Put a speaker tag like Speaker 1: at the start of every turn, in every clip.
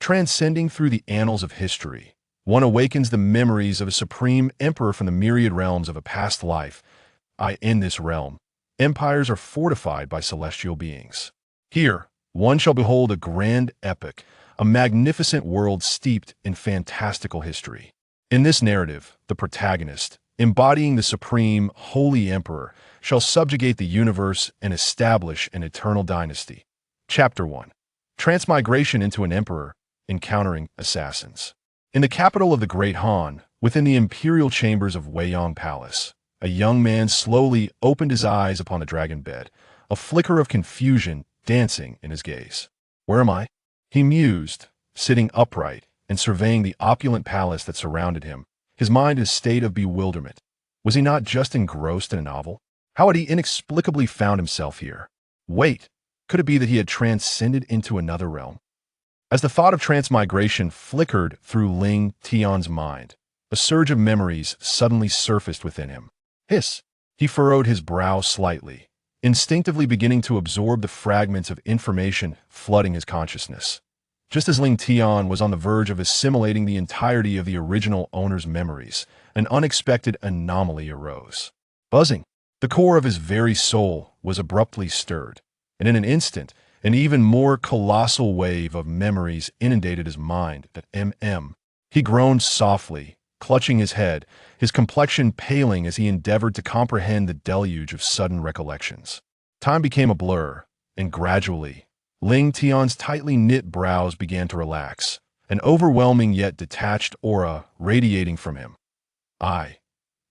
Speaker 1: Transcending through the annals of history, one awakens the memories of a supreme emperor from the myriad realms of a past life. In this realm, empires are fortified by celestial beings. Here, one shall behold a grand epoch, a magnificent world steeped in fantastical history. In this narrative, the protagonist, embodying the supreme, holy emperor, shall subjugate the universe and establish an eternal dynasty. Chapter 1. Transmigration into an emperor, encountering assassins. In the capital of the Great Han, within the imperial chambers of Weiyang Palace, a young man slowly opened his eyes upon the dragon bed, a flicker of confusion dancing in his gaze. Where am I? He mused, sitting upright and surveying the opulent palace that surrounded him, his mind in a state of bewilderment. Was he not just engrossed in a novel? How had he inexplicably found himself here? Wait, could it be that he had transcended into another realm? As the thought of transmigration flickered through Ling Tian's mind, a surge of memories suddenly surfaced within him. Hiss! He furrowed his brow slightly, instinctively beginning to absorb the fragments of information flooding his consciousness. Just as Ling Tian was on the verge of assimilating the entirety of the original owner's memories, an unexpected anomaly arose. Buzzing, the core of his very soul was abruptly stirred, and in an instant, an even more colossal wave of memories inundated his mind. He groaned softly, clutching his head, his complexion paling as he endeavored to comprehend the deluge of sudden recollections. Time became a blur, and gradually, Ling Tian's tightly knit brows began to relax, an overwhelming yet detached aura radiating from him. I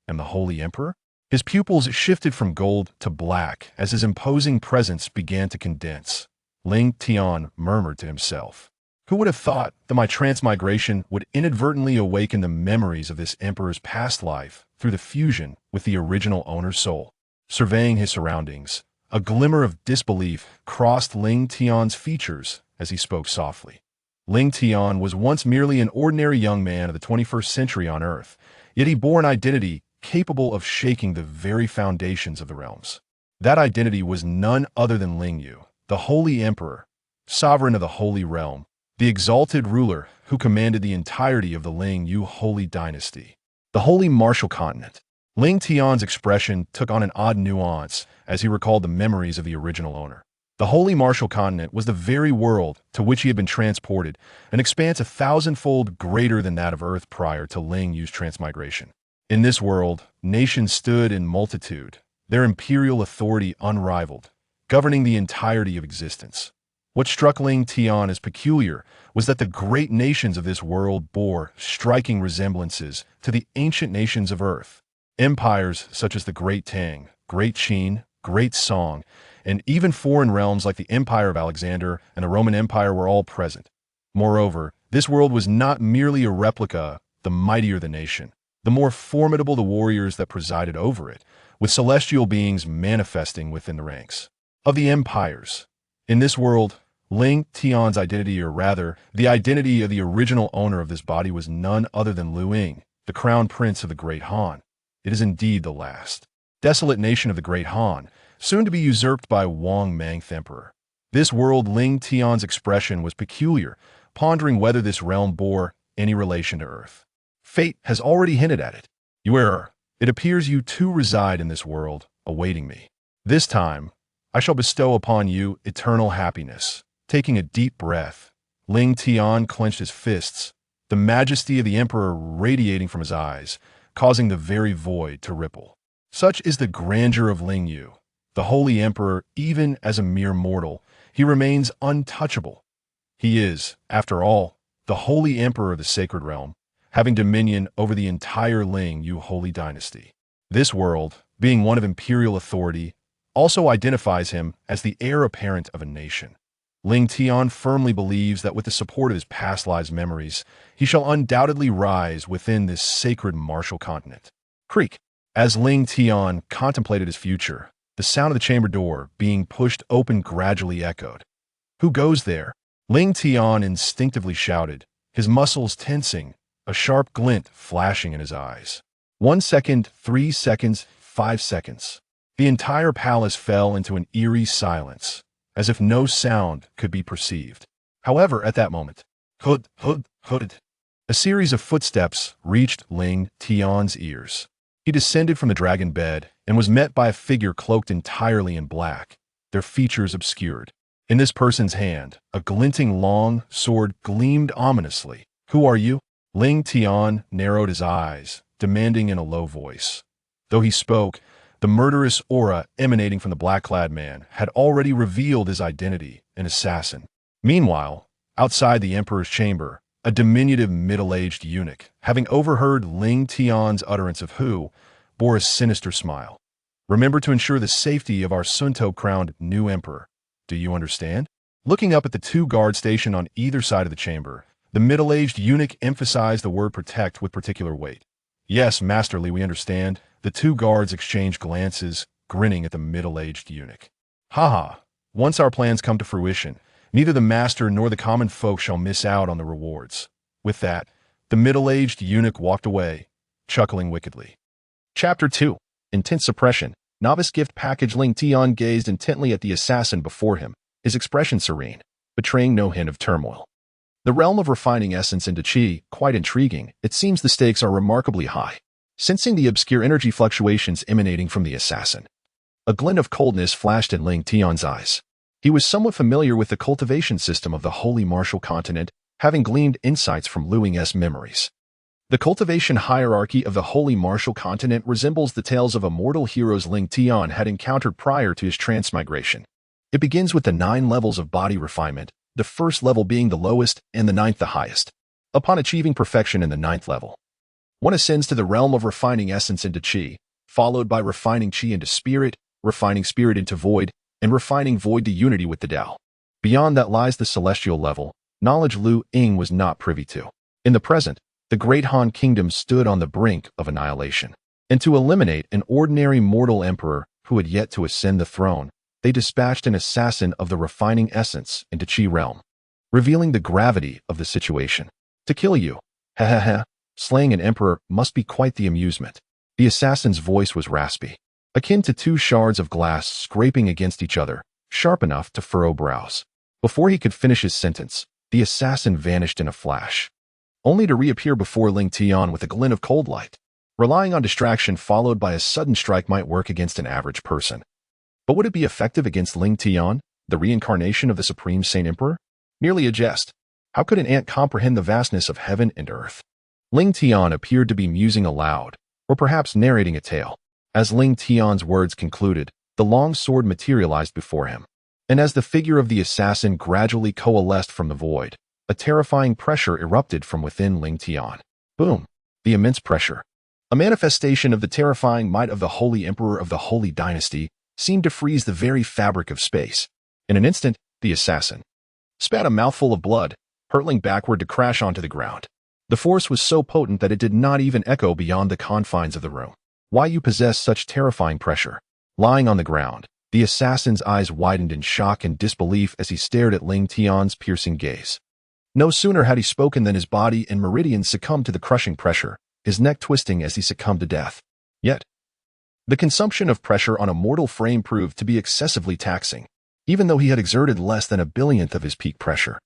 Speaker 1: am the Holy Emperor? His pupils shifted from gold to black as his imposing presence began to condense. Ling Tian murmured to himself. Who would have thought that my transmigration would inadvertently awaken the memories of this emperor's past life through the fusion with the original owner's soul? Surveying his surroundings, a glimmer of disbelief crossed Ling Tian's features as he spoke softly. Ling Tian was once merely an ordinary young man of the 21st century on Earth, yet he bore an identity capable of shaking the very foundations of the realms. That identity was none other than Ling Yu, the Holy Emperor, sovereign of the Holy Realm, the exalted ruler who commanded the entirety of the Ling Yu Holy Dynasty. The Holy Martial Continent. Ling Tian's expression took on an odd nuance as he recalled the memories of the original owner. The Holy Martial Continent was the very world to which he had been transported, an expanse 1,000-fold greater than that of Earth prior to Ling Yu's transmigration. In this world, nations stood in multitude, their imperial authority unrivaled, governing the entirety of existence. What struck Ling Tian as peculiar was that the great nations of this world bore striking resemblances to the ancient nations of Earth. Empires such as the Great Tang, Great Qin, Great Song, and even foreign realms like the Empire of Alexander and the Roman Empire were all present. Moreover, this world was not merely a replica. The mightier the nation, the more formidable the warriors that presided over it, with celestial beings manifesting within the ranks of the empires. In this world, Ling Tian's identity, or rather, the identity of the original owner of this body, was none other than Lu Ying, the crown prince of the Great Han. It is indeed the last desolate nation of the Great Han, soon to be usurped by Wang Mangth Emperor. This world, Ling Tian's expression was peculiar, pondering whether this realm bore any relation to Earth. Fate has already hinted at it. You err. It appears you too reside in this world, awaiting me. This time, I shall bestow upon you eternal happiness. Taking a deep breath, Ling Tian clenched his fists, the majesty of the emperor radiating from his eyes, causing the very void to ripple. Such is the grandeur of Ling Yu, the holy emperor. Even as a mere mortal, he remains untouchable. He is, after all, the holy emperor of the sacred realm, having dominion over the entire Ling Yu holy dynasty. This world, being one of imperial authority, also identifies him as the heir apparent of a nation. Ling Tian firmly believes that with the support of his past lives' memories, he shall undoubtedly rise within this sacred martial continent. Creak. As Ling Tian contemplated his future, the sound of the chamber door being pushed open gradually echoed. Who goes there? Ling Tian instinctively shouted, his muscles tensing, a sharp glint flashing in his eyes. 1 second, 3 seconds, 5 seconds. The entire palace fell into an eerie silence, as if no sound could be perceived. However, at that moment, Hood. A series of footsteps reached Ling Tian's ears. He descended from the dragon bed and was met by a figure cloaked entirely in black, their features obscured. In this person's hand, a glinting long sword gleamed ominously. "Who are you?" Ling Tian narrowed his eyes, demanding in a low voice. Though he spoke, the murderous aura emanating from the black-clad man had already revealed his identity, an assassin. Meanwhile, outside the emperor's chamber, a diminutive middle-aged eunuch, having overheard Ling Tian's utterance of "who," bore a sinister smile. "Remember to ensure the safety of our Sunto-crowned new emperor. Do you understand?" Looking up at the two guards stationed on either side of the chamber, the middle-aged eunuch emphasized the word protect with particular weight. "Yes, masterly, we understand." The two guards exchanged glances, grinning at the middle-aged eunuch. "Haha, once our plans come to fruition, neither the master nor the common folk shall miss out on the rewards." With that, the middle-aged eunuch walked away, chuckling wickedly. Chapter 2. Intense Suppression. Novice Gift Package. Ling Tian gazed intently at the assassin before him, his expression serene, betraying no hint of turmoil. The realm of refining essence into qi, quite intriguing. It seems the stakes are remarkably high. Sensing the obscure energy fluctuations emanating from the assassin, a glint of coldness flashed in Ling Tian's eyes. He was somewhat familiar with the cultivation system of the Holy Martial Continent, having gleaned insights from Luing's memories. The cultivation hierarchy of the Holy Martial Continent resembles the tales of immortal heroes Ling Tian had encountered prior to his transmigration. It begins with the 9 levels of body refinement, the first level being the lowest and the 9th the highest. Upon achieving perfection in the 9th level, one ascends to the realm of refining essence into qi, followed by refining qi into spirit, refining spirit into void, and refining void to unity with the Tao. Beyond that lies the celestial level, knowledge Lu Ying was not privy to. In the present, the Great Han Kingdom stood on the brink of annihilation. And to eliminate an ordinary mortal emperor who had yet to ascend the throne, they dispatched an assassin of the refining essence into qi realm, revealing the gravity of the situation. "To kill you. Ha ha ha. Slaying an emperor must be quite the amusement." The assassin's voice was raspy, akin to 2 shards of glass scraping against each other, sharp enough to furrow brows. Before he could finish his sentence, the assassin vanished in a flash, only to reappear before Ling Tian with a glint of cold light. Relying on distraction followed by a sudden strike might work against an average person. But would it be effective against Ling Tian, the reincarnation of the Supreme Saint Emperor? Merely a jest. How could an ant comprehend the vastness of heaven and earth? Ling Tian appeared to be musing aloud, or perhaps narrating a tale. As Ling Tian's words concluded, the long sword materialized before him. And as the figure of the assassin gradually coalesced from the void, a terrifying pressure erupted from within Ling Tian. Boom! The immense pressure, a manifestation of the terrifying might of the Holy Emperor of the Holy Dynasty, seemed to freeze the very fabric of space. In an instant, the assassin spat a mouthful of blood, hurtling backward to crash onto the ground. The force was so potent that it did not even echo beyond the confines of the room. "Why you possess such terrifying pressure?" Lying on the ground, the assassin's eyes widened in shock and disbelief as he stared at Ling Tian's piercing gaze. No sooner had he spoken than his body and meridians succumbed to the crushing pressure, his neck twisting as he succumbed to death. Yet, the consumption of pressure on a mortal frame proved to be excessively taxing. Even though he had exerted less than a billionth of his peak pressure,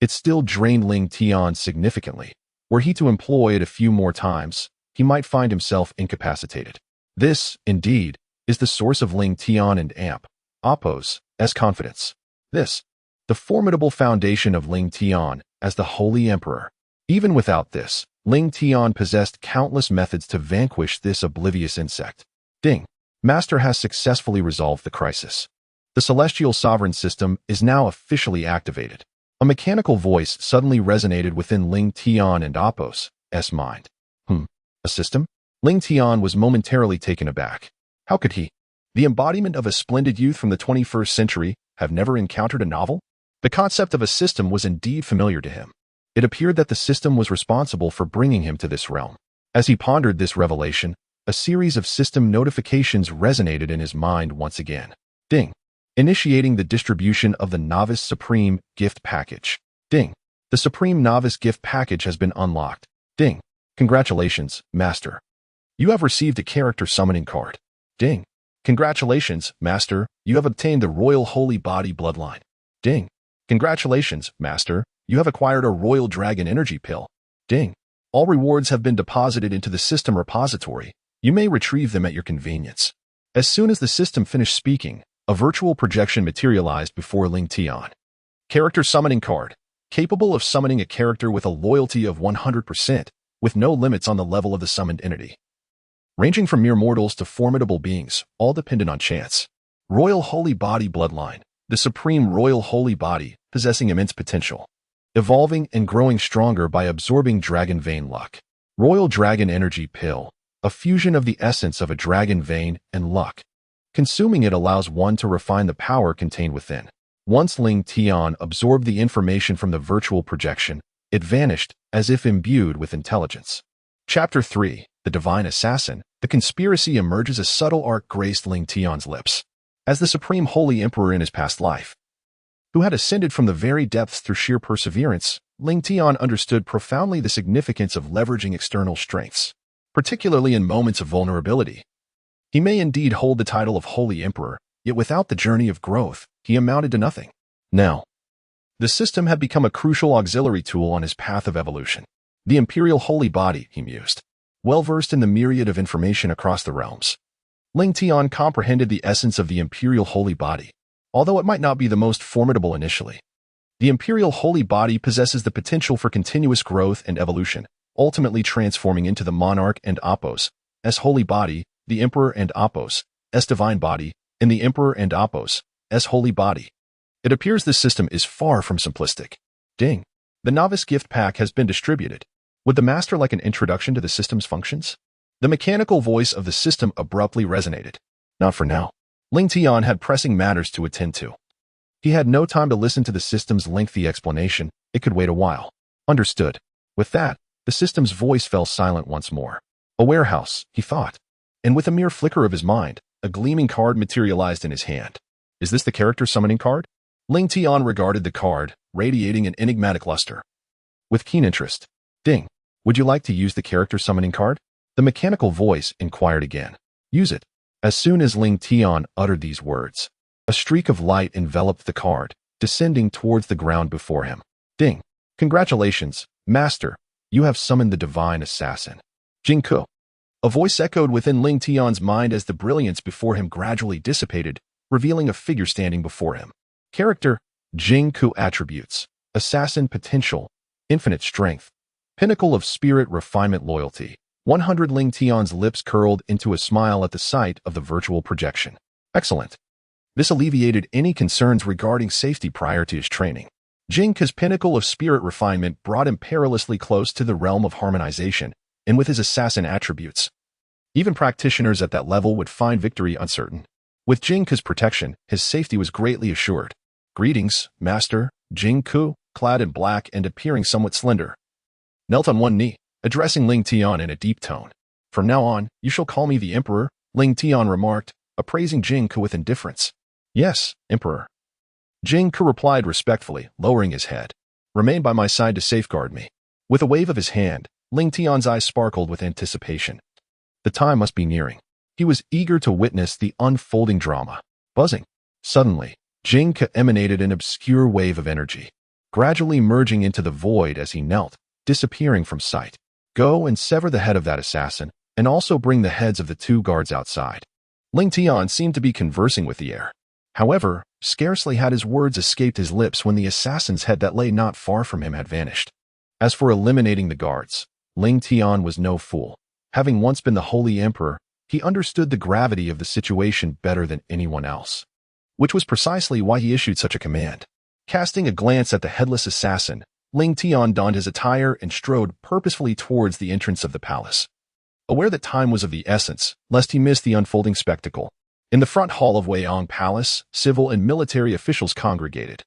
Speaker 1: it still drained Ling Tian significantly. Were he to employ it a few more times, he might find himself incapacitated. This, indeed, is the source of Ling Tian and Apo's confidence. This, the formidable foundation of Ling Tian as the Holy Emperor. Even without this, Ling Tian possessed countless methods to vanquish this oblivious insect. Ding! Master has successfully resolved the crisis. The celestial sovereign system is now officially activated. A mechanical voice suddenly resonated within Ling Tian and Apo's mind. A system? Ling Tian was momentarily taken aback. How could he, the embodiment of a splendid youth from the 21st century, have never encountered a novel? The concept of a system was indeed familiar to him. It appeared that the system was responsible for bringing him to this realm. As he pondered this revelation, a series of system notifications resonated in his mind once again. Ding! Initiating the distribution of the Novice Supreme Gift Package. Ding! The Supreme Novice Gift Package has been unlocked. Ding! Congratulations, Master. You have received a character summoning card. Ding! Congratulations, Master. You have obtained the Royal Holy Body Bloodline. Ding! Congratulations, Master. You have acquired a royal dragon energy pill. Ding. All rewards have been deposited into the system repository. You may retrieve them at your convenience. As soon as the system finished speaking, a virtual projection materialized before Ling Tian. Character summoning card. Capable of summoning a character with a loyalty of 100%, with no limits on the level of the summoned entity. Ranging from mere mortals to formidable beings, all dependent on chance. Royal Holy Body Bloodline. The supreme royal holy body, possessing immense potential. Evolving and growing stronger by absorbing dragon vein luck. Royal Dragon Energy Pill. A fusion of the essence of a dragon vein and luck. Consuming it allows one to refine the power contained within. Once Ling Tian absorbed the information from the virtual projection, it vanished, as if imbued with intelligence. Chapter 3. The Divine Assassin. The conspiracy emerges. A subtle arc graced Ling Tian's lips. As the Supreme Holy Emperor in his past life, who had ascended from the very depths through sheer perseverance, Ling Tian understood profoundly the significance of leveraging external strengths, particularly in moments of vulnerability. He may indeed hold the title of Holy Emperor, yet without the journey of growth, he amounted to nothing. Now, the system had become a crucial auxiliary tool on his path of evolution. The Imperial Holy Body, he mused. Well-versed in the myriad of information across the realms, Ling Tian comprehended the essence of the Imperial Holy Body. Although it might not be the most formidable initially, the Imperial Holy Body possesses the potential for continuous growth and evolution, ultimately transforming into the Monarch and Apos, as Holy Body, the Emperor and Apos, as Divine Body, and the Emperor and Apos, as Holy Body. It appears this system is far from simplistic. Ding. The Novice Gift Pack has been distributed. Would the Master like an introduction to the system's functions? The mechanical voice of the system abruptly resonated. Not for now. Ling Tian had pressing matters to attend to. He had no time to listen to the system's lengthy explanation. It could wait a while. Understood. With that, the system's voice fell silent once more. A warehouse, he thought. And with a mere flicker of his mind, a gleaming card materialized in his hand. Is this the character summoning card? Ling Tian regarded the card, radiating an enigmatic luster. With keen interest. Ding. Would you like to use the character summoning card? The mechanical voice inquired again. Use it. As soon as Ling Tian uttered these words, a streak of light enveloped the card, descending towards the ground before him. Ding. Congratulations, Master. You have summoned the Divine Assassin. Jingku. A voice echoed within Ling Tian's mind as the brilliance before him gradually dissipated, revealing a figure standing before him. Character, Jingku. Attributes, Assassin potential, infinite strength, pinnacle of spirit refinement loyalty. 100. Ling Tian's lips curled into a smile at the sight of the virtual projection. Excellent. This alleviated any concerns regarding safety prior to his training. Jingku's pinnacle of spirit refinement brought him perilously close to the realm of harmonization, and with his assassin attributes, even practitioners at that level would find victory uncertain. With Jingku's protection, his safety was greatly assured. Greetings, Master. Jingku, clad in black and appearing somewhat slender, knelt on one knee, addressing Ling Tian in a deep tone. From now on, you shall call me the Emperor, Ling Tian remarked, appraising Jingku with indifference. Yes, Emperor. Jingku replied respectfully, lowering his head. Remain by my side to safeguard me. With a wave of his hand, Ling Tian's eyes sparkled with anticipation. The time must be nearing. He was eager to witness the unfolding drama. Buzzing. Suddenly, Jingku emanated an obscure wave of energy, gradually merging into the void as he knelt, disappearing from sight. Go and sever the head of that assassin, and also bring the heads of the 2 guards outside. Ling Tian seemed to be conversing with the air. However, scarcely had his words escaped his lips when the assassin's head that lay not far from him had vanished. As for eliminating the guards, Ling Tian was no fool. Having once been the Holy Emperor, he understood the gravity of the situation better than anyone else, which was precisely why he issued such a command. Casting a glance at the headless assassin, Ling Tian donned his attire and strode purposefully towards the entrance of the palace. Aware that time was of the essence, lest he miss the unfolding spectacle, in the front hall of Weiyang Palace, civil and military officials congregated.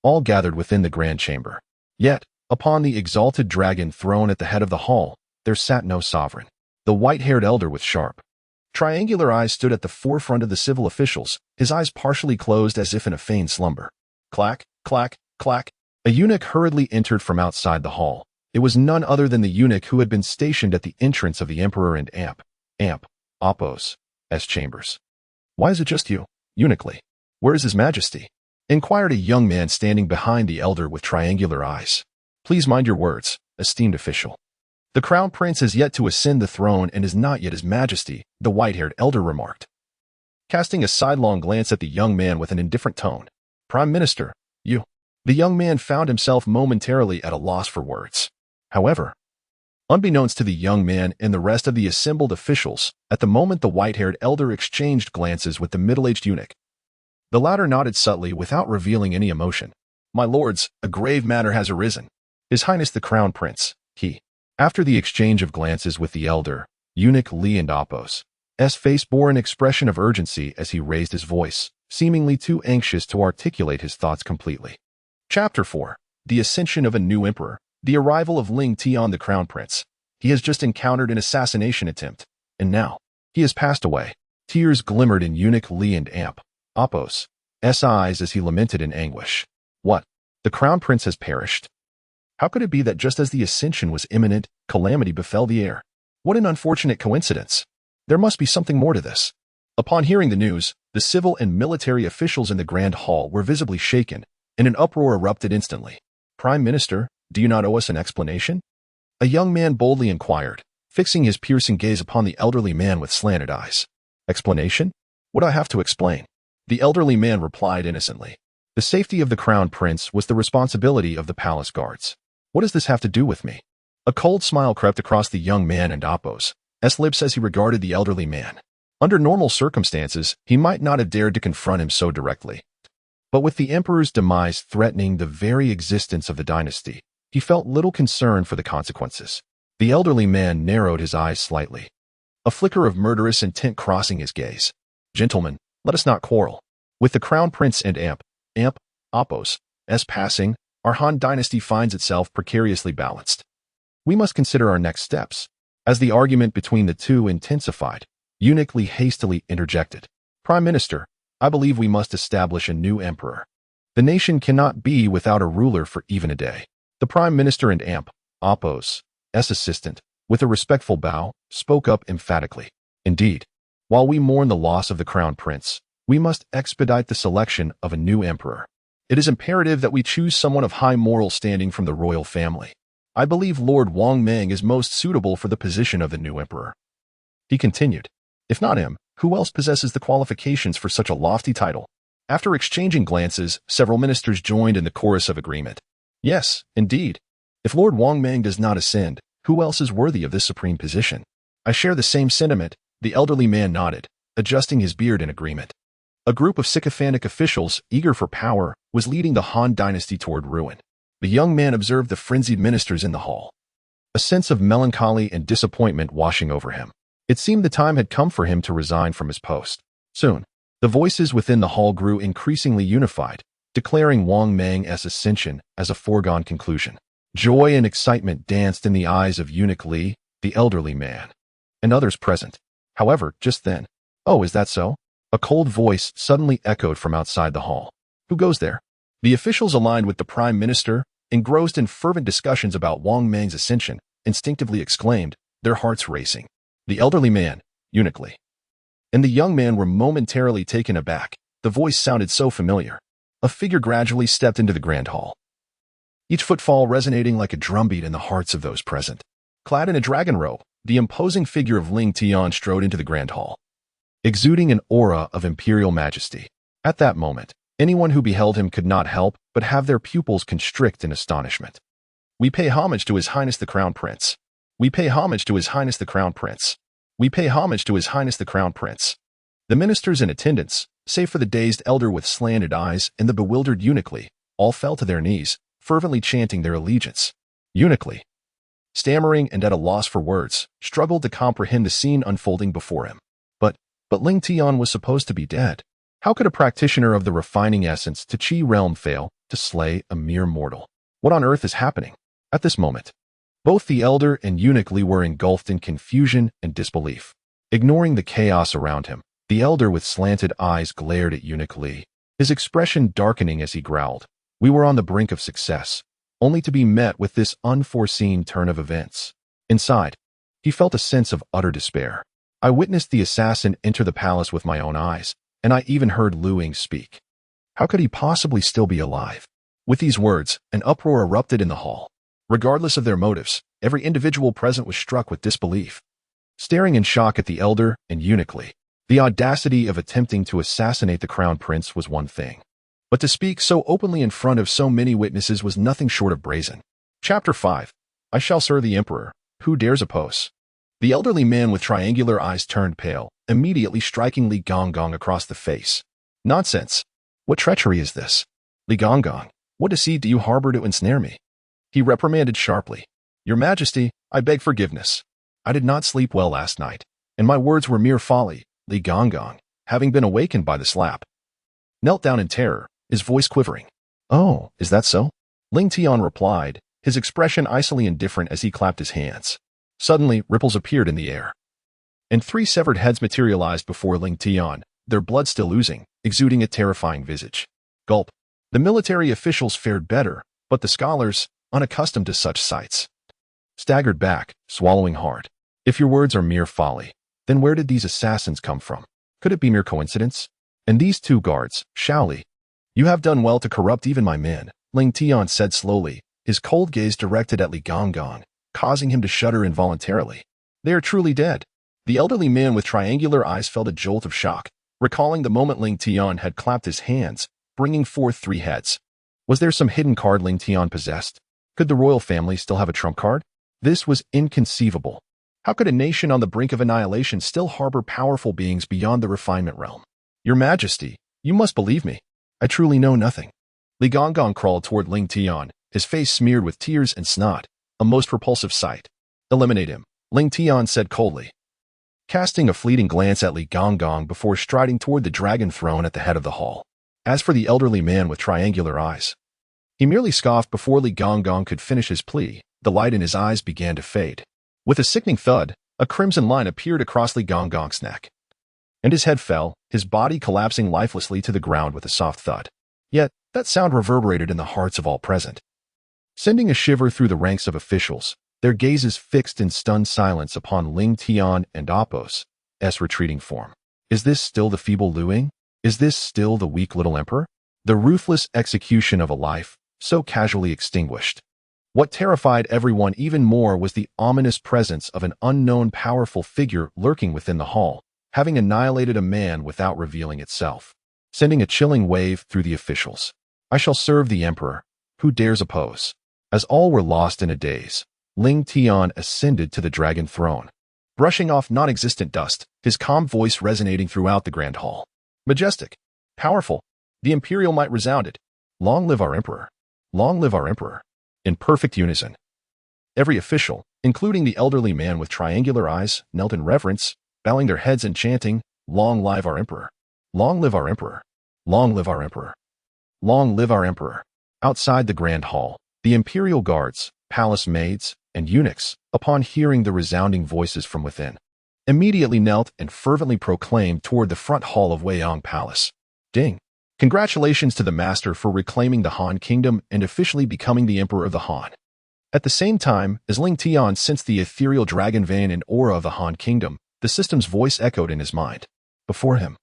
Speaker 1: All gathered within the grand chamber. Yet, upon the exalted dragon throne at the head of the hall, there sat no sovereign. The white-haired elder with sharp, triangular eyes stood at the forefront of the civil officials, his eyes partially closed as if in a feigned slumber. Clack, clack, clack. A eunuch hurriedly entered from outside the hall. It was none other than the eunuch who had been stationed at the entrance of the Emperor and Apos, chambers. Why is it just you? Eunuchly. Where is His Majesty? inquired a young man standing behind the elder with triangular eyes. Please mind your words, esteemed official. The crown prince has yet to ascend the throne and is not yet his majesty, the white-haired elder remarked, casting a sidelong glance at the young man with an indifferent tone. Prime Minister, you. The young man found himself momentarily at a loss for words. However, unbeknownst to the young man and the rest of the assembled officials, at the moment the white-haired elder exchanged glances with the middle-aged eunuch. The latter nodded subtly without revealing any emotion. My lords, a grave matter has arisen. His Highness the Crown Prince, he. After the exchange of glances with the elder, eunuch Li and Apos, S. face bore an expression of urgency as he raised his voice, seemingly too anxious to articulate his thoughts completely. Chapter 4. The Ascension of a New Emperor. The arrival of Ling Tian the Crown Prince. He has just encountered an assassination attempt, and now, he has passed away. Tears glimmered in eunuch Li and Apos' eyes as he lamented in anguish. What? The Crown Prince has perished? How could it be that just as the ascension was imminent, calamity befell the heir? What an unfortunate coincidence. There must be something more to this. Upon hearing the news, the civil and military officials in the Grand Hall were visibly shaken, and an uproar erupted instantly. Prime Minister, do you not owe us an explanation? A young man boldly inquired, fixing his piercing gaze upon the elderly man with slanted eyes. Explanation? What do I have to explain? The elderly man replied innocently. The safety of the Crown Prince was the responsibility of the palace guards. What does this have to do with me? A cold smile crept across the young man and Apos' lips as he regarded the elderly man. Under normal circumstances, he might not have dared to confront him so directly. But with the emperor's demise threatening the very existence of the dynasty, he felt little concern for the consequences. The elderly man narrowed his eyes slightly, a flicker of murderous intent crossing his gaze. Gentlemen, let us not quarrel. With the Crown Prince and Apos' passing, our Han dynasty finds itself precariously balanced. We must consider our next steps. As the argument between the two intensified, eunuch Li hastily interjected. Prime Minister, I believe we must establish a new emperor. The nation cannot be without a ruler for even a day. The Prime Minister and Apos' assistant, with a respectful bow, spoke up emphatically. Indeed, while we mourn the loss of the Crown Prince, we must expedite the selection of a new emperor. It is imperative that we choose someone of high moral standing from the royal family. I believe Lord Wang Mang is most suitable for the position of the new emperor. He continued. If not him, who else possesses the qualifications for such a lofty title? After exchanging glances, several ministers joined in the chorus of agreement. Yes, indeed. If Lord Wang Mang does not ascend, who else is worthy of this supreme position? I share the same sentiment, the elderly man nodded, adjusting his beard in agreement. A group of sycophantic officials, eager for power, was leading the Han dynasty toward ruin. The young man observed the frenzied ministers in the hall, a sense of melancholy and disappointment washing over him. It seemed the time had come for him to resign from his post. Soon, the voices within the hall grew increasingly unified, declaring Wang Mang's ascension as a foregone conclusion. Joy and excitement danced in the eyes of eunuch Li, the elderly man, and others present. However, just then, oh, is that so? A cold voice suddenly echoed from outside the hall. Who goes there? The officials aligned with the Prime Minister, engrossed in fervent discussions about Wang Mang's ascension, instinctively exclaimed, their hearts racing. The elderly man, eunuch Li, and the young man were momentarily taken aback. The voice sounded so familiar. A figure gradually stepped into the grand hall, each footfall resonating like a drumbeat in the hearts of those present. Clad in a dragon robe, the imposing figure of Ling Tian strode into the grand hall, exuding an aura of imperial majesty. At that moment, anyone who beheld him could not help but have their pupils constrict in astonishment. We pay homage to His Highness the Crown Prince. We pay homage to His Highness the Crown Prince. We pay homage to His Highness the Crown Prince. The ministers in attendance, save for the dazed elder with slanted eyes and the bewildered eunuch Li, all fell to their knees, fervently chanting their allegiance. Eunuch Li, stammering and at a loss for words, struggled to comprehend the scene unfolding before him. But Ling Tian was supposed to be dead. How could a practitioner of the refining essence to Qi realm fail to slay a mere mortal? What on earth is happening? At this moment, both the elder and eunuch Li were engulfed in confusion and disbelief. Ignoring the chaos around him, the elder with slanted eyes glared at eunuch Li, his expression darkening as he growled. We were on the brink of success, only to be met with this unforeseen turn of events. Inside, he felt a sense of utter despair. I witnessed the assassin enter the palace with my own eyes, and I even heard Lu Ying speak. How could he possibly still be alive? With these words, an uproar erupted in the hall. Regardless of their motives, every individual present was struck with disbelief. Staring in shock at the elder and eunuch, the audacity of attempting to assassinate the crown prince was one thing. But to speak so openly in front of so many witnesses was nothing short of brazen. Chapter 5. I shall serve the emperor. Who dares oppose? The elderly man with triangular eyes turned pale, immediately striking Li Gongong across the face. Nonsense! What treachery is this? Li Gongong, what deceit do you harbor to ensnare me? He reprimanded sharply. Your Majesty, I beg forgiveness. I did not sleep well last night, and my words were mere folly. Li Gongong, having been awakened by the slap, knelt down in terror, his voice quivering. Oh, is that so? Ling Tian replied, his expression icily indifferent as he clapped his hands. Suddenly, ripples appeared in the air, and 3 severed heads materialized before Ling Tian, their blood still oozing, exuding a terrifying visage. Gulp. The military officials fared better, but the scholars, unaccustomed to such sights, staggered back, swallowing hard. If your words are mere folly, then where did these assassins come from? Could it be mere coincidence? And these 2 guards, Shaoli? You have done well to corrupt even my men, Ling Tian said slowly, his cold gaze directed at Li Gongong, causing him to shudder involuntarily. They are truly dead. The elderly man with triangular eyes felt a jolt of shock, recalling the moment Ling Tian had clapped his hands, bringing forth 3 heads. Was there some hidden card Ling Tian possessed? Could the royal family still have a trump card? This was inconceivable. How could a nation on the brink of annihilation still harbor powerful beings beyond the refinement realm? Your Majesty, you must believe me. I truly know nothing. Li Gongong crawled toward Ling Tian, his face smeared with tears and snot, a most repulsive sight. Eliminate him, Ling Tian said coldly, casting a fleeting glance at Li Gongong before striding toward the dragon throne at the head of the hall. As for the elderly man with triangular eyes, he merely scoffed before Li Gongong could finish his plea. The light in his eyes began to fade. With a sickening thud, a crimson line appeared across Li Gongong's neck, and his head fell, his body collapsing lifelessly to the ground with a soft thud. Yet, that sound reverberated in the hearts of all present, sending a shiver through the ranks of officials, their gazes fixed in stunned silence upon Ling Tian and Apos' retreating form. Is this still the feeble Luing? Is this still the weak little emperor? The ruthless execution of a life, so casually extinguished. What terrified everyone even more was the ominous presence of an unknown powerful figure lurking within the hall, having annihilated a man without revealing itself, sending a chilling wave through the officials. I shall serve the emperor. Who dares oppose? As all were lost in a daze, Ling Tian ascended to the dragon throne, brushing off non-existent dust, his calm voice resonating throughout the grand hall. Majestic, powerful, the imperial might resounded. Long live our emperor! Long live our emperor! In perfect unison, every official, including the elderly man with triangular eyes, knelt in reverence, bowing their heads and chanting, Long live our emperor! Long live our emperor! Long live our emperor! Long live our emperor! Outside the grand hall, the imperial guards, palace maids, and eunuchs, upon hearing the resounding voices from within, immediately knelt and fervently proclaimed toward the front hall of Weiyang Palace. Ding! Congratulations to the master for reclaiming the Han kingdom and officially becoming the emperor of the Han. At the same time, as Ling Tian sensed the ethereal dragon vein and aura of the Han kingdom, the system's voice echoed in his mind. Before him,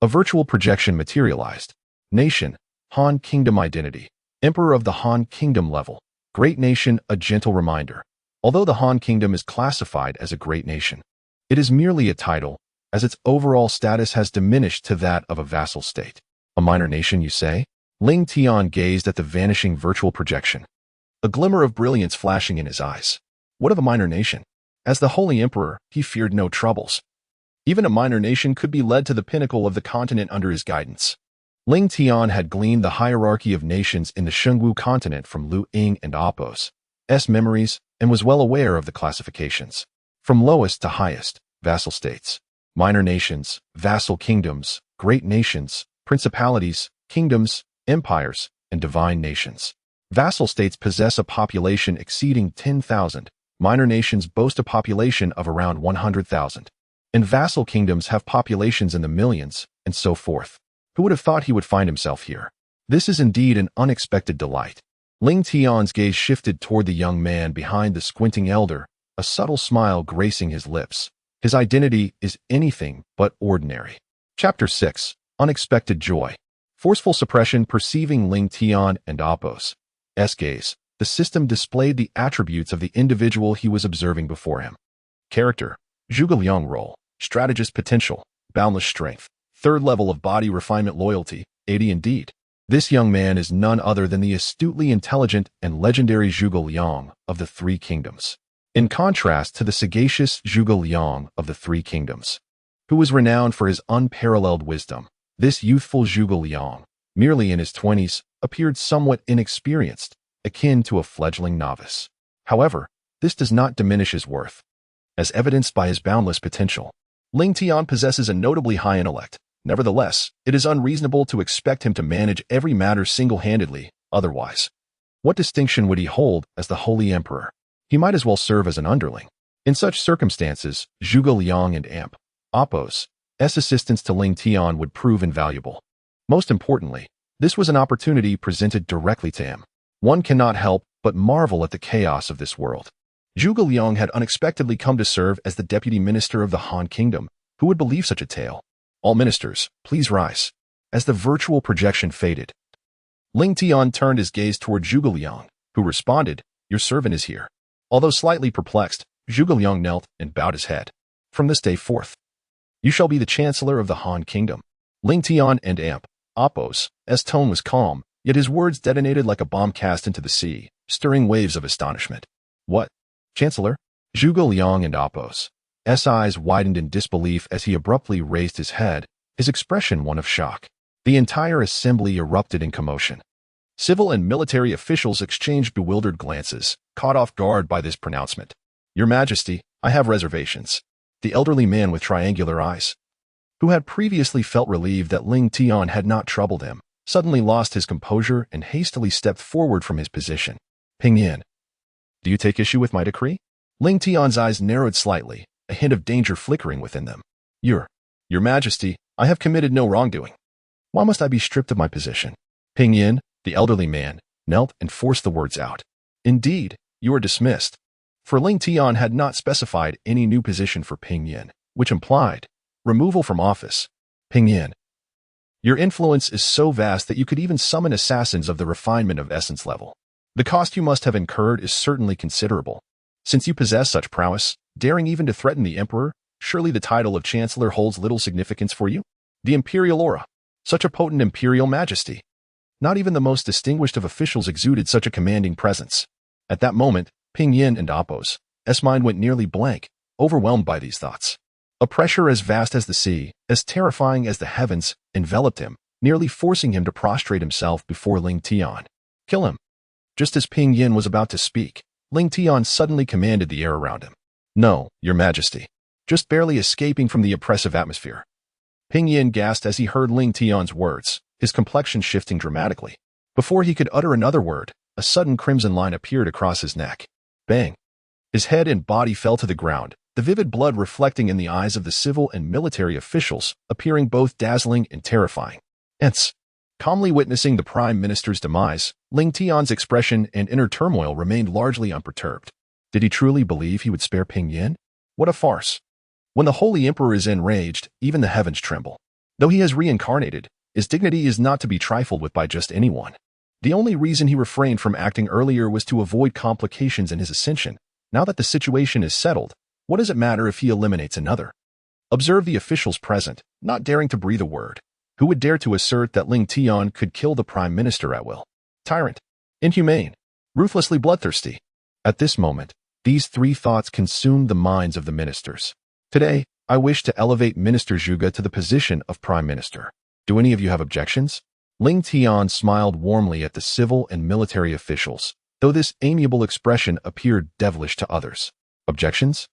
Speaker 1: a virtual projection materialized. Nation, Han kingdom identity. Emperor of the Han kingdom level. Great nation, a gentle reminder. Although the Han kingdom is classified as a great nation, it is merely a title, as its overall status has diminished to that of a vassal state. A minor nation, you say? Ling Tian gazed at the vanishing virtual projection, a glimmer of brilliance flashing in his eyes. What of a minor nation? As the Holy Emperor, he feared no troubles. Even a minor nation could be led to the pinnacle of the continent under his guidance. Ling Tian had gleaned the hierarchy of nations in the Shengwu continent from Lu Ying and Apos' memories and was well aware of the classifications, from lowest to highest, vassal states, minor nations, vassal kingdoms, great nations, principalities, kingdoms, empires, and divine nations. Vassal states possess a population exceeding 10,000, minor nations boast a population of around 100,000, and vassal kingdoms have populations in the millions, and so forth. Who would have thought he would find himself here? This is indeed an unexpected delight. Ling Tian's gaze shifted toward the young man behind the squinting elder, a subtle smile gracing his lips. His identity is anything but ordinary. Chapter 6. Unexpected Joy. Forceful suppression perceiving Ling Tian and Apos. Gaze. The system displayed the attributes of the individual he was observing before him. Character. Zhuge Liang role. Strategist potential. Boundless strength. Third level of body refinement loyalty. 80 indeed. This young man is none other than the astutely intelligent and legendary Zhuge Liang of the Three Kingdoms. In contrast to the sagacious Zhuge Liang of the Three Kingdoms, who was renowned for his unparalleled wisdom, this youthful Zhuge Liang, merely in his 20s, appeared somewhat inexperienced, akin to a fledgling novice. However, this does not diminish his worth. As evidenced by his boundless potential, Ling Tian possesses a notably high intellect. Nevertheless, it is unreasonable to expect him to manage every matter single-handedly, otherwise. What distinction would he hold as the Holy Emperor? He might as well serve as an underling. In such circumstances, Zhuge Liang and Apos' assistance to Ling Tian would prove invaluable. Most importantly, this was an opportunity presented directly to him. One cannot help but marvel at the chaos of this world. Zhuge Liang had unexpectedly come to serve as the deputy minister of the Han Kingdom. Who would believe such a tale? All ministers, please rise. As the virtual projection faded, Ling Tian turned his gaze toward Zhuge Liang, who responded, "Your servant is here." Although slightly perplexed, Zhuge Liang knelt and bowed his head. "From this day forth, you shall be the chancellor of the Han Kingdom." Ling Tian and Apos' tone was calm, yet his words detonated like a bomb cast into the sea, stirring waves of astonishment. "What? Chancellor?" Zhuge Liang and Apos' eyes widened in disbelief as he abruptly raised his head, his expression one of shock. The entire assembly erupted in commotion. Civil and military officials exchanged bewildered glances, caught off guard by this pronouncement. "Your Majesty, I have reservations." The elderly man with triangular eyes, who had previously felt relieved that Ling Tian had not troubled him, suddenly lost his composure and hastily stepped forward from his position. "Ping-yin, do you take issue with my decree?" Ling Tian's eyes narrowed slightly, a hint of danger flickering within them. Your Majesty, I have committed no wrongdoing. Why must I be stripped of my position?" Ping-yin, the elderly man, knelt and forced the words out. "Indeed, you are dismissed." For Ling Tian had not specified any new position for Ping-yin, which implied removal from office. "Ping-yin, your influence is so vast that you could even summon assassins of the refinement of essence level. The cost you must have incurred is certainly considerable. Since you possess such prowess, daring even to threaten the emperor, surely the title of chancellor holds little significance for you? The imperial aura. Such a potent imperial majesty. Not even the most distinguished of officials exuded such a commanding presence. At that moment, Ping-yin and Apos' mind went nearly blank, overwhelmed by these thoughts. A pressure as vast as the sea, as terrifying as the heavens, enveloped him, nearly forcing him to prostrate himself before Ling Tian. "Kill him." Just as Ping-yin was about to speak, Ling Tian suddenly commanded the air around him. "No, Your Majesty." Just barely escaping from the oppressive atmosphere. Ping-yin gasped as he heard Ling Tian's words, his complexion shifting dramatically. Before he could utter another word, a sudden crimson line appeared across his neck. Bang! His head and body fell to the ground, the vivid blood reflecting in the eyes of the civil and military officials, appearing both dazzling and terrifying. Hence, calmly witnessing the Prime Minister's demise, Ling Tian's expression and inner turmoil remained largely unperturbed. Did he truly believe he would spare Ping-yin? What a farce! When the Holy Emperor is enraged, even the heavens tremble. Though he has reincarnated, his dignity is not to be trifled with by just anyone. The only reason he refrained from acting earlier was to avoid complications in his ascension. Now that the situation is settled, what does it matter if he eliminates another? Observe the officials present, not daring to breathe a word. Who would dare to assert that Ling Tian could kill the Prime Minister at will? Tyrant, inhumane, ruthlessly bloodthirsty. At this moment, these three thoughts consumed the minds of the ministers. Today, I wish to elevate Minister Zhuge to the position of Prime Minister. Do any of you have objections? Ling Tian smiled warmly at the civil and military officials, though this amiable expression appeared devilish to others. Objections?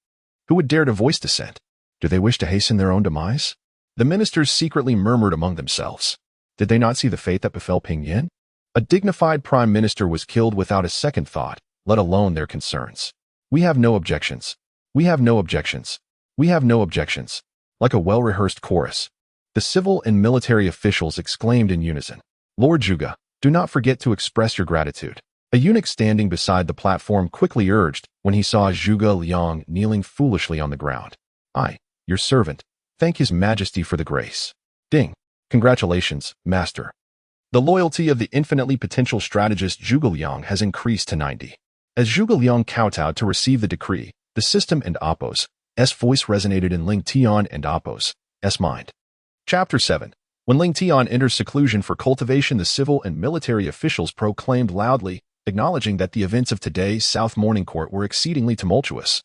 Speaker 1: Who would dare to voice dissent? Do they wish to hasten their own demise? The ministers secretly murmured among themselves. Did they not see the fate that befell Ping-yin? A dignified prime minister was killed without a second thought, let alone their concerns. We have no objections. We have no objections. We have no objections. Like a well-rehearsed chorus, the civil and military officials exclaimed in unison. Lord Zhuge, do not forget to express your gratitude. A eunuch standing beside the platform quickly urged when he saw Zhuge Liang kneeling foolishly on the ground. I, your servant, thank His Majesty for the grace. Ding. Congratulations, Master. The loyalty of the infinitely potential strategist Zhuge Liang has increased to 90. As Zhuge Liang kowtowed to receive the decree, the system and Apos' voice resonated in Ling Tian and Apos' mind. Chapter 7. When Ling Tian enters seclusion for cultivation, the civil and military officials proclaimed loudly, acknowledging that the events of today's South Morning Court were exceedingly tumultuous,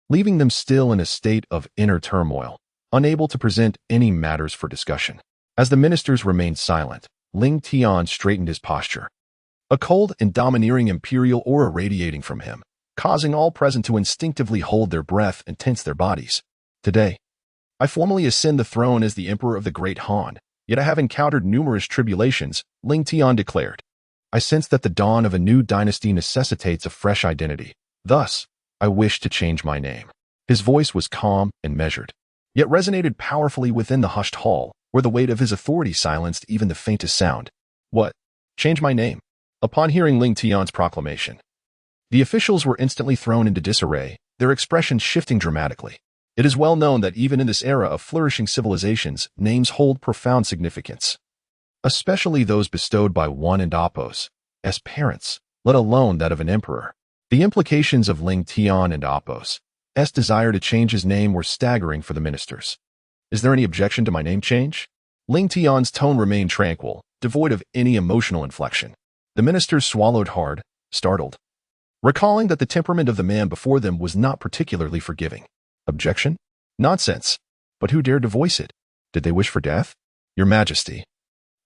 Speaker 1: leaving them still in a state of inner turmoil, unable to present any matters for discussion. As the ministers remained silent, Ling Tian straightened his posture, a cold and domineering imperial aura radiating from him, causing all present to instinctively hold their breath and tense their bodies. Today, I formally ascend the throne as the Emperor of the Great Han, yet I have encountered numerous tribulations, Ling Tian declared. I sense that the dawn of a new dynasty necessitates a fresh identity. Thus, I wish to change my name. His voice was calm and measured, yet resonated powerfully within the hushed hall, where the weight of his authority silenced even the faintest sound. What? Change my name? Upon hearing Ling Tian's proclamation, the officials were instantly thrown into disarray, their expressions shifting dramatically. It is well known that even in this era of flourishing civilizations, names hold profound significance, especially those bestowed by one and Apos' parents, let alone that of an emperor. The implications of Ling Tian and Apos' desire to change his name were staggering for the ministers. Is there any objection to my name change? Ling Tian's tone remained tranquil, devoid of any emotional inflection. The ministers swallowed hard, startled, recalling that the temperament of the man before them was not particularly forgiving. Objection? Nonsense. But who dared to voice it? Did they wish for death? Your Majesty,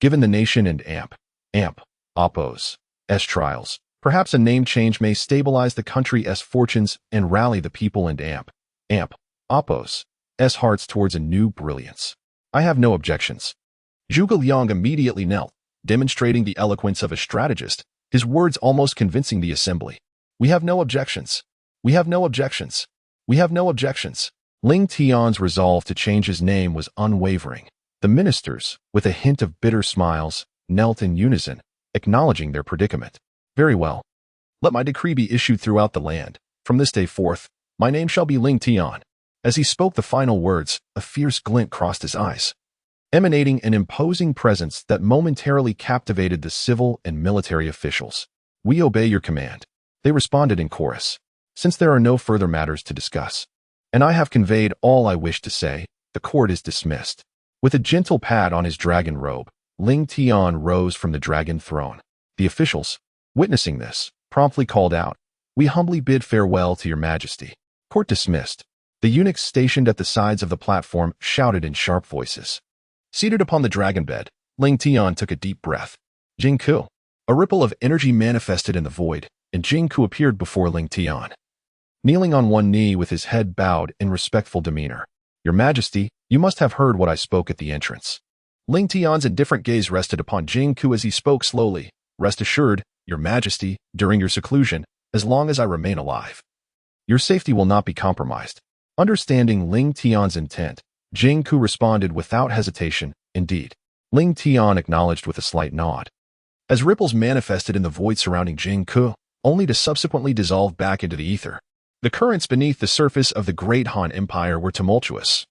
Speaker 1: given the nation and Apos' trials, perhaps a name change may stabilize the country's fortunes and rally the people and Apos' hearts towards a new brilliance. I have no objections. Zhuge Liang immediately knelt, demonstrating the eloquence of a strategist, his words almost convincing the assembly. We have no objections. We have no objections. We have no objections. Ling Tian's resolve to change his name was unwavering. The ministers, with a hint of bitter smiles, knelt in unison, acknowledging their predicament. Very well. Let my decree be issued throughout the land. From this day forth, my name shall be Ling Tian. As he spoke the final words, a fierce glint crossed his eyes, emanating an imposing presence that momentarily captivated the civil and military officials. We obey your command, they responded in chorus. Since there are no further matters to discuss, and I have conveyed all I wish to say, the court is dismissed. With a gentle pat on his dragon robe, Ling Tian rose from the dragon throne. The officials, witnessing this, promptly called out, We humbly bid farewell to your Majesty. Court dismissed. The eunuchs stationed at the sides of the platform shouted in sharp voices. Seated upon the dragon bed, Ling Tian took a deep breath. Jingku. A ripple of energy manifested in the void, and Jingku appeared before Ling Tian, kneeling on one knee with his head bowed in respectful demeanor. Your Majesty, you must have heard what I spoke at the entrance. Ling Tian's indifferent gaze rested upon Jingku as he spoke slowly. Rest assured, Your Majesty, during your seclusion, as long as I remain alive, your safety will not be compromised. Understanding Ling Tian's intent, Jingku responded without hesitation, indeed. Ling Tian acknowledged with a slight nod. As ripples manifested in the void surrounding Jingku, only to subsequently dissolve back into the ether. The currents beneath the surface of the Great Han Empire were tumultuous,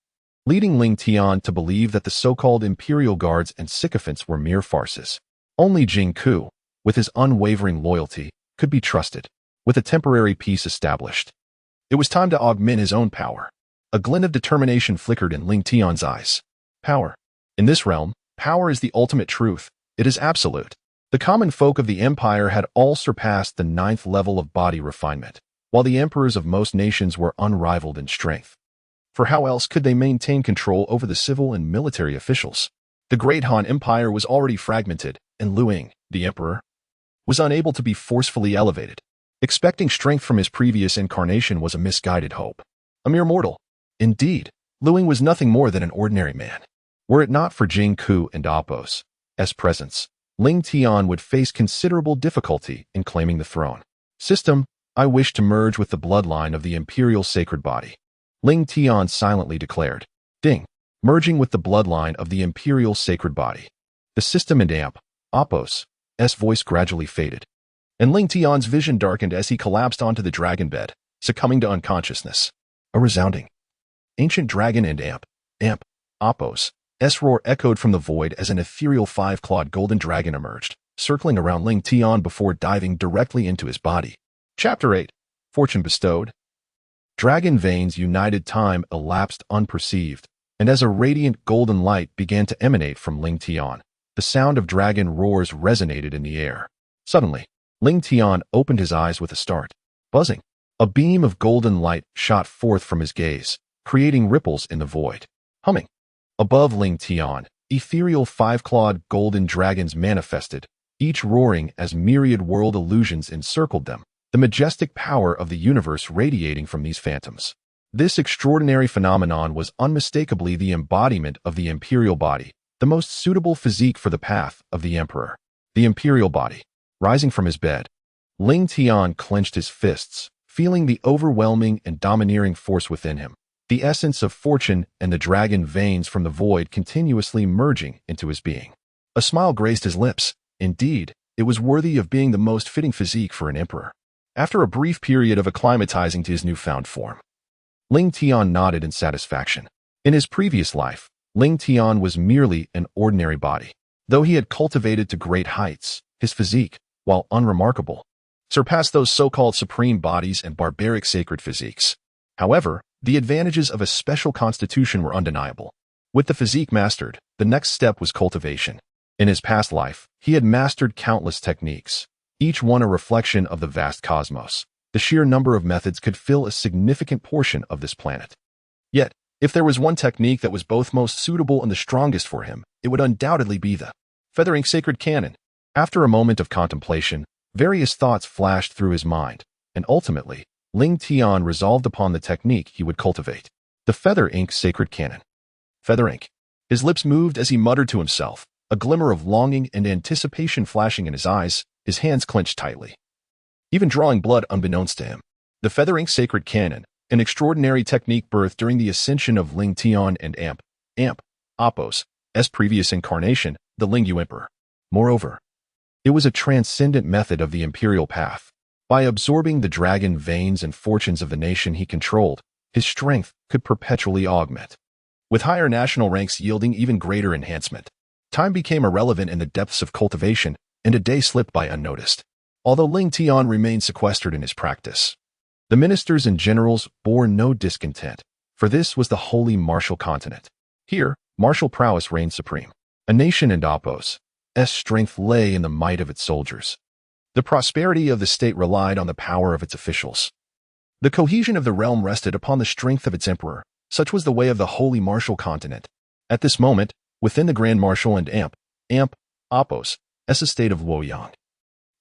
Speaker 1: leading Ling Tian to believe that the so-called imperial guards and sycophants were mere farces. Only Jingku, with his unwavering loyalty, could be trusted. With a temporary peace established, it was time to augment his own power. A glint of determination flickered in Ling Tian's eyes. Power. In this realm, power is the ultimate truth. It is absolute. The common folk of the empire had all surpassed the 9th level of body refinement, while the emperors of most nations were unrivaled in strength. For how else could they maintain control over the civil and military officials? The Great Han Empire was already fragmented, and Luing, the emperor, was unable to be forcefully elevated. Expecting strength from his previous incarnation was a misguided hope. A mere mortal. Indeed, Luing was nothing more than an ordinary man. Were it not for Jingku and Apos' presence, Ling Tian would face considerable difficulty in claiming the throne. System, I wish to merge with the bloodline of the imperial sacred body. Ling Tian silently declared. Ding. Merging with the bloodline of the imperial sacred body. The system and Apos' voice gradually faded, and Ling Tian's vision darkened as he collapsed onto the dragon bed, succumbing to unconsciousness. A resounding, ancient dragon and Apos' roar echoed from the void as an ethereal five-clawed golden dragon emerged, circling around Ling Tian before diving directly into his body. Chapter 8. Fortune Bestowed. Dragon veins united. Time elapsed unperceived, and as a radiant golden light began to emanate from Ling Tian, the sound of dragon roars resonated in the air. Suddenly, Ling Tian opened his eyes with a start. Buzzing. A beam of golden light shot forth from his gaze, creating ripples in the void. Humming. Above Ling Tian, ethereal five-clawed golden dragons manifested, each roaring as myriad world illusions encircled them, the majestic power of the universe radiating from these phantoms. This extraordinary phenomenon was unmistakably the embodiment of the imperial body, the most suitable physique for the path of the emperor. The imperial body. Rising from his bed, Ling Tian clenched his fists, feeling the overwhelming and domineering force within him, the essence of fortune and the dragon veins from the void continuously merging into his being. A smile graced his lips. Indeed, it was worthy of being the most fitting physique for an emperor. After a brief period of acclimatizing to his newfound form, Ling Tian nodded in satisfaction. In his previous life, Ling Tian was merely an ordinary body. Though he had cultivated to great heights, his physique, while unremarkable, surpassed those so-called supreme bodies and barbaric sacred physiques. However, the advantages of a special constitution were undeniable. With the physique mastered, the next step was cultivation. In his past life, he had mastered countless techniques, each one a reflection of the vast cosmos. The sheer number of methods could fill a significant portion of this planet. Yet, if there was one technique that was both most suitable and the strongest for him, it would undoubtedly be the feathering sacred cannon. After a moment of contemplation, various thoughts flashed through his mind, and ultimately, Ling Tian resolved upon the technique he would cultivate. The feather ink sacred cannon. Feather ink. His lips moved as he muttered to himself, a glimmer of longing and anticipation flashing in his eyes, his hands clenched tightly, even drawing blood unbeknownst to him. The feather ink sacred cannon, an extraordinary technique birthed during the ascension of Ling Tian and Apos, as previous incarnation, the Lingyu Emperor. Moreover, it was a transcendent method of the imperial path. By absorbing the dragon veins and fortunes of the nation he controlled, his strength could perpetually augment, with higher national ranks yielding even greater enhancement. Time became irrelevant in the depths of cultivation, and a day slipped by unnoticed. Although Ling Tian remained sequestered in his practice, the ministers and generals bore no discontent, for this was the holy martial continent. Here, martial prowess reigned supreme. A nation in Apos' strength lay in the might of its soldiers. The prosperity of the state relied on the power of its officials. The cohesion of the realm rested upon the strength of its emperor. Such was the way of the holy martial continent. At this moment, within the Grand Marshal and Apos' estate of Luoyang,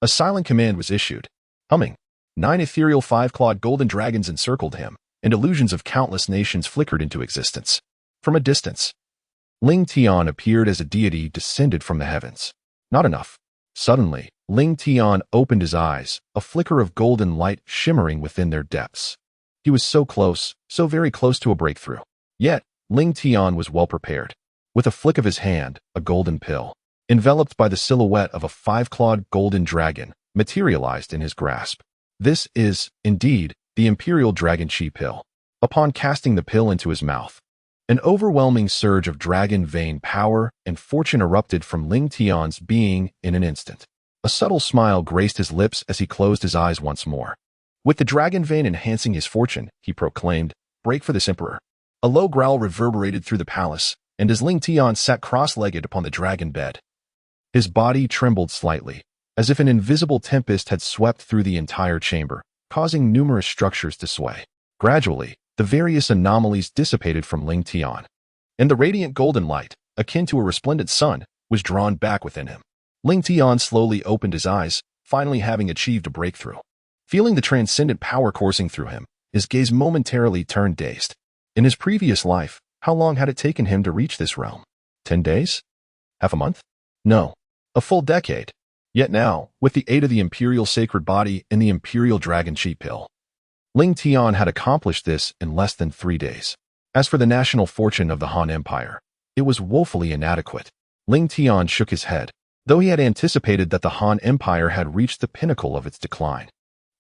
Speaker 1: a silent command was issued. Humming. 9 ethereal five-clawed golden dragons encircled him, and illusions of countless nations flickered into existence. From a distance, Ling Tian appeared as a deity descended from the heavens. Not enough. Suddenly, Ling Tian opened his eyes, a flicker of golden light shimmering within their depths. He was so close, so very close to a breakthrough. Yet, Ling Tian was well prepared. With a flick of his hand, a golden pill, enveloped by the silhouette of a five-clawed golden dragon, materialized in his grasp. This is, indeed, the Imperial Dragon Chi pill. Upon casting the pill into his mouth, an overwhelming surge of dragon vein power and fortune erupted from Ling Tian's being in an instant. A subtle smile graced his lips as he closed his eyes once more. With the dragon vein enhancing his fortune, he proclaimed, "Break for this emperor." A low growl reverberated through the palace, and as Ling Tian sat cross-legged upon the dragon bed, his body trembled slightly, as if an invisible tempest had swept through the entire chamber, causing numerous structures to sway. Gradually, the various anomalies dissipated from Ling Tian, and the radiant golden light, akin to a resplendent sun, was drawn back within him. Ling Tian slowly opened his eyes, finally having achieved a breakthrough. Feeling the transcendent power coursing through him, his gaze momentarily turned dazed. In his previous life, how long had it taken him to reach this realm? 10 days? Half a month? No, a full decade. Yet now, with the aid of the Imperial Sacred Body and the Imperial Dragon Chi pill, Ling Tian had accomplished this in less than 3 days. As for the national fortune of the Han Empire, it was woefully inadequate. Ling Tian shook his head, though he had anticipated that the Han Empire had reached the pinnacle of its decline.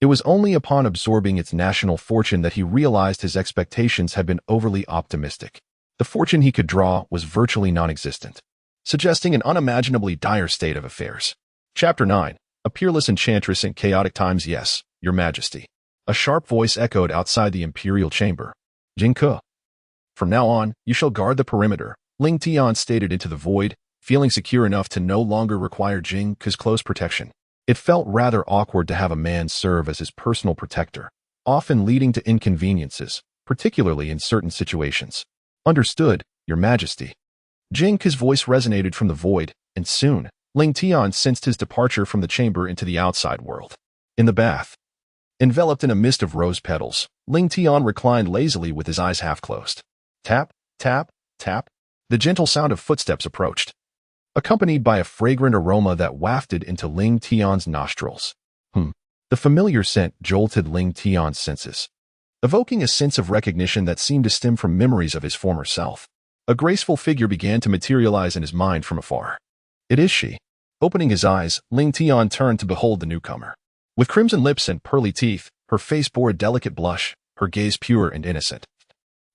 Speaker 1: It was only upon absorbing its national fortune that he realized his expectations had been overly optimistic. The fortune he could draw was virtually non-existent, suggesting an unimaginably dire state of affairs. Chapter 9. A peerless enchantress in chaotic times. Yes, your majesty. A sharp voice echoed outside the imperial chamber. Jing Ke. From now on, you shall guard the perimeter, Ling Tian stated into the void, feeling secure enough to no longer require Jing Ke's close protection. It felt rather awkward to have a man serve as his personal protector, often leading to inconveniences, particularly in certain situations. Understood, your majesty. Jing Ke's voice resonated from the void, and soon, Ling Tian sensed his departure from the chamber into the outside world. In the bath, enveloped in a mist of rose petals, Ling Tian reclined lazily with his eyes half closed. Tap, tap, tap. The gentle sound of footsteps approached, accompanied by a fragrant aroma that wafted into Ling Tian's nostrils. The familiar scent jolted Ling Tian's senses, evoking a sense of recognition that seemed to stem from memories of his former self. A graceful figure began to materialize in his mind from afar. It is she. Opening his eyes, Ling Tian turned to behold the newcomer. With crimson lips and pearly teeth, her face bore a delicate blush, her gaze pure and innocent,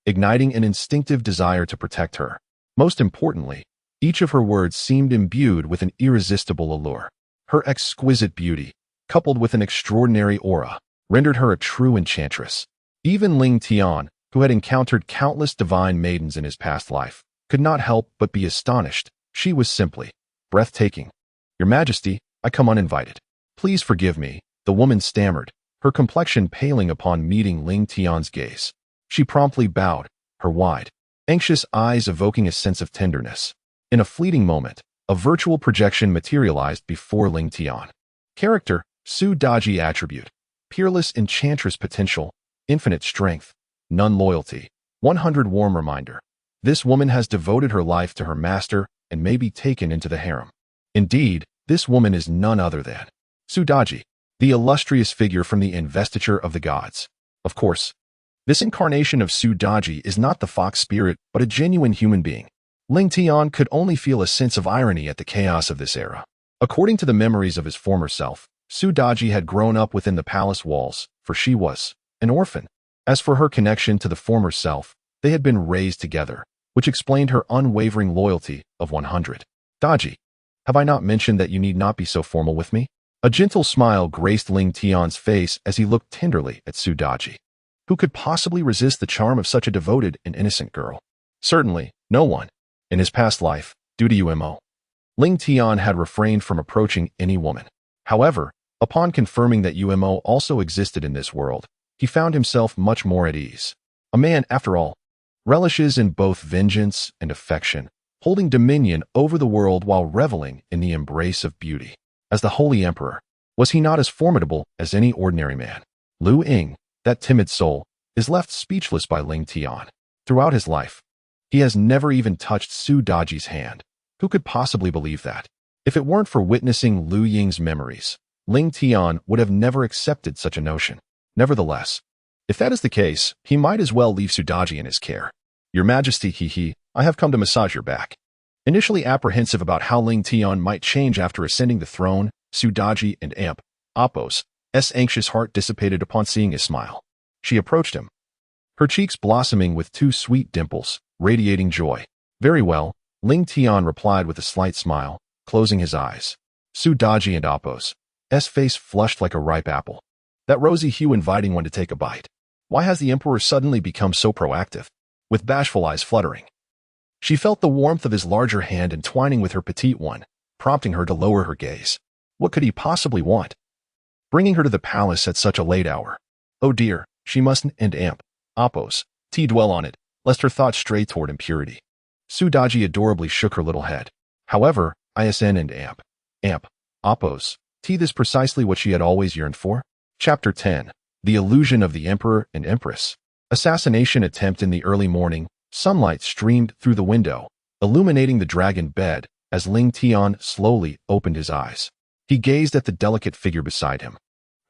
Speaker 1: igniting an instinctive desire to protect her. Most importantly, each of her words seemed imbued with an irresistible allure. Her exquisite beauty, coupled with an extraordinary aura, rendered her a true enchantress. Even Ling Tian, who had encountered countless divine maidens in his past life, could not help but be astonished. She was simply breathtaking. Your Majesty, I come uninvited. Please forgive me, the woman stammered, her complexion paling upon meeting Ling Tian's gaze. She promptly bowed, her wide, anxious eyes evoking a sense of tenderness. In a fleeting moment, a virtual projection materialized before Ling Tian. Character, Su Daji attribute, peerless enchantress potential, infinite strength, none loyalty, 100 warm reminder. This woman has devoted her life to her master and may be taken into the harem. Indeed, this woman is none other than Su Daji, the illustrious figure from the investiture of the gods. Of course, this incarnation of Su Daji is not the fox spirit, but a genuine human being. Ling Tian could only feel a sense of irony at the chaos of this era. According to the memories of his former self, Su Daji had grown up within the palace walls, for she was an orphan. As for her connection to the former self, they had been raised together, which explained her unwavering loyalty of 100. Daji, have I not mentioned that you need not be so formal with me? A gentle smile graced Ling Tian's face as he looked tenderly at Su Daji. Who could possibly resist the charm of such a devoted and innocent girl? Certainly, no one. In his past life, due to UMO, Ling Tian had refrained from approaching any woman. However, upon confirming that UMO also existed in this world, he found himself much more at ease. A man, after all, relishes in both vengeance and affection, holding dominion over the world while reveling in the embrace of beauty. As the Holy Emperor, was he not as formidable as any ordinary man? Lu Ying, that timid soul, is left speechless by Ling Tian. Throughout his life, he has never even touched Su Daji's hand. Who could possibly believe that? If it weren't for witnessing Lu Ying's memories, Ling Tian would have never accepted such a notion. Nevertheless, if that is the case, he might as well leave Su Daji in his care. Your Majesty, I have come to massage your back. Initially apprehensive about how Ling Tian might change after ascending the throne, Su Daji and Appo's anxious heart dissipated upon seeing his smile. She approached him, her cheeks blossoming with two sweet dimples, radiating joy. Very well, Ling Tian replied with a slight smile, closing his eyes. Su Daji and Appo's face flushed like a ripe apple, that rosy hue inviting one to take a bite. Why has the emperor suddenly become so proactive? With bashful eyes fluttering, she felt the warmth of his larger hand entwining with her petite one, prompting her to lower her gaze. What could he possibly want? Bringing her to the palace at such a late hour. Oh dear, she mustn't and Appo's dwell on it, lest her thoughts stray toward impurity. Su Daji adorably shook her little head. However, ISN and Appo's is precisely what she had always yearned for. Chapter 10. The Illusion of the Emperor and Empress. Assassination attempt. In the early morning, sunlight streamed through the window, illuminating the dragon bed as Ling Tian slowly opened his eyes. He gazed at the delicate figure beside him,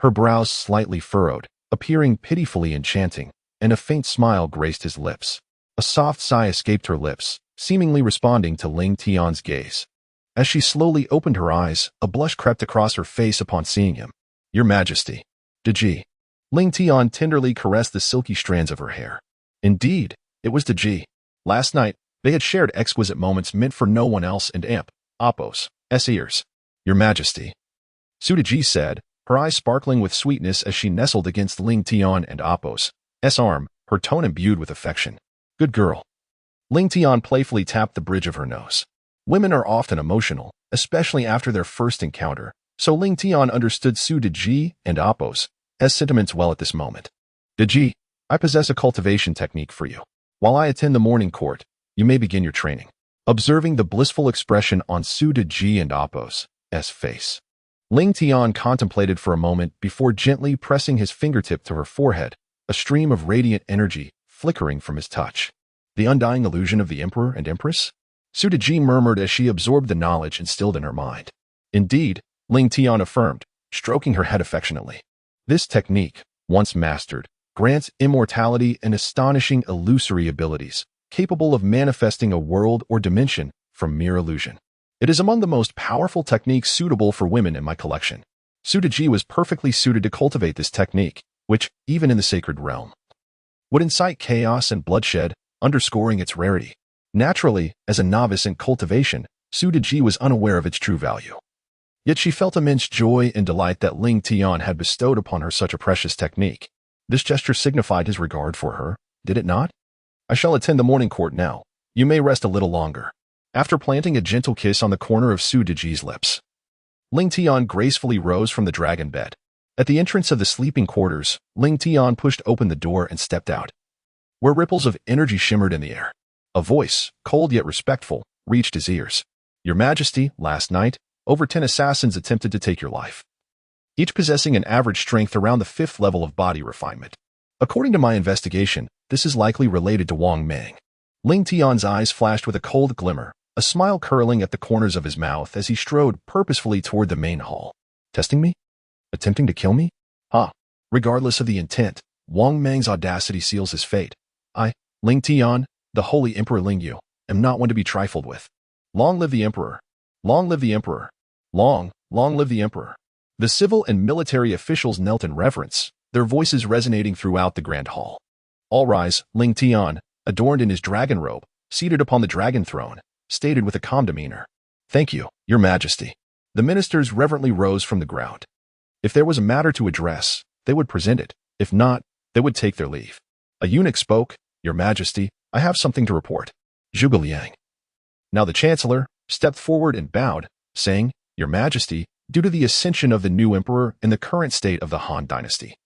Speaker 1: her brows slightly furrowed, appearing pitifully enchanting, and a faint smile graced his lips. A soft sigh escaped her lips, seemingly responding to Ling Tian's gaze. As she slowly opened her eyes, a blush crept across her face upon seeing him. Your Majesty. Daji. Ling Tian tenderly caressed the silky strands of her hair. Indeed, it was Daji. Last night, they had shared exquisite moments meant for no one else and Apos' ears. Your Majesty, Sudaji said, her eyes sparkling with sweetness as she nestled against Ling Tian and Apos' arm, her tone imbued with affection. Good girl. Ling Tian playfully tapped the bridge of her nose. Women are often emotional, especially after their first encounter, so Ling Tian understood Sudaji and Apos' sentiments well at this moment. Daji, I possess a cultivation technique for you. While I attend the morning court, you may begin your training. Observing the blissful expression on Sudaji and Apos' face, Ling Tian contemplated for a moment before gently pressing his fingertip to her forehead, a stream of radiant energy flickering from his touch. The undying illusion of the Emperor and Empress? Sudaji murmured as she absorbed the knowledge instilled in her mind. Indeed, Ling Tian affirmed, stroking her head affectionately. This technique, once mastered, grants immortality and astonishing illusory abilities, capable of manifesting a world or dimension from mere illusion. It is among the most powerful techniques suitable for women in my collection. Sudaji was perfectly suited to cultivate this technique, which, even in the sacred realm, would incite chaos and bloodshed, underscoring its rarity. Naturally, as a novice in cultivation, Sudaji was unaware of its true value. Yet she felt immense joy and delight that Ling Tian had bestowed upon her such a precious technique. This gesture signified his regard for her, did it not? I shall attend the morning court now. You may rest a little longer. After planting a gentle kiss on the corner of Sudaji's lips, Ling Tian gracefully rose from the dragon bed. At the entrance of the sleeping quarters, Ling Tian pushed open the door and stepped out, where ripples of energy shimmered in the air. A voice, cold yet respectful, reached his ears. Your Majesty, last night, over 10 assassins attempted to take your life, each possessing an average strength around the 5th level of body refinement. According to my investigation, this is likely related to Wang Mang. Ling Tian's eyes flashed with a cold glimmer, a smile curling at the corners of his mouth as he strode purposefully toward the main hall. Testing me? Attempting to kill me? Regardless of the intent, Wang Mang's audacity seals his fate. I, Ling Tian, the Holy Emperor Lingyu, am not one to be trifled with. Long live the Emperor! Long live the Emperor! Long live the Emperor! The civil and military officials knelt in reverence, their voices resonating throughout the grand hall. All rise, Ling Tian, adorned in his dragon robe, seated upon the dragon throne, stated with a calm demeanor. Thank you, Your Majesty. The ministers reverently rose from the ground. If there was a matter to address, they would present it. If not, they would take their leave. A eunuch spoke. Your Majesty, I have something to report. Zhuge Liang. Now the Chancellor stepped forward and bowed, saying, Your Majesty, due to the ascension of the new emperor and the current state of the Han dynasty,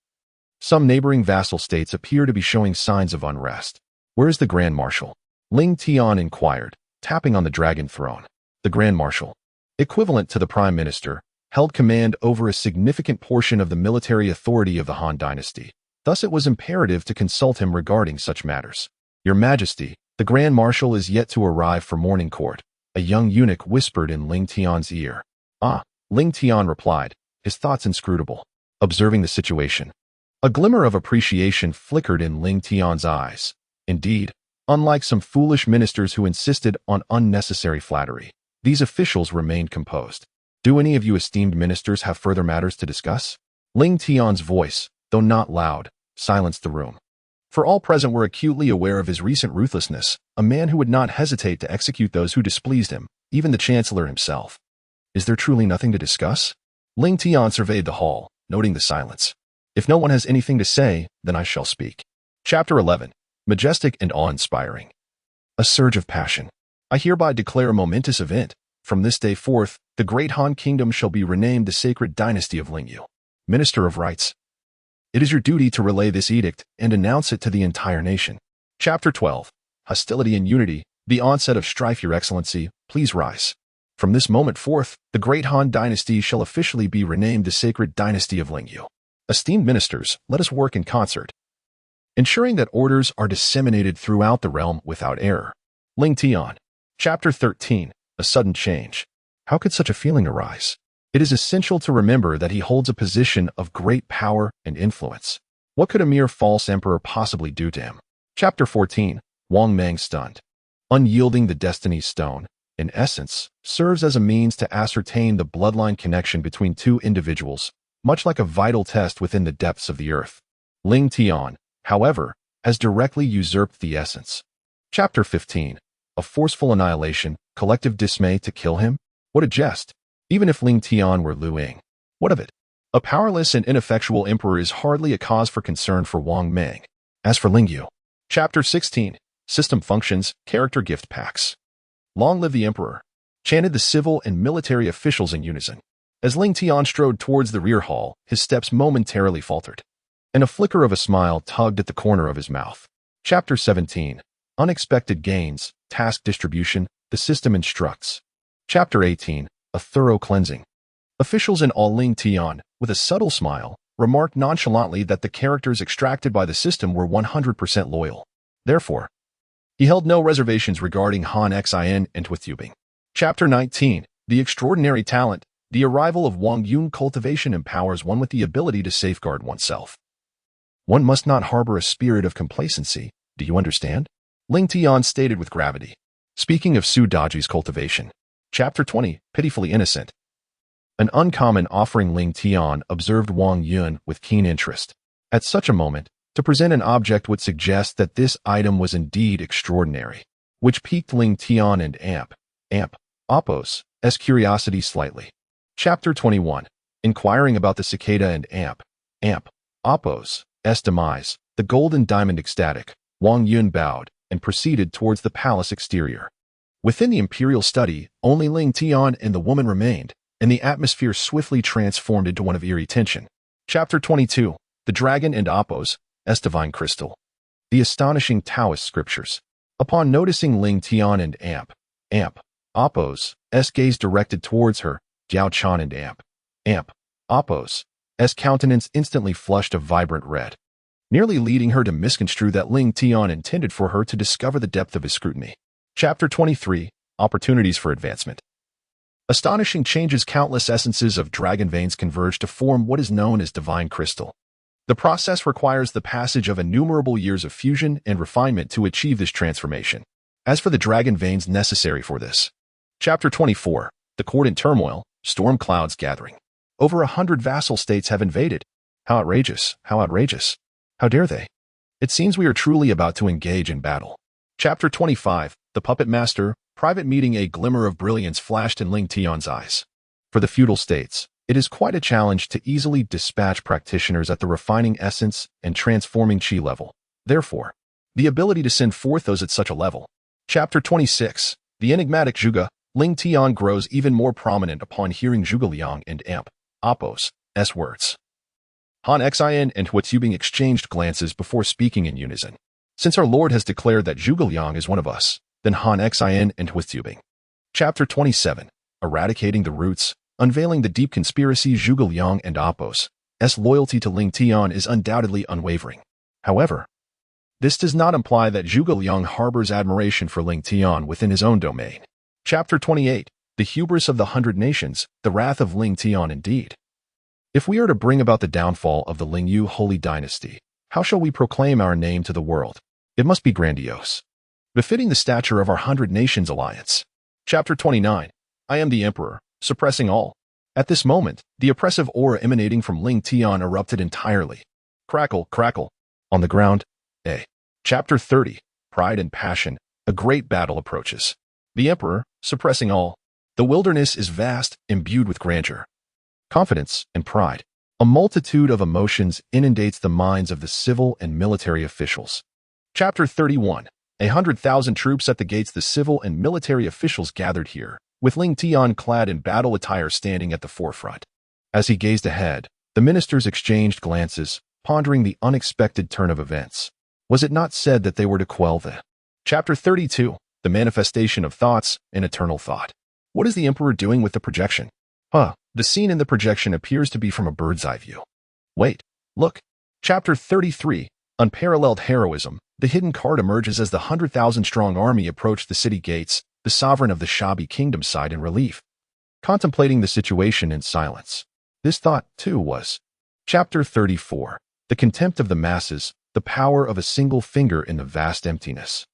Speaker 1: some neighboring vassal states appear to be showing signs of unrest. Where is the Grand Marshal? Ling Tian inquired, tapping on the dragon throne. The Grand Marshal, equivalent to the Prime Minister, held command over a significant portion of the military authority of the Han dynasty. Thus it was imperative to consult him regarding such matters. Your Majesty, the Grand Marshal is yet to arrive for morning court, a young eunuch whispered in Ling Tian's ear. Ling Tian replied, his thoughts inscrutable, observing the situation. A glimmer of appreciation flickered in Ling Tian's eyes. Indeed, unlike some foolish ministers who insisted on unnecessary flattery, these officials remained composed. Do any of you esteemed ministers have further matters to discuss? Ling Tian's voice, though not loud, silenced the room. For all present were acutely aware of his recent ruthlessness, a man who would not hesitate to execute those who displeased him, even the Chancellor himself. Is there truly nothing to discuss? Ling Tian surveyed the hall, noting the silence. If no one has anything to say, then I shall speak. Chapter 11. Majestic and awe-inspiring. A surge of passion. I hereby declare a momentous event. From this day forth, the great Han Kingdom shall be renamed the sacred dynasty of Lingyu. Minister of Rights. It is your duty to relay this edict and announce it to the entire nation. Chapter 12. Hostility and unity. The onset of strife, Your Excellency, please rise. From this moment forth, the great Han dynasty shall officially be renamed the sacred dynasty of Lingyu. Esteemed ministers, let us work in concert, ensuring that orders are disseminated throughout the realm without error. Ling Tian. Chapter 13. A sudden change. How could such a feeling arise? It is essential to remember that he holds a position of great power and influence. What could a mere false emperor possibly do to him? Chapter 14. Wang Mang stunned. Unyielding the destiny stone, in essence, serves as a means to ascertain the bloodline connection between two individuals, much like a vital test within the depths of the earth. Ling Tian, however, has directly usurped the essence. Chapter 15. A forceful annihilation, collective dismay to kill him? What a jest! Even if Ling Tian were Lu Ying. What of it? A powerless and ineffectual emperor is hardly a cause for concern for Wang Meng. As for Ling Yu. Chapter 16. System functions, character gift packs. Long live the emperor, chanted the civil and military officials in unison. As Ling Tian strode towards the rear hall, his steps momentarily faltered, and a flicker of a smile tugged at the corner of his mouth. Chapter 17. Unexpected gains, task distribution, the system instructs. Chapter 18. A thorough cleansing. Officials in all Ling Tian, with a subtle smile, remarked nonchalantly that the characters extracted by the system were 100% loyal. Therefore, he held no reservations regarding Han Xin and Twithubing. Chapter 19. The extraordinary talent. The arrival of Wang Yun cultivation empowers one with the ability to safeguard oneself. One must not harbor a spirit of complacency, do you understand? Ling Tian stated with gravity. Speaking of Su Daji's cultivation. Chapter 20. Pitifully innocent. An uncommon offering. Ling Tian observed Wang Yun with keen interest. At such a moment, to present an object would suggest that this item was indeed extraordinary, which piqued Ling Tian and Appos' curiosity slightly. Chapter 21. Inquiring about the cicada and Appos' demise, the golden diamond ecstatic, Wang Yun bowed and proceeded towards the palace exterior. Within the imperial study, only Ling Tian and the woman remained, and the atmosphere swiftly transformed into one of eerie tension. Chapter 22. The dragon and Appos' divine crystal. The astonishing Taoist scriptures. Upon noticing Ling Tian and Appos' gaze directed towards her, Jiao Chan and Appos' countenance instantly flushed a vibrant red, nearly leading her to misconstrue that Ling Tian intended for her to discover the depth of his scrutiny. Chapter 23. Opportunities for advancement. Astonishing changes. Countless essences of dragon veins converge to form what is known as divine crystal. The process requires the passage of innumerable years of fusion and refinement to achieve this transformation. As for the dragon veins necessary for this. Chapter 24. The court in turmoil, storm clouds gathering. Over 100 vassal states have invaded. How outrageous, how outrageous. How dare they? It seems we are truly about to engage in battle. Chapter 25. The puppet master, private meeting. A glimmer of brilliance flashed in Ling Tian's eyes. For the feudal states, it is quite a challenge to easily dispatch practitioners at the refining essence and transforming chi level. Therefore, the ability to send forth those at such a level. Chapter 26. The enigmatic Zhuge. Ling Tian grows even more prominent upon hearing Zhuge Liang and Appos' words. Han Xin and Twithubing exchanged glances before speaking in unison. Since our Lord has declared that Zhuge Liang is one of us, then Han Xin and Twithubing. Chapter 27. Eradicating the roots. Unveiling the deep conspiracy. Zhuge Liang and Appos' loyalty to Ling Tian is undoubtedly unwavering. However, this does not imply that Zhuge Liang harbors admiration for Ling Tian within his own domain. Chapter 28. The hubris of the 100 nations, the wrath of Ling Tian indeed. If we are to bring about the downfall of the Ling Yu holy dynasty, how shall we proclaim our name to the world? It must be grandiose, befitting the stature of our 100 nations alliance. Chapter 29. I am the emperor, suppressing all. At this moment, the oppressive aura emanating from Ling Tian erupted entirely. Crackle, crackle. On the ground. Chapter 30. Pride and passion. A great battle approaches. The emperor, suppressing all. The wilderness is vast, imbued with grandeur, confidence, and pride. A multitude of emotions inundates the minds of the civil and military officials. Chapter 31. 100,000 troops at the gates. The civil and military officials gathered here, with Ling Tian clad in battle attire standing at the forefront. As he gazed ahead, the ministers exchanged glances, pondering the unexpected turn of events. Was it not said that they were to quell the... Chapter 32. The manifestation of thoughts and eternal thought. What is the emperor doing with the projection? The scene in the projection appears to be from a bird's eye view. Wait, look. Chapter 33. Unparalleled heroism. The hidden card emerges as the 100,000-strong army approached the city gates. The sovereign of the Shabi kingdom sighed in relief, contemplating the situation in silence. This thought, too, was. Chapter 34. The contempt of the masses, the power of a single finger in the vast emptiness.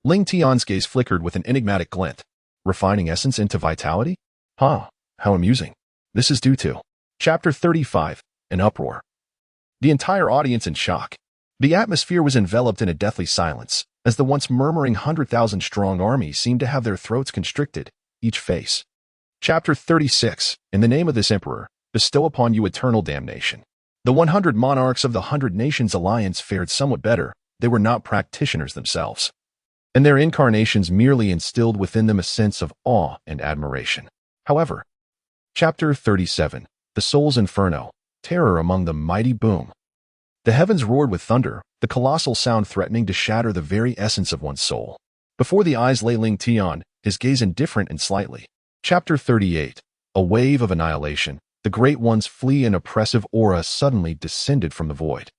Speaker 1: Ling Tian's gaze flickered with an enigmatic glint. Refining essence into vitality? How amusing. This is due to. Chapter 35. An uproar. The entire audience in shock. The atmosphere was enveloped in a deathly silence, as the once murmuring 100,000-strong army seemed to have their throats constricted, each face. Chapter 36. In the name of this emperor, bestow upon you eternal damnation. The 100 monarchs of the 100 Nations Alliance fared somewhat better. They were not practitioners themselves, and their incarnations merely instilled within them a sense of awe and admiration. However, Chapter 37. The Soul's Inferno. Terror among the mighty boom. The heavens roared with thunder, the colossal sound threatening to shatter the very essence of one's soul. Before the eyes lay Ling Tian, his gaze indifferent and slightly. Chapter 38. A wave of annihilation. The Great One's flee and oppressive aura suddenly descended from the void,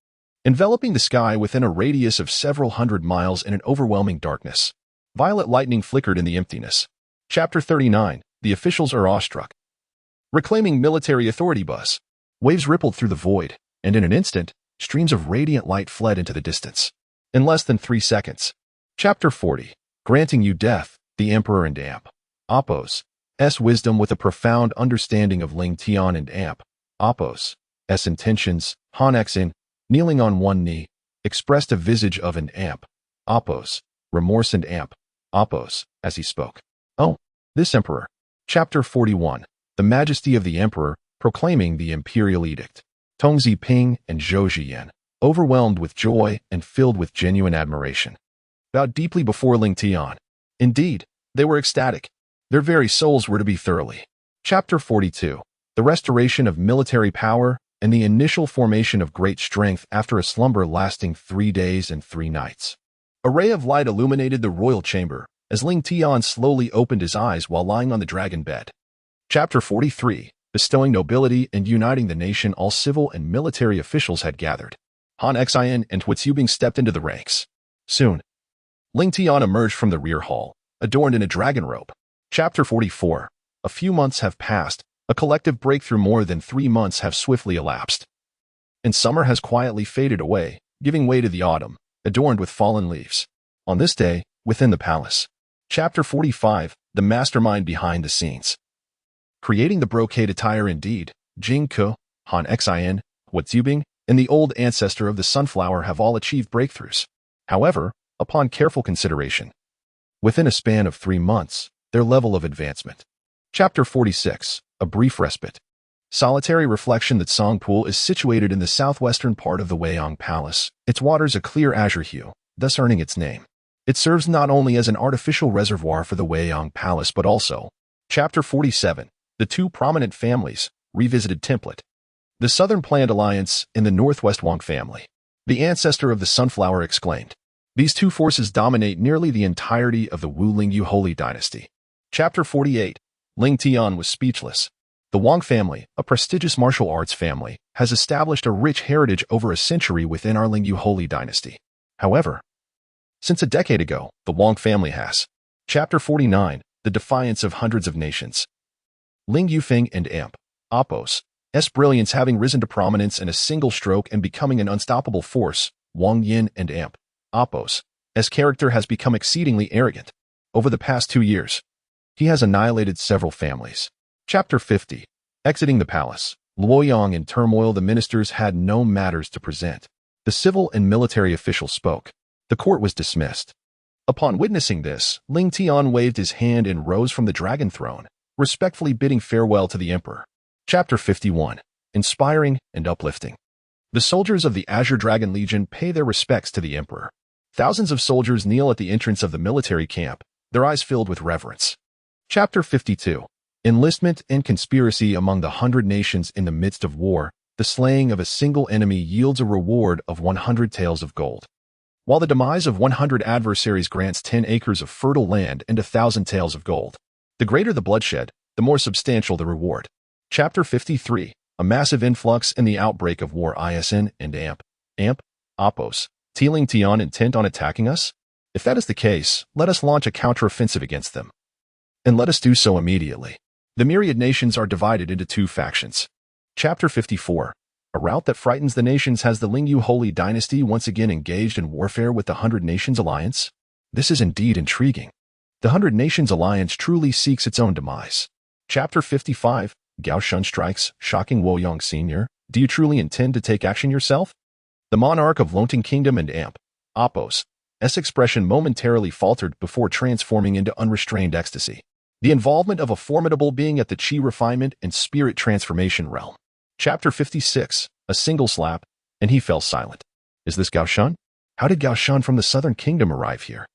Speaker 1: enveloping the sky within a radius of several hundred miles in an overwhelming darkness. Violet lightning flickered in the emptiness. Chapter 39. The officials are awestruck. Reclaiming military authority buzz. Waves rippled through the void, and in an instant, streams of radiant light fled into the distance. In less than 3 seconds. Chapter 40. Granting you death, the Emperor and Amp. Appos. S. wisdom with a profound understanding of Ling Tian and Amp. Appos. S. intentions. Han Xin, kneeling on one knee, expressed a visage of an Amp. Appos. Remorse and Amp. Appos, as he spoke. Oh, this Emperor. Chapter 41. The majesty of the Emperor, proclaiming the imperial edict. Tong Ziping and Zhou Zhiyan, overwhelmed with joy and filled with genuine admiration, bowed deeply before Ling Tian. Indeed, they were ecstatic. Their very souls were to be thoroughly. Chapter 42. The restoration of military power and the initial formation of great strength after a slumber lasting 3 days and 3 nights. A ray of light illuminated the royal chamber as Ling Tian slowly opened his eyes while lying on the dragon bed. Chapter 43. Bestowing nobility and uniting the nation. All civil and military officials had gathered. Han Xin and Huizubing stepped into the ranks. Soon, Ling Tian emerged from the rear hall, adorned in a dragon robe. Chapter 44. A few months have passed. A collective breakthrough. More than 3 months have swiftly elapsed, and summer has quietly faded away, giving way to the autumn, adorned with fallen leaves. On this day, within the palace. Chapter 45. The mastermind behind the scenes. Creating the brocade attire. Indeed, Jing Ke, Han Xin, Huizubing, and the old ancestor of the sunflower have all achieved breakthroughs. However, upon careful consideration, within a span of 3 months, their level of advancement. Chapter 46. A brief respite. Solitary reflection. That Song Pool is situated in the southwestern part of the Weiyang Palace. Its waters a clear azure hue, thus earning its name. It serves not only as an artificial reservoir for the Weiyang Palace but also. Chapter 47. The two prominent families, revisited template. The Southern Plant Alliance in the Northwest Wang family. The ancestor of the sunflower exclaimed. These two forces dominate nearly the entirety of the Wu Lingyu Holy Dynasty. Chapter 48. Ling Tian was speechless. The Wang family, a prestigious martial arts family, has established a rich heritage over a century within our Lingyu Holy Dynasty. However, since a decade ago, the Wang family has. Chapter 49. The defiance of hundreds of nations. Ling Yufeng and Amp. Appos. S. brilliance having risen to prominence in a single stroke and becoming an unstoppable force. Wang Yin and Amp. Appos. S. character has become exceedingly arrogant. Over the past 2 years, he has annihilated several families. Chapter 50. Exiting the palace. Luoyang in turmoil. The ministers had no matters to present. The civil and military officials spoke. The court was dismissed. Upon witnessing this, Ling Tian waved his hand and rose from the dragon throne, respectfully bidding farewell to the emperor. Chapter 51. Inspiring and uplifting. The soldiers of the Azure Dragon Legion pay their respects to the emperor. Thousands of soldiers kneel at the entrance of the military camp, their eyes filled with reverence. Chapter 52. Enlistment and conspiracy among the 100 nations in the midst of war. The slaying of a single enemy yields a reward of 100 taels of gold, while the demise of 100 adversaries grants 10 acres of fertile land and 1,000 taels of gold. The greater the bloodshed, the more substantial the reward. Chapter 53. A massive influx in the outbreak of war. ISN and Amp. Appos. Ling Tian intent on attacking us? If that is the case, let us launch a counteroffensive against them. And let us do so immediately. The myriad nations are divided into 2 factions. Chapter 54. A rout that frightens the nations. Has the Lingyu Holy Dynasty once again engaged in warfare with the 100 Nations Alliance? This is indeed intriguing. The 100 Nations Alliance truly seeks its own demise. Chapter 55. Gao Shun strikes, shocking Luoyang Sr. Do you truly intend to take action yourself? The monarch of Lonting Kingdom and Amp, Apos, S expression momentarily faltered before transforming into unrestrained ecstasy. The involvement of a formidable being at the chi refinement and spirit transformation realm. Chapter 56, a single slap, and he fell silent. Is this Gao Shan? How did Gao Shan from the Southern Kingdom arrive here?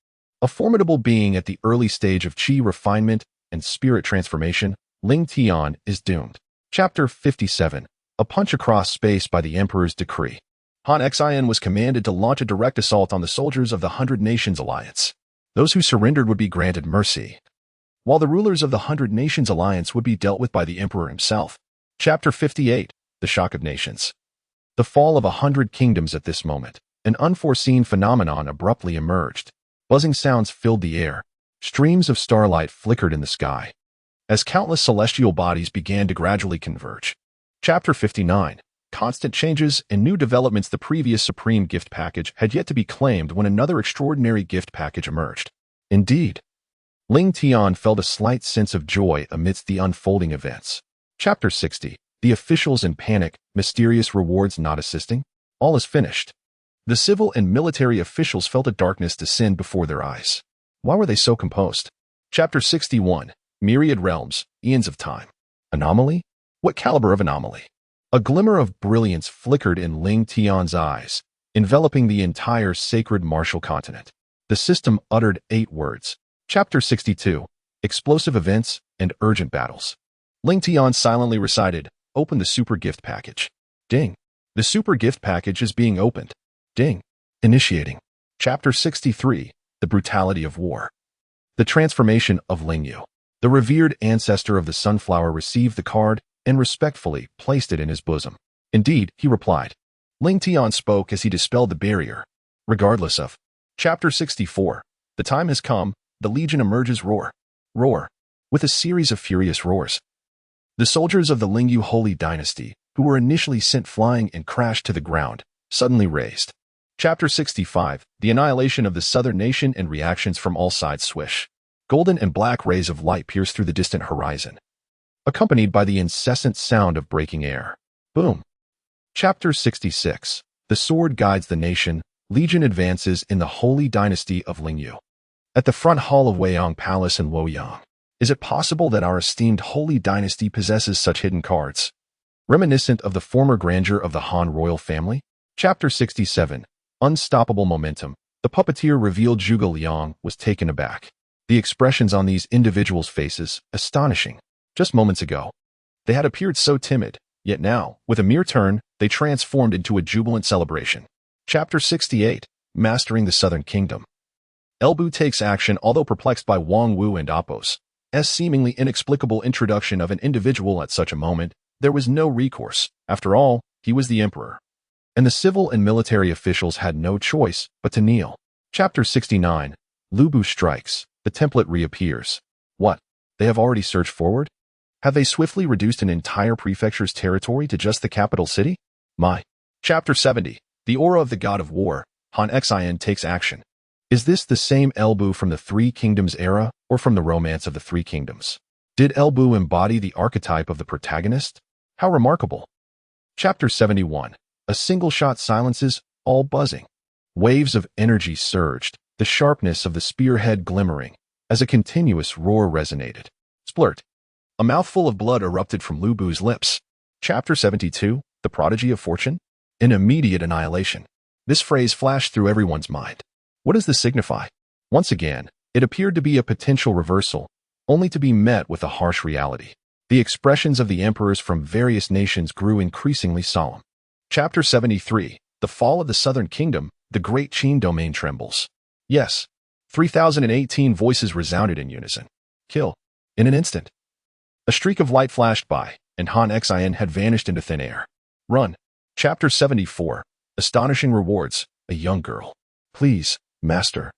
Speaker 1: A formidable being at the early stage of chi refinement and spirit transformation, Ling Tian is doomed. Chapter 57, a punch across space by the Emperor's decree. Han Xian was commanded to launch a direct assault on the soldiers of the 100 Nations Alliance. Those who surrendered would be granted mercy, while the rulers of the 100 Nations Alliance would be dealt with by the Emperor himself. Chapter 58, the shock of nations. The fall of 100 kingdoms. At this moment, an unforeseen phenomenon abruptly emerged. Buzzing sounds filled the air. Streams of starlight flickered in the sky as countless celestial bodies began to gradually converge. Chapter 59, constant changes and new developments. The previous supreme gift package had yet to be claimed when another extraordinary gift package emerged. Indeed, Ling Tian felt a slight sense of joy amidst the unfolding events. Chapter 60, the officials in panic, mysterious rewards not assisting. All is finished. The civil and military officials felt a darkness descend before their eyes. Why were they so composed? Chapter 61, myriad realms, eons of time. Anomaly? What caliber of anomaly? A glimmer of brilliance flickered in Ling Tian's eyes, enveloping the entire sacred martial continent. The system uttered 8 words. Chapter 62, explosive events and urgent battles. Ling Tian silently recited, open the super gift package. Ding. The super gift package is being opened. Ding. Initiating. Chapter 63, the brutality of war. The transformation of Ling Yu. The revered ancestor of the sunflower received the card and respectfully placed it in his bosom. Indeed, he replied. Ling Tian spoke as he dispelled the barrier. Regardless of. Chapter 64, the time has come, the legion emerges. Roar. Roar. With a series of furious roars. The soldiers of the Ling Yu holy dynasty, who were initially sent flying and crashed to the ground, suddenly raised. Chapter 65, the annihilation of the southern nation and reactions from all sides. Swish. Golden and black rays of light pierce through the distant horizon, accompanied by the incessant sound of breaking air. Boom. Chapter 66, the sword guides the nation, legion advances in the holy dynasty of Ling Yu. At the front hall of Weiyang Palace in Luoyang. Is it possible that our esteemed holy dynasty possesses such hidden cards, reminiscent of the former grandeur of the Han royal family? Chapter 67, unstoppable momentum. The puppeteer revealed Zhuge Liang was taken aback. The expressions on these individuals' faces, astonishing. Just moments ago, they had appeared so timid, yet now, with a mere turn, they transformed into a jubilant celebration. Chapter 68, mastering the Southern Kingdom. Elbu takes action. Although perplexed by Wang Wu and Apos' seemingly inexplicable introduction of an individual at such a moment, there was no recourse. After all, he was the emperor, and the civil and military officials had no choice but to kneel. Chapter 69, Lubu strikes. The template reappears. What? They have already surged forward? Have they swiftly reduced an entire prefecture's territory to just the capital city? My. Chapter 70, the aura of the god of war. Han Xian takes action. Is this the same Elbu from the Three Kingdoms era, or from the Romance of the Three Kingdoms? Did Elbu embody the archetype of the protagonist? How remarkable. Chapter 71, a single shot silences all buzzing. Waves of energy surged, the sharpness of the spearhead glimmering, as a continuous roar resonated. Splurt. A mouthful of blood erupted from Lubu's lips. Chapter 72, the prodigy of fortune? An immediate annihilation. This phrase flashed through everyone's mind. What does this signify? Once again, it appeared to be a potential reversal, only to be met with a harsh reality. The expressions of the emperors from various nations grew increasingly solemn. Chapter 73, the fall of the Southern Kingdom. The great Qin domain trembles. Yes. 3018 voices resounded in unison. Kill. In an instant. A streak of light flashed by, and Han Xian had vanished into thin air. Run. Chapter 74, astonishing rewards. A young girl. Please, master.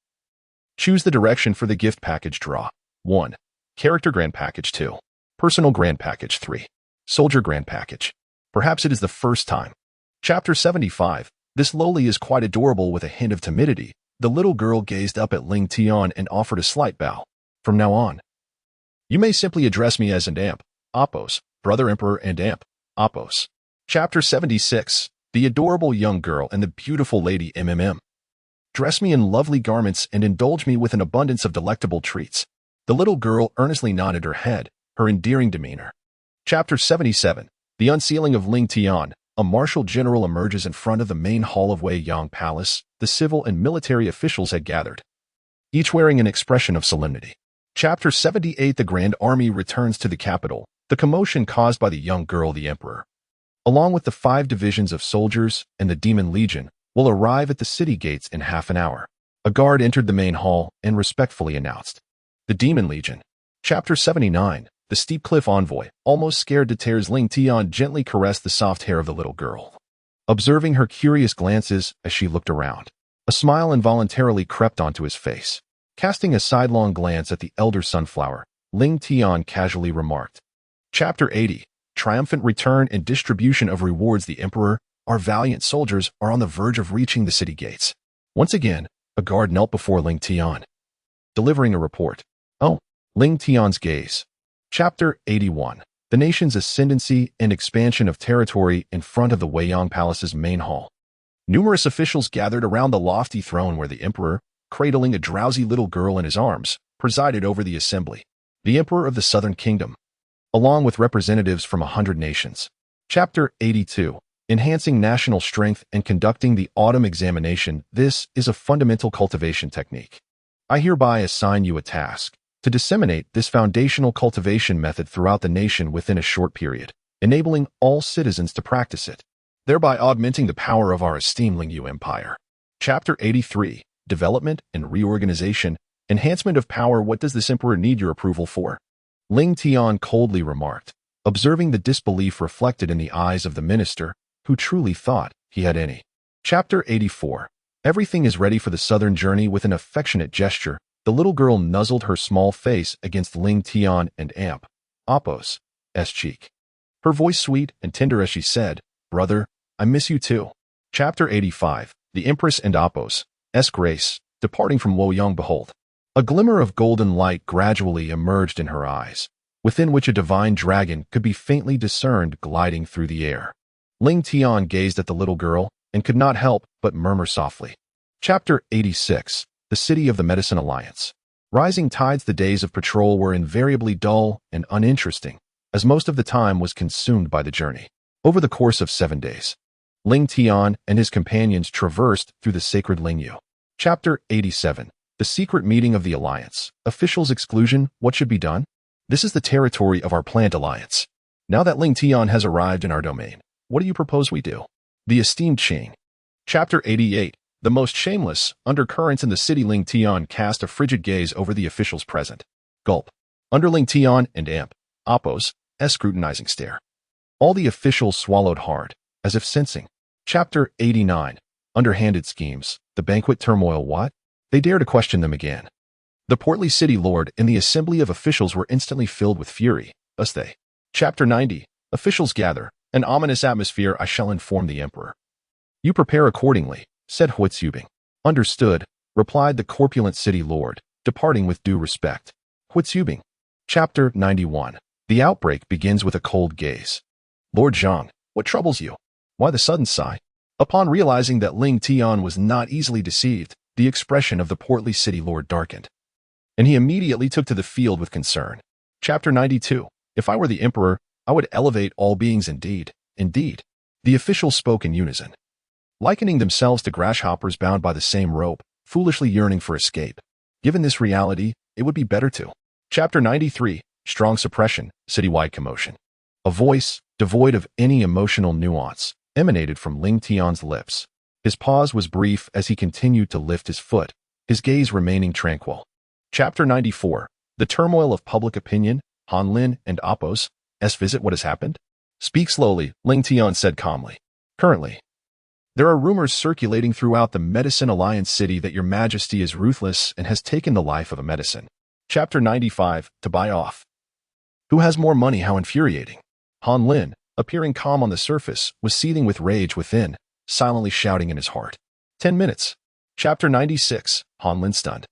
Speaker 1: Choose the direction for the gift package draw. 1. Character Grand Package. 2. Personal Grand Package. 3. Soldier Grand Package. Perhaps it is the first time. Chapter 75, this lowly is quite adorable with a hint of timidity. The little girl gazed up at Ling Tian and offered a slight bow. From now on, you may simply address me as and Amp, Apos, Brother Emperor and Amp, Apos. Chapter 76, the adorable young girl and the beautiful lady MMM. Dress me in lovely garments and indulge me with an abundance of delectable treats. The little girl earnestly nodded her head, her endearing demeanor. Chapter 77. The unsealing of Ling Tian. A martial general emerges in front of the main hall of Wei Yang Palace. The civil and military officials had gathered, each wearing an expression of solemnity. Chapter 78. The Grand Army returns to the capital. The commotion caused by the young girl, the emperor, along with the 5 divisions of soldiers and the Demon Legion, will arrive at the city gates in half an hour. A guard entered the main hall and respectfully announced, "The Demon Legion." Chapter 79. The steep cliff envoy, almost scared to tears, Ling Tian gently caressed the soft hair of the little girl. Observing her curious glances as she looked around, a smile involuntarily crept onto his face. Casting a sidelong glance at the elder sunflower, Ling Tian casually remarked, Chapter 80. Triumphant return and distribution of rewards. The emperor, our valiant soldiers, are on the verge of reaching the city gates. Once again, a guard knelt before Ling Tian, delivering a report. Oh, Ling Tian's gaze. Chapter 81. The nation's ascendancy and expansion of territory in front of the Weiyang Palace's main hall. Numerous officials gathered around the lofty throne where the emperor, cradling a drowsy little girl in his arms, presided over the assembly. The emperor of the Southern Kingdom, along with representatives from 100 nations. Chapter 82. Enhancing national strength and conducting the autumn examination. This is a fundamental cultivation technique. I hereby assign you a task to disseminate this foundational cultivation method throughout the nation within a short period, enabling all citizens to practice it, thereby augmenting the power of our esteemed Lingyu Empire. Chapter 83. Development and reorganization. Enhancement of power. What does this emperor need your approval for? Ling Tian coldly remarked, observing the disbelief reflected in the eyes of the minister, who truly thought he had any. Chapter 84. Everything is ready for the southern journey. With an affectionate gesture, the little girl nuzzled her small face against Ling Tian and Apos' cheek. Her voice sweet and tender as she said, Brother, I miss you too. Chapter 85. The Empress and Apos' grace, departing from Woyang. Behold, a glimmer of golden light gradually emerged in her eyes, within which a divine dragon could be faintly discerned gliding through the air. Ling Tian gazed at the little girl and could not help but murmur softly. Chapter 86. The City of the Medicine Alliance. Rising tides. The days of patrol were invariably dull and uninteresting, as most of the time was consumed by the journey. Over the course of 7 days, Ling Tian and his companions traversed through the sacred Lingyu. Chapter 87. The Secret Meeting of the Alliance. Officials' exclusion. What should be done? This is the territory of our planned alliance. Now that Ling Tian has arrived in our domain, what do you propose we do? The esteemed Qing. Chapter 88. The most shameless undercurrents in the city. Ling Tian cast a frigid gaze over the officials present. Gulp. Under Ling Tian and Apos' scrutinizing stare, all the officials swallowed hard, as if sensing. Chapter 89. Underhanded schemes. The banquet turmoil. What? They dare to question them again. The portly city lord and the assembly of officials were instantly filled with fury, as they. Chapter 90. Officials gather. An ominous atmosphere. I shall inform the emperor. You prepare accordingly, said Huizubing. Understood, replied the corpulent city lord, departing with due respect. Huizubing. Chapter 91. The outbreak begins with a cold gaze. Lord Zhang, what troubles you? Why the sudden sigh? Upon realizing that Ling Tian was not easily deceived, the expression of the portly city lord darkened, and he immediately took to the field with concern. Chapter 92. If I were the emperor, I would elevate all beings. Indeed, indeed. The officials spoke in unison, likening themselves to grasshoppers bound by the same rope, foolishly yearning for escape. Given this reality, it would be better to. Chapter 93. Strong suppression. Citywide commotion. A voice, devoid of any emotional nuance, emanated from Ling Tian's lips. His pause was brief as he continued to lift his foot, his gaze remaining tranquil. Chapter 94. The turmoil of public opinion. Han Lin and Apos' visit. What has happened? Speak slowly, Ling Tian said calmly. Currently, there are rumors circulating throughout the Medicine Alliance city that your majesty is ruthless and has taken the life of a medicine. Chapter 95. To buy off. Who has more money? How infuriating. Han Lin, appearing calm on the surface, was seething with rage within, silently shouting in his heart. 10 minutes. Chapter 96. Han Lin stunned.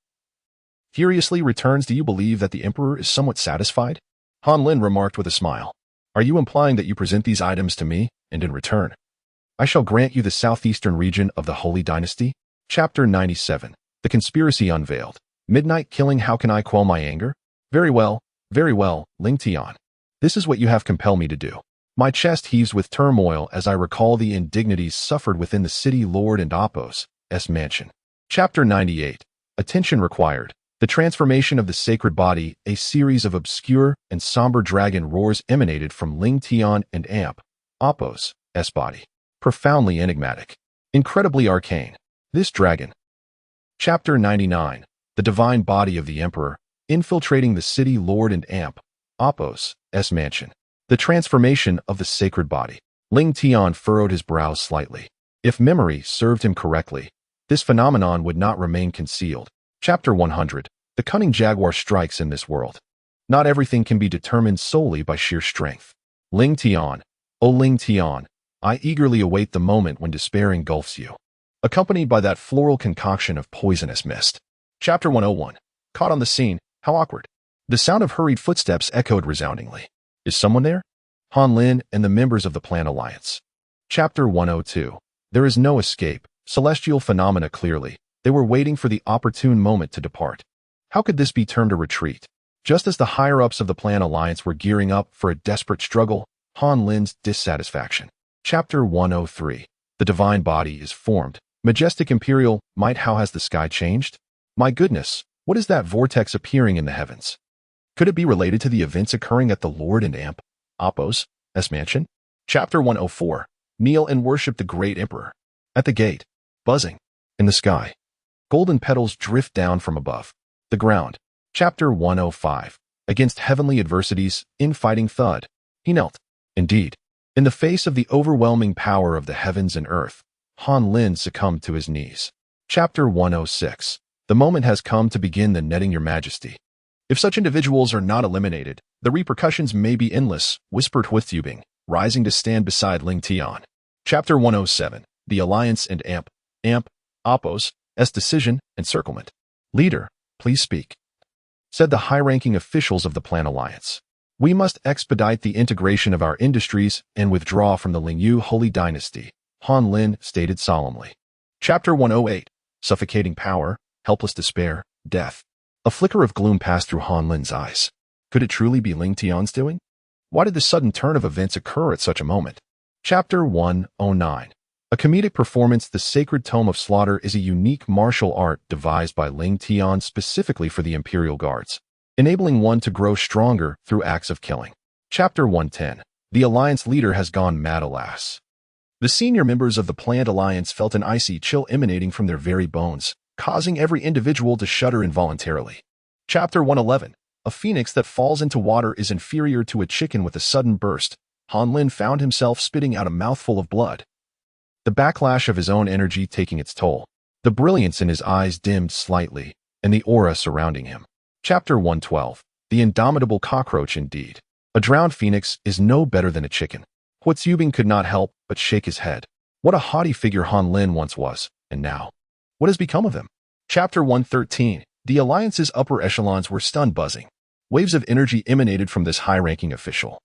Speaker 1: Furiously returns. Do you believe that the emperor is somewhat satisfied? Han Lin remarked with a smile. Are you implying that you present these items to me, and in return, I shall grant you the southeastern region of the Holy Dynasty. Chapter 97. The Conspiracy Unveiled. Midnight killing. How can I quell my anger? Very well, Ling Tian. This is what you have compelled me to do. My chest heaves with turmoil as I recall the indignities suffered within the city lord and Apos' mansion. Chapter 98. Attention required. The transformation of the sacred body. A series of obscure and somber dragon roars emanated from Ling Tian and Apos' body. Profoundly enigmatic. Incredibly arcane. This dragon. Chapter 99. The divine body of the emperor, infiltrating the city lord and Apos' mansion. The transformation of the sacred body. Ling Tian furrowed his brows slightly. If memory served him correctly, this phenomenon would not remain concealed. Chapter 100. The cunning jaguar strikes in this world. Not everything can be determined solely by sheer strength. Ling Tian. O Ling Tian, I eagerly await the moment when despair engulfs you, accompanied by that floral concoction of poisonous mist. Chapter 101. Caught on the scene. How awkward. The sound of hurried footsteps echoed resoundingly. Is someone there? Han Lin and the members of the Plan Alliance. Chapter 102. There is no escape. Celestial phenomena clearly. They were waiting for the opportune moment to depart. How could this be termed a retreat? Just as the higher-ups of the Plan Alliance were gearing up for a desperate struggle, Han Lin's dissatisfaction. Chapter 103. The divine body is formed. Majestic imperial might. How has the sky changed? My goodness, what is that vortex appearing in the heavens? Could it be related to the events occurring at the Lord and Apos' mansion? Chapter 104. Kneel and worship the great emperor. At the gate. Buzzing. In the sky. Golden petals drift down from above. The ground. Chapter 105. Against heavenly adversities, infighting thud. He knelt. Indeed. In the face of the overwhelming power of the heavens and earth, Han Lin succumbed to his knees. Chapter 106. The moment has come to begin the netting, your majesty. If such individuals are not eliminated, the repercussions may be endless, whispered Huitubing, rising to stand beside Ling Tian. Chapter 107. The Alliance and Apos' decision, encirclement. Leader, please speak, said the high-ranking officials of the Plan Alliance. We must expedite the integration of our industries and withdraw from the Lingyu Holy Dynasty, Han Lin stated solemnly. Chapter 108. Suffocating power, helpless despair, death. A flicker of gloom passed through Han Lin's eyes. Could it truly be Ling Tian's doing? Why did the sudden turn of events occur at such a moment? Chapter 109. A comedic performance. The Sacred Tome of Slaughter is a unique martial art devised by Ling Tian specifically for the Imperial Guards, enabling one to grow stronger through acts of killing. Chapter 110. The Alliance leader has gone mad, alas. The senior members of the planned alliance felt an icy chill emanating from their very bones, causing every individual to shudder involuntarily. Chapter 111. A phoenix that falls into water is inferior to a chicken with a sudden burst. Han Lin found himself spitting out a mouthful of blood, the backlash of his own energy taking its toll. The brilliance in his eyes dimmed slightly, and the aura surrounding him. Chapter 112. The indomitable cockroach indeed. A drowned phoenix is no better than a chicken. Huitubing could not help but shake his head. What a haughty figure Han Lin once was, and now. What has become of him? Chapter 113. The Alliance's upper echelons were stunned, buzzing. Waves of energy emanated from this high-ranking official,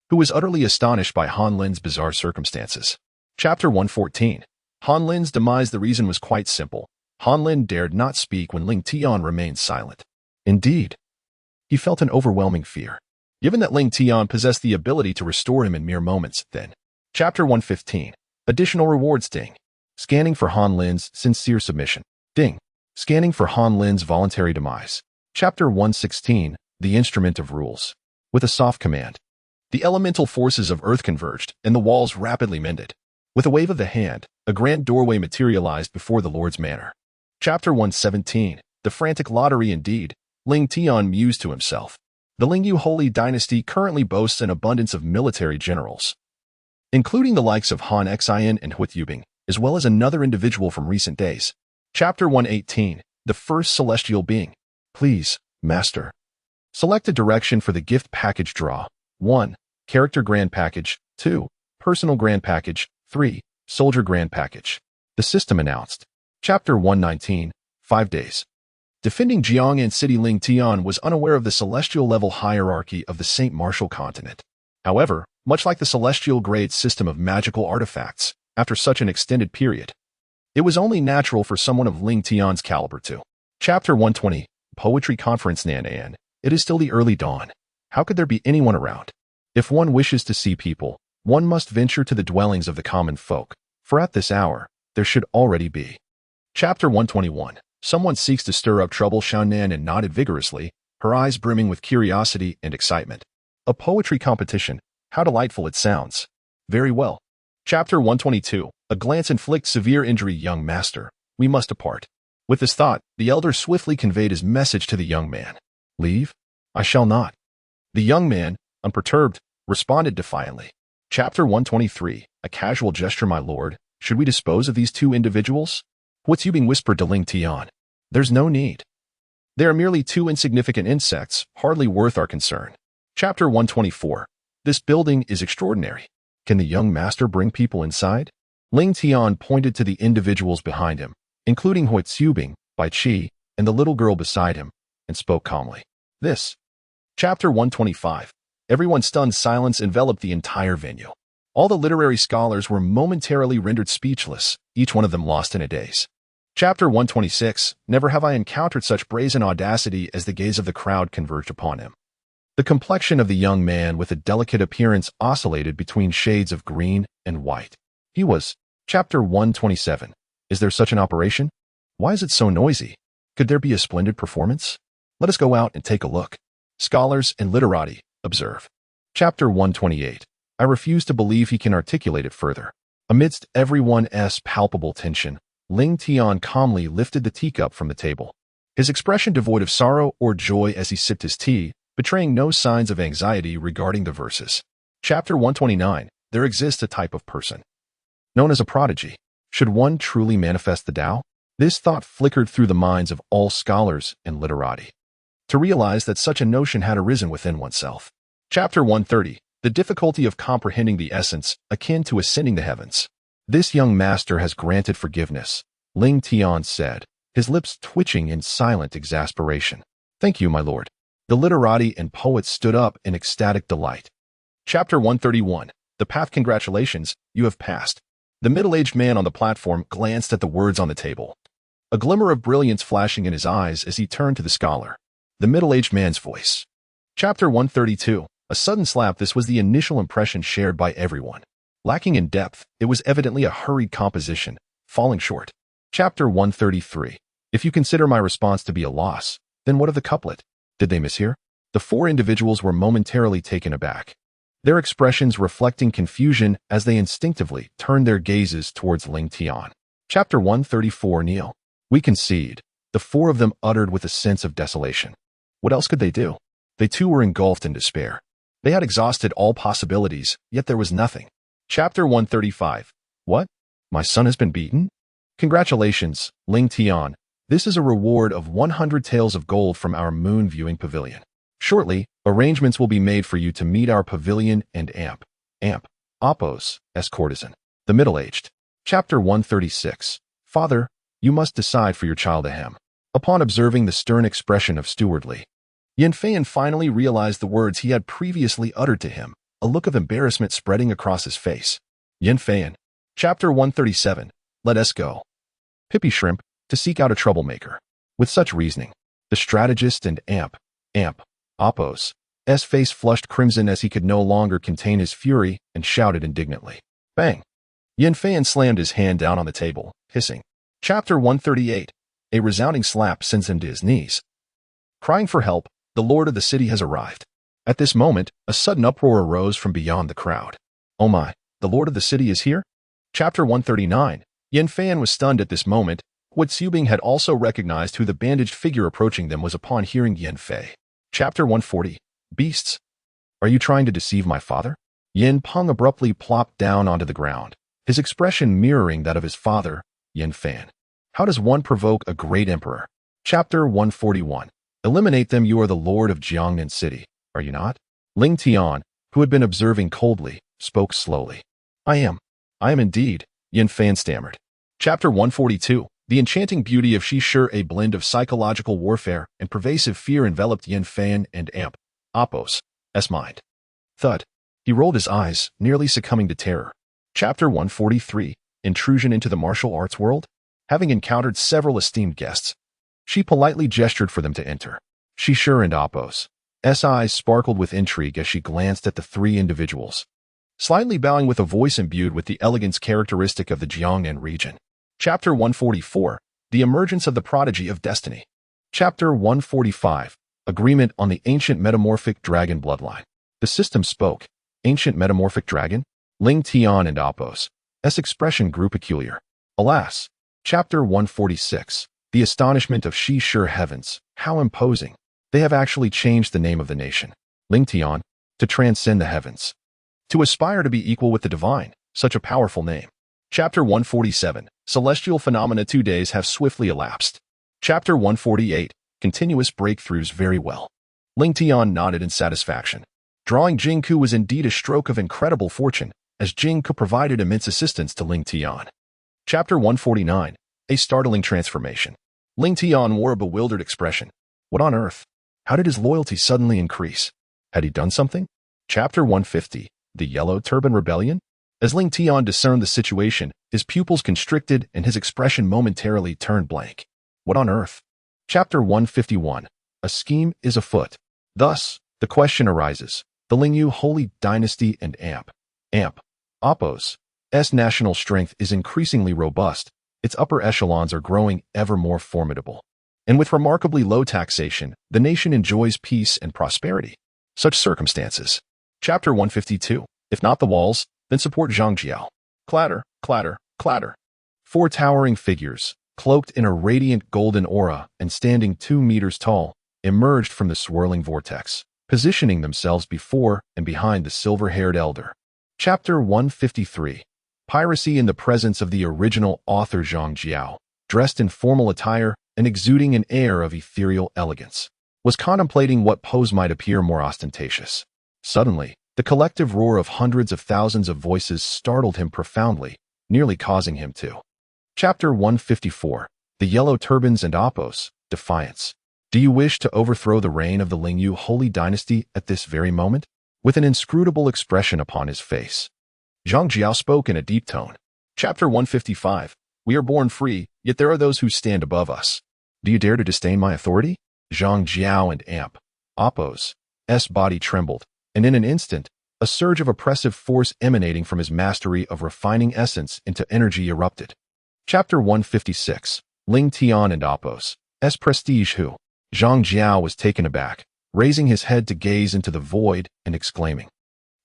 Speaker 1: who was utterly astonished by Han Lin's bizarre circumstances. Chapter 114. Han Lin's demise. The reason was quite simple. Han Lin dared not speak when Ling Tian remained silent. Indeed, he felt an overwhelming fear, given that Ling Tian possessed the ability to restore him in mere moments. Then, Chapter 115. Additional rewards. Ding. Scanning for Han Lin's sincere submission. Ding. Scanning for Han Lin's voluntary demise. Chapter 116. The Instrument of Rules. With a soft command, the elemental forces of Earth converged, and the walls rapidly mended. With a wave of the hand, a grand doorway materialized before the Lord's manor. Chapter 117. The Frantic Lottery indeed. Ling Tian mused to himself. The Lingyu Holy Dynasty currently boasts an abundance of military generals, including the likes of Han Xian and Huitubing, as well as another individual from recent days. Chapter 118. The First Celestial Being. Please, Master, select a direction for the gift package draw. 1. Character Grand Package. 2. Personal Grand Package. 3. Soldier Grand Package. The system announced. Chapter 119. 5 days. Defending Jiang'an City. Ling Tian was unaware of the celestial level hierarchy of the St. Martial continent. However, much like the celestial grade system of magical artifacts, after such an extended period. It was only natural for someone of Ling Tian's caliber to. Chapter 120, Poetry Conference. Nan. It is still the early dawn. How could there be anyone around? If one wishes to see people, one must venture to the dwellings of the common folk, for at this hour, there should already be. Chapter 121. Someone seeks to stir up trouble. Nan nodded vigorously, her eyes brimming with curiosity and excitement. A poetry competition. How delightful it sounds. Very well. Chapter 122. A glance inflicts severe injury. Young master, we must depart. With this thought, the elder swiftly conveyed his message to the young man. Leave? I shall not. The young man, unperturbed, responded defiantly. Chapter 123. A casual gesture. My lord, should we dispose of these two individuals? What's Yubing whispered to Ling Tian. There's no need. They are merely two insignificant insects, hardly worth our concern. Chapter 124. This building is extraordinary. Can the young master bring people inside? Ling Tian pointed to the individuals behind him, including Yubing, Bai Qi, and the little girl beside him, and spoke calmly. This. Chapter 125. Everyone's stunned silence enveloped the entire venue. All the literary scholars were momentarily rendered speechless, each one of them lost in a daze. Chapter 126. Never have I encountered such brazen audacity as the gaze of the crowd converged upon him. The complexion of the young man with a delicate appearance oscillated between shades of green and white. He was. Chapter 127. Is there such an operation? Why is it so noisy? Could there be a splendid performance? Let us go out and take a look. Scholars and literati, observe. Chapter 128. I refuse to believe he can articulate it further. Amidst everyone's palpable tension, Ling Tian calmly lifted the teacup from the table. His expression devoid of sorrow or joy as he sipped his tea, betraying no signs of anxiety regarding the verses. Chapter 129. There exists a type of person known as a prodigy. Should one truly manifest the Tao? This thought flickered through the minds of all scholars and literati. To realize that such a notion had arisen within oneself. Chapter 130. The difficulty of comprehending the essence, akin to ascending the heavens. This young master has granted forgiveness, Ling Tian said, his lips twitching in silent exasperation. Thank you, my lord. The literati and poets stood up in ecstatic delight. Chapter 131. The path. Congratulations, you have passed. The middle-aged man on the platform glanced at the words on the table, a glimmer of brilliance flashing in his eyes as he turned to the scholar. The middle-aged man's voice. Chapter 132. A sudden slap. This was the initial impression shared by everyone. Lacking in depth, it was evidently a hurried composition, falling short. Chapter 133. If you consider my response to be a loss, then what of the couplet? Did they mishear? The four individuals were momentarily taken aback, their expressions reflecting confusion as they instinctively turned their gazes towards Ling Tian. Chapter 134. Kneel. We concede, the four of them uttered with a sense of desolation. What else could they do? They too were engulfed in despair. They had exhausted all possibilities, yet there was nothing. Chapter 135. What? My son has been beaten? Congratulations, Ling Tian. This is a reward of 100 taels of gold from our moon viewing pavilion. Shortly, arrangements will be made for you to meet our pavilion and Apos, as courtesan. The middle-aged. Chapter 136. Father, you must decide for your child. Ahem. Upon observing the stern expression of stewardly, Yin Fan finally realized the words he had previously uttered to him, a look of embarrassment spreading across his face. Yin Fan. Chapter 137. Let us go. Pippy Shrimp, to seek out a troublemaker. With such reasoning, the strategist and Apos' face flushed crimson as he could no longer contain his fury and shouted indignantly. Bang! Yin Fan slammed his hand down on the table, hissing. Chapter 138. A resounding slap sends him to his knees. Crying for help, the lord of the city has arrived. At this moment, a sudden uproar arose from beyond the crowd. Oh my, the lord of the city is here? Chapter 139. Yin Fan was stunned at this moment. Subduing had also recognized who the bandaged figure approaching them was upon hearing Yin Fei. Chapter 140. Beasts. Are you trying to deceive my father? Yin Peng abruptly plopped down onto the ground, his expression mirroring that of his father, Yin Fan. How does one provoke a great emperor? Chapter 141. Eliminate them. You are the lord of Jiangnan City, are you not? Ling Tian, who had been observing coldly, spoke slowly. I am indeed, Yin Fan stammered. Chapter 142. The enchanting beauty of Shi, a blend of psychological warfare and pervasive fear enveloped Yin Fan and Apos' mind. Thud. He rolled his eyes, nearly succumbing to terror. Chapter 143. intrusion into the martial arts world? Having encountered several esteemed guests, she politely gestured for them to enter. Shishir and Apos' eyes sparkled with intrigue as she glanced at the three individuals, slightly bowing with a voice imbued with the elegance characteristic of the Jiangnan region. Chapter 144, The Emergence of the Prodigy of Destiny. Chapter 145, Agreement on the Ancient Metamorphic Dragon Bloodline. The system spoke. Ancient Metamorphic Dragon? Ling Tian and Apos' expression grew peculiar. Alas. Chapter 146, The Astonishment of Shishir Heavens. How imposing. They have actually changed the name of the nation. Ling Tian, to transcend the heavens. To aspire to be equal with the divine, such a powerful name. Chapter 147, Celestial Phenomena. 2 days have swiftly elapsed. Chapter 148, Continuous Breakthroughs. Very well. Ling Tian nodded in satisfaction. Drawing Jingku was indeed a stroke of incredible fortune, as Jingku provided immense assistance to Ling Tian. Chapter 149, A Startling Transformation. Ling Tian wore a bewildered expression. What on earth? How did his loyalty suddenly increase? Had he done something? Chapter 150, The Yellow Turban Rebellion. As Ling Tian discerned the situation, his pupils constricted and his expression momentarily turned blank. What on earth? Chapter 151, A Scheme is afoot. Thus, the question arises. The Lingyu Holy Dynasty and Apos' national strength is increasingly robust. Its upper echelons are growing ever more formidable. And with remarkably low taxation, the nation enjoys peace and prosperity. Such circumstances. Chapter 152, If not the walls, then support Zhangjiao. Clatter, clatter, clatter. 4 towering figures, cloaked in a radiant golden aura and standing 2 meters tall, emerged from the swirling vortex, positioning themselves before and behind the silver-haired elder. Chapter 153, Piracy in the presence of the original author Zhangjiao, dressed in formal attire and exuding an air of ethereal elegance, was contemplating what pose might appear more ostentatious. Suddenly, the collective roar of hundreds of thousands of voices startled him profoundly, nearly causing him to. Chapter 154, The Yellow Turbans and Apos' Defiance. Do you wish to overthrow the reign of the Lingyu Holy Dynasty at this very moment? With an inscrutable expression upon his face, Zhangjiao spoke in a deep tone. Chapter 155, We are born free, yet there are those who stand above us. Do you dare to disdain my authority? Zhangjiao and Apos' body trembled, and in an instant, a surge of oppressive force emanating from his mastery of refining essence into energy erupted. Chapter 156, Ling Tian and Apos' prestige. Who? Zhangjiao was taken aback, raising his head to gaze into the void and exclaiming,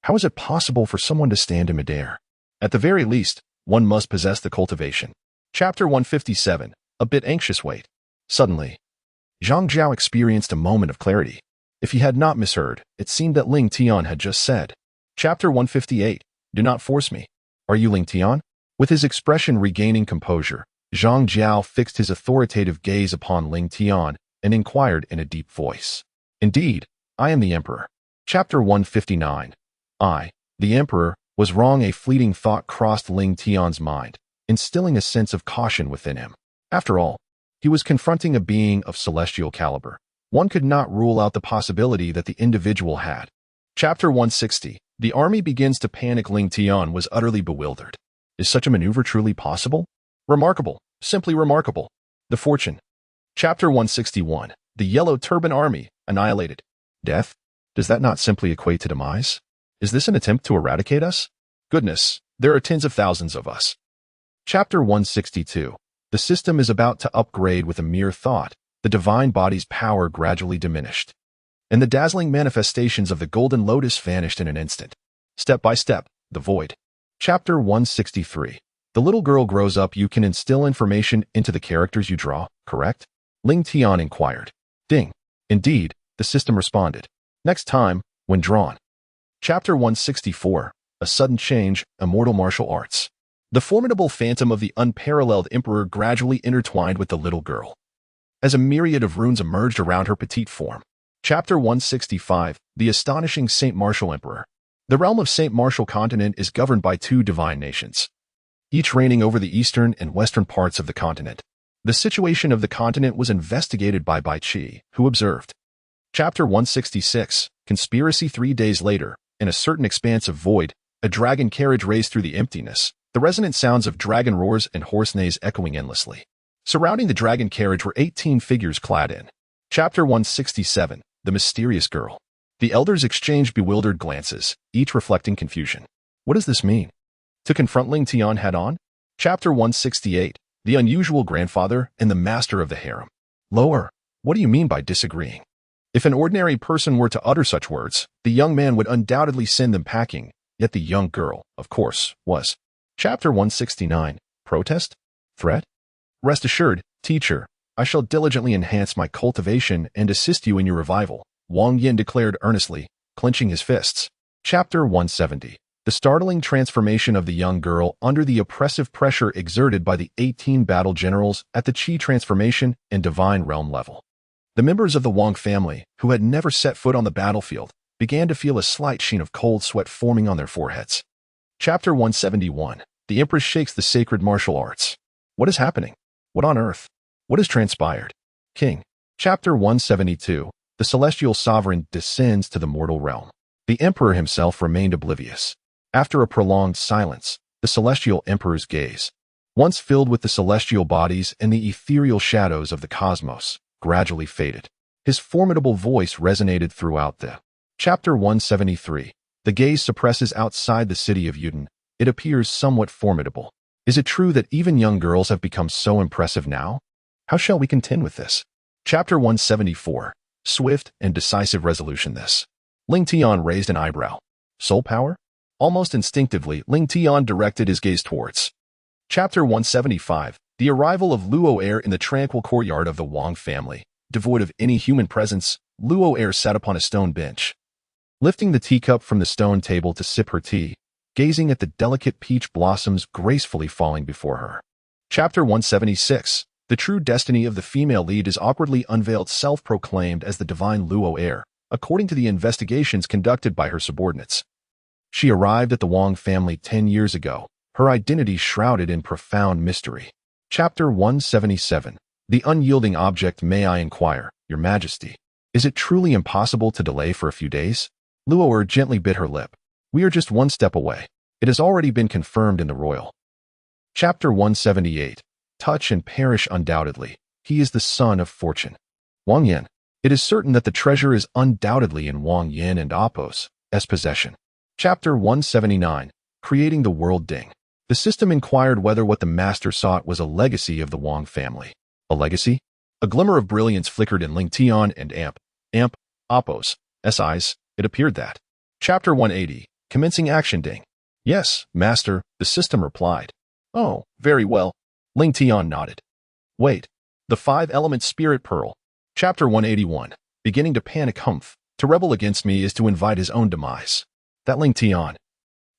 Speaker 1: How is it possible for someone to stand in midair? At the very least, one must possess the cultivation. Chapter 157, A Bit Anxious Wait. Suddenly, Zhangjiao experienced a moment of clarity. If he had not misheard, it seemed that Ling Tian had just said. Chapter 158, Do not force me. Are you Ling Tian? With his expression regaining composure, Zhangjiao fixed his authoritative gaze upon Ling Tian and inquired in a deep voice. Indeed, I am the Emperor. Chapter 159, the Emperor, was wrong. A fleeting thought crossed Ling Tian's mind, instilling a sense of caution within him. After all, he was confronting a being of celestial caliber. One could not rule out the possibility that the individual had. Chapter 160, The army begins to panic. Ling Tian was utterly bewildered. Is such a maneuver truly possible? Remarkable, simply remarkable. The fortune. Chapter 161, The Yellow Turban Army, annihilated. Death? Does that not simply equate to demise? Is this an attempt to eradicate us? Goodness, there are tens of thousands of us. Chapter 162, The system is about to upgrade. With a mere thought, the divine body's power gradually diminished, and the dazzling manifestations of the golden lotus vanished in an instant. Step by step, the void. Chapter 163, The little girl grows up. You can instill information into the characters you draw, correct? Ling Tian inquired. Ding. Indeed, the system responded. Next time, when drawn. Chapter 164, A Sudden Change, Immortal Martial Arts. The formidable phantom of the unparalleled emperor gradually intertwined with the little girl, as a myriad of runes emerged around her petite form. Chapter 165, The Astonishing Saint Martial Emperor. The realm of Saint Martial continent is governed by 2 divine nations, each reigning over the eastern and western parts of the continent. The situation of the continent was investigated by Bai Qi, who observed. Chapter 166, Conspiracy. 3 days later, in a certain expanse of void, a dragon carriage raced through the emptiness, the resonant sounds of dragon roars and horse neighs echoing endlessly. Surrounding the dragon carriage were 18 figures clad in. Chapter 167, The Mysterious Girl. The elders exchanged bewildered glances, each reflecting confusion. What does this mean? To confront Ling Tian head-on? Chapter 168, The Unusual Grandfather and the Master of the Harem. Lower, what do you mean by disagreeing? If an ordinary person were to utter such words, the young man would undoubtedly send them packing, yet the young girl, of course, was. Chapter 169, Protest? Threat? Rest assured, teacher, I shall diligently enhance my cultivation and assist you in your revival, Wang Yin declared earnestly, clenching his fists. Chapter 170, The Startling Transformation of the Young Girl under the oppressive pressure exerted by the 18 battle generals at the Qi transformation and divine realm level. The members of the Wang family, who had never set foot on the battlefield, began to feel a slight sheen of cold sweat forming on their foreheads. Chapter 171, The Empress Shakes the Sacred Martial Arts. What is happening? What on earth? What has transpired? King. Chapter 172, The Celestial Sovereign descends to the mortal realm. The Emperor himself remained oblivious. After a prolonged silence, the Celestial Emperor's gaze, once filled with the celestial bodies and the ethereal shadows of the cosmos, gradually faded. His formidable voice resonated throughout the. Chapter 173, The gaze suppresses outside the city of Yuden. It appears somewhat formidable. Is it true that even young girls have become so impressive now? How shall we contend with this? Chapter 174, Swift and Decisive Resolution. This. Ling Tian raised an eyebrow. Soul power? Almost instinctively, Ling Tian directed his gaze towards. Chapter 175, The Arrival of Luo Heir in the tranquil courtyard of the Wang family. Devoid of any human presence, Luo Heir sat upon a stone bench. Lifting the teacup from the stone table to sip her tea, gazing at the delicate peach blossoms gracefully falling before her. Chapter 176, The True Destiny of the Female Lead is awkwardly unveiled, self-proclaimed as the divine Luo Heir, according to the investigations conducted by her subordinates. She arrived at the Wang family 10 years ago, her identity shrouded in profound mystery. Chapter 177, The Unyielding Object. May I inquire, Your Majesty, is it truly impossible to delay for a few days? Luo Heir gently bit her lip. We are just one step away. It has already been confirmed in the royal. Chapter 178, Touch and perish undoubtedly. He is the son of fortune. Wang Yin. It is certain that the treasure is undoubtedly in Wang Yin and Appo's possession. Chapter 179, Creating the World Ding. The system inquired whether what the master sought was a legacy of the Wang family. A legacy? A glimmer of brilliance flickered in Ling Tian and Appo's eyes. It appeared that. Chapter 180, Commencing Action Ding. Yes, master, the system replied. Oh, very well. Ling Tian nodded. Wait. The 5-element spirit pearl. Chapter 181, Beginning to panic. Humph. To rebel against me is to invite his own demise. That Ling Tian.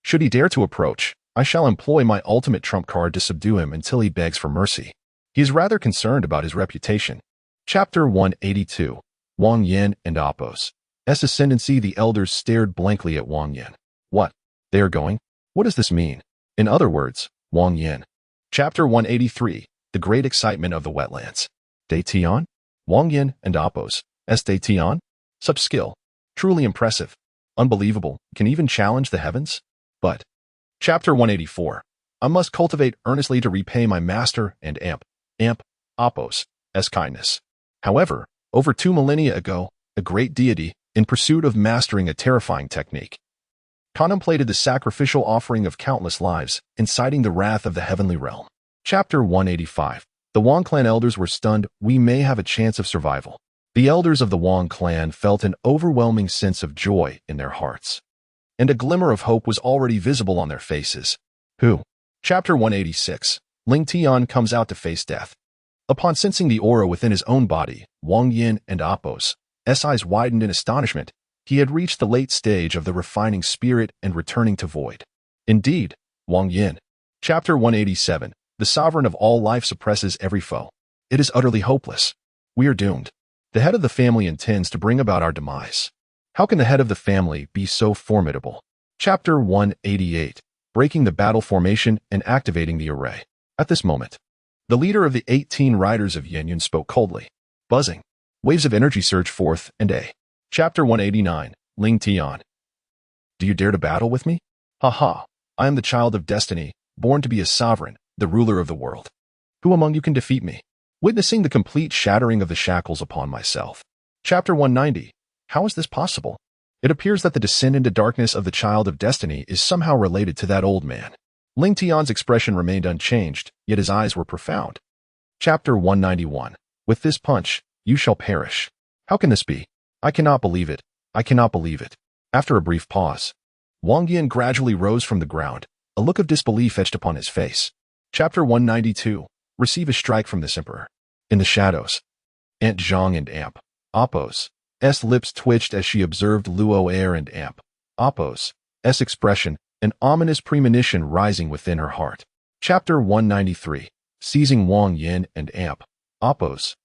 Speaker 1: Should he dare to approach, I shall employ my ultimate trump card to subdue him until he begs for mercy. He is rather concerned about his reputation. Chapter 182, Wang Yin and Appo's ascendancy. The elders stared blankly at Wang Yin. What? They are going? What does this mean? In other words, Wang Yin. Chapter 183, The Great Excitement of the Wetlands. De Tian? Wang Yin and Appo's De Tian? Such skill. Truly impressive. Unbelievable. Can even challenge the heavens? But. Chapter 184, I must cultivate earnestly to repay my master and Appo's kindness. However, over 2 millennia ago, a great deity, in pursuit of mastering a terrifying technique, contemplated the sacrificial offering of countless lives, inciting the wrath of the heavenly realm. Chapter 185, The Wang clan elders were stunned. We may have a chance of survival. The elders of the Wang clan felt an overwhelming sense of joy in their hearts, and a glimmer of hope was already visible on their faces. Who? Chapter 186, Ling Tian comes out to face death. Upon sensing the aura within his own body, Wang Yin and Appo's eyes widened in astonishment. He had reached the late stage of the refining spirit and returning to void. Indeed, Wang Yin. Chapter 187, The Sovereign of all life suppresses every foe. It is utterly hopeless. We are doomed. The head of the family intends to bring about our demise. How can the head of the family be so formidable? Chapter 188, Breaking the battle formation and activating the array. At this moment, the leader of the 18 riders of Yanyun spoke coldly. Buzzing. Waves of energy surge forth and Chapter 189, Ling Tian. Do you dare to battle with me? Ha ha. I am the child of destiny, born to be a sovereign, the ruler of the world. Who among you can defeat me? Witnessing the complete shattering of the shackles upon myself. Chapter 190. How is this possible? It appears that the descent into darkness of the child of destiny is somehow related to that old man. Ling Tian's expression remained unchanged, yet his eyes were profound. Chapter 191. With this punch, you shall perish. How can this be? I cannot believe it. I cannot believe it. After a brief pause, Wang Yin gradually rose from the ground, a look of disbelief etched upon his face. Chapter 192. Receive a strike from this emperor. In the shadows, Aunt Zhang and Amp Appo's lips twitched as she observed Luo Air and Amp Appo's expression, an ominous premonition rising within her heart. Chapter 193. Seizing Wang Yin and Amp Appo's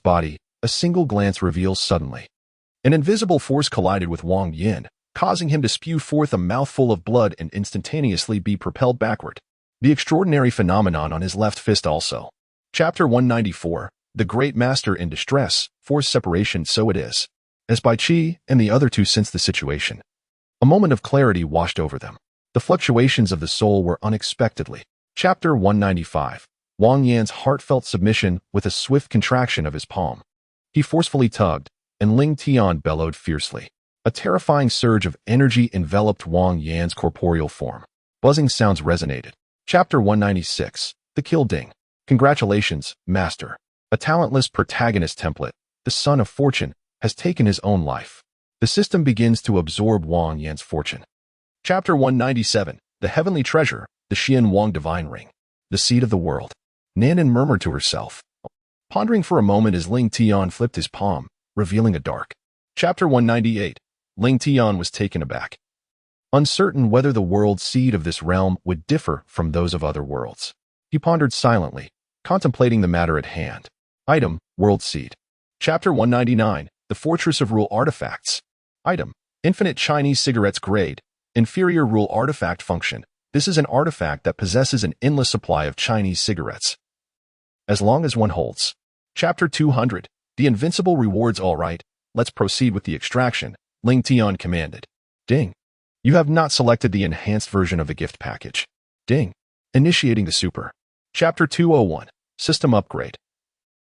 Speaker 1: body, a single glance reveals suddenly. An invisible force collided with Wang Yin, causing him to spew forth a mouthful of blood and instantaneously be propelled backward. The extraordinary phenomenon on his left fist also. Chapter 194. The Great Master in Distress, forced separation so it is. As by Qi and the other two sensed the situation, a moment of clarity washed over them. The fluctuations of the soul were unexpectedly. Chapter 195. Wang Yan's heartfelt submission with a swift contraction of his palm. He forcefully tugged, and Ling Tian bellowed fiercely. A terrifying surge of energy enveloped Wang Yan's corporeal form. Buzzing sounds resonated. Chapter 196. The Kill Ding. Congratulations, Master. A talentless protagonist template, the son of fortune, has taken his own life. The system begins to absorb Wang Yan's fortune. Chapter 197. The Heavenly Treasure, the Xian Wang Divine Ring. The Seed of the World. Nanan murmured to herself, pondering for a moment as Ling Tian flipped his palm, revealing a dark. Chapter 198. Ling Tian was taken aback. Uncertain whether the world seed of this realm would differ from those of other worlds. He pondered silently, contemplating the matter at hand. Item, World Seed. Chapter 199. The Fortress of Rule Artifacts. Item, Infinite Chinese Cigarettes Grade. Inferior Rule Artifact Function. This is an artifact that possesses an endless supply of Chinese cigarettes, as long as one holds. Chapter 200. The Invincible Rewards. All right, let's proceed with the extraction, Ling Tian commanded. Ding. You have not selected the enhanced version of the gift package. Ding. Initiating the super. Chapter 201. System Upgrade.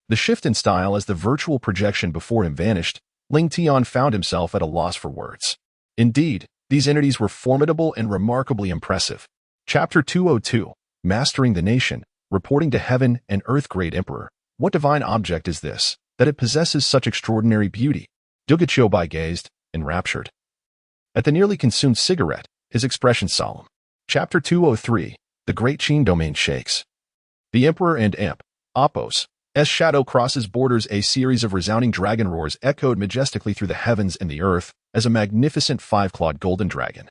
Speaker 1: The shift in style as the virtual projection before him vanished, Ling Tian found himself at a loss for words. Indeed, these entities were formidable and remarkably impressive. Chapter 202. Mastering the Nation. Reporting to Heaven and Earth. Great Emperor, what divine object is this, that it possesses such extraordinary beauty? Dugachobai gazed, enraptured at the nearly consumed cigarette, his expression solemn. Chapter 203. The Great Qin Domain shakes. The Emperor and Amp Appo's shadow crosses borders. A series of resounding dragon roars echoed majestically through the heavens and the earth as a magnificent five-clawed golden dragon,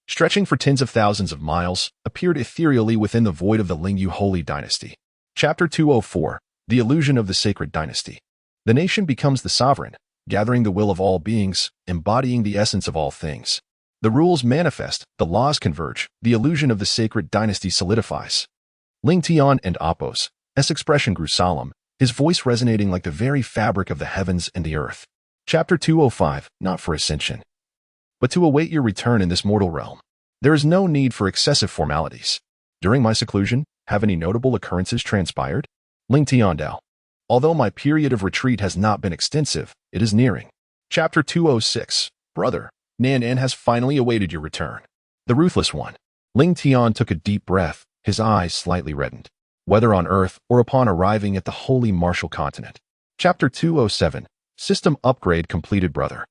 Speaker 1: stretching for tens of thousands of miles, appeared ethereally within the void of the Lingyu Holy Dynasty. Chapter 204. The Illusion of the Sacred Dynasty. The nation becomes the sovereign, gathering the will of all beings, embodying the essence of all things. The rules manifest, the laws converge, the illusion of the sacred dynasty solidifies. Ling Tian and Appo's expression grew solemn, his voice resonating like the very fabric of the heavens and the earth. Chapter 205. Not for ascension, but to await your return in this mortal realm. There is no need for excessive formalities. During my seclusion, have any notable occurrences transpired? Ling Tian Dao. Although my period of retreat has not been extensive, it is nearing. Chapter 206. Brother, Nan has finally awaited your return. The Ruthless One. Ling Tian took a deep breath, his eyes slightly reddened. Whether on Earth or upon arriving at the Holy Martial Continent. Chapter 207. System Upgrade completed. Brother.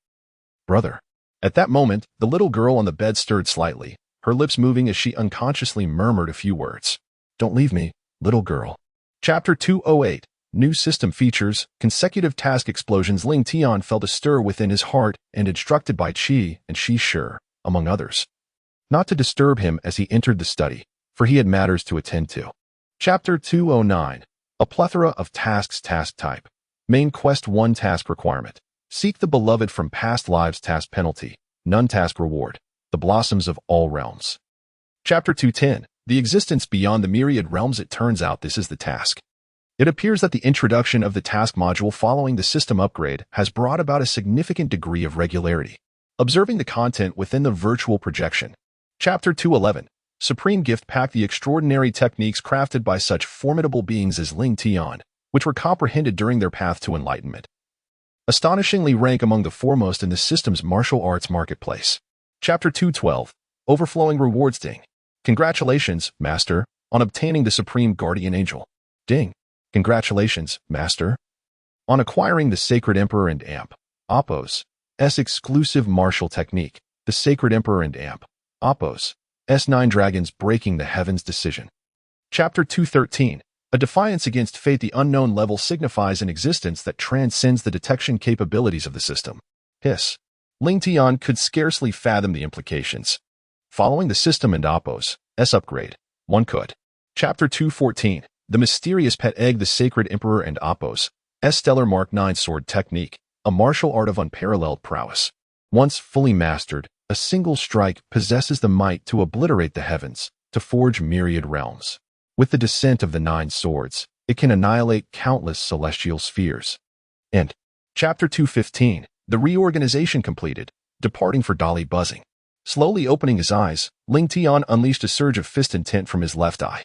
Speaker 1: At that moment, the little girl on the bed stirred slightly, her lips moving as she unconsciously murmured a few words. Don't leave me, little girl. Chapter 208. New system features, consecutive task explosions. Ling Tian felt a stir within his heart and instructed by Qi and Shi Shi, among others, not to disturb him as he entered the study, for he had matters to attend to. Chapter 209. A plethora of tasks. Task type. Main quest 1. Task requirement. Seek the beloved from past lives. Task penalty. None. Task reward. The blossoms of all realms. Chapter 210. The existence beyond the myriad realms. It turns out this is the task. It appears that the introduction of the task module following the system upgrade has brought about a significant degree of regularity. Observing the content within the virtual projection. Chapter 211. Supreme gift packed the extraordinary techniques crafted by such formidable beings as Ling Tian, which were comprehended during their path to enlightenment. Astonishingly rank among the foremost in the system's martial arts marketplace. Chapter 212. Overflowing Rewards. Ding. Congratulations, Master, on obtaining the Supreme Guardian Angel. Ding. Congratulations, Master, on acquiring the Sacred Emperor and Appos S exclusive martial technique, the Sacred Emperor and Appos S9 Dragons Breaking the Heavens Decision. Chapter 213. A defiance against fate. The unknown level signifies an existence that transcends the detection capabilities of the system. Hiss. Ling Tian could scarcely fathom the implications. Following the system and Appos S upgrade, one could. Chapter 214. The mysterious pet egg. The Sacred Emperor and Appos S Stellar Mark 9 Sword Technique, a martial art of unparalleled prowess. Once fully mastered, a single strike possesses the might to obliterate the heavens, to forge myriad realms. With the descent of the 9 swords, it can annihilate countless celestial spheres. And Chapter 215. The reorganization completed, departing for Dali buzzing. Slowly opening his eyes, Ling Tian unleashed a surge of fist intent from his left eye.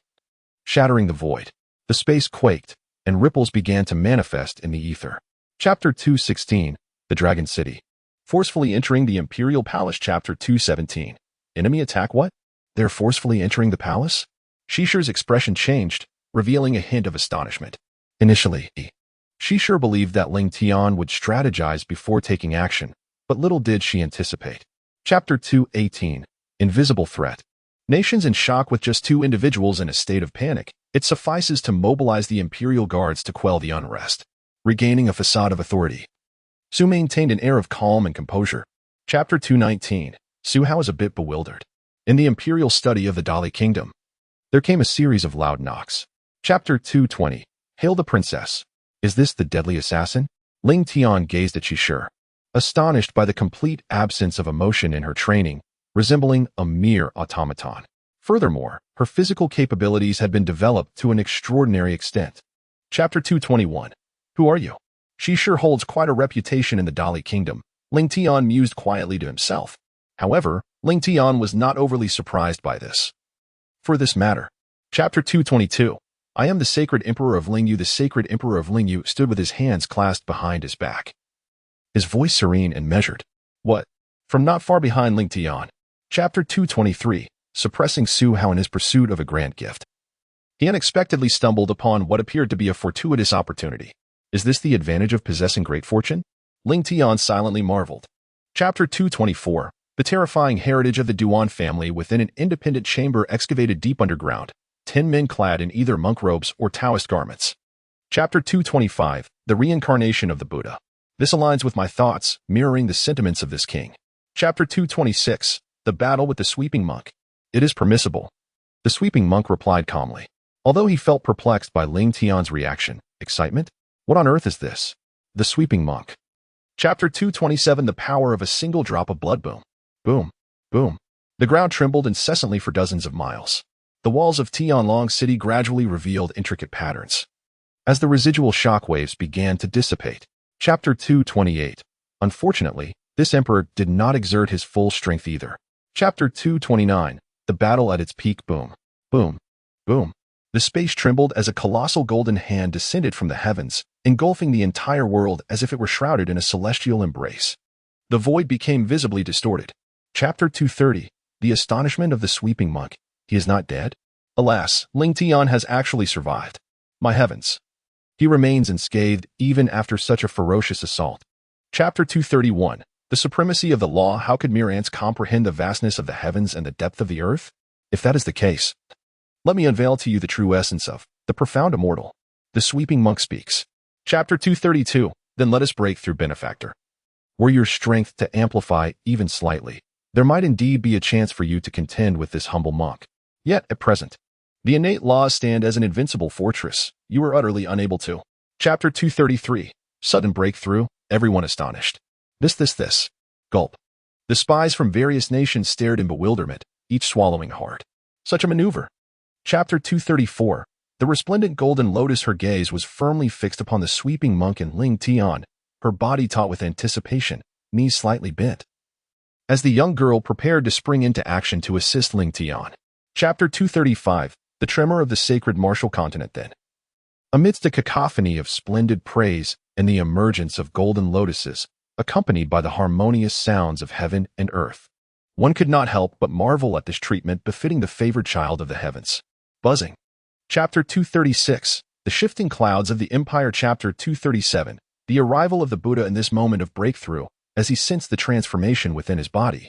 Speaker 1: Shattering the void, the space quaked, and ripples began to manifest in the ether. Chapter 216. The Dragon City. Forcefully entering the Imperial Palace. Chapter 217. Enemy attack. What? They're forcefully entering the palace? Shisher's expression changed, revealing a hint of astonishment. Initially, Shisher believed that Ling Tian would strategize before taking action, but little did she anticipate. Chapter 218. Invisible Threat. Nations in shock. With just 2 individuals in a state of panic, it suffices to mobilize the Imperial Guards to quell the unrest. Regaining a facade of authority, Su maintained an air of calm and composure. Chapter 219. Su Hao is a bit bewildered. In the Imperial study of the Dali Kingdom, there came a series of loud knocks. Chapter 220. Hail the Princess. Is this the deadly assassin? Ling Tian gazed at Shisher, astonished by the complete absence of emotion in her training, resembling a mere automaton. Furthermore, her physical capabilities had been developed to an extraordinary extent. Chapter 221. Who are you? Shisher holds quite a reputation in the Dali Kingdom, Ling Tian mused quietly to himself. However, Ling Tian was not overly surprised by this. For this matter. Chapter 222. I am the Sacred Emperor of Lingyu. The Sacred Emperor of Lingyu stood with his hands clasped behind his back, his voice serene and measured. What? From not far behind Ling Tian. Chapter 223. Suppressing Su Hao in his pursuit of a grand gift. He unexpectedly stumbled upon what appeared to be a fortuitous opportunity. Is this the advantage of possessing great fortune? Ling Tian silently marveled. Chapter 224. The terrifying heritage of the Duan family. Within an independent chamber excavated deep underground, 10 men clad in either monk robes or Taoist garments. Chapter 225. The reincarnation of the Buddha. This aligns with my thoughts, mirroring the sentiments of this king. Chapter 226. The battle with the sweeping monk. It is permissible. The sweeping monk replied calmly. Although he felt perplexed by Ling Tian's reaction. Excitement? What on earth is this? The sweeping monk. Chapter 227. The power of a single drop of blood. Boom. Boom. Boom. The ground trembled incessantly for dozens of miles. The walls of Tianlong City gradually revealed intricate patterns as the residual shock waves began to dissipate. Chapter 228. Unfortunately, this emperor did not exert his full strength either. Chapter 229. The battle at its peak. Boom. Boom. Boom. The space trembled as a colossal golden hand descended from the heavens, engulfing the entire world as if it were shrouded in a celestial embrace. The void became visibly distorted. Chapter 230. The astonishment of the sweeping monk. He is not dead? Alas, Ling Tian has actually survived. My heavens. He remains unscathed even after such a ferocious assault. Chapter 231. The supremacy of the law. How could mere ants comprehend the vastness of the heavens and the depth of the earth? If that is the case, let me unveil to you the true essence of the profound immortal. The sweeping monk speaks. Chapter 232. Then let us break through, benefactor. Were your strength to amplify even slightly, there might indeed be a chance for you to contend with this humble monk. Yet, at present, the innate laws stand as an invincible fortress. You are utterly unable to. Chapter 233. Sudden breakthrough. Everyone astonished. This. Gulp. The spies from various nations stared in bewilderment, each swallowing hard. Such a maneuver. Chapter 234. The resplendent golden lotus. Her gaze was firmly fixed upon the sweeping monk and Ling Tian, her body taut with anticipation, knees slightly bent, as the young girl prepared to spring into action to assist Ling Tian. Chapter 235, The Tremor of the Sacred Martial Continent then. Amidst a cacophony of splendid praise and the emergence of golden lotuses, accompanied by the harmonious sounds of heaven and earth, one could not help but marvel at this treatment befitting the favored child of the heavens. Buzzing. Chapter 236, The Shifting Clouds of the Empire. Chapter 237, The Arrival of the Buddha in this moment of breakthrough, as he sensed the transformation within his body.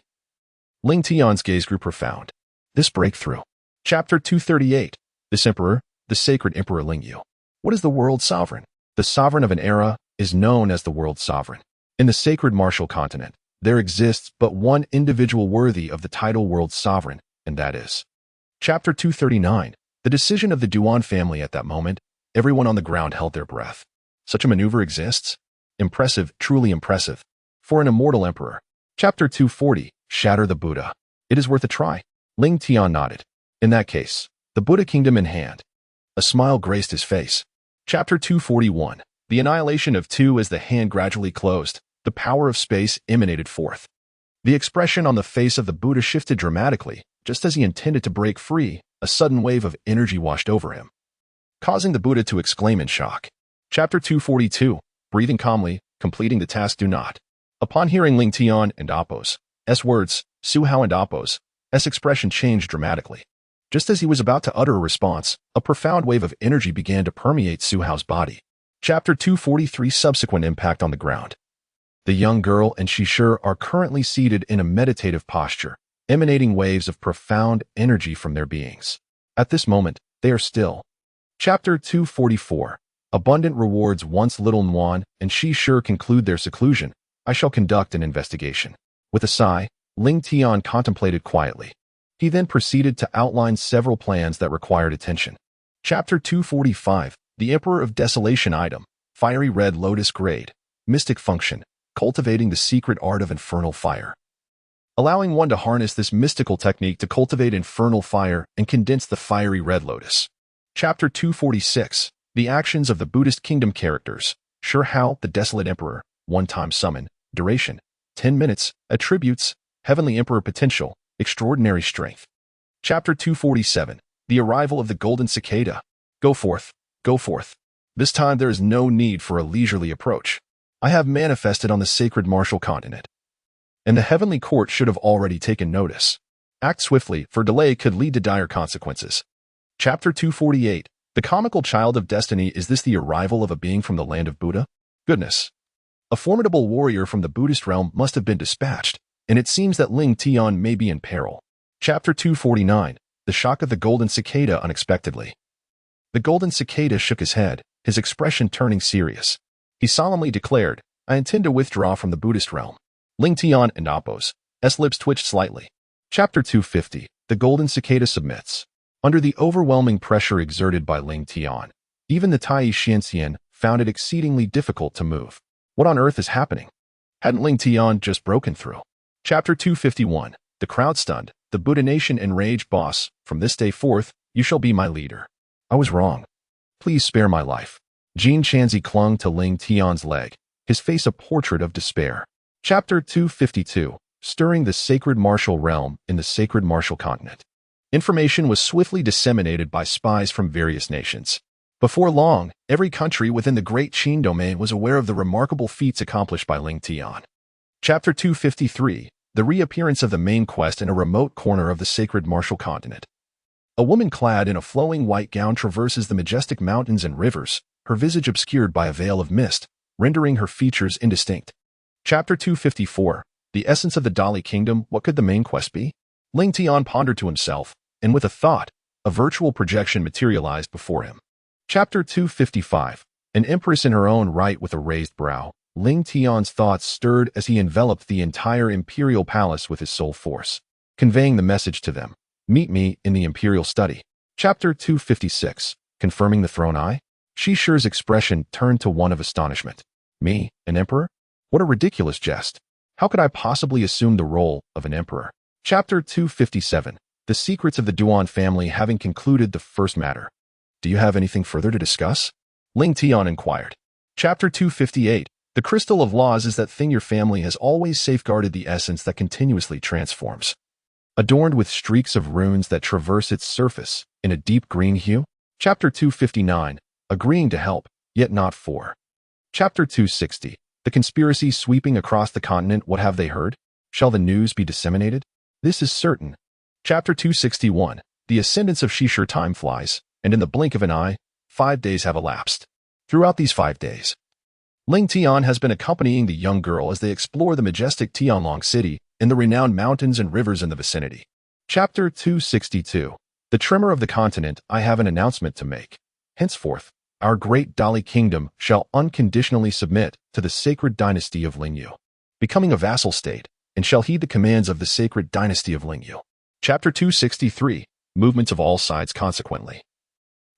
Speaker 1: Ling Tian's gaze grew profound. This breakthrough. Chapter 238, This Emperor, the Sacred Emperor Ling Yu. What is the world sovereign? The sovereign of an era is known as the world sovereign. In the sacred martial continent, there exists but one individual worthy of the title world sovereign, and that is. Chapter 239, The Decision of the Duan family. At that moment, everyone on the ground held their breath. Such a maneuver exists? Impressive, truly impressive. For an immortal emperor. Chapter 240, Shatter the Buddha. It is worth a try. Ling Tian nodded. In that case, the Buddha kingdom in hand. A smile graced his face. Chapter 241, The Annihilation of Two. As the hand gradually closed, the power of space emanated forth. The expression on the face of the Buddha shifted dramatically. Just as he intended to break free, a sudden wave of energy washed over him, causing the Buddha to exclaim in shock. Chapter 242, Breathing calmly, completing the task. Do not. Upon hearing Ling Tian and Appo's words, Su Hao and Appo's expression changed dramatically. Just as he was about to utter a response, a profound wave of energy began to permeate Su Hao's body. Chapter 243, Subsequent Impact on the ground. The young girl and Shi are currently seated in a meditative posture, emanating waves of profound energy from their beings. At this moment, they are still. Chapter 244, Abundant Rewards. Once little Nguyen and Shi conclude their seclusion, I shall conduct an investigation. With a sigh, Ling Tian contemplated quietly. He then proceeded to outline several plans that required attention. Chapter 245, The Emperor of Desolation. Item, Fiery Red Lotus. Grade, Mystic Function, Cultivating the Secret Art of Infernal Fire. Allowing one to harness this mystical technique to cultivate infernal fire and condense the fiery red lotus. Chapter 246, The Actions of the Buddhist Kingdom. Characters, Shi Hao, the Desolate Emperor, one-time summon, duration, 10 minutes, attributes, Heavenly Emperor potential, extraordinary strength. Chapter 247, The Arrival of the Golden Cicada. Go forth, go forth. This time there is no need for a leisurely approach. I have manifested on the sacred martial continent, and the heavenly court should have already taken notice. Act swiftly, for delay could lead to dire consequences. Chapter 248, The Comical Child of Destiny. Is this the arrival of a being from the land of Buddha? Goodness. A formidable warrior from the Buddhist realm must have been dispatched, and it seems that Ling Tian may be in peril. Chapter 249, The Shock of the Golden Cicada. Unexpectedly, the Golden Cicada shook his head, his expression turning serious. He solemnly declared, I intend to withdraw from the Buddhist realm. Ling Tian and Appo's lips twitched slightly. Chapter 250, The Golden Cicada submits. Under the overwhelming pressure exerted by Ling Tian, even the Tai Xianxian found it exceedingly difficult to move. What on earth is happening? Hadn't Ling Tian just broken through? Chapter 251, The Crowd Stunned. The Buddha Nation enraged. Boss, from this day forth, you shall be my leader. I was wrong. Please spare my life. Jin Chanzi clung to Ling Tian's leg, his face a portrait of despair. Chapter 252, Stirring the Sacred Martial Realm in the Sacred Martial Continent. Information was swiftly disseminated by spies from various nations. Before long, every country within the Great Qin domain was aware of the remarkable feats accomplished by Ling Tian. Chapter 253, The Reappearance of the Main Quest in a Remote Corner of the Sacred Martial Continent. A woman clad in a flowing white gown traverses the majestic mountains and rivers, her visage obscured by a veil of mist, rendering her features indistinct. Chapter 254, The Essence of the Dali Kingdom. What could the main quest be? Ling Tian pondered to himself, and with a thought, a virtual projection materialized before him. Chapter 255, An Empress in Her Own Right. With a raised brow, Ling Tian's thoughts stirred as he enveloped the entire imperial palace with his soul force, conveying the message to them. Meet me in the imperial study. Chapter 256, Confirming the Throne. Shi's expression turned to one of astonishment. Me, an emperor? What a ridiculous jest. How could I possibly assume the role of an emperor? Chapter 257, The Secrets of the Duan family. Having concluded the first matter, do you have anything further to discuss? Ling Tian inquired. Chapter 258, The Crystal of Laws. Is that thing your family has always safeguarded, the essence that continuously transforms. adorned with streaks of runes that traverse its surface in a deep green hue. Chapter 259, agreeing to help, yet not for. Chapter 260, the conspiracy sweeping across the continent. What have they heard? Shall the news be disseminated? This is certain. Chapter 261, the ascendance of Shishir. Time flies, and in the blink of an eye, 5 days have elapsed. Throughout these 5 days, Ling Tian has been accompanying the young girl as they explore the majestic Tianlong city and the renowned mountains and rivers in the vicinity. Chapter 262, the tremor of the continent. I have an announcement to make. Henceforth, our great Dali kingdom shall unconditionally submit to the sacred dynasty of Lingyu, becoming a vassal state, and shall heed the commands of the sacred dynasty of Lingyu. Chapter 263, movements of all sides. Consequently,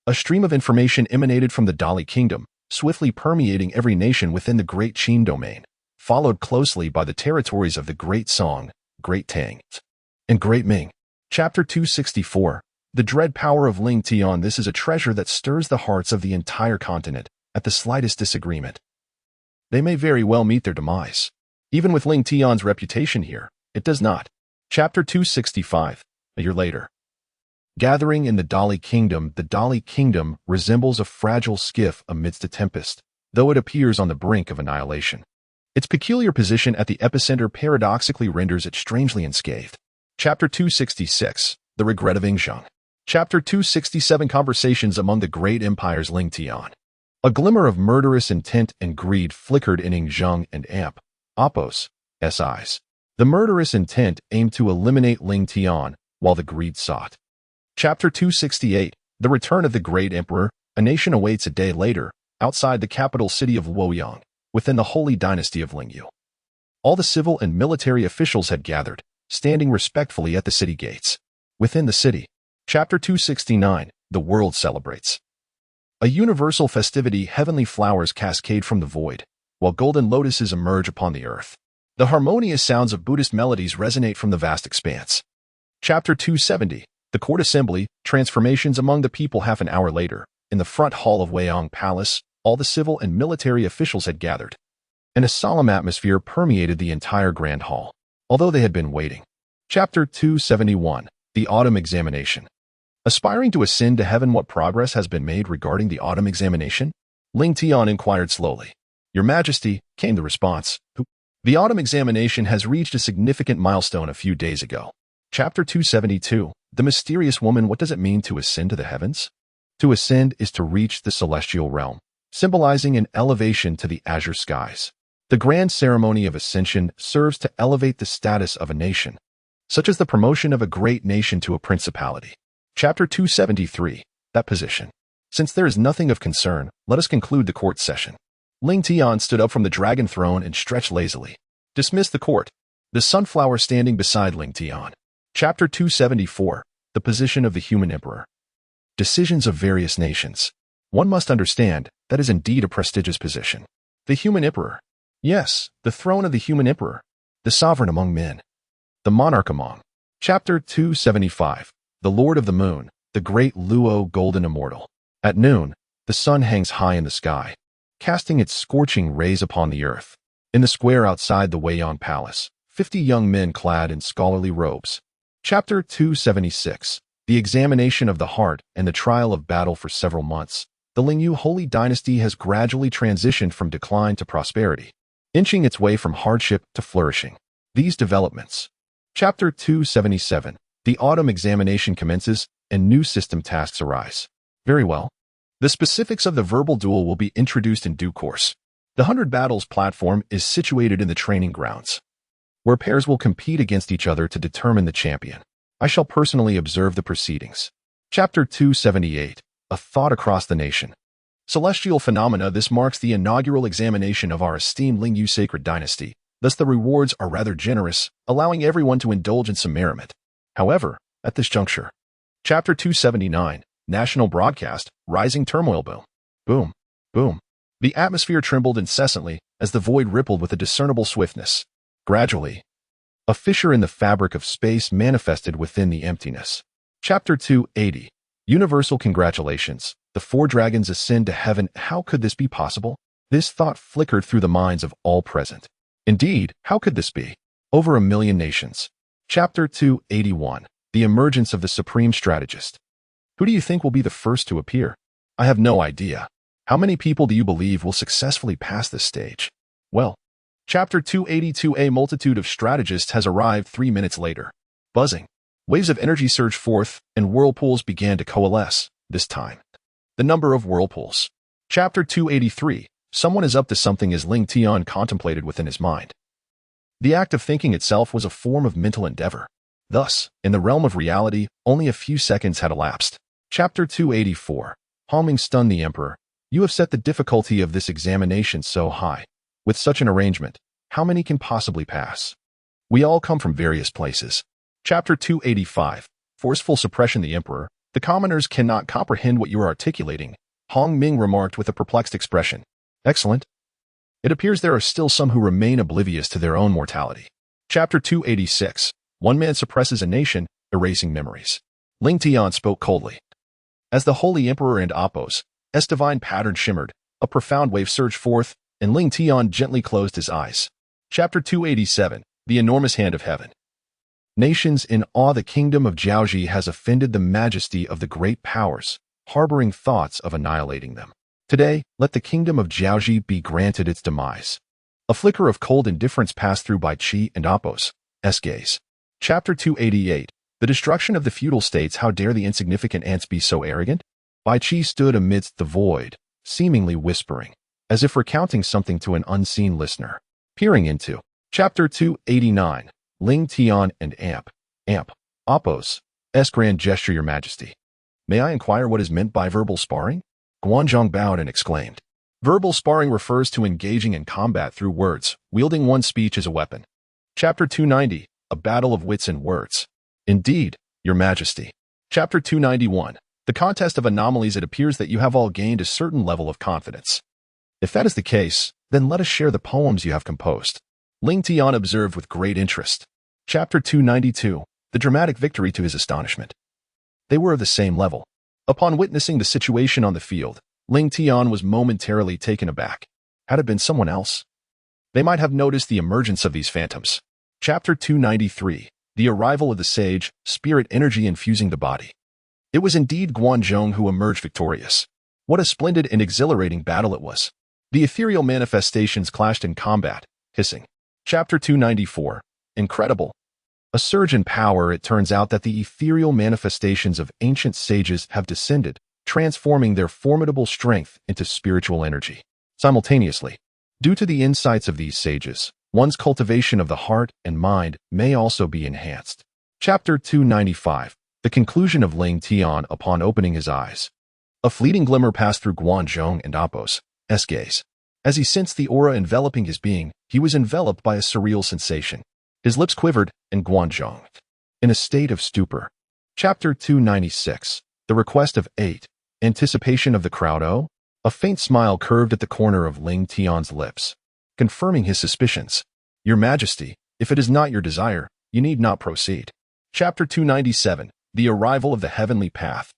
Speaker 1: a stream of information emanated from the Dali kingdom, swiftly permeating every nation within the Great Qin domain, followed closely by the territories of the Great Song, Great Tang, and Great Ming. Chapter 264, the dread power of Ling Tian. This is a treasure that stirs the hearts of the entire continent at the slightest disagreement. They may very well meet their demise. Even with Ling Tian's reputation here, it does not. Chapter 265, a year later. Gathering in the Dali kingdom. The Dali kingdom resembles a fragile skiff amidst a tempest, though it appears on the brink of annihilation. Its peculiar position at the epicenter paradoxically renders it strangely unscathed. Chapter 266, the regret of Yingzheng. Chapter 267, conversations among the great empires. Ling Tian. A glimmer of murderous intent and greed flickered in Yingzheng and Apos' eyes. The murderous intent aimed to eliminate Ling Tian, while the greed sought. Chapter 268, the return of the great emperor. A nation awaits a day later, outside the capital city of Luoyang, within the holy dynasty of Lingyu. All the civil and military officials had gathered, standing respectfully at the city gates. Within the city. Chapter 269, the world celebrates. A universal festivity. Heavenly flowers cascade from the void, while golden lotuses emerge upon the earth. The harmonious sounds of Buddhist melodies resonate from the vast expanse. Chapter 270, the court assembly. Transformations among the people. Half an hour later, in the front hall of Weiyang Palace, all the civil and military officials had gathered, and a solemn atmosphere permeated the entire grand hall, although they had been waiting. Chapter 271, the autumn examination. Aspiring to ascend to heaven. What progress has been made regarding the autumn examination? Ling Tian inquired slowly. Your Majesty, came the response. The autumn examination has reached a significant milestone a few days ago. Chapter 272, the mysterious woman. What does it mean to ascend to the heavens? To ascend is to reach the celestial realm, symbolizing an elevation to the azure skies. The grand ceremony of ascension serves to elevate the status of a nation, such as the promotion of a great nation to a principality. Chapter 273, that position. Since there is nothing of concern, let us conclude the court session. Ling Tian stood up from the dragon throne and stretched lazily. Dismiss the court. The sunflower standing beside Ling Tian. Chapter 274, the position of the human emperor. Decisions of various nations. One must understand that is indeed a prestigious position. The human emperor. Yes, the throne of the human emperor. The sovereign among men. The monarch among. Chapter 275, the Lord of the Moon, the great Luo golden immortal. At noon, the sun hangs high in the sky, casting its scorching rays upon the earth. In the square outside the Weiyang Palace, 50 young men clad in scholarly robes. Chapter 276, the examination of the heart and the trial of battle. For several months, the Lingyu holy dynasty has gradually transitioned from decline to prosperity, inching its way from hardship to flourishing. These developments. Chapter 277, the autumn examination commences, and new system tasks arise. Very well. The specifics of the verbal duel will be introduced in due course. The 100 Battles platform is situated in the training grounds, where pairs will compete against each other to determine the champion. I shall personally observe the proceedings. Chapter 278, a thought across the nation. Celestial phenomena. This marks the inaugural examination of our esteemed Lingyu sacred dynasty. Thus the rewards are rather generous, allowing everyone to indulge in some merriment. However, at this juncture. Chapter 279, national broadcast, rising turmoil. Boom, boom, boom. The atmosphere trembled incessantly as the void rippled with a discernible swiftness. Gradually, a fissure in the fabric of space manifested within the emptiness. Chapter 280, universal congratulations. The 4 dragons ascend to heaven. How could this be possible? This thought flickered through the minds of all present. Indeed, how could this be? Over 1 million nations, Chapter 281. The Emergence of the Supreme Strategist. Who do you think will be the first to appear? I have no idea. How many people do you believe will successfully pass this stage? Well, Chapter 282. A multitude of strategists has arrived 3 minutes later. Buzzing. Waves of energy surged forth, and whirlpools began to coalesce, this time. The number of whirlpools. Chapter 283. Someone is up to something as Ling Tian contemplated within his mind. The act of thinking itself was a form of mental endeavor. Thus, in the realm of reality, only a few seconds had elapsed. Chapter 284. Homing stunned the emperor. You have set the difficulty of this examination so high. With such an arrangement, how many can possibly pass? We all come from various places. Chapter 285. Forceful suppression. The emperor. The commoners cannot comprehend what you are articulating, Hong Ming remarked with a perplexed expression. Excellent. It appears there are still some who remain oblivious to their own mortality. Chapter 286. One man suppresses a nation, erasing memories. Ling Tian spoke coldly. As the holy emperor and Apos, S divine pattern shimmered, a profound wave surged forth, and Ling Tian gently closed his eyes. Chapter 287. The enormous hand of heaven. Nations in awe. The kingdom of Jiaoji has offended the majesty of the great powers, harboring thoughts of annihilating them. Today, let the kingdom of Jiaoji be granted its demise. A flicker of cold indifference passed through Bai Qi and Apos' gaze. Chapter 288. The destruction of the feudal states. How dare the insignificant ants be so arrogant? Bai Qi stood amidst the void, seemingly whispering, as if recounting something to an unseen listener. Peering into Chapter 289. Ling Tian and Amp. Apos' grand gesture. Your Majesty. May I inquire what is meant by verbal sparring? Guanzhong bowed and exclaimed. Verbal sparring refers to engaging in combat through words, wielding one's speech as a weapon. Chapter 290. A battle of wits and words. Indeed, Your Majesty. Chapter 291. The contest of anomalies. It appears that you have all gained a certain level of confidence. If that is the case, then let us share the poems you have composed. Ling Tian observed with great interest. Chapter 292. The dramatic victory. To his astonishment, they were of the same level. Upon witnessing the situation on the field, Ling Tian was momentarily taken aback. Had it been someone else, they might have noticed the emergence of these phantoms. Chapter 293. The arrival of the sage, spirit energy infusing the body. It was indeed Guanzhong who emerged victorious. What a splendid and exhilarating battle it was. The ethereal manifestations clashed in combat, hissing. Chapter 294. Incredible. A surge in power. It turns out that the ethereal manifestations of ancient sages have descended, transforming their formidable strength into spiritual energy. Simultaneously, due to the insights of these sages, one's cultivation of the heart and mind may also be enhanced. Chapter 295. The conclusion of Ling Tian upon opening his eyes. A fleeting glimmer passed through Guanzhong and Apos' gaze. As he sensed the aura enveloping his being, he was enveloped by a surreal sensation. His lips quivered, and Guanzhong, in a state of stupor. Chapter 296. The request of 8. Anticipation of the crowd. Oh, a faint smile curved at the corner of Ling Tian's lips, confirming his suspicions. Your Majesty, if it is not your desire, you need not proceed. Chapter 297. The arrival of the heavenly path.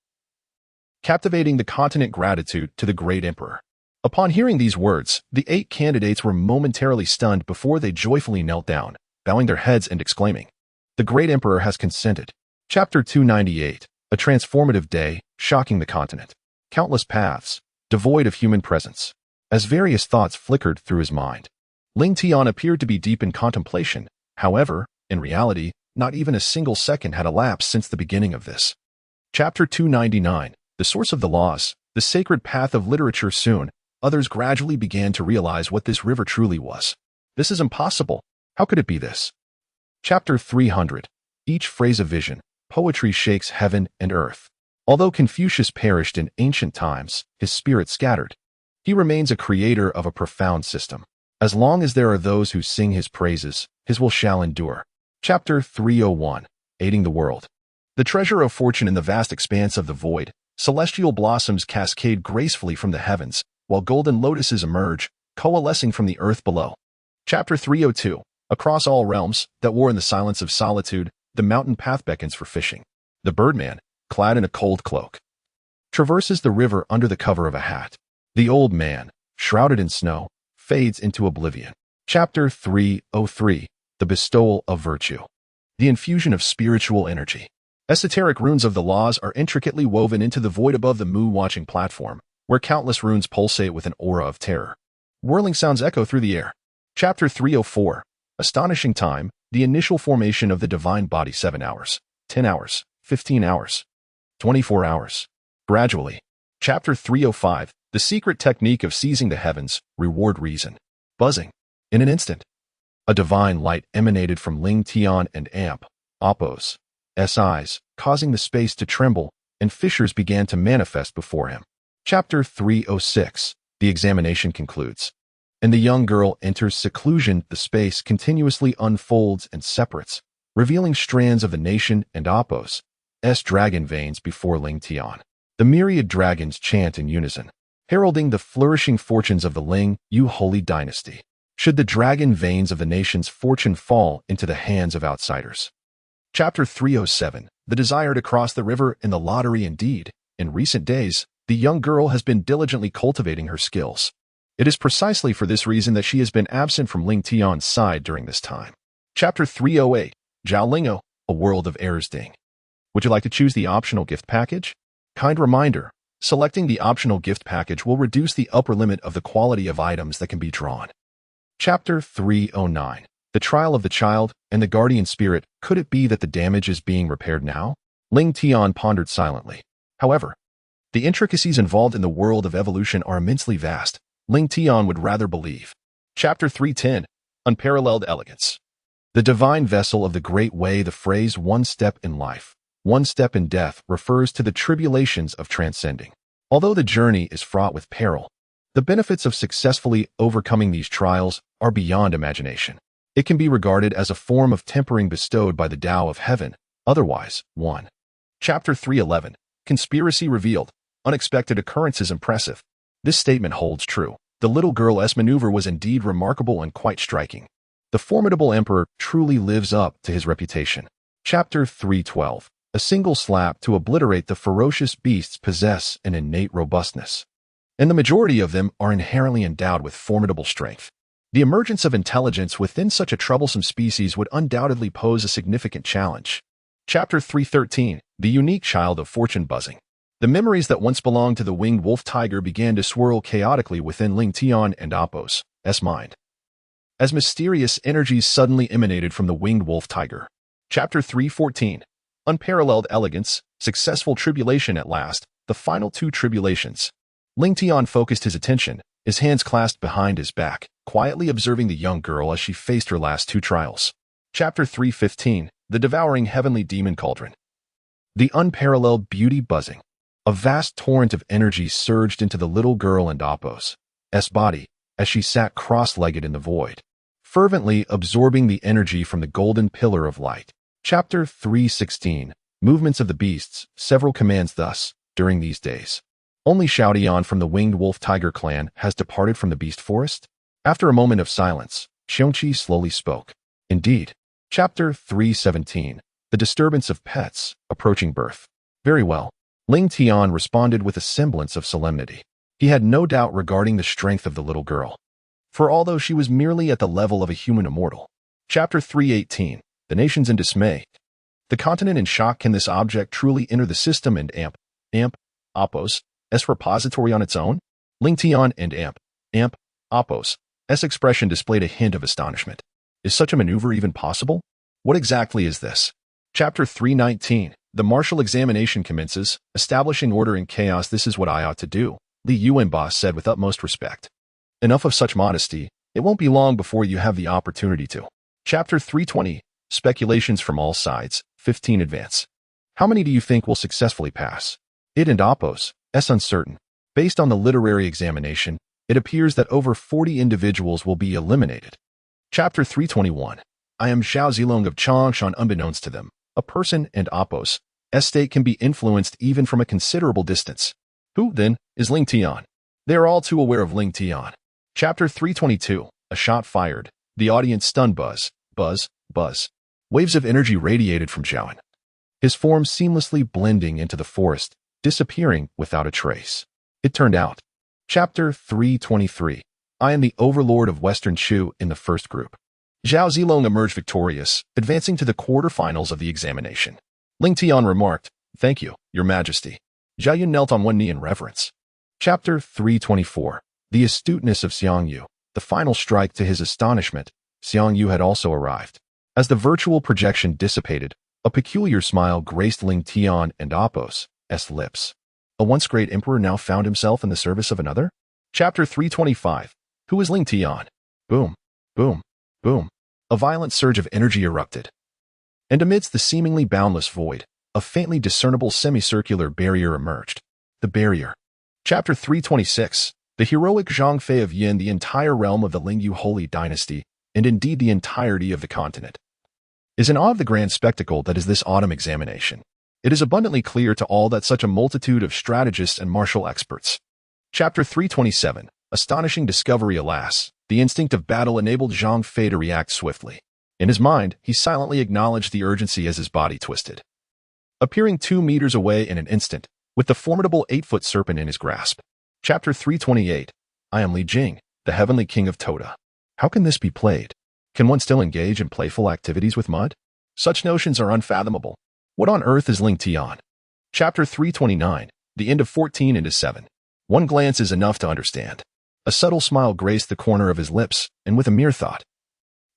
Speaker 1: Captivating the continent. Gratitude to the great emperor. Upon hearing these words, the 8 candidates were momentarily stunned before they joyfully knelt down, bowing their heads and exclaiming, The great emperor has consented. Chapter 298. A transformative day, shocking the continent. Countless paths, devoid of human presence. As various thoughts flickered through his mind, Ling Tian appeared to be deep in contemplation. However, in reality, not even a single second had elapsed since the beginning of this. Chapter 299. The source of the laws, the sacred path of literature. Soon, others gradually began to realize what this river truly was. This is impossible. How could it be this? Chapter 300. Each phrase a vision. Poetry shakes heaven and earth. Although Confucius perished in ancient times, his spirit scattered. He remains a creator of a profound system. As long as there are those who sing his praises, his will shall endure. Chapter 301. Aiding the world. The treasure of fortune. In the vast expanse of the void, celestial blossoms cascade gracefully from the heavens, while golden lotuses emerge, coalescing from the earth below. Chapter 302. Across all realms that war in the silence of solitude, the mountain path beckons for fishing. The birdman, clad in a cold cloak, traverses the river under the cover of a hat. The old man, shrouded in snow, fades into oblivion. Chapter 303. The bestowal of virtue. The infusion of spiritual energy. Esoteric runes of the laws are intricately woven into the void above the Mu-watching platform, where countless runes pulsate with an aura of terror. Whirling sounds echo through the air. Chapter 304. Astonishing time, the initial formation of the divine body 7 hours, 10 hours, 15 hours, 24 hours. Gradually. Chapter 305. The secret technique of seizing the heavens, reward reason. Buzzing. In an instant. A divine light emanated from Ling Tian and Amp, Oppo's eyes, causing the space to tremble, and fissures began to manifest before him. Chapter 306. The examination concludes. And the young girl enters seclusion. The space continuously unfolds and separates, revealing strands of the nation and Oppo's dragon veins before Ling Tian. The myriad dragons chant in unison, heralding the flourishing fortunes of the Ling Yu holy dynasty. Should the dragon veins of the nation's fortune fall into the hands of outsiders. Chapter 307. The desire to cross the river in the lottery. Indeed, in recent days, the young girl has been diligently cultivating her skills. It is precisely for this reason that she has been absent from Ling Tian's side during this time. Chapter 308. Zhao Lingo, a world of errors. Ding. Would you like to choose the optional gift package? Kind reminder, selecting the optional gift package will reduce the upper limit of the quality of items that can be drawn. Chapter 309. The trial of the child and the guardian spirit. Could it be that the damage is being repaired now? Ling Tian pondered silently. However, the intricacies involved in the world of evolution are immensely vast. Ling Tian would rather believe. Chapter 310. Unparalleled elegance. The divine vessel of the great way. The phrase "one step in life, one step in death" refers to the tribulations of transcending. Although the journey is fraught with peril, the benefits of successfully overcoming these trials are beyond imagination. It can be regarded as a form of tempering bestowed by the Tao of heaven. Otherwise, 1. Chapter 311. Conspiracy revealed. Unexpected occurrences impressive. This statement holds true. The little girl's maneuver was indeed remarkable and quite striking. The formidable emperor truly lives up to his reputation. Chapter 312. A single slap to obliterate. The ferocious beasts possess an innate robustness, and the majority of them are inherently endowed with formidable strength. The emergence of intelligence within such a troublesome species would undoubtedly pose a significant challenge. Chapter 313. The unique child of fortune. Buzzing. The memories that once belonged to the winged wolf tiger began to swirl chaotically within Ling Tian and Oppo's mind, as mysterious energies suddenly emanated from the winged wolf tiger. Chapter 314. Unparalleled elegance. Successful tribulation at last. The final 2 tribulations. Ling Tian focused his attention, his hands clasped behind his back, quietly observing the young girl as she faced her last 2 trials. Chapter 315. The devouring heavenly demon cauldron. The unparalleled beauty. Buzzing. A vast torrent of energy surged into the little girl and Oppo's body as she sat cross-legged in the void, fervently absorbing the energy from the golden pillar of light. Chapter 316. Movements of the beasts. Several commands. Thus, during these days, only Xiaodian from the winged wolf tiger clan has departed from the beast forest. After a moment of silence, Xiongqi slowly spoke. Indeed. Chapter 317. The disturbance of pets, approaching birth. Very well. Ling Tian responded with a semblance of solemnity. He had no doubt regarding the strength of the little girl, for although she was merely at the level of a human immortal. Chapter 318. The nations in dismay. The continent in shock. Can this object truly enter the system and Oppo's repository on its own? Ling Tian and Oppo's expression displayed a hint of astonishment. Is such a maneuver even possible? What exactly is this? Chapter 319. The martial examination commences, establishing order in chaos. This is what I ought to do, Li Yuanba said with utmost respect. Enough of such modesty. It won't be long before you have the opportunity to. Chapter 320. Speculations from all sides. 15 advance. How many do you think will successfully pass? It and Oppo's uncertain. Based on the literary examination, it appears that over 40 individuals will be eliminated. Chapter 321. I am Xiao Zilong of Changshan. Unbeknownst to them, a person and Oppo's state can be influenced even from a considerable distance. Who, then, is Ling Tian? They are all too aware of Ling Tian. Chapter 322. A shot fired. The audience stunned. Buzz, buzz, buzz. Waves of energy radiated from Zhaoan, his form seamlessly blending into the forest, disappearing without a trace. It turned out. Chapter 323. I am the overlord of Western Shu in the first group. Zhao Zilong emerged victorious, advancing to the quarterfinals of the examination. Ling Tian remarked, "Thank you, Your Majesty." Zhao Yun knelt on one knee in reverence. Chapter 324. The astuteness of Xiang Yu. The final strike. To his astonishment, Xiang Yu had also arrived. As the virtual projection dissipated, a peculiar smile graced Ling Tian and Apos' lips. A once great emperor now found himself in the service of another? Chapter 325. Who is Ling Tian? Boom, boom, boom. A violent surge of energy erupted. And amidst the seemingly boundless void, a faintly discernible semicircular barrier emerged. The barrier. Chapter 326. The heroic Zhang Fei of Yin, the entire realm of the Lingyu holy dynasty, and indeed the entirety of the continent, is in awe of the grand spectacle that is this autumn examination. It is abundantly clear to all that such a multitude of strategists and martial experts. Chapter 327. Astonishing discovery. Alas, the instinct of battle enabled Zhang Fei to react swiftly. In his mind, he silently acknowledged the urgency as his body twisted. Appearing 2 meters away in an instant, with the formidable 8-foot serpent in his grasp. Chapter 328. I am Li Jing, the heavenly king of Toda. How can this be played? Can one still engage in playful activities with mud? Such notions are unfathomable. What on earth is Ling Tian? Chapter 329. The end of 14 into 7. One glance is enough to understand. A subtle smile graced the corner of his lips, and with a mere thought,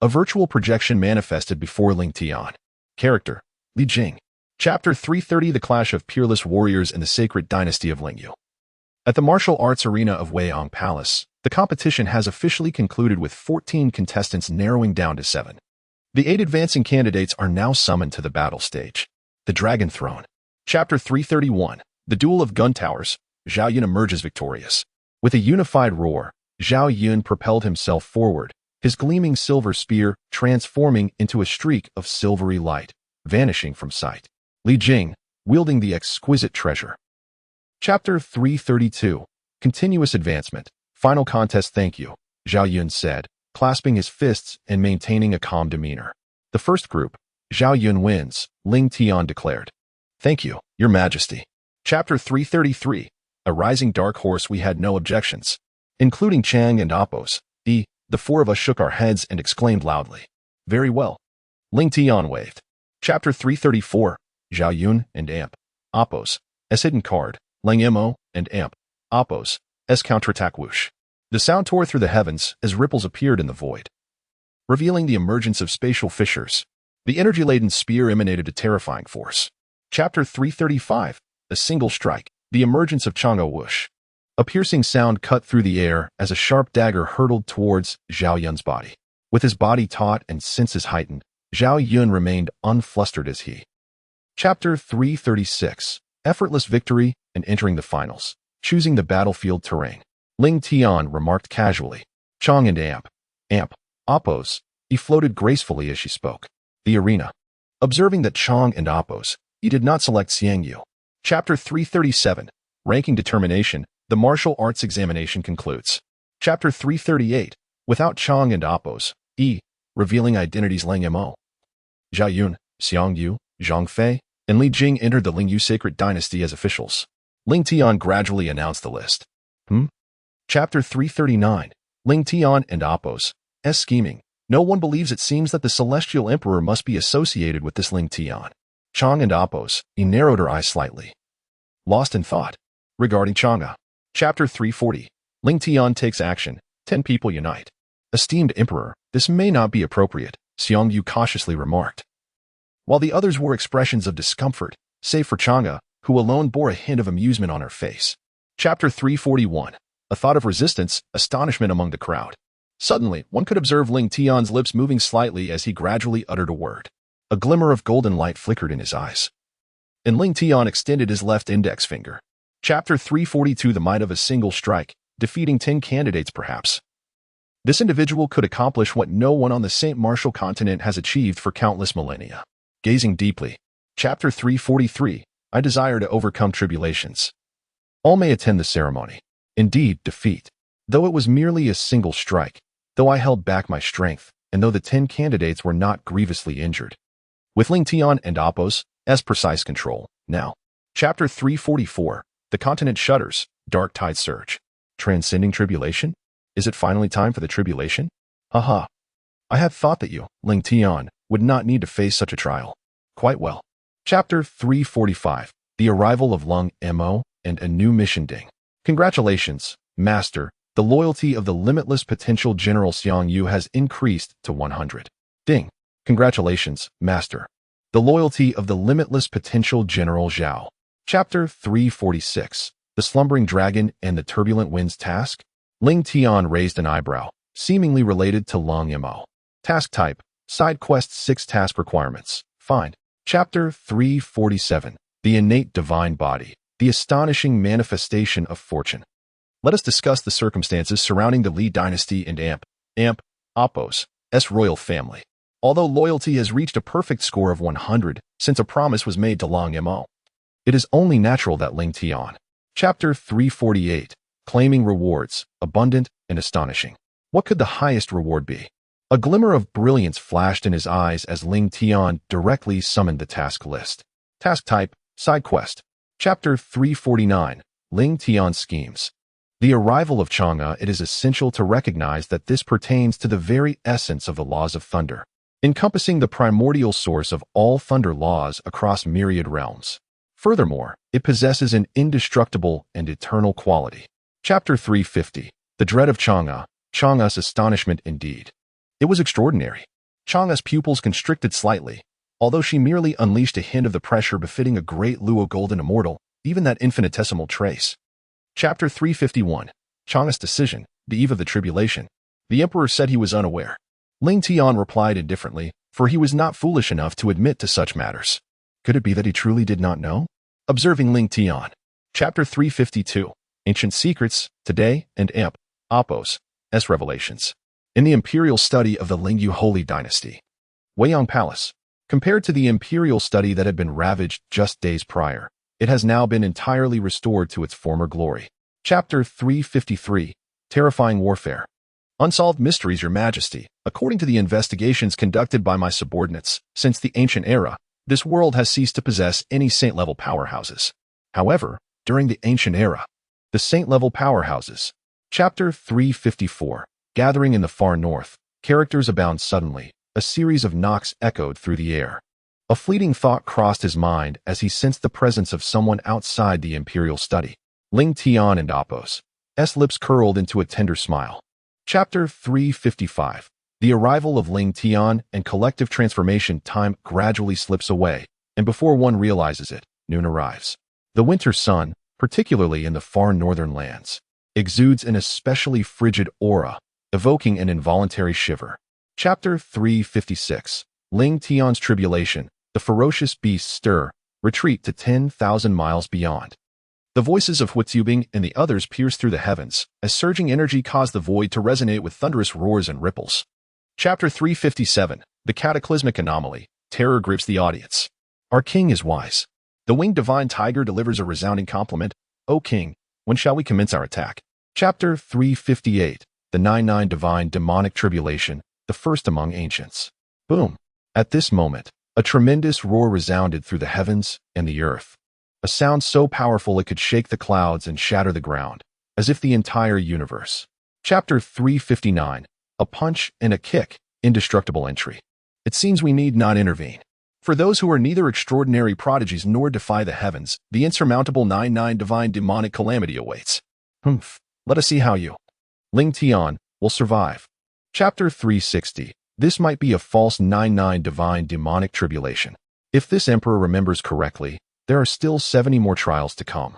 Speaker 1: a virtual projection manifested before Ling Tian. Character: Li Jing. Chapter 330. The clash of peerless warriors in the sacred dynasty of Lingyu. At the martial arts arena of Weiyang Palace, the competition has officially concluded with 14 contestants narrowing down to 7. The 8 advancing candidates are now summoned to the battle stage. The Dragon Throne. Chapter 331. The Duel of Gun Towers. Zhao Yun emerges victorious. With a unified roar, Zhao Yun propelled himself forward, his gleaming silver spear transforming into a streak of silvery light, vanishing from sight. Li Jing, wielding the exquisite treasure. Chapter 332. Continuous advancement. Final contest. Thank you, Zhao Yun said, clasping his fists and maintaining a calm demeanor. The first group, Zhao Yun wins, Ling Tian declared. Thank you, Your Majesty. Chapter 333. A rising dark horse. We had no objections, including Chang and Apos. The 4 of us shook our heads and exclaimed loudly. Very well. Ling Tian waved. Chapter 334. Zhao Yun and Amp. Apos. S hidden card. Lang Mo and Amp. Apos. S counterattack whoosh. The sound tore through the heavens as ripples appeared in the void, revealing the emergence of spatial fissures. The energy-laden spear emanated a terrifying force. Chapter 335. A single strike. The emergence of Chang'o whoosh. A piercing sound cut through the air as a sharp dagger hurtled towards Zhao Yun's body. With his body taut and senses heightened, Zhao Yun remained unflustered as he. Chapter 336. Effortless victory and entering the finals. Choosing the battlefield terrain. Ling Tian remarked casually. Chang and Amp. Apos. He floated gracefully as she spoke. The arena. Observing that Chang and Apos, he did not select Xiang Yu. Chapter 337. Ranking determination. The martial arts examination concludes. Chapter 338. Without Chang and Apos, revealing identities. Lang Mo, Zhao Yun, Xiang Yu, Zhang Fei, and Li Jing entered the Lingyu sacred dynasty as officials. Ling Tian gradually announced the list. Chapter 339. Ling Tian and Apos' scheming. No one believes. It seems that the celestial emperor must be associated with this Ling Tian. Chang and Apos, he narrowed her eyes slightly, lost in thought. Regarding Chang'e. Chapter 340. Ling Tian takes action. 10 people unite. Esteemed emperor, this may not be appropriate, Xiang Yu cautiously remarked. While the others wore expressions of discomfort, save for Chang'e, who alone bore a hint of amusement on her face. Chapter 341. A thought of resistance, astonishment among the crowd. Suddenly, one could observe Ling Tian's lips moving slightly as he gradually uttered a word. A glimmer of golden light flickered in his eyes, and Ling Tian extended his left index finger. Chapter 342. The might of a single strike, defeating 10 candidates perhaps. This individual could accomplish what no one on the St. Martial continent has achieved for countless millennia. Gazing deeply. Chapter 343. I desire to overcome tribulations. All may attend the ceremony. Indeed, defeat. Though it was merely a single strike, though I held back my strength, and though the 10 candidates were not grievously injured. With Ling Tian and Apos, as precise control. Now. Chapter 344. The continent shudders, dark tide surge. Transcending tribulation? Is it finally time for the tribulation? Haha. I had thought that you, Ling Tian, would not need to face such a trial. Quite well. Chapter 345. The Arrival of Lung Mo and a New Mission Ding. Congratulations, Master. The loyalty of the limitless potential General Xiang Yu has increased to 100. Ding. Congratulations, Master. The loyalty of the limitless potential General Zhao. Chapter 346. The Slumbering Dragon and the Turbulent Winds Task. Ling Tian raised an eyebrow, seemingly related to Lung Mo. Task type. Side quest 6 task requirements. Find. Chapter 347. The Innate Divine Body. The Astonishing Manifestation of Fortune. Let us discuss the circumstances surrounding the Li dynasty and Apos, royal family. Although loyalty has reached a perfect score of 100 since a promise was made to Lung Mo, it is only natural that Ling Tian. Chapter 348. Claiming rewards, abundant and astonishing. What could the highest reward be? A glimmer of brilliance flashed in his eyes as Ling Tian directly summoned the task list. Task type, side quest. Chapter 349. Ling Tian schemes. The arrival of Chang'e. It is essential to recognize that this pertains to the very essence of the laws of thunder, encompassing the primordial source of all thunder laws across myriad realms. Furthermore, it possesses an indestructible and eternal quality. Chapter 350. The Dread of Chang'e. Chang'e's astonishment indeed. It was extraordinary. Chang'e's pupils constricted slightly, although she merely unleashed a hint of the pressure befitting a great Luo golden immortal, even that infinitesimal trace. Chapter 351. Chang'e's decision, the eve of the tribulation. The emperor said he was unaware. Ling Tian replied indifferently, for he was not foolish enough to admit to such matters. Could it be that he truly did not know? Observing Ling Tian. Chapter 352. Ancient Secrets, Today, and Apos, Revelations. In the imperial study of the Lingyu Holy Dynasty. Weiyang Palace. Compared to the imperial study that had been ravaged just days prior, it has now been entirely restored to its former glory. Chapter 353. Terrifying Warfare. Unsolved mysteries, Your Majesty. According to the investigations conducted by my subordinates, since the ancient era, this world has ceased to possess any saint-level powerhouses. However, during the ancient era, the saint-level powerhouses. Chapter 354. Gathering in the far north. Characters abound suddenly. A series of knocks echoed through the air. A fleeting thought crossed his mind as he sensed the presence of someone outside the imperial study. Ling Tian and Apos. Lips curled into a tender smile. Chapter 355. The arrival of Ling Tian and collective transformation. Time gradually slips away, and before one realizes it, noon arrives. The winter sun, particularly in the far northern lands, exudes an especially frigid aura, evoking an involuntary shiver. Chapter 356. Ling Tian's tribulation. The ferocious beasts stir, retreat to 10,000 miles beyond. The voices of Huizubing and the others pierce through the heavens, as surging energy caused the void to resonate with thunderous roars and ripples. Chapter 357. The Cataclysmic Anomaly. Terror grips the audience. Our king is wise. The winged divine tiger delivers a resounding compliment. O king, when shall we commence our attack? Chapter 358. The 99 Divine Demonic Tribulation, the first among ancients. Boom. At this moment, a tremendous roar resounded through the heavens and the earth. A sound so powerful it could shake the clouds and shatter the ground, as if the entire universe. Chapter 359. A punch and a kick, indestructible entry. It seems we need not intervene. For those who are neither extraordinary prodigies nor defy the heavens, the insurmountable 99 divine demonic calamity awaits. Let us see how you, Ling Tian, will survive. Chapter 360. This might be a false 99 divine demonic tribulation. If this emperor remembers correctly, there are still 70 more trials to come.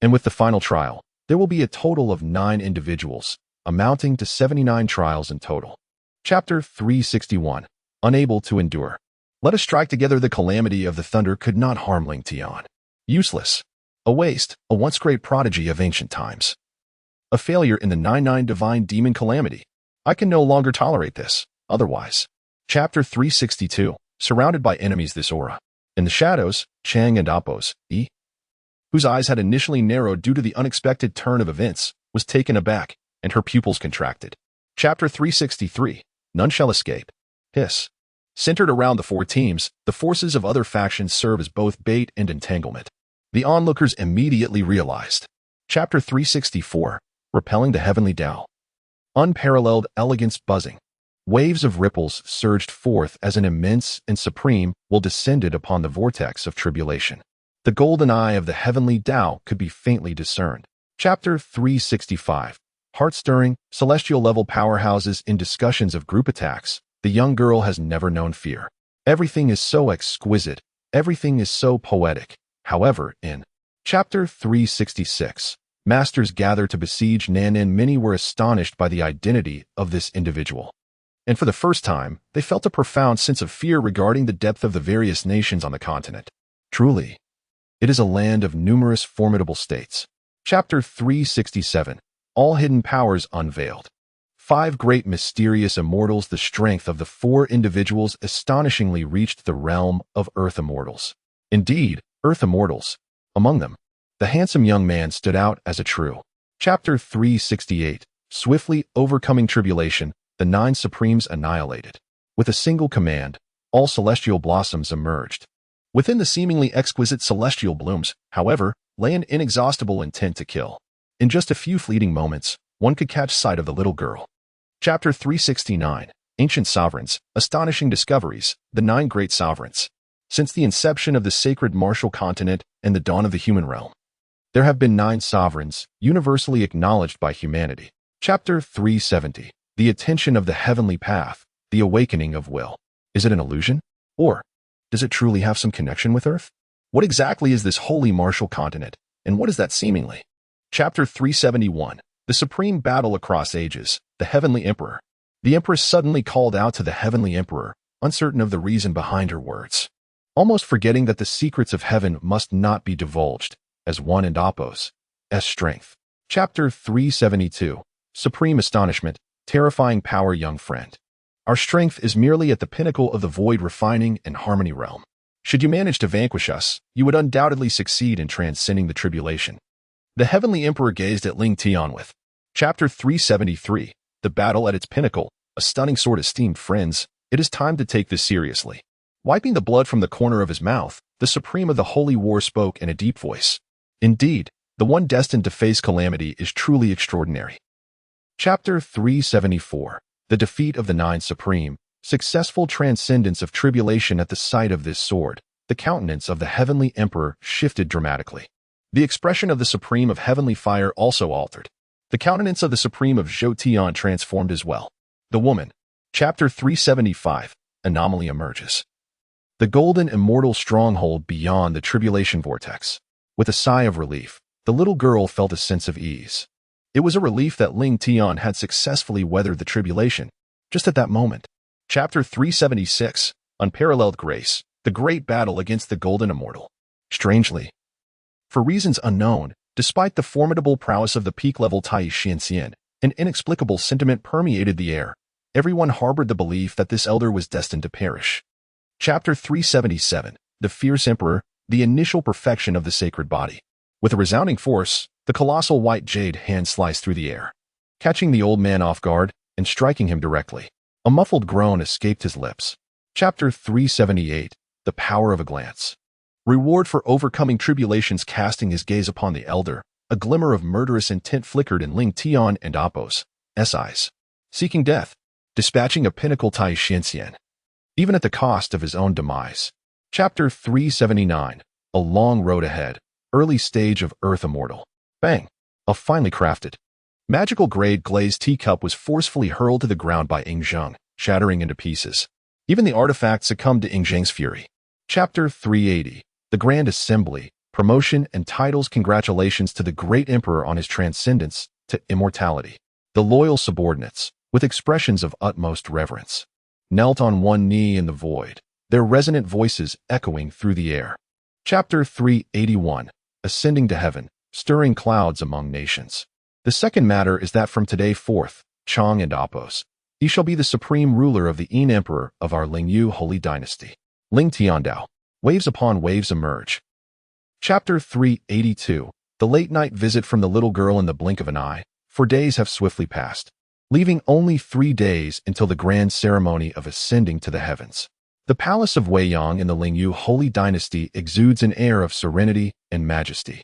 Speaker 1: And with the final trial, there will be a total of 9 individuals, amounting to 79 trials in total. Chapter 361. Unable to endure. Let us strike together. The calamity of the thunder could not harm Ling Tian. Useless. A waste, a once great prodigy of ancient times. A failure in the 99 divine demon calamity. I can no longer tolerate this, otherwise. Chapter 362. Surrounded by enemies. This aura. In the shadows, Chang and Apos, whose eyes had initially narrowed due to the unexpected turn of events, was taken aback, and her pupils contracted. Chapter 363. None shall escape. Hiss. Centered around the 4 teams, the forces of other factions serve as both bait and entanglement. The onlookers immediately realized. Chapter 364. Repelling the heavenly Tao. Unparalleled elegance buzzing. Waves of ripples surged forth as an immense and supreme will descended upon the vortex of tribulation. The golden eye of the heavenly Tao could be faintly discerned. Chapter 365. Heart-stirring, celestial-level powerhouses in discussions of group attacks. The young girl has never known fear. Everything is so exquisite. Everything is so poetic. However, in Chapter 366, masters gather to besiege Nan, and many were astonished by the identity of this individual. And for the first time, they felt a profound sense of fear regarding the depth of the various nations on the continent. Truly, it is a land of numerous formidable states. Chapter 367. All hidden powers unveiled. 5 great mysterious immortals. The strength of the 4 individuals astonishingly reached the realm of Earth immortals. Indeed, Earth immortals. Among them, the handsome young man stood out as a true. Chapter 368. Swiftly overcoming tribulation, the 9 supremes annihilated. With a single command, all celestial blossoms emerged. Within the seemingly exquisite celestial blooms, however, lay an inexhaustible intent to kill. In just a few fleeting moments, one could catch sight of the little girl. Chapter 369. Ancient Sovereigns, Astonishing Discoveries, the 9 Great Sovereigns. Since the inception of the sacred martial continent and the dawn of the human realm, there have been 9 sovereigns, universally acknowledged by humanity. Chapter 370. The Attention of the Heavenly Path, the Awakening of Will. Is it an illusion? Or does it truly have some connection with Earth? What exactly is this holy martial continent, and what is that seemingly? Chapter 371. The Supreme Battle Across Ages, the Heavenly Emperor. The Empress suddenly called out to the Heavenly Emperor, uncertain of the reason behind her words. Almost forgetting that the secrets of heaven must not be divulged, as one and Apos, as strength. Chapter 372. Supreme Astonishment, Terrifying Power. Young friend, our strength is merely at the pinnacle of the void refining and harmony realm. Should you manage to vanquish us, you would undoubtedly succeed in transcending the tribulation. The Heavenly Emperor gazed at Ling Tian with. Chapter 373. The Battle at its Pinnacle, a stunning sword. Esteemed friends, it is time to take this seriously. Wiping the blood from the corner of his mouth, the Supreme of the Holy War spoke in a deep voice. Indeed, the one destined to face calamity is truly extraordinary. Chapter 374. The Defeat of the 9 Supreme, Successful Transcendence of Tribulation. At the sight of this sword, the countenance of the Heavenly Emperor shifted dramatically. The expression of the Supreme of Heavenly Fire also altered. The countenance of the Supreme of Zhou Tian transformed as well. The woman. Chapter 375. Anomaly emerges. The golden immortal stronghold beyond the tribulation vortex. With a sigh of relief, the little girl felt a sense of ease. It was a relief that Ling Tian had successfully weathered the tribulation. Just at that moment. Chapter 376. Unparalleled Grace. The Great Battle Against the Golden Immortal. Strangely, for reasons unknown, despite the formidable prowess of the peak-level Tai Xianxian, an inexplicable sentiment permeated the air. Everyone harbored the belief that this elder was destined to perish. Chapter 377. The Fierce Emperor, the Initial Perfection of the Sacred Body. With a resounding force, the colossal white jade hand sliced through the air, catching the old man off guard and striking him directly. A muffled groan escaped his lips. Chapter 378. The Power of a Glance. Reward for overcoming tribulations. Casting his gaze upon the elder, a glimmer of murderous intent flickered in Ling Tian and Apos' eyes. Seeking death, dispatching a pinnacle Tai Xianxian, even at the cost of his own demise. Chapter 379. A Long Road Ahead, Early Stage of Earth Immortal. Bang! A finely crafted, magical grade glazed teacup was forcefully hurled to the ground by Ing Zheng, shattering into pieces. Even the artifact succumbed to Ing Zheng's fury. Chapter 380. The Grand Assembly, Promotion and Titles. Congratulations to the Great Emperor on his transcendence to immortality. The loyal subordinates, with expressions of utmost reverence, knelt on one knee in the void, their resonant voices echoing through the air. Chapter 381. Ascending to Heaven, Stirring Clouds Among Nations. The second matter is that from today forth, Chang and Apos, he shall be the supreme ruler of the Yin Emperor of our Lingyu Holy Dynasty. Ling Tiandao. Waves upon waves emerge. Chapter 382. The late night visit from the little girl in the blink of an eye, for days have swiftly passed, leaving only 3 days until the grand ceremony of ascending to the heavens. The palace of Weiyang in the Lingyu Holy Dynasty exudes an air of serenity and majesty.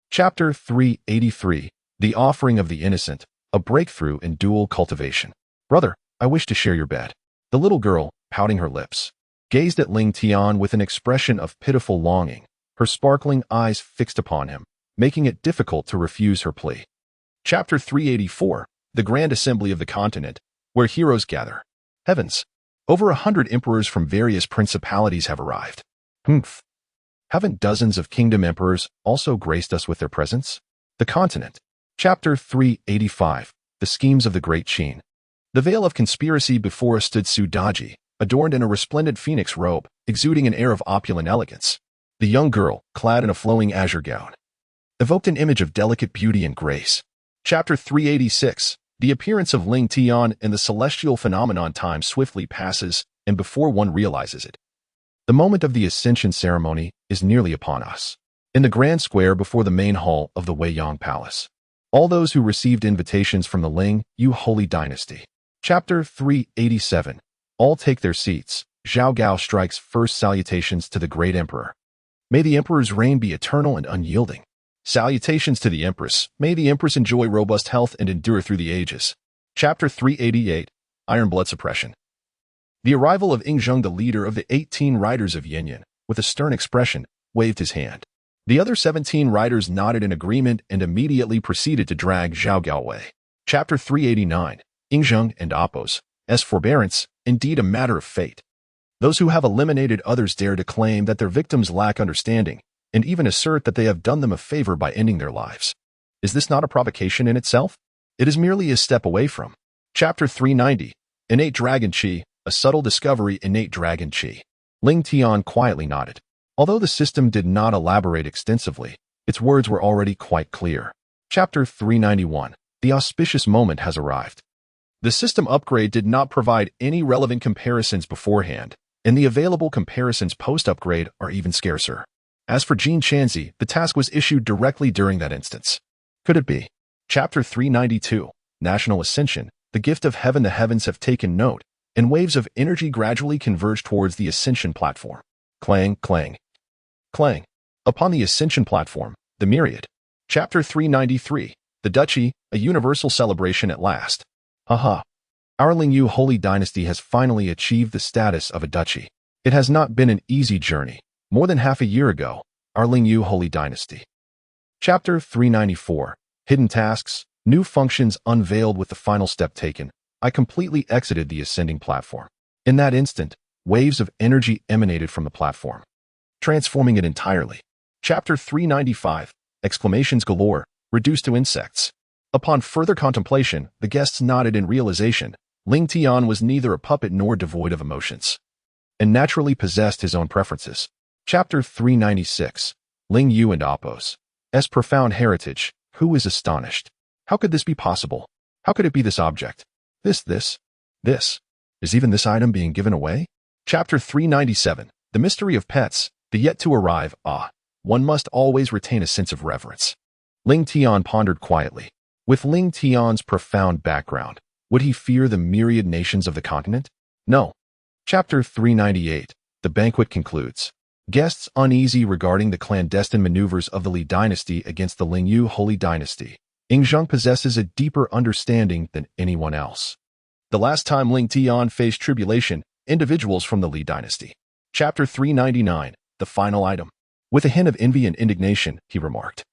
Speaker 1: Chapter 383. The Offering of the Innocent, a breakthrough in dual cultivation. Brother, I wish to share your bed. The little girl, pouting her lips, gazed at Ling Tian with an expression of pitiful longing, her sparkling eyes fixed upon him, making it difficult to refuse her plea. Chapter 384, The Grand Assembly of the Continent, where heroes gather. Heavens! Over 100 emperors from various principalities have arrived. Humph! Haven't dozens of kingdom emperors also graced us with their presence? The continent. Chapter 385, The Schemes of the Great Qin. The veil of conspiracy before us stood Sudaji, adorned in a resplendent phoenix robe, exuding an air of opulent elegance. The young girl, clad in a flowing azure gown, evoked an image of delicate beauty and grace. Chapter 386, The appearance of Ling Tian in the celestial phenomenon. Time swiftly passes, and before one realizes it, the moment of the ascension ceremony is nearly upon us. In the grand square before the main hall of the Weiyang Palace, all those who received invitations from the Ling Yu Holy Dynasty. Chapter 387, All take their seats. Zhao Gao strikes first salutations to the great emperor. May the emperor's reign be eternal and unyielding. Salutations to the empress. May the empress enjoy robust health and endure through the ages. Chapter 388, Iron Blood Suppression. The arrival of Yingzheng, the leader of the 18 riders of Yanyan, with a stern expression, waved his hand. The other 17 riders nodded in agreement and immediately proceeded to drag Zhao Gao away. Chapter 389, Yingzheng and Appo's forbearance, indeed a matter of fate. Those who have eliminated others dare to claim that their victims lack understanding, and even assert that they have done them a favor by ending their lives. Is this not a provocation in itself? It is merely a step away from. Chapter 390, Innate Dragon Qi, a subtle discovery. Innate Dragon Qi. Ling Tian quietly nodded. Although the system did not elaborate extensively, its words were already quite clear. Chapter 391, The auspicious moment has arrived. The system upgrade did not provide any relevant comparisons beforehand, and the available comparisons post-upgrade are even scarcer. As for Jin Chanzi, the task was issued directly during that instance. Could it be? Chapter 392, National Ascension, The Gift of Heaven. The heavens have taken note, and waves of energy gradually converge towards the Ascension platform. Clang, clang, clang. Upon the Ascension platform, the myriad. Chapter 393, The Duchy, a universal celebration at last. Haha. Our Ling Yu Holy Dynasty has finally achieved the status of a duchy. It has not been an easy journey. More than half a year ago, our Ling Yu Holy Dynasty. Chapter 394, Hidden Tasks, New Functions unveiled. With the final step taken, I completely exited the ascending platform. In that instant, waves of energy emanated from the platform, transforming it entirely. Chapter 395, Exclamations galore, reduced to insects. Upon further contemplation, the guests nodded in realization. Ling Tian was neither a puppet nor devoid of emotions, and naturally possessed his own preferences. Chapter 396, Ling Yu and Appo's profound heritage. Who is astonished? How could this be possible? How could it be this object? This. Is even this item being given away? Chapter 397, The Mystery of Pets, the yet to arrive. One must always retain a sense of reverence. Ling Tian pondered quietly. With Ling Tian's profound background, would he fear the myriad nations of the continent? No. Chapter 398, The Banquet concludes. Guests uneasy regarding the clandestine maneuvers of the Li dynasty against the Ling Yu Holy Dynasty. Yingzheng possesses a deeper understanding than anyone else. The last time Ling Tian faced tribulation, individuals from the Li dynasty. Chapter 399, The Final Item. With a hint of envy and indignation, he remarked,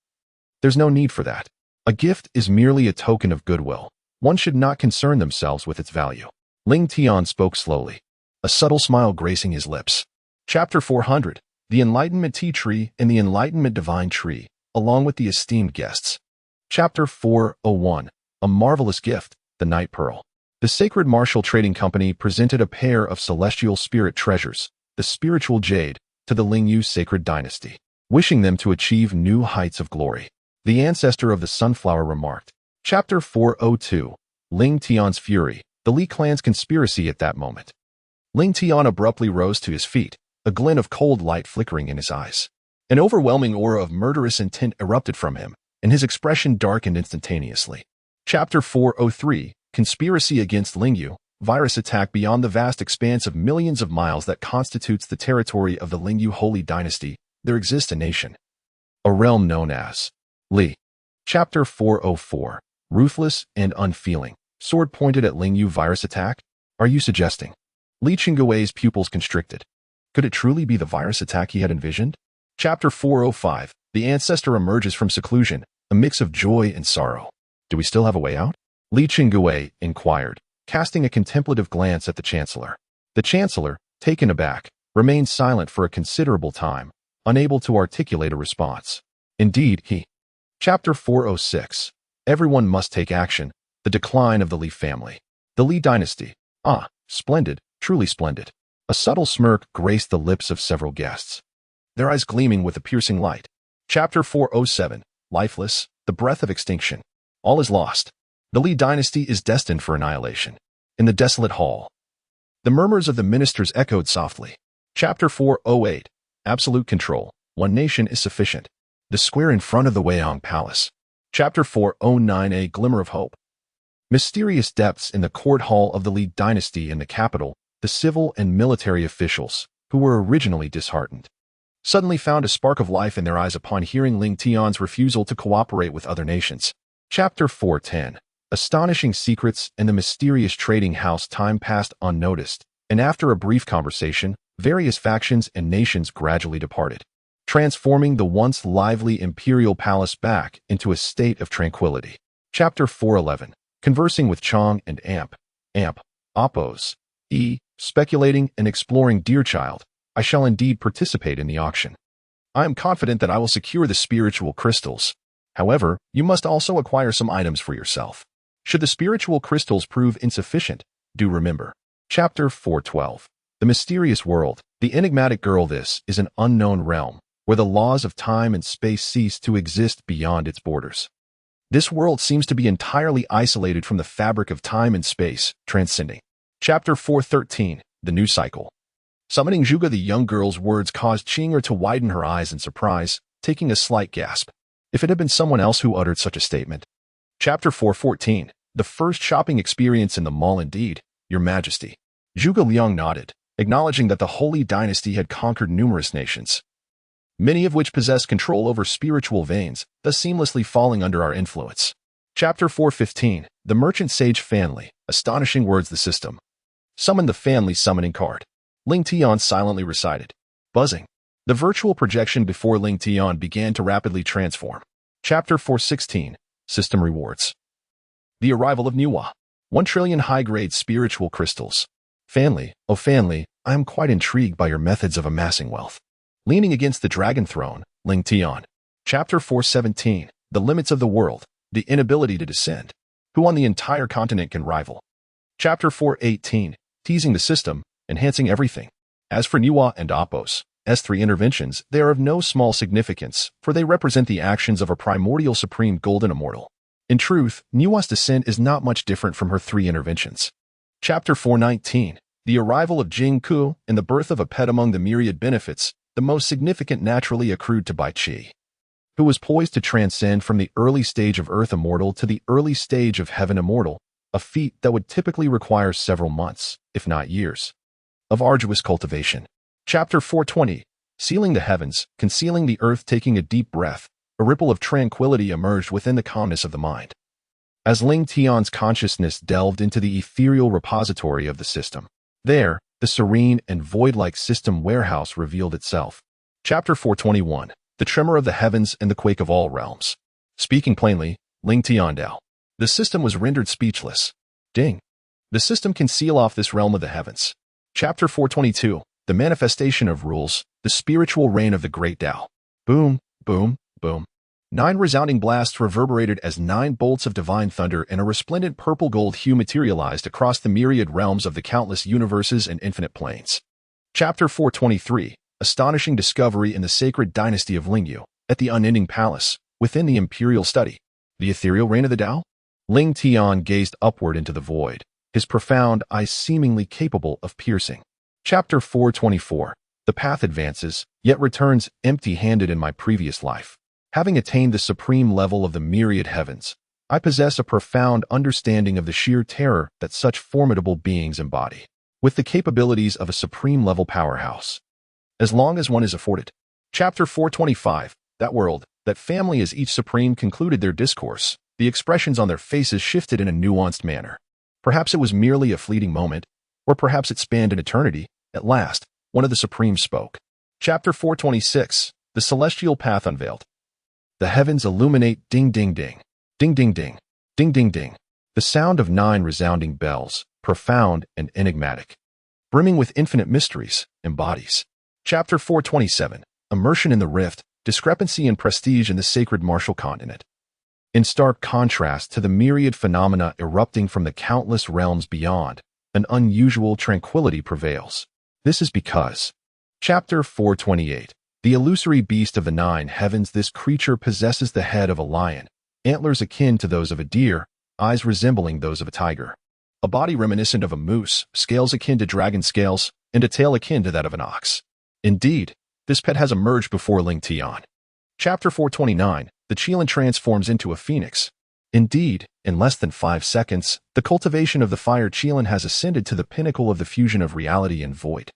Speaker 1: There's no need for that. A gift is merely a token of goodwill. One should not concern themselves with its value. Ling Tian spoke slowly, a subtle smile gracing his lips. Chapter 400, The Enlightenment Tea Tree and the Enlightenment Divine Tree, along with the esteemed guests. Chapter 401, A Marvelous Gift, The Night Pearl. The Sacred Martial Trading Company presented a pair of celestial spirit treasures, the spiritual jade, to the Ling Yu Sacred Dynasty, wishing them to achieve new heights of glory. The ancestor of the sunflower remarked. Chapter 402, Ling Tian's Fury, the Li clan's conspiracy. At that moment, Ling Tian abruptly rose to his feet, a glint of cold light flickering in his eyes. An overwhelming aura of murderous intent erupted from him, and his expression darkened instantaneously. Chapter 403, Conspiracy against Ling Yu, virus attack. Beyond the vast expanse of millions of miles that constitutes the territory of the Ling Yu Holy Dynasty, there exists a nation, a realm known as Li. Chapter 404, Ruthless and Unfeeling, sword pointed at Ling Yu virus attack. Are you suggesting? Li Qinggui's pupils constricted. Could it truly be the virus attack he had envisioned? Chapter 405. The ancestor emerges from seclusion, a mix of joy and sorrow. Do we still have a way out? Li Qinggui inquired, casting a contemplative glance at the chancellor. The chancellor, taken aback, remained silent for a considerable time, unable to articulate a response. Indeed, he. Chapter 406. Everyone must take action. The decline of the Li family. The Li dynasty. Ah, splendid, truly splendid. A subtle smirk graced the lips of several guests, their eyes gleaming with a piercing light. Chapter 407. Lifeless, the breath of extinction. All is lost. The Li dynasty is destined for annihilation. In the desolate hall, the murmurs of the ministers echoed softly. Chapter 408. Absolute control. One nation is sufficient. The square in front of the Weiyang Palace. Chapter 409. A glimmer of hope. Mysterious depths in the court hall of the Li dynasty in the capital, the civil and military officials, who were originally disheartened, suddenly found a spark of life in their eyes upon hearing Ling Tian's refusal to cooperate with other nations. Chapter 410. Astonishing secrets in the mysterious trading house. Time passed unnoticed, and after a brief conversation, various factions and nations gradually departed, transforming the once lively imperial palace back into a state of tranquility. Chapter 411. Conversing with Chong and Amp, Oppos, speculating and exploring. Dear child, I shall indeed participate in the auction. I am confident that I will secure the spiritual crystals. However, you must also acquire some items for yourself. Should the spiritual crystals prove insufficient, do remember. Chapter 412. The mysterious world, the enigmatic girl. This is an unknown realm, where the laws of time and space cease to exist beyond its borders. This world seems to be entirely isolated from the fabric of time and space, transcending. Chapter 413. The new cycle. Summoning Zhuge, the young girl's words caused Qing'er to widen her eyes in surprise, taking a slight gasp. If it had been someone else who uttered such a statement. Chapter 414. The first shopping experience in the mall. Indeed, Your Majesty. Zhuge Liang nodded, acknowledging that the Holy Dynasty had conquered numerous nations, many of which possessed control over spiritual veins, thus seamlessly falling under our influence. Chapter 415. The Merchant Sage Fanli. Astonishing words. The system. Summon the Fanli summoning card. Ling Tian silently recited. Buzzing. The virtual projection before Ling Tian began to rapidly transform. Chapter 416. System rewards. The arrival of Niwa. 1 trillion high-grade spiritual crystals. Fanli, oh Fanli, I am quite intrigued by your methods of amassing wealth. Leaning against the dragon throne, Ling Tian. Chapter 417. The limits of the world. The inability to descend. Who on the entire continent can rival? Chapter 418. Teasing the system, enhancing everything. As for Niwa and Oppos, S3 interventions, they are of no small significance, for they represent the actions of a primordial supreme golden immortal. In truth, Niwa's descent is not much different from her 3 interventions. Chapter 419. The arrival of Jing Ku and the birth of a pet. Among the myriad benefits, the most significant naturally accrued to Bai Qi, who was poised to transcend from the early stage of Earth Immortal to the early stage of Heaven Immortal, a feat that would typically require several months, if not years, of arduous cultivation. Chapter 420. Sealing the heavens, concealing the earth. Taking a deep breath, a ripple of tranquility emerged within the calmness of the mind, as Ling Tian's consciousness delved into the ethereal repository of the system. There, the serene and void-like system warehouse revealed itself. Chapter 421. The tremor of the heavens and the quake of all realms. Speaking plainly, Ling Tian Dao. The system was rendered speechless. Ding. The system can seal off this realm of the heavens. Chapter 422. The manifestation of rules, the spiritual reign of the great Tao. Boom, boom, boom. 9 resounding blasts reverberated as 9 bolts of divine thunder and a resplendent purple-gold hue materialized across the myriad realms of the countless universes and infinite planes. Chapter 423. Astonishing discovery in the sacred dynasty of Lingyu, at the unending palace, within the imperial study. The ethereal reign of the Tao? Ling Tian gazed upward into the void, his profound eyes seemingly capable of piercing. Chapter 424. The path advances, yet returns empty-handed. In my previous life, having attained the supreme level of the myriad heavens, I possess a profound understanding of the sheer terror that such formidable beings embody, with the capabilities of a supreme-level powerhouse, as long as one is afforded. Chapter 425. That world, that family. As each supreme concluded their discourse, the expressions on their faces shifted in a nuanced manner. Perhaps it was merely a fleeting moment, Or perhaps it spanned an eternity. At last, one of the Supremes spoke. Chapter 426, The Celestial Path Unveiled. The heavens illuminate ding ding ding, ding ding ding, ding ding ding. The sound of 9 resounding bells, profound and enigmatic, brimming with infinite mysteries, embodies. Chapter 427, Immersion in the Rift, Discrepancy and Prestige in the Sacred Martial Continent. In stark contrast to the myriad phenomena erupting from the countless realms beyond, an unusual tranquility prevails. This is because. Chapter 428, The Illusory Beast of the 9 Heavens. This creature possesses the head of a lion, antlers akin to those of a deer, eyes resembling those of a tiger, a body reminiscent of a moose, scales akin to dragon scales, and a tail akin to that of an ox. Indeed, this pet has emerged before Ling Tian. Chapter 429, The Qilin transforms into a phoenix. Indeed, in less than 5 seconds, the cultivation of the fire Qilin has ascended to the pinnacle of the fusion of reality and void.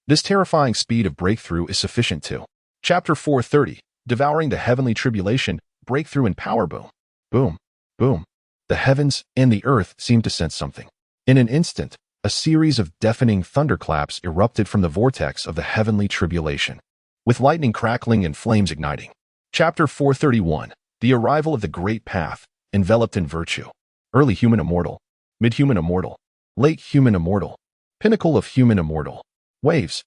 Speaker 1: This terrifying speed of breakthrough is sufficient to. Chapter 430, Devouring the Heavenly Tribulation, Breakthrough in Power. Boom, boom, boom. The heavens and the earth seemed to sense something. In an instant, a series of deafening thunderclaps erupted from the vortex of the heavenly tribulation, with lightning crackling and flames igniting. Chapter 431, The Arrival of the Great Path, Enveloped in Virtue. Early human immortal, mid-human immortal, late human immortal, pinnacle of human immortal. Waves.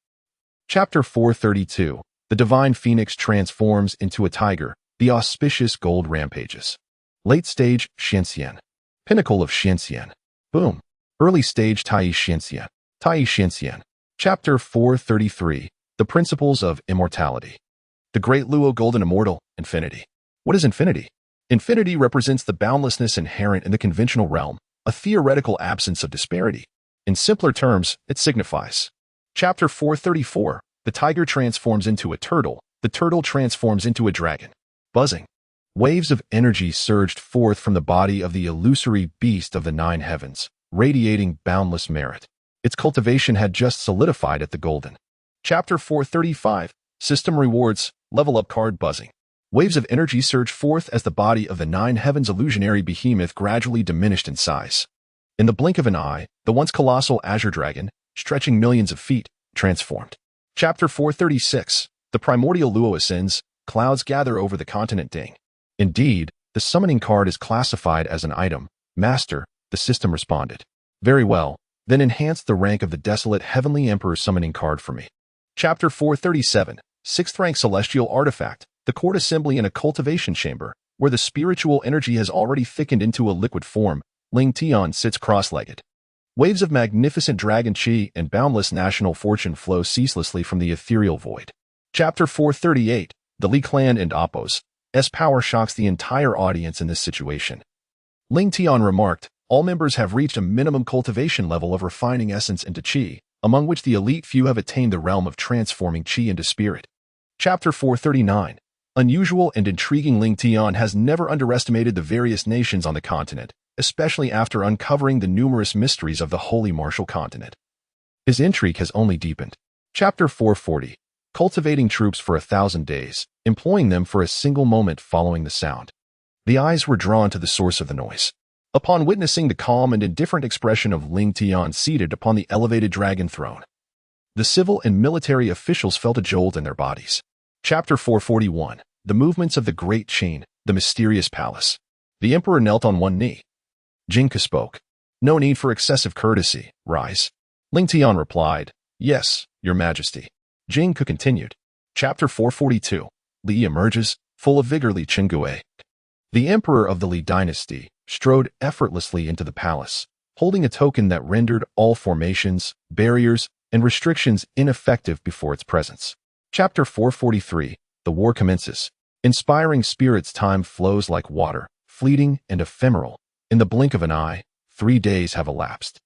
Speaker 1: Chapter 432, The Divine Phoenix transforms into a tiger, the auspicious gold rampages. Late stage Shenxian, pinnacle of Shenxian. Boom. Early stage Tai Shenxian, Tai Shenxian. Chapter 433, The Principles of Immortality. The Great Luo Golden Immortal, Infinity. What is infinity? Infinity represents the boundlessness inherent in the conventional realm, a theoretical absence of disparity. In simpler terms, it signifies. Chapter 434, The Tiger transforms into a turtle, the turtle transforms into a dragon. Buzzing. Waves of energy surged forth from the body of the illusory beast of the 9 heavens, radiating boundless merit. Its cultivation had just solidified at the golden. Chapter 435, System Rewards, Level Up Card. Buzzing. Waves of energy surged forth as the body of the 9 heavens illusionary behemoth gradually diminished in size. In the blink of an eye, the once colossal azure dragon, stretching millions of feet, transformed. Chapter 436, The Primordial Luo ascends, clouds gather over the continent. Ding. Indeed, the summoning card is classified as an item. Master, the system responded. Very well, then enhance the rank of the desolate Heavenly Emperor summoning card for me. Chapter 437, 6th rank Celestial Artifact, the court assembly in a cultivation chamber, where the spiritual energy has already thickened into a liquid form. Ling Tian sits cross-legged. Waves of magnificent dragon chi and boundless national fortune flow ceaselessly from the ethereal void. Chapter 438, The Li Clan and Appos. S power shocks the entire audience in this situation. Ling Tian remarked, all members have reached a minimum cultivation level of refining essence into chi, among which the elite few have attained the realm of transforming chi into spirit. Chapter 439, Unusual and intriguing. Ling Tian has never underestimated the various nations on the continent, especially after uncovering the numerous mysteries of the Holy Martial Continent. His intrigue has only deepened. Chapter 440, Cultivating troops for 1,000 days, employing them for a single moment following the sound. The eyes were drawn to the source of the noise. Upon witnessing the calm and indifferent expression of Ling Tian seated upon the elevated dragon throne, the civil and military officials felt a jolt in their bodies. Chapter 441, The Movements of the Great Chain, the Mysterious Palace. The emperor knelt on one knee. Jingke spoke. No need for excessive courtesy, rise. Ling Tian replied, Yes, your majesty. Jingke continued. Chapter 442, Li emerges, full of vigor. Li Chengue, the emperor of the Li dynasty, strode effortlessly into the palace, holding a token that rendered all formations, barriers, and restrictions ineffective before its presence. Chapter 443, The War Commences. Inspiring spirits. Time flows like water, fleeting and ephemeral. In the blink of an eye, 3 days have elapsed.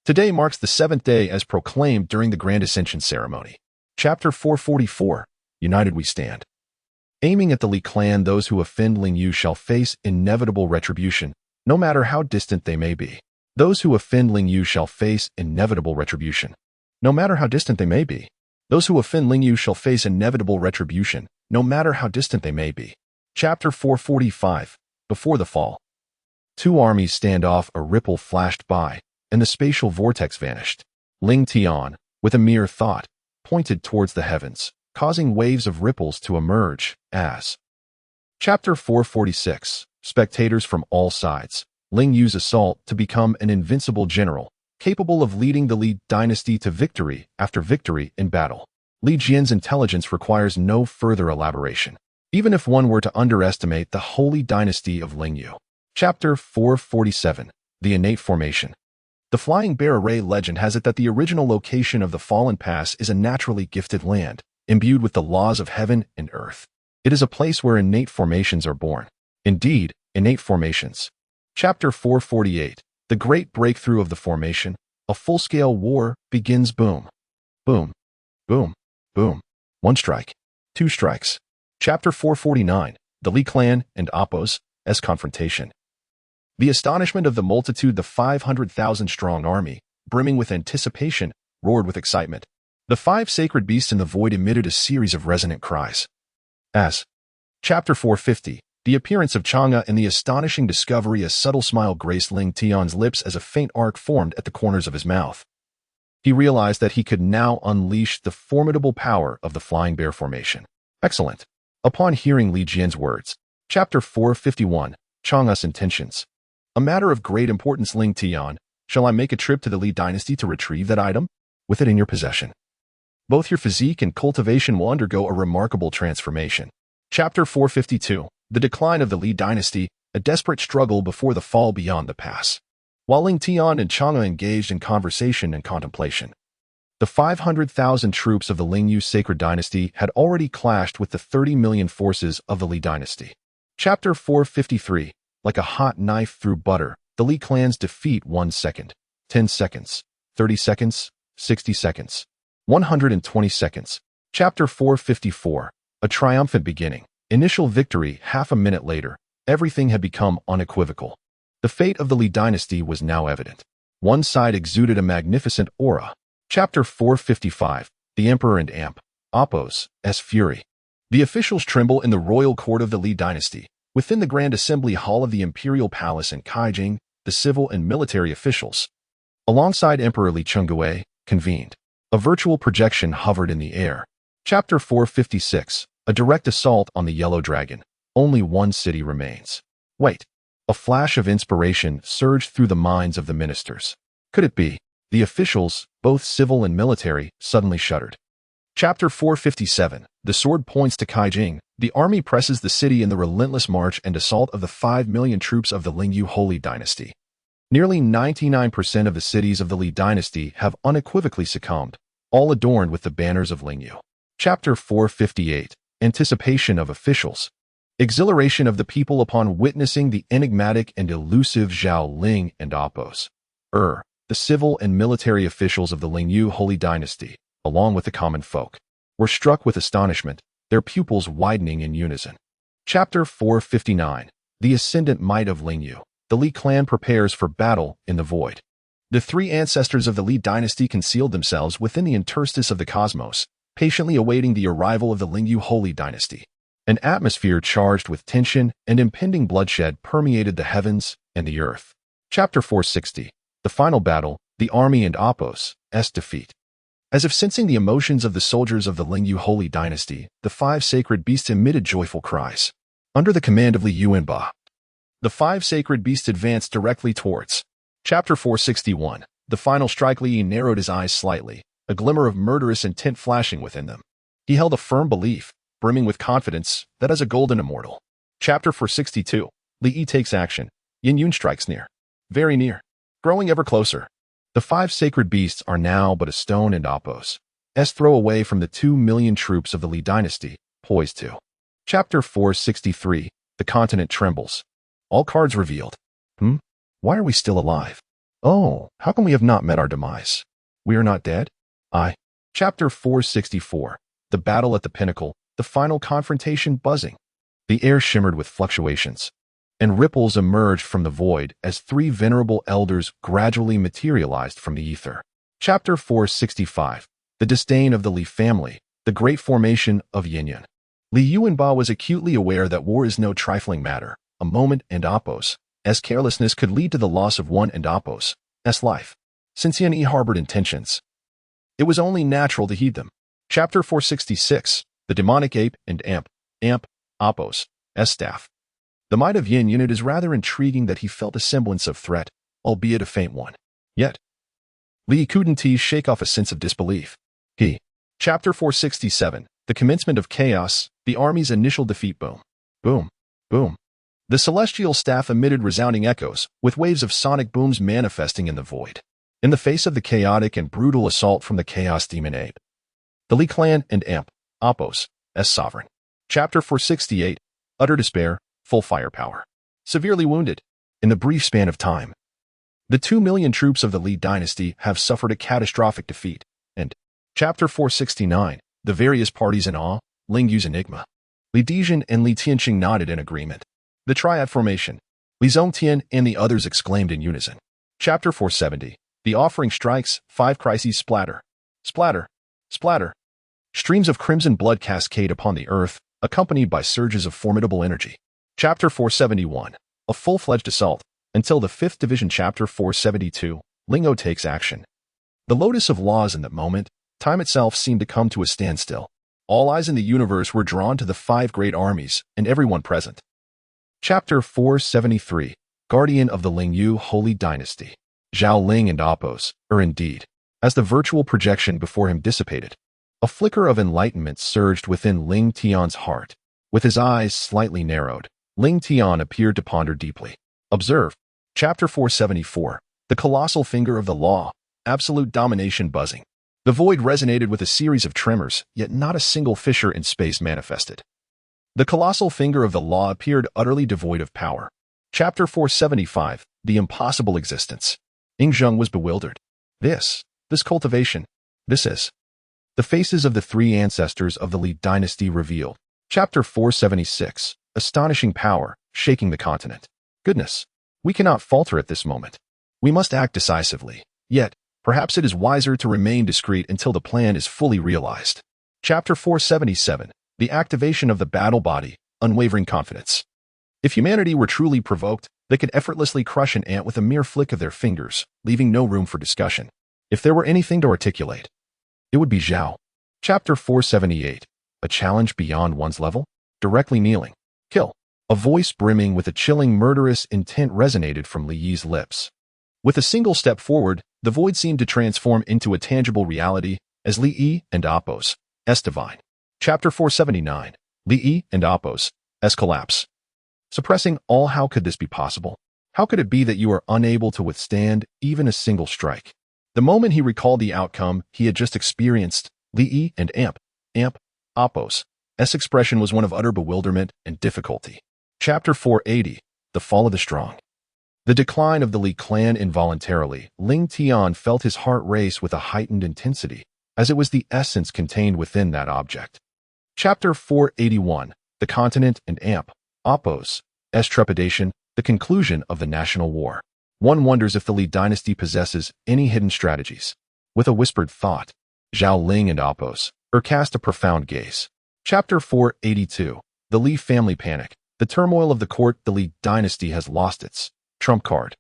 Speaker 1: Today marks the 7th day as proclaimed during the Grand Ascension ceremony. Chapter 444, United We Stand. Aiming at the Li clan, those who offend Ling Yu shall face inevitable retribution, no matter how distant they may be. Those who offend Ling Yu shall face inevitable retribution, no matter how distant they may be. Those who offend Ling Yu shall face inevitable retribution, no matter how distant they may be. Chapter 445, Before the Fall. 2 armies stand off, a ripple flashed by, and the spatial vortex vanished. Ling Tian, with a mere thought, pointed towards the heavens, causing waves of ripples to emerge as. Chapter 446. Spectators from all sides. Ling Yu's assault to become an invincible general, capable of leading the Li dynasty to victory after victory in battle. Li Jian's intelligence requires no further elaboration, even if one were to underestimate the holy dynasty of Ling Yu. Chapter 447. The innate formation. The Flying Bear Array legend has it that the original location of the Fallen Pass is a naturally gifted land, imbued with the laws of heaven and earth. It is a place where innate formations are born. Indeed, innate formations. Chapter 448. The great breakthrough of the formation. A full-scale war begins. Boom. Boom. Boom. Boom. 1 strike. 2 strikes. Chapter 449. The Li clan and Appos as confrontation. The astonishment of the multitude, the 500,000-strong army, brimming with anticipation, roared with excitement. The 5 sacred beasts in the void emitted a series of resonant cries. As. Chapter 450. The appearance of Chang'e and the astonishing discovery. A subtle smile graced Ling Tian's lips as a faint arc formed at the corners of his mouth. He realized that he could now unleash the formidable power of the Flying Bear formation. Excellent. Upon hearing Li Jian's words. Chapter 451. Chang'e's intentions. A matter of great importance. Ling Tian, shall I make a trip to the Li dynasty to retrieve that item? With it in your possession, both your physique and cultivation will undergo a remarkable transformation. Chapter 452. The decline of the Li dynasty, a desperate struggle before the fall beyond the pass. While Ling Tian and Chang'e engaged in conversation and contemplation, the 500,000 troops of the Ling Yu sacred dynasty had already clashed with the 30 million forces of the Li dynasty. Chapter 453. Like a hot knife through butter, the Li clan's defeat. 1 second, 10 seconds, 30 seconds, 60 seconds, 120 seconds. Chapter 454. A triumphant beginning. Initial victory. Half a minute later, everything had become unequivocal. The fate of the Li dynasty was now evident. One side exuded a magnificent aura. Chapter 455. The Emperor and Appos as fury. The officials tremble in the royal court of the Li dynasty. Within the Grand Assembly Hall of the Imperial Palace in Kaijing, the civil and military officials, alongside Emperor Li Chengui, convened. A virtual projection hovered in the air. Chapter 456. A direct assault on the Yellow Dragon. Only one city remains. Wait. A flash of inspiration surged through the minds of the ministers. Could it be? The officials, both civil and military, suddenly shuddered. Chapter 457. The sword points to Kaijing. The army presses the city in the relentless march and assault of the 5 million troops of the Ling Yu holy dynasty. Nearly 99% of the cities of the Li dynasty have unequivocally succumbed, all adorned with the banners of Ling Yu. Chapter 458. Anticipation of officials. Exhilaration of the people upon witnessing the enigmatic and elusive Zhao Ling and Appos. The civil and military officials of the Ling Yu holy dynasty, along with the common folk, were struck with astonishment, their pupils widening in unison. Chapter 459. The ascendant might of Ling Yu. The Li clan prepares for battle in the void. The 3 ancestors of the Li dynasty concealed themselves within the interstice of the cosmos, patiently awaiting the arrival of the Ling Yu holy dynasty. An atmosphere charged with tension and impending bloodshed permeated the heavens and the earth. Chapter 460. The final battle, the army and Appos' defeat. As if sensing the emotions of the soldiers of the Ling Yu holy dynasty, the 5 sacred beasts emitted joyful cries. Under the command of Li Yuanba, the 5 sacred beasts advanced directly towards. Chapter 461. The final strike. Li narrowed his eyes slightly, a glimmer of murderous intent flashing within them. He held a firm belief, brimming with confidence, that as a golden immortal. Chapter 462. Li Yi takes action. Yin Yun strikes near. Very near. Growing ever closer. The 5 sacred beasts are now but a stone and Appos' throw away from the 2 million troops of the Li dynasty, poised to. Chapter 463. The continent trembles. All cards revealed. Why are we still alive? Oh, how come we have not met our demise? We are not dead? Chapter 464. The battle at the pinnacle, the final confrontation buzzing. The air shimmered with fluctuations, and ripples emerged from the void as 3 venerable elders gradually materialized from the ether. Chapter 465. The disdain of the Li family, the great formation of Yin. Li Yuanba was acutely aware that war is no trifling matter. A moment and Appos' carelessness could lead to the loss of one and Appos' life. since He harbored intentions, it was only natural to heed them. Chapter 466, the demonic ape and Apos, staff. The might of Yin unit is rather intriguing that he felt a semblance of threat, albeit a faint one. Yet, Li couldn't shake off a sense of disbelief. Chapter 467, the commencement of chaos, the army's initial defeat. Boom, boom, boom. The celestial staff emitted resounding echoes, with waves of sonic booms manifesting in the void. In the face of the chaotic and brutal assault from the chaos demon ape, the Li clan and Apos, sovereign. Chapter 468, utter despair, full firepower. Severely wounded. In the brief span of time, the 2 million troops of the Li dynasty have suffered a catastrophic defeat. And Chapter 469, the various parties in awe, Ling Yu's enigma. Li Dezhen and Li Tianqing nodded in agreement. The triad formation. Li Zongtian and the others exclaimed in unison. Chapter 470, the offering strikes, 5 crises splatter. Splatter. Splatter. Streams of crimson blood cascade upon the earth, accompanied by surges of formidable energy. Chapter 471, a full-fledged assault, until the 5th Division. Chapter 472, Lingo takes action. The lotus of laws in that moment, time itself seemed to come to a standstill. All eyes in the universe were drawn to the 5 great armies, and everyone present. Chapter 473, Guardian of the Lingyu Holy Dynasty. Zhao Ling and Apos, indeed, as the virtual projection before him dissipated, a flicker of enlightenment surged within Ling Tian's heart. With his eyes slightly narrowed, Ling Tian appeared to ponder deeply. Observe. Chapter 474, the colossal finger of the law, absolute domination buzzing. The void resonated with a series of tremors, yet not a single fissure in space manifested. The colossal finger of the law appeared utterly devoid of power. Chapter 475, the impossible existence. Ying Zheng was bewildered. This cultivation, this is. The faces of the 3 ancestors of the Li dynasty revealed. Chapter 476, astonishing power, shaking the continent. Goodness, we cannot falter at this moment. We must act decisively. Yet, perhaps it is wiser to remain discreet until the plan is fully realized. Chapter 477, the activation of the battle body, unwavering confidence. If humanity were truly provoked, they could effortlessly crush an ant with a mere flick of their fingers, leaving no room for discussion. If there were anything to articulate, it would be Zhao. Chapter 478, a challenge beyond one's level, directly kneeling. Kill. A voice brimming with a chilling murderous intent resonated from Li Yi's lips. With a single step forward, the void seemed to transform into a tangible reality as Li Yi and Apos, divine. Chapter 479, Li Yi and Apos, collapse. Suppressing all. How could this be possible? How could it be that you are unable to withstand even a single strike? The moment he recalled the outcome he had just experienced, Li Yi and Apos' expression was one of utter bewilderment and difficulty. Chapter 480, the fall of the strong. The decline of the Li clan. Involuntarily, Ling Tian felt his heart race with a heightened intensity, as it was the essence contained within that object. Chapter 481, the continent and Apos' trepidation, the conclusion of the national war. One wonders if the Li dynasty possesses any hidden strategies. With a whispered thought, Zhao Ling and Apos cast a profound gaze. Chapter 482, the Li family panic. The turmoil of the court. The Li dynasty has lost its trump card.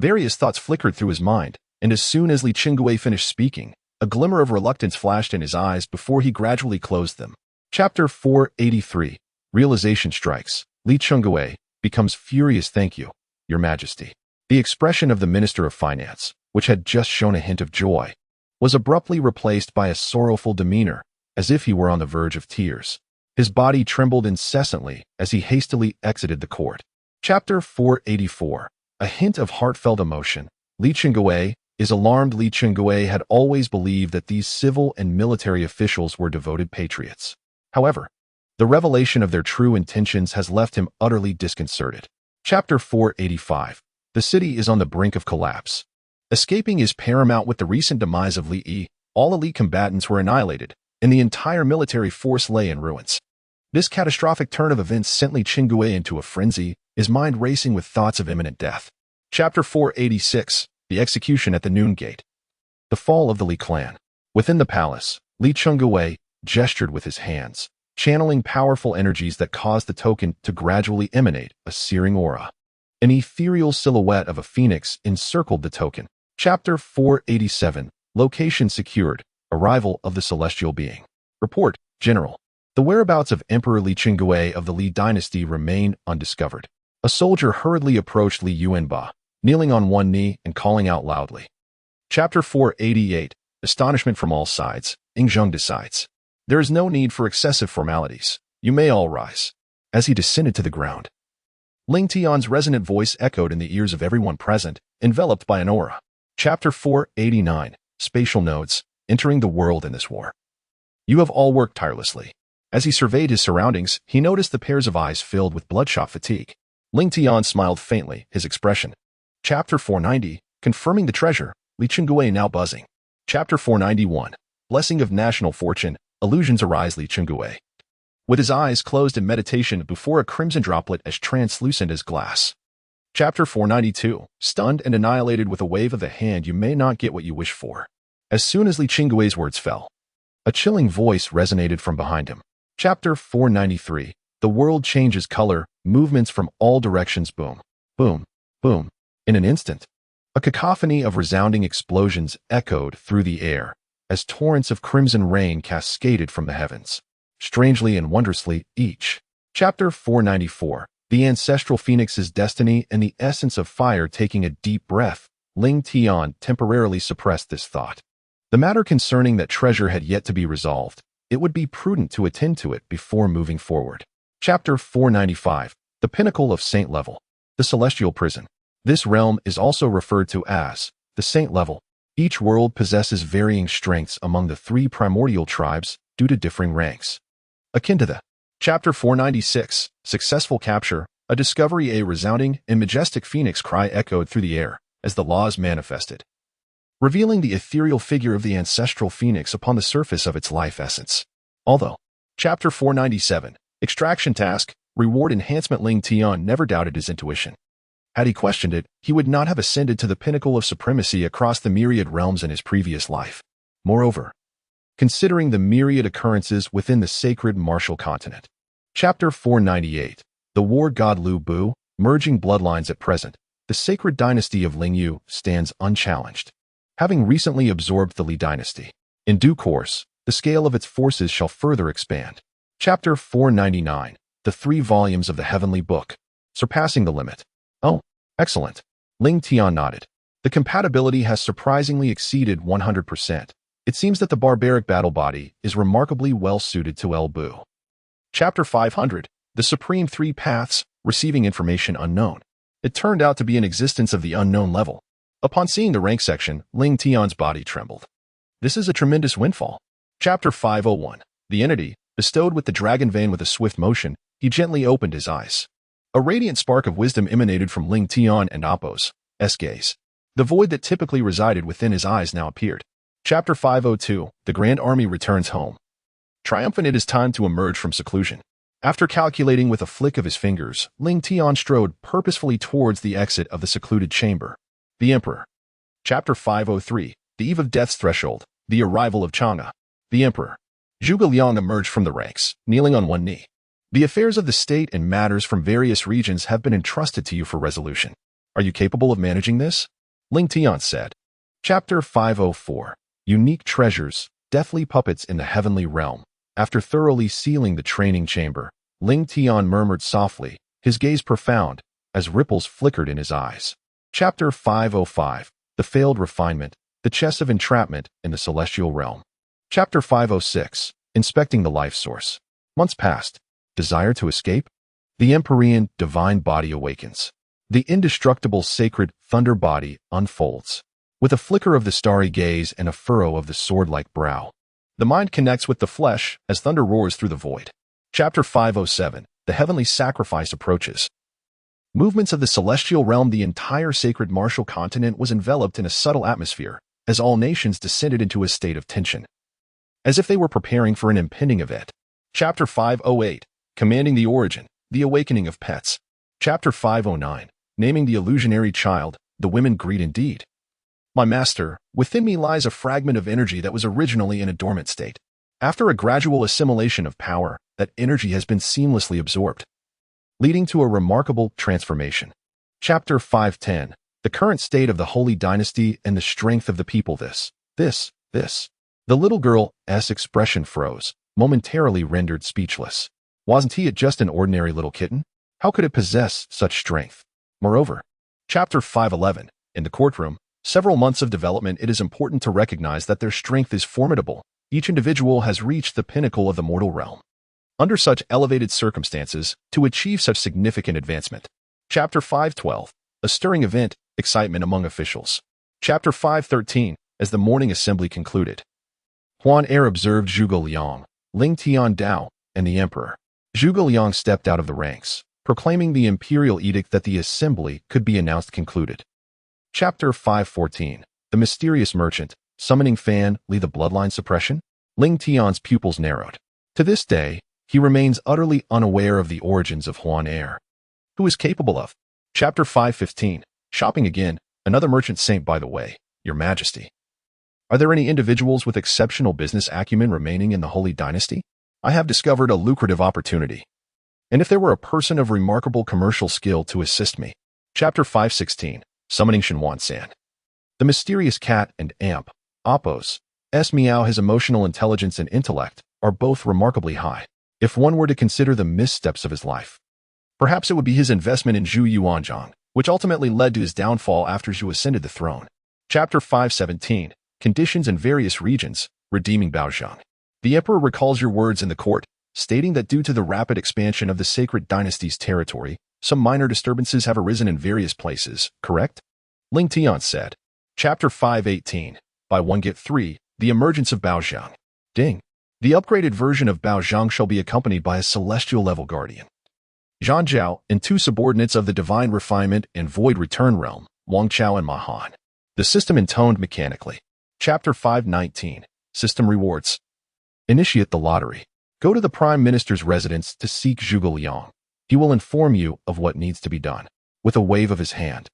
Speaker 1: Various thoughts flickered through his mind, and as soon as Li Qingwei finished speaking, a glimmer of reluctance flashed in his eyes before he gradually closed them. Chapter 483, realization strikes. Li Qingwei becomes furious. Thank you, Your Majesty. The expression of the Minister of Finance, which had just shown a hint of joy, was abruptly replaced by a sorrowful demeanor, as if he were on the verge of tears. His body trembled incessantly as he hastily exited the court. Chapter 484, a hint of heartfelt emotion. Li Qingwei is alarmed. Li Qingwei had always believed that these civil and military officials were devoted patriots. However, the revelation of their true intentions has left him utterly disconcerted. Chapter 485, the city is on the brink of collapse. Escaping is paramount. With the recent demise of Li Yi, all elite combatants were annihilated, and the entire military force lay in ruins. This catastrophic turn of events sent Li Qingwei into a frenzy, his mind racing with thoughts of imminent death. Chapter 486, the execution at the Noon Gate. The fall of the Li clan. Within the palace, Li Qingwei gestured with his hands, channeling powerful energies that caused the token to gradually emanate a searing aura. An ethereal silhouette of a phoenix encircled the token, Chapter 487, Location Secured, Arrival of the Celestial Being. Report, General. The whereabouts of Emperor Li Qinggui of the Li dynasty remain undiscovered. A soldier hurriedly approached Li Yuanba, kneeling on one knee and calling out loudly. Chapter 488, Astonishment from all sides. Ingzheng decides. There is no need for excessive formalities. You may all rise. As he descended to the ground, Ling Tian's resonant voice echoed in the ears of everyone present, enveloped by an aura. Chapter 489, Spatial Nodes, Entering the World in this War. You have all worked tirelessly. As he surveyed his surroundings, he noticed the pairs of eyes filled with bloodshot fatigue. Ling Tian smiled faintly, his expression. Chapter 490, Confirming the Treasure, Li Qinggui now buzzing. Chapter 491, Blessing of National Fortune, Illusions Arise Li Qinggui. With his eyes closed in meditation before a crimson droplet as translucent as glass. Chapter 492, Stunned and annihilated with a wave of the hand, you may not get what you wish for. As soon as Li Qinggui's words fell, a chilling voice resonated from behind him. Chapter 493, The world changes color, movements from all directions boom, boom, boom. In an instant, a cacophony of resounding explosions echoed through the air as torrents of crimson rain cascaded from the heavens. Strangely and wondrously, each. Chapter 494, The Ancestral Phoenix's Destiny and the Essence of Fire. Taking a deep breath, Ling Tian temporarily suppressed this thought. The matter concerning that treasure had yet to be resolved. It would be prudent to attend to it before moving forward. Chapter 495, The Pinnacle of Saint Level, The Celestial Prison. This realm is also referred to as the Saint Level. Each world possesses varying strengths among the three primordial tribes due to differing ranks. Akin to the Chapter 496, Successful Capture, a discovery. A resounding and majestic phoenix cry echoed through the air as the laws manifested, revealing the ethereal figure of the ancestral phoenix upon the surface of its life essence. Although, Chapter 497, Extraction Task, Reward Enhancement. Ling Tian never doubted his intuition. Had he questioned it, he would not have ascended to the pinnacle of supremacy across the myriad realms in his previous life. Moreover, considering the myriad occurrences within the sacred martial continent. Chapter 498, The War God Lu Bu, Merging Bloodlines. At present, the sacred dynasty of Lingyu stands unchallenged, having recently absorbed the Li dynasty. In due course, the scale of its forces shall further expand. Chapter 499, The 3 Volumes of the Heavenly Book, Surpassing the Limit. Oh, excellent. Ling Tian nodded. The compatibility has surprisingly exceeded 100%. It seems that the barbaric battle body is remarkably well suited to El Bu. Chapter 500, The Supreme 3 Paths, Receiving Information Unknown. It turned out to be an existence of the unknown level. Upon seeing the rank section, Ling Tian's body trembled. This is a tremendous windfall. Chapter 501, The Entity, bestowed with the dragon vein. With a swift motion, he gently opened his eyes. A radiant spark of wisdom emanated from Ling Tian and Appo's gaze. The void that typically resided within his eyes now appeared. Chapter 502, The Grand Army Returns Home. Triumphant, it is time to emerge from seclusion. After calculating with a flick of his fingers, Ling Tian strode purposefully towards the exit of the secluded chamber. The Emperor. Chapter 503, The Eve of Death's Threshold, The Arrival of Chang'e. The Emperor. Zhuge Liang emerged from the ranks, kneeling on one knee. The affairs of the state and matters from various regions have been entrusted to you for resolution. Are you capable of managing this? Ling Tian said. Chapter 504, Unique Treasures, Deathly Puppets in the Heavenly Realm. After thoroughly sealing the training chamber, Ling Tian murmured softly, his gaze profound, as ripples flickered in his eyes. Chapter 505, The Failed Refinement, The Chess of Entrapment in the Celestial Realm. Chapter 506, Inspecting the Life Source. Months passed. Desire to escape? The Empyrean divine body awakens. The indestructible sacred thunder body unfolds. With a flicker of the starry gaze and a furrow of the sword-like brow, the mind connects with the flesh as thunder roars through the void. Chapter 507, The Heavenly Sacrifice approaches. Movements of the celestial realm. The entire sacred martial continent was enveloped in a subtle atmosphere as all nations descended into a state of tension, as if they were preparing for an impending event. Chapter 508, Commanding the Origin, The Awakening of Pets. Chapter 509, Naming the Illusionary Child, The Women Greed Indeed. My master, within me lies a fragment of energy that was originally in a dormant state. After a gradual assimilation of power, that energy has been seamlessly absorbed, leading to a remarkable transformation. Chapter 510, The current state of the holy dynasty and the strength of the people this. The little girl's expression froze, momentarily rendered speechless. Wasn't he just an ordinary little kitten? How could it possess such strength? Moreover, Chapter 511, in the courtroom, several months of development, it is important to recognize that their strength is formidable. Each individual has reached the pinnacle of the mortal realm. Under such elevated circumstances, to achieve such significant advancement. Chapter 512, a stirring event, excitement among officials. Chapter 513, as the morning assembly concluded. Huan Er observed Zhuge Liang, Ling Tiandao, and the emperor. Zhuge Liang stepped out of the ranks, proclaiming the imperial edict that the assembly could be announced concluded. Chapter 514, the mysterious merchant, summoning Fan Li the bloodline suppression. Ling Tian's pupils narrowed. To this day, he remains utterly unaware of the origins of Huan Er. Who is capable of? Chapter 515, shopping again, another merchant saint by the way, your majesty. Are there any individuals with exceptional business acumen remaining in the Holy Dynasty? I have discovered a lucrative opportunity. And if there were a person of remarkable commercial skill to assist me. Chapter 516, summoning Shenwan San. The mysterious cat and amp, Appos, meow, his emotional intelligence and intellect, are both remarkably high. If one were to consider the missteps of his life, perhaps it would be his investment in Zhu Yuanzhang, which ultimately led to his downfall after Zhu ascended the throne. Chapter 517, conditions in various regions, redeeming Baozhang. The emperor recalls your words in the court, stating that due to the rapid expansion of the sacred dynasty's territory, some minor disturbances have arisen in various places, correct? Ling Tian said. Chapter 518, buy one get three, the emergence of Baozhang. Ding. The upgraded version of Baozhang shall be accompanied by a celestial level guardian. Zhan Zhao and two subordinates of the divine refinement and void return realm, Wang Chao and Mahan. The system intoned mechanically. Chapter 519, system rewards. Initiate the lottery. Go to the Prime Minister's residence to seek Zhuge Liang. He will inform you of what needs to be done. With a wave of his hand,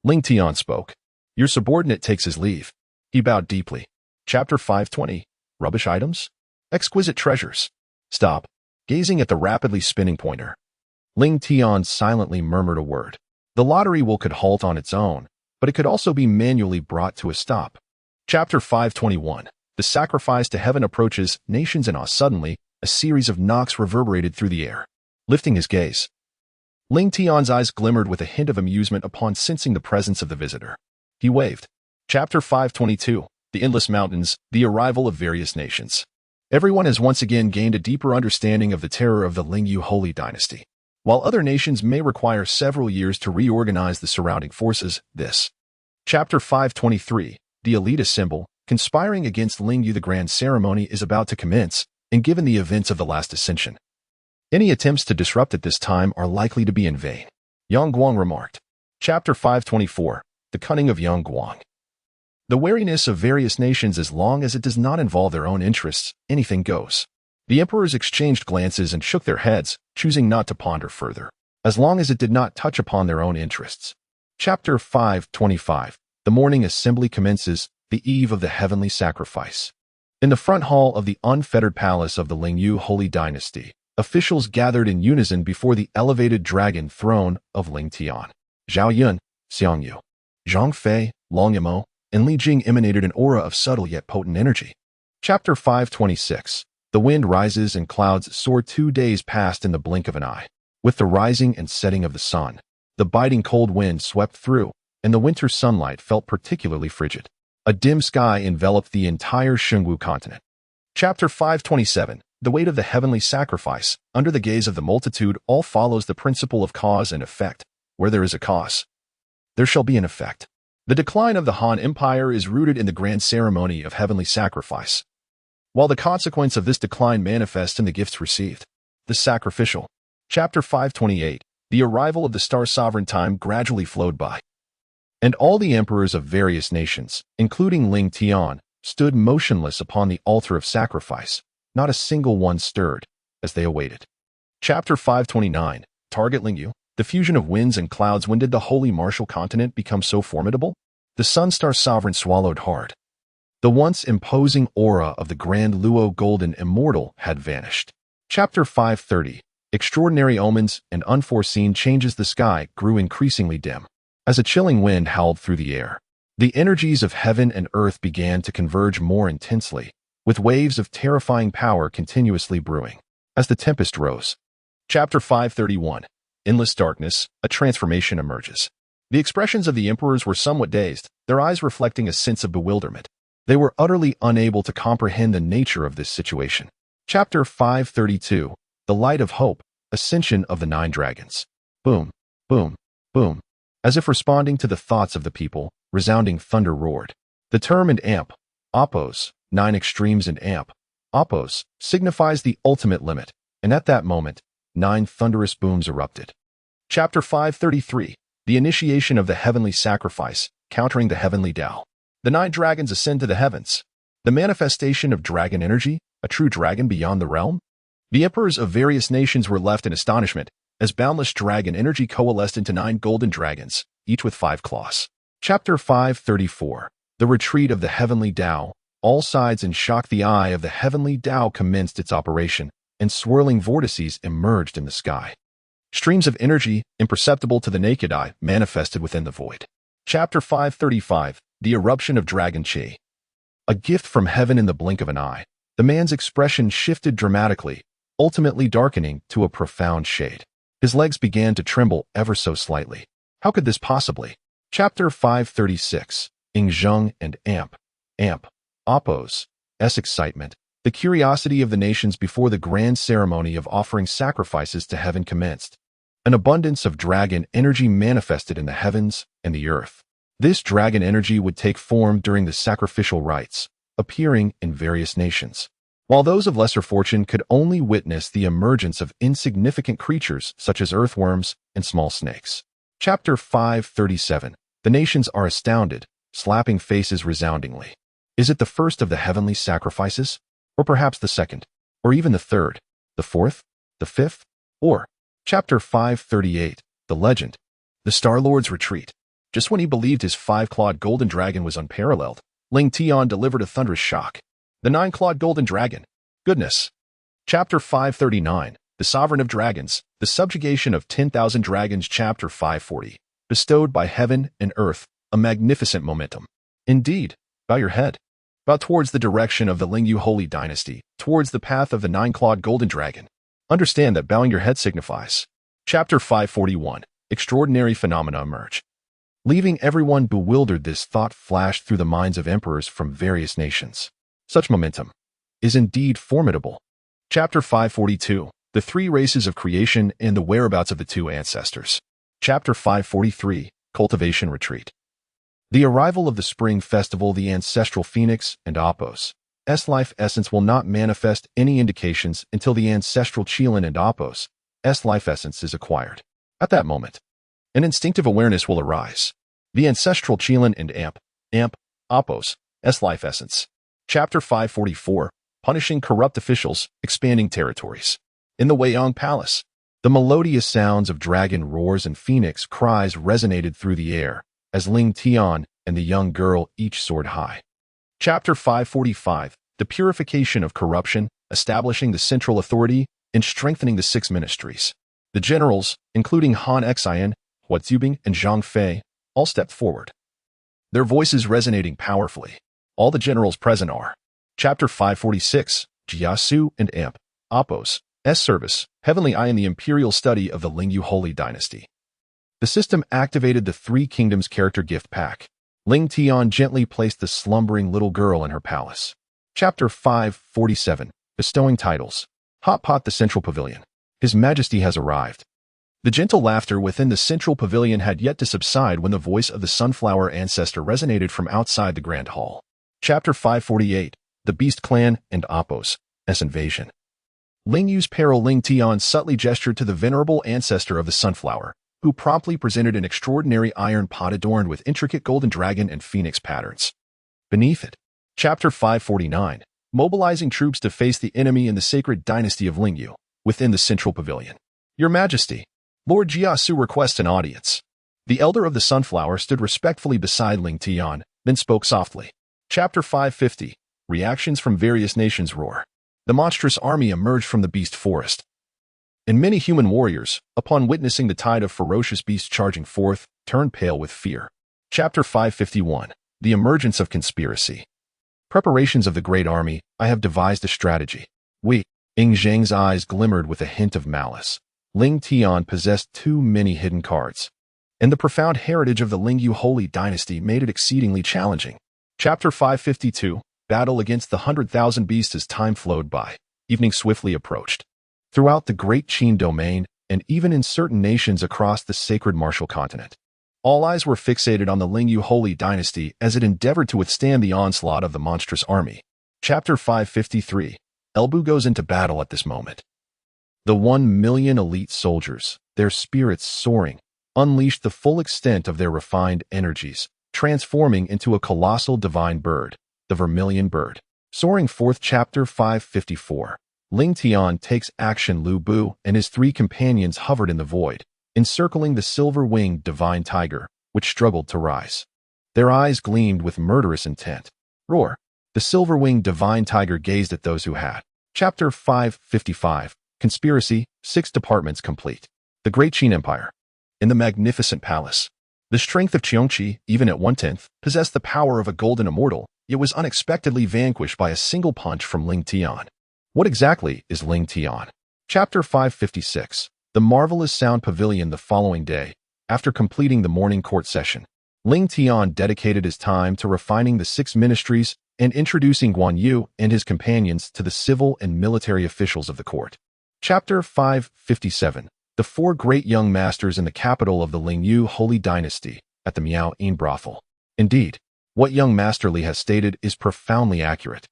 Speaker 1: Ling Tian spoke. Your subordinate takes his leave. He bowed deeply. Chapter 520, rubbish items? Exquisite treasures. Stop. Gazing at the rapidly spinning pointer, Ling Tian silently murmured a word. The lottery wheel could halt on its own, but it could also be manually brought to a stop. Chapter 521, the sacrifice to heaven approaches, nations in awe. Suddenly, a series of knocks reverberated through the air. Lifting his gaze, Ling Tian's eyes glimmered with a hint of amusement upon sensing the presence of the visitor. He waved. Chapter 522, the endless mountains, the arrival of various nations. Everyone has once again gained a deeper understanding of the terror of the Lingyu Holy Dynasty. While other nations may require several years to reorganize the surrounding forces, this. Chapter 523, the elitist symbol, conspiring against Lingyu. The grand ceremony is about to commence, and given the events of the last ascension, any attempts to disrupt at this time are likely to be in vain. Yang Guang remarked. Chapter 524, the cunning of Yang Guang. The wariness of various nations, as long as it does not involve their own interests, anything goes. The emperors exchanged glances and shook their heads, choosing not to ponder further, as long as it did not touch upon their own interests. Chapter 525, the morning assembly commences, the eve of the heavenly sacrifice. In the front hall of the unfettered palace of the Lingyu Holy Dynasty, officials gathered in unison before the elevated dragon throne of Ling Tian. Zhao Yun, Xiang Yu, Zhang Fei, Long Yamo, and Li Jing emanated an aura of subtle yet potent energy. Chapter 526, the wind rises and clouds soar. 2 days passed in the blink of an eye. With the rising and setting of the sun, the biting cold wind swept through, and the winter sunlight felt particularly frigid. A dim sky enveloped the entire Shengwu continent. Chapter 527, the weight of the heavenly sacrifice. Under the gaze of the multitude, all follows the principle of cause and effect. Where there is a cause, there shall be an effect. The decline of the Han Empire is rooted in the grand ceremony of heavenly sacrifice, while the consequence of this decline manifests in the gifts received. The sacrificial. Chapter 528, the arrival of the star sovereign. Time gradually flowed by, and all the emperors of various nations, including Ling Tian, stood motionless upon the altar of sacrifice. Not a single one stirred, as they awaited. Chapter 529, target Lingyu. The fusion of winds and clouds. When did the holy martial continent become so formidable? The Sun-Star Sovereign swallowed hard. The once imposing aura of the Grand Luo Golden Immortal had vanished. Chapter 530, extraordinary omens and unforeseen changes. The sky grew increasingly dim. As a chilling wind howled through the air, the energies of heaven and earth began to converge more intensely, with waves of terrifying power continuously brewing. As the tempest rose. Chapter 531. Endless darkness, a transformation emerges. The expressions of the emperors were somewhat dazed, their eyes reflecting a sense of bewilderment. They were utterly unable to comprehend the nature of this situation. Chapter 532. The Light of Hope, Ascension of the Nine Dragons. Boom, boom, boom. As if responding to the thoughts of the people, resounding thunder roared. The term and amp, opos, 9 extremes and amp, opos, signifies the ultimate limit, and at that moment, 9 thunderous booms erupted. Chapter 533. The Initiation of the Heavenly Sacrifice, Countering the Heavenly Tao. The 9 dragons ascend to the heavens. The manifestation of dragon energy, a true dragon beyond the realm? The emperors of various nations were left in astonishment, as boundless dragon energy coalesced into 9 golden dragons, each with 5 claws. Chapter 534. The Retreat of the Heavenly Tao. All sides in shock, the eye of the Heavenly Tao commenced its operation, and swirling vortices emerged in the sky. Streams of energy, imperceptible to the naked eye, manifested within the void. Chapter 535. The Eruption of Dragon Chi. A gift from heaven in the blink of an eye, the man's expression shifted dramatically, ultimately darkening to a profound shade. His legs began to tremble ever so slightly. How could this possibly? Chapter 536. Ingzheng and Amp. Amp. Oppos. S. Excitement. The curiosity of the nations before the grand ceremony of offering sacrifices to heaven commenced. An abundance of dragon energy manifested in the heavens and the earth. This dragon energy would take form during the sacrificial rites, appearing in various nations, while those of lesser fortune could only witness the emergence of insignificant creatures such as earthworms and small snakes. Chapter 537. The nations are astounded, slapping faces resoundingly. Is it the first of the heavenly sacrifices? Or perhaps the second? Or even the third? The fourth? The fifth? Or? Chapter 538. The Legend. The Star-Lord's Retreat. Just when he believed his 5-clawed golden dragon was unparalleled, Ling Tian delivered a thunderous shock. The 9-clawed golden dragon. Goodness. Chapter 539. The Sovereign of Dragons. The Subjugation of 10,000 Dragons. Chapter 540. Bestowed by heaven and earth, a magnificent momentum. Indeed. Bow your head. Bow towards the direction of the Lingyu holy dynasty, towards the path of the 9-clawed golden dragon. Understand that bowing your head signifies. Chapter 541. Extraordinary phenomena emerge. Leaving everyone bewildered, this thought flashed through the minds of emperors from various nations. Such momentum is indeed formidable. Chapter 542. The 3 races of creation and the whereabouts of the 2 ancestors. Chapter 543. Cultivation Retreat. The arrival of the spring festival, the ancestral phoenix and Oppos. S life essence will not manifest any indications until the ancestral Qilin and Oppos. S life essence is acquired. At that moment, an instinctive awareness will arise. The ancestral Qilin and Amp, Oppos, S life essence. Chapter 544. Punishing corrupt officials, expanding territories. In the Weiyang Palace, the melodious sounds of dragon roars and phoenix cries resonated through the air, as Ling Tian and the young girl each soared high. Chapter 545. The Purification of Corruption, Establishing the Central Authority, and Strengthening the 6 Ministries. The generals, including Han Xian, Hua Zubing, and Zhang Fei, all stepped forward, their voices resonating powerfully. All the generals present are. Chapter 546. Jiasu and Amp, Oppos, S Service, Heavenly Eye in the Imperial Study of the Lingyu Holy Dynasty. The system activated the 3 Kingdoms character gift pack. Ling Tian gently placed the slumbering little girl in her palace. Chapter 547. Bestowing Titles. Hot Pot, the Central Pavilion. His Majesty has arrived. The gentle laughter within the Central Pavilion had yet to subside when the voice of the Sunflower Ancestor resonated from outside the Grand Hall. Chapter 548. The Beast Clan and Oppos. S Invasion. Ling Yu's peril. Ling Tian subtly gestured to the venerable ancestor of the Sunflower, who promptly presented an extraordinary iron pot adorned with intricate golden dragon and phoenix patterns. Beneath it. Chapter 549. Mobilizing troops to face the enemy in the sacred dynasty of Lingyu, within the Central Pavilion. Your Majesty, Lord Jiasu requests an audience. The elder of the Sunflower stood respectfully beside Ling Tian, then spoke softly. Chapter 550. Reactions from various nations roar. The monstrous army emerged from the beast forest. And many human warriors, upon witnessing the tide of ferocious beasts charging forth, turned pale with fear. Chapter 551. The Emergence of Conspiracy. Preparations of the Great Army, I have devised a strategy. Ying Zhang's eyes glimmered with a hint of malice. Ling Tian possessed too many hidden cards, and the profound heritage of the Lingyu holy dynasty made it exceedingly challenging. Chapter 552. Battle against the 100,000 beasts. As time flowed by, evening swiftly approached. Throughout the Great Qin domain, and even in certain nations across the sacred martial continent, all eyes were fixated on the Lingyu holy dynasty as it endeavored to withstand the onslaught of the monstrous army. Chapter 553. Elbu goes into battle at this moment. The 1 million elite soldiers, their spirits soaring, unleashed the full extent of their refined energies, transforming into a colossal divine bird, the vermilion bird. Soaring forth. Chapter 554. Ling Tian takes action. Lu Bu and his 3 companions hovered in the void, encircling the silver-winged divine tiger, which struggled to rise. Their eyes gleamed with murderous intent. Roar! The silver-winged divine tiger gazed at those who had. Chapter 555. Conspiracy. 6 departments complete. The Great Qin Empire. In the magnificent palace, the strength of Qiongqi, even at 1/10, possessed the power of a golden immortal, yet was unexpectedly vanquished by a single punch from Ling Tian. What exactly is Ling Tian? Chapter 556. The marvelous sound pavilion. The following day, after completing the morning court session, Ling Tian dedicated his time to refining the 6 ministries and introducing Guan Yu and his companions to the civil and military officials of the court. Chapter 557. The 4 great young masters in the capital of the Lingyu holy dynasty, at the Miao Yin brothel. Indeed, what young Master Li has stated is profoundly accurate.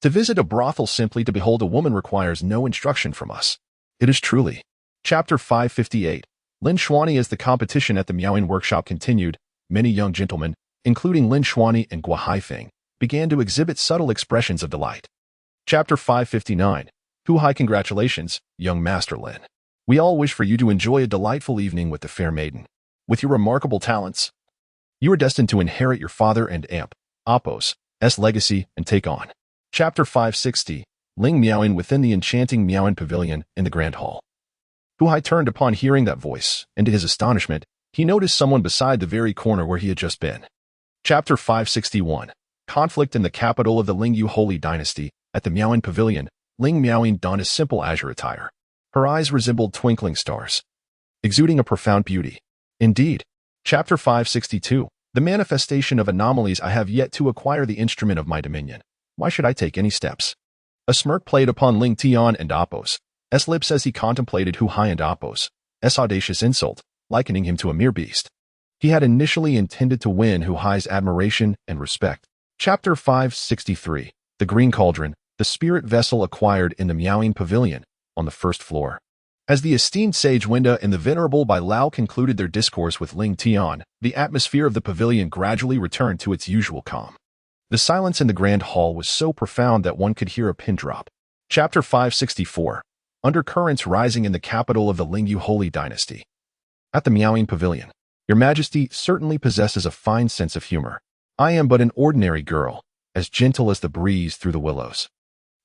Speaker 1: To visit a brothel simply to behold a woman requires no instruction from us. It is truly. Chapter 558. Lin Xuani. As the competition at the Miaoyin workshop continued, many young gentlemen, including Lin Xuani and Gua Haifeng, began to exhibit subtle expressions of delight. Chapter 559. Hu Hai. Congratulations, young Master Lin. We all wish for you to enjoy a delightful evening with the fair maiden. With your remarkable talents, you are destined to inherit your father and Appo's legacy and take on. Chapter 560. Ling Miaoyin. Within the enchanting Miaoyin pavilion in the Grand Hall, Hu Hai turned upon hearing that voice, and to his astonishment, he noticed someone beside the very corner where he had just been. Chapter 561. Conflict in the capital of the Lingyu holy dynasty. At the Miaoyin pavilion, Ling Miaoyin donned a simple azure attire. Her eyes resembled twinkling stars, exuding a profound beauty. Indeed. Chapter 562. The manifestation of anomalies. I have yet to acquire the instrument of my dominion. Why should I take any steps? A smirk played upon Ling Tian and Appo's lips as he contemplated Hu Hai and Appo's audacious insult, likening him to a mere beast. He had initially intended to win Hu Hai's admiration and respect. Chapter 563. The Green Cauldron. The spirit vessel acquired in the Miaoyin pavilion, on the 1st floor. As the esteemed sage Wenda and the venerable Bai Lao concluded their discourse with Ling Tian, the atmosphere of the pavilion gradually returned to its usual calm. The silence in the grand hall was so profound that one could hear a pin drop. Chapter 564. Undercurrents rising in the capital of the Lingyu holy dynasty. At the Miaoyin pavilion. Your Majesty certainly possesses a fine sense of humor. I am but an ordinary girl, as gentle as the breeze through the willows.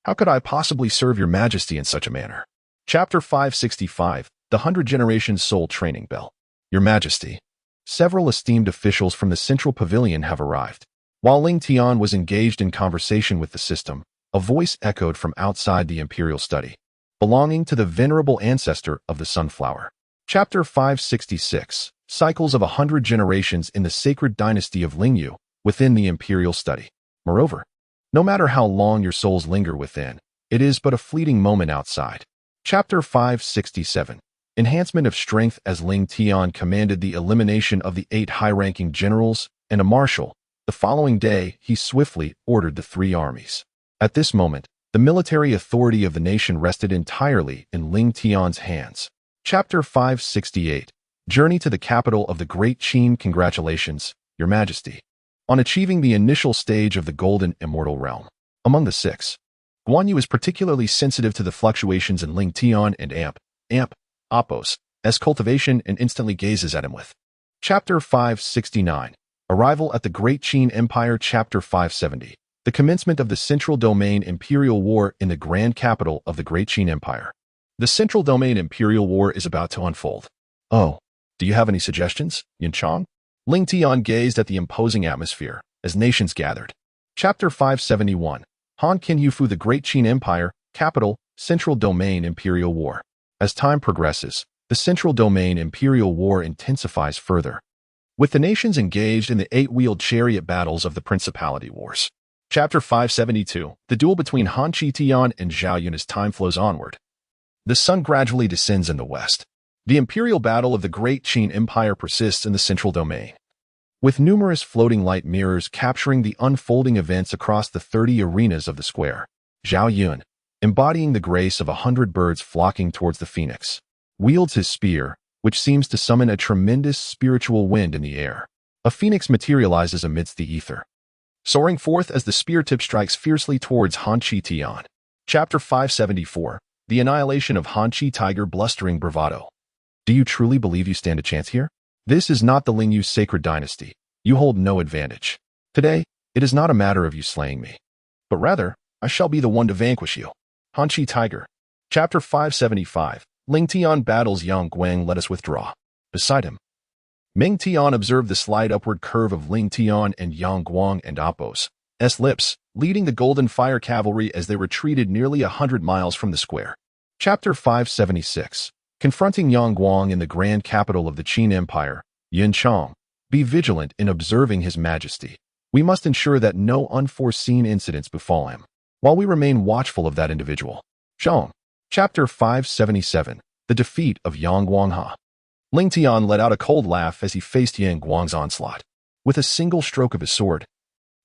Speaker 1: How could I possibly serve your Majesty in such a manner? Chapter 565. The 100 Generations Soul Training Bell. Your Majesty, several esteemed officials from the central pavilion have arrived. While Ling Tian was engaged in conversation with the system, a voice echoed from outside the imperial study, belonging to the venerable ancestor of the sunflower. Chapter 566. Cycles of 100 generations in the sacred dynasty of Lingyu, within the imperial study. Moreover, no matter how long your souls linger within, it is but a fleeting moment outside. Chapter 567. Enhancement of strength. As Ling Tian commanded the elimination of the 8 high-ranking generals and a marshal, the following day he swiftly ordered the 3 armies. At this moment, the military authority of the nation rested entirely in Ling Tian's hands. Chapter 568. Journey to the capital of the Great Qin. Congratulations, Your Majesty, on achieving the initial stage of the golden immortal realm. Among the 6, Guan Yu is particularly sensitive to the fluctuations in Ling Tian and Appo's cultivation and instantly gazes at him with. Chapter 569. Arrival at the Great Qin Empire. Chapter 570. The commencement of the Central Domain Imperial War in the grand capital of the Great Qin Empire. The Central Domain Imperial War is about to unfold. Oh, Do you have any suggestions, Yin Chang? Ling Tian gazed at the imposing atmosphere as nations gathered. Chapter 571. Han Qin Yufu, the Great Qin Empire, Capital, Central Domain Imperial War. As time progresses, the Central Domain Imperial War intensifies further, with the nations engaged in the eight-wheeled chariot battles of the Principality Wars. Chapter 572. The duel between Han Qi and Zhao Yun. As time flows onward, the sun gradually descends in the west. The imperial battle of the Great Qin Empire persists in the Central Domain, with numerous floating light mirrors capturing the unfolding events across the 30 arenas of the square. Zhao Yun, embodying the grace of 100 birds flocking towards the phoenix, wields his spear, which seems to summon a tremendous spiritual wind in the air. A phoenix materializes amidst the ether, soaring forth as the spear tip strikes fiercely towards Han Qi. Chapter 574. The annihilation of Han Qi Tiger. Blustering bravado. Do you truly believe you stand a chance here? This is not the Lingyu sacred dynasty. You hold no advantage. Today, it is not a matter of you slaying me, but rather, I shall be the one to vanquish you. Han Qi Tiger. Chapter 575. Ling Tian battles Yang Guang. Let us withdraw. Beside him, Ming Tian observed the slight upward curve of Ling Tian and Yang Guang and Appo's lips, leading the Golden Fire Cavalry as they retreated nearly 100 miles from the square. Chapter 576. Confronting Yang Guang in the grand capital of the Qin Empire, Yin Chang. Be vigilant in observing His Majesty. We must ensure that no unforeseen incidents befall him, while we remain watchful of that individual. Zhang. Chapter 577. The defeat of Yang Guangha. Ling Tian let out a cold laugh as he faced Yang Guang's onslaught. With a single stroke of his sword,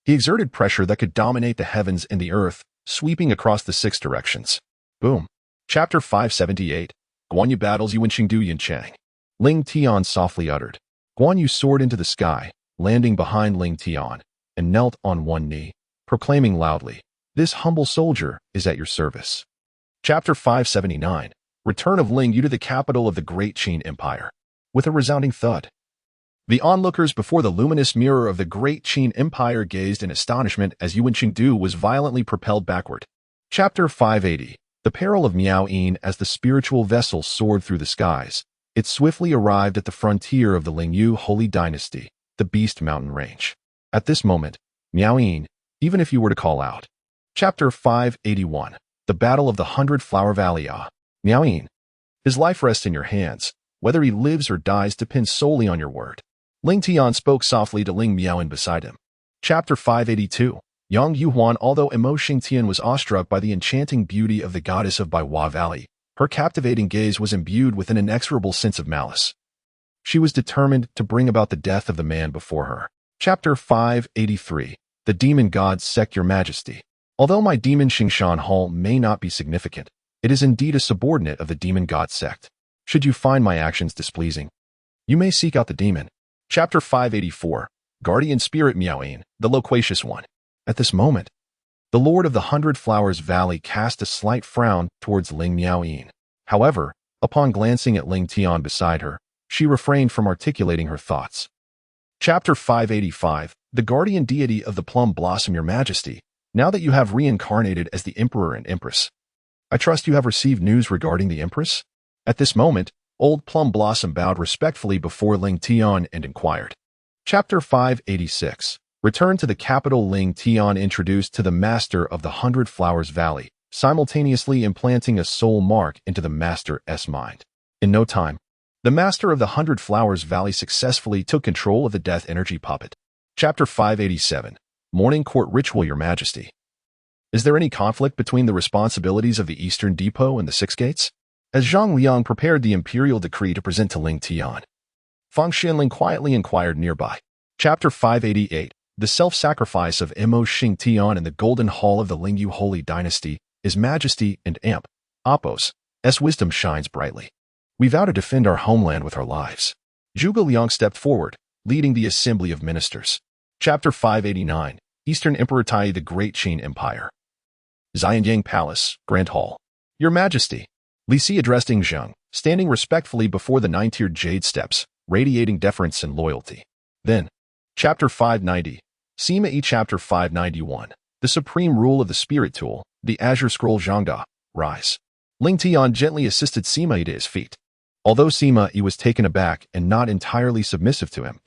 Speaker 1: he exerted pressure that could dominate the heavens and the earth, sweeping across the 6 directions. Boom. Chapter 578. Guan Yu battles Yuan Qingdu Yin Chang. Ling Tian softly uttered. Guan Yu soared into the sky, landing behind Ling Tian, and knelt on one knee, proclaiming loudly, "This humble soldier is at your service." Chapter 579. Return of Ling Yu to the capital of the Great Qin Empire. With a resounding thud, the onlookers before the luminous mirror of the Great Qin Empire gazed in astonishment as Yuan Qingdu was violently propelled backward. Chapter 580. The peril of Miao Yin. As the spiritual vessel soared through the skies, it swiftly arrived at the frontier of the Lingyu Holy Dynasty, the Beast Mountain Range. At this moment, Miao Yin, even if you were to call out. Chapter 581. The Battle of the 100-Flower Valley. Miao Yin. His life rests in your hands. Whether he lives or dies depends solely on your word. Ling Tian spoke softly to Ling Miaoyin beside him. Chapter 582. Yang Yuhuan. Although Emo Xingtian was awestruck by the enchanting beauty of the goddess of Baihua Valley, her captivating gaze was imbued with an inexorable sense of malice. She was determined to bring about the death of the man before her. Chapter 583. The Demon Gods Sect. Your Majesty. Although my demon Xingshan Hall may not be significant, it is indeed a subordinate of the Demon God Sect. Should you find my actions displeasing, you may seek out the demon. Chapter 584. Guardian Spirit Miaoyin, the Loquacious One. At this moment, the Lord of the 100 Flowers Valley cast a slight frown towards Ling Miaoyin. However, upon glancing at Ling Tian beside her, she refrained from articulating her thoughts. Chapter 585. The Guardian Deity of the Plum Blossom. Your Majesty, now that you have reincarnated as the Emperor and Empress, I trust you have received news regarding the Empress? At this moment, Old Plum Blossom bowed respectfully before Ling Tian and inquired. Chapter 586. Return to the capital. Ling Tian introduced to the Master of the 100 Flowers Valley, simultaneously implanting a soul mark into the Master's mind. In no time, the Master of the 100 Flowers Valley successfully took control of the death energy puppet. Chapter 587. Morning Court Ritual. Your Majesty, is there any conflict between the responsibilities of the Eastern Depot and the Six Gates? As Zhang Liang prepared the imperial decree to present to Ling Tian, Fang Xianling quietly inquired nearby. Chapter 588. The self-sacrifice of Emo Xingtian in the Golden Hall of the Lingyu Holy Dynasty. His Majesty and Appo's wisdom shines brightly. We vow to defend our homeland with our lives. Zhuge Liang stepped forward, leading the Assembly of Ministers. Chapter 589. Eastern Emperor Tai, the Great Qin Empire. Xianyang Palace, Grand Hall. Your Majesty. Li Si addressed Ing Zheng, standing respectfully before the 9-tiered jade steps, radiating deference and loyalty. Then, Chapter 590. Sima Yi. Chapter 591. The Supreme Rule of the Spirit Tool, the Azure Scroll. Zhangda, rise. Ling Tian gently assisted Sima Yi to his feet. Although Sima Yi was taken aback and not entirely submissive to him,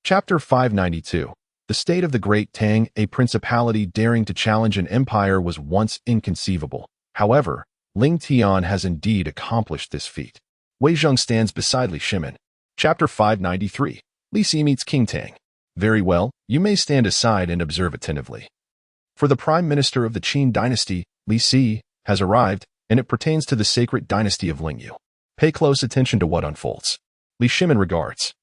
Speaker 1: Chapter 592. The state of the Great Tang, a principality daring to challenge an empire, was once inconceivable. However, Ling Tian has indeed accomplished this feat. Wei Zheng stands beside Li Shimin. Chapter 593. Li Si meets King Tang. Very well, you may stand aside and observe attentively. For the Prime Minister of the Qin dynasty, Li Si, has arrived, and it pertains to the sacred dynasty of Lingyu. Pay close attention to what unfolds. Li Shimin regards.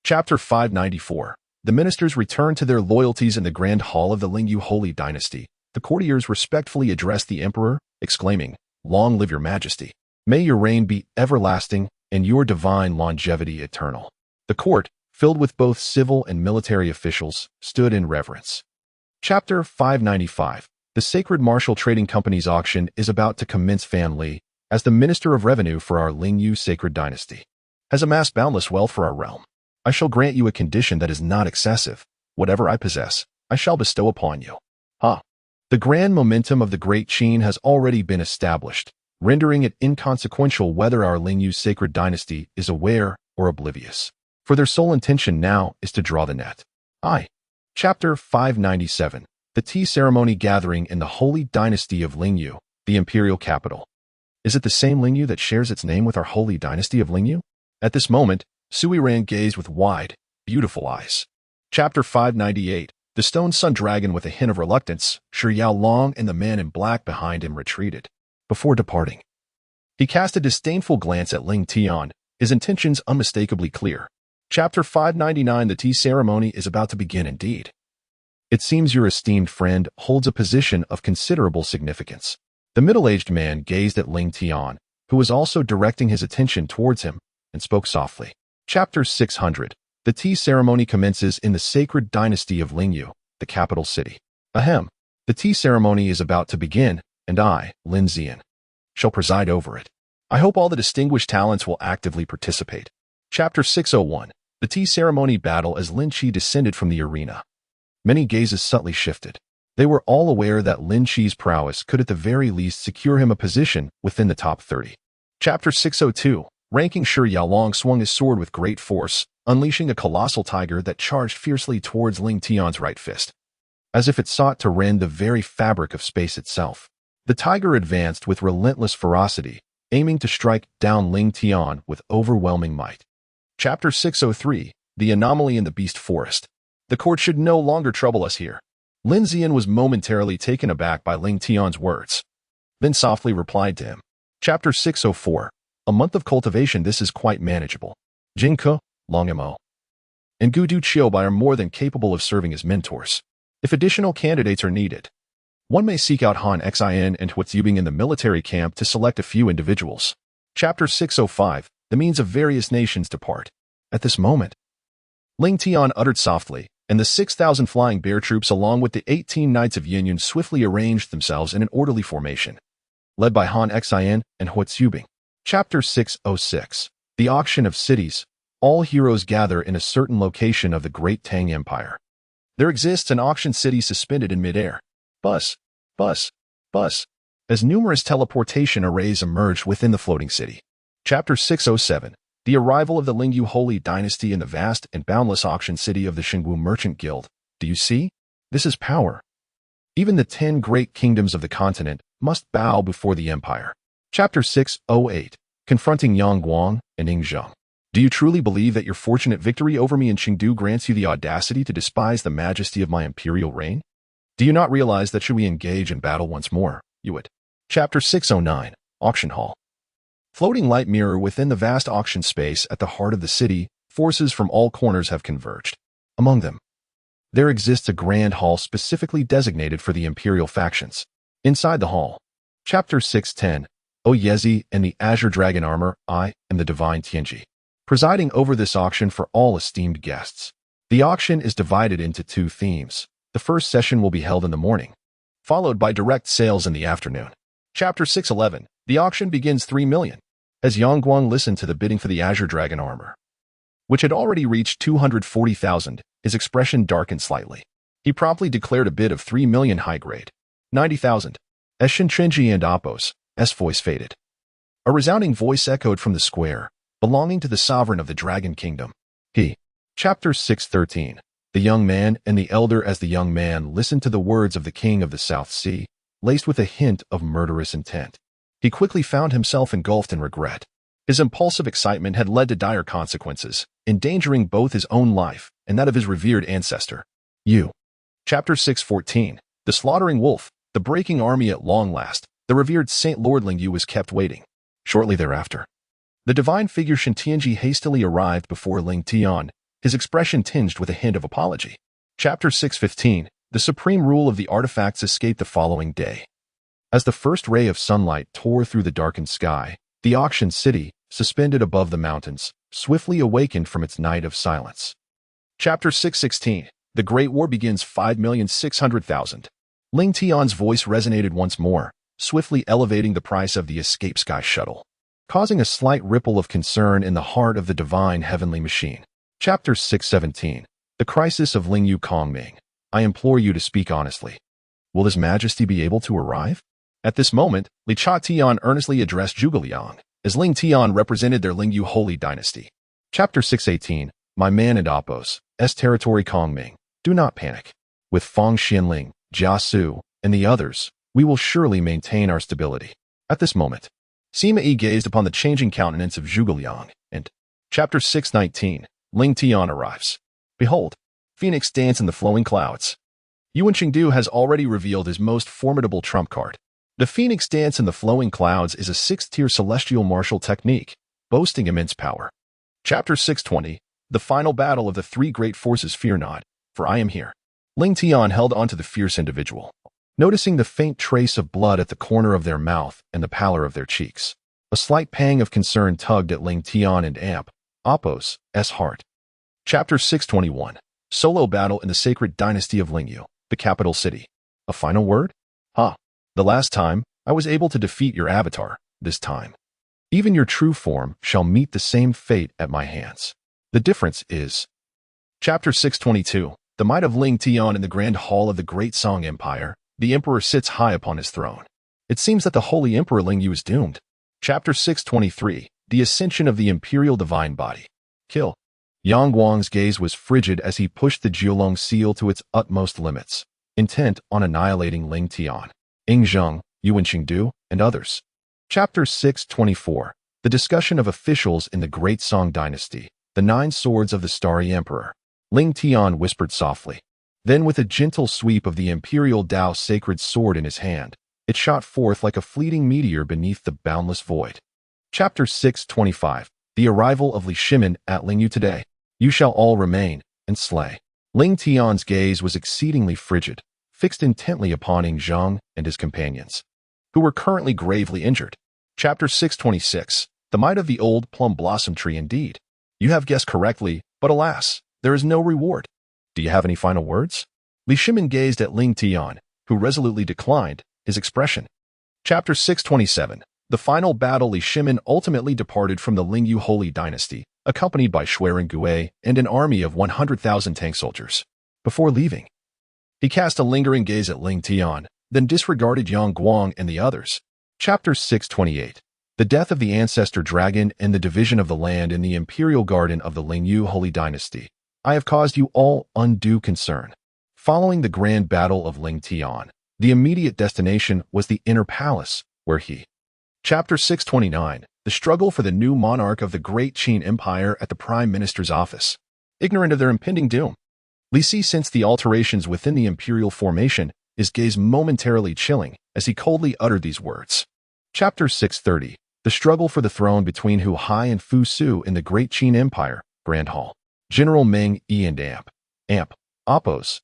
Speaker 1: Chapter 594. The ministers return to their loyalties in the grand hall of the Lingyu holy dynasty. The courtiers respectfully address the emperor, exclaiming, "Long live your majesty. May your reign be everlasting and your divine longevity eternal." The court, filled with both civil and military officials, stood in reverence. Chapter 595. The Sacred Martial Trading Company's auction is about to commence. Fan Li, as the Minister of Revenue for our Lingyu sacred dynasty, has amassed boundless wealth for our realm. I shall grant you a condition that is not excessive. Whatever I possess, I shall bestow upon you. The grand momentum of the Great Qin has already been established, rendering it inconsequential whether our Lingyu sacred dynasty is aware or oblivious. For their sole intention now is to draw the net. Chapter 597. The tea ceremony gathering in the holy dynasty of Lingyu, the imperial capital. Is it the same Lingyu that shares its name with our holy dynasty of Lingyu? At this moment, Sui Ran gazed with wide, beautiful eyes. Chapter 598. The stone sun dragon, with a hint of reluctance, Shi Yao Long and the man in black behind him retreated. Before departing, he cast a disdainful glance at Ling Tian, his intentions unmistakably clear. Chapter 599. The tea ceremony is about to begin indeed. It seems your esteemed friend holds a position of considerable significance. The middle-aged man gazed at Ling Tian, who was also directing his attention towards him, and spoke softly. Chapter 600. The tea ceremony commences in the sacred dynasty of Lingyu, the capital city. Ahem. The tea ceremony is about to begin, and I, Lin Zian, shall preside over it. I hope all the distinguished talents will actively participate. Chapter 601. The tea ceremony battle. As Lin Qi descended from the arena, many gazes subtly shifted. They were all aware that Lin Qi's prowess could at the very least secure him a position within the top 30. Chapter 602. Ranking Shi Yaolong swung his sword with great force, unleashing a colossal tiger that charged fiercely towards Ling Tian's right fist, as if it sought to rend the very fabric of space itself. The tiger advanced with relentless ferocity, aiming to strike down Ling Tian with overwhelming might. Chapter 603. The anomaly in the beast forest. The court should no longer trouble us here. Lin Zian was momentarily taken aback by Ling Tian's words, then softly replied to him. Chapter 604. A month of cultivation. This is quite manageable. Jing Ke, Long Mo, and Gu Du Qiubai are more than capable of serving as mentors. If additional candidates are needed, one may seek out Han Xin and Huatzubing in the military camp to select a few individuals. Chapter 605. The means of various nations depart. At this moment, Ling Tian uttered softly, and the 6,000 flying bear troops along with the 18 knights of Yinyun swiftly arranged themselves in an orderly formation, led by Han Xin and Huatzubing. Chapter 606. The auction of cities. All heroes gather in a certain location of the Great Tang Empire. There exists an auction city suspended in midair. Buzz, buzz, buzz, as numerous teleportation arrays emerged within the floating city. Chapter 607. The arrival of the Lingyu holy dynasty in the vast and boundless auction city of the Xingwu Merchant Guild. Do you see? This is power. Even the 10 great kingdoms of the continent must bow before the empire. Chapter 608. Confronting Yang Guang and Ning Zheng. Do you truly believe that your fortunate victory over me in Chengdu grants you the audacity to despise the majesty of my imperial reign? Do you not realize that should we engage in battle once more, you would? Chapter 609. Auction Hall. Floating light mirror within the vast auction space at the heart of the city, forces from all corners have converged. Among them, there exists a grand hall specifically designated for the imperial factions. Inside the hall, Chapter 610. O Yezi and the Azure Dragon Armor, I am the Divine Tianji, presiding over this auction for all esteemed guests. The auction is divided into 2 themes. The first session will be held in the morning, followed by direct sales in the afternoon. Chapter 611. The auction begins 3 million. As Yang Guang listened to the bidding for the Azure Dragon Armor, which had already reached 240,000, his expression darkened slightly. He promptly declared a bid of 3 million high grade. 90,000. As Shin Trenji and Appo's voice faded, a resounding voice echoed from the square. belonging to the sovereign of the Dragon Kingdom. Chapter 6:13. The young man and the elder. As the young man listened to the words of the king of the South Sea, laced with a hint of murderous intent, he quickly found himself engulfed in regret. His impulsive excitement had led to dire consequences, endangering both his own life and that of his revered ancestor. Chapter 6:14. The slaughtering wolf, the breaking army at long last. The revered Saint Lord Ling Yu was kept waiting. Shortly thereafter, the divine figure Shen Tianji hastily arrived before Ling Tian, his expression tinged with a hint of apology. Chapter 6:15. The supreme rule of the artifacts escaped the following day. As the first ray of sunlight tore through the darkened sky, the auction city, suspended above the mountains, swiftly awakened from its night of silence. Chapter 6:16. The Great War begins. 5,600,000. Ling Tian's voice resonated once more, swiftly elevating the price of the Escape Sky shuttle, causing a slight ripple of concern in the heart of the divine heavenly machine. Chapter 6:17. The crisis of Ling Yu Kongming. I implore you to speak honestly. Will His Majesty be able to arrive? At this moment, Li Cha Tian earnestly addressed Zhuge Liang, as Ling Tian represented their Ling Yu holy dynasty. Chapter 6:18. My man and Apos, S territory Kongming, do not panic. With Fang Xianling, Jia Su, and the others, we will surely maintain our stability. At this moment, Sima Yi gazed upon the changing countenance of Zhuge Liang, and Chapter 6:19. Ling Tian arrives. Behold, Phoenix dance in the flowing clouds. Yuan Qingdu has already revealed his most formidable trump card. The Phoenix dance in the flowing clouds is a 6th-tier celestial martial technique, boasting immense power. Chapter 6:20. The final battle of the three great forces. Fear not, for I am here. Ling Tian held onto the fierce individual, noticing the faint trace of blood at the corner of their mouth and the pallor of their cheeks. A slight pang of concern tugged at Ling Tian and Apos' heart. Chapter 6:21. Solo battle in the sacred dynasty of Ling Yu, the capital city. A final word? The last time, I was able to defeat your avatar. This time, even your true form shall meet the same fate at my hands. The difference is... Chapter 6:22. The might of Ling Tian in the grand hall of the great Song Empire. The emperor sits high upon his throne. It seems that the holy emperor Ling Yu is doomed. Chapter 6:23. The ascension of the imperial divine body. Kill. Yang Guang's gaze was frigid as he pushed the Jiulong seal to its utmost limits, intent on annihilating Ling Tian, Ying Zheng, Yuan Qingdu, and others. Chapter 6:24. The discussion of officials in the Great Song Dynasty. The 9 swords of the Starry Emperor. Ling Tian whispered softly. Then with a gentle sweep of the imperial Dao sacred sword in his hand, it shot forth like a fleeting meteor beneath the boundless void. Chapter 6:25. The arrival of Li Shimin at Ling Yu today. You shall all remain and slay. Ling Tian's gaze was exceedingly frigid, fixed intently upon Ying Zheng and his companions, who were currently gravely injured. Chapter 6:26. The might of the old plum blossom tree indeed. You have guessed correctly, but alas, there is no reward. Do you have any final words? Li Shimin gazed at Ling Tian, who resolutely declined his expression. Chapter 6:27. The final battle. Li Shimin ultimately departed from the Ling Yu holy dynasty, accompanied by Shuiren Gui and an army of 100,000 tank soldiers. Before leaving, he cast a lingering gaze at Ling Tian, then disregarded Yang Guang and the others. Chapter 6:28. The death of the ancestor dragon and the division of the land in the imperial garden of the Ling Yu holy dynasty. I have caused you all undue concern. Following the grand battle of Ling Tian, the immediate destination was the inner palace, where he... Chapter 6:29. The struggle for the new monarch of the great Qin Empire at the Prime Minister's office. Ignorant of their impending doom, Li Si sensed the alterations within the imperial formation, his gaze momentarily chilling as he coldly uttered these words. Chapter 6:30. The struggle for the throne between Hu Hai and Fu Su in the great Qin Empire, Grand Hall. General Meng Yi and Apos'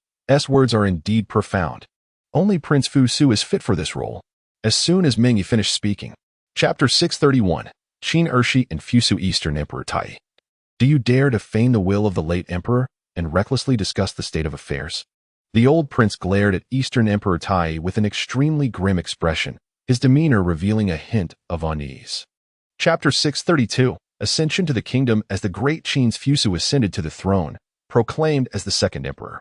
Speaker 1: words are indeed profound. Only Prince Fu Su is fit for this role. As soon as Meng Yi finished speaking. Chapter 6:31. Qin Ershi and Fusu Eastern Emperor Tai. Do you dare to feign the will of the late emperor and recklessly discuss the state of affairs? The old prince glared at Eastern Emperor Tai with an extremely grim expression, his demeanor revealing a hint of unease. Chapter 6:32. Ascension to the kingdom. As the great Qin's Fusu ascended to the throne, proclaimed as the second emperor,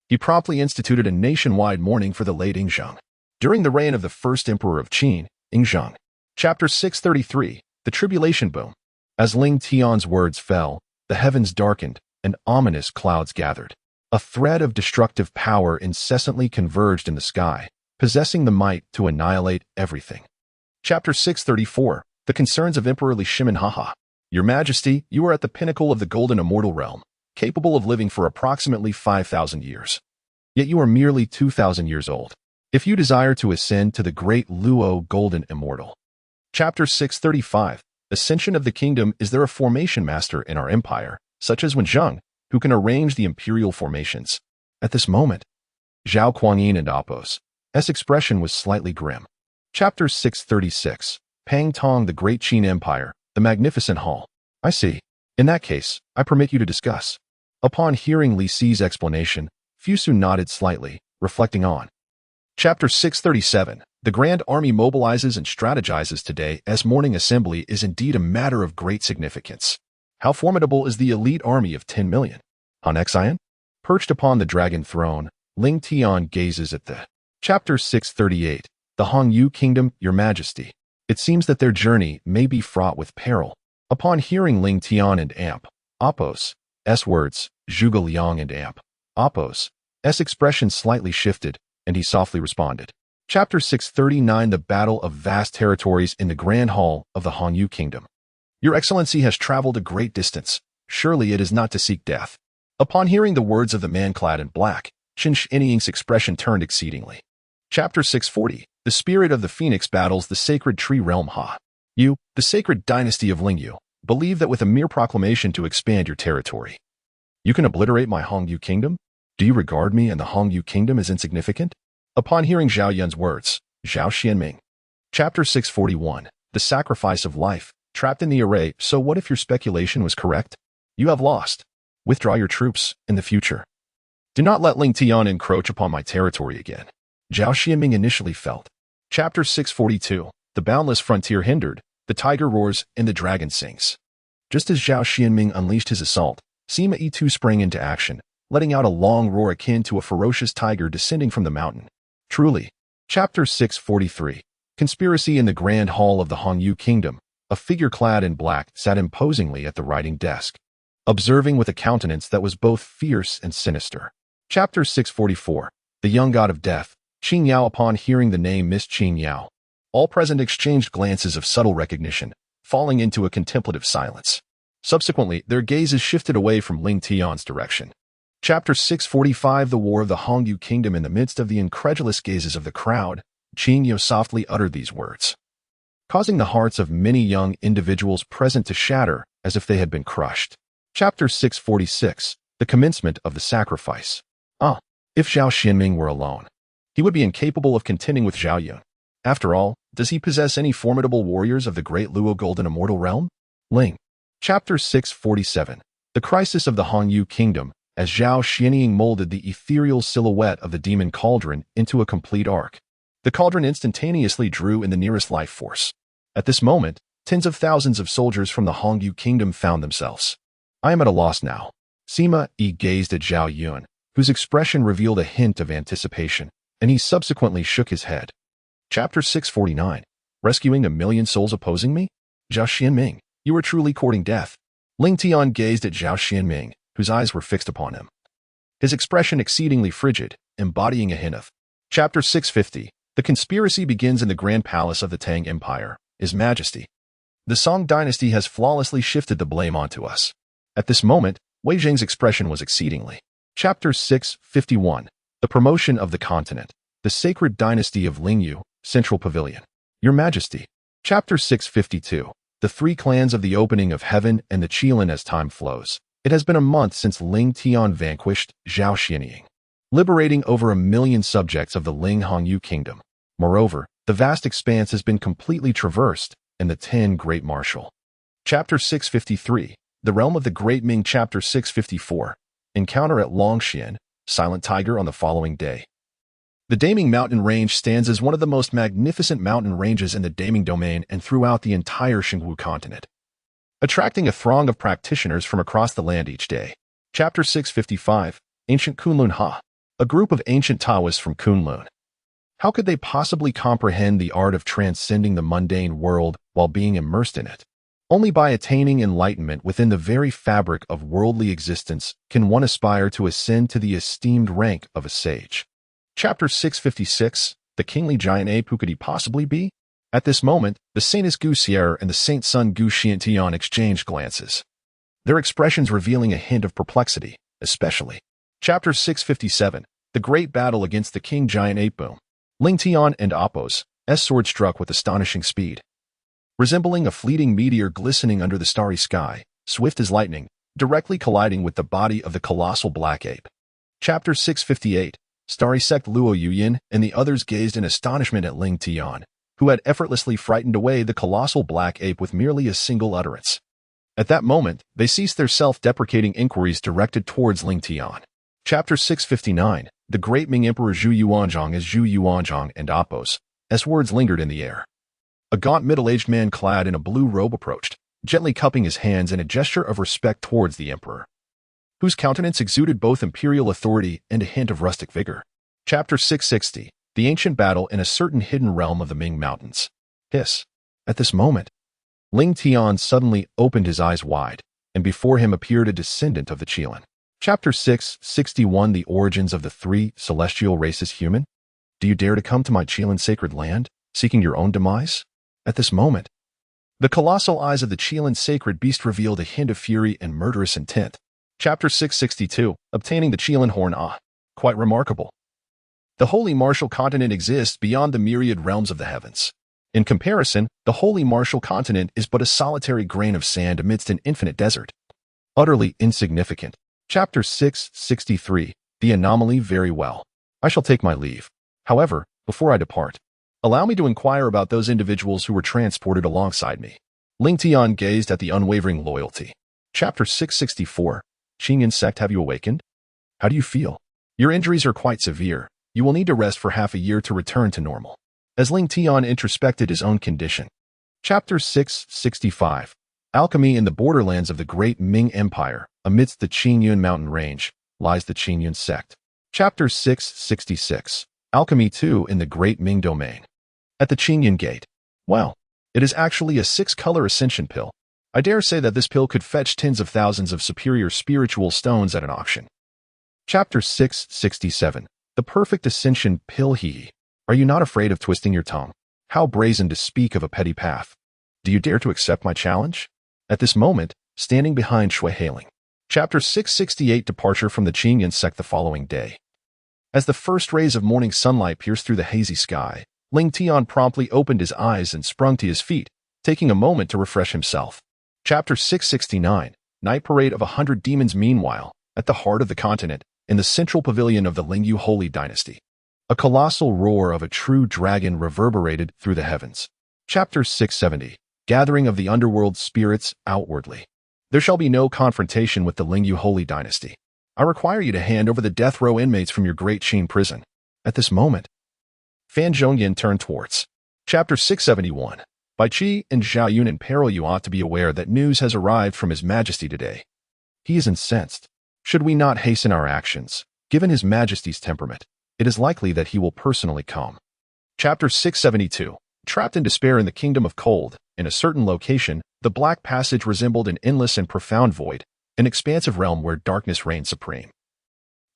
Speaker 1: he promptly instituted a nationwide mourning for the late Ying Zheng. During the reign of the first emperor of Qin, Ying Zheng. Chapter 6:33. The tribulation boom. As Ling Tian's words fell, the heavens darkened, and ominous clouds gathered. A thread of destructive power incessantly converged in the sky, possessing the might to annihilate everything. Chapter 634, The Concerns of Emperor Li Shimenhaha. Your Majesty, you are at the pinnacle of the golden immortal realm, capable of living for approximately 5,000 years. Yet you are merely 2,000 years old. If you desire to ascend to the great Luo golden immortal. Chapter 635, Ascension of the Kingdom. Is there a formation master in our empire, such as Wen Zheng, who can arrange the imperial formations? At this moment, Zhao Kuangyin and Apos' expression was slightly grim. Chapter 636, Pang Tong, the Great Qin Empire, the Magnificent Hall. I see. In that case, I permit you to discuss. Upon hearing Li Si's explanation, Fusu nodded slightly, reflecting on. Chapter 637, The Grand Army mobilizes and strategizes today as morning assembly is indeed a matter of great significance. How formidable is the elite army of 10 million? Han Xian? Perched upon the dragon throne, Ling Tian gazes at the. Chapter 638, The Hongyu Kingdom, Your Majesty. It seems that their journey may be fraught with peril. Upon hearing Ling Tian and Apos' words, Zhuge Liang and Apos' expression slightly shifted, and he softly responded. Chapter 639, The Battle of Vast Territories in the Grand Hall of the Hongyu Kingdom. Your Excellency has traveled a great distance. Surely it is not to seek death. Upon hearing the words of the man clad in black, Qin Shinying's expression turned exceedingly. Chapter 640, The Spirit of the Phoenix battles the sacred tree realm Ha. You, the sacred dynasty of Lingyu, believe that with a mere proclamation to expand your territory, you can obliterate my Hongyu Kingdom? Do you regard me and the Hongyu Kingdom as insignificant? Upon hearing Zhao Yun's words, Zhao Xianming. Chapter 641, The Sacrifice of Life, trapped in the array. So what if your speculation was correct? You have lost. Withdraw your troops in the future. Do not let Ling Tian encroach upon my territory again. Zhao Xianming initially felt. Chapter 642, The Boundless Frontier hindered, the tiger roars and the dragon sings. Just as Zhao Xianming unleashed his assault, Sima Yi sprang into action, letting out a long roar akin to a ferocious tiger descending from the mountain. Truly. Chapter 643, Conspiracy in the Grand Hall of the Hongyu Kingdom. A figure clad in black sat imposingly at the writing desk, observing with a countenance that was both fierce and sinister. Chapter 644, The Young God of Death, Qin Yao. Upon hearing the name Miss Qin Yao, all present exchanged glances of subtle recognition, falling into a contemplative silence. Subsequently, their gazes shifted away from Ling Tian's direction. Chapter 645, The War of the Hongyu Kingdom. In the midst of the incredulous gazes of the crowd, Qin Yao softly uttered these words, causing the hearts of many young individuals present to shatter as if they had been crushed. Chapter 646, The Commencement of the Sacrifice. If Zhao Xianming were alone, he would be incapable of contending with Zhao Yun. After all, does he possess any formidable warriors of the great Luo golden immortal realm? Ling. Chapter 647, The Crisis of the Hongyu Kingdom. As Zhao Xianying molded the ethereal silhouette of the demon cauldron into a complete arc, the cauldron instantaneously drew in the nearest life force. At this moment, tens of thousands of soldiers from the Hongyu Kingdom found themselves. I am at a loss now. Sima Yi gazed at Zhao Yun, whose expression revealed a hint of anticipation, and he subsequently shook his head. Chapter 649, Rescuing a Million Souls Opposing Me? Zhao Xianming, you are truly courting death. Ling Tian gazed at Zhao Xianming, whose eyes were fixed upon him, his expression exceedingly frigid, embodying a hint of. Chapter 650, The Conspiracy begins in the Grand Palace of the Tang Empire. His Majesty. The Song dynasty has flawlessly shifted the blame onto us. At this moment, Wei Zheng's expression was exceedingly. Chapter 651, The Promotion of the Continent. The Sacred Dynasty of Lingyu, Central Pavilion. Your Majesty. Chapter 652, The Three Clans of the Opening of Heaven and the Qilin. As time flows, it has been a month since Ling Tian vanquished Zhao Xianying, liberating over 1 million subjects of the Ling Hongyu Kingdom. Moreover, the vast expanse has been completely traversed, and the 10 Great Marshal. Chapter 653, The Realm of the Great Ming. Chapter 654, Encounter at Longxian, Silent Tiger. On the following day, the Daming Mountain Range stands as one of the most magnificent mountain ranges in the Daming domain and throughout the entire Xingwu continent, attracting a throng of practitioners from across the land each day. Chapter 655, Ancient Kunlun Ha. A group of ancient Taoists from Kunlun. How could they possibly comprehend the art of transcending the mundane world while being immersed in it? Only by attaining enlightenment within the very fabric of worldly existence can one aspire to ascend to the esteemed rank of a sage. Chapter 656, the kingly giant ape who could he possibly be? At this moment, the Saintess Gusier and the Saint Sun Gu Xiantian exchanged glances, their expressions revealing a hint of perplexity, especially. Chapter 657, the great battle against the king giant ape boom. Ling Tian and Apos, sword struck with astonishing speed, resembling a fleeting meteor glistening under the starry sky, swift as lightning, directly colliding with the body of the colossal black ape. Chapter 658, starry sect Luo Yuyin and the others gazed in astonishment at Ling Tian, who had effortlessly frightened away the colossal black ape with merely a single utterance. At that moment, they ceased their self-deprecating inquiries directed towards Ling Tian. Chapter 659, the great Ming Emperor Zhu Yuanzhang as Zhu Yuanzhang and Apos, as words lingered in the air. A gaunt middle-aged man clad in a blue robe approached, gently cupping his hands in a gesture of respect towards the emperor, whose countenance exuded both imperial authority and a hint of rustic vigor. Chapter 660, the ancient battle in a certain hidden realm of the Ming Mountains. Hiss. At this moment, Ling Tian suddenly opened his eyes wide, and before him appeared a descendant of the Qilin. Chapter 661, the origins of the three celestial races human. Do you dare to come to my Qilin sacred land, seeking your own demise? At this moment, the colossal eyes of the Qilin sacred beast revealed a hint of fury and murderous intent. Chapter 662, obtaining the Qilin horn. Quite remarkable. The holy martial continent exists beyond the myriad realms of the heavens. In comparison, the holy martial continent is but a solitary grain of sand amidst an infinite desert. Utterly insignificant. Chapter 663, the anomaly. Very well. I shall take my leave. However, before I depart, allow me to inquire about those individuals who were transported alongside me. Ling Tian gazed at the unwavering loyalty. Chapter 664, Qingyan sect. Have you awakened? How do you feel? Your injuries are quite severe. You will need to rest for half a year to return to normal. As Ling Tian introspected his own condition. Chapter 665, alchemy. In the borderlands of the great Ming Empire, amidst the Qingyun mountain range, lies the Qingyun sect. Chapter 666, alchemy 2 in the great Ming domain. At the Qingyun gate. Well, it is actually a 6-color ascension pill. I dare say that this pill could fetch tens of thousands of superior spiritual stones at an auction. Chapter 667, the perfect ascension pill. Are you not afraid of twisting your tongue? How brazen to speak of a petty path. Do you dare to accept my challenge? At this moment, standing behind Shui Hailing. Chapter 668, departure from the Qingyun sect. The following day, as the first rays of morning sunlight pierced through the hazy sky, Ling Tian promptly opened his eyes and sprung to his feet, taking a moment to refresh himself. Chapter 669, night parade of 100 demons. Meanwhile, at the heart of the continent, in the central pavilion of the Lingyu holy dynasty, a colossal roar of a true dragon reverberated through the heavens. Chapter 670, gathering of the underworld spirits. Outwardly, there shall be no confrontation with the Lingyu holy dynasty. I require you to hand over the death row inmates from your great Qin prison. At this moment, Fan Zhongyan turned towards. Chapter 671, by Qi and Zhao Yun in peril. You ought to be aware that news has arrived from His Majesty today. He is incensed. Should we not hasten our actions? Given His Majesty's temperament, it is likely that he will personally come. Chapter 672, trapped in despair in the kingdom of cold, in a certain location, the black passage resembled an endless and profound void, an expansive realm where darkness reigned supreme,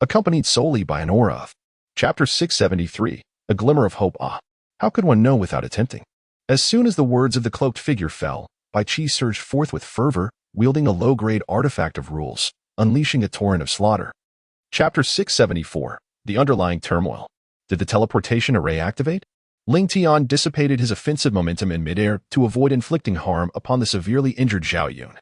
Speaker 1: accompanied solely by an aura of. Chapter 673, a glimmer of hope. How could one know without attempting? As soon as the words of the cloaked figure fell, Bai Qi surged forth with fervor, wielding a low-grade artifact of rules, unleashing a torrent of slaughter. Chapter 674, the underlying turmoil. Did the teleportation array activate? Ling Tian dissipated his offensive momentum in midair to avoid inflicting harm upon the severely injured Zhao Yun,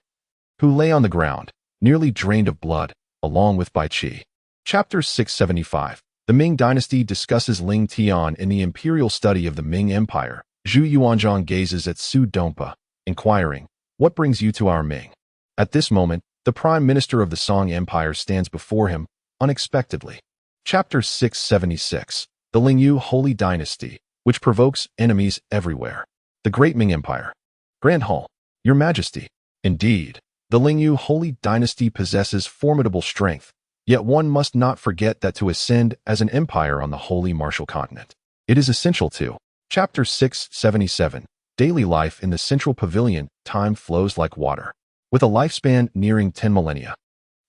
Speaker 1: who lay on the ground, nearly drained of blood, along with Bai Qi. Chapter 675, the Ming dynasty discusses Ling Tian in the imperial study of the Ming Empire. Zhu Yuanzhang gazes at Su Dongpa, inquiring, what brings you to our Ming? At this moment, the Prime Minister of the Song Empire stands before him, unexpectedly. Chapter 676, the Lingyu Holy Dynasty, which provokes enemies everywhere. The Great Ming Empire. Grand Hall, Your Majesty. Indeed, the Lingyu Holy Dynasty possesses formidable strength, yet one must not forget that to ascend as an empire on the Holy Martial Continent, it is essential to. Chapter 677, Daily life in the central pavilion, time flows like water. With a lifespan nearing 10 millennia,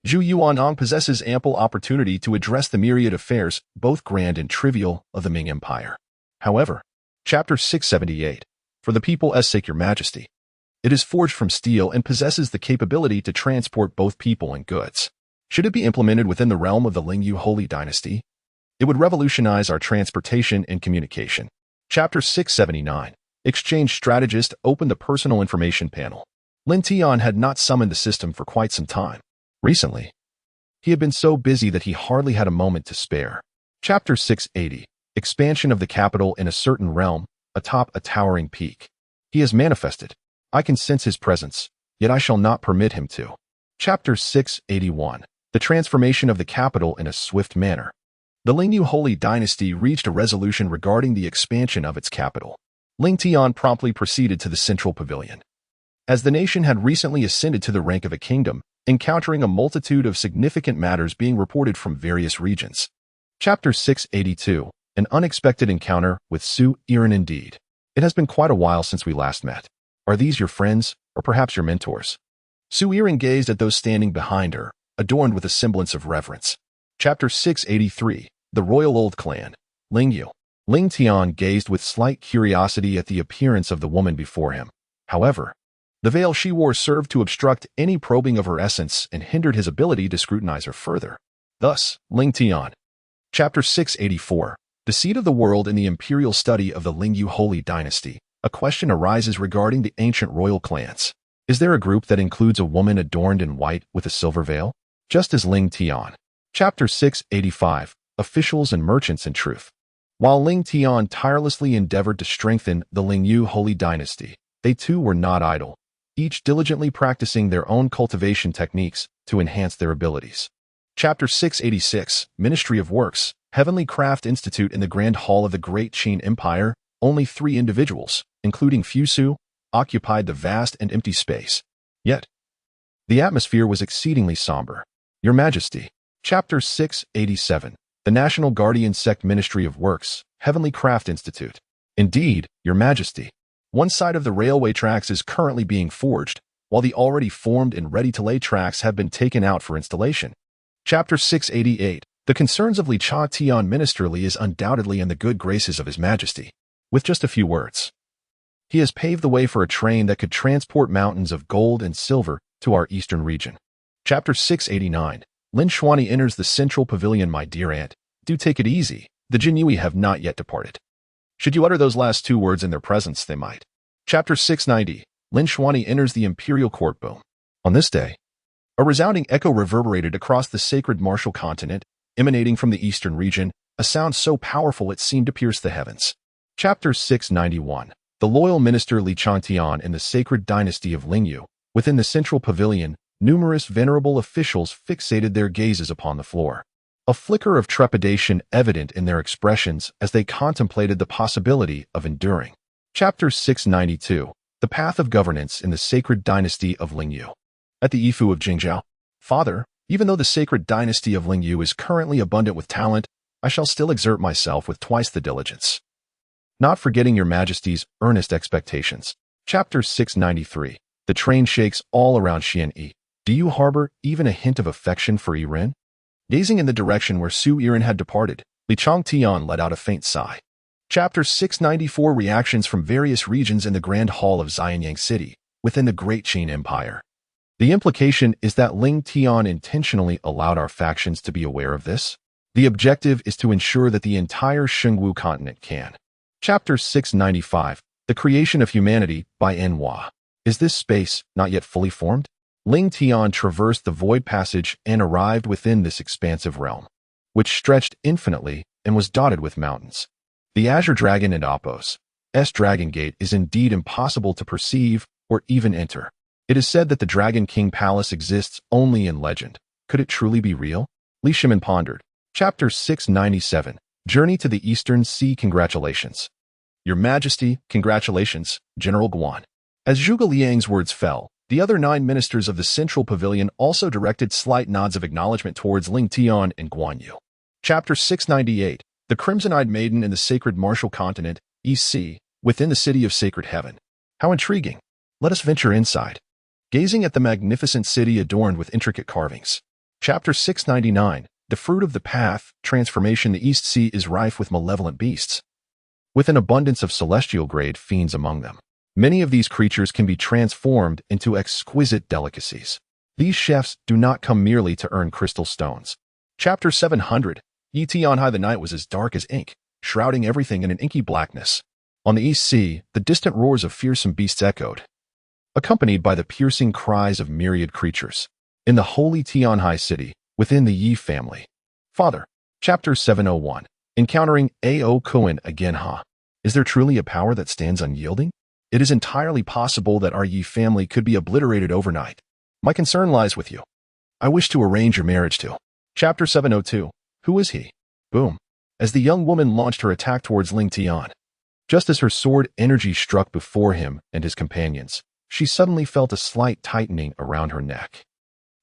Speaker 1: Zhu Yuanong possesses ample opportunity to address the myriad affairs, both grand and trivial, of the Ming Empire. However, Chapter 678, For the People as Sake Your Majesty. It is forged from steel and possesses the capability to transport both people and goods. Should it be implemented within the realm of the Lingyu Holy Dynasty, it would revolutionize our transportation and communication. Chapter 679, Exchange Strategist opened the personal information panel. Lin Tian had not summoned the system for quite some time. Recently, he had been so busy that he hardly had a moment to spare. Chapter 680, Expansion of the capital in a certain realm, atop a towering peak. He has manifested. I can sense his presence, yet I shall not permit him to. Chapter 681, The transformation of the capital in a swift manner. The Lingyu Holy Dynasty reached a resolution regarding the expansion of its capital. Ling Tian promptly proceeded to the central pavilion. As the nation had recently ascended to the rank of a kingdom, encountering a multitude of significant matters being reported from various regions. Chapter 682, An unexpected encounter with Su Yiren indeed. It has been quite a while since we last met. Are these your friends, or perhaps your mentors? Su Yiren gazed at those standing behind her, adorned with a semblance of reverence. Chapter 683, The Royal Old Clan, Lingyu. Ling Tian gazed with slight curiosity at the appearance of the woman before him. However, the veil she wore served to obstruct any probing of her essence and hindered his ability to scrutinize her further. Thus, Ling Tian. Chapter 684, The Seat of the World in the Imperial Study of the Lingyu Holy Dynasty. A question arises regarding the ancient royal clans. Is there a group that includes a woman adorned in white with a silver veil? Just as Ling Tian. Chapter 685, Officials and Merchants in Truth. While Ling Tian tirelessly endeavored to strengthen the Lingyu Holy Dynasty, they too were not idle, each diligently practicing their own cultivation techniques to enhance their abilities. Chapter 686, Ministry of Works, Heavenly Craft Institute in the Grand Hall of the Great Qin Empire. Only 3 individuals, including Fusu, occupied the vast and empty space. Yet, the atmosphere was exceedingly somber. Your Majesty. Chapter 687, The National Guardian Sect Ministry of Works, Heavenly Craft Institute. Indeed, Your Majesty. One side of the railway tracks is currently being forged, while the already formed and ready-to-lay tracks have been taken out for installation. Chapter 688, The concerns of Li Cha Tian Ministerly is undoubtedly in the good graces of His Majesty. With just a few words, he has paved the way for a train that could transport mountains of gold and silver to our eastern region. Chapter 689, Lin Xuanyi enters the central pavilion. My dear aunt, do take it easy. The Jinyui have not yet departed. Should you utter those last 2 words in their presence, they might. Chapter 690, Lin Xuanyi enters the imperial court. Boom. On this day, a resounding echo reverberated across the sacred martial continent, emanating from the eastern region, a sound so powerful it seemed to pierce the heavens. Chapter 691, The Loyal Minister Li Changtian in the Sacred Dynasty of Lingyu. Within the central pavilion, numerous venerable officials fixated their gazes upon the floor. A flicker of trepidation evident in their expressions as they contemplated the possibility of enduring. Chapter 692, The Path of Governance in the Sacred Dynasty of Lingyu. At the Yifu of Jingzhou. Father, even though the Sacred Dynasty of Lingyu is currently abundant with talent, I shall still exert myself with twice the diligence. Not forgetting Your Majesty's earnest expectations. Chapter 693, The train shakes all around Xianyi. Do you harbor even a hint of affection for Yiren? Gazing in the direction where Su Yiren had departed, Li Changtian let out a faint sigh. Chapter 694, Reactions from various regions in the Grand Hall of Xianyang City, within the Great Qin Empire. The implication is that Ling Tian intentionally allowed our factions to be aware of this. The objective is to ensure that the entire Shengwu continent can. Chapter 695, The Creation of Humanity by Enhua. Is this space not yet fully formed? Ling Tian traversed the void passage and arrived within this expansive realm, which stretched infinitely and was dotted with mountains. The Azure Dragon and Apos' Dragon Gate is indeed impossible to perceive or even enter. It is said that the Dragon King Palace exists only in legend. Could it truly be real? Li Shimin pondered. Chapter 697, Journey to the Eastern Sea. Congratulations. Your Majesty, congratulations, General Guan. As Zhuge Liang's words fell, the other 9 ministers of the central pavilion also directed slight nods of acknowledgement towards Ling Tian and Guan Yu. Chapter 698, The Crimson-Eyed Maiden in the Sacred Martial Continent, EC, within the City of Sacred Heaven. How intriguing. Let us venture inside. Gazing at the magnificent city adorned with intricate carvings. Chapter 699, The Fruit of the Path, Transformation. The East Sea is rife with malevolent beasts, with an abundance of celestial-grade fiends among them. Many of these creatures can be transformed into exquisite delicacies. These chefs do not come merely to earn crystal stones. Chapter 700, on high the night was as dark as ink, shrouding everything in an inky blackness. On the East Sea, the distant roars of fearsome beasts echoed, accompanied by the piercing cries of myriad creatures. In the holy Tianhai city, within the Yi family. Father. Chapter 701, Encountering A.O. Cohen again. Is there truly a power that stands unyielding? It is entirely possible that our Yi family could be obliterated overnight. My concern lies with you. I wish to arrange your marriage to. Chapter 702, Who is he? Boom. As the young woman launched her attack towards Ling Tian, just as her sword energy struck before him and his companions, she suddenly felt a slight tightening around her neck.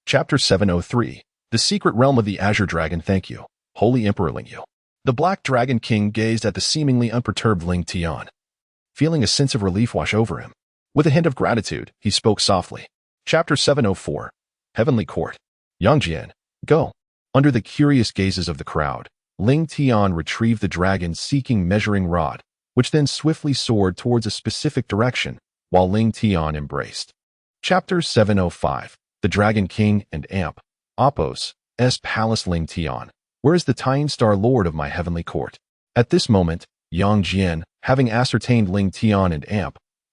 Speaker 1: Chapter 703, The Secret Realm of the Azure Dragon. Thank you, Holy Emperor Ling Yu. The Black Dragon King gazed at the seemingly unperturbed Ling Tian, feeling a sense of relief wash over him. With a hint of gratitude, he spoke softly. Chapter 704, Heavenly Court. Yang Jian, go. Under the curious gazes of the crowd, Ling Tian retrieved the dragon-seeking measuring rod, which then swiftly soared towards a specific direction, while Ling Tian embraced. Chapter 705, The Dragon King and Apos, Palace. Ling Tian, where is the Tian Star Lord of my heavenly court? At this moment, Yang Jian, having ascertained Ling Tian and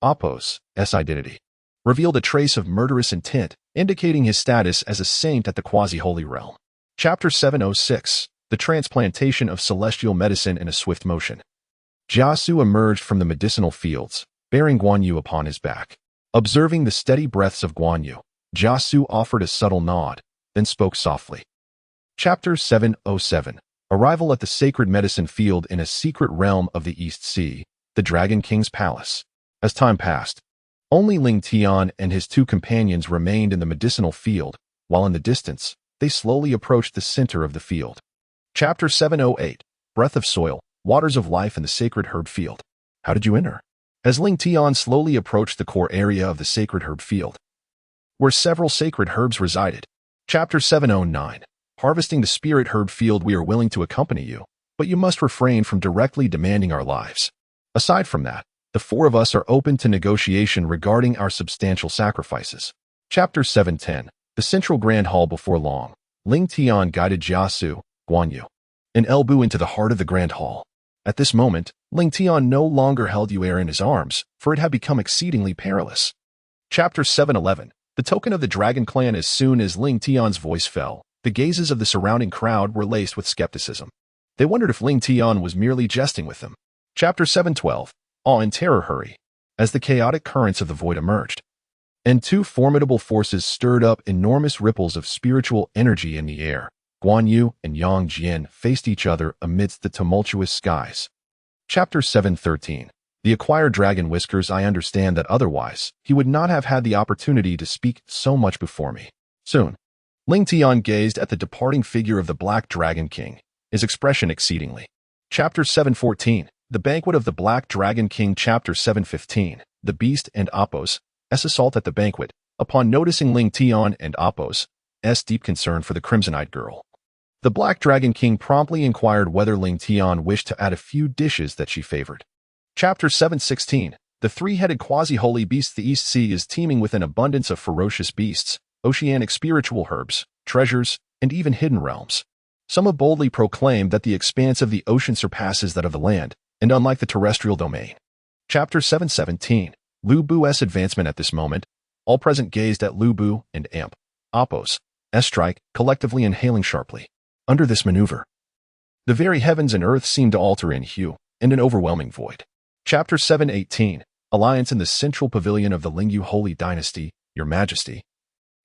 Speaker 1: Apos' identity, revealed a trace of murderous intent, indicating his status as a saint at the quasi-holy realm. Chapter 706, The Transplantation of Celestial Medicine in a Swift Motion. Jiasu emerged from the medicinal fields, bearing Guan Yu upon his back. Observing the steady breaths of Guan Yu, Jiasu offered a subtle nod, then spoke softly. Chapter 707, Arrival at the Sacred Medicine Field in a Secret Realm of the East Sea, the Dragon King's Palace. As time passed, only Ling Tian and his two companions remained in the medicinal field, while in the distance, they slowly approached the center of the field. Chapter 708, Breath of Soil, Waters of Life in the Sacred Herb Field. How did you enter? As Ling Tian slowly approached the core area of the Sacred Herb Field, where several sacred herbs resided. Chapter 709, Harvesting the Spirit Herb Field. We are willing to accompany you, but you must refrain from directly demanding our lives. Aside from that, the four of us are open to negotiation regarding our substantial sacrifices. Chapter 710, The Central Grand Hall. Before long, Ling Tian guided Jiasu, Guan Yu, and Elbu into the heart of the Grand Hall. At this moment, Ling Tian no longer held Yu'er in his arms, for it had become exceedingly perilous. Chapter 711, The Token of the Dragon Clan. As soon as Ling Tian's voice fell, the gazes of the surrounding crowd were laced with skepticism. They wondered if Ling Tian was merely jesting with them. Chapter 712, Awe and Terror. Hurry. As the chaotic currents of the void emerged, and two formidable forces stirred up enormous ripples of spiritual energy in the air, Guan Yu and Yang Jian faced each other amidst the tumultuous skies. Chapter 713, The Acquired Dragon. Whiskers. I understand that otherwise, he would not have had the opportunity to speak so much before me. Soon, Ling Tian gazed at the departing figure of the Black Dragon King, his expression exceedingly. Chapter 714, The Banquet of the Black Dragon King. Chapter 715, The Beast and Apos' assault at the banquet. Upon noticing Ling Tian and Apos' deep concern for the Crimson-Eyed girl, the Black Dragon King promptly inquired whether Ling Tian wished to add a few dishes that she favored. Chapter 716, The Three-Headed Quasi-Holy Beast. The East Sea is teeming with an abundance of ferocious beasts, oceanic spiritual herbs, treasures, and even hidden realms. Some have boldly proclaimed that the expanse of the ocean surpasses that of the land, and unlike the terrestrial domain. Chapter 717, Lu Bu's advancement. At this moment, all present gazed at Lu Bu and Apos' strike, collectively inhaling sharply. Under this maneuver, the very heavens and earth seemed to alter in hue, and an overwhelming void. Chapter 718, Alliance in the Central Pavilion of the Lingyu Holy Dynasty. Your Majesty,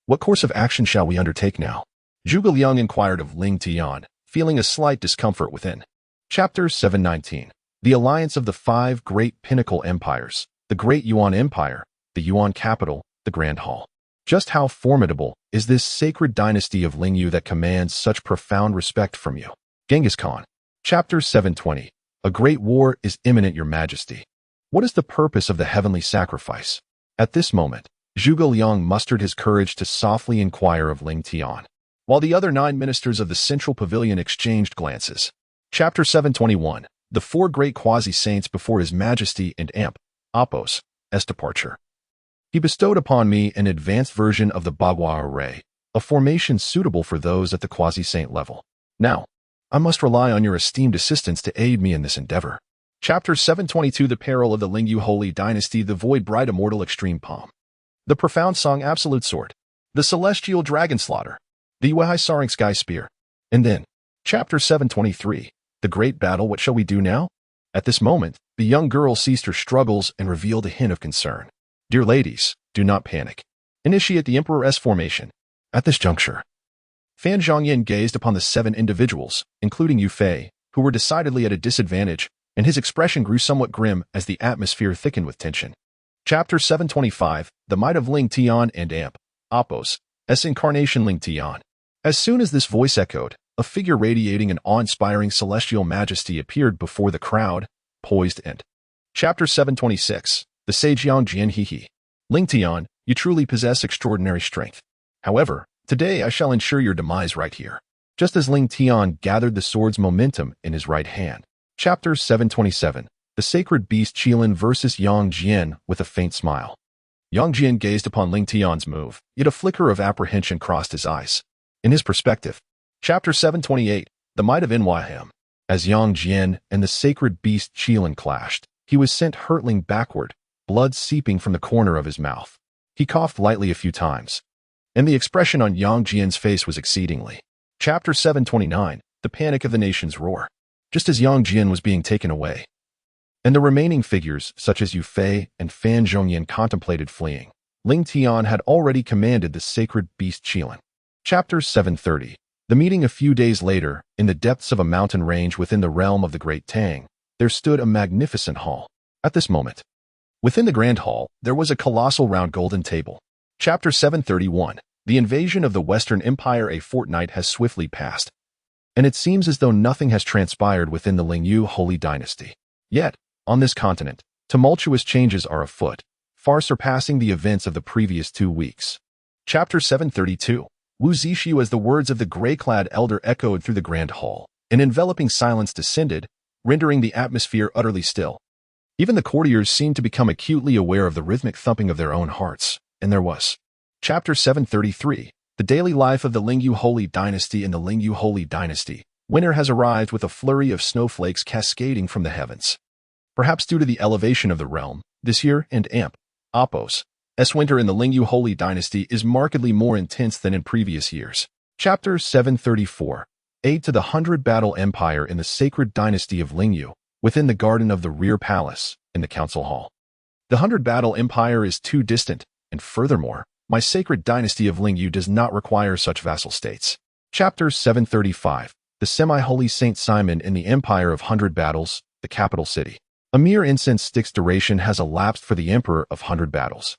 Speaker 1: what course of action shall we undertake now? Zhuge Liang inquired of Ling Tian, feeling a slight discomfort within. Chapter 719, The Alliance of the Five Great Pinnacle Empires, the Great Yuan Empire, the Yuan Capital, the Grand Hall. Just how formidable is this sacred dynasty of Lingyu that commands such profound respect from you? Genghis Khan. Chapter 720, A Great War is Imminent. Your Majesty, What is the purpose of the heavenly sacrifice? At this moment, Zhuge Liang mustered his courage to softly inquire of Ling Tian, while the other 9 ministers of the central pavilion exchanged glances. Chapter 721. The 4 great quasi-saints before His Majesty and Apos' departure. He bestowed upon me an advanced version of the Bagua array, a formation suitable for those at the quasi-saint level. Now, I must rely on your esteemed assistance to aid me in this endeavor. Chapter 722. The Peril of the Lingyu Holy Dynasty, the Void Bright Immortal Extreme Palm, the Profound Song Absolute Sword, the Celestial Dragon Slaughter, the Wehai Saring Sky Spear. And then, Chapter 723. The Great Battle. What shall we do now? At this moment, the young girl ceased her struggles and revealed a hint of concern. Dear ladies, do not panic. Initiate the Emperor's formation. At this juncture, Fan Zhongyin gazed upon the 7 individuals, including Yu Fei, who were decidedly at a disadvantage, and his expression grew somewhat grim as the atmosphere thickened with tension. Chapter 725. The Might of Ling Tian and Apos' Incarnation. Ling Tian. As soon as this voice echoed, a figure radiating an awe-inspiring celestial majesty appeared before the crowd, poised and. Chapter 726. The Sage Yang Jian He. Ling Tian, you truly possess extraordinary strength. However, today I shall ensure your demise right here. Just as Ling Tian gathered the sword's momentum in his right hand. Chapter 727. The Sacred Beast Qilin versus Yang Jian with a faint smile. Yang Jian gazed upon Ling Tian's move, yet a flicker of apprehension crossed his eyes. In his perspective, Chapter 728. The Might of Nyham. As Yang Jian and the Sacred Beast Qilin clashed, he was sent hurtling backward, blood seeping from the corner of his mouth. He coughed lightly a few times, and the expression on Yang Jian's face was exceedingly. Chapter 729. The Panic of the Nation's Roar. Just as Yang Jian was being taken away, and the remaining figures, such as Yu Fei and Fan Zhongyin, contemplated fleeing, Ling Tian had already commanded the Sacred Beast Qilin. Chapter 730. The meeting. A few days later, in the depths of a mountain range within the realm of the Great Tang, there stood a magnificent hall. At this moment, within the grand hall, there was a colossal round golden table. Chapter 731. The invasion of the Western Empire. A fortnight has swiftly passed, and it seems as though nothing has transpired within the Lingyu Holy Dynasty. Yet, on this continent, tumultuous changes are afoot, far surpassing the events of the previous 2 weeks. Chapter 732. Wu Zishu. As the words of the gray-clad elder echoed through the grand hall, an enveloping silence descended, rendering the atmosphere utterly still. Even the courtiers seemed to become acutely aware of the rhythmic thumping of their own hearts, and there was. Chapter 733. The Daily Life of the Lingyu Holy Dynasty. In the Lingyu Holy Dynasty, winter has arrived with a flurry of snowflakes cascading from the heavens. Perhaps due to the elevation of the realm, this year and Apos' winter in the Lingyu Holy Dynasty is markedly more intense than in previous years. Chapter 734. Aid to the 100-battle empire in the sacred dynasty of Lingyu, within the garden of the rear palace, in the council hall. The 100-battle empire is too distant, and furthermore, my sacred dynasty of Lingyu does not require such vassal states. Chapter 735. The semi-holy Saint Simon in the empire of 100 battles, the capital city. A mere incense stick's duration has elapsed for the emperor of 100 battles.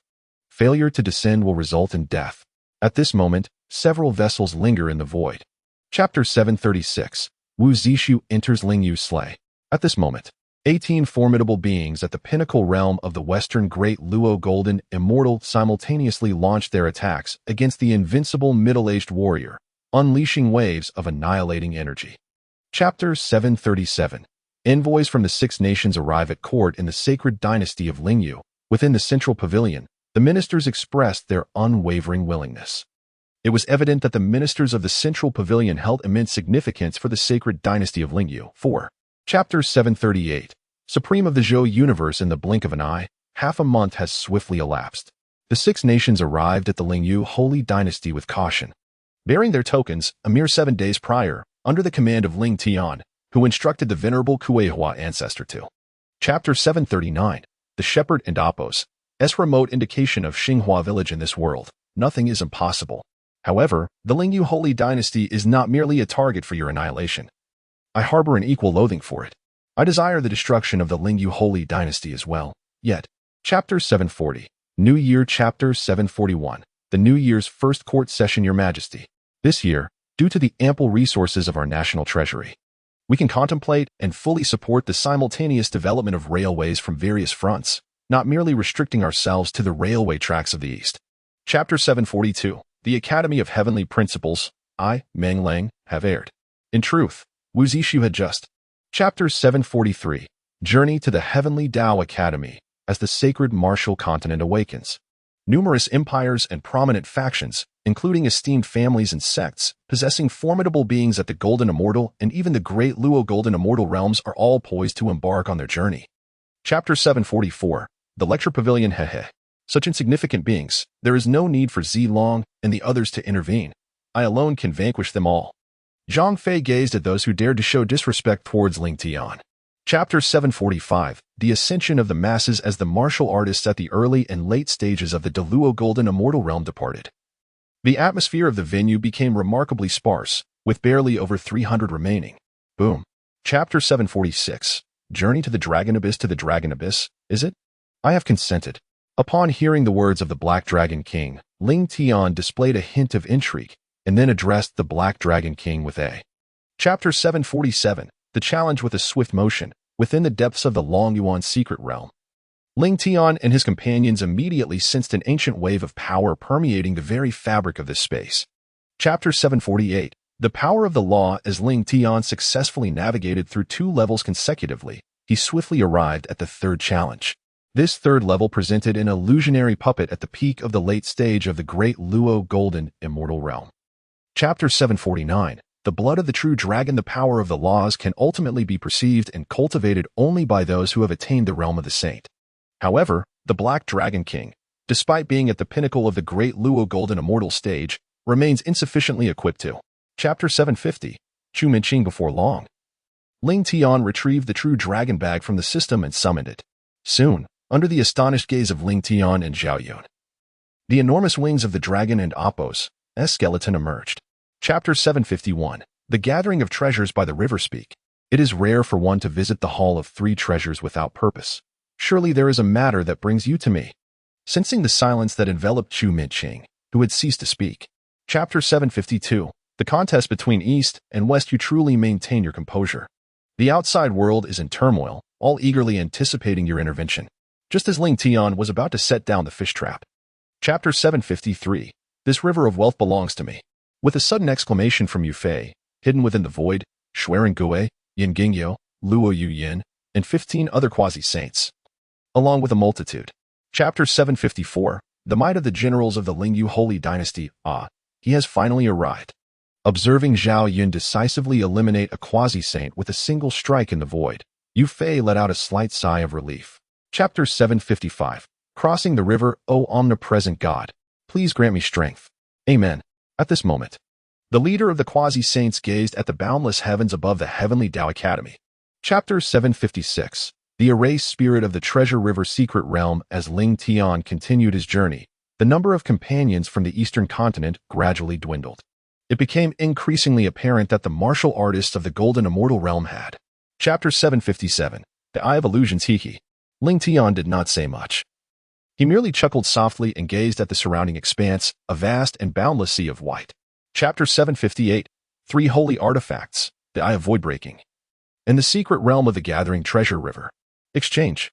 Speaker 1: Failure to descend will result in death. At this moment, several vessels linger in the void. Chapter 736. Wu Zishu enters Lingyu's sleigh. At this moment, 18 formidable beings at the pinnacle realm of the Western Great Luo Golden Immortal simultaneously launched their attacks against the invincible middle-aged warrior, unleashing waves of annihilating energy. Chapter 737. Envoys from the 6 nations arrive at court in the sacred dynasty of Lingyu. Within the central pavilion, the ministers expressed their unwavering willingness. It was evident that the ministers of the central pavilion held immense significance for the sacred dynasty of Lingyu. 4. Chapter 738. Supreme of the Zhou universe. In the blink of an eye, half a month has swiftly elapsed. The 6 nations arrived at the Lingyu Holy Dynasty with caution, bearing their tokens a mere 7 days prior, under the command of Ling Tian, who instructed the venerable Kueihua ancestor to. Chapter 739. The Shepherd and Apos' remote indication of Xinghua village. In this world, nothing is impossible. However, the Lingyu Holy Dynasty is not merely a target for your annihilation. I harbor an equal loathing for it. I desire the destruction of the Lingyu Holy Dynasty as well. Yet, Chapter 740. New Year. Chapter 741. The New Year's first court session. Your Majesty. This year, due to the ample resources of our national treasury, We can contemplate and fully support the simultaneous development of railways from various fronts, not merely restricting ourselves to the railway tracks of the East. Chapter 742, The Academy of Heavenly Principles, I, Meng Lang, have erred. In truth, Wu Zishu had just. Chapter 743, Journey to the Heavenly Tao Academy, as the sacred martial continent awakens. Numerous empires and prominent factions, including esteemed families and sects, possessing formidable beings at the Golden Immortal and even the Great Luo Golden Immortal realms are all poised to embark on their journey. Chapter 744, The Lecture Pavilion Hehe. Such insignificant beings, there is no need for Zilong and the others to intervene. I alone can vanquish them all. Zhang Fei gazed at those who dared to show disrespect towards Ling Tian. Chapter 745, The Ascension of the Masses as the martial artists at the early and late stages of the Deluo Golden Immortal realm departed. The atmosphere of the venue became remarkably sparse, with barely over 300 remaining. Boom. Chapter 746, Journey to the Dragon Abyss, is it? I have consented. Upon hearing the words of the Black Dragon King, Ling Tian displayed a hint of intrigue, and then addressed the Black Dragon King with a. Chapter 747, The Challenge with a Swift Motion, within the depths of the Long Yuan secret realm. Ling Tian and his companions immediately sensed an ancient wave of power permeating the very fabric of this space. Chapter 748, The Power of the Law. As Ling Tian successfully navigated through 2 levels consecutively, he swiftly arrived at the 3rd challenge. This 3rd level presented an illusionary puppet at the peak of the late stage of the Great Luo Golden Immortal Realm. Chapter 749, The Blood of the True Dragon. The power of the laws can ultimately be perceived and cultivated only by those who have attained the realm of the saint. However, the Black Dragon King, despite being at the pinnacle of the Great Luo Golden Immortal stage, remains insufficiently equipped to. Chapter 750, Chu Minqing. Before long, Ling Tian retrieved the True Dragon Bag from the system and summoned it. Soon, under the astonished gaze of Ling Tian and Zhao Yun, the enormous wings of the dragon and Apos, a skeleton emerged. Chapter 751, The Gathering of Treasures by the River. Speak. It is rare for one to visit the Hall of 3 Treasures without purpose. Surely there is a matter that brings you to me. Sensing the silence that enveloped Chu Minqing, who had ceased to speak. Chapter 752, The Contest Between East and West. You truly maintain your composure. The outside world is in turmoil, all eagerly anticipating your intervention, just as Ling Tian was about to set down the fish trap. Chapter 753, This River of Wealth belongs to me. With a sudden exclamation from Yu Fei, hidden within the void, Xueren Gui, Yin Gingyo, Luo Yu Yin, and 15 other quasi-saints, along with a multitude. Chapter 754, The Might of the Generals of the Lingyu Holy Dynasty. He has finally arrived. Observing Zhao Yun decisively eliminate a quasi-saint with a single strike in the void, Yu Fei let out a slight sigh of relief. Chapter 755, Crossing the River. O omnipresent God, please grant me strength. Amen. At this moment, the leader of the quasi-saints gazed at the boundless heavens above the Heavenly Tao Academy. Chapter 756, The Erased Spirit of the Treasure River Secret Realm. As Ling Tian continued his journey, the number of companions from the eastern continent gradually dwindled. It became increasingly apparent that the martial artists of the Golden Immortal Realm had. Chapter 757, The Eye of Illusions. Ling Tian did not say much. He merely chuckled softly and gazed at the surrounding expanse, a vast and boundless sea of white. Chapter 758, 3 Holy Artifacts, The Eye of Voidbreaking. In the secret realm of the Gathering Treasure River. Exchange.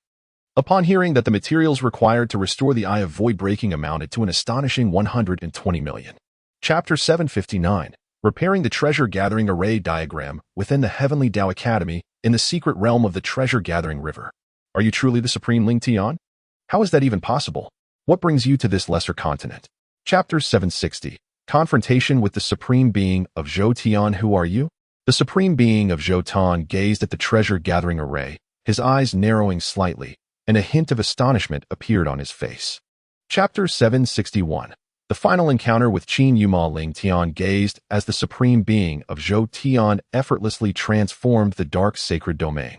Speaker 1: Upon hearing that the materials required to restore the Eye of Voidbreaking amounted to an astonishing 120 million. Chapter 759, Repairing the Treasure Gathering Array Diagram within the Heavenly Tao Academy in the secret realm of the Treasure Gathering River. Are you truly the Supreme Ling Tian? How is that even possible? What brings you to this lesser continent? Chapter 760, Confrontation with the Supreme Being of Zhou Tian. Who are you? The Supreme Being of Zhou Tian gazed at the treasure gathering array, his eyes narrowing slightly, and a hint of astonishment appeared on his face. Chapter 761, The Final Encounter with Qin Yuma. Ling Tian gazed as the Supreme Being of Zhou Tian effortlessly transformed the dark sacred domain,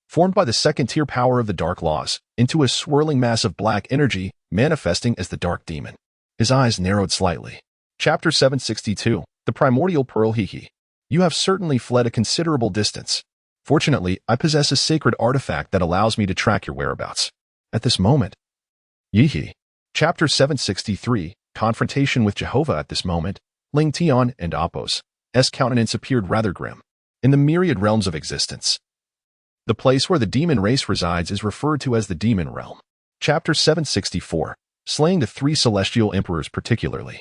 Speaker 1: formed by the second-tier power of the dark laws, into a swirling mass of black energy, manifesting as the dark demon. His eyes narrowed slightly. Chapter 762, The Primordial Pearl. You have certainly fled a considerable distance. Fortunately, I possess a sacred artifact that allows me to track your whereabouts. At this moment. Chapter 763, Confrontation with Jehovah. At this moment, Ling Tian and Apos' countenance appeared rather grim. In the myriad realms of existence, the place where the demon race resides is referred to as the demon realm. Chapter 764, Slaying the Three Celestial Emperors particularly.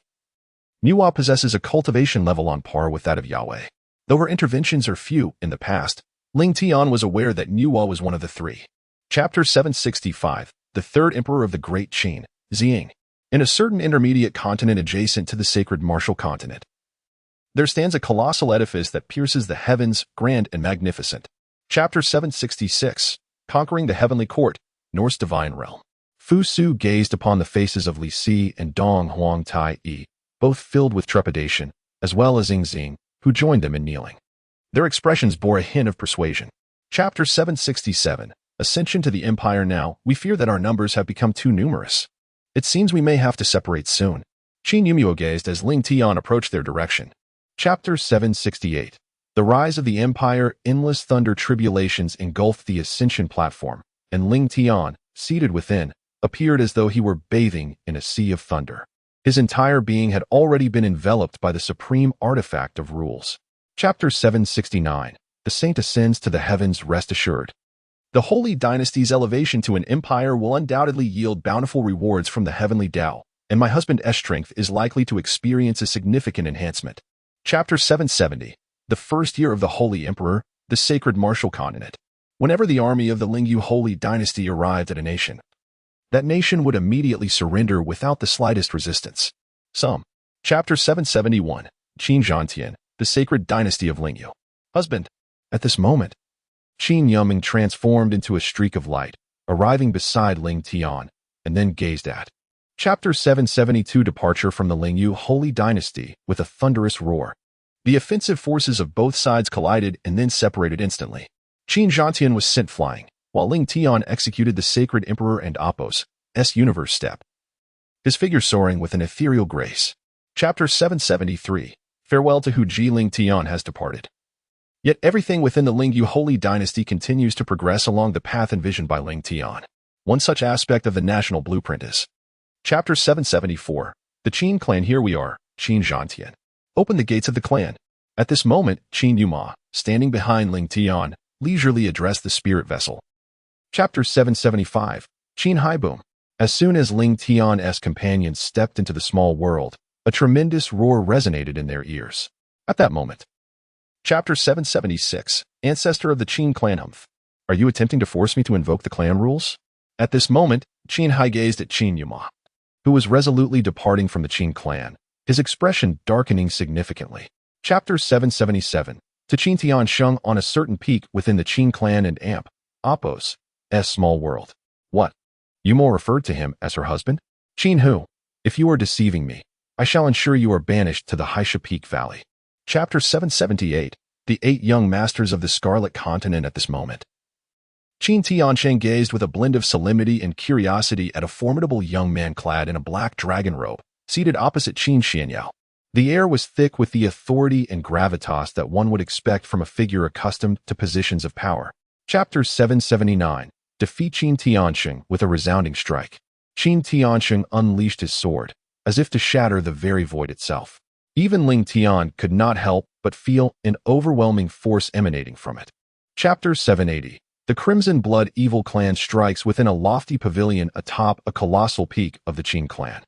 Speaker 1: Nuwa possesses a cultivation level on par with that of Yahweh. Though her interventions are few in the past, Ling Tian was aware that Nuwa was one of the three. Chapter 765, The Third Emperor of the Great Qin, Xiang. In a certain intermediate continent adjacent to the sacred martial continent, there stands a colossal edifice that pierces the heavens, grand and magnificent. Chapter 766, Conquering the Heavenly Court, Norse Divine Realm. Fu Su gazed upon the faces of Li Si and Dong Huang Tai Yi, both filled with trepidation, as well as Ying Xing, who joined them in kneeling. Their expressions bore a hint of persuasion. Chapter 767, Ascension to the Empire. Now, we fear that our numbers have become too numerous. It seems we may have to separate soon. Qin Yumuo gazed as Ling Tian approached their direction. Chapter 768, The Rise of the Empire. Endless thunder tribulations engulfed the ascension platform, and Ling Tian, seated within, appeared as though he were bathing in a sea of thunder. His entire being had already been enveloped by the supreme artifact of rules. Chapter 769, The Saint Ascends to the Heavens. Rest assured, the Holy Dynasty's elevation to an empire will undoubtedly yield bountiful rewards from the heavenly Tao, and my husband's strength is likely to experience a significant enhancement. Chapter 770, The First Year of the Holy Emperor, the Sacred Martial Continent. Whenever the army of the Lingyu Holy Dynasty arrived at a nation, that nation would immediately surrender without the slightest resistance. Chapter 771, Qin Zhantian, the Sacred Dynasty of Lingyu. Husband. At this moment, Qin Yuming transformed into a streak of light, arriving beside Ling Tian, and then gazed at. Chapter 772, Departure from the Lingyu Holy Dynasty. With a thunderous roar, the offensive forces of both sides collided and then separated instantly. Qin Zhantian was sent flying, while Ling Tian executed the Sacred Emperor and Apos' universe step, his figure soaring with an ethereal grace. Chapter 773, Farewell to Hu Ji. Ling Tian has departed. Yet everything within the Lingyu Holy Dynasty continues to progress along the path envisioned by Ling Tian. One such aspect of the national blueprint is Chapter 774, The Qin Clan. Here we are, Qin Zhantian. Open the gates of the clan. At this moment, Qin Yuma, standing behind Ling Tian, leisurely addressed the spirit vessel. Chapter 775, Qin Haiboom. As soon as Ling Tian's companions stepped into the small world, a tremendous roar resonated in their ears. At that moment, Chapter 776, Ancestor of the Qin Clan. Are you attempting to force me to invoke the clan rules? At this moment, Qin Hai gazed at Qin Yuma, who was resolutely departing from the Qin clan, his expression darkening significantly. Chapter 777, To Qin Tiansheng. On a certain peak within the Qin clan and Apos' small world. What? Yuma referred to him as her husband? Qin Hu, if you are deceiving me, I shall ensure you are banished to the Haisha Peak Valley. Chapter 778, The 8 Young Masters of the Scarlet Continent. At this moment, Qin Tiansheng gazed with a blend of solemnity and curiosity at a formidable young man clad in a black dragon robe, seated opposite Qin Xianyao. The air was thick with the authority and gravitas that one would expect from a figure accustomed to positions of power. Chapter 779, Defeat Qin Tiansheng with a resounding strike. Qin Tiansheng unleashed his sword, as if to shatter the very void itself. Even Ling Tian could not help but feel an overwhelming force emanating from it. Chapter 780, The Crimson Blood Evil Clan strikes within a lofty pavilion atop a colossal peak of the Qin clan.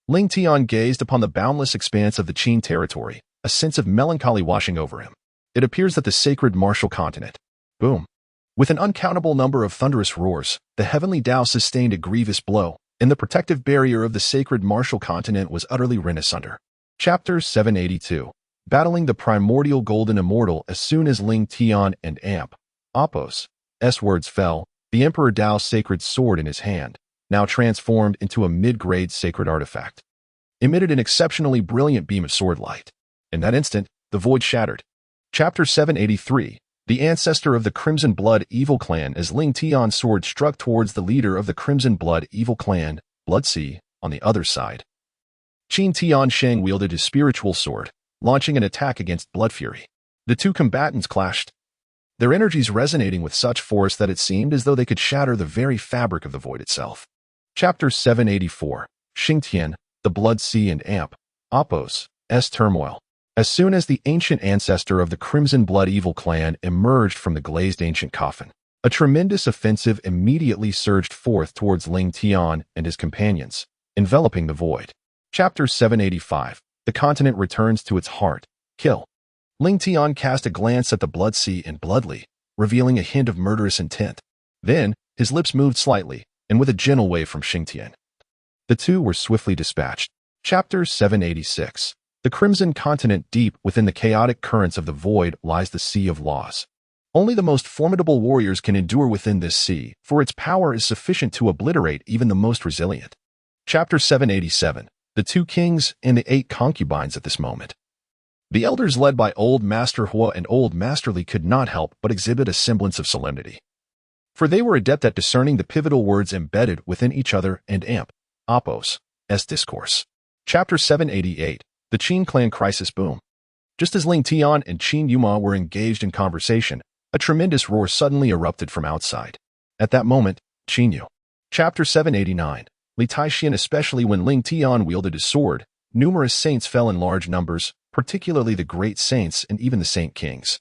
Speaker 1: Ling Tian gazed upon the boundless expanse of the Qin territory, a sense of melancholy washing over him. It appears that the sacred martial continent, boom. With an uncountable number of thunderous roars, the heavenly Tao sustained a grievous blow, and the protective barrier of the sacred martial continent was utterly rent asunder. Chapter 782, Battling the Primordial Golden Immortal. As soon as Ling Tian and Apos' words fell, the Emperor Dao's sacred sword in his hand, now transformed into a mid-grade sacred artifact, emitted an exceptionally brilliant beam of sword light. In that instant, the void shattered. Chapter 783, The Ancestor of the Crimson Blood Evil Clan. As Ling Tian's sword struck towards the leader of the Crimson Blood Evil Clan, Blood Sea, on the other side, Qin Tiansheng wielded his spiritual sword, launching an attack against Blood Fury. The two combatants clashed, their energies resonating with such force that it seemed as though they could shatter the very fabric of the void itself. Chapter 784, Xingtian, The Blood Sea and Apos' turmoil. As soon as the ancient ancestor of the Crimson Blood Evil clan emerged from the glazed ancient coffin, a tremendous offensive immediately surged forth towards Ling Tian and his companions, enveloping the void. Chapter 785. The continent returns to its heart. Kill. Ling Tian cast a glance at the Blood Sea and Bloodly, revealing a hint of murderous intent. Then, his lips moved slightly, and with a gentle wave from Xingtian, the two were swiftly dispatched. Chapter 786. The Crimson Continent. Deep within the chaotic currents of the void lies the Sea of Laws. Only the most formidable warriors can endure within this sea, for its power is sufficient to obliterate even the most resilient. Chapter 787. The Two Kings and the Eight Concubines. At this moment, the elders led by Old Master Hua and Old Master Li could not help but exhibit a semblance of solemnity, for they were adept at discerning the pivotal words embedded within each other and Apos, S. Discourse. Chapter 788. The Qin Clan Crisis. Boom. Just as Ling Tian and Qin Yuma were engaged in conversation, a tremendous roar suddenly erupted from outside. At that moment, Qin Yu. Chapter 789. Li Taixian. Especially when Ling Tian wielded his sword, numerous saints fell in large numbers, particularly the great saints and even the saint kings,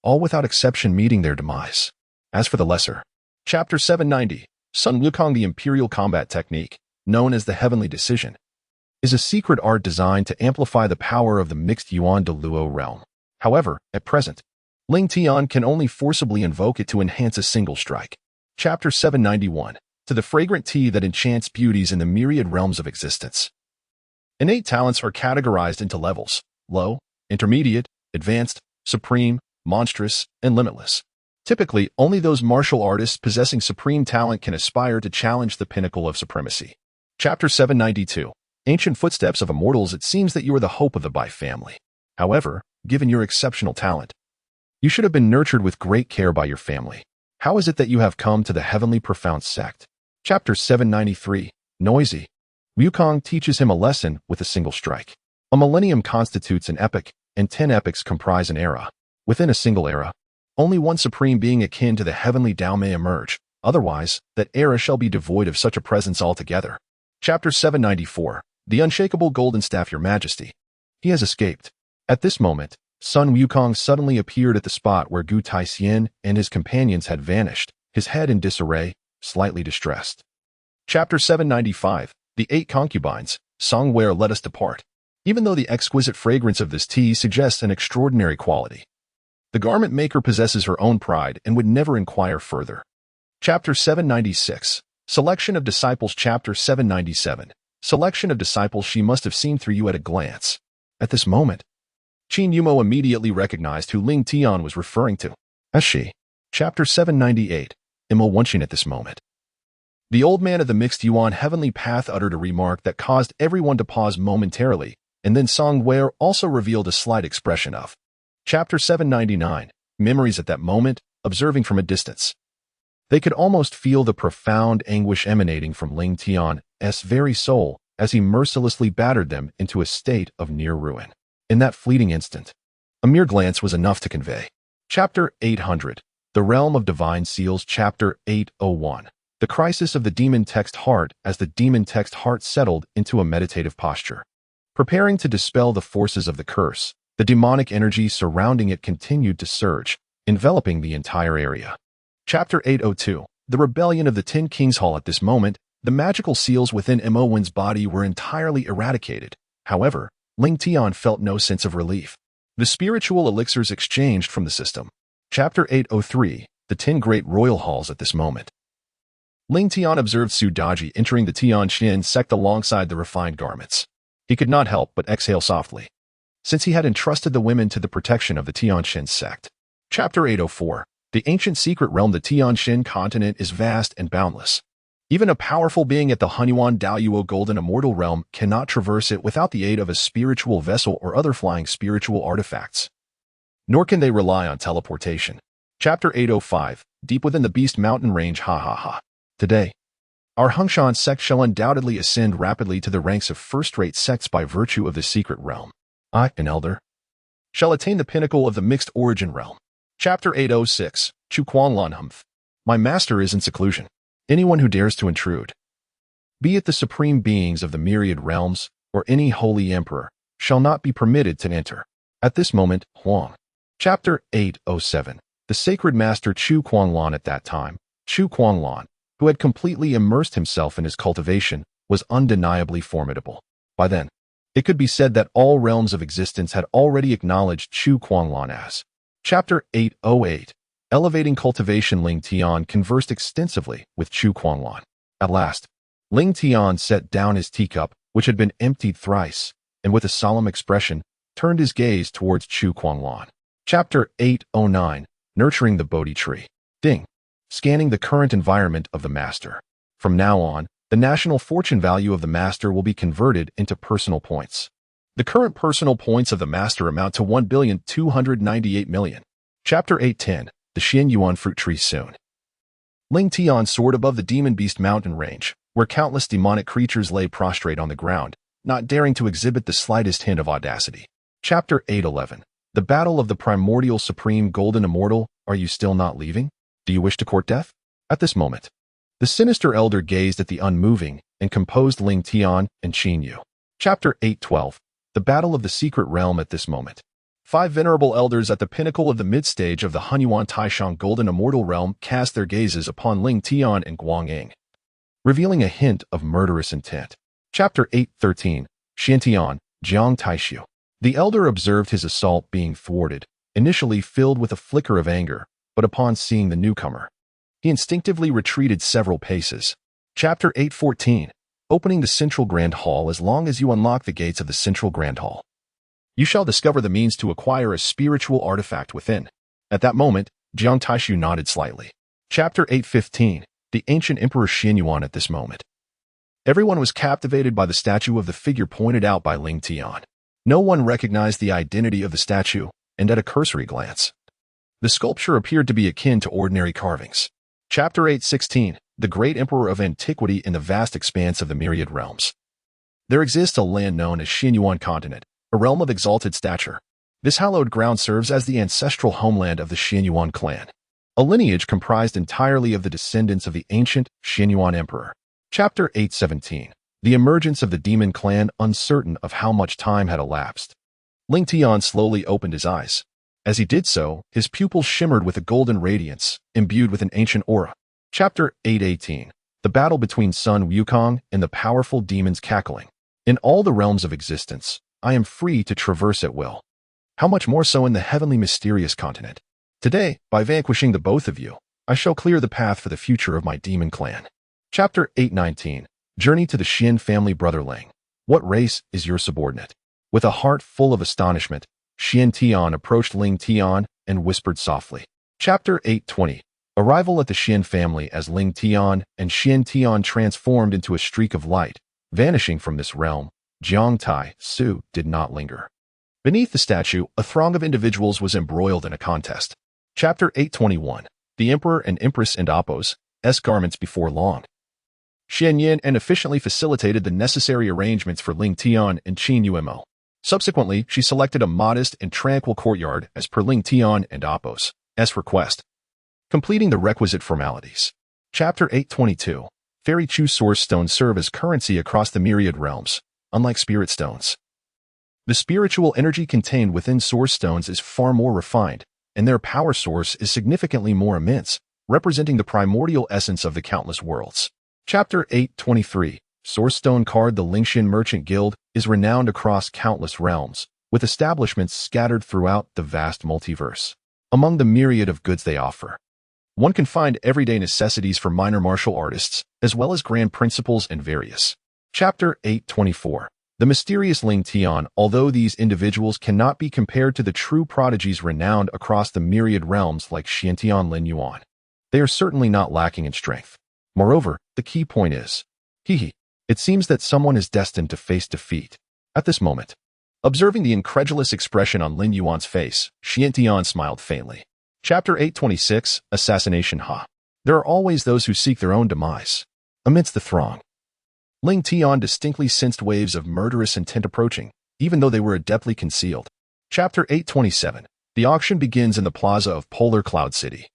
Speaker 1: all without exception meeting their demise. As for the lesser. Chapter 790. Sun Wukong. The imperial combat technique, known as the Heavenly Decision, is a secret art designed to amplify the power of the mixed Yuan de Luo realm. However, at present, Ling Tian can only forcibly invoke it to enhance a single strike. Chapter 791. To the fragrant tea that enchants beauties in the myriad realms of existence. Innate talents are categorized into levels: low, intermediate, advanced, supreme, monstrous, and limitless. Typically, only those martial artists possessing supreme talent can aspire to challenge the pinnacle of supremacy. Chapter 792. Ancient footsteps of immortals. It seems that you are the hope of the Bai family. However, given your exceptional talent, you should have been nurtured with great care by your family. How is it that you have come to the heavenly profound sect? Chapter 793. Noisy. Wukong teaches him a lesson with a single strike. A millennium constitutes an epoch, and 10 epochs comprise an era. Within a single era, only one supreme being akin to the heavenly Tao may emerge. Otherwise, that era shall be devoid of such a presence altogether. Chapter 794. The Unshakable Golden Staff. Your Majesty. He has escaped. At this moment, Sun Wukong suddenly appeared at the spot where Gu Taixian and his companions had vanished, his head in disarray, slightly distressed. Chapter 795. The Eight Concubines. Song Where. Let us depart. Even though the exquisite fragrance of this tea suggests an extraordinary quality, the garment maker possesses her own pride and would never inquire further. Chapter 796. Selection of Disciples. Chapter 797. Selection of disciples. She must have seen through you at a glance. At this moment, Qin Yumo immediately recognized who Ling Tian was referring to as she. Chapter 798. Imo Wunxin. At this moment, the old man of the mixed Yuan heavenly path uttered a remark that caused everyone to pause momentarily, and then Song Wei also revealed a slight expression of. Chapter 799. Memories. At that moment, observing from a distance, they could almost feel the profound anguish emanating from Ling Tian's very soul as he mercilessly battered them into a state of near ruin. In that fleeting instant, a mere glance was enough to convey. Chapter 800. The Realm of Divine Seals. Chapter 801. The Crisis of the Demon Text Heart. As the demon text heart settled into a meditative posture, preparing to dispel the forces of the curse, the demonic energy surrounding it continued to surge, enveloping the entire area. Chapter 802. The Rebellion of the 10 Kings Hall. At this moment, the magical seals within Mo Wen's body were entirely eradicated. However, Ling Tian felt no sense of relief. The spiritual elixirs exchanged from the system. Chapter 803. The 10 Great Royal Halls. At this moment, Ling Tian observed Su Daji entering the Tianxin sect alongside the refined garments. He could not help but exhale softly, since he had entrusted the women to the protection of the Tianxin sect. Chapter 804. The Ancient Secret Realm. The Tianxin continent is vast and boundless. Even a powerful being at the Hunyuan Daoyuo Golden Immortal Realm cannot traverse it without the aid of a spiritual vessel or other flying spiritual artifacts. Nor can they rely on teleportation. Chapter 805. Deep within the Beast Mountain Range. Today, our Hungshan sect shall undoubtedly ascend rapidly to the ranks of first-rate sects by virtue of the secret realm. I, an elder, shall attain the pinnacle of the mixed origin realm. Chapter 806. Chu Quanlan Humph. My master is in seclusion. Anyone who dares to intrude, be it the supreme beings of the myriad realms or any holy emperor, shall not be permitted to enter. At this moment, Huang. Chapter 807. The sacred master Chu Quanlan. At that time, Chu Quanlan, who had completely immersed himself in his cultivation, was undeniably formidable. By then, it could be said that all realms of existence had already acknowledged Chu Quanlan as. Chapter 808. Elevating cultivation. Ling Tian conversed extensively with Chu Quanlan. At last, Ling Tian set down his teacup, which had been emptied thrice, and with a solemn expression, turned his gaze towards Chu Quanlan. Chapter 809. Nurturing the Bodhi Tree. Ding. Scanning the current environment of the master. From now on, the national fortune value of the master will be converted into personal points. The current personal points of the master amount to 1,298,000,000. Chapter 810. The Xian Yuan Fruit Tree. Soon, Ling Tian soared above the Demon Beast mountain range, where countless demonic creatures lay prostrate on the ground, not daring to exhibit the slightest hint of audacity. Chapter 811. The Battle of the Primordial Supreme Golden Immortal. Are you still not leaving? Do you wish to court death? At this moment, the sinister elder gazed at the unmoving and composed Ling Tian and Qin Yu. Chapter 812. The Battle of the Secret Realm. At this moment, 5 venerable elders at the pinnacle of the mid-stage of the Hunyuan Taishang Golden Immortal Realm cast their gazes upon Ling Tian and Guangying, revealing a hint of murderous intent. Chapter 813. Xiantian, Jiang Taishu. The elder observed his assault being thwarted, initially filled with a flicker of anger, but upon seeing the newcomer, he instinctively retreated several paces. Chapter 814. Opening the Central Grand Hall. As long as you unlock the gates of the Central Grand Hall, you shall discover the means to acquire a spiritual artifact within. At that moment, Jiang Taishu nodded slightly. Chapter 815. The Ancient Emperor Xianyuan. At this moment, everyone was captivated by the statue of the figure pointed out by Ling Tian. No one recognized the identity of the statue, and at a cursory glance, the sculpture appeared to be akin to ordinary carvings. Chapter 816. The Great Emperor of Antiquity. In the vast expanse of the myriad realms, there exists a land known as Xianyuan Continent, a realm of exalted stature. This hallowed ground serves as the ancestral homeland of the Xianyuan clan, a lineage comprised entirely of the descendants of the ancient Xianyuan emperor. Chapter 817. The Emergence of the Demon Clan. Uncertain of how much time had elapsed, Ling Tian slowly opened his eyes. As he did so, his pupils shimmered with a golden radiance, imbued with an ancient aura. Chapter 818. The Battle between Sun Wukong and the powerful demons cackling. In all the realms of existence, I am free to traverse at will. How much more so in the heavenly mysterious continent? Today, by vanquishing the both of you, I shall clear the path for the future of my demon clan. Chapter 819. Journey to the Xian family. Brother Ling, what race is your subordinate? With a heart full of astonishment, Xian Tian approached Ling Tian and whispered softly. Chapter 820. Arrival at the Xian family. As Ling Tian and Xian Tian transformed into a streak of light, vanishing from this realm, Jiang Tai Su did not linger. Beneath the statue, a throng of individuals was embroiled in a contest. Chapter 821. The Emperor and Empress and Apos, garments. Before long, Xian Yin and efficiently facilitated the necessary arrangements for Ling Tian and Qin Yumo. Subsequently, she selected a modest and tranquil courtyard as per Ling Tian and Apos' request, completing the requisite formalities. Chapter 822. Fairy Chu Source Stones serve as currency across the myriad realms. Unlike spirit stones, the spiritual energy contained within source stones is far more refined, and their power source is significantly more immense, representing the primordial essence of the countless worlds. Chapter 823. Source Stone Card. The Lingxian Merchant Guild is renowned across countless realms, with establishments scattered throughout the vast multiverse. Among the myriad of goods they offer, one can find everyday necessities for minor martial artists, as well as grand principles and various. Chapter 824. The Mysterious Ling Tian. Although these individuals cannot be compared to the true prodigies renowned across the myriad realms like Xiantian Lin Yuan, they are certainly not lacking in strength. Moreover, the key point is, it seems that someone is destined to face defeat. At this moment, observing the incredulous expression on Lin Yuan's face, Xiantian smiled faintly. Chapter 826. Assassination. There are always those who seek their own demise. Amidst the throng, Ling Tian distinctly sensed waves of murderous intent approaching, even though they were adeptly concealed. Chapter 827. The auction begins in the plaza of Polar Cloud City.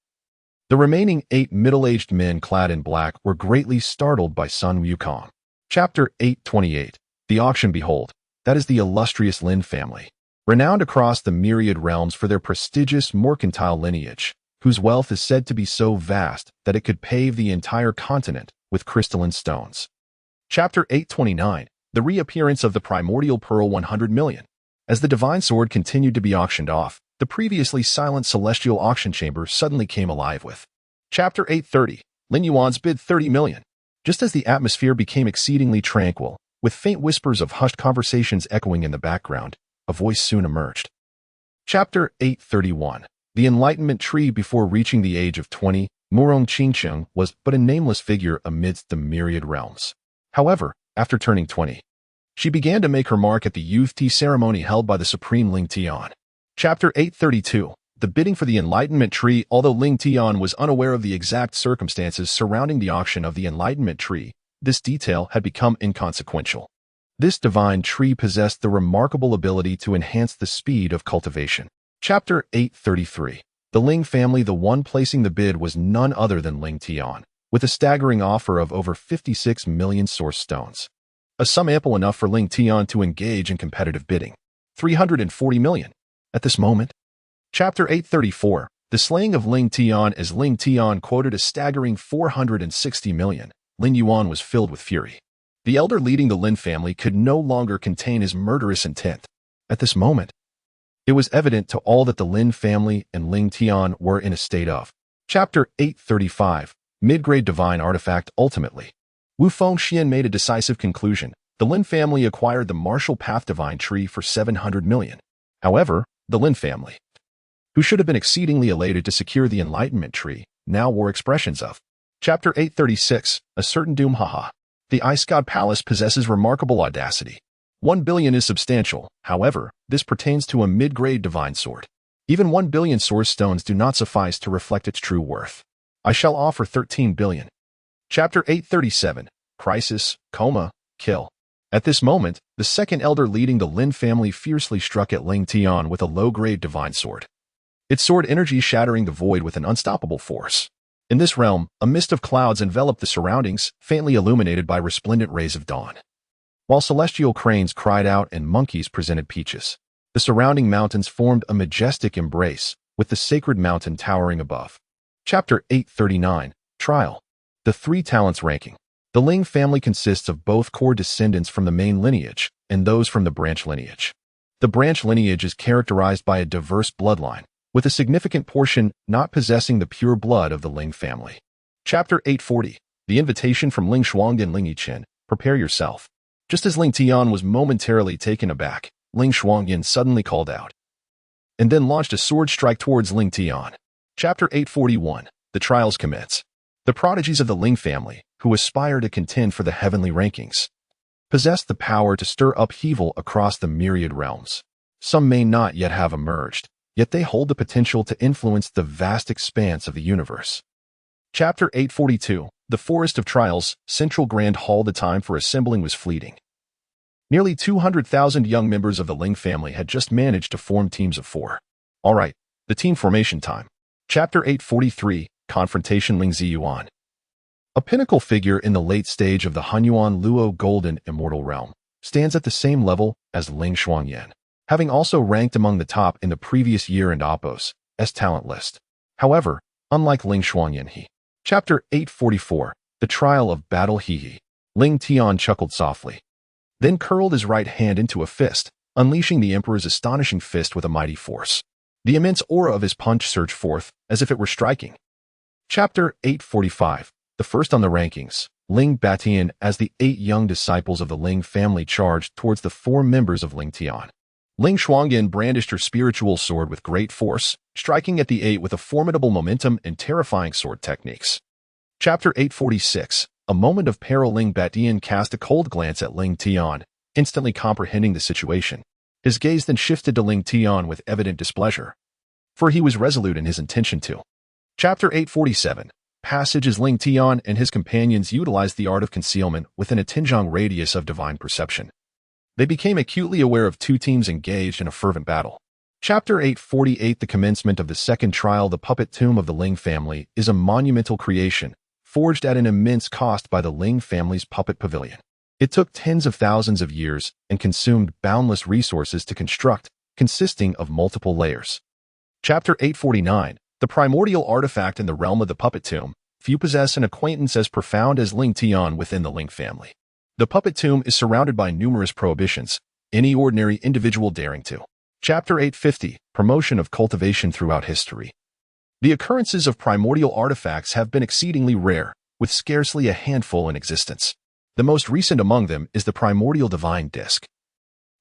Speaker 1: The remaining 8 middle-aged men clad in black were greatly startled by Sun Wukong. Chapter 828. The auction. Behold, that is the illustrious Lin family. renowned across the myriad realms for their prestigious mercantile lineage, whose wealth is said to be so vast that it could pave the entire continent with crystalline stones. Chapter 829, The Reappearance of the Primordial Pearl 100 million. As the divine sword continued to be auctioned off, the previously silent celestial auction chamber suddenly came alive with Chapter 830, Lin Yuan's bid 30 million. Just as the atmosphere became exceedingly tranquil, with faint whispers of hushed conversations echoing in the background, a voice soon emerged. Chapter 831, The Enlightenment Tree. Before reaching the age of 20, Murong Qingcheng was but a nameless figure amidst the myriad realms. However, after turning 20, she began to make her mark at the youth tea ceremony held by the Supreme Ling Tian. Chapter 832, The Bidding for the Enlightenment Tree. Although Ling Tian was unaware of the exact circumstances surrounding the auction of the Enlightenment Tree, this detail had become inconsequential. This divine tree possessed the remarkable ability to enhance the speed of cultivation. Chapter 833, The Ling family. The one placing the bid was none other than Ling Tian, with a staggering offer of over 56 million source stones. A sum ample enough for Ling Tian to engage in competitive bidding. 340 million. At this moment. Chapter 834, The Slaying of Ling Tian. As Ling Tian quoted a staggering 460 million, Lin Yuan was filled with fury. The elder leading the Lin family could no longer contain his murderous intent. At this moment, it was evident to all that the Lin family and Ling Tian were in a state of. Chapter 835, Mid-grade divine artifact. Ultimately, Wu Fengxian made a decisive conclusion. The Lin family acquired the martial path divine tree for 700 million. However, the Lin family, who should have been exceedingly elated to secure the enlightenment tree, now wore expressions of. Chapter 836, A Certain Doom. Haha. The Ice God Palace possesses remarkable audacity. 1 billion is substantial, however, this pertains to a mid-grade divine sword. Even 1 billion source stones do not suffice to reflect its true worth. I shall offer 13 billion. Chapter 837, Crisis, Coma, Kill. At this moment, the second elder leading the Lin family fiercely struck at Ling Tian with a low-grade divine sword. Its sword energy shattering the void with an unstoppable force. In this realm, a mist of clouds enveloped the surroundings, faintly illuminated by resplendent rays of dawn. While celestial cranes cried out and monkeys presented peaches, the surrounding mountains formed a majestic embrace, with the sacred mountain towering above. Chapter 839, Trial. The Three Talents Ranking. The Ling family consists of both core descendants from the main lineage and those from the branch lineage. The branch lineage is characterized by a diverse bloodline, with a significant portion not possessing the pure blood of the Ling family. Chapter 840, The Invitation from Ling Shuang and Ling Yichen. Prepare yourself. Just as Ling Tian was momentarily taken aback, Ling Shuangyin suddenly called out, and then launched a sword strike towards Ling Tian. Chapter 841, The Trials Commence. The prodigies of the Ling family, who aspire to contend for the heavenly rankings, possess the power to stir upheaval across the myriad realms. Some may not yet have emerged, yet they hold the potential to influence the vast expanse of the universe. Chapter 842, The Forest of Trials, Central Grand Hall. The time for assembling was fleeting. Nearly 200,000 young members of the Ling family had just managed to form teams of 4. All right, the team formation time. Chapter 843, Confrontation. Ling Ziyuan, a pinnacle figure in the late stage of the Hunyuan Luo Golden Immortal Realm, stands at the same level as Ling Shuangyan, having also ranked among the top in the previous year and Oppo's talent list. However, unlike Ling Shuangyan, he. Chapter 844, The Trial of Battle. He. Ling Tian chuckled softly, then curled his right hand into a fist, unleashing the emperor's astonishing fist with a mighty force. The immense aura of his punch surged forth, as if it were striking. Chapter 845, The First on the Rankings. Ling Batian. As the 8 young disciples of the Ling family charged towards the 4 members of Ling Tian, Ling Shuangyan brandished her spiritual sword with great force, striking at the 8 with a formidable momentum and terrifying sword techniques. Chapter 846, A Moment of Peril. Ling Batian cast a cold glance at Ling Tian, instantly comprehending the situation. His gaze then shifted to Ling Tian with evident displeasure, for he was resolute in his intention to. Chapter 847, Passage. As Ling Tian and his companions utilized the art of concealment within a Tinjiang radius of divine perception, they became acutely aware of 2 teams engaged in a fervent battle. Chapter 848, The Commencement of the Second Trial. The puppet tomb of the Ling family is a monumental creation, forged at an immense cost by the Ling family's puppet pavilion. It took tens of thousands of years and consumed boundless resources to construct, consisting of multiple layers. Chapter 849, the primordial artifact in the realm of the puppet tomb. Few possess an acquaintance as profound as Ling Tian within the Ling family. The puppet tomb is surrounded by numerous prohibitions, any ordinary individual daring to. Chapter 850, promotion of cultivation throughout history. The occurrences of primordial artifacts have been exceedingly rare, with scarcely a handful in existence. The most recent among them is the primordial divine disk,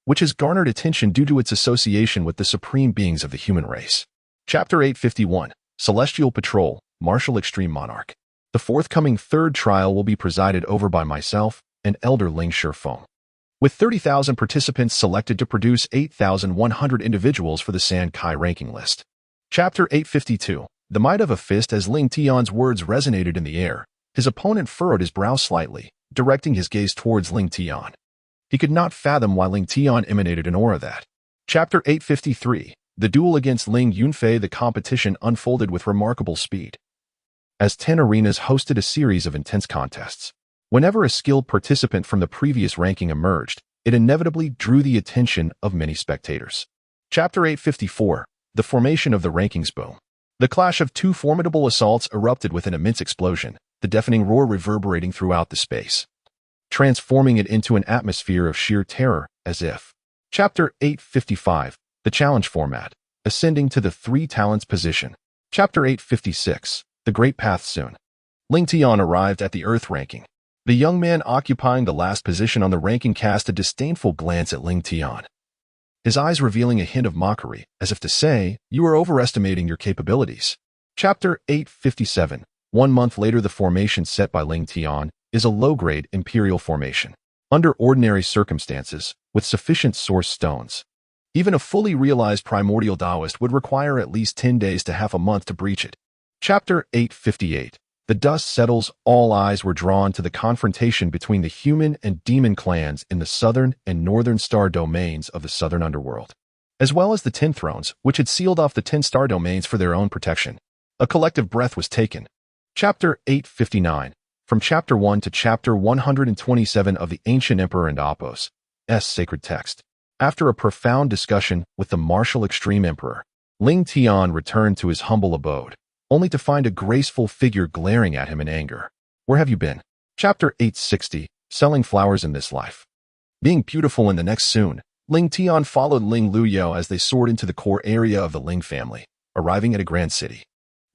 Speaker 1: which has garnered attention due to its association with the supreme beings of the human race. Chapter 851, Celestial Patrol, Martial Extreme Monarch. The forthcoming third trial will be presided over by myself and Elder Ling Shifeng, with 30,000 participants selected to produce 8,100 individuals for the San Kai ranking list. Chapter 852, the might of a fist. As Ling Tian's words resonated in the air, his opponent furrowed his brow slightly, directing his gaze towards Ling Tian. He could not fathom why Ling Tian emanated an aura that. Chapter 853, the duel against Ling Yunfei. The competition unfolded with remarkable speed, as 10 arenas hosted a series of intense contests. Whenever a skilled participant from the previous ranking emerged, it inevitably drew the attention of many spectators. Chapter 854, the formation of the rankings boom. The clash of two formidable assaults erupted with an immense explosion, the deafening roar reverberating throughout the space, transforming it into an atmosphere of sheer terror, as if. Chapter 855, the challenge format, ascending to the 3 talents position. Chapter 856, the great path. Soon, Ling Tian arrived at the Earth ranking. The young man occupying the last position on the ranking cast a disdainful glance at Ling Tian, his eyes revealing a hint of mockery, as if to say, "You are overestimating your capabilities." Chapter 857, 1 month later. The formation set by Ling Tian is a low-grade imperial formation. Under ordinary circumstances, with sufficient source stones, even a fully realized primordial Taoist would require at least 10 days to half a month to breach it. Chapter 858, the dust settles. All eyes were drawn to the confrontation between the human and demon clans in the southern and northern star domains of the southern underworld, as well as the 10 thrones, which had sealed off the 10 star domains for their own protection. A collective breath was taken. Chapter 859, from Chapter 1 to Chapter 127 of the Ancient Emperor and Apos, sacred text. After a profound discussion with the martial extreme emperor, Ling Tian returned to his humble abode, only to find a graceful figure glaring at him in anger. "Where have you been?" Chapter 860, selling flowers in this life, being beautiful in the next. Soon, Ling Tian followed Ling Luyao as they soared into the core area of the Ling family, arriving at a grand city.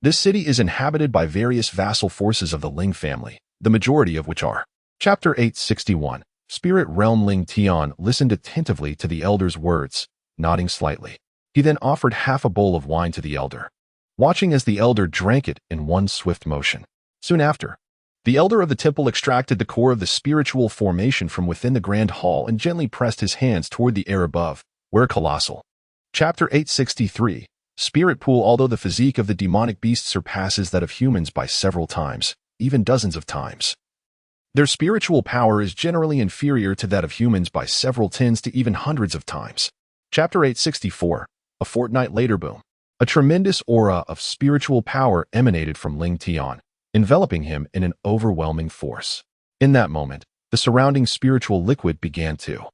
Speaker 1: This city is inhabited by various vassal forces of the Ling family, the majority of which are. Chapter 861, Spirit Realm. Ling Tian listened attentively to the elder's words, nodding slightly. He then offered half a bowl of wine to the elder, watching as the elder drank it in one swift motion. Soon after, the elder of the temple extracted the core of the spiritual formation from within the grand hall and gently pressed his hands toward the air above, where colossal. Chapter 863, Spirit Pool. Although the physique of the demonic beast surpasses that of humans by several times, even dozens of times, their spiritual power is generally inferior to that of humans by several tens to even hundreds of times. Chapter 864, a fortnight later. Boom. A tremendous aura of spiritual power emanated from Ling Tian, enveloping him in an overwhelming force. In that moment, the surrounding spiritual liquid began to.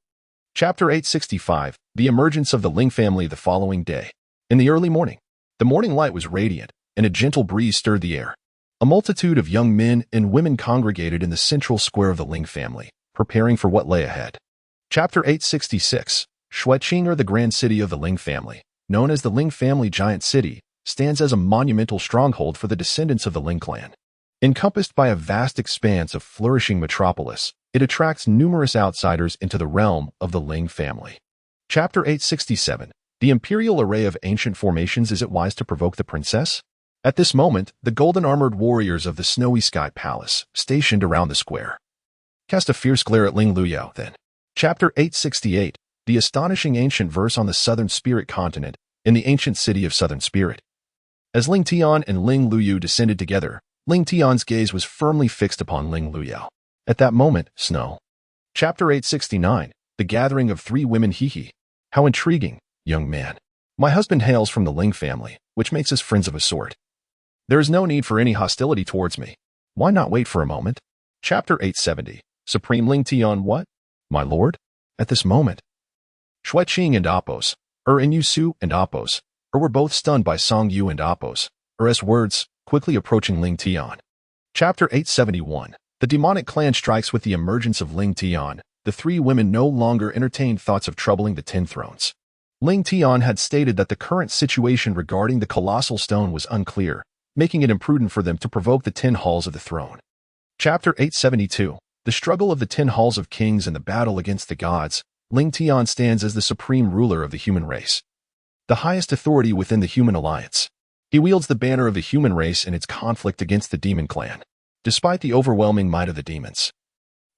Speaker 1: Chapter 865, the emergence of the Ling family. The following day, in the early morning, the morning light was radiant, and a gentle breeze stirred the air. A multitude of young men and women congregated in the central square of the Ling family, preparing for what lay ahead. Chapter 866, Shueqing, the grand city of the Ling family, known as the Ling family giant city, stands as a monumental stronghold for the descendants of the Ling clan. Encompassed by a vast expanse of flourishing metropolis, it attracts numerous outsiders into the realm of the Ling family. Chapter 867, the imperial array of ancient formations. Is it wise to provoke the princess? At this moment, the golden-armored warriors of the Snowy Sky Palace, stationed around the square, cast a fierce glare at Ling Luyao. Then, Chapter 868, the astonishing ancient verse on the Southern Spirit continent, in the ancient city of Southern Spirit. As Ling Tian and Ling Luyu descended together, Ling Tian's gaze was firmly fixed upon Ling Luyao. At that moment, snow. Chapter 869, the gathering of 3 women. Hee. How intriguing, young man. My husband hails from the Ling family, which makes us friends of a sort. There is no need for any hostility towards me. Why not wait for a moment? Chapter 870, Supreme Ling Tian. What? My lord? At this moment, Shueqing and Apos, In Su and Apos, were both stunned by Song Yu and Apos, words, quickly approaching Ling Tian. Chapter 871. The demonic clan strikes. With the emergence of Ling Tian, the three women no longer entertained thoughts of troubling the 10 thrones. Ling Tian had stated that the current situation regarding the colossal stone was unclear, making it imprudent for them to provoke the 10 halls of the throne. Chapter 872. The struggle of the 10 halls of kings and the battle against the gods. Ling Tian stands as the supreme ruler of the human race, the highest authority within the human alliance. He wields the banner of the human race in its conflict against the demon clan, despite the overwhelming might of the demons.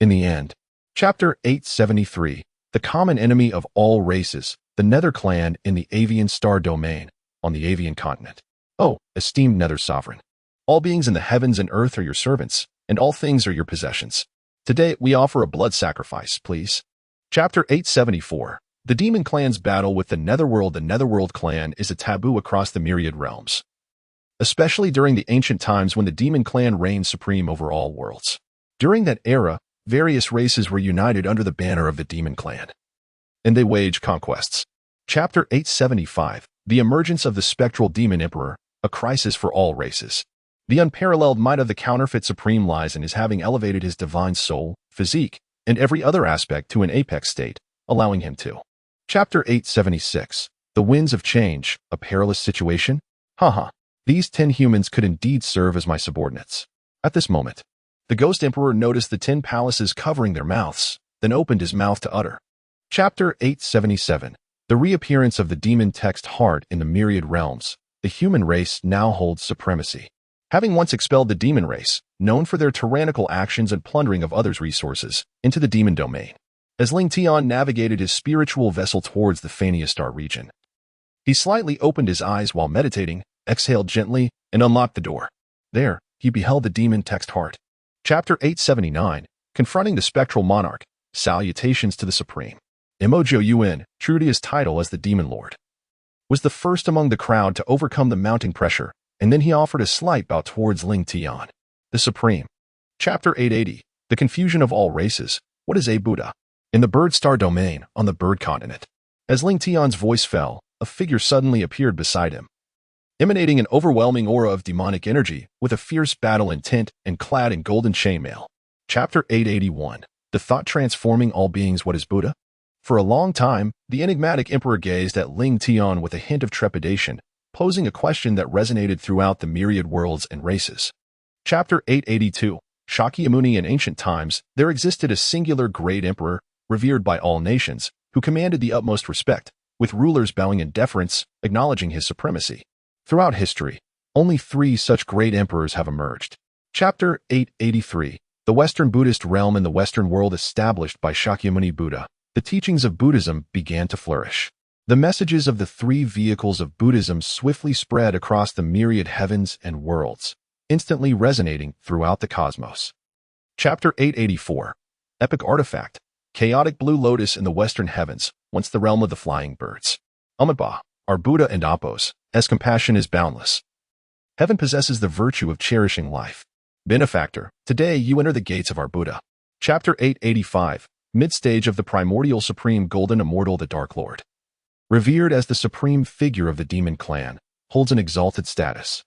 Speaker 1: In the end, Chapter 873. The common enemy of all races, the Nether clan in the Avian star domain, on the Avian continent. Oh, esteemed Nether sovereign, all beings in the heavens and earth are your servants, and all things are your possessions. Today we offer a blood sacrifice, please. Chapter 874. The demon clan's battle with the Netherworld. The Netherworld clan is a taboo across the myriad realms, especially during the ancient times when the demon clan reigned supreme over all worlds. During that era, various races were united under the banner of the demon clan, and they waged conquests. Chapter 875. The emergence of the spectral demon emperor, a crisis for all races. The unparalleled might of the counterfeit supreme lies in his having elevated his divine soul, physique, and every other aspect to an apex state, allowing him to. Chapter 876. The winds of change, a perilous situation? Haha. These 10 humans could indeed serve as my subordinates. At this moment, the Ghost Emperor noticed the 10 palaces covering their mouths, then opened his mouth to utter. Chapter 877. The reappearance of the demon text heart in the myriad realms. The human race now holds supremacy. Having once expelled the demon race, known for their tyrannical actions and plundering of others' resources, into the demon domain. As Ling Tian navigated his spiritual vessel towards the Fania Star region, he slightly opened his eyes while meditating, exhaled gently, and unlocked the door. There, he beheld the demon text heart. Chapter 879. Confronting the spectral monarch. Salutations to the supreme. Imojo Yuan, true to his title as the demon lord, was the first among the crowd to overcome the mounting pressure, and then he offered a slight bow towards Ling Tian, the supreme. Chapter 880. The confusion of all races. What is a Buddha? In the bird star domain, on the bird continent. As Ling Tian's voice fell, a figure suddenly appeared beside him, emanating an overwhelming aura of demonic energy, with a fierce battle intent and clad in golden chainmail. Chapter 881. The thought transforming all beings. What is Buddha? For a long time, the enigmatic emperor gazed at Ling Tian with a hint of trepidation, posing a question that resonated throughout the myriad worlds and races. Chapter 882. Shakyamuni. In ancient times, there existed a singular great emperor, revered by all nations, who commanded the utmost respect, with rulers bowing in deference, acknowledging his supremacy. Throughout history, only 3 such great emperors have emerged. Chapter 883. The Western Buddhist realm. In the Western world established by Shakyamuni Buddha, the teachings of Buddhism began to flourish. The messages of the 3 vehicles of Buddhism swiftly spread across the myriad heavens and worlds, instantly resonating throughout the cosmos. Chapter 884. Epic artifact. Chaotic blue lotus. In the western heavens, once the realm of the flying birds, Amitabha, are Buddha and Apos, as compassion is boundless. Heaven possesses the virtue of cherishing life. Benefactor, today you enter the gates of our Buddha. Chapter 885. Mid-stage of the primordial supreme golden immortal. The Dark Lord, revered as the supreme figure of the demon clan, holds an exalted status,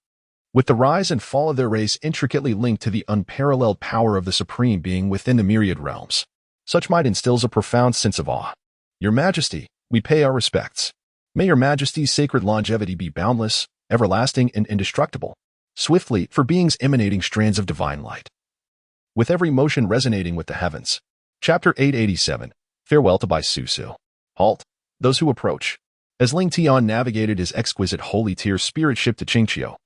Speaker 1: with the rise and fall of their race intricately linked to the unparalleled power of the supreme being within the myriad realms. Such might instills a profound sense of awe. Your Majesty, we pay our respects. May your Majesty's sacred longevity be boundless, everlasting, and indestructible. Swiftly, for beings emanating strands of divine light, with every motion resonating with the heavens. Chapter 887. Farewell to Bai Susu. Halt, those who approach. As Ling Tian navigated his exquisite holy tier spirit ship to Qingqiu,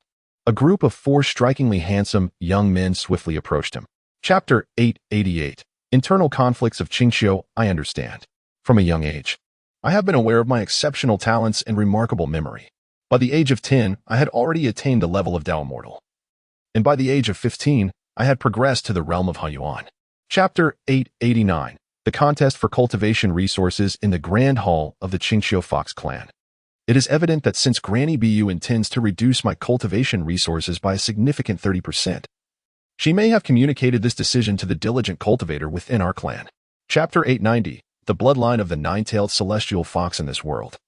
Speaker 1: a group of 4 strikingly handsome young men swiftly approached him. Chapter 888. Internal conflicts of Qingqiu. I understand. From a young age, I have been aware of my exceptional talents and remarkable memory. By the age of 10, I had already attained the level of Tao Immortal, and by the age of 15, I had progressed to the realm of Hunyuan. Chapter 889. The contest for cultivation resources in the Grand Hall of the Qingqiu Fox clan. It is evident that since Granny Bu intends to reduce my cultivation resources by a significant 30%, she may have communicated this decision to the diligent cultivator within our clan. Chapter 890. The bloodline of the 9-tailed celestial fox in this world.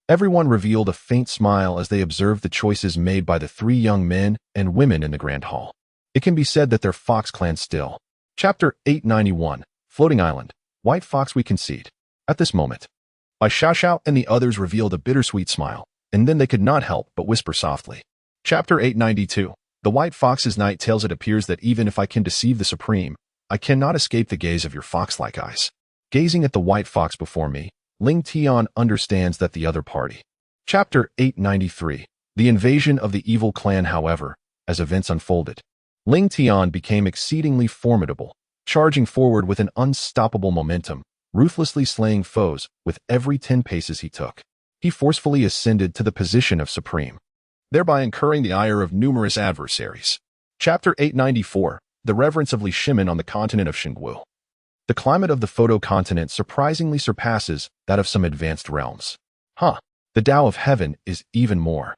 Speaker 1: Everyone revealed a faint smile as they observed the choices made by the three young men and women in the Grand Hall. It can be said that their Fox clan still. Chapter 891, Floating Island. White Fox we concede. At this moment, Xiao Xiao and the others revealed a bittersweet smile, and then they could not help but whisper softly. Chapter 892, The White Fox's Night Tales. It appears that even if I can deceive the Supreme, I cannot escape the gaze of your fox-like eyes. Gazing at the white fox before me, Ling Tian understands that the other party. Chapter 893, The Invasion of the Evil Clan. However, as events unfolded, Ling Tian became exceedingly formidable, charging forward with an unstoppable momentum, ruthlessly slaying foes with every 10 paces he took. He forcefully ascended to the position of supreme, thereby incurring the ire of numerous adversaries. Chapter 894, The Reverence of Li Shimin on the continent of Xingwu. The climate of the Photo continent surprisingly surpasses that of some advanced realms. The Tao of Heaven is even more.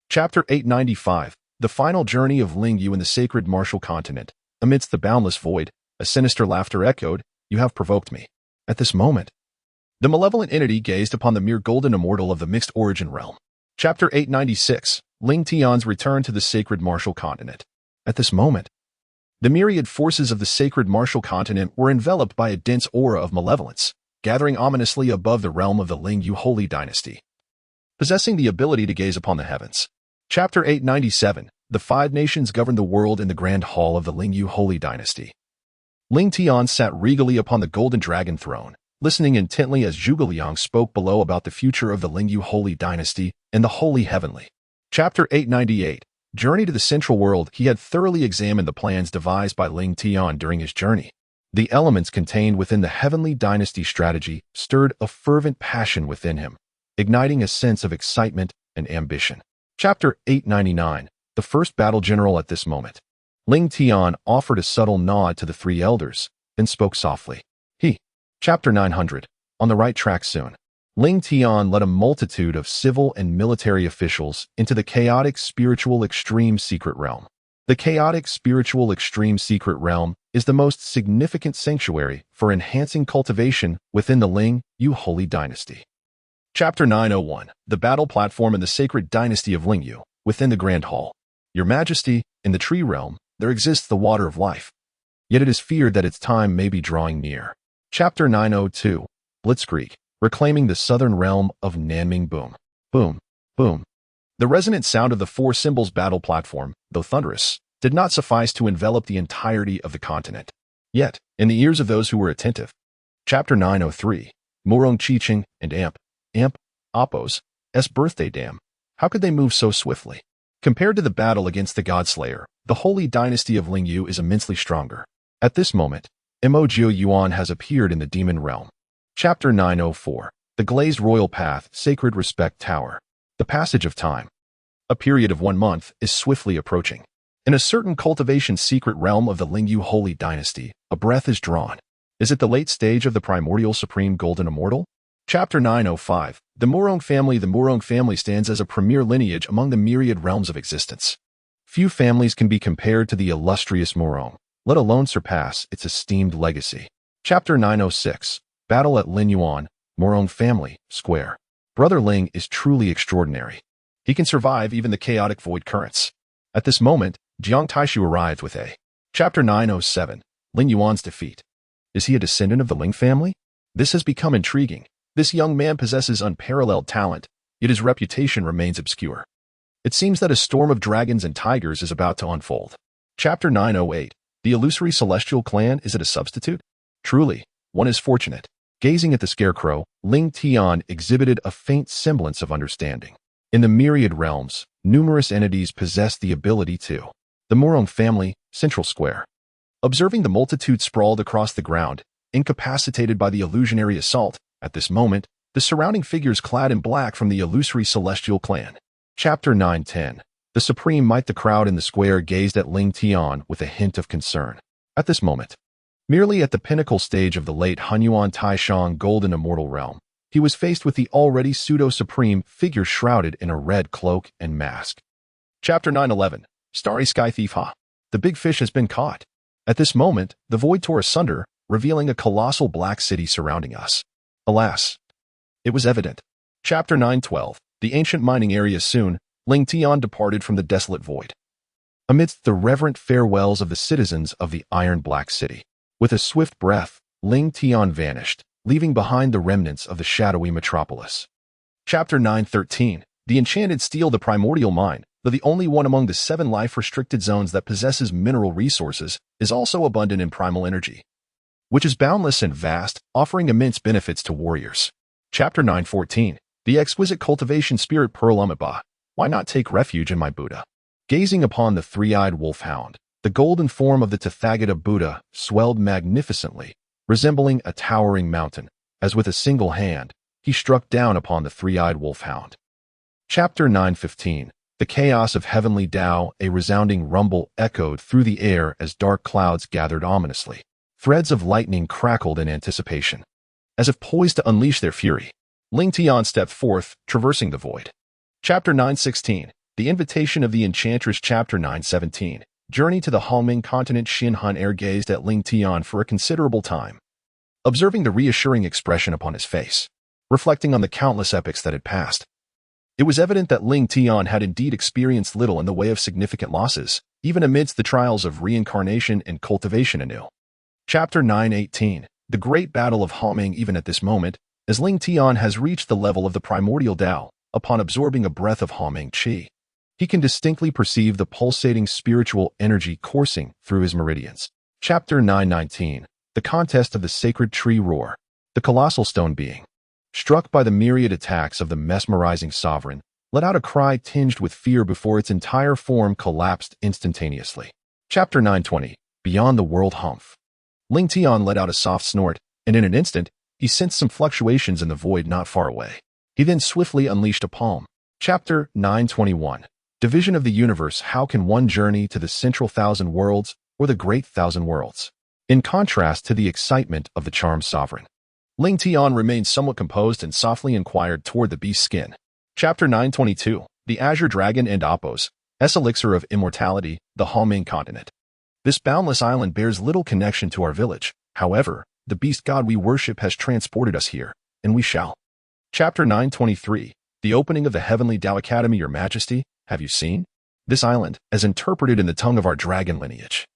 Speaker 1: Chapter 895, The Final Journey of Ling Yu in the Sacred Martial Continent. Amidst the boundless void, a sinister laughter echoed, "You have provoked me." At this moment, the malevolent entity gazed upon the mere golden immortal of the mixed origin realm. Chapter 896, Ling Tian's Return to the Sacred Martial Continent. At this moment, the myriad forces of the Sacred Martial Continent were enveloped by a dense aura of malevolence, gathering ominously above the realm of the Ling Yu Holy Dynasty, possessing the ability to gaze upon the heavens. Chapter 897, The Five Nations Govern the World in the Grand Hall of the Ling Yu Holy Dynasty. Ling Tian sat regally upon the golden dragon throne, listening intently as Zhuge Liang spoke below about the future of the Ling Yu Holy Dynasty and the Holy Heavenly. Chapter 898, Journey to the Central World. He had thoroughly examined the plans devised by Ling Tian during his journey. The elements contained within the Heavenly Dynasty strategy stirred a fervent passion within him, igniting a sense of excitement and ambition. Chapter 899, The First Battle General. At this moment, Ling Tian offered a subtle nod to the three elders, then spoke softly. Chapter 900, On the Right Track Soon. Ling Tian led a multitude of civil and military officials into the chaotic spiritual extreme secret realm. The chaotic spiritual extreme secret realm is the most significant sanctuary for enhancing cultivation within the Ling Yu Holy Dynasty. Chapter 901, The Battle Platform in the Sacred Dynasty of Ling Yu, within the Grand Hall. Your Majesty, in the tree realm, there exists the water of life. Yet it is feared that its time may be drawing near. Chapter 902, Blitzkrieg, Reclaiming the Southern Realm of Nanming. Boom, boom, boom. The resonant sound of the four symbols battle platform, though thunderous, did not suffice to envelop the entirety of the continent. Yet, in the ears of those who were attentive. Chapter 903, Murong Chicheng and Amp, Appo's birthday dam. How could they move so swiftly? Compared to the battle against the Godslayer, the Holy Dynasty of Ling Yu is immensely stronger. At this moment, Mo Yuan has appeared in the Demon Realm. Chapter 904, The Glazed Royal Path, Sacred Respect Tower. The passage of time. A period of 1 month is swiftly approaching. In a certain cultivation secret realm of the Ling Yu Holy Dynasty, a breath is drawn. Is it the late stage of the primordial supreme golden immortal? Chapter 905, The Murong Family. The Murong family stands as a premier lineage among the myriad realms of existence. Few families can be compared to the illustrious Murong, let alone surpass its esteemed legacy. Chapter 906, Battle at Lin Yuan, Murong Family, Square. Brother Ling is truly extraordinary. He can survive even the chaotic void currents. At this moment, Jiang Taishu arrived with a. Chapter 907, Lin Yuan's defeat. Is he a descendant of the Ling family? This has become intriguing. This young man possesses unparalleled talent, yet his reputation remains obscure. It seems that a storm of dragons and tigers is about to unfold. Chapter 908, The Illusory Celestial Clan. Is it a substitute? Truly, one is fortunate. Gazing at the scarecrow, Ling Tian exhibited a faint semblance of understanding. In the myriad realms, numerous entities possess the ability to. The Murong family, Central Square. Observing the multitude sprawled across the ground, incapacitated by the illusionary assault, at this moment, the surrounding figures clad in black from the illusory celestial clan. Chapter 910, The Supreme Might. The crowd in the square gazed at Ling Tian with a hint of concern. At this moment, merely at the pinnacle stage of the late Hunyuan Taishang golden immortal realm, he was faced with the already pseudo-supreme figure shrouded in a red cloak and mask. Chapter 911, Starry Sky Thief. The big fish has been caught. At this moment, the void tore asunder, revealing a colossal black city surrounding us. Alas, it was evident. Chapter 9:12. The ancient mining area soon, Ling Tian departed from the desolate void. Amidst the reverent farewells of the citizens of the iron-black city, with a swift breath, Ling Tian vanished, leaving behind the remnants of the shadowy metropolis. Chapter 9:13. The enchanted steel. The primordial mine, though the only one among the 7 life-restricted zones that possesses mineral resources, is also abundant in primal energy, which is boundless and vast, offering immense benefits to warriors. Chapter 9:14. The exquisite cultivation spirit pearl Amiba. Why not take refuge in my Buddha? Gazing upon the three-eyed wolfhound, the golden form of the Tathagata Buddha swelled magnificently, resembling a towering mountain, as with a single hand, he struck down upon the three-eyed wolfhound. Chapter 9:15. The chaos of heavenly Tao. A resounding rumble echoed through the air as dark clouds gathered ominously. Threads of lightning crackled in anticipation. As if poised to unleash their fury, Ling Tian stepped forth, traversing the void. Chapter 9:16. The invitation of the enchantress. Chapter 9:17. Journey to the Halming continent. Xin Han Air gazed at Ling Tian for a considerable time, observing the reassuring expression upon his face, reflecting on the countless epochs that had passed. It was evident that Ling Tian had indeed experienced little in the way of significant losses, even amidst the trials of reincarnation and cultivation anew. Chapter 9:18. The great battle of Halming. Even at this moment, as Ling Tian has reached the level of the primordial Tao, upon absorbing a breath of Halming Qi, he can distinctly perceive the pulsating spiritual energy coursing through his meridians. Chapter 9:19. The contest of the sacred tree roar. The colossal stone being, struck by the myriad attacks of the mesmerizing sovereign, let out a cry tinged with fear before its entire form collapsed instantaneously. Chapter 9:20. Beyond the world humph. Ling Tian let out a soft snort, and in an instant, he sensed some fluctuations in the void not far away. He then swiftly unleashed a palm. Chapter 9:21. Division of the universe. How can one journey to the central thousand worlds or the great thousand worlds? In contrast to the excitement of the charmed sovereign, Ling Tian remained somewhat composed and softly inquired toward the beast's skin. Chapter 9:22. The azure dragon and Apos, elixir of immortality, the Halming continent. This boundless island bears little connection to our village. However, the beast god we worship has transported us here, and we shall. Chapter 9:23. The opening of the Heavenly Tao Academy. Your Majesty, have you seen? This island, as interpreted in the tongue of our dragon lineage,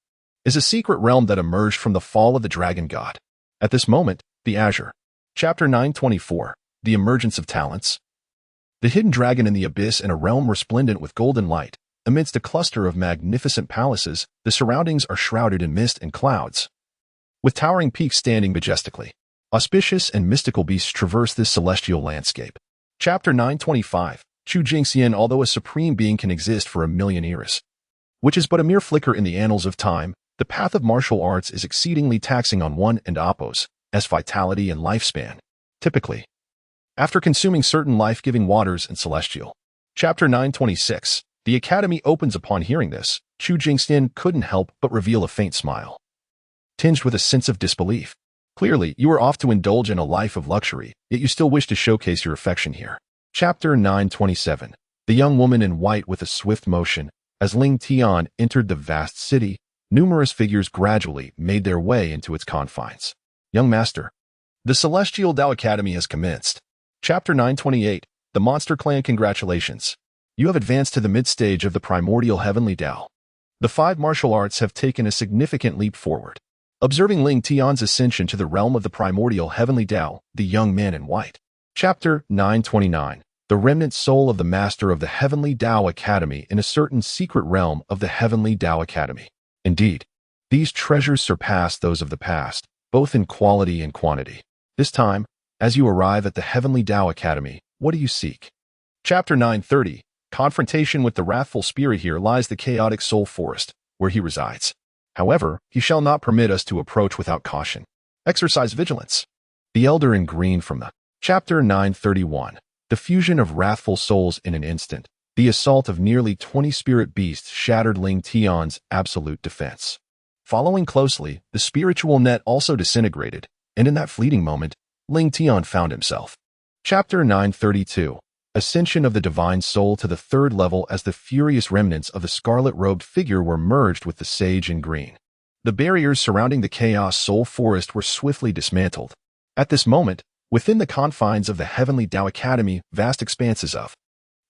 Speaker 1: is a secret realm that emerged from the fall of the dragon god. At this moment, the azure. Chapter 9:24. The emergence of talents. The hidden dragon in the abyss. In a realm resplendent with golden light, amidst a cluster of magnificent palaces, the surroundings are shrouded in mist and clouds, with towering peaks standing majestically. Auspicious and mystical beasts traverse this celestial landscape. Chapter 9:25. Chu Jingxian. Although a supreme being can exist for 1,000,000 years, which is but a mere flicker in the annals of time, the path of martial arts is exceedingly taxing on one and Apos, as vitality and lifespan. Typically, after consuming certain life-giving waters and celestial. Chapter 9:26. The academy opens. Upon hearing this, Chu Jingxian couldn't help but reveal a faint smile, tinged with a sense of disbelief. Clearly, you are off to indulge in a life of luxury, yet you still wish to showcase your affection here. Chapter 9:27. The young woman in white. With a swift motion, as Ling Tian entered the vast city, numerous figures gradually made their way into its confines. Young master, the Celestial Tao Academy has commenced. Chapter 9:28. The Monster Clan. Congratulations. You have advanced to the mid-stage of the primordial heavenly Tao. The 5 martial arts have taken a significant leap forward. Observing Ling Tian's ascension to the realm of the primordial heavenly Tao, the young man in white. Chapter 9:29. The remnant soul of the master of the Heavenly Tao Academy in a certain secret realm of the Heavenly Tao Academy. Indeed, these treasures surpass those of the past, both in quality and quantity. This time, as you arrive at the Heavenly Tao Academy, what do you seek? Chapter 9:30. Confrontation with the wrathful spirit. Here lies the chaotic soul forest, where he resides. However, he shall not permit us to approach without caution. Exercise vigilance. The elder in green from the. Chapter 9:31. The fusion of wrathful souls. In an instant, the assault of nearly 20 spirit beasts shattered Ling Tian's absolute defense. Following closely, the spiritual net also disintegrated, and in that fleeting moment, Ling Tian found himself. Chapter 9:32. Ascension of the divine soul to the 3rd level. As the furious remnants of the scarlet-robed figure were merged with the sage in green, the barriers surrounding the chaos soul forest were swiftly dismantled. At this moment, Within the confines of the Heavenly Tao Academy, vast expanses of.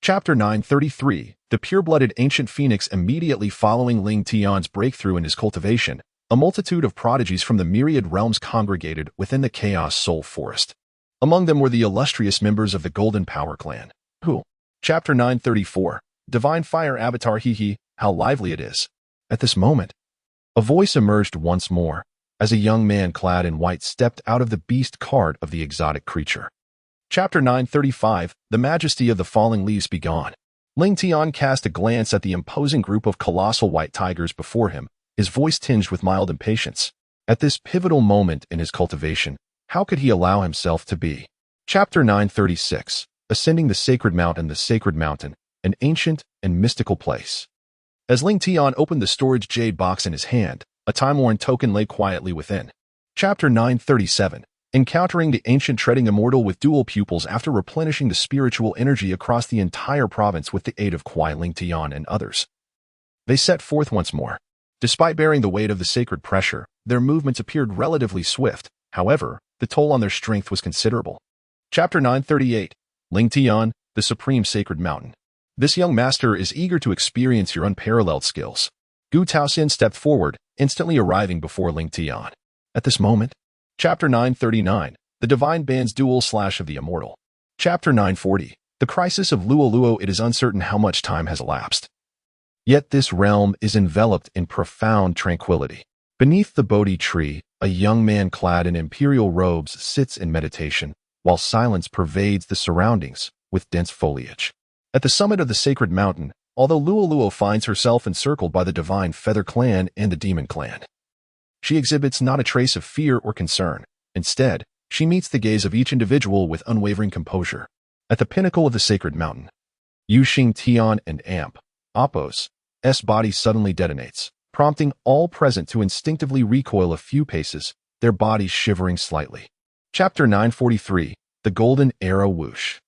Speaker 1: Chapter 933, the pure-blooded ancient phoenix. Immediately following Ling Tian's breakthrough in his cultivation, a multitude of prodigies from the myriad realms congregated within the Chaos Soul Forest. Among them were the illustrious members of the Golden Power Clan. Who? Chapter 934, Divine Fire Avatar. Hee, how lively it is. At this moment, a voice emerged once more, as a young man clad in white stepped out of the beast cart of the exotic creature. Chapter 935, the majesty of the falling leaves. Be gone. Ling Tian cast a glance at the imposing group of colossal white tigers before him, his voice tinged with mild impatience. At this pivotal moment in his cultivation, how could he allow himself to be? Chapter 936, ascending the sacred mountain, an ancient and mystical place. As Ling Tian opened the storage jade box in his hand, a time-worn token lay quietly within. Chapter 937, encountering the ancient treading immortal with dual pupils. After replenishing the spiritual energy across the entire province with the aid of Kuai, Ling Tian and others, they set forth once more. Despite bearing the weight of the sacred pressure, their movements appeared relatively swift. However, the toll on their strength was considerable. Chapter 938, Ling Tian, the Supreme Sacred Mountain. This young master is eager to experience your unparalleled skills. Gu Taoxian stepped forward, instantly arriving before Ling Tian. At this moment, Chapter 939, the Divine Band's Dual Slash of the Immortal. Chapter 940, the Crisis of Luo. It is uncertain how much time has elapsed. Yet this realm is enveloped in profound tranquility. Beneath the Bodhi tree, a young man clad in imperial robes sits in meditation, while silence pervades the surroundings with dense foliage. At the summit of the sacred mountain, although Luo finds herself encircled by the Divine Feather Clan and the Demon Clan, she exhibits not a trace of fear or concern. Instead, she meets the gaze of each individual with unwavering composure. At the pinnacle of the sacred mountain, Yuxing Tian and Apos' body suddenly detonates, prompting all present to instinctively recoil a few paces, their bodies shivering slightly. Chapter 943, the Golden Arrow Whoosh.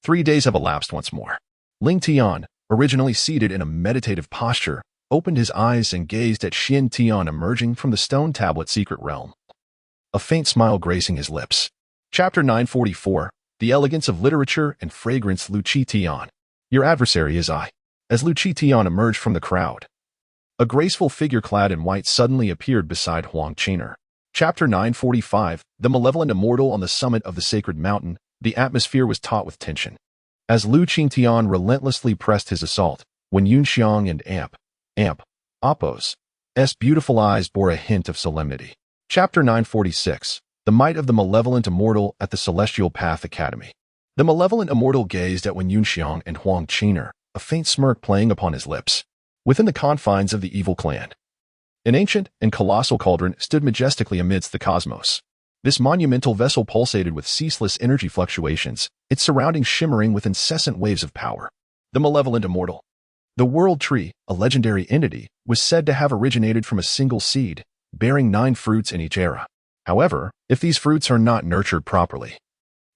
Speaker 1: 3 days have elapsed once more. Ling Tian, originally seated in a meditative posture, opened his eyes and gazed at Xin Tian emerging from the stone tablet secret realm, a faint smile gracing his lips. Chapter 944, the Elegance of Literature and Fragrance. Lu Chi Tian. Your adversary is I. As Lu Chi Tian emerged from the crowd, a graceful figure clad in white suddenly appeared beside Huang Qiner. Chapter 945, the Malevolent Immortal. On the summit of the sacred mountain, the atmosphere was taut with tension. As Lu Qingtian relentlessly pressed his assault, when Yunxiang and Apos' beautiful eyes bore a hint of solemnity. Chapter 946, the Might of the Malevolent Immortal at the Celestial Path Academy. The Malevolent Immortal gazed at Wen Yunxiang and Huang Qiner, a faint smirk playing upon his lips. Within the confines of the evil clan, an ancient and colossal cauldron stood majestically amidst the cosmos. This monumental vessel pulsated with ceaseless energy fluctuations, its surroundings shimmering with incessant waves of power. The Malevolent Immortal. The World Tree, a legendary entity, was said to have originated from a single seed, bearing 9 fruits in each era. However, if these fruits are not nurtured properly,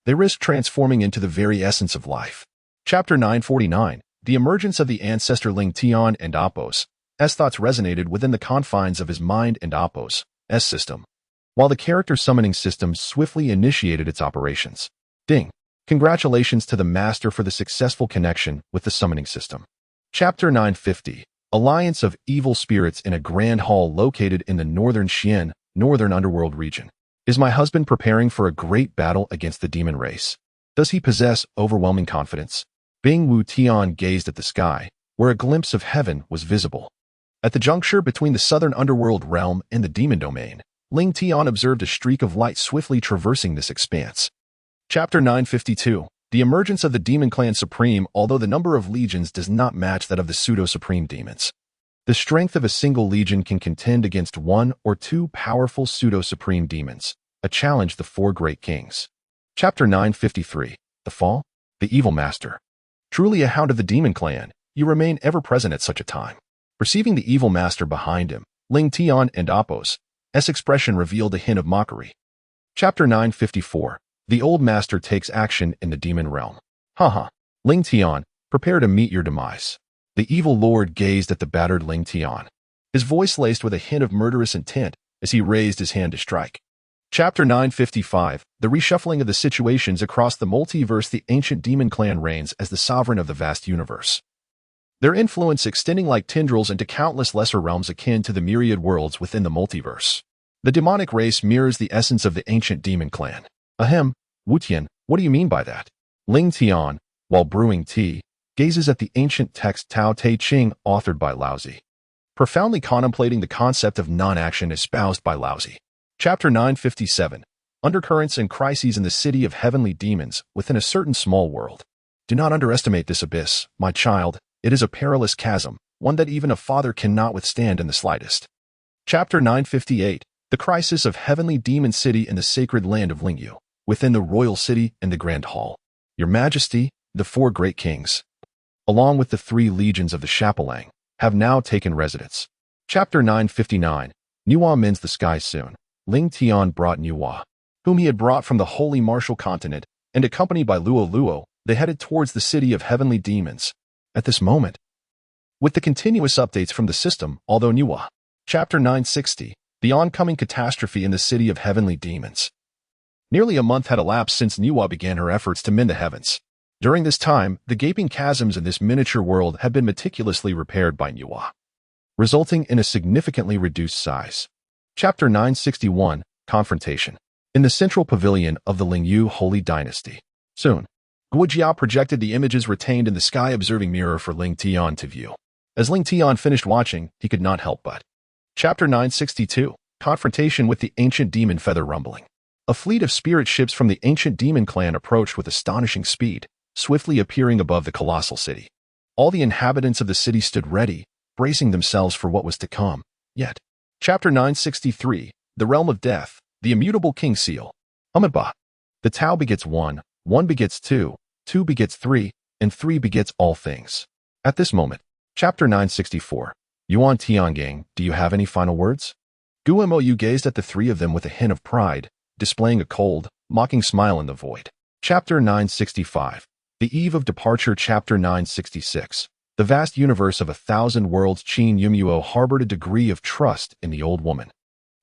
Speaker 1: they risk transforming into the very essence of life. Chapter 949, the emergence of the ancestor Ling Tian and Apos' thoughts resonated within the confines of his mind and Apos' system, while the character summoning system swiftly initiated its operations. Ding! Congratulations to the master for the successful connection with the summoning system. Chapter 950, Alliance of Evil Spirits. In a grand hall located in the northern Xian, northern underworld region. Is my husband preparing for a great battle against the demon race? Does he possess overwhelming confidence? Bing Wu Tian gazed at the sky, where a glimpse of heaven was visible. At the juncture between the southern underworld realm and the demon domain, Ling Tian observed a streak of light swiftly traversing this expanse. Chapter 952, the emergence of the Demon Clan Supreme. Although the number of legions does not match that of the pseudo-supreme demons, the strength of a single legion can contend against 1 or 2 powerful pseudo-supreme demons, a challenge the 4 great kings. Chapter 953, the Fall, the Evil Master. Truly a hound of the Demon Clan, you remain ever present at such a time. Perceiving the evil master behind him, Ling Tian and Apos' expression revealed a hint of mockery. Chapter 954, the Old Master takes action in the demon realm. Haha. Ling Tian, prepare to meet your demise. The evil lord gazed at the battered Ling Tian, his voice laced with a hint of murderous intent as he raised his hand to strike. Chapter 955, The reshuffling of the situations across the multiverse. The ancient demon clan reigns as the sovereign of the vast universe, their influence extending like tendrils into countless lesser realms akin to the myriad worlds within the multiverse. The demonic race mirrors the essence of the ancient demon clan. Ahem, Wutian, what do you mean by that? Ling Tian, while brewing tea, gazes at the ancient text Tao Te Ching authored by Laozi, profoundly contemplating the concept of non-action espoused by Laozi. Chapter 957, Undercurrents and Crises in the City of Heavenly Demons Within a Certain Small World. Do not underestimate this abyss, my child. It is a perilous chasm, one that even a father cannot withstand in the slightest. Chapter 958, The Crisis of Heavenly Demon City in the Sacred Land of Lingyu, within the Royal City and the Grand Hall. Your Majesty, the 4 great kings, along with the 3 legions of the Chapelang, have now taken residence. Chapter 959, Nuwa mends the skies soon. Ling Tian brought Nuwa, whom he had brought from the Holy Martial Continent, and accompanied by Luo Luo, they headed towards the City of Heavenly Demons. At this moment, with the continuous updates from the system, although Nuwa. Chapter 960, The Oncoming Catastrophe in the City of Heavenly Demons. Nearly a month had elapsed since Nuwa began her efforts to mend the heavens. During this time, the gaping chasms in this miniature world had been meticulously repaired by Nuwa, resulting in a significantly reduced size. Chapter 961, Confrontation. In the central pavilion of the Lingyu Holy Dynasty. Soon, Guojia projected the images retained in the sky observing mirror for Ling Tian to view. As Ling Tian finished watching, he could not help but. Chapter 962, Confrontation with the Ancient Demon Feather Rumbling. A fleet of spirit ships from the ancient demon clan approached with astonishing speed, swiftly appearing above the colossal city. All the inhabitants of the city stood ready, bracing themselves for what was to come. Yet, Chapter 963, The Realm of Death, The Immutable King Seal. Ahmedba. The Tao begets 1, 1 begets 2, 2 begets 3, and 3 begets all things. At this moment, Chapter 964, Yuan Tiangang, do you have any final words? Guo gazed at the 3 of them with a hint of pride, displaying a cold, mocking smile in the void. Chapter 965, The Eve of Departure. Chapter 966, The vast universe of 1,000 worlds. Qin Yumuo harbored a degree of trust in the old woman,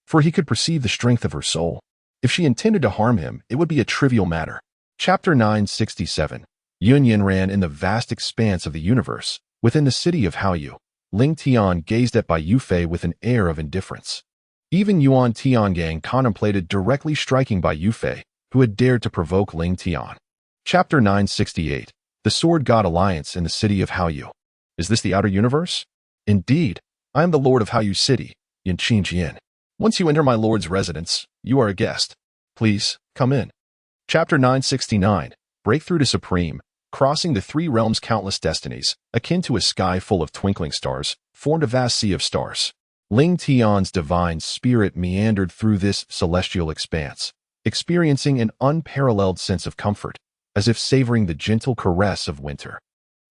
Speaker 1: for he could perceive the strength of her soul. If she intended to harm him, it would be a trivial matter. Chapter 967, Yun Yin ran in the vast expanse of the universe, within the city of Haoyu. Ling Tian gazed at by Yufei with an air of indifference. Even Yuan Tiangang contemplated directly striking by Yufei, who had dared to provoke Ling Tian. Chapter 968, The Sword God Alliance in the City of Haoyu. Is this the outer universe? Indeed, I am the Lord of Haoyu City, Yin Qinjian. Once you enter my lord's residence, you are a guest. Please, come in. Chapter 969, Breakthrough to Supreme, Crossing the 3 realms. Countless destinies, akin to a sky full of twinkling stars, formed a vast sea of stars. Ling Tian's divine spirit meandered through this celestial expanse, experiencing an unparalleled sense of comfort, as if savoring the gentle caress of winter.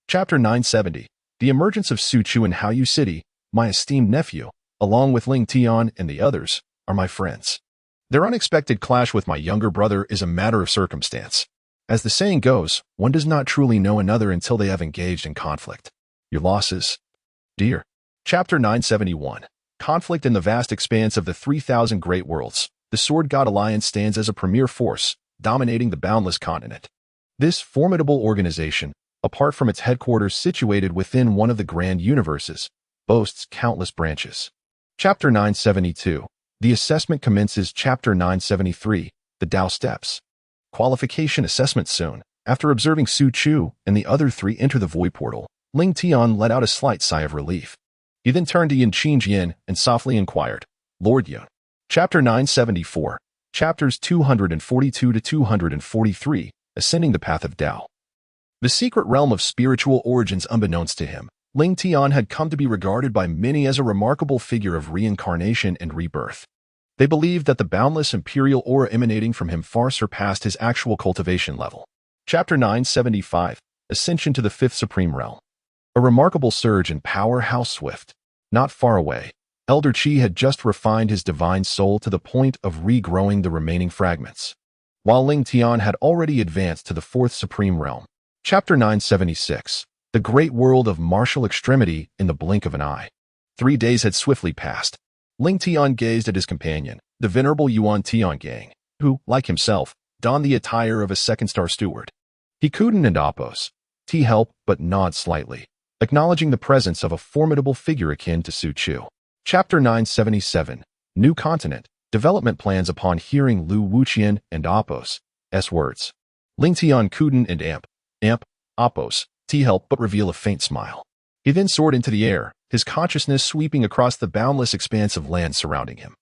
Speaker 1: Chapter 970, The Emergence of Su Chu in Haoyu City. My esteemed nephew, along with Ling Tian and the others, are my friends. Their unexpected clash with my younger brother is a matter of circumstance. As the saying goes, one does not truly know another until they have engaged in conflict. Your losses, dear. Chapter 971, Conflict in the vast expanse of the 3,000 great worlds. The Sword God Alliance stands as a premier force, dominating the boundless continent. This formidable organization, apart from its headquarters situated within one of the grand universes, boasts countless branches. Chapter 972, The Assessment Commences. Chapter 973, The Tao Steps. Qualification assessment soon. After observing Su Chu and the other 3 enter the void portal, Ling Tian let out a slight sigh of relief. He then turned to Yin Qinjian and softly inquired, Lord Yun. Chapter 974, Chapters 242 to 243, Ascending the Path of Tao. The secret realm of spiritual origins. Unbeknownst to him, Ling Tian had come to be regarded by many as a remarkable figure of reincarnation and rebirth. They believed that the boundless imperial aura emanating from him far surpassed his actual cultivation level. Chapter 975, Ascension to the 5th Supreme Realm. A remarkable surge in power. How swift. Not far away, Elder Qi had just refined his divine soul to the point of regrowing the remaining fragments, while Ling Tian had already advanced to the 4th Supreme Realm. Chapter 976, The Great World of Martial Extremity. In the blink of an eye, 3 days had swiftly passed. Ling Tian gazed at his companion, the venerable Yuan Tian Gang, who, like himself, donned the attire of a second-star steward. He couldn't and oppose. T help but nod slightly, acknowledging the presence of a formidable figure akin to Su Chu. Chapter 977, New Continent, Development Plans. Upon hearing Lu Wuqian and Apos' words, Ling Tian couldn't and Apos, T help but reveal a faint smile. He then soared into the air, his consciousness sweeping across the boundless expanse of land surrounding him,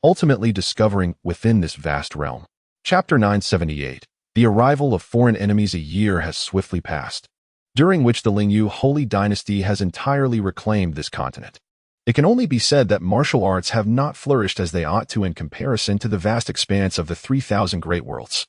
Speaker 1: ultimately discovering within this vast realm. Chapter 978, The Arrival of Foreign Enemies. A year has swiftly passed, during which the Lingyu Holy Dynasty has entirely reclaimed this continent. It can only be said that martial arts have not flourished as they ought to in comparison to the vast expanse of the 3,000 great worlds.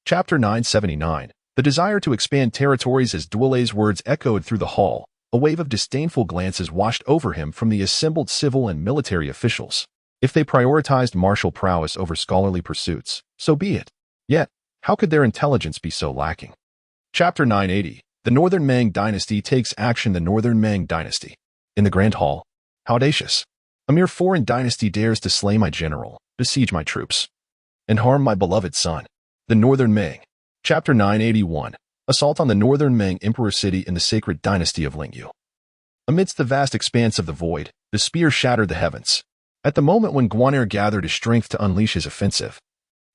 Speaker 1: Chapter 979, The desire to expand territories. As Duolei's words echoed through the hall, a wave of disdainful glances washed over him from the assembled civil and military officials. If they prioritized martial prowess over scholarly pursuits, so be it. Yet, how could their intelligence be so lacking? Chapter 980, The Northern Ming Dynasty takes action. The Northern Ming Dynasty. In the Grand Hall. How audacious. A mere foreign dynasty dares to slay my general, besiege my troops, and harm my beloved son. The Northern Ming. Chapter 981, Assault on the Northern Ming Emperor City in the sacred dynasty of Lingyu. Amidst the vast expanse of the void, the spear shattered the heavens. At the moment when Guan'er gathered his strength to unleash his offensive,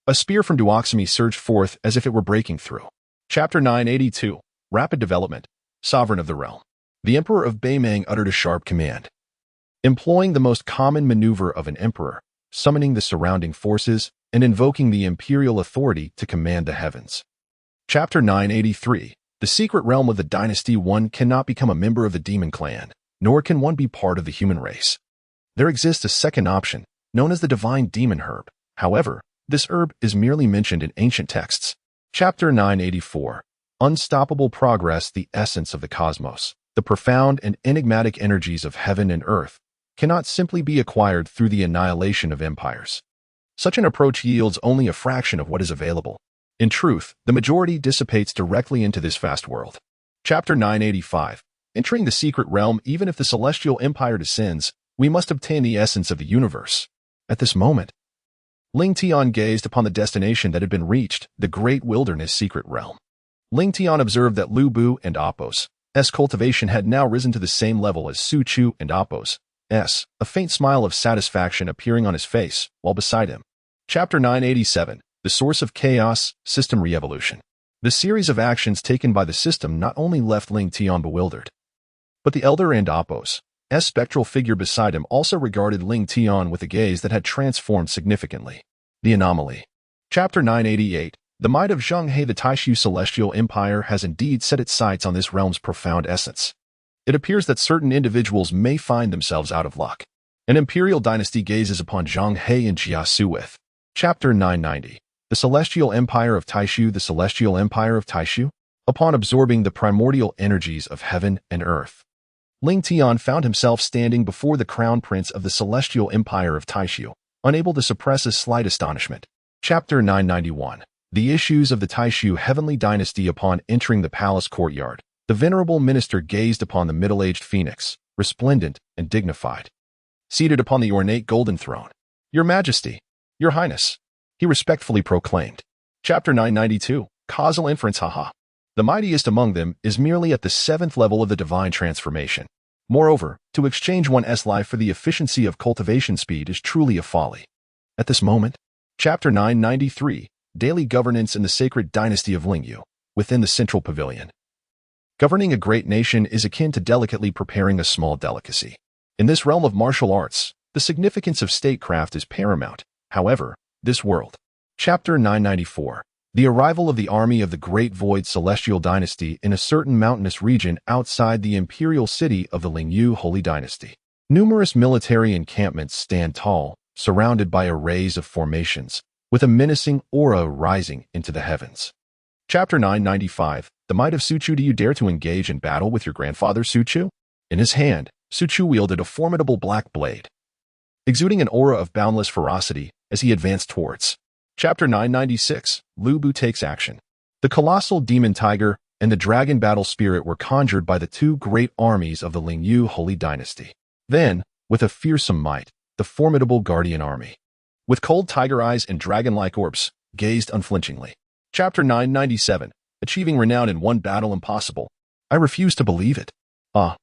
Speaker 1: a spear from Duoximi surged forth as if it were breaking through. Chapter 982, Rapid Development, Sovereign of the Realm. The Emperor of Beimang uttered a sharp command, employing the most common maneuver of an emperor, summoning the surrounding forces and invoking the imperial authority to command the heavens. Chapter 983, The Secret Realm of the Dynasty. One cannot become a member of the demon clan, nor can one be part of the human race. There exists a second option, known as the divine demon herb. However, this herb is merely mentioned in ancient texts. Chapter 984, Unstoppable Progress. The essence of the cosmos, the profound and enigmatic energies of heaven and earth, cannot simply be acquired through the annihilation of empires. Such an approach yields only a fraction of what is available. In truth, the majority dissipates directly into this vast world. Chapter 985, Entering the Secret Realm. Even if the celestial empire descends, we must obtain the essence of the universe. At this moment, Ling Tian gazed upon the destination that had been reached, the great wilderness secret realm. Ling Tian observed that Lu Bu and Apos' cultivation had now risen to the same level as Su Chu and Apos', a faint smile of satisfaction appearing on his face, while beside him. Chapter 987, The Source of Chaos, System Re-Evolution. The series of actions taken by the system not only left Ling Tian bewildered, but the elder and Apos' spectral figure beside him also regarded Ling Tian with a gaze that had transformed significantly. The Anomaly. Chapter 988, The Might of Zhonghai. The Taishu Celestial Empire has indeed set its sights on this realm's profound essence. It appears that certain individuals may find themselves out of luck. An imperial dynasty gazes upon Zhonghai and Jiasu with. Chapter 990, The Celestial Empire of Taishu. The Celestial Empire of Taishu. Upon absorbing the primordial energies of heaven and earth, Ling Tian found himself standing before the crown prince of the Celestial Empire of Taishu, unable to suppress a slight astonishment. Chapter 991, The Issues of the Taishu Heavenly Dynasty. Upon entering the palace courtyard, the venerable minister gazed upon the middle-aged phoenix, resplendent and dignified, seated upon the ornate golden throne. Your Majesty, Your Highness, he respectfully proclaimed. Chapter 992, Causal Inference. Haha. The mightiest among them is merely at the 7th level of the divine transformation. Moreover, to exchange one's life for the efficiency of cultivation speed is truly a folly. At this moment, Chapter 993, Daily Governance in the Sacred Dynasty of Lingyu, within the Central Pavilion. Governing a great nation is akin to delicately preparing a small delicacy. In this realm of martial arts, the significance of statecraft is paramount. However, this world. Chapter 994, The Arrival of the Army of the Great Void Celestial Dynasty in a certain mountainous region outside the imperial city of the Lingyu Holy Dynasty. Numerous military encampments stand tall, surrounded by arrays of formations, with a menacing aura rising into the heavens. Chapter 995, The Might of Su Chu. Do you dare to engage in battle with your grandfather Su Chu? In his hand, Su Chu wielded a formidable black blade, exuding an aura of boundless ferocity as he advanced towards. Chapter 996, Lu Bu takes action. The colossal demon tiger and the dragon battle spirit were conjured by the two great armies of the Lingyu Holy Dynasty. Then, with a fearsome might, the formidable guardian army, with cold tiger eyes and dragon-like orbs, gazed unflinchingly. Chapter 997, Achieving Renown in One Battle Impossible. I refuse to believe it. The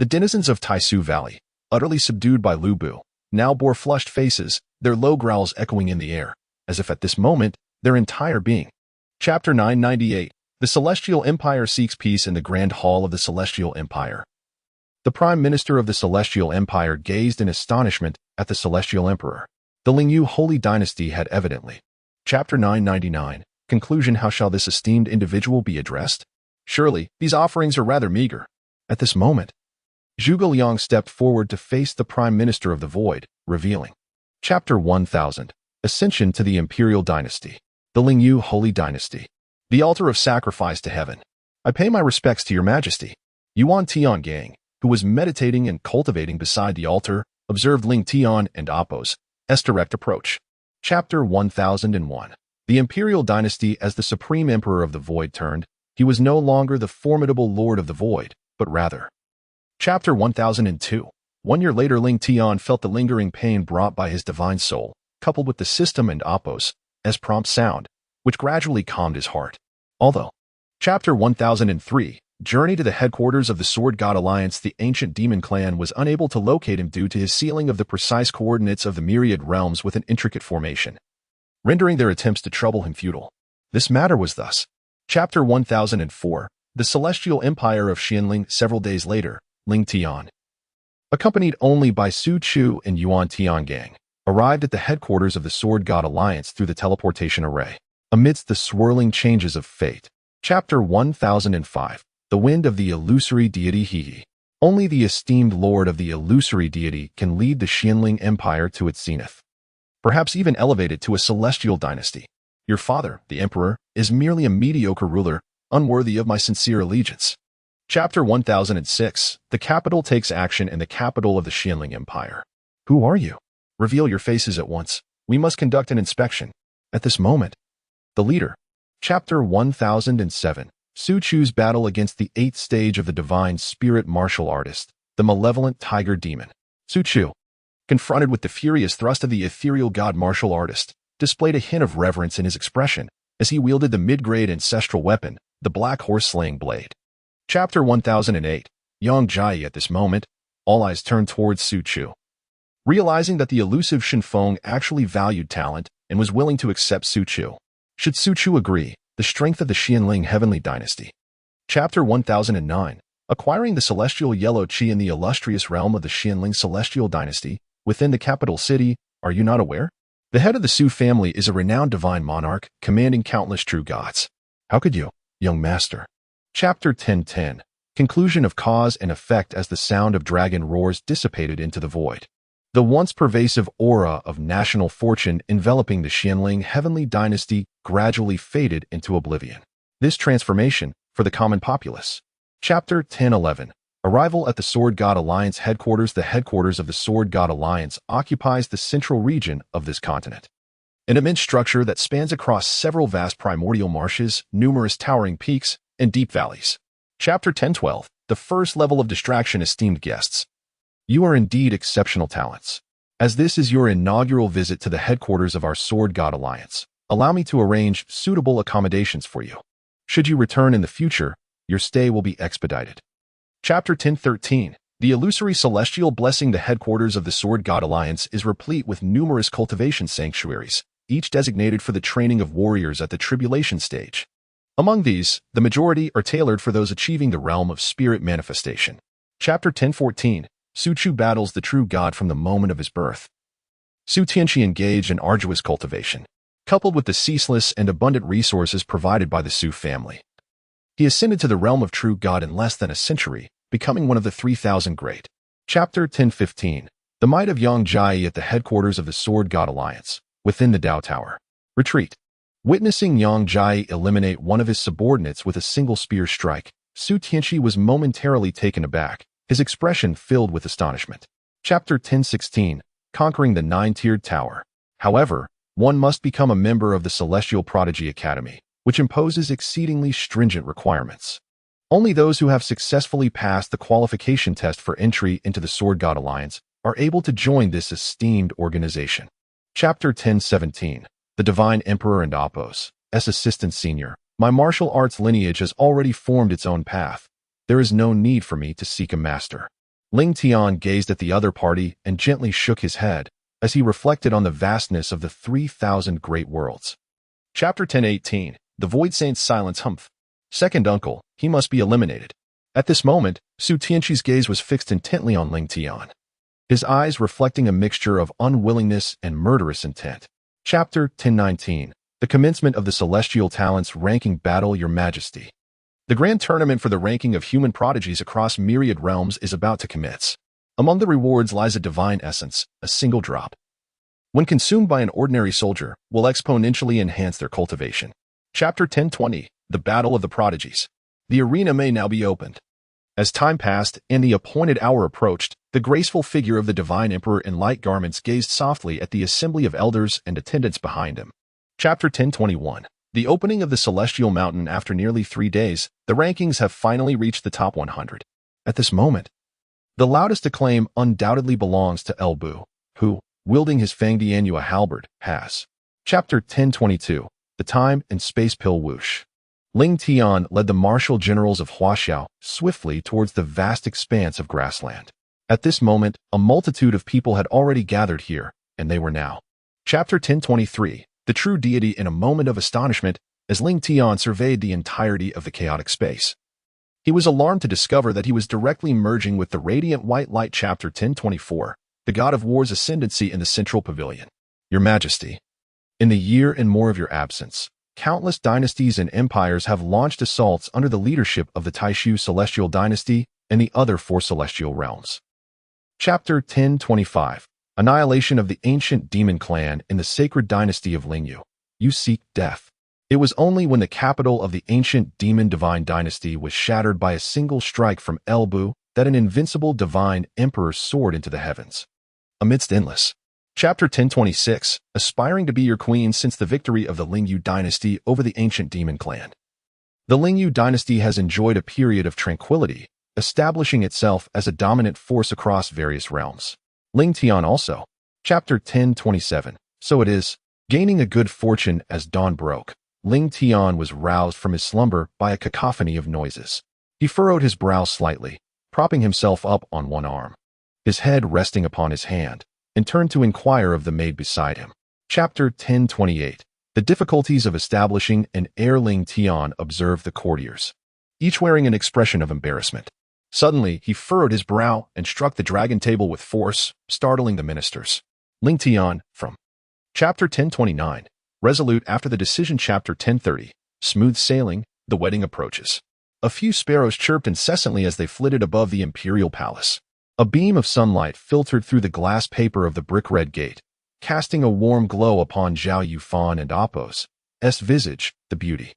Speaker 1: denizens of Taisu Valley, utterly subdued by Lu Bu, now bore flushed faces, their low growls echoing in the air, as if at this moment, their entire being. Chapter 998, The Celestial Empire Seeks Peace in the Grand Hall of the Celestial Empire. The Prime Minister of the Celestial Empire gazed in astonishment at the Celestial Emperor. The Lingyu Holy Dynasty had evidently. Chapter 999, Conclusion. How shall this esteemed individual be addressed? Surely, these offerings are rather meager. At this moment, Zhuge Liang stepped forward to face the Prime Minister of the Void, revealing. Chapter 1000, Ascension to the Imperial Dynasty. The Lingyu Holy Dynasty. The altar of sacrifice to heaven. I pay my respects to your majesty. Yuan Tiangang, who was meditating and cultivating beside the altar, observed Ling Tian and Appo's direct approach. Chapter 1001. The Imperial Dynasty. As the Supreme Emperor of the Void turned, he was no longer the formidable Lord of the Void, but rather. Chapter 1002. 1 year later, Ling Tian felt the lingering pain brought by his divine soul, coupled with the system and Appo's prompt sound, which gradually calmed his heart. Although. Chapter 1003. Journey to the headquarters of the Sword God Alliance. The ancient demon clan was unable to locate him due to his sealing of the precise coordinates of the myriad realms with an intricate formation, rendering their attempts to trouble him futile. This matter was thus. Chapter 1004. The Celestial Empire of Xianling. Several days later, Ling Tian, accompanied only by Su Chu and Yuan Tiangang, arrived at the headquarters of the Sword God Alliance through the teleportation array. Amidst the swirling changes of fate. Chapter 1005. The Wind of the Illusory Deity. He. Only the esteemed Lord of the Illusory Deity can lead the Xianling Empire to its zenith, perhaps even elevate it to a celestial dynasty. Your father, the Emperor, is merely a mediocre ruler, unworthy of my sincere allegiance. Chapter 1006. The capital takes action in the capital of the Xianling Empire. Who are you? Reveal your faces at once. We must conduct an inspection. At this moment. The leader. Chapter 1007. Su Chu's battle against the 8th stage of the divine spirit martial artist, the malevolent tiger demon. Su Chu, confronted with the furious thrust of the ethereal god martial artist, displayed a hint of reverence in his expression as he wielded the mid-grade ancestral weapon, the black horse-slaying blade. Chapter 1008. Yang Jai. At this moment, all eyes turned towards Su Chu. Realizing that the elusive Shenfeng actually valued talent and was willing to accept Su Chu, should Su Chu agree, the strength of the Xianling Heavenly Dynasty. Chapter 1009. Acquiring the celestial yellow qi in the illustrious realm of the Xianling Celestial Dynasty, within the capital city. Are you not aware? The head of the Su family is a renowned divine monarch, commanding countless true gods. How could you, young master? Chapter 1010. Conclusion of cause and effect. As the sound of dragon roars dissipated into the void, the once pervasive aura of national fortune enveloping the Xianling Heavenly Dynasty gradually faded into oblivion. This transformation, for the common populace. Chapter 1011. Arrival at the Sword God Alliance headquarters. The headquarters of the Sword God Alliance occupies the central region of this continent. An immense structure that spans across several vast primordial marshes, numerous towering peaks, and deep valleys. Chapter 1012. The first level of distraction. Esteemed guests, you are indeed exceptional talents. As this is your inaugural visit to the headquarters of our Sword God Alliance, allow me to arrange suitable accommodations for you. Should you return in the future, your stay will be expedited. Chapter 1013. The illusory celestial blessing. The headquarters of the Sword God Alliance is replete with numerous cultivation sanctuaries, each designated for the training of warriors at the tribulation stage. Among these, the majority are tailored for those achieving the realm of spirit manifestation. Chapter 1014. Su Chu battles the true god from the moment of his birth. Su Tianqi engaged in arduous cultivation, coupled with the ceaseless and abundant resources provided by the Su family. He ascended to the realm of true god in less than a century, becoming one of the 3,000 great. Chapter 1015. The might of Yang Jai. At the headquarters of the Sword God Alliance, within the Dao Tower. Retreat. Witnessing Yang Jai eliminate one of his subordinates with a single spear strike, Su Tianqi was momentarily taken aback, his expression filled with astonishment. Chapter 1016. Conquering the 9-tiered tower. However, one must become a member of the Celestial Prodigy Academy, which imposes exceedingly stringent requirements. Only those who have successfully passed the qualification test for entry into the Sword God Alliance are able to join this esteemed organization. Chapter 1017. The Divine Emperor and Apos. As Assistant Senior, my martial arts lineage has already formed its own path. There is no need for me to seek a master. Ling Tian gazed at the other party and gently shook his head as he reflected on the vastness of the 3,000 great worlds. Chapter 1018. The Void Saint's Silence. Humph. Second uncle, he must be eliminated. At this moment, Su Tianqi's gaze was fixed intently on Ling Tian, his eyes reflecting a mixture of unwillingness and murderous intent. Chapter 1019. The Commencement of the Celestial Talents Ranking Battle. Your Majesty. The grand tournament for the ranking of human prodigies across myriad realms is about to commence. Among the rewards lies a divine essence, a single drop. When consumed by an ordinary soldier, will exponentially enhance their cultivation. Chapter 1020. The Battle of the Prodigies. The arena may now be opened. As time passed and the appointed hour approached, the graceful figure of the Divine Emperor in light garments gazed softly at the assembly of elders and attendants behind him. Chapter 1021. The Opening of the Celestial Mountain. After nearly 3 days, the rankings have finally reached the top 100. At this moment, the loudest acclaim undoubtedly belongs to El Bu, who, wielding his Fangdi Anua halberd, has. Chapter 1022. The Time and Space Pill Whoosh. Ling Tian led the martial generals of Huaxiao swiftly towards the vast expanse of grassland. At this moment, a multitude of people had already gathered here, and they were now. Chapter 1023. The True Deity. In a moment of astonishment, as Ling Tian surveyed the entirety of the chaotic space, he was alarmed to discover that he was directly merging with the radiant white light. Chapter 1024. The God of War's Ascendancy in the Central Pavilion. Your Majesty. In the year and more of your absence, countless dynasties and empires have launched assaults under the leadership of the Taishu Celestial Dynasty and the other 4 celestial realms. Chapter 1025. Annihilation of the ancient demon clan in the sacred dynasty of Lingyu. You seek death. It was only when the capital of the ancient demon divine dynasty was shattered by a single strike from El Bu that an invincible divine emperor soared into the heavens. Amidst endless. Chapter 1026. Aspiring to be your queen since the victory of the Lingyu dynasty over the ancient demon clan. The Lingyu dynasty has enjoyed a period of tranquility, establishing itself as a dominant force across various realms. Ling Tian also. Chapter 1027. So it is, gaining a good fortune as dawn broke, Ling Tian was roused from his slumber by a cacophony of noises. He furrowed his brow slightly, propping himself up on one arm, his head resting upon his hand, and turned to inquire of the maid beside him. Chapter 1028. The Difficulties of Establishing an Heir. Ling Tian observed the courtiers, each wearing an expression of embarrassment. Suddenly, he furrowed his brow and struck the dragon table with force, startling the ministers. Ling Tian, from Chapter 1029. Resolute after the decision. Chapter 1030. Smooth sailing, the wedding approaches. A few sparrows chirped incessantly as they flitted above the imperial palace. A beam of sunlight filtered through the glass paper of the brick-red gate, casting a warm glow upon Zhao Yufan and Apos' visage, the beauty.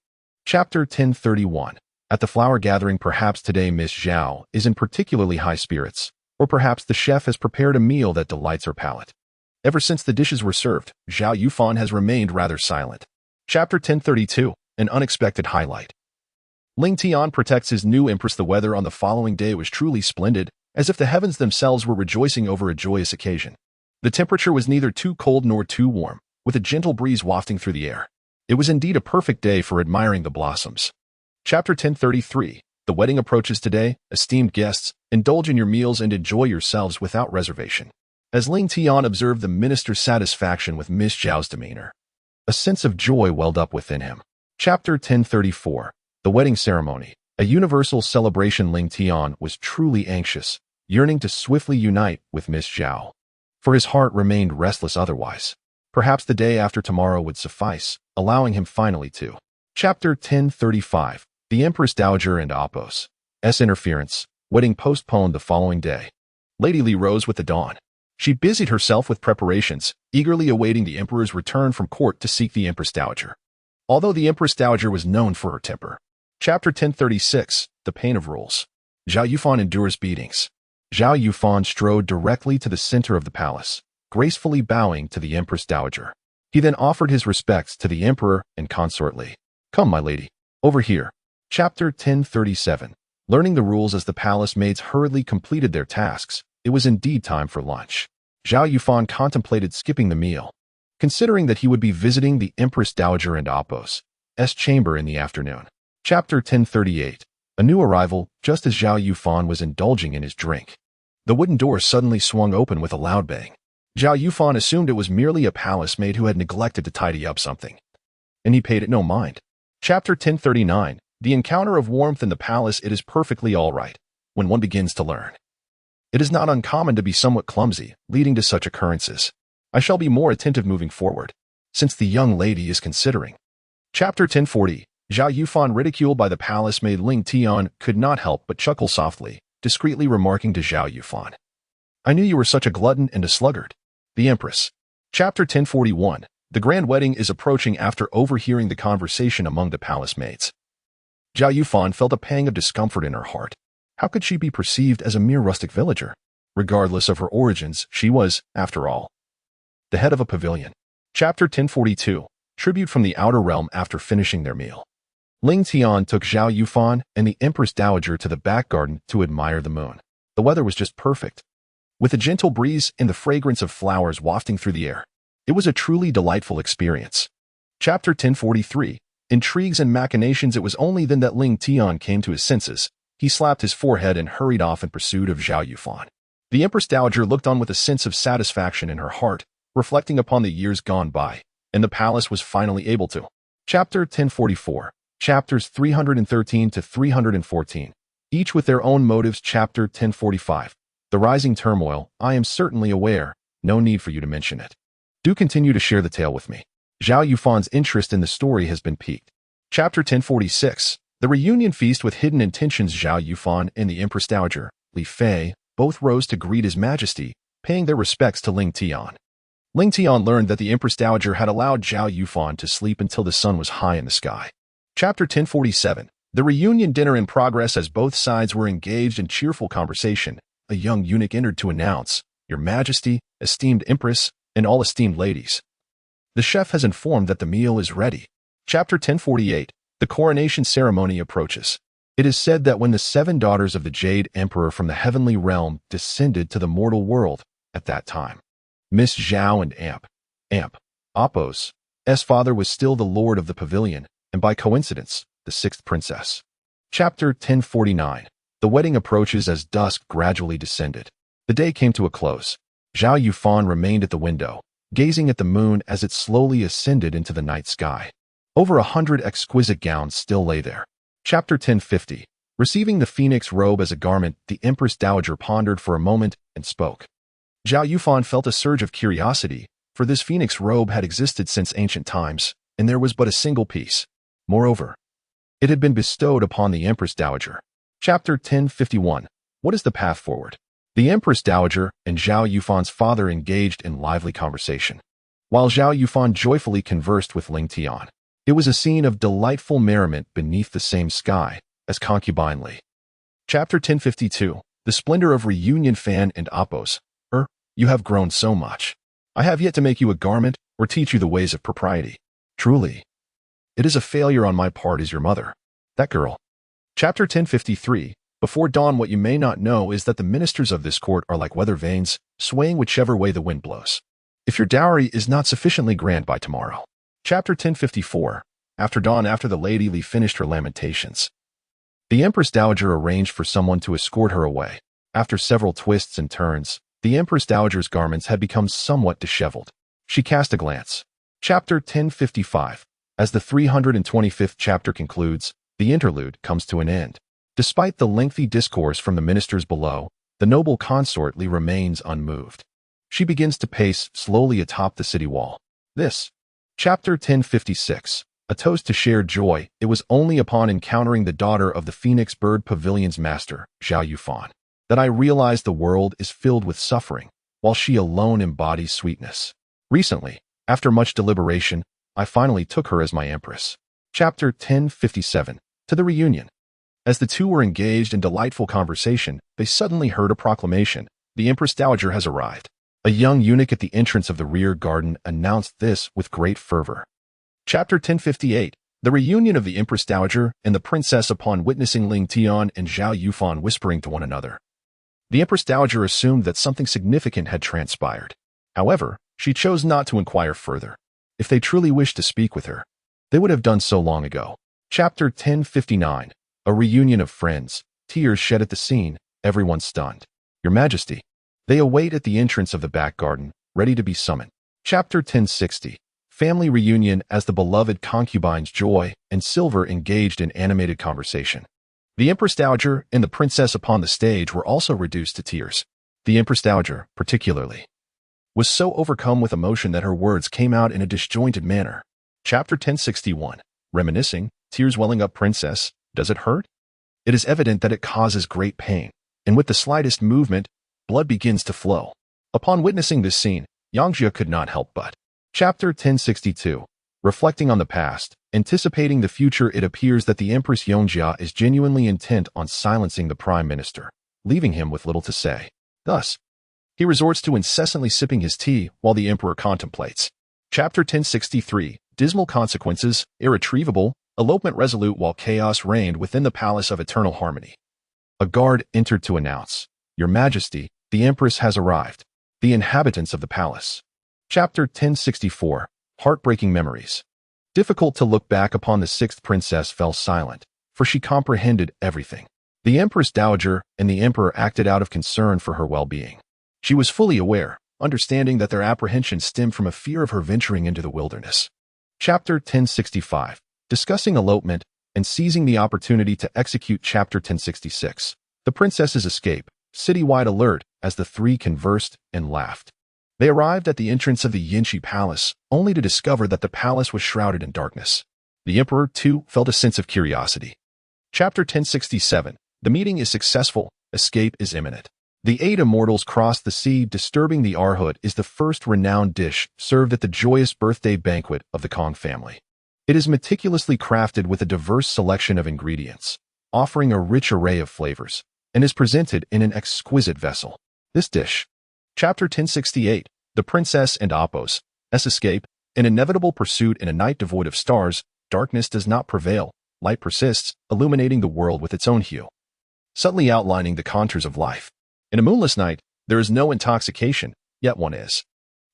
Speaker 1: Chapter 1031. At the flower gathering. Perhaps today Miss Zhao is in particularly high spirits, or perhaps the chef has prepared a meal that delights her palate. Ever since the dishes were served, Zhao Yufan has remained rather silent. Chapter 1032. An unexpected highlight. Ling Tian protects his new empress. The weather on the following day was truly splendid, as if the heavens themselves were rejoicing over a joyous occasion. The temperature was neither too cold nor too warm, with a gentle breeze wafting through the air. It was indeed a perfect day for admiring the blossoms. Chapter 1033. The wedding approaches today. Esteemed guests, indulge in your meals and enjoy yourselves without reservation. As Ling Tian observed the minister's satisfaction with Miss Zhao's demeanor, a sense of joy welled up within him. Chapter 1034. The wedding ceremony. A universal celebration. Ling Tian was truly anxious, yearning to swiftly unite with Miss Zhao, for his heart remained restless otherwise. Perhaps the day after tomorrow would suffice, allowing him finally to. Chapter 1035. The Empress Dowager and Apos' interference. Wedding postponed the following day. Lady Li rose with the dawn. She busied herself with preparations, eagerly awaiting the emperor's return from court to seek the Empress Dowager. Although the Empress Dowager was known for her temper. Chapter 1036. The Pain of Rules. Zhao Yufan endures beatings. Zhao Yufan strode directly to the center of the palace, gracefully bowing to the Empress Dowager. He then offered his respects to the emperor and consort Li. Come, my lady, over here. Chapter 1037. Learning the rules. As the palace maids hurriedly completed their tasks, it was indeed time for lunch. Zhao Yufan contemplated skipping the meal. considering that he would be visiting the Empress Dowager and Apos' chamber in the afternoon. Chapter 1038. A new arrival, just as Zhao Yufan was indulging in his drink. The wooden door suddenly swung open with a loud bang. Zhao Yufan assumed it was merely a palace maid who had neglected to tidy up something, and he paid it no mind. Chapter 1039. The encounter of warmth in the palace. It is perfectly all right when one begins to learn. It is not uncommon to be somewhat clumsy, leading to such occurrences. I shall be more attentive moving forward, since the young lady is considering. Chapter 1040. Zhao Yufan, ridiculed by the palace maid Ling Tian, could not help but chuckle softly, discreetly remarking to Zhao Yufan, "I knew you were such a glutton and a sluggard." The Empress. Chapter 1041. The grand wedding is approaching. After overhearing the conversation among the palace maids, Zhao Yufan felt a pang of discomfort in her heart. How could she be perceived as a mere rustic villager? Regardless of her origins, she was, after all, the head of a pavilion. Chapter 1042. Tribute from the outer realm. After finishing their meal, Ling Tian took Zhao Yufan and the Empress Dowager to the back garden to admire the moon. The weather was just perfect, with a gentle breeze and the fragrance of flowers wafting through the air. It was a truly delightful experience. Chapter 1043. Intrigues and machinations. It was only then that Ling Tian came to his senses. He slapped his forehead and hurried off in pursuit of Zhao Yufan. The Empress Dowager looked on with a sense of satisfaction in her heart, reflecting upon the years gone by, and the palace was finally able to. Chapter 1044. Chapters 313 to 314, each with their own motives. Chapter 1045. The rising turmoil. I am certainly aware. No need for you to mention it. Do continue to share the tale with me. Zhao Yufan's interest in the story has been piqued. Chapter 1046. The reunion feast with hidden intentions. Zhao Yufan and the Empress Dowager, Li Fei, both rose to greet His Majesty, paying their respects to Ling Tian. Ling Tian learned that the Empress Dowager had allowed Zhao Yufan to sleep until the sun was high in the sky. Chapter 1047. The reunion dinner in progress. As both sides were engaged in cheerful conversation, a young eunuch entered to announce, "Your Majesty, esteemed Empress, and all esteemed ladies, the chef has informed that the meal is ready." Chapter 1048. The coronation ceremony approaches. It is said that when the 7 daughters of the Jade Emperor from the heavenly realm descended to the mortal world, at that time, Miss Zhao and Apos' father was still the lord of the pavilion, and by coincidence, the 6th princess. Chapter 1049. The wedding approaches. As dusk gradually descended, the day came to a close. Zhao Yufan remained at the window, gazing at the moon as it slowly ascended into the night sky. Over 100 exquisite gowns still lay there. Chapter 1050. Receiving the phoenix robe as a garment, the Empress Dowager pondered for a moment and spoke. Zhao Yufan felt a surge of curiosity, for this phoenix robe had existed since ancient times, and there was but a single piece. Moreover, it had been bestowed upon the Empress Dowager. Chapter 1051. What is the path forward? The Empress Dowager and Zhao Yufan's father engaged in lively conversation, while Zhao Yufan joyfully conversed with Ling Tian. It was a scene of delightful merriment beneath the same sky as concubine Li. Chapter 1052. The splendor of reunion. Fan and Apos, you have grown so much. I have yet to make you a garment or teach you the ways of propriety. Truly, it is a failure on my part as your mother. That girl. Chapter 1053. Before dawn. What you may not know is that the ministers of this court are like weather vanes, swaying whichever way the wind blows. If your dowry is not sufficiently grand by tomorrow. Chapter 1054. After dawn. After the Lady Li finished her lamentations, the Empress Dowager arranged for someone to escort her away. After several twists and turns, the Empress Dowager's garments had become somewhat disheveled. She cast a glance. Chapter 1055. As the 325th chapter concludes, the interlude comes to an end. Despite the lengthy discourse from the ministers below, the noble consort Li remains unmoved. She begins to pace slowly atop the city wall. This. Chapter 1056. A toast to shared joy. It was only upon encountering the daughter of the Phoenix Bird Pavilion's master, Zhao Yufan, that I realized the world is filled with suffering, while she alone embodies sweetness. Recently, after much deliberation, I finally took her as my empress. Chapter 1057. To the reunion. As the two were engaged in delightful conversation, they suddenly heard a proclamation. The Empress Dowager has arrived. A young eunuch at the entrance of the rear garden announced this with great fervor. Chapter 1058. The reunion of the Empress Dowager and the princess. Upon witnessing Ling Tian and Zhao Yufan whispering to one another, the Empress Dowager assumed that something significant had transpired. However, She chose not to inquire further. If they truly wished to speak with her, they would have done so long ago. Chapter 1059. A reunion of friends. Tears shed at the scene, everyone stunned. Your Majesty. They await at the entrance of the back garden, ready to be summoned. Chapter 1060. Family reunion as the beloved concubines Joy and Silver engaged in animated conversation. The Empress Dowager and the princess upon the stage were also reduced to tears. The Empress Dowager, particularly, was so overcome with emotion that her words came out in a disjointed manner. Chapter 1061. Reminiscing, tears welling up princess, does it hurt? It is evident that it causes great pain, and with the slightest movement, blood begins to flow. Upon witnessing this scene, Yangjia could not help but. Chapter 1062. Reflecting on the past, anticipating the future, it appears that the Empress Yongjia is genuinely intent on silencing the Prime Minister, leaving him with little to say. Thus, he resorts to incessantly sipping his tea while the Emperor contemplates. Chapter 1063. Dismal consequences, irretrievable, elopement resolute while chaos reigned within the Palace of Eternal Harmony. A guard entered to announce, Your Majesty, the Empress has arrived. The inhabitants of the palace. Chapter 1064. Heartbreaking memories. Difficult to look back upon, the sixth princess fell silent, for she comprehended everything. The Empress Dowager and the Emperor acted out of concern for her well-being. She was fully aware, understanding that their apprehension stemmed from a fear of her venturing into the wilderness. Chapter 1065. Discussing elopement and seizing the opportunity to execute. Chapter 1066. The princess's escape. Citywide alert as the three conversed and laughed. They arrived at the entrance of the Yinshi Palace, only to discover that the palace was shrouded in darkness. The Emperor, too, felt a sense of curiosity. Chapter 1067. The meeting is successful. Escape is imminent. The 8 immortals crossed the sea. Disturbing the arhut is the first renowned dish served at the joyous birthday banquet of the Kong family. It is meticulously crafted with a diverse selection of ingredients, offering a rich array of flavors, and is presented in an exquisite vessel. This dish. Chapter 1068. The Princess and Apos. Escape. An inevitable pursuit in a night devoid of stars. Darkness does not prevail. Light persists, illuminating the world with its own hue, subtly outlining the contours of life. In a moonless night, there is no intoxication, yet one is.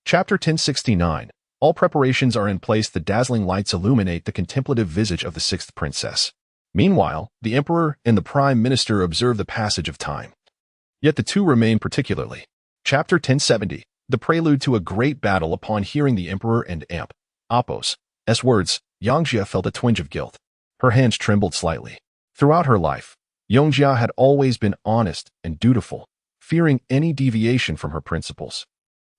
Speaker 1: Chapter 1069. All preparations are in place. The dazzling lights illuminate the contemplative visage of the sixth princess. Meanwhile, the Emperor and the Prime Minister observe the passage of time. Yet the two remain particularly. Chapter 1070. The prelude to a great battle. Upon hearing the Emperor and Apos' words, Yangjia felt a twinge of guilt. Her hands trembled slightly. Throughout her life, Yangjia had always been honest and dutiful, fearing any deviation from her principles.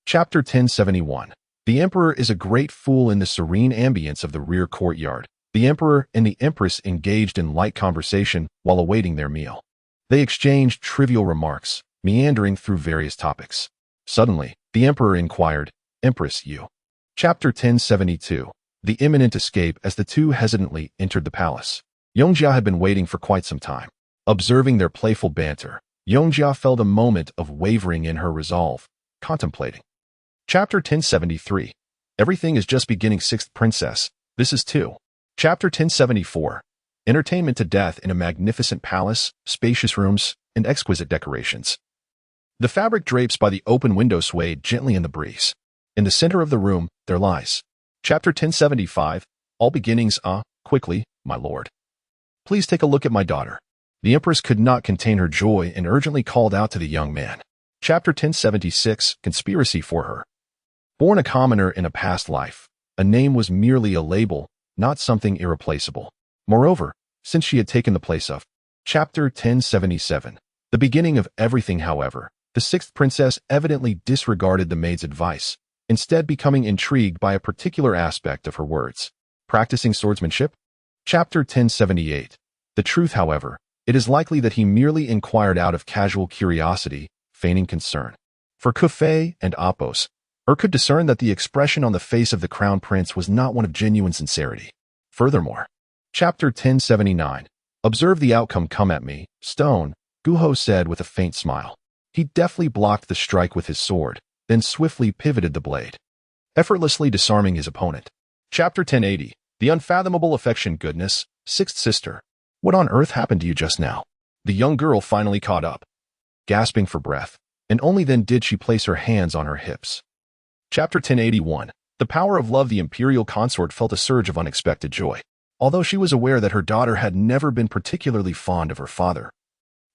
Speaker 1: Chapter 1071. The Emperor is a great fool. In the serene ambience of the rear courtyard, the Emperor and the Empress engaged in light conversation while awaiting their meal. They exchanged trivial remarks, meandering through various topics. Suddenly, the Emperor inquired, Empress, you. Chapter 1072. The imminent escape. As the two hesitantly entered the palace, Yangjia had been waiting for quite some time. Observing their playful banter, Yangjia felt a moment of wavering in her resolve, contemplating. Chapter 1073. Everything is just beginning. Sixth princess. This is too. Chapter 1074. Entertainment to death in a magnificent palace, spacious rooms, and exquisite decorations. The fabric drapes by the open window swayed gently in the breeze. In the center of the room, there lies. Chapter 1075. All beginnings. Quickly, my lord. Please take a look at my daughter. The Empress could not contain her joy and urgently called out to the young man. Chapter 1076. Conspiracy for her. Born a commoner in a past life, a name was merely a label, not something irreplaceable. Moreover, since she had taken the place of. Chapter 1077. The beginning of everything. However, the sixth princess evidently disregarded the maid's advice, instead becoming intrigued by a particular aspect of her words. Practicing swordsmanship? Chapter 1078. The truth, however, it is likely that he merely inquired out of casual curiosity, feigning concern. For Kufei and Apos, could discern that the expression on the face of the crown prince was not one of genuine sincerity. Furthermore, Chapter 1079. Observe the outcome. Come at me, stone, Guho said with a faint smile. He deftly blocked the strike with his sword, then swiftly pivoted the blade, effortlessly disarming his opponent. Chapter 1080. The unfathomable affection. Goodness, sixth sister. What on earth happened to you just now? The young girl finally caught up, gasping for breath, and only then did she place her hands on her hips. Chapter 1081. The Power of Love. The imperial consort felt a surge of unexpected joy, although she was aware that her daughter had never been particularly fond of her father.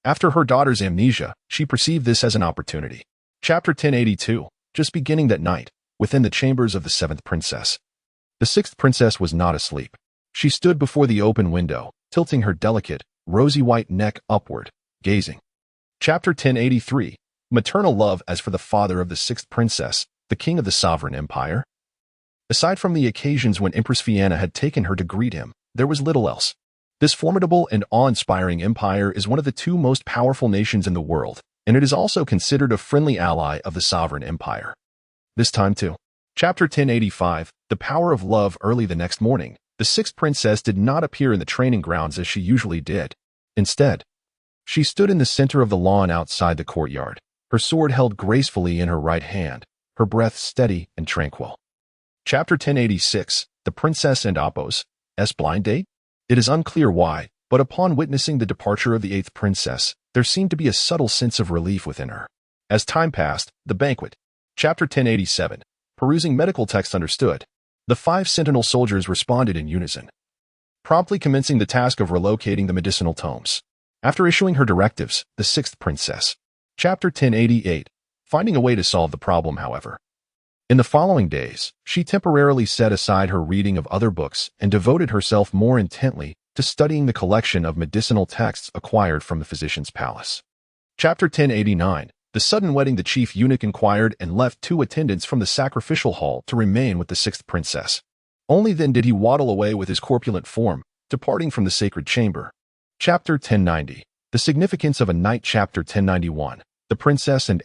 Speaker 1: After her daughter's amnesia, she perceived this as an opportunity. Chapter 1082. Just beginning that night, within the chambers of the seventh princess. The sixth princess was not asleep. She stood before the open window, tilting her delicate, rosy white neck upward, gazing. Chapter 1083. Maternal love. As for the father of the sixth princess, the king of the sovereign empire, aside from the occasions when Empress Fianna had taken her to greet him, there was little else. This formidable and awe-inspiring empire is one of the two most powerful nations in the world, and it is also considered a friendly ally of the sovereign empire. This time too. Chapter 1085. The Power of Love. Early the next morning, the sixth princess did not appear in the training grounds as she usually did. Instead, she stood in the center of the lawn outside the courtyard, her sword held gracefully in her right hand, her breath steady and tranquil. Chapter 1086. The Princess and Apo's blind date? It is unclear why, but upon witnessing the departure of the eighth princess, there seemed to be a subtle sense of relief within her. As time passed, the banquet. Chapter 1087. Perusing medical text. Understood. The 5 sentinel soldiers responded in unison, promptly commencing the task of relocating the medicinal tomes. After issuing her directives, the sixth princess. Chapter 1088. Finding a way to solve the problem, however. In the following days, she temporarily set aside her reading of other books and devoted herself more intently to studying the collection of medicinal texts acquired from the physician's palace. Chapter 1089. The sudden wedding. The chief eunuch inquired and left 2 attendants from the sacrificial hall to remain with the sixth princess. Only then did he waddle away with his corpulent form, departing from the sacred chamber. Chapter 1090. The significance of a night. Chapter 1091. The princess and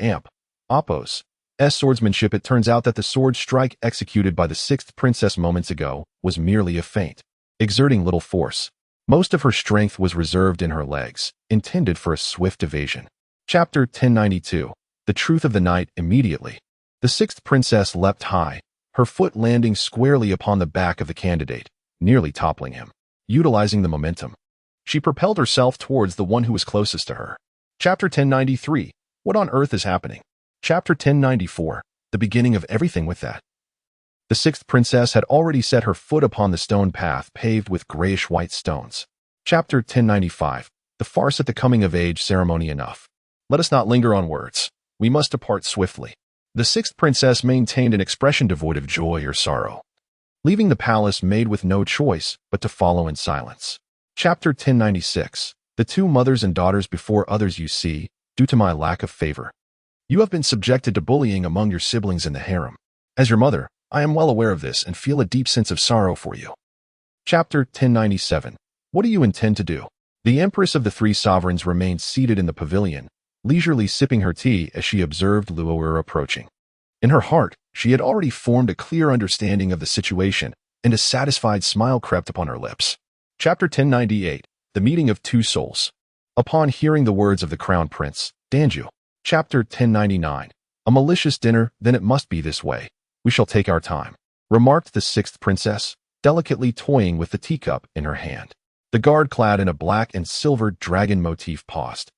Speaker 1: Apo's swordsmanship. It turns out that the sword strike executed by the sixth princess moments ago was merely a feint, exerting little force. Most of her strength was reserved in her legs, intended for a swift evasion. Chapter 1092. The truth of the night. Immediately, the sixth princess leapt high, her foot landing squarely upon the back of the candidate, nearly toppling him. Utilizing the momentum, she propelled herself towards the one who was closest to her. Chapter 1093. What on earth is happening? Chapter 1094. The beginning of everything. With that, the sixth princess had already set her foot upon the stone path paved with grayish-white stones. Chapter 1095. The farce at the coming-of-age ceremony. Enough. Let us not linger on words. We must depart swiftly. The sixth princess maintained an expression devoid of joy or sorrow, leaving the palace made with no choice but to follow in silence. Chapter 1096. The 2 mothers and daughters. Before others, you see, due to my lack of favor, you have been subjected to bullying among your siblings in the harem. As your mother, I am well aware of this and feel a deep sense of sorrow for you. Chapter 1097. What do you intend to do? The Empress of the 3 sovereigns remained seated in the pavilion, leisurely sipping her tea as she observed Luo'er approaching. In her heart, she had already formed a clear understanding of the situation, and a satisfied smile crept upon her lips. Chapter 1098. The Meeting of 2 Souls. Upon hearing the words of the crown prince, Danju. Chapter 1099. A malicious dinner. Then it must be this way. We shall take our time, remarked the sixth princess, delicately toying with the teacup in her hand. The guard clad in a black and silver dragon motif paused.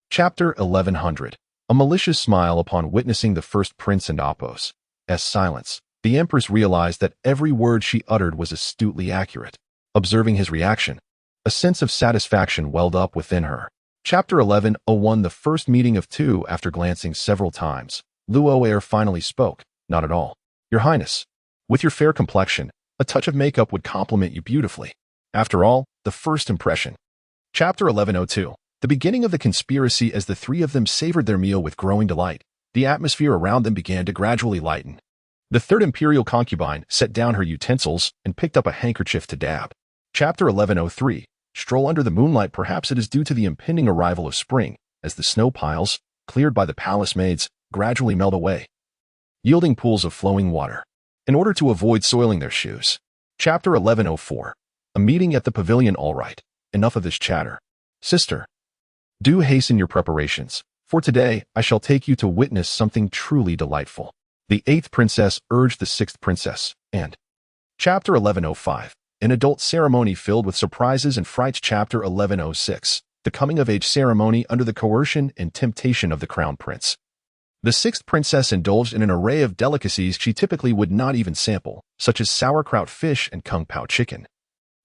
Speaker 1: Chapter 1100. A malicious smile. Upon witnessing the first prince and Apo's silence, the empress realized that every word she uttered was astutely accurate. Observing his reaction, a sense of satisfaction welled up within her. Chapter 1101. The first meeting of 2. After glancing several times, Luo'er finally spoke. Not at all, Your Highness. With your fair complexion, a touch of makeup would complement you beautifully. After all, the first impression. Chapter 1102. The beginning of the conspiracy. As the 3 of them savored their meal with growing delight, the atmosphere around them began to gradually lighten. The third imperial concubine set down her utensils and picked up a handkerchief to dab. Chapter 1103. Stroll under the moonlight. Perhaps it is due to the impending arrival of spring, as the snow piles, cleared by the palace maids, gradually melt away, yielding pools of flowing water, in order to avoid soiling their shoes. Chapter 1104. A meeting at the pavilion. All right, enough of this chatter. Sister, do hasten your preparations, for today I shall take you to witness something truly delightful. The 8th princess urged the 6th princess, and Chapter 1105. An adult ceremony filled with surprises and frights. Chapter 1106. The coming-of-age ceremony under the coercion and temptation of the crown prince. The sixth princess indulged in an array of delicacies she typically would not even sample, such as sauerkraut fish and kung pao chicken,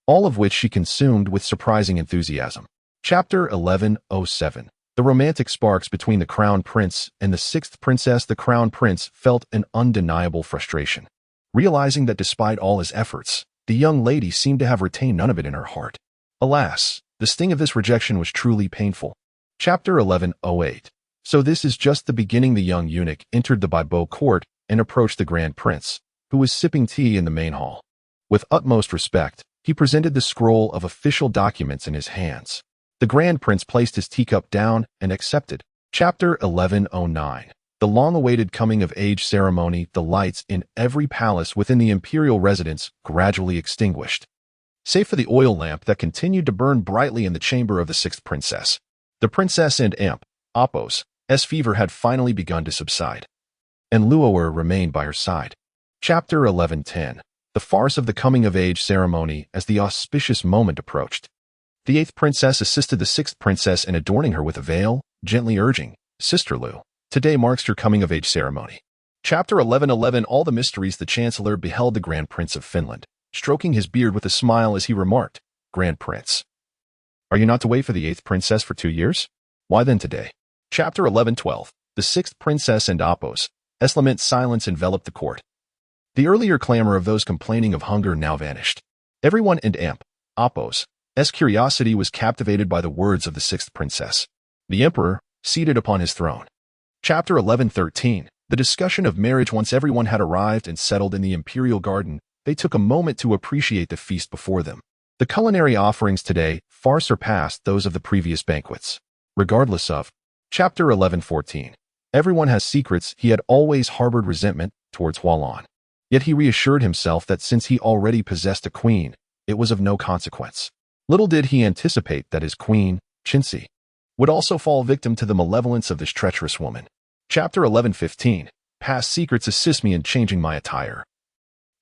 Speaker 1: all of which she consumed with surprising enthusiasm. Chapter 1107. The romantic sparks between the crown prince and the sixth princess. The crown prince felt an undeniable frustration, realizing that despite all his efforts, the young lady seemed to have retained none of it in her heart. Alas, the sting of this rejection was truly painful. Chapter 1108. So this is just the beginning. The young eunuch entered the Bibo court and approached the grand prince, who was sipping tea in the main hall. With utmost respect, he presented the scroll of official documents in his hands. The grand prince placed his teacup down and accepted. Chapter 1109. The long-awaited coming-of-age ceremony. The lights in every palace within the imperial residence gradually extinguished, save for the oil lamp that continued to burn brightly in the chamber of the sixth princess. The princess and Apos' fever had finally begun to subside, and Luoer remained by her side. Chapter 1110. The farce of the coming-of-age ceremony. As the auspicious moment approached, the eighth princess assisted the sixth princess in adorning her with a veil, gently urging, "Sister Lu, today marks your coming-of-age ceremony." Chapter 1111. All the mysteries. The chancellor beheld the Grand Prince of Finland, stroking his beard with a smile as he remarked, "Grand Prince, are you not to wait for the eighth princess for 2 years? Why then today?" Chapter 1112. The sixth princess and Apos' lament. Silence enveloped the court. The earlier clamor of those complaining of hunger now vanished. Everyone and Apos' curiosity was captivated by the words of the sixth princess, the emperor, seated upon his throne. Chapter 1113. The discussion of marriage. Once everyone had arrived and settled in the imperial garden, they took a moment to appreciate the feast before them. The culinary offerings today far surpassed those of the previous banquets. Regardless of Chapter 1114. Everyone has secrets. He had always harbored resentment towards Hualon. Yet he reassured himself that since he already possessed a queen, it was of no consequence. Little did he anticipate that his queen, Chinsi, would also fall victim to the malevolence of this treacherous woman. Chapter 1115. Past secrets. Assist me in changing my attire.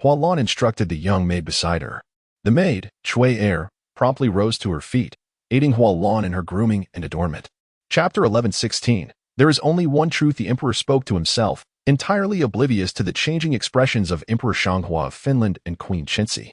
Speaker 1: Hualon instructed the young maid beside her. The maid, Chui Er, promptly rose to her feet, aiding Hualon in her grooming and adornment. Chapter 1116. There is only one truth. The emperor spoke to himself, entirely oblivious to the changing expressions of Emperor Shanghua of Finland and Queen Chinsi.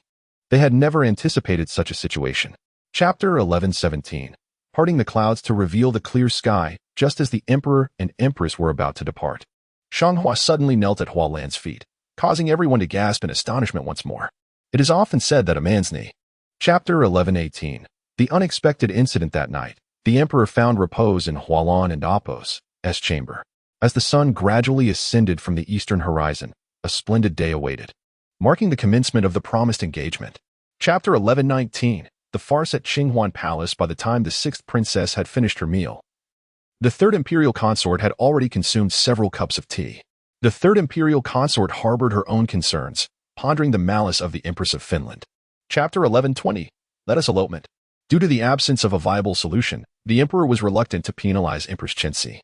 Speaker 1: They had never anticipated such a situation. Chapter 1117. Parting the clouds to reveal the clear sky. Just as the emperor and empress were about to depart, Shanghua suddenly knelt at Hualan's feet, causing everyone to gasp in astonishment once more. It is often said that a man's knee. Chapter 1118. The unexpected incident. That night, the emperor found repose in Hualan and Apos' chamber. As the sun gradually ascended from the eastern horizon, a splendid day awaited, marking the commencement of the promised engagement. Chapter 1119. The farce at Qinghuan Palace. By the time the sixth princess had finished her meal, the third imperial consort had already consumed several cups of tea. The third imperial consort harbored her own concerns, pondering the malice of the Empress of Finland. Chapter 1120. Let us elopement. Due to the absence of a viable solution, the emperor was reluctant to penalize Empress Chinsi,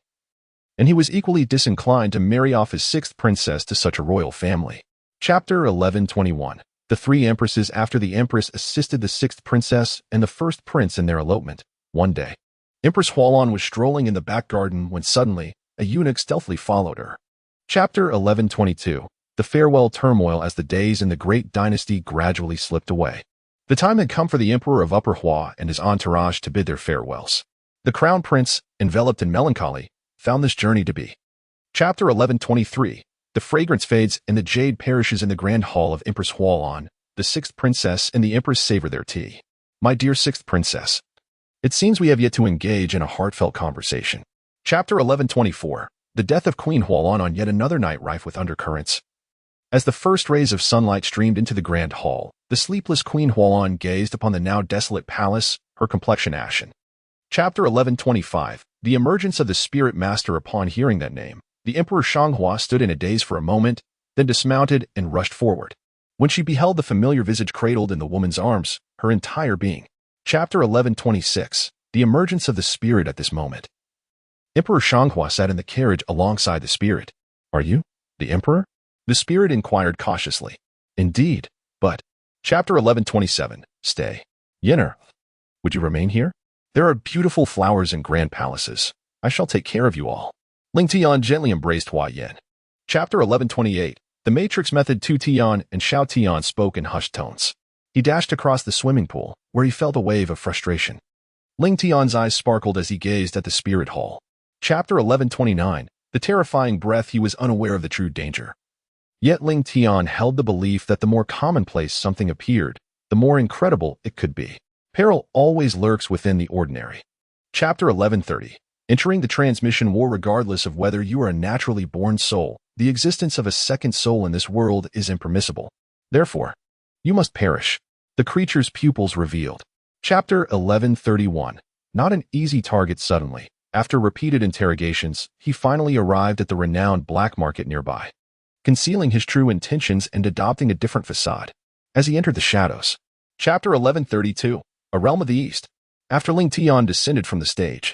Speaker 1: and he was equally disinclined to marry off his sixth princess to such a royal family. Chapter 1121. The three empresses. After the empress assisted the sixth princess and the first prince in their elopement, one day, Empress Hualon was strolling in the back garden when suddenly a eunuch stealthily followed her. Chapter 1122. The farewell turmoil. As the days in the great dynasty gradually slipped away, the time had come for the emperor of Upper Hua and his entourage to bid their farewells. The crown prince, enveloped in melancholy, found this journey to be. Chapter 1123. The fragrance fades and the jade perishes in the grand hall of Empress Hualon. The sixth princess and the empress savor their tea. My dear sixth princess, it seems we have yet to engage in a heartfelt conversation. Chapter 1124. The death of Queen Hualon. On yet another night rife with undercurrents. As the first rays of sunlight streamed into the grand hall, the sleepless Queen Hualon gazed upon the now desolate palace, her complexion ashen. Chapter 1125. The emergence of the spirit master. Upon hearing that name, the Emperor Shanghua stood in a daze for a moment, then dismounted and rushed forward. When she beheld the familiar visage cradled in the woman's arms, her entire being. Chapter 1126. The emergence of the spirit. At this moment, Emperor Shanghua sat in the carriage alongside the spirit. Are you the emperor? The spirit inquired cautiously. Indeed, but... Chapter 1127. Stay. Yenner, would you remain here? There are beautiful flowers in grand palaces. I shall take care of you all. Ling Tian gently embraced Hua Yin. Chapter 1128. The Matrix Method. Tu Tian and Xiao Tian spoke in hushed tones. He dashed across the swimming pool, where he felt a wave of frustration. Ling Tian's eyes sparkled as he gazed at the spirit hall. Chapter 1129. The terrifying breath. He was unaware of the true danger. Yet Ling Tian held the belief that the more commonplace something appeared, the more incredible it could be. Peril always lurks within the ordinary. Chapter 1130. Entering the transmission war. Regardless of whether you are a naturally born soul, the existence of a second soul in this world is impermissible. Therefore, you must perish. The creature's pupils revealed. Chapter 1131. Not an easy target. Suddenly, after repeated interrogations, he finally arrived at the renowned black market nearby. Concealing his true intentions and adopting a different facade. As he entered the shadows. Chapter 1132. A realm of the East. After Ling Tian descended from the stage,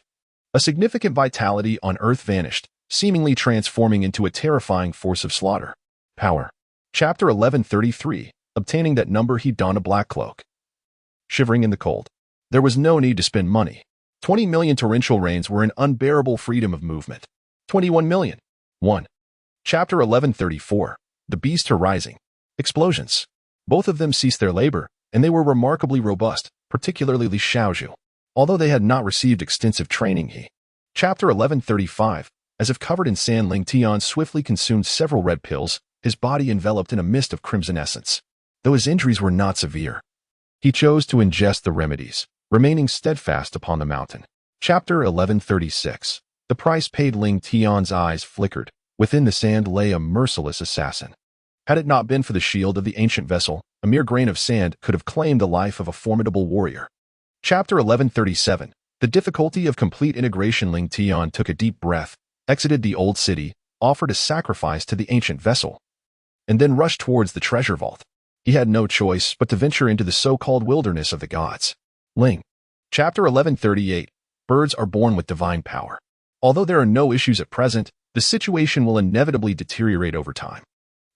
Speaker 1: a significant vitality on Earth vanished, seemingly transforming into a terrifying force of slaughter. Power. Chapter 1133. Obtaining that number. He donned a black cloak. Shivering in the cold. There was no need to spend money. 20 million torrential rains were an unbearable freedom of movement. 21 million. 1. Chapter 1134. The Beasts are rising. Explosions. Both of them ceased their labor, and they were remarkably robust, particularly Li Xiaozhu. Although they had not received extensive training, he. Chapter 1135. As if covered in sand, Ling Tian swiftly consumed several red pills, his body enveloped in a mist of crimson essence. Though his injuries were not severe, he chose to ingest the remedies, remaining steadfast upon the mountain. Chapter 1136. The price paid. Ling Tian's eyes flickered. Within the sand lay a merciless assassin. Had it not been for the shield of the ancient vessel, a mere grain of sand could have claimed the life of a formidable warrior. Chapter 1137. The difficulty of complete integration. Ling Tian took a deep breath, exited the old city, offered a sacrifice to the ancient vessel, and then rushed towards the treasure vault. He had no choice but to venture into the so-called wilderness of the gods. Ling. Chapter 1138. Birds are born with divine power. Although there are no issues at present, the situation will inevitably deteriorate over time.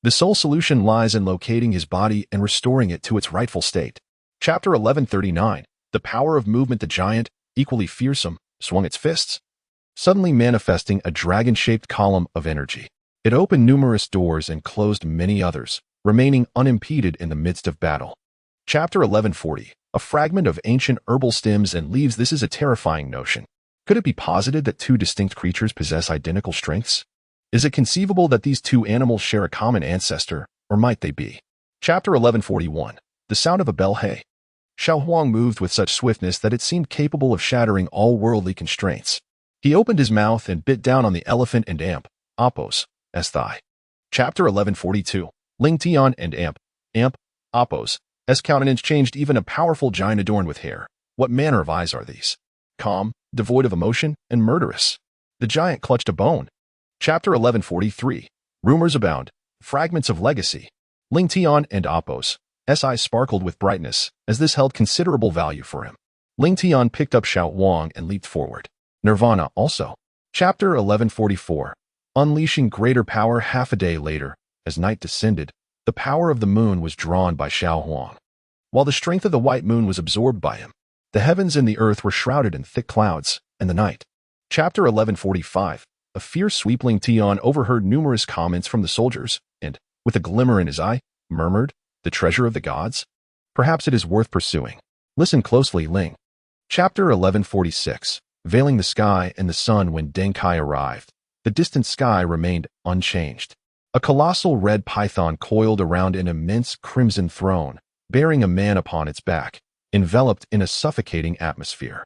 Speaker 1: The sole solution lies in locating his body and restoring it to its rightful state. Chapter 1139. The power of movement. The giant, equally fearsome, swung its fists, suddenly manifesting a dragon-shaped column of energy. It opened numerous doors and closed many others, remaining unimpeded in the midst of battle. Chapter 1140. A fragment of ancient herbal stems and leaves. This is a terrifying notion. Could it be posited that two distinct creatures possess identical strengths? Is it conceivable that these two animals share a common ancestor, or might they be? Chapter 1141. The sound of a bell. Hey. Xiao Huang moved with such swiftness that it seemed capable of shattering all worldly constraints. He opened his mouth and bit down on the elephant and Apos, thigh. Chapter 1142. Ling Tian and Apos, countenance changed. Even a powerful giant adorned with hair. What manner of eyes are these? Calm, devoid of emotion, and murderous. The giant clutched a bone. Chapter 1143. Rumors abound. Fragments of legacy. Ling Tian and Apos' eyes sparkled with brightness, as this held considerable value for him. Ling Tian picked up Xiao Huang and leaped forward. Nirvana also. Chapter 1144. Unleashing greater power. Half a day later, as night descended, the power of the moon was drawn by Xiao Huang, while the strength of the white moon was absorbed by him. The heavens and the earth were shrouded in thick clouds, and the night. Chapter 1145. A fierce sweep. Ling Tian overheard numerous comments from the soldiers, and, with a glimmer in his eye, murmured, "The treasure of the gods? Perhaps it is worth pursuing. Listen closely, Ling." Chapter 1146. Veiling the sky and the sun. When Deng Kai arrived, the distant sky remained unchanged. A colossal red python coiled around an immense crimson throne, bearing a man upon its back, enveloped in a suffocating atmosphere.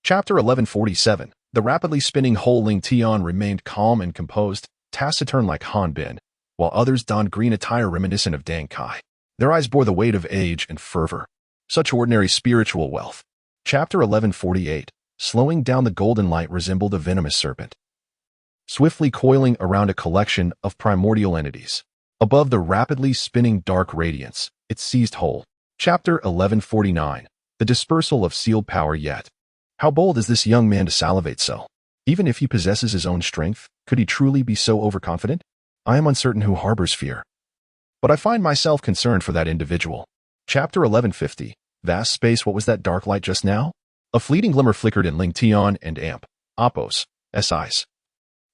Speaker 1: Chapter 1147. The rapidly spinning whole. Ling Tian remained calm and composed, taciturn like Han Bin, while others donned green attire reminiscent of Deng Kai. Their eyes bore the weight of age and fervor. Such ordinary spiritual wealth. Chapter 1148. Slowing down. The golden light resembled a venomous serpent, swiftly coiling around a collection of primordial entities. Above the rapidly spinning dark radiance, it seized hold. Chapter 1149. The dispersal of sealed power. Yet, how bold is this young man to salivate so? Even if he possesses his own strength, could he truly be so overconfident? I am uncertain who harbors fear, but I find myself concerned for that individual. Chapter 1150. Vast space. What was that dark light just now? A fleeting glimmer flickered in Ling Tian and Apos' eyes.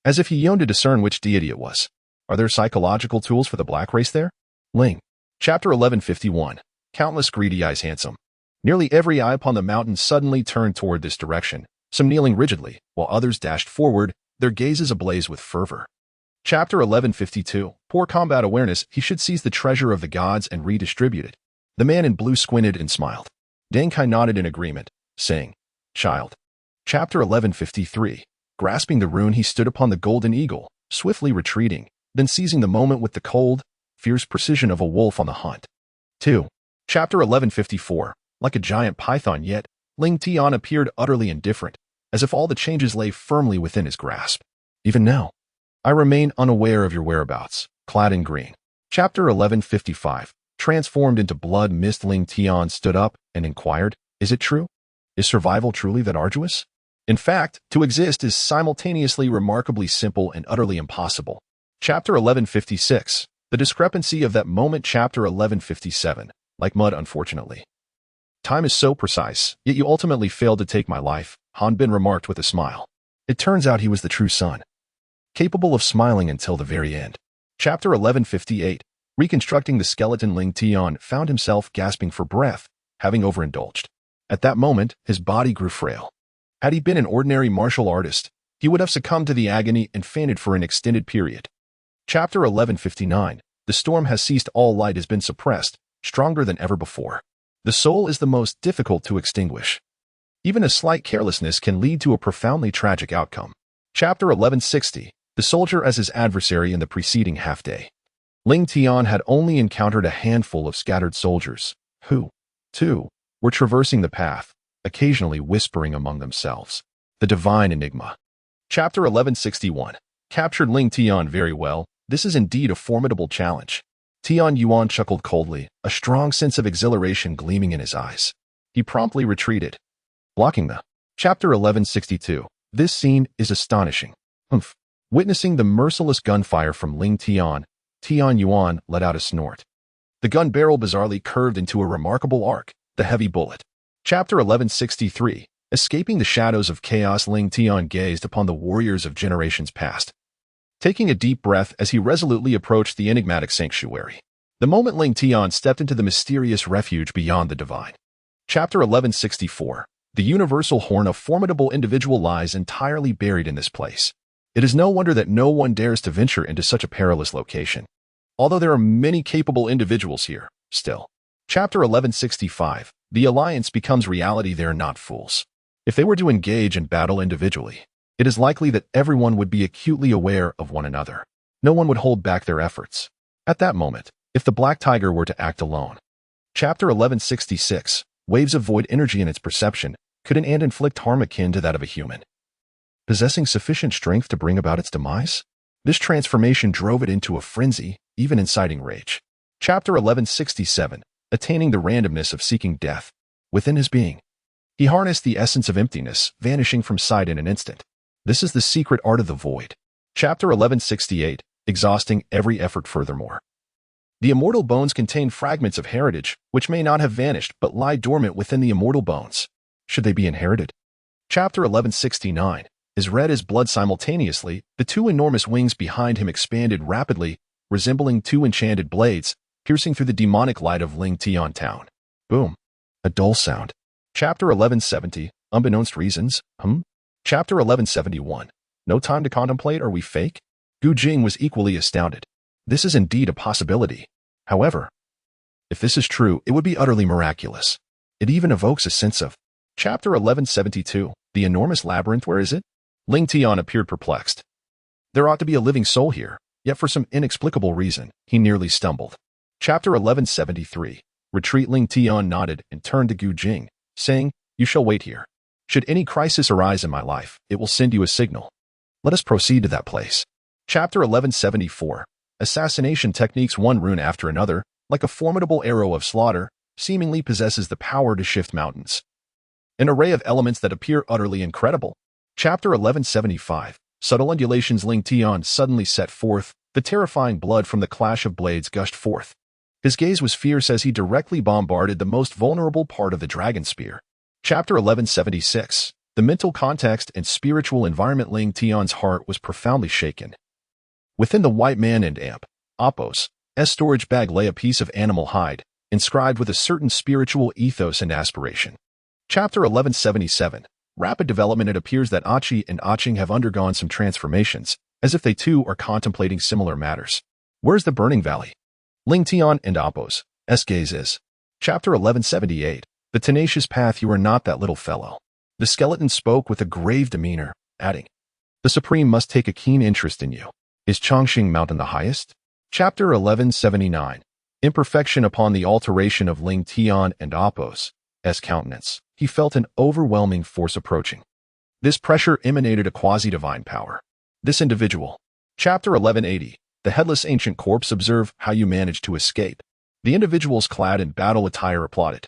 Speaker 1: as if he yearned to discern which deity it was. Are there psychological tools for the black race there? Ling. Chapter 1151. Countless greedy eyes handsome. Nearly every eye upon the mountain suddenly turned toward this direction, some kneeling rigidly, while others dashed forward, their gazes ablaze with fervor. Chapter 1152. Poor combat awareness, he should seize the treasure of the gods and redistribute it. The man in blue squinted and smiled. Deng Kai nodded in agreement, saying, "Child." Chapter 1153. Grasping the rune, he stood upon the golden eagle, swiftly retreating, then seizing the moment with the cold, fierce precision of a wolf on the hunt. 2. Chapter 1154. Like a giant python, yet Ling Tian appeared utterly indifferent, as if all the changes lay firmly within his grasp. Even now, I remain unaware of your whereabouts, clad in green. Chapter 1155. Transformed into blood mist, Ling Tian stood up and inquired, "Is it true? Is survival truly that arduous? In fact, to exist is simultaneously remarkably simple and utterly impossible." Chapter 1156. The discrepancy of that moment. Chapter 1157. Like mud, unfortunately. Time is so precise, yet you ultimately failed to take my life, Han Bin remarked with a smile. It turns out he was the true son, capable of smiling until the very end. Chapter 1158. Reconstructing the skeleton, Ling Tian found himself gasping for breath, having overindulged. At that moment, his body grew frail. Had he been an ordinary martial artist, he would have succumbed to the agony and fainted for an extended period. Chapter 1159. The storm has ceased, all light has been suppressed, stronger than ever before. The soul is the most difficult to extinguish. Even a slight carelessness can lead to a profoundly tragic outcome. Chapter 1160. The soldier as his adversary in the preceding half-day. Ling Tian had only encountered a handful of scattered soldiers, who, too, were traversing the path, occasionally whispering among themselves. The divine enigma. Chapter 1161. Captured Ling Tian. Very well, this is indeed a formidable challenge. Tian Yuan chuckled coldly, a strong sense of exhilaration gleaming in his eyes. He promptly retreated, blocking the. Chapter 1162. This scene is astonishing. Humph. Witnessing the merciless gunfire from Ling Tian, Tian Yuan let out a snort. The gun barrel bizarrely curved into a remarkable arc, the heavy bullet. Chapter 1163. Escaping the shadows of chaos, Ling Tian gazed upon the warriors of generations past, taking a deep breath as he resolutely approached the enigmatic sanctuary. The moment Ling Tian stepped into the mysterious refuge beyond the divine. Chapter 1164. The universal horn, a formidable individual lies entirely buried in this place. It is no wonder that no one dares to venture into such a perilous location. Although there are many capable individuals here, still. Chapter 1165. The alliance becomes reality. They are not fools. If they were to engage in battle individually, it is likely that everyone would be acutely aware of one another. No one would hold back their efforts. At that moment, if the Black Tiger were to act alone. Chapter 1166. Waves of void energy in its perception could an ant inflict harm akin to that of a human, possessing sufficient strength to bring about its demise? This transformation drove it into a frenzy, even inciting rage. Chapter 1167. Attaining the randomness of seeking death. Within his being, he harnessed the essence of emptiness, vanishing from sight in an instant. This is the secret art of the void. Chapter 1168. Exhausting every effort furthermore. The immortal bones contain fragments of heritage, which may not have vanished but lie dormant within the immortal bones. Should they be inherited? Chapter 1169. As red as blood simultaneously, the two enormous wings behind him expanded rapidly, resembling two enchanted blades, piercing through the demonic light of Ling Tian Town. Boom. A dull sound. Chapter 1170. Unbeknownst reasons. Chapter 1171. No time to contemplate. Are we fake? Gu Jing was equally astounded. This is indeed a possibility. However, if this is true, it would be utterly miraculous. It even evokes a sense of. Chapter 1172. The enormous labyrinth. Where is it? Ling Tian appeared perplexed. There ought to be a living soul here, yet for some inexplicable reason, he nearly stumbled. Chapter 1173. Retreat. Ling Tian nodded and turned to Gu Jing, saying, "You shall wait here. Should any crisis arise in my life, it will send you a signal. Let us proceed to that place." Chapter 1174. Assassination techniques. One rune after another, like a formidable arrow of slaughter, seemingly possesses the power to shift mountains. An array of elements that appear utterly incredible. Chapter 1175. Subtle undulations. Ling Tian suddenly set forth, the terrifying blood from the clash of blades gushed forth. His gaze was fierce as he directly bombarded the most vulnerable part of the dragon spear. Chapter 1176. The mental context and spiritual environment Ling Tian's heart was profoundly shaken. Within the white man and Apos' storage bag lay a piece of animal hide, inscribed with a certain spiritual ethos and aspiration. Chapter 1177. Rapid development. It appears that Achi and Aching have undergone some transformations, as if they too are contemplating similar matters. Where's the burning valley? Ling Tian and Apos' gaze is. Chapter 1178. The tenacious path. You are not that little fellow. The skeleton spoke with a grave demeanor, adding, the Supreme must take a keen interest in you. Is Chongqing Mountain the highest? Chapter 1179. Imperfection. Upon the alteration of Ling Tian and Apos' countenance, he felt an overwhelming force approaching. This pressure emanated a quasi-divine power. This individual. Chapter 1180. The headless ancient corpse. Observe how you managed to escape. The individuals clad in battle attire applauded,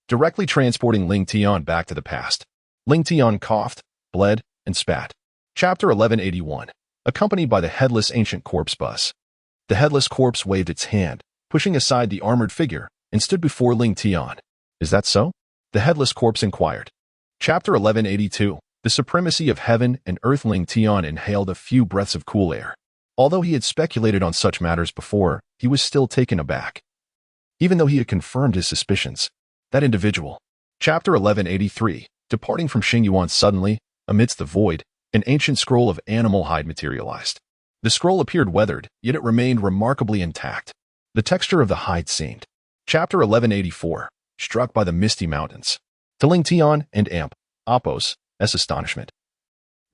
Speaker 1: directly transporting Ling Tian back to the past. Ling Tian coughed, bled, and spat. Chapter 1181. Accompanied by the headless ancient corpse bus. The headless corpse waved its hand, pushing aside the armored figure, and stood before Ling Tian. Is that so? The headless corpse inquired. Chapter 1182. The supremacy of heaven and earth. Ling Tian inhaled a few breaths of cool air. Although he had speculated on such matters before, he was still taken aback. Even though he had confirmed his suspicions. That individual. Chapter 1183. Departing from Xingyuan suddenly, amidst the void, an ancient scroll of animal hide materialized. The scroll appeared weathered, yet it remained remarkably intact. The texture of the hide seemed. Chapter 1184. Struck by the misty mountains. To Ling Tian and Apos' astonishment.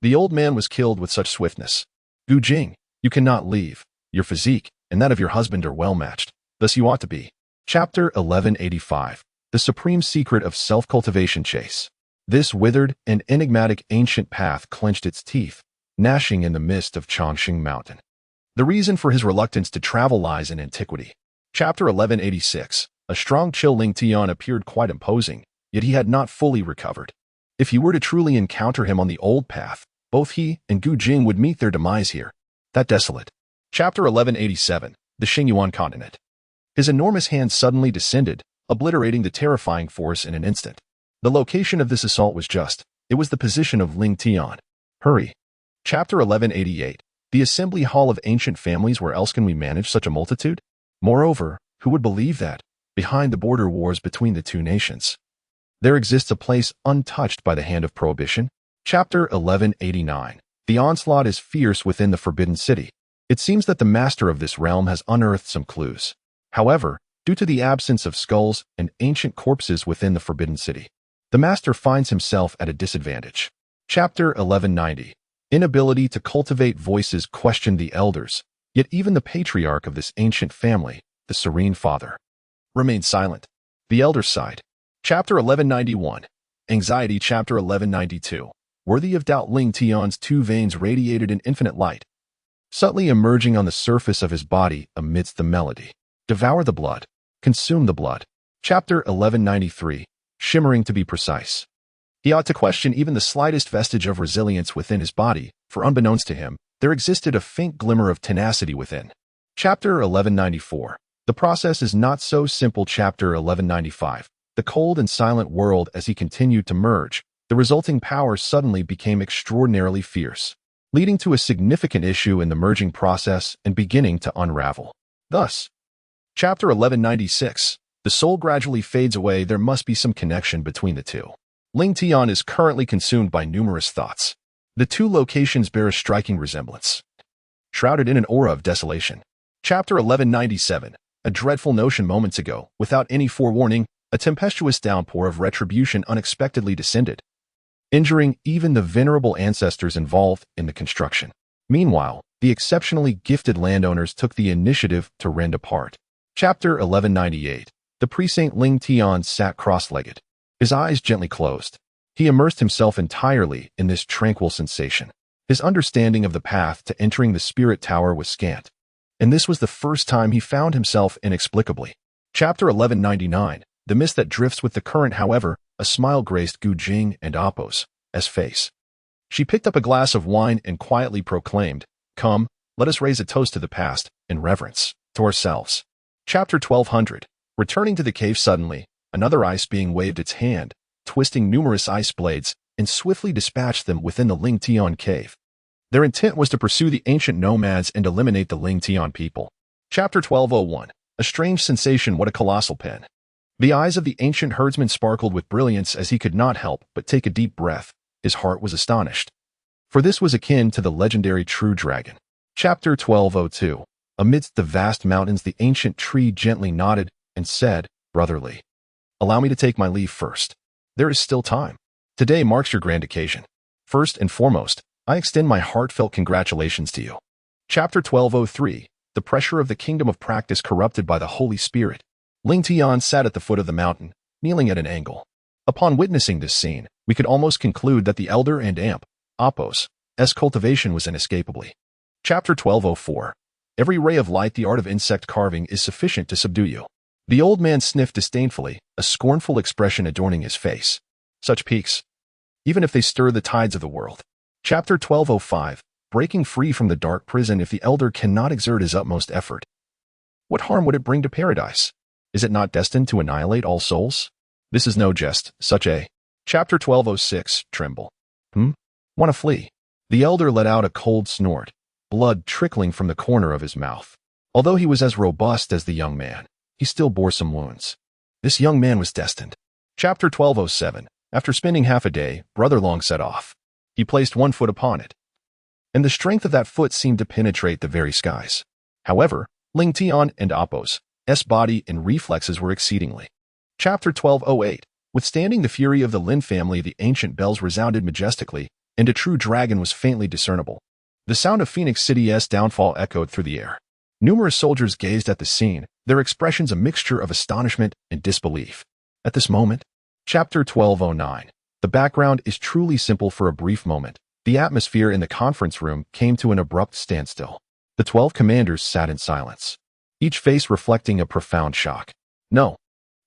Speaker 1: The old man was killed with such swiftness. Gu Jing, you cannot leave. Your physique and that of your husband are well matched. Thus you ought to be. Chapter 1185. The supreme secret of self-cultivation. Chase. This withered and enigmatic ancient path clenched its teeth, gnashing in the mist of Chongqing Mountain. The reason for his reluctance to travel lies in antiquity. Chapter 1186. A strong chill. Ling Tian appeared quite imposing, yet he had not fully recovered. If he were to truly encounter him on the old path, both he and Gu Jing would meet their demise here. That desolate. Chapter 1187. The Xingyuan continent. His enormous hand suddenly descended, obliterating the terrifying force in an instant. The location of this assault was just. It was the position of Ling Tian. Hurry. Chapter 1188. The assembly hall of ancient families. Where else can we manage such a multitude? Moreover, who would believe that, behind the border wars between the two nations, there exists a place untouched by the hand of prohibition? Chapter 1189. The onslaught is fierce within the Forbidden City. It seems that the master of this realm has unearthed some clues. However, due to the absence of skulls and ancient corpses within the Forbidden City, the master finds himself at a disadvantage. Chapter 1190. Inability to cultivate voices questioned the elders, yet even the patriarch of this ancient family, the Serene Father, remained silent. The elders sighed. Chapter 1191. Anxiety. Chapter 1192. Worthy of doubt. Ling Tian's two veins radiated an infinite light, subtly emerging on the surface of his body amidst the melody. Devour the blood. Consume the blood. Chapter 1193. Shimmering. To be precise, he ought to question even the slightest vestige of resilience within his body, for unbeknownst to him, there existed a faint glimmer of tenacity within. Chapter 1194. The process is not so simple. Chapter 1195. The cold and silent world. As he continued to merge, the resulting power suddenly became extraordinarily fierce, leading to a significant issue in the merging process and beginning to unravel. Thus, Chapter 1196. The soul gradually fades away. There must be some connection between the two. Ling Tian is currently consumed by numerous thoughts. The two locations bear a striking resemblance, shrouded in an aura of desolation. Chapter 1197. A dreadful notion. Moments ago, without any forewarning, a tempestuous downpour of retribution unexpectedly descended, injuring even the venerable ancestors involved in the construction. Meanwhile, the exceptionally gifted landowners took the initiative to rend apart. Chapter 1198. The precinct. Ling Tian sat cross-legged, his eyes gently closed. He immersed himself entirely in this tranquil sensation. His understanding of the path to entering the spirit tower was scant, and this was the first time he found himself inexplicably. Chapter 1199. The mist that drifts with the current. However, a smile graced Gu Jing and Apos' face. She picked up a glass of wine and quietly proclaimed, "Come, let us raise a toast to the past, in reverence, to ourselves." Chapter 1200. Returning to the cave suddenly, another ice being waved its hand, twisting numerous ice blades, and swiftly dispatched them within the Ling Tian cave. Their intent was to pursue the ancient nomads and eliminate the Ling Tian people. Chapter 1201. A strange sensation, what a colossal pen. The eyes of the ancient herdsman sparkled with brilliance as he could not help but take a deep breath. His heart was astonished. For this was akin to the legendary true dragon. Chapter 1202. Amidst the vast mountains, the ancient tree gently nodded and said, brotherly, allow me to take my leave first. There is still time. Today marks your grand occasion. First and foremost, I extend my heartfelt congratulations to you. Chapter 1203. The pressure of the kingdom of practice corrupted by the Holy Spirit. Ling Tian sat at the foot of the mountain, kneeling at an angle. Upon witnessing this scene, we could almost conclude that the elder and Apos' cultivation was inescapably. Chapter 1204. Every ray of light, the art of insect carving, is sufficient to subdue you. The old man sniffed disdainfully, a scornful expression adorning his face. Such peaks, even if they stir the tides of the world. Chapter 1205. Breaking free from the dark prison. If the elder cannot exert his utmost effort, what harm would it bring to paradise? Is it not destined to annihilate all souls? This is no jest, such a... Chapter 1206. Tremble. Want to flee? The elder let out a cold snort, blood trickling from the corner of his mouth. Although he was as robust as the young man, he still bore some wounds. This young man was destined. Chapter 1207. After spending half a day, Brother Long set off. He placed one foot upon it, and the strength of that foot seemed to penetrate the very skies. However, Ling Tian and Apos' body and reflexes were exceedingly. Chapter 1208. Withstanding the fury of the Lin family, the ancient bells resounded majestically, and a true dragon was faintly discernible. The sound of Phoenix City's downfall echoed through the air. Numerous soldiers gazed at the scene, their expressions a mixture of astonishment and disbelief. At this moment, Chapter 1209. The background is truly simple. For a brief moment, the atmosphere in the conference room came to an abrupt standstill. The 12 commanders sat in silence, each face reflecting a profound shock. No.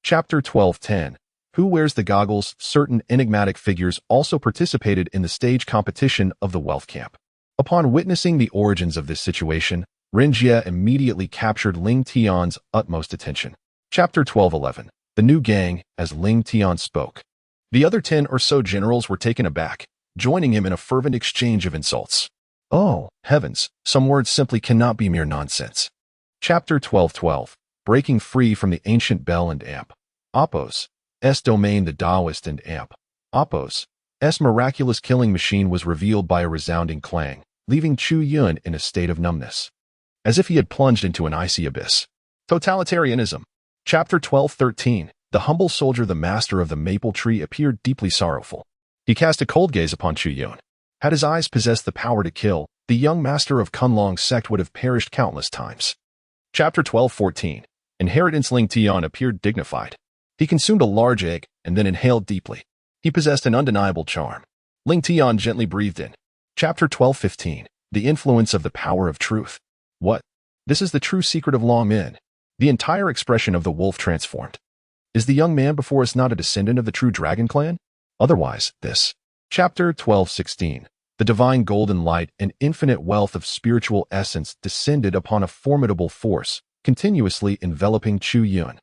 Speaker 1: Chapter 1210. Who wears the goggles? Certain enigmatic figures also participated in the stage competition of the wealth camp. Upon witnessing the origins of this situation, Renjie immediately captured Ling Tian's utmost attention. Chapter 1211. The new gang, as Ling Tian spoke. The other 10 or so generals were taken aback, joining him in a fervent exchange of insults. Oh, heavens, some words simply cannot be mere nonsense. Chapter 1212. Breaking free from the ancient bell and Apos' domain. The Taoist and Apos' miraculous killing machine was revealed by a resounding clang, leaving Chu Yun in a state of numbness, as if he had plunged into an icy abyss. Totalitarianism. Chapter 1213. The humble soldier, the master of the maple tree, appeared deeply sorrowful. He cast a cold gaze upon Chu Yun. Had his eyes possessed the power to kill, the young master of Kunlong's sect would have perished countless times. Chapter 1214. Inheritance. Ling Tian appeared dignified. He consumed a large egg and then inhaled deeply. He possessed an undeniable charm. Ling Tian gently breathed in. Chapter 1215. The influence of the power of truth. What? This is the true secret of Long Men. The entire expression of the wolf transformed. Is the young man before us not a descendant of the true dragon clan? Otherwise, this. Chapter 1216. The divine golden light and infinite wealth of spiritual essence descended upon a formidable force, continuously enveloping Chu Yun,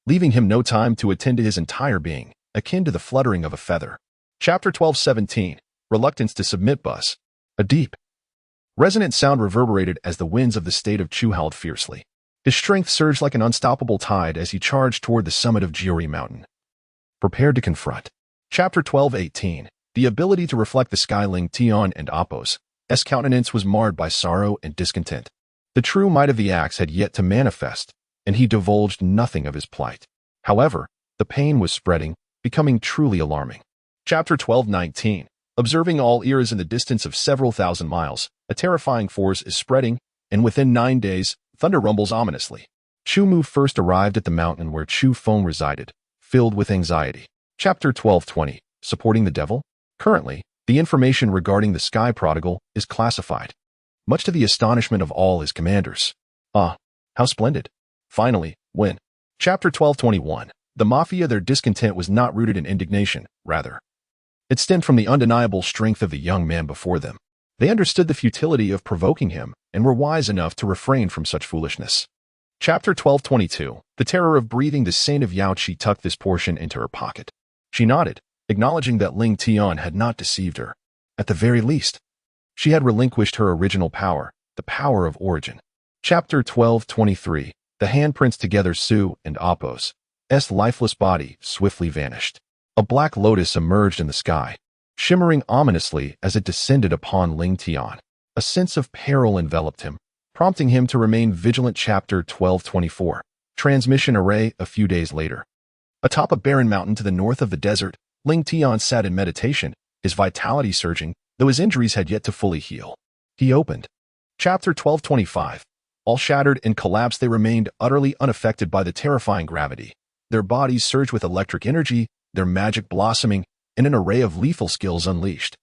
Speaker 1: leaving him no time to attend to his entire being, akin to the fluttering of a feather. Chapter 1217. Reluctance to submit. Buzz. A deep, resonant sound reverberated as the winds of the state of Chu howled fiercely. His strength surged like an unstoppable tide as he charged toward the summit of Jiuri Mountain, prepared to confront. Chapter 1218. The ability to reflect the sky. Ling Tian and Apos' countenance was marred by sorrow and discontent. The true might of the axe had yet to manifest, and he divulged nothing of his plight. However, the pain was spreading, becoming truly alarming. Chapter 1219. Observing all eras in the distance of several thousand miles, a terrifying force is spreading, and within 9 days, thunder rumbles ominously. Chu Mu first arrived at the mountain where Chu Feng resided, filled with anxiety. Chapter 1220. Supporting the devil? Currently, the information regarding the Sky Prodigal is classified, much to the astonishment of all his commanders. Ah, how splendid. Finally, when? Chapter 1221. The Mafia. Their discontent was not rooted in indignation, rather. It stemmed from the undeniable strength of the young man before them. They understood the futility of provoking him and were wise enough to refrain from such foolishness. Chapter 1222. The terror of breathing. The saint of Yaoqi tucked this portion into her pocket. She nodded, acknowledging that Ling Tian had not deceived her. At the very least, she had relinquished her original power, the power of origin. Chapter 12:23. The handprints together Su and Apos. S lifeless body swiftly vanished. A black lotus emerged in the sky, shimmering ominously as it descended upon Ling Tian. A sense of peril enveloped him, prompting him to remain vigilant. Chapter 12:24. Transmission array. A few days later, atop a barren mountain to the north of the desert, Ling Tian sat in meditation, his vitality surging, though his injuries had yet to fully heal. He opened. Chapter 12:25. All shattered and collapsed, they remained utterly unaffected by the terrifying gravity. Their bodies surged with electric energy, their magic blossoming, and an array of lethal skills unleashed.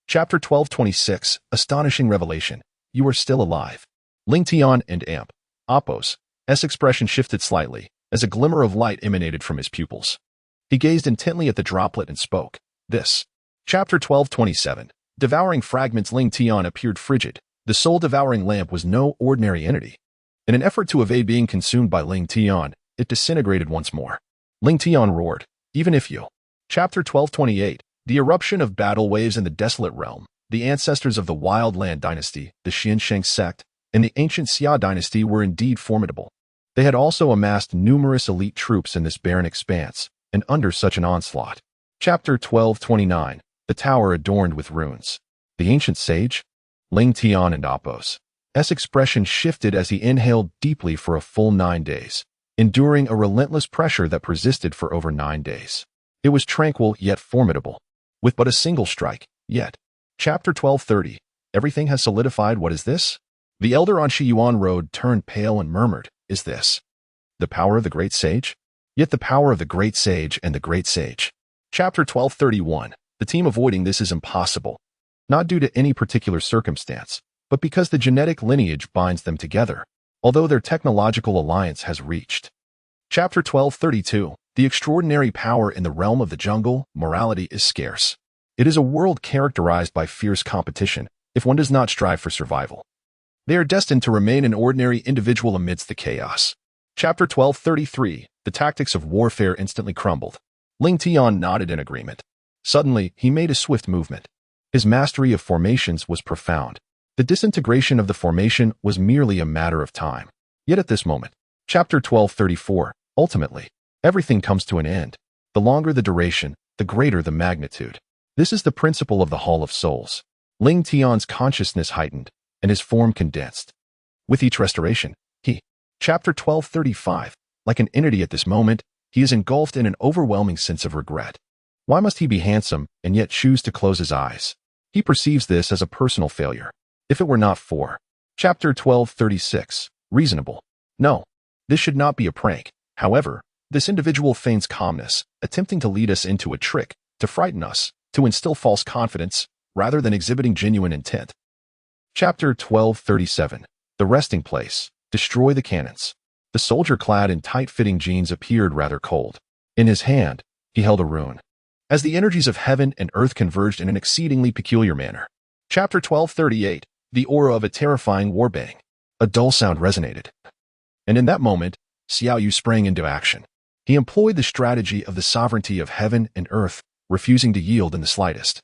Speaker 1: Chapter 12:26. Astonishing revelation. You are still alive. Ling Tian and Apos' expression shifted slightly, as a glimmer of light emanated from his pupils. He gazed intently at the droplet and spoke. This. Chapter 12:27. Devouring fragments. Ling Tian appeared frigid. The soul-devouring lamp was no ordinary entity. In an effort to evade being consumed by Ling Tian, it disintegrated once more. Ling Tian roared, even if you. Chapter 12:28. The eruption of battle waves in the desolate realm. The ancestors of the Wild Land dynasty, the Xiansheng sect, and the ancient Xia dynasty were indeed formidable. They had also amassed numerous elite troops in this barren expanse, and under such an onslaught. Chapter 12:29. The tower adorned with runes. The ancient sage? Ling Tian and Apos' expression shifted as he inhaled deeply for a full 9 days, enduring a relentless pressure that persisted for over 9 days. It was tranquil yet formidable, with but a single strike, yet. Chapter 12:30. Everything has solidified. What is this? The elder on Shiyuan Road turned pale and murmured, is this the power of the great sage? Yet the power of the great sage and the great sage. Chapter 12:31. The team avoiding this is impossible, not due to any particular circumstance, but because the genetic lineage binds them together, although their technological alliance has reached. Chapter 12:32. The extraordinary power in the realm of the jungle. Morality is scarce. It is a world characterized by fierce competition, if one does not strive for survival. They are destined to remain an ordinary individual amidst the chaos. Chapter 12:33. The tactics of warfare instantly crumbled. Ling Tian nodded in agreement. Suddenly, he made a swift movement. His mastery of formations was profound. The disintegration of the formation was merely a matter of time. Yet at this moment, Chapter 12:34, ultimately, everything comes to an end. The longer the duration, the greater the magnitude. This is the principle of the Hall of Souls. Ling Tian's consciousness heightened, and his form condensed. With each restoration, he. Chapter 12:35, like an entity at this moment, he is engulfed in an overwhelming sense of regret. Why must he be handsome and yet choose to close his eyes? He perceives this as a personal failure. If it were not for. Chapter 12:36, reasonable. No, this should not be a prank. However, this individual feigns calmness, attempting to lead us into a trick, to frighten us, to instill false confidence, rather than exhibiting genuine intent. Chapter 12:37, the resting place. Destroy the cannons. The soldier clad in tight-fitting jeans appeared rather cold. In his hand, he held a rune. As the energies of heaven and earth converged in an exceedingly peculiar manner. Chapter 12:38, the aura of a terrifying warbang. A dull sound resonated. And in that moment, Xiao Yu sprang into action. He employed the strategy of the sovereignty of heaven and earth, refusing to yield in the slightest.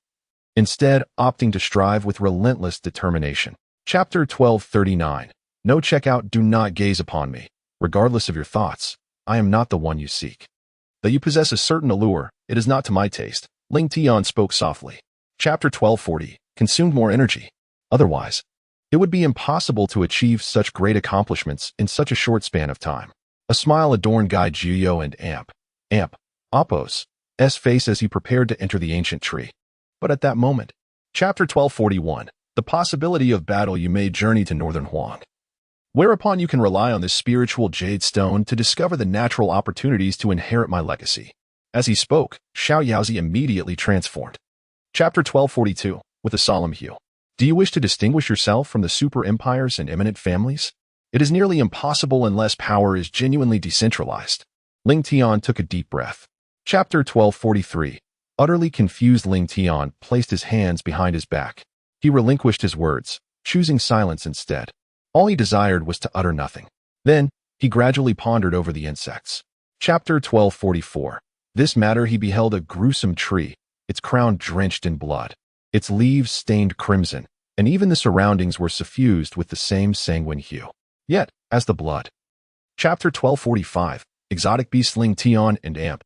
Speaker 1: Instead, opting to strive with relentless determination. Chapter 12:39, no checkout. Do not gaze upon me. Regardless of your thoughts, I am not the one you seek. Though you possess a certain allure, it is not to my taste. Ling Tian spoke softly. Chapter 12:40, consumed more energy. Otherwise, it would be impossible to achieve such great accomplishments in such a short span of time. A smile adorned Guy Jiuyo and Apos' face as he prepared to enter the ancient tree. But at that moment, Chapter 12:41, the possibility of battle. You may journey to northern Huang, whereupon you can rely on this spiritual jade stone to discover the natural opportunities to inherit my legacy. As he spoke, Xiao Yaozi immediately transformed. Chapter 12:42, with a solemn hue. Do you wish to distinguish yourself from the super empires and eminent families? It is nearly impossible unless power is genuinely decentralized. Ling Tian took a deep breath. Chapter 12:43, utterly confused Ling Tian placed his hands behind his back. He relinquished his words, choosing silence instead. All he desired was to utter nothing. Then, he gradually pondered over the insects. Chapter 12:44. This matter he beheld a gruesome tree, its crown drenched in blood, its leaves stained crimson, and even the surroundings were suffused with the same sanguine hue. Yet, as the blood. Chapter 1245, Exotic Beast Ling Tian and Amp,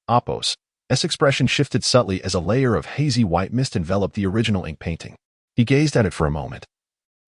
Speaker 1: Apos. S expression shifted subtly as a layer of hazy white mist enveloped the original ink painting. He gazed at it for a moment,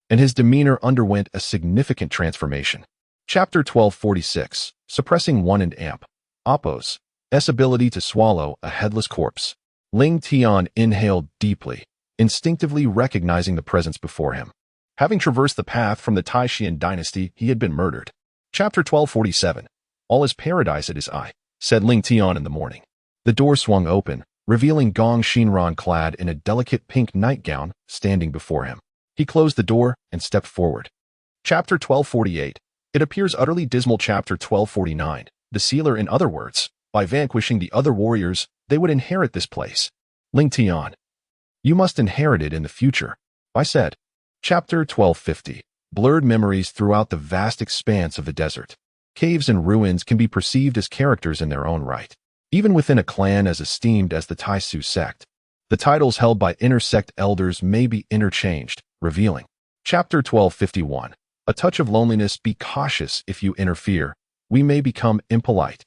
Speaker 1: and his demeanor underwent a significant transformation. Chapter 1246, Suppressing One and Amp, Apos. S ability to swallow a headless corpse. Ling Tian inhaled deeply, instinctively recognizing the presence before him. Having traversed the path from the Taishan dynasty, he had been murdered. Chapter 1247, All is paradise at his eye, said Ling Tian in the morning. The door swung open, revealing Gong Shinran clad in a delicate pink nightgown, standing before him. He closed the door and stepped forward. Chapter 1248, It appears utterly dismal. Chapter 1249, The Sealer. In other words, by vanquishing the other warriors, they would inherit this place. Ling Tian. You must inherit it in the future, I said. Chapter 1250, Blurred memories throughout the vast expanse of the desert. Caves and ruins can be perceived as characters in their own right, even within a clan as esteemed as the Taisu sect. The titles held by intersect elders may be interchanged, revealing. Chapter 1251, A touch of loneliness. Be cautious if you interfere. We may become impolite.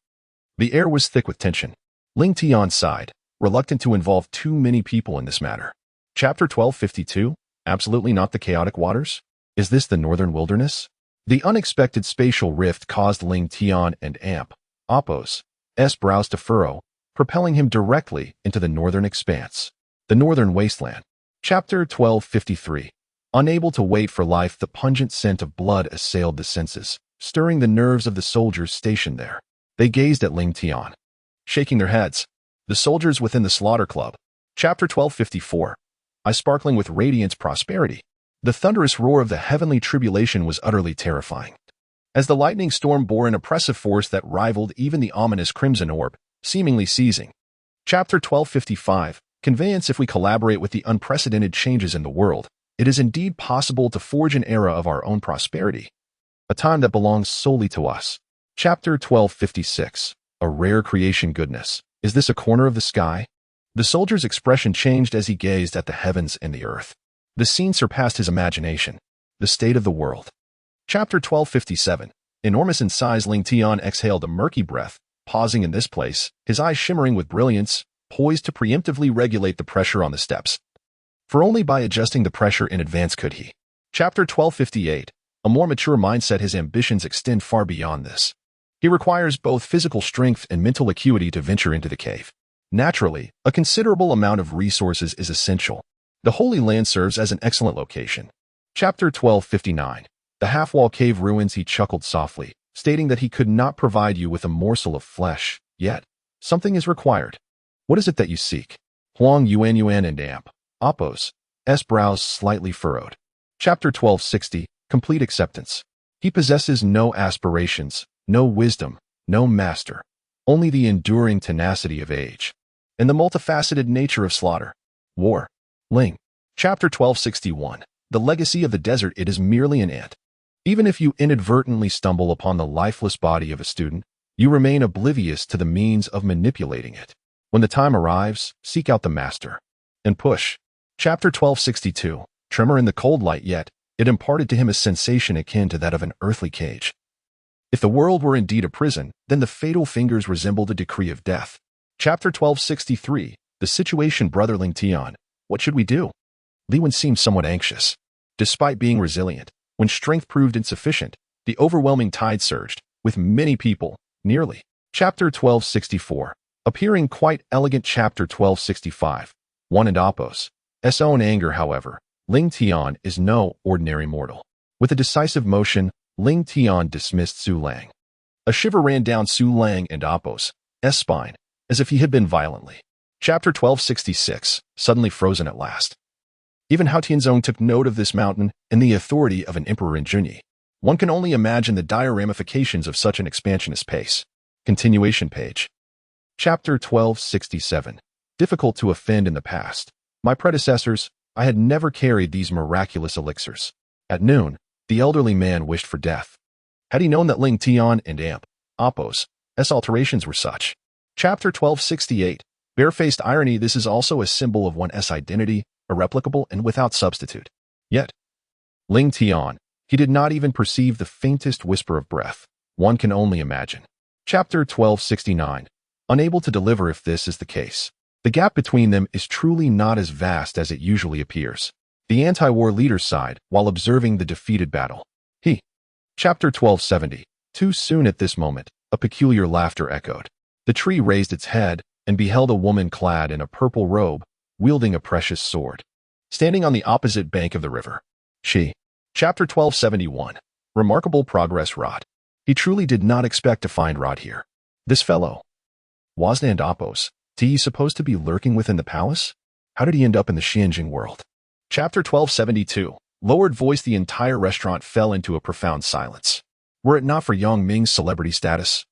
Speaker 1: The air was thick with tension. Ling Tian sighed, reluctant to involve too many people in this matter. Chapter 1252, Absolutely not the chaotic waters? Is this the northern wilderness? The unexpected spatial rift caused Ling Tian and Amp, Apos, S brows to furrow, propelling him directly into the northern expanse. The northern wasteland. Chapter 1253, Unable to wait for life, the pungent scent of blood assailed the senses, stirring the nerves of the soldiers stationed there. They gazed at Ling Tian, shaking their heads. The soldiers within the slaughter club. Chapter 1254, Eye sparkling with radiance prosperity. The thunderous roar of the heavenly tribulation was utterly terrifying, as the lightning storm bore an oppressive force that rivaled even the ominous crimson orb, seemingly seizing. Chapter 1255, Conveyance. If we collaborate with the unprecedented changes in the world, it is indeed possible to forge an era of our own prosperity, a time that belongs solely to us. Chapter 1256, A rare creation. Goodness. Is this a corner of the sky? The soldier's expression changed as he gazed at the heavens and the earth. The scene surpassed his imagination. The state of the world. Chapter 1257, Enormous in size. Ling Tian exhaled a murky breath, pausing in this place, his eyes shimmering with brilliance, poised to preemptively regulate the pressure on the steps. For only by adjusting the pressure in advance could he. Chapter 1258, A more mature mindset. His ambitions extend far beyond this. He requires both physical strength and mental acuity to venture into the cave. Naturally, a considerable amount of resources is essential. The Holy Land serves as an excellent location. Chapter 1259, The half-wall cave ruins. He chuckled softly, stating that he could not provide you with a morsel of flesh, yet something is required. What is it that you seek? Huang Yuan and Amp, Apos, S brows slightly furrowed. Chapter 1260, Complete acceptance. He possesses no aspirations, no wisdom, no master, only the enduring tenacity of age, and the multifaceted nature of slaughter. War. Ling. Chapter 1261, The legacy of the desert. It is merely an ant. Even if you inadvertently stumble upon the lifeless body of a student, you remain oblivious to the means of manipulating it. When the time arrives, seek out the master and push. Chapter 1262, Tremor in the cold light. Yet it imparted to him a sensation akin to that of an earthly cage. If the world were indeed a prison, then the fatal fingers resembled a decree of death. Chapter 1263, The situation. Brother Ling Tian, what should we do? Li Wen seemed somewhat anxious. Despite being resilient, when strength proved insufficient, the overwhelming tide surged, with many people, nearly. Chapter 1264, Appearing quite elegant. Chapter 1265, One and Apos. S own anger. However, Ling Tian is no ordinary mortal. With a decisive motion, Ling Tian dismissed Su Lang. A shiver ran down Su Lang and Apos' spine, as if he had been violently. Chapter 1266, Suddenly frozen at last. Even Hao Tianzong took note of this mountain and the authority of an emperor in Junyi. One can only imagine the dire ramifications of such an expansionist pace. Continuation page. Chapter 1267, Difficult to offend in the past. My predecessors, I had never carried these miraculous elixirs. At noon, the elderly man wished for death. Had he known that Ling Tian and Amp, Apos' alterations were such. Chapter 1268, Barefaced irony, this is also a symbol of one's identity, irreplicable and without substitute. Yet, Ling Tian, he did not even perceive the faintest whisper of breath. One can only imagine. Chapter 1269. Unable to deliver. If this is the case, the gap between them is truly not as vast as it usually appears. The anti-war leader sighed while observing the defeated battle. Chapter 1270. Too soon. At this moment, a peculiar laughter echoed. The tree raised its head and beheld a woman clad in a purple robe, wielding a precious sword, standing on the opposite bank of the river. Chapter 1271. Remarkable progress. Rod. He truly did not expect to find Rod here. This fellow, Wasna and Appos, he supposed to be lurking within the palace? How did he end up in the Xianjing world? Chapter 1272. Lowered voice. The entire restaurant fell into a profound silence. Were it not for Yang Ming's celebrity status,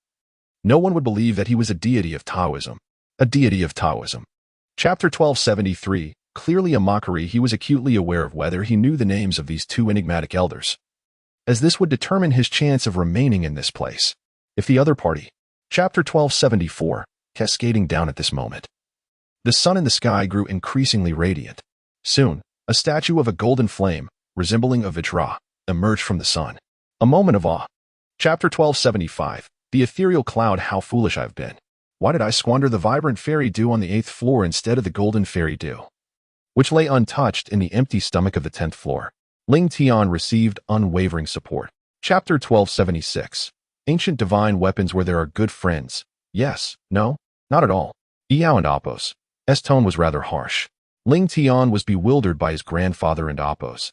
Speaker 1: no one would believe that he was a deity of Taoism. A deity of Taoism. Chapter 1273. Clearly a mockery. He was acutely aware of whether he knew the names of these two enigmatic elders, as this would determine his chance of remaining in this place. If the other party. Chapter 1274. Cascading down. At this moment, the sun in the sky grew increasingly radiant. Soon, a statue of a golden flame, resembling a Vajra, emerged from the sun. A moment of awe. Chapter 1275. The ethereal cloud. How foolish I've been. Why did I squander the vibrant fairy dew on the 8th floor instead of the golden fairy dew, which lay untouched in the empty stomach of the 10th floor? Ling Tian received unwavering support. Chapter 1276. Ancient divine weapons. Where there are good friends. Yes, no, not at all. Yao and Appos. S tone was rather harsh. Ling Tian was bewildered by his grandfather and Appos'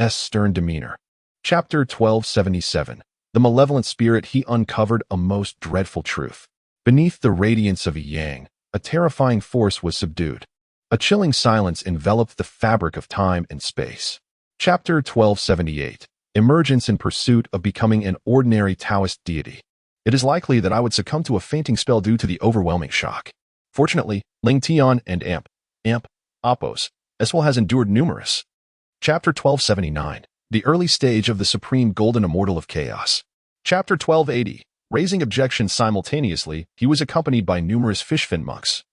Speaker 1: stern demeanor. Chapter 1277. The malevolent spirit. He uncovered a most dreadful truth. Beneath the radiance of a yang, a terrifying force was subdued. A chilling silence enveloped the fabric of time and space. Chapter 1278. Emergence in pursuit of becoming an ordinary Taoist deity. It is likely that I would succumb to a fainting spell due to the overwhelming shock. Fortunately, Ling Tian and Appos, as well has endured numerous. Chapter 1279. The early stage of the supreme golden immortal of chaos. Chapter 1280. Raising objections. Simultaneously, he was accompanied by numerous fishfin monks,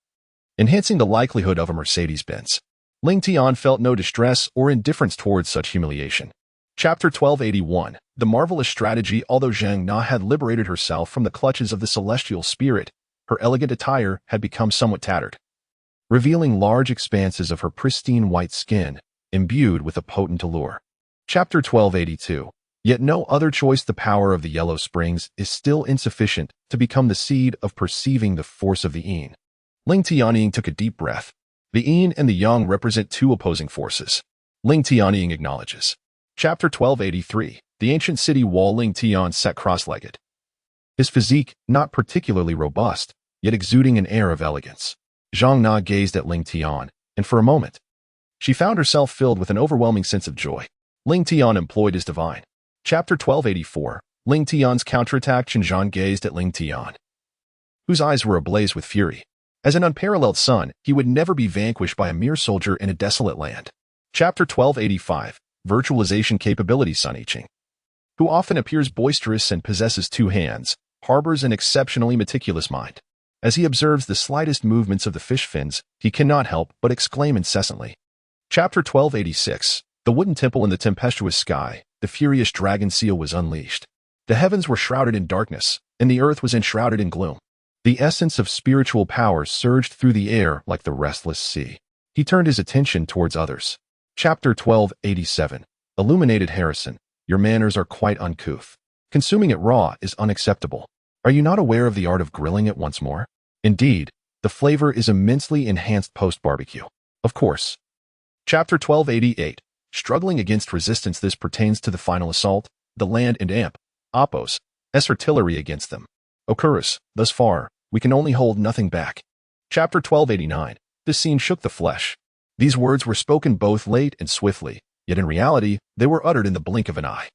Speaker 1: enhancing the likelihood of a Mercedes-Benz. Ling Tian felt no distress or indifference towards such humiliation. Chapter 1281. The marvelous strategy. Although Zhang Na had liberated herself from the clutches of the celestial spirit, her elegant attire had become somewhat tattered, revealing large expanses of her pristine white skin, imbued with a potent allure. Chapter 1282. Yet no other choice. The power of the yellow springs is still insufficient to become the seed of perceiving the force of the yin. Ling Tianying took a deep breath. The yin and the yang represent two opposing forces. Ling Tianying acknowledges. Chapter 1283. The ancient city wall. Ling Tian sat cross-legged, his physique not particularly robust, yet exuding an air of elegance. Zhang Na gazed at Ling Tian, and for a moment, she found herself filled with an overwhelming sense of joy. Ling Tian employed his divine. Chapter 1284. Ling Tian's counterattack. Zhang gazed at Ling Tian, whose eyes were ablaze with fury. As an unparalleled son, he would never be vanquished by a mere soldier in a desolate land. Chapter 1285. Virtualization capability. Sun Yiqing, who often appears boisterous and possesses two hands, harbors an exceptionally meticulous mind. As he observes the slightest movements of the fish fins, he cannot help but exclaim incessantly. Chapter 1286. The wooden temple in the tempestuous sky. The furious dragon seal was unleashed. The heavens were shrouded in darkness, and the earth was enshrouded in gloom. The essence of spiritual power surged through the air like the restless sea. He turned his attention towards others. Chapter 1287. Illuminated Harrison, your manners are quite uncouth. Consuming it raw is unacceptable. Are you not aware of the art of grilling it once more? Indeed, the flavor is immensely enhanced post-barbecue. Of course. Chapter 1288. Struggling against resistance. This pertains to the final assault, the land and Appos' artillery against them. Okurus, thus far, we can only hold nothing back. Chapter 1289. This scene shook the flesh. These words were spoken both late and swiftly, yet in reality, they were uttered in the blink of an eye.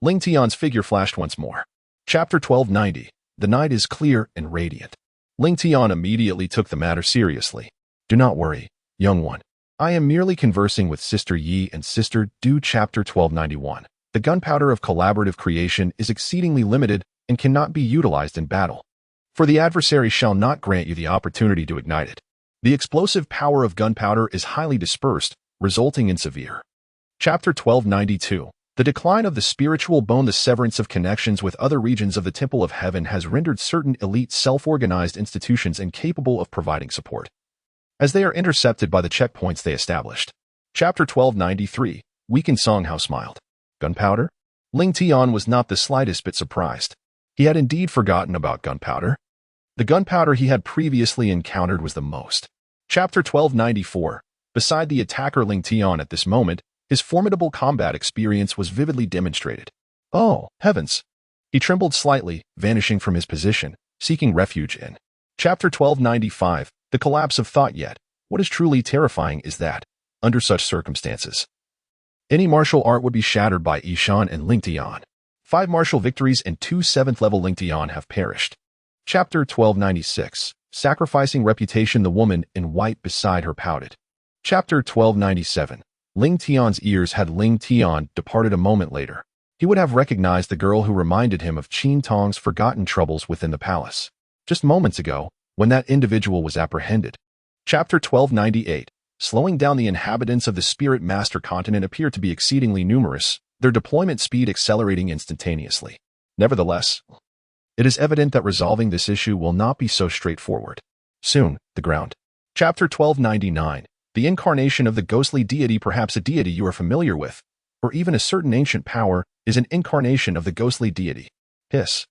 Speaker 1: Ling Tian's figure flashed once more. Chapter 1290. The night is clear and radiant. Ling Tian immediately took the matter seriously. Do not worry, young one. I am merely conversing with Sister Yi and Sister Du. Chapter 1291. The gunpowder of collaborative creation is exceedingly limited and cannot be utilized in battle, for the adversary shall not grant you the opportunity to ignite it. The explosive power of gunpowder is highly dispersed, resulting in severe. Chapter 1292. The decline of the spiritual bone. The severance of connections with other regions of the Temple of Heaven has rendered certain elite self-organized institutions incapable of providing support, as they are intercepted by the checkpoints they established. Chapter 1293. Weakened Songhouse smiled. Gunpowder? Ling Tian was not the slightest bit surprised. He had indeed forgotten about gunpowder. The gunpowder he had previously encountered was the most. Chapter 1294. Beside the attacker Ling Tian at this moment, his formidable combat experience was vividly demonstrated. Oh, heavens! He trembled slightly, vanishing from his position, seeking refuge in. Chapter 1295. The collapse of thought. Yet, what is truly terrifying is that, under such circumstances, any martial art would be shattered by Ishan and Ling Tian. 5 martial victories and 2 7th-level Ling Tian have perished. Chapter 1296. Sacrificing reputation. The woman in white beside her pouted. Chapter 1297. Ling Tian's ears. Had Ling Tian departed a moment later, he would have recognized the girl who reminded him of Qin Tong's forgotten troubles within the palace, just moments ago, when that individual was apprehended. Chapter 1298. Slowing down. The inhabitants of the Spirit Master continent appear to be exceedingly numerous, their deployment speed accelerating instantaneously. Nevertheless, it is evident that resolving this issue will not be so straightforward. Soon, the ground. Chapter 1299. The incarnation of the ghostly deity. Perhaps a deity you are familiar with, or even a certain ancient power, is an incarnation of the ghostly deity. Hiss.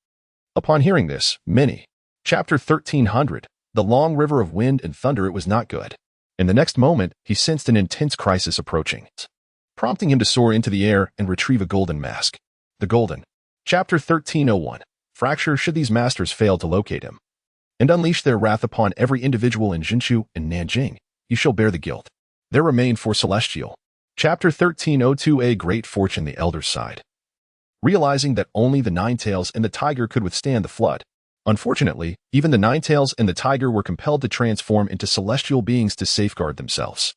Speaker 1: Upon hearing this, many. Chapter 1300. The long river of wind and thunder. It was not good. In the next moment, he sensed an intense crisis approaching, prompting him to soar into the air and retrieve a golden mask. The golden. Chapter 1301. Fracture. Should these masters fail to locate him and unleash their wrath upon every individual in Jinshu and Nanjing, you shall bear the guilt. There remain 4 celestial. Chapter 1302. A great fortune. The elders sighed, realizing that only the Ninetails and the tiger could withstand the flood. Unfortunately, even the Ninetails and the tiger were compelled to transform into celestial beings to safeguard themselves.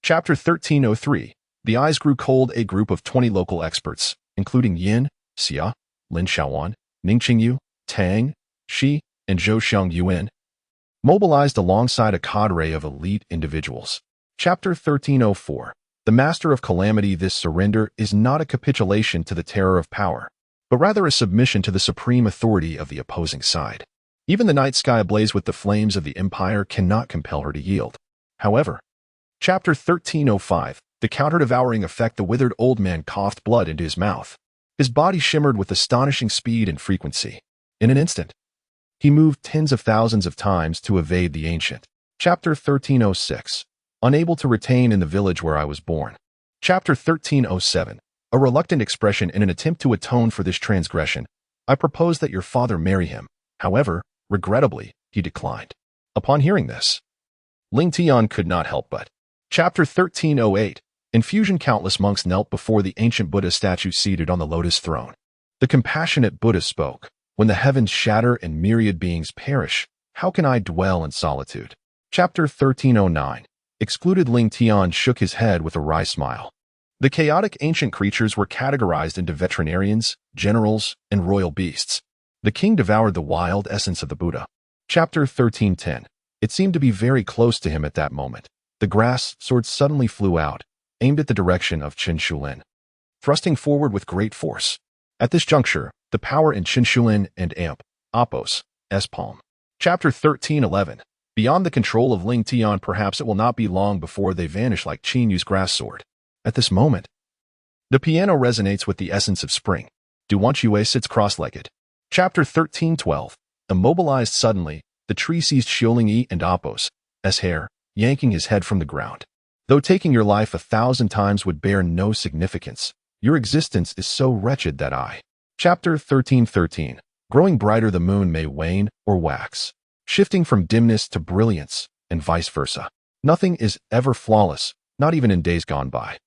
Speaker 1: Chapter 1303. The eyes grew cold. A group of 20 local experts, including Yin, Xia, Lin Xiaowan, Ning Qingyu, Tang, Shi, and Zhou Xiang Yuan, mobilized alongside a cadre of elite individuals. Chapter 1304. The Master of Calamity. This surrender is not a capitulation to the terror of power, but rather a submission to the supreme authority of the opposing side. Even the night sky ablaze with the flames of the Empire cannot compel her to yield. However, Chapter 1305. The counter-devouring effect. The withered old man coughed blood into his mouth. His body shimmered with astonishing speed and frequency. In an instant, he moved tens of thousands of times to evade the ancient. Chapter 1306. Unable to retain in the village where I was born. Chapter 1307. A reluctant expression. In an attempt to atone for this transgression, I proposed that your father marry him. However, regrettably, he declined. Upon hearing this, Ling Tian could not help but. Chapter 1308. Infusion. Countless monks knelt before the ancient Buddha statue seated on the lotus throne. The compassionate Buddha spoke. When the heavens shatter and myriad beings perish, how can I dwell in solitude? Chapter 1309. Excluded. Ling Tian shook his head with a wry smile. The chaotic ancient creatures were categorized into veterinarians, generals, and royal beasts. The king devoured the wild essence of the Buddha. Chapter 1310. It seemed to be very close to him at that moment. The grass sword suddenly flew out, aimed at the direction of Qin Shulin, thrusting forward with great force. At this juncture, the power in Qin Shulin and Appos, S-Palm. Chapter 1311. Beyond the control of Ling Tian. Perhaps it will not be long before they vanish like Qin Yu's grass sword. At this moment, the piano resonates with the essence of spring. Duan Yue sits cross-legged. Chapter 1312. Immobilized suddenly, the tree seized Xiuling Yi and Appos, S hair, yanking his head from the ground. Though taking your life 1,000 times would bear no significance, your existence is so wretched that I. Chapter 1313. Growing brighter. The moon may wane or wax, shifting from dimness to brilliance, and vice versa. Nothing is ever flawless, not even in days gone by.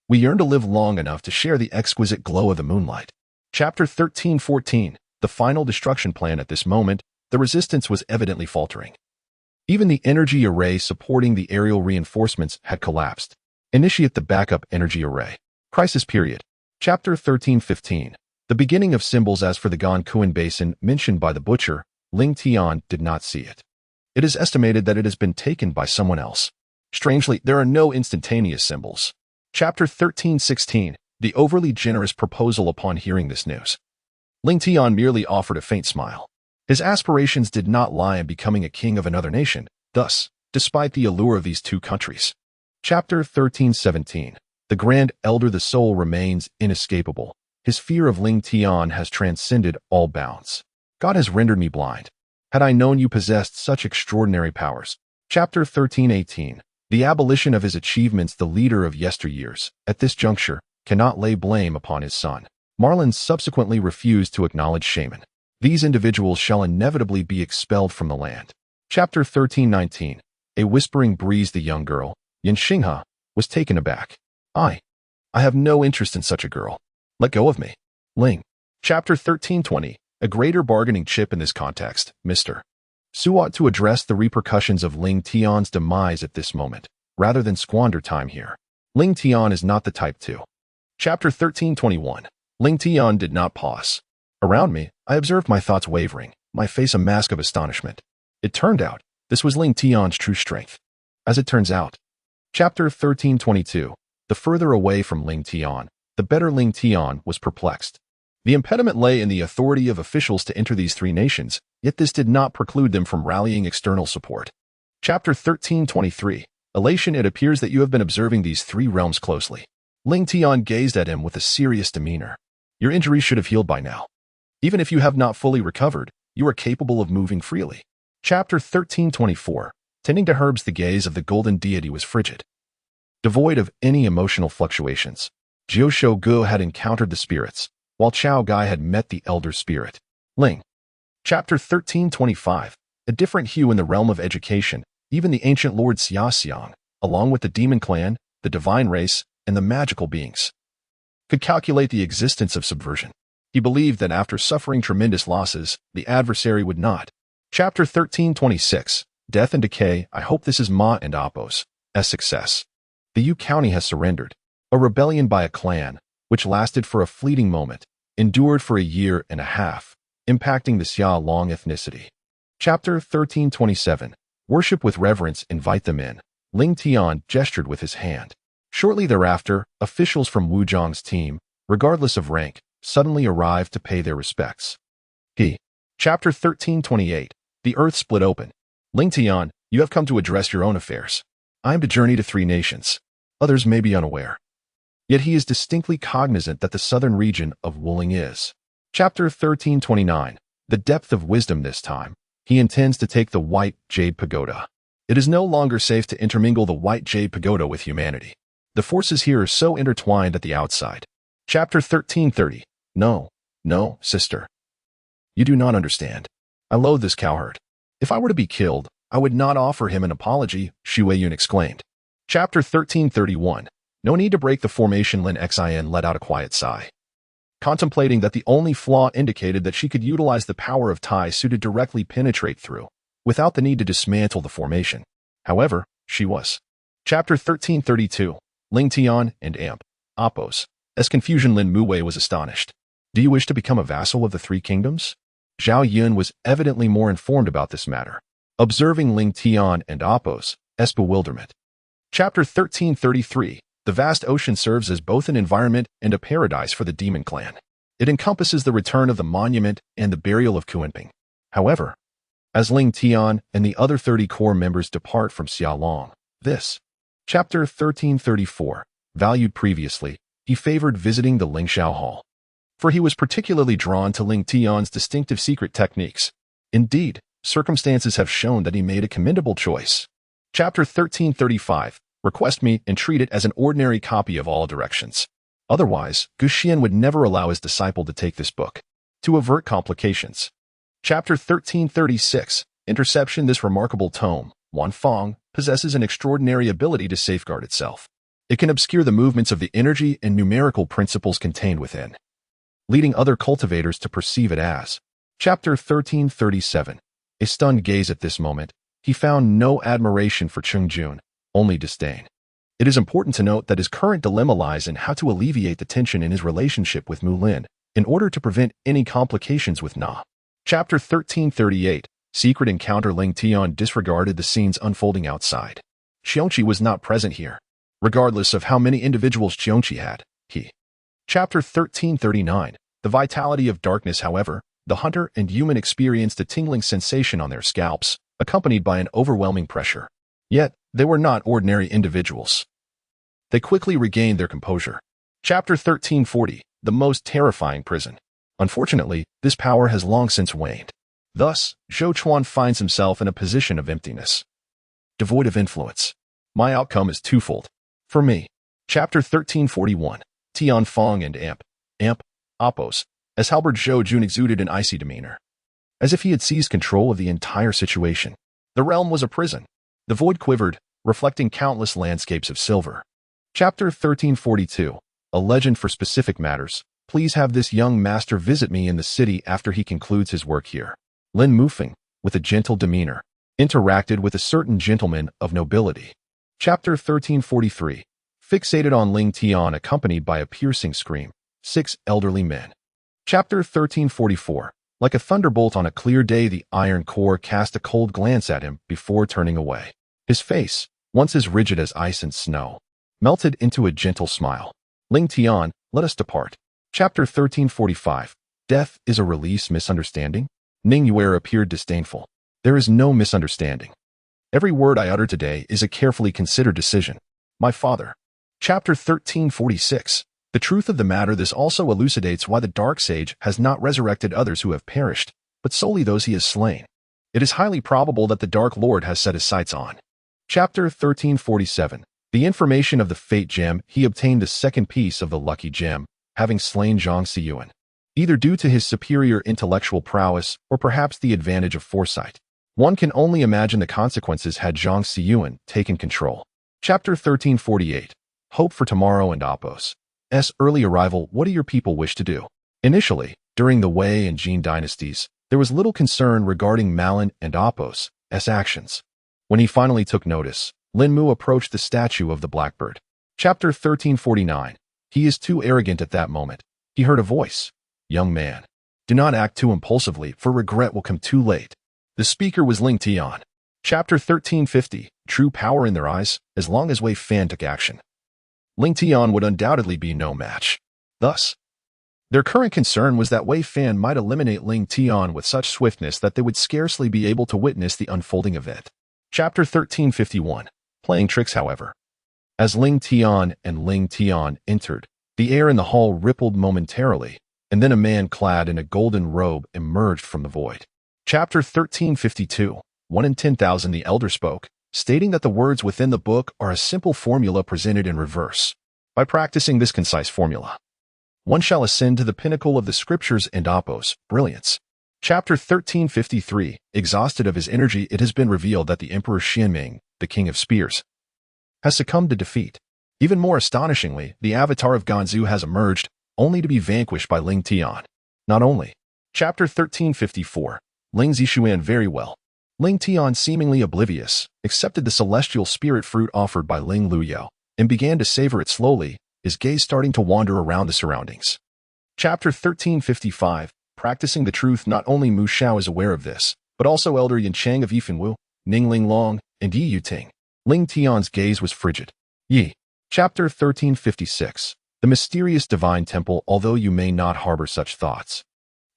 Speaker 1: We yearn to live long enough to share the exquisite glow of the moonlight. Chapter 1314. The final destruction plan. At this moment, the resistance was evidently faltering. Even the energy array supporting the aerial reinforcements had collapsed. Initiate the backup energy array. Crisis period. Chapter 1315. The beginning of symbols. As for the Gankuan Basin mentioned by the butcher, Ling Tian did not see it. It is estimated that it has been taken by someone else. Strangely, there are no instantaneous symbols. Chapter 13:16. The overly generous proposal. Upon hearing this news, Ling Tian merely offered a faint smile. His aspirations did not lie in becoming a king of another nation, thus, despite the allure of these two countries. Chapter 13:17. The Grand Elder. The soul remains inescapable. His fear of Ling Tian has transcended all bounds. God has rendered me blind. Had I known you possessed such extraordinary powers. Chapter 13:18. The abolition of his achievements. The leader of yesteryears, at this juncture, cannot lay blame upon his son. Marlin subsequently refused to acknowledge Shaman. These individuals shall inevitably be expelled from the land. Chapter 13:19. A whispering breeze. The young girl, Yin Xinghe, was taken aback. I have no interest in such a girl. Let go of me. Ling. Chapter 13:20. A greater bargaining chip in this context, Mr. Su ought to address the repercussions of Ling Tian's demise at this moment, rather than squander time here. Ling Tian is not the type to. Chapter 13:21. Ling Tian did not pause. Around me, I observed my thoughts wavering, my face a mask of astonishment. It turned out, this was Ling Tian's true strength. As it turns out. Chapter 13:22. The further away from Ling Tian, the better. Ling Tian was perplexed. The impediment lay in the authority of officials to enter these three nations, yet this did not preclude them from rallying external support. Chapter 13:23. Elation. It appears that you have been observing these three realms closely. Ling Tian gazed at him with a serious demeanor. Your injuries should have healed by now. Even if you have not fully recovered, you are capable of moving freely. Chapter 13:24. Tending to herbs. The gaze of the golden deity was frigid, devoid of any emotional fluctuations. Jiu Shougu had encountered the spirits, while Chao Gai had met the elder spirit. Ling. Chapter 13:25. A different hue in the realm of education. Even the ancient Lord Xia Xiang, along with the demon clan, the divine race, and the magical beings, could calculate the existence of subversion. He believed that after suffering tremendous losses, the adversary would not. Chapter 13:26. Death and decay. I hope this is Ma and Appo's success. The Yu County has surrendered. A rebellion by a clan, which lasted for a fleeting moment, endured for a year and a half, impacting the Xia Long ethnicity. Chapter 13:27. Worship with reverence. Invite them in. Ling Tian gestured with his hand. Shortly thereafter, officials from Wu Zhang's team, regardless of rank, suddenly arrived to pay their respects. Chapter 13:28. The earth split open. Ling Tian, you have come to address your own affairs. I am to journey to three nations. Others may be unaware. Yet he is distinctly cognizant that the southern region of Wuling is. Chapter 13:29. The depth of wisdom. This time, he intends to take the White Jade Pagoda. It is no longer safe to intermingle the White Jade Pagoda with humanity. The forces here are so intertwined at the outside. Chapter 13:30. No, sister. You do not understand. I loathe this cowherd. If I were to be killed, I would not offer him an apology, Xu Weiyun exclaimed. Chapter 13:31. No need to break the formation. Lin Xin let out a quiet sigh, contemplating that the only flaw indicated that she could utilize the power of Tai Su to directly penetrate through, without the need to dismantle the formation. However, she was. Chapter 13:32. Ling Tian and Appo's. As confusion. Lin Muwei was astonished. Do you wish to become a vassal of the three kingdoms? Zhao Yun was evidently more informed about this matter, observing Ling Tian and Appo's bewilderment. Chapter 13:33. The vast ocean serves as both an environment and a paradise for the demon clan. It encompasses the return of the monument and the burial of Kuanping. However, as Ling Tian and the other 30 core members depart from Xiaolong, this. Chapter 13:34. Valued previously, he favored visiting the Lingxiao Hall, for he was particularly drawn to Ling Tian's distinctive secret techniques. Indeed, circumstances have shown that he made a commendable choice. Chapter 13:35. Request me and treat it as an ordinary copy of all directions. Otherwise, Gu Xian would never allow his disciple to take this book, to avert complications. Chapter 13:36. Interception. This remarkable tome, Wan Fang, possesses an extraordinary ability to safeguard itself. It can obscure the movements of the energy and numerical principles contained within, leading other cultivators to perceive it as. Chapter 13:37. A stunned gaze. At this moment, he found no admiration for Cheng Jun, only disdain. It is important to note that his current dilemma lies in how to alleviate the tension in his relationship with Mu Lin in order to prevent any complications with Na. Chapter 13:38. Secret encounter. Ling Tian disregarded the scenes unfolding outside. Qiongqi was not present here. Regardless of how many individuals Qiongqi had, he. Chapter 1339. The vitality of darkness. However, the hunter and human experienced a tingling sensation on their scalps, accompanied by an overwhelming pressure. Yet, they were not ordinary individuals. They quickly regained their composure. Chapter 1340. The most terrifying prison. Unfortunately, this power has long since waned. Thus, Zhou Chuan finds himself in a position of emptiness. Devoid of influence. My outcome is twofold. For me. Chapter 1341. Tian Fong and Amp, Oppos, as Halberd Zhou Jun exuded an icy demeanor. As if he had seized control of the entire situation. The realm was a prison. The void quivered, reflecting countless landscapes of silver. Chapter 1342. A legend for specific matters. Please have this young master visit me in the city after he concludes his work here. Lin Mufeng, with a gentle demeanor, interacted with a certain gentleman of nobility. Chapter 1343. Fixated on Ling Tian accompanied by a piercing scream. 6 elderly men. Chapter 1344. Like a thunderbolt on a clear day, the iron core cast a cold glance at him before turning away. His face, once as rigid as ice and snow, melted into a gentle smile. Ling Tian, let us depart. Chapter 1345. Death is a release. Misunderstanding? Ning Yuer appeared disdainful. There is no misunderstanding. Every word I utter today is a carefully considered decision. My father. Chapter 1346. The truth of the matter. This also elucidates why the Dark Sage has not resurrected others who have perished, but solely those he has slain. It is highly probable that the Dark Lord has set his sights on. Chapter 1347. The information of the Fate Gem. He obtained the second piece of the Lucky Gem, having slain Zhang Xiyuan, either due to his superior intellectual prowess or perhaps the advantage of foresight. One can only imagine the consequences had Zhang Xiyuan taken control. Chapter 1348. Hope for tomorrow and Oppos' early arrival. What do your people wish to do? Initially, during the Wei and Jin dynasties, there was little concern regarding Malin and Oppos' actions. When he finally took notice, Lin Mu approached the statue of the blackbird. Chapter 1349. He is too arrogant. At that moment, he heard a voice. Young man, do not act too impulsively, for regret will come too late. The speaker was Ling Tian. Chapter 1350. True power in their eyes, as long as Wei Fan took action. Ling Tian would undoubtedly be no match. Thus, their current concern was that Wei Fan might eliminate Ling Tian with such swiftness that they would scarcely be able to witness the unfolding event. Chapter 1351. Playing tricks. However, as Ling Tian entered, the air in the hall rippled momentarily, and then a man clad in a golden robe emerged from the void. Chapter 1352. 1 in 10,000. The elder spoke, stating that the words within the book are a simple formula presented in reverse. By practicing this concise formula, one shall ascend to the pinnacle of the scriptures and Oppos' brilliance. Chapter 1353. Exhausted of his energy, it has been revealed that the Emperor Xianming, the King of Spears, has succumbed to defeat. Even more astonishingly, the avatar of Ganzhou has emerged, only to be vanquished by Ling Tian. Not only. Chapter 1354. Ling Zixuan. Very well. Ling Tian, seemingly oblivious, accepted the celestial spirit fruit offered by Ling Luyao and began to savor it slowly, his gaze starting to wander around the surroundings. Chapter 1355. Practicing the truth. Not only Mu Xiao is aware of this, but also Elder Yan Chang of Yifenwu, Ning Ling Long, and Yi Yuting. Ling Tian's gaze was frigid. Yi. Chapter 1356. The mysterious divine temple. Although you may not harbor such thoughts,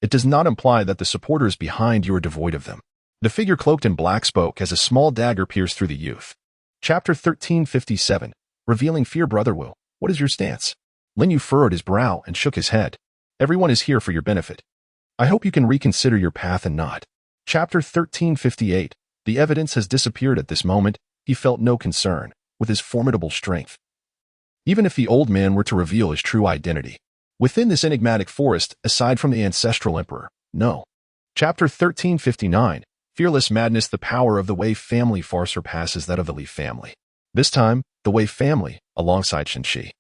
Speaker 1: it does not imply that the supporters behind you are devoid of them. The figure cloaked in black spoke as a small dagger pierced through the youth. Chapter 1357. Revealing fear. Brother Wu, what is your stance? Lin Yu furrowed his brow and shook his head. Everyone is here for your benefit. I hope you can reconsider your path and not. Chapter 1358. The evidence has disappeared. At this moment, he felt no concern with his formidable strength. Even if the old man were to reveal his true identity, within this enigmatic forest, aside from the ancestral emperor, no. Chapter 1359. Fearless madness. The power of the Wei family far surpasses that of the Li family. This time, the Wei family, alongside Shenxi,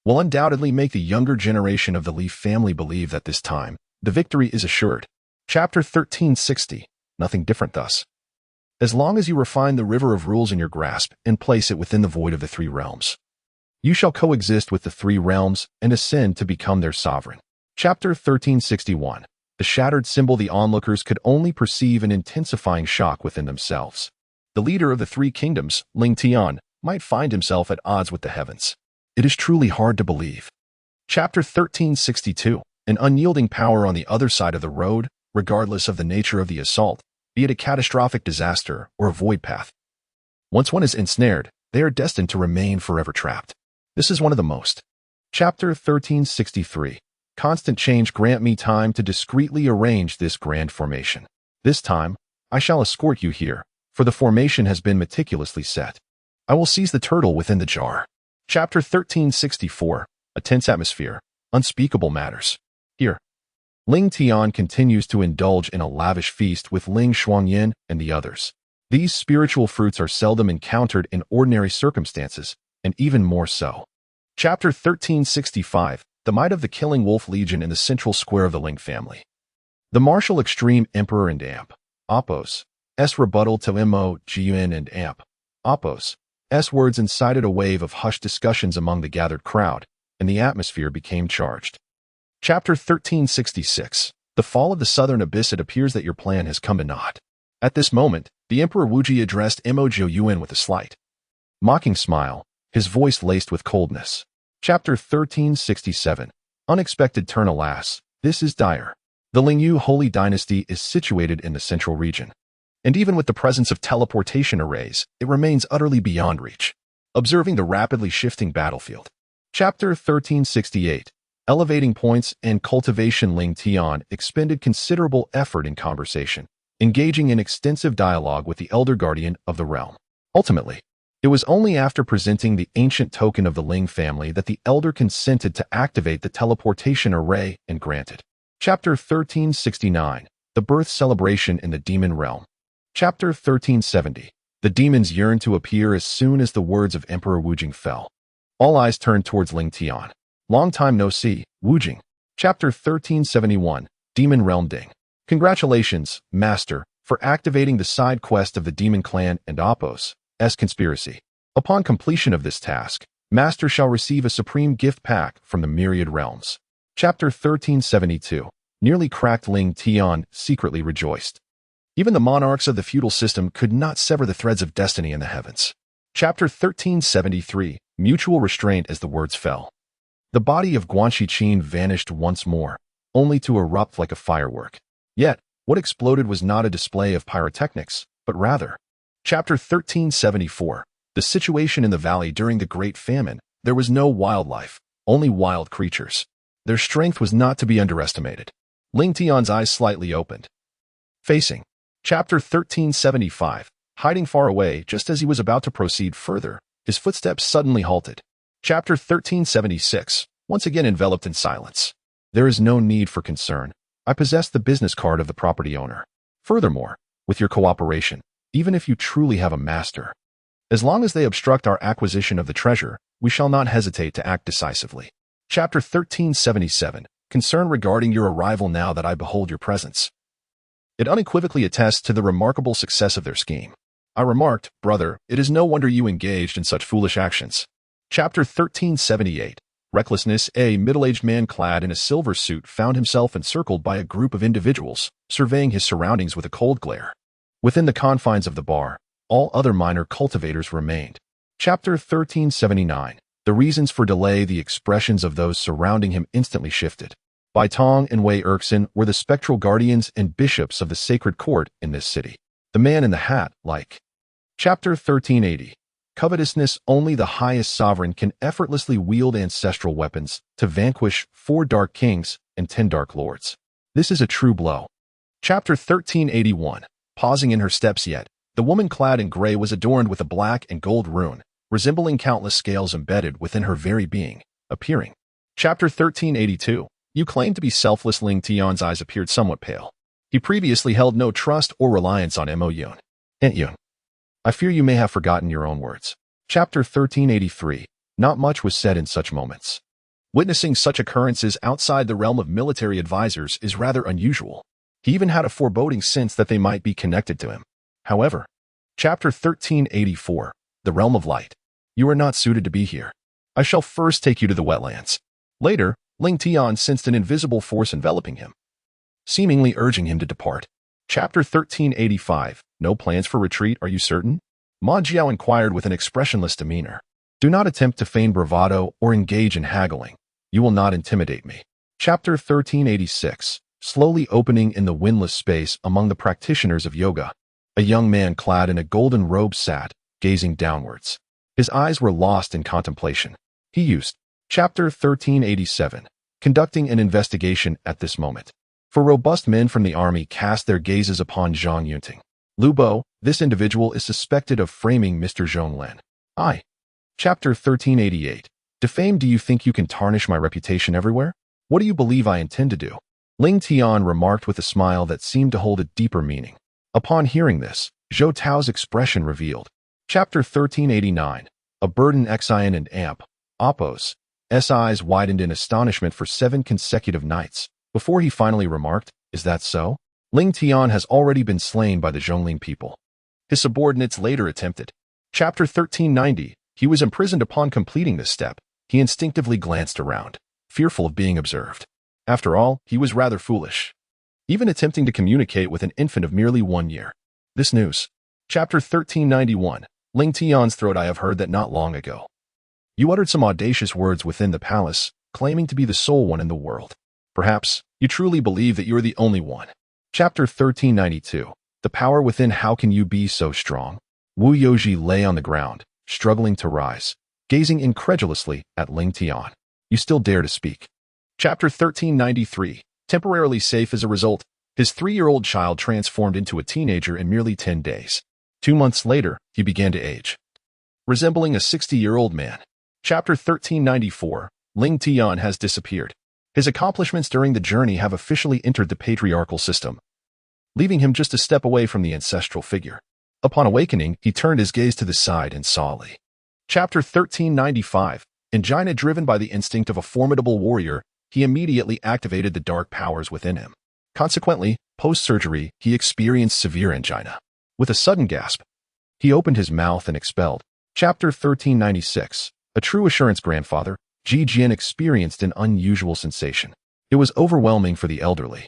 Speaker 1: will undoubtedly make the younger generation of the Li family believe that this time, the victory is assured. Chapter 1360. Nothing different thus. As long as you refine the river of rules in your grasp and place it within the void of the three realms, you shall coexist with the three realms and ascend to become their sovereign. Chapter 1361. The shattered symbol the onlookers could only perceive an intensifying shock within themselves. The leader of the three kingdoms, Ling Tian, might find himself at odds with the heavens. It is truly hard to believe. Chapter 1362. An unyielding power on the other side of the road, regardless of the nature of the assault, be it a catastrophic disaster or a void path. Once one is ensnared, they are destined to remain forever trapped. This is one of the most. Chapter 1363. Constant change. Grant me time to discreetly arrange this grand formation. This time, I shall escort you here, for the formation has been meticulously set. I will seize the turtle within the jar. Chapter 1364. A tense atmosphere. Unspeakable matters. Here, Ling Tian continues to indulge in a lavish feast with Ling Shuangyin and the others. These spiritual fruits are seldom encountered in ordinary circumstances, and even more so. Chapter 1365. The might of the Killing Wolf Legion in the central square of the Ling family. The martial extreme Emperor and Amp. Oppos. S rebuttal to Mo, Jiyun and Amp. Oppos. S words incited a wave of hushed discussions among the gathered crowd, and the atmosphere became charged. Chapter 1366. The fall of the southern abyss. It appears that your plan has come to naught. At this moment, the Emperor Wuji addressed Mo Jiuyuan with a slight, mocking smile, his voice laced with coldness. Chapter 1367. Unexpected turn. Alas, this is dire. The Lingyu Holy Dynasty is situated in the central region, and even with the presence of teleportation arrays, it remains utterly beyond reach. Observing the rapidly shifting battlefield. Chapter 1368. Elevating points and cultivation. Ling Tian expended considerable effort in conversation, engaging in extensive dialogue with the elder guardian of the realm. Ultimately, it was only after presenting the ancient token of the Ling family that the elder consented to activate the teleportation array and granted. Chapter 1369. The birth celebration in the demon realm. Chapter 1370. The demons yearned to appear as soon as the words of Emperor Wujing fell. All eyes turned towards Ling Tian. Long time no see, Wujing. Chapter 1371. Demon Realm Ding. Congratulations, Master, for activating the side quest of the Demon Clan and Oppos' conspiracy. Upon completion of this task, Master shall receive a supreme gift pack from the myriad realms. Chapter 1372. Nearly cracked. Ling Tian secretly rejoiced. Even the monarchs of the feudal system could not sever the threads of destiny in the heavens. Chapter 1373. Mutual restraint. As the words fell, the body of Guanxi Qin vanished once more, only to erupt like a firework. Yet, what exploded was not a display of pyrotechnics, but rather. Chapter 1374. The situation in the valley during the Great Famine. There was no wildlife, only wild creatures. Their strength was not to be underestimated. Ling Tian's eyes slightly opened. Facing. Chapter 1375. Hiding far away just as he was about to proceed further, his footsteps suddenly halted. Chapter 1376. Once again enveloped in silence. There is no need for concern. I possess the business card of the property owner. Furthermore, with your cooperation, even if you truly have a master, as long as they obstruct our acquisition of the treasure, we shall not hesitate to act decisively. Chapter 1377. Concern regarding your arrival. Now that I behold your presence, it unequivocally attests to the remarkable success of their scheme. I remarked, brother, it is no wonder you engaged in such foolish actions. Chapter 1378. Recklessness. A middle-aged man clad in a silver suit found himself encircled by a group of individuals, surveying his surroundings with a cold glare. Within the confines of the bar, all other minor cultivators remained. Chapter 1379. The reasons for delay. The expressions of those surrounding him instantly shifted. Bai Tong and Wei Erkson were the spectral guardians and bishops of the sacred court in this city. The man in the hat, like. Chapter 1380. Covetousness. Only the highest sovereign can effortlessly wield ancestral weapons to vanquish 4 dark kings and 10 dark lords. This is a true blow. Chapter 1381. Pausing in her steps yet, the woman clad in gray was adorned with a black and gold rune, resembling countless scales embedded within her very being, appearing. Chapter 1382. You claim to be selfless. Ling Tian's eyes appeared somewhat pale. He previously held no trust or reliance on Mo Yun. Aunt Yun. I fear you may have forgotten your own words. Chapter 1383. Not much was said in such moments. Witnessing such occurrences outside the realm of military advisors is rather unusual. He even had a foreboding sense that they might be connected to him. However, Chapter 1384. The Realm of Light. You are not suited to be here. I shall first take you to the wetlands. Later, Ling Tian sensed an invisible force enveloping him. seemingly urging him to depart. Chapter 1385. No plans for retreat, are you certain? Ma Jiao inquired with an expressionless demeanor. Do not attempt to feign bravado or engage in haggling. You will not intimidate me. Chapter 1386. Slowly opening in the windless space among the practitioners of yoga. A young man clad in a golden robe sat, gazing downwards. His eyes were lost in contemplation. He used. Chapter 1387. Conducting an investigation at this moment. For robust men from the army cast their gazes upon Zhang Yunting. Lu Bo, this individual is suspected of framing Mr. Zhonglen. I. Chapter 1388. Defame, do you think you can tarnish my reputation everywhere? What do you believe I intend to do? Ling Tian remarked with a smile that seemed to hold a deeper meaning. Upon hearing this, Zhou Tao's expression revealed. Chapter 1389. A burden Xian and Amp. Oppos. S eyes widened in astonishment for 7 consecutive nights, before he finally remarked, is that so? Ling Tian has already been slain by the Zhongling people. His subordinates later attempted. Chapter 1390. He was imprisoned upon completing this step. He instinctively glanced around, fearful of being observed. After all, he was rather foolish, even attempting to communicate with an infant of merely 1 year. This news. Chapter 1391. Ling Tian's throat. I have heard that not long ago. You uttered some audacious words within the palace, claiming to be the sole one in the world. Perhaps you truly believe that you are the only one. Chapter 1392. The power within. How can you be so strong? Wu Yoji lay on the ground, struggling to rise, gazing incredulously at Ling Tian. You still dare to speak? Chapter 1393. Temporarily safe as a result. His 3-year-old child transformed into a teenager in merely 10 days. 2 months later, he began to age, resembling a 60-year-old man. Chapter 1394. Ling Tian has disappeared. His accomplishments during the journey have officially entered the patriarchal system, leaving him just a step away from the ancestral figure. Upon awakening, he turned his gaze to the side and saw Li. Chapter 1395. Angina, driven by the instinct of a formidable warrior, he immediately activated the dark powers within him. Consequently, post-surgery, he experienced severe angina. With a sudden gasp, he opened his mouth and expelled. Chapter 1396. A true assurance. Grandfather, Ji Jian experienced an unusual sensation. It was overwhelming for the elderly.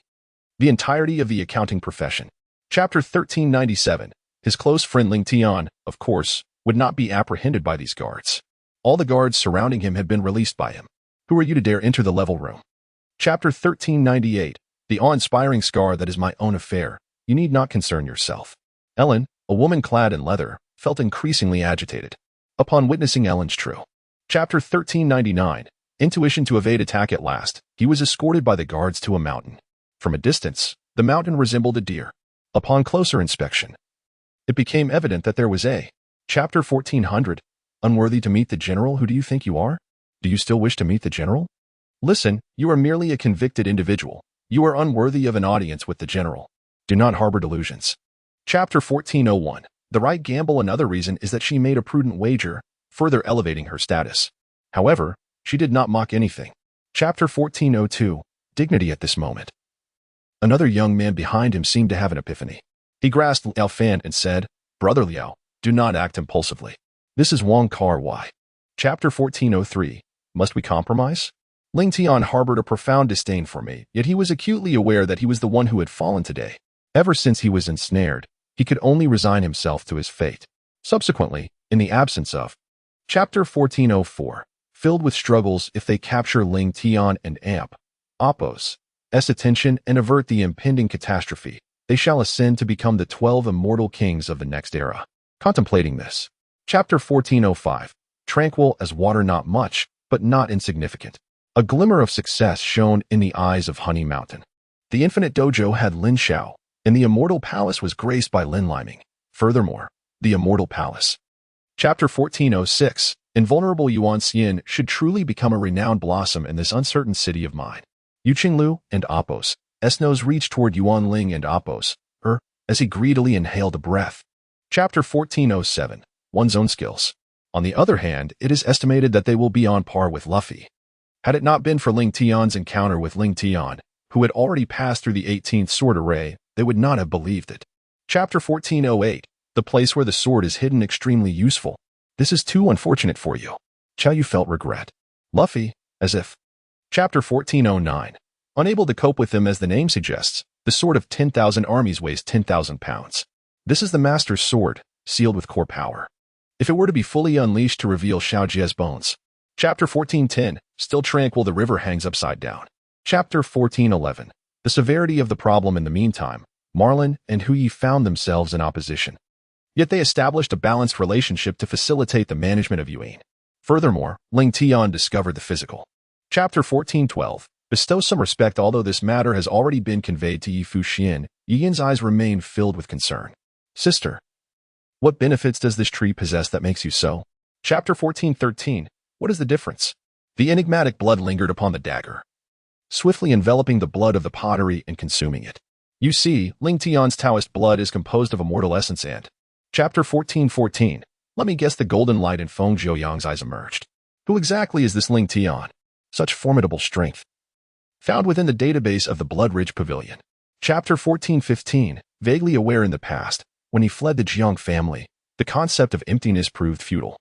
Speaker 1: The entirety of the accounting profession. Chapter 1397. His close friend Ling Tian, of course, would not be apprehended by these guards. All the guards surrounding him had been released by him. Who are you to dare enter the level room? Chapter 1398. The awe-inspiring scar that is my own affair. You need not concern yourself. Ellen, a woman clad in leather, felt increasingly agitated. Upon witnessing Ellen's true. Chapter 1399. Intuition to evade attack. At last, he was escorted by the guards to a mountain. From a distance, the mountain resembled a deer. Upon closer inspection, it became evident that there was a. Chapter 1400. Unworthy to meet the general. Who do you think you are? Do you still wish to meet the general? Listen, you are merely a convicted individual. You are unworthy of an audience with the general. Do not harbor delusions. Chapter 1401. The right gamble. Another reason is that she made a prudent wager, further elevating her status. However, she did not mock anything. Chapter 1402. Dignity. At this moment, another young man behind him seemed to have an epiphany. He grasped Liao Fan and said, Brother Liao, do not act impulsively. This is Wang Kar Wai. Chapter 1403. Must we compromise? Ling Tian harbored a profound disdain for me, yet he was acutely aware that he was the one who had fallen today. Ever since he was ensnared, he could only resign himself to his fate. Subsequently, in the absence of. Chapter 1404. Filled with struggles. If they capture Ling Tian and Amp. Oppos. S attention and avert the impending catastrophe, they shall ascend to become the 12 immortal kings of the next era. Contemplating this. Chapter 1405. Tranquil as water. Not much, but not insignificant. A glimmer of success shone in the eyes of Honey Mountain. The infinite dojo had Lin Shao, and the immortal palace was graced by Lin Liming. Furthermore, the immortal palace. Chapter 1406. Invulnerable Yuan Xian should truly become a renowned blossom in this uncertain city of mine. Yu Qinglu and Oppos. Esnos reached toward Yuan Ling and Oppos, as he greedily inhaled a breath. Chapter 1407. One's own skills. On the other hand, it is estimated that they will be on par with Luffy. Had it not been for Ling Tian's encounter with Ling Tian, who had already passed through the 18th sword array, they would not have believed it. Chapter 1408. The place where the sword is hidden. Extremely useful. This is too unfortunate for you. Chow Yu felt regret. Luffy, as if. Chapter 1409. Unable to cope with them as the name suggests, The sword of 10,000 armies weighs 10,000 pounds. This is the master's sword, sealed with core power. If it were to be fully unleashed to reveal Xiao Jie's bones. Chapter 14:10, still tranquil the river hangs upside down. Chapter 14:11, the severity of the problem in the meantime, Marlin and Hu Yi found themselves in opposition. Yet they established a balanced relationship to facilitate the management of Yuan. Furthermore, Ling Tian discovered the physical. Chapter 14:12, bestow some respect. Although this matter has already been conveyed to Yi Fuxian, Yi Yin's eyes remain filled with concern. Sister, what benefits does this tree possess that makes you so? Chapter 14:13, what is the difference? The enigmatic blood lingered upon the dagger, swiftly enveloping the blood of the pottery and consuming it. You see, Ling Tian's Taoist blood is composed of immortal essence and... Chapter 14:14, let me guess. The golden light in Feng Zhouyang's eyes emerged. Who exactly is this Ling Tian? Such formidable strength. Found within the database of the Blood-Ridge Pavilion. Chapter 14:15, vaguely aware in the past, when he fled the Jiang family, the concept of emptiness proved futile.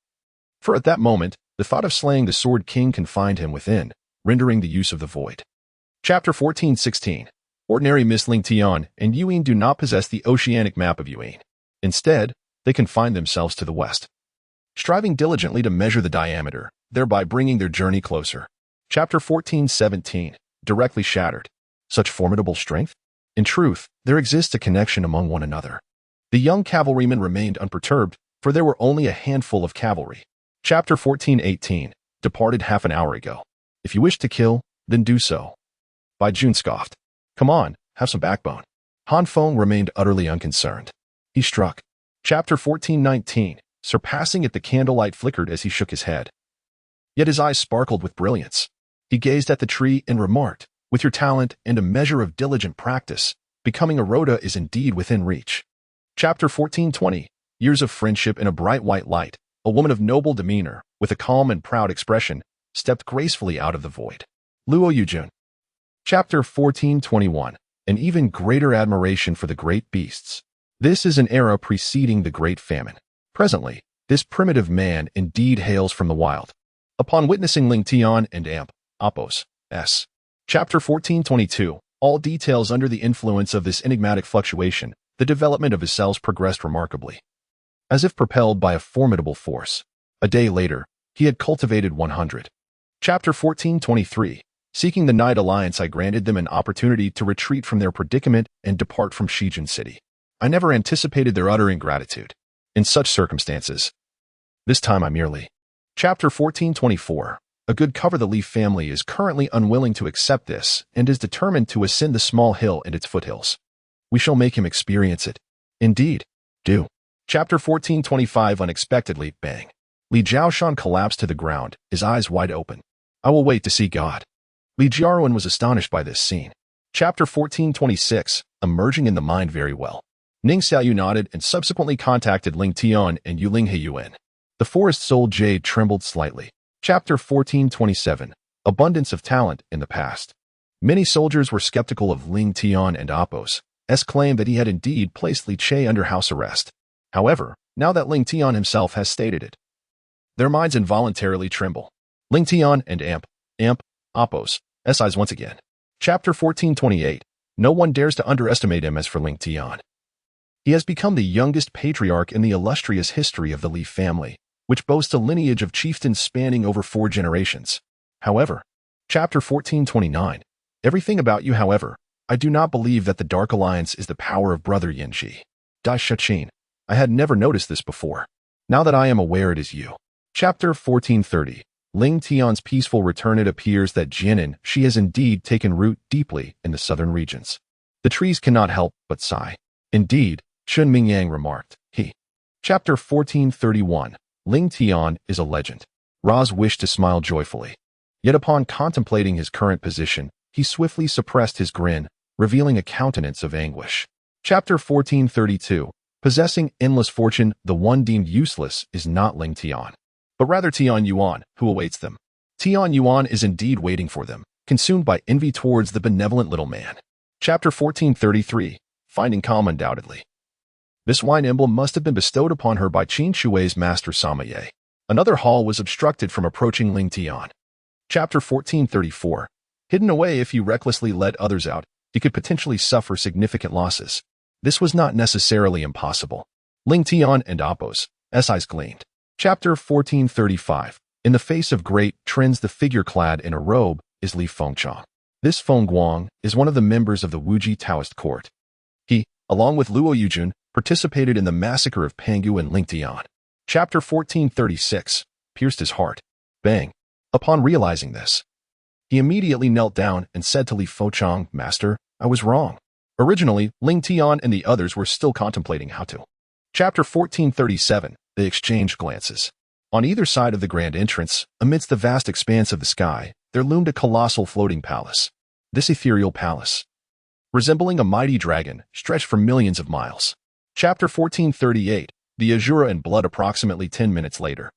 Speaker 1: For at that moment, the thought of slaying the Sword King confined him within, rendering the use of the void. Chapter 14:16, ordinary Miss Ling Tian and Yuan do not possess the oceanic map of Yuan. Instead, they confine themselves to the west, striving diligently to measure the diameter, thereby bringing their journey closer. Chapter 14:17, directly shattered. Such formidable strength? In truth, there exists a connection among one another. The young cavalrymen remained unperturbed, for there were only a handful of cavalry. Chapter 14:18, departed half an hour ago. If you wish to kill, then do so. Bai Jun scoffed. Come on, have some backbone. Han Feng remained utterly unconcerned. He struck. Chapter 14:19, surpassing it. The candlelight flickered as he shook his head. Yet his eyes sparkled with brilliance. He gazed at the tree and remarked, with your talent and a measure of diligent practice, becoming a Rhoda is indeed within reach. Chapter 14:20, years of friendship in a bright white light, a woman of noble demeanor, with a calm and proud expression, stepped gracefully out of the void. Luo Yujun. Chapter 14:21, an even greater admiration for the great beasts. This is an era preceding the Great Famine. Presently, this primitive man indeed hails from the wild. Upon witnessing Ling Tian and Appos, S. Chapter 14:22, all details under the influence of this enigmatic fluctuation, the development of his cells progressed remarkably. As if propelled by a formidable force. A day later, he had cultivated 100. Chapter 14:23, seeking the Night Alliance, I granted them an opportunity to retreat from their predicament and depart from Shijin City. I never anticipated their utter ingratitude. In such circumstances, this time I merely... Chapter 14:24, a good cover. The Leaf family is currently unwilling to accept this and is determined to ascend the small hill and its foothills. We shall make him experience it. Indeed. Do. Chapter 14:25, unexpectedly, bang. Li Jiaoshan collapsed to the ground, his eyes wide open. I will wait to see God. Li Jiaoruan was astonished by this scene. Chapter 14:26, emerging in the mind very well. Ning Xiaoyu nodded and subsequently contacted Ling Tian and Yuling Heiyuan. The forest-souled jade trembled slightly. Chapter 14:27, abundance of talent in the past. Many soldiers were skeptical of Ling Tian and Appos' claim that he had indeed placed Li Che under house arrest. However, now that Ling Tian himself has stated it, their minds involuntarily tremble. Ling Tian and Appos' eyes once again. Chapter 14:28, no one dares to underestimate him. As for Ling Tian, he has become the youngest patriarch in the illustrious history of the Li family, which boasts a lineage of chieftains spanning over 4 generations. However, Chapter 14:29, everything about you. However, I do not believe that the Dark Alliance is the power of Brother Yanji. Dai Shachin, I had never noticed this before. Now that I am aware it is you. Chapter 14:30, Ling Tian's peaceful return. It appears that Jianan, she has indeed taken root deeply in the southern regions. The trees cannot help but sigh. Indeed, Chun Mingyang remarked. Chapter 14:31, Ling Tian is a legend. Raz wished to smile joyfully. Yet upon contemplating his current position, he swiftly suppressed his grin, revealing a countenance of anguish. Chapter 14:32, possessing endless fortune, the one deemed useless is not Ling Tian, but rather Tian Yuan, who awaits them. Tian Yuan is indeed waiting for them, consumed by envy towards the benevolent little man. Chapter 14:33, finding calm. Undoubtedly, this wine emblem must have been bestowed upon her by Qin Shui's master Samaye. Another hall was obstructed from approaching Ling Tian. Chapter 14:34, hidden away. If you recklessly let others out, he could potentially suffer significant losses. This was not necessarily impossible. Ling Tian and Apos, eyes gleamed. Chapter 1435. In the face of great trends, the figure clad in a robe is Li Fengchang. This Feng Guang is one of the members of the Wuji Taoist court. He, along with Luo Yujun, participated in the massacre of Pengyu and Ling Tian. Chapter 1436. Pierced his heart. Bang. Upon realizing this, he immediately knelt down and said to Li Fengchang, "Master, I was wrong." Originally, Ling Tian and the others were still contemplating how to. Chapter 1437. They exchanged glances. On either side of the grand entrance, amidst the vast expanse of the sky, there loomed a colossal floating palace. This ethereal palace, resembling a mighty dragon, stretched for millions of miles. Chapter 1438. The Azura and Blood. Approximately 10 minutes later,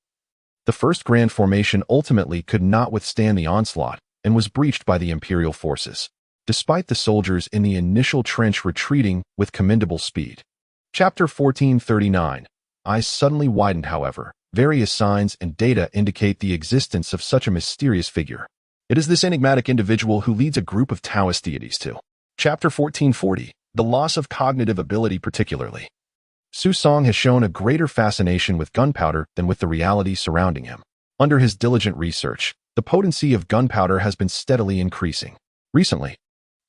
Speaker 1: the first grand formation ultimately could not withstand the onslaught and was breached by the Imperial forces, despite the soldiers in the initial trench retreating with commendable speed. Chapter 1439. Eyes suddenly widened, however. Various signs and data indicate the existence of such a mysterious figure. It is this enigmatic individual who leads a group of Taoist deities too. Chapter 1440. The loss of cognitive ability. Particularly, Su Song has shown a greater fascination with gunpowder than with the reality surrounding him. Under his diligent research, the potency of gunpowder has been steadily increasing. Recently,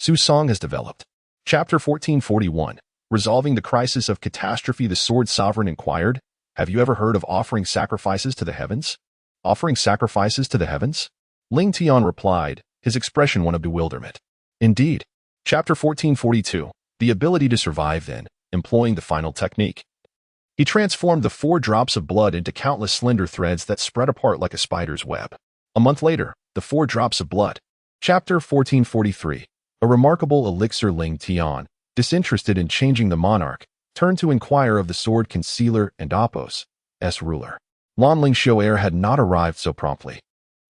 Speaker 1: Su Song has developed. Chapter 1441. Resolving the crisis of catastrophe. The Sword Sovereign inquired, "Have you ever heard of offering sacrifices to the heavens?" Offering sacrifices to the heavens? Ling Tian replied, his expression one of bewilderment. Indeed. Chapter 1442. The ability to survive then, employing the final technique. He transformed the 4 drops of blood into countless slender threads that spread apart like a spider's web. A month later, the 4 drops of blood. Chapter 1443. A remarkable elixir. Ling Tian, disinterested in changing the monarch, turned to inquire of the sword concealer and Apos, ruler. Lan Ling Xiu'er had not arrived so promptly.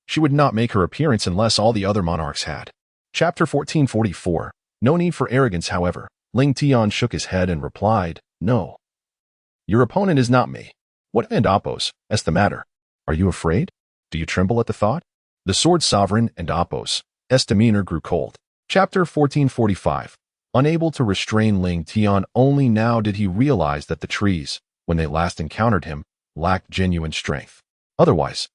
Speaker 1: She would not make her appearance unless all the other monarchs had. Chapter 1444. No need for arrogance, however. Ling Tian shook his head and replied, "No. Your opponent is not me." "What and Apos, the matter? Are you afraid? Do you tremble at the thought?" The Sword Sovereign and Apos' demeanor grew cold. Chapter 1445. Unable to restrain Ling Tian, only now did he realize that the trees, when they last encountered him, lacked genuine strength. Otherwise,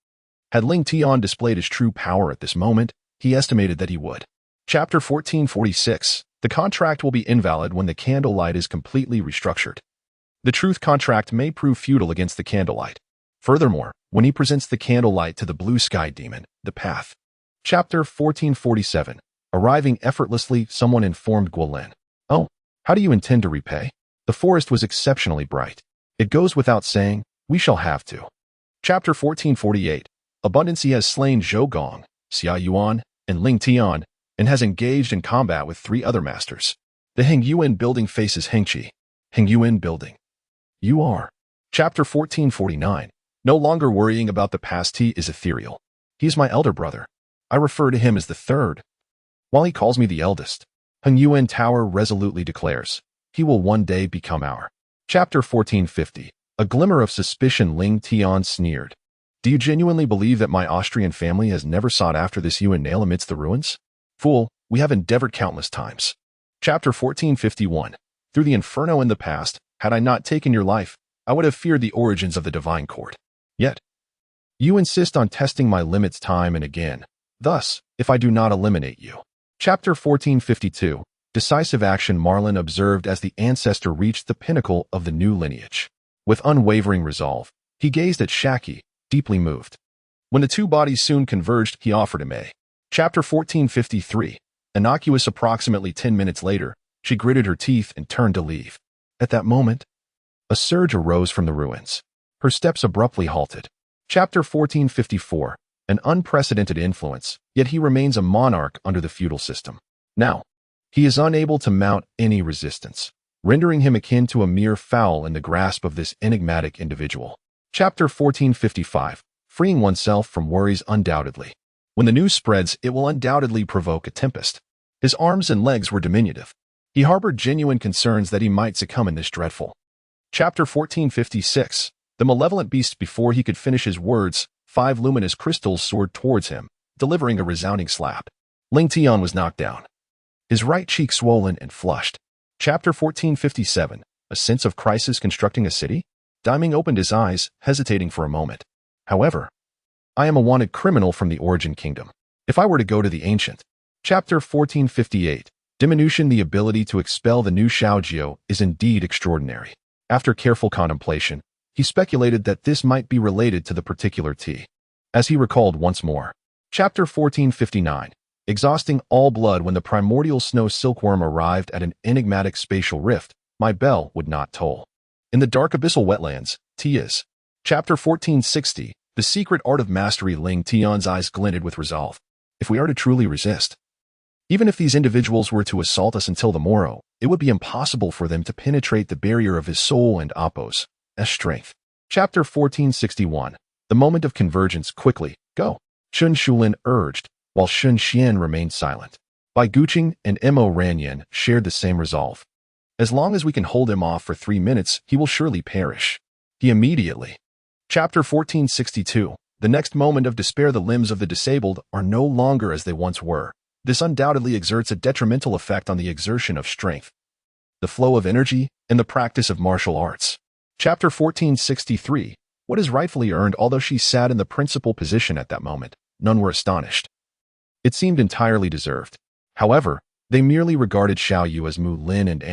Speaker 1: had Ling Tian displayed his true power at this moment, he estimated that he would. Chapter 1446. The contract will be invalid when the candlelight is completely restructured. The truth contract may prove futile against the candlelight. Furthermore, when he presents the candlelight to the blue sky demon, the path. Chapter 1447. Arriving effortlessly, someone informed Guolin, "Oh, how do you intend to repay?" The forest was exceptionally bright. It goes without saying, we shall have to. Chapter 1448. Abundancy has slain Zhou Gong, Xia Yuan, and Ling Tian, and has engaged in combat with 3 other masters. The Heng Yuan building faces Hengqi. Heng Yuan building. You are. Chapter 1449. No longer worrying about the past. He is ethereal. He is my elder brother. I refer to him as the third, while he calls me the eldest. Heng Yuan Tower resolutely declares, he will one day become our. Chapter 1450. A glimmer of suspicion. Ling Tian sneered. Do you genuinely believe that my Austrian family has never sought after this Yuan nail amidst the ruins? Fool, we have endeavored countless times. Chapter 1451. Through the inferno in the past, had I not taken your life, I would have feared the origins of the divine court. Yet, you insist on testing my limits time and again. Thus, if I do not eliminate you. Chapter 1452. Decisive action. Marlin observed as the ancestor reached the pinnacle of the new lineage. With unwavering resolve, he gazed at Shaki, deeply moved. When the 2 bodies soon converged, he offered him a. Chapter 1453. Innocuous. Approximately 10 minutes later, she gritted her teeth and turned to leave. At that moment, a surge arose from the ruins. Her steps abruptly halted. Chapter 1454. An unprecedented influence, yet he remains a monarch under the feudal system. Now, he is unable to mount any resistance, rendering him akin to a mere fowl in the grasp of this enigmatic individual. Chapter 1455. Freeing oneself from worries. Undoubtedly, when the news spreads, it will undoubtedly provoke a tempest. His arms and legs were diminutive. He harbored genuine concerns that he might succumb in this dreadful. Chapter 1456. The malevolent beast. Before he could finish his words, 5 luminous crystals soared towards him, delivering a resounding slap. Ling Tian was knocked down. his right cheek swollen and flushed. Chapter 1457, a sense of crisis constructing a city? Daiming opened his eyes, hesitating for a moment. However, I am a wanted criminal from the Origin Kingdom. If I were to go to the ancient. Chapter 1458, diminution. The ability to expel the new Xiaojiu is indeed extraordinary. After careful contemplation, he speculated that this might be related to the particular tea. As he recalled once more. Chapter 1459, exhausting all blood. When the primordial snow silkworm arrived at an enigmatic spatial rift, my bell would not toll. In the dark abyssal wetlands, Tia's. Chapter 1460, the secret art of mastery. Ling Tian's eyes glinted with resolve. If we are to truly resist, even if these individuals were to assault us until the morrow, it would be impossible for them to penetrate the barrier of his soul and Appo's strength. Chapter 1461, the moment of convergence. Quickly, go, Shun Shulin urged, while Shun Xian remained silent. Bai Guqing and Mo Ranyan shared the same resolve. As long as we can hold him off for 3 minutes, he will surely perish. He immediately. Chapter 1462, the next moment of despair. The limbs of the disabled are no longer as they once were. This undoubtedly exerts a detrimental effect on the exertion of strength, the flow of energy, and the practice of martial arts. Chapter 1463, what is rightfully earned. Although she sat in the principal position at that moment, none were astonished. It seemed entirely deserved. However, they merely regarded Xiao Yu as Mu Lin and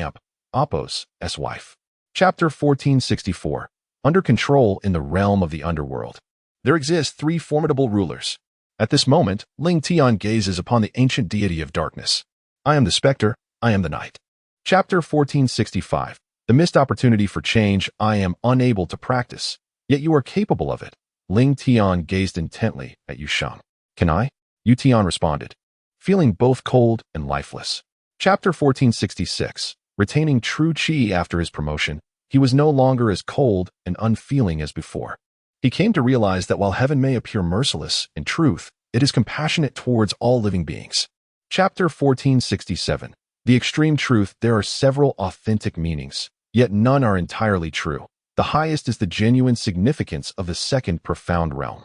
Speaker 1: Appo's wife. Chapter 1464, under control in the realm of the underworld. There exist 3 formidable rulers. At this moment, Ling Tian gazes upon the ancient deity of darkness. I am the specter, I am the night. Chapter 1465, the missed opportunity for change. I am unable to practice, yet you are capable of it. Ling Tian gazed intently at Yu Shang. Can I? Yu Tian responded, feeling both cold and lifeless. Chapter 1466, retaining true qi. After his promotion, he was no longer as cold and unfeeling as before. He came to realize that while heaven may appear merciless, in truth, it is compassionate towards all living beings. Chapter 1467, the extreme truth. There are several authentic meanings, yet none are entirely true. The highest is the genuine significance of the second profound realm.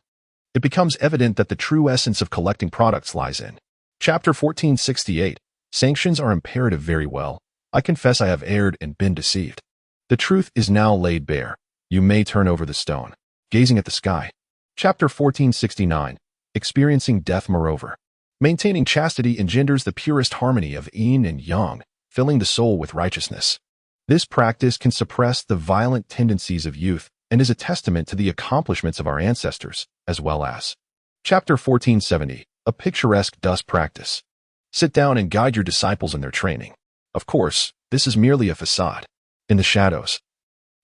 Speaker 1: It becomes evident that the true essence of collecting products lies in. Chapter 1468, sanctions are imperative. Very well. I confess I have erred and been deceived. The truth is now laid bare. You may turn over the stone. Gazing at the sky. Chapter 1469, experiencing death. Moreover, maintaining chastity engenders the purest harmony of yin and yang, filling the soul with righteousness. This practice can suppress the violent tendencies of youth and is a testament to the accomplishments of our ancestors, as well as. Chapter 1470, a picturesque dust practice. Sit down and guide your disciples in their training. Of course, this is merely a facade. In the shadows,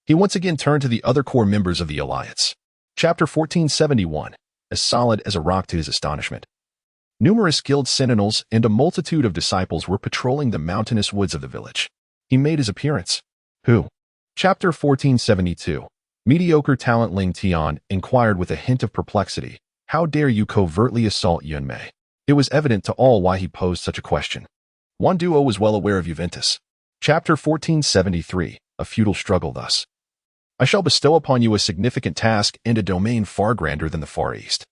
Speaker 1: he once again turned to the other core members of the alliance. Chapter 1471, as solid as a rock. To his astonishment, numerous skilled sentinels and a multitude of disciples were patrolling the mountainous woods of the village. He made his appearance. Who? Chapter 1472, mediocre talent. Ling Tian inquired with a hint of perplexity. How dare you covertly assault Yun Mei? It was evident to all why he posed such a question. Wan Duo was well aware of Juventus. Chapter 1473, a futile struggle. Thus, I shall bestow upon you a significant task and a domain far grander than the Far East.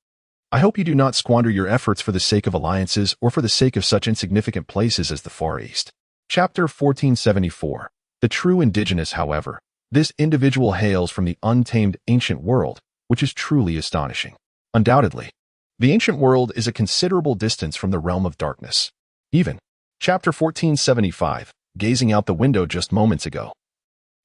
Speaker 1: I hope you do not squander your efforts for the sake of alliances or for the sake of such insignificant places as the Far East. Chapter 1474, the true indigenous. However, this individual hails from the untamed ancient world, which is truly astonishing. Undoubtedly, the ancient world is a considerable distance from the realm of darkness. Even. Chapter 1475, gazing out the window just moments ago.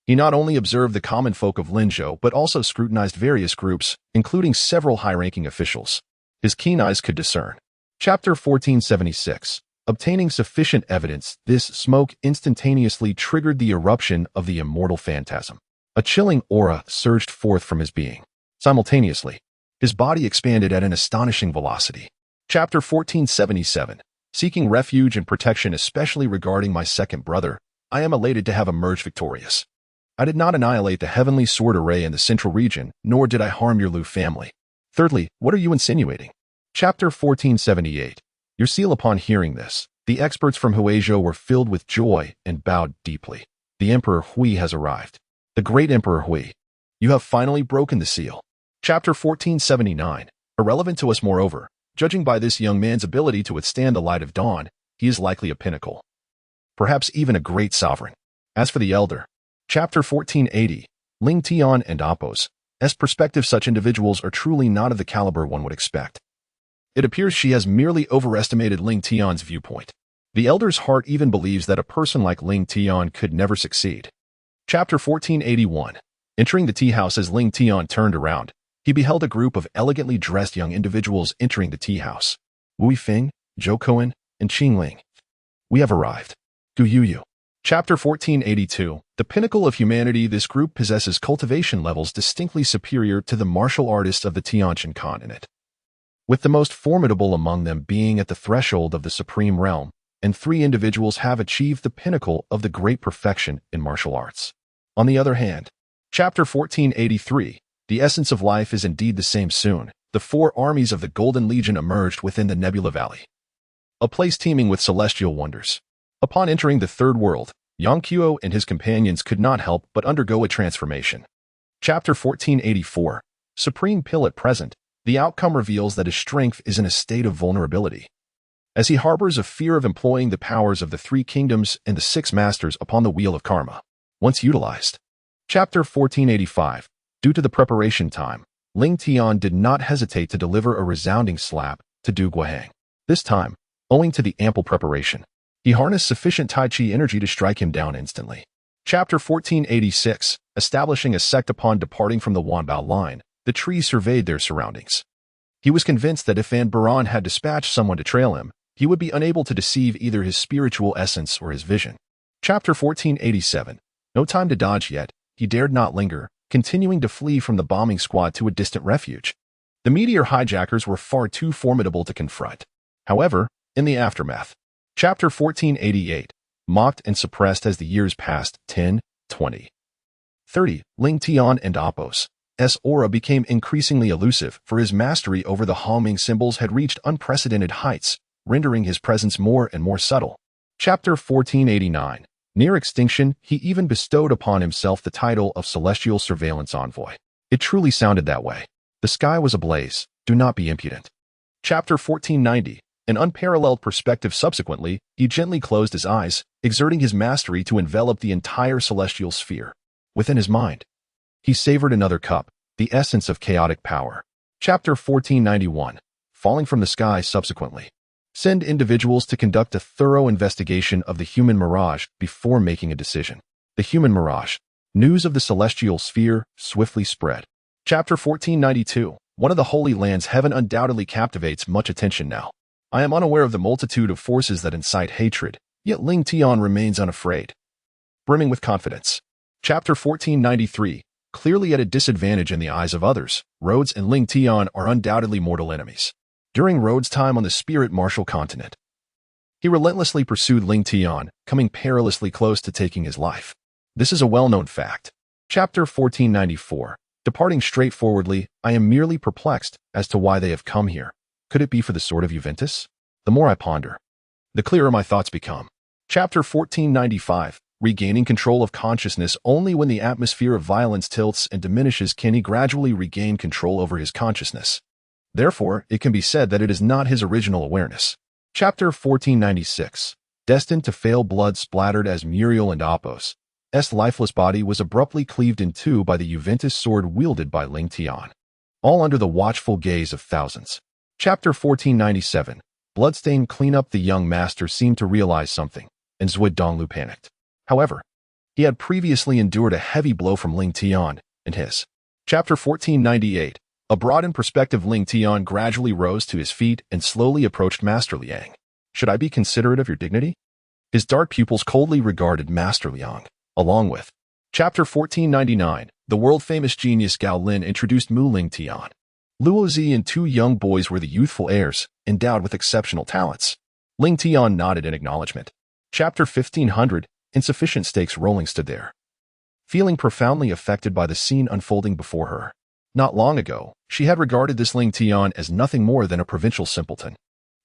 Speaker 1: He not only observed the common folk of Linzhou, but also scrutinized various groups, including several high-ranking officials. His keen eyes could discern. Chapter 1476, obtaining sufficient evidence. This smoke instantaneously triggered the eruption of the immortal phantasm. A chilling aura surged forth from his being. Simultaneously, his body expanded at an astonishing velocity. Chapter 1477, seeking refuge and protection, especially regarding my second brother, I am elated to have emerged victorious. I did not annihilate the heavenly sword array in the central region, nor did I harm your Lu family. Thirdly, what are you insinuating? Chapter 1478. Your seal. Upon hearing this, the experts from Huizhou were filled with joy and bowed deeply. The Emperor Hui has arrived. The great Emperor Hui. You have finally broken the seal. Chapter 1479. Irrelevant to us. Moreover, judging by this young man's ability to withstand the light of dawn, he is likely a pinnacle. perhaps even a great sovereign. As for the elder, Chapter 1480, Ling Tian and Apos. As perspective, such individuals are truly not of the caliber one would expect. It appears she has merely overestimated Ling Tian's viewpoint. The elder's heart even believes that a person like Ling Tian could never succeed. Chapter 1481. Entering the tea house, as Ling Tian turned around, he beheld a group of elegantly dressed young individuals entering the tea house. Wu Feng, Zhou Koan, and Qing Ling. We have arrived. Gu Yuyu. Chapter 1482. The pinnacle of humanity. This group possesses cultivation levels distinctly superior to the martial artists of the Tianqian continent, with the most formidable among them being at the threshold of the supreme realm, and 3 individuals have achieved the pinnacle of the great perfection in martial arts. On the other hand, Chapter 1483. The essence of life is indeed the same. Soon, the 4 armies of the Golden Legion emerged within the Nebula Valley, a place teeming with celestial wonders. Upon entering the third world, Yang Qiu and his companions could not help but undergo a transformation. Chapter 1484. Supreme Pill. At present, the outcome reveals that his strength is in a state of vulnerability, as he harbors a fear of employing the powers of the 3 kingdoms and the 6 masters upon the wheel of karma, once utilized. Chapter 1485. Due to the preparation time, Ling Tian did not hesitate to deliver a resounding slap to Du Guohang. This time, owing to the ample preparation, he harnessed sufficient Tai Chi energy to strike him down instantly. Chapter 1486. Establishing a sect. Upon departing from the Wanbao line, the tree surveyed their surroundings. He was convinced that if Van Buren had dispatched someone to trail him, he would be unable to deceive either his spiritual essence or his vision. Chapter 1487. No time to dodge yet. He dared not linger, continuing to flee from the bombing squad to a distant refuge. The meteor hijackers were far too formidable to confront. However, in the aftermath, Chapter 1488. Mocked and suppressed as the years passed, 10, 20, 30, Ling Tian and Apos' aura became increasingly elusive, for his mastery over the Hongming symbols had reached unprecedented heights, rendering his presence more and more subtle. Chapter 1489. Near extinction, he even bestowed upon himself the title of Celestial Surveillance Envoy. It truly sounded that way. The sky was ablaze. Do not be impudent. Chapter 1490. An unparalleled perspective. Subsequently, he gently closed his eyes, exerting his mastery to envelop the entire celestial sphere. Within his mind, he savored another cup, the essence of chaotic power. Chapter 1491. Falling from the sky. Subsequently, send individuals to conduct a thorough investigation of the human mirage before making a decision. The human mirage. News of the celestial sphere swiftly spread. Chapter 1492. One of the holy lands. Heaven undoubtedly captivates much attention now. I am unaware of the multitude of forces that incite hatred, yet Ling Tian remains unafraid, brimming with confidence. Chapter 1493. Clearly at a disadvantage in the eyes of others, Rhodes and Ling Tian are undoubtedly mortal enemies. During Rhodes' time on the spirit martial continent, he relentlessly pursued Ling Tian, coming perilously close to taking his life. This is a well-known fact. Chapter 1494. Departing straightforwardly, I am merely perplexed as to why they have come here. Could it be for the sword of Juventus? The more I ponder, the clearer my thoughts become. Chapter 1495. Regaining control of consciousness. Only when the atmosphere of violence tilts and diminishes can he gradually regain control over his consciousness. Therefore, it can be said that it is not his original awareness. Chapter 1496. Destined to fail. Blood splattered as Muriel and Apos' lifeless body was abruptly cleaved in two by the Juventus sword wielded by Ling Tian, all under the watchful gaze of thousands. Chapter 1497. Bloodstained cleanup. The young master seemed to realize something, and Zhuo Donglu panicked. However, he had previously endured a heavy blow from Ling Tian and his. Chapter 1498. Abroad in perspective, Ling Tian gradually rose to his feet and slowly approached Master Liang. Should I be considerate of your dignity? His dark pupils coldly regarded Master Liang, along with. Chapter 1499. The world-famous genius Gao Lin introduced Mu Ling Tian. Luo Zi and 2 young boys were the youthful heirs, endowed with exceptional talents. Ling Tian nodded in acknowledgement. Chapter 1500. Insufficient stakes. Rolling stood there, feeling profoundly affected by the scene unfolding before her. Not long ago, she had regarded this Ling Tian as nothing more than a provincial simpleton.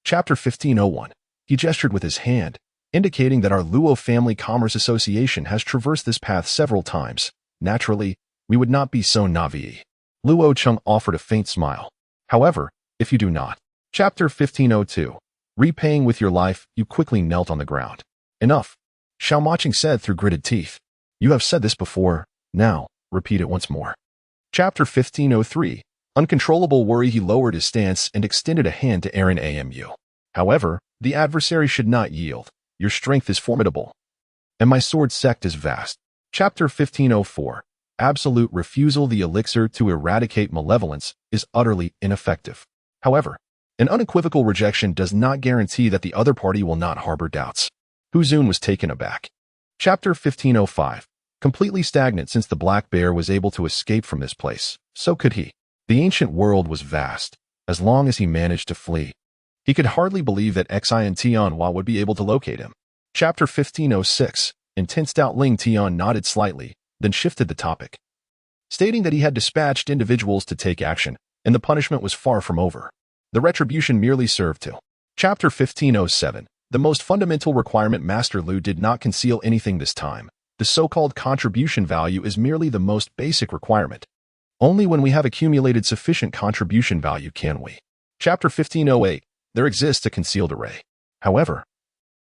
Speaker 1: Chapter 1501. He gestured with his hand, indicating that our Luo Family Commerce Association has traversed this path several times. Naturally, we would not be so naive. Luo Chung offered a faint smile. However, if you do not. Chapter 1502. Repaying with your life. You quickly knelt on the ground. Enough. Xiao Maching said through gritted teeth. You have said this before. Now, repeat it once more. Chapter 1503. Uncontrollable worry. He lowered his stance and extended a hand to Aaron Amu. However, the adversary should not yield. Your strength is formidable, and my sword sect is vast. Chapter 1504. Absolute refusal. The elixir to eradicate malevolence is utterly ineffective. However, an unequivocal rejection does not guarantee that the other party will not harbor doubts. Hu Zun was taken aback. Chapter 1505. Completely stagnant. Since the black bear was able to escape from this place, so could he. The ancient world was vast. As long as he managed to flee, he could hardly believe that Xin Tianhua would be able to locate him. Chapter 1506. Intense doubt. Ling Tian nodded slightly, then shifted the topic, stating that he had dispatched individuals to take action, and the punishment was far from over. The retribution merely served to. Chapter 1507. The most fundamental requirement. Master Lu did not conceal anything this time. The so-called contribution value is merely the most basic requirement. Only when we have accumulated sufficient contribution value can we. Chapter 1508. There exists a concealed array. However,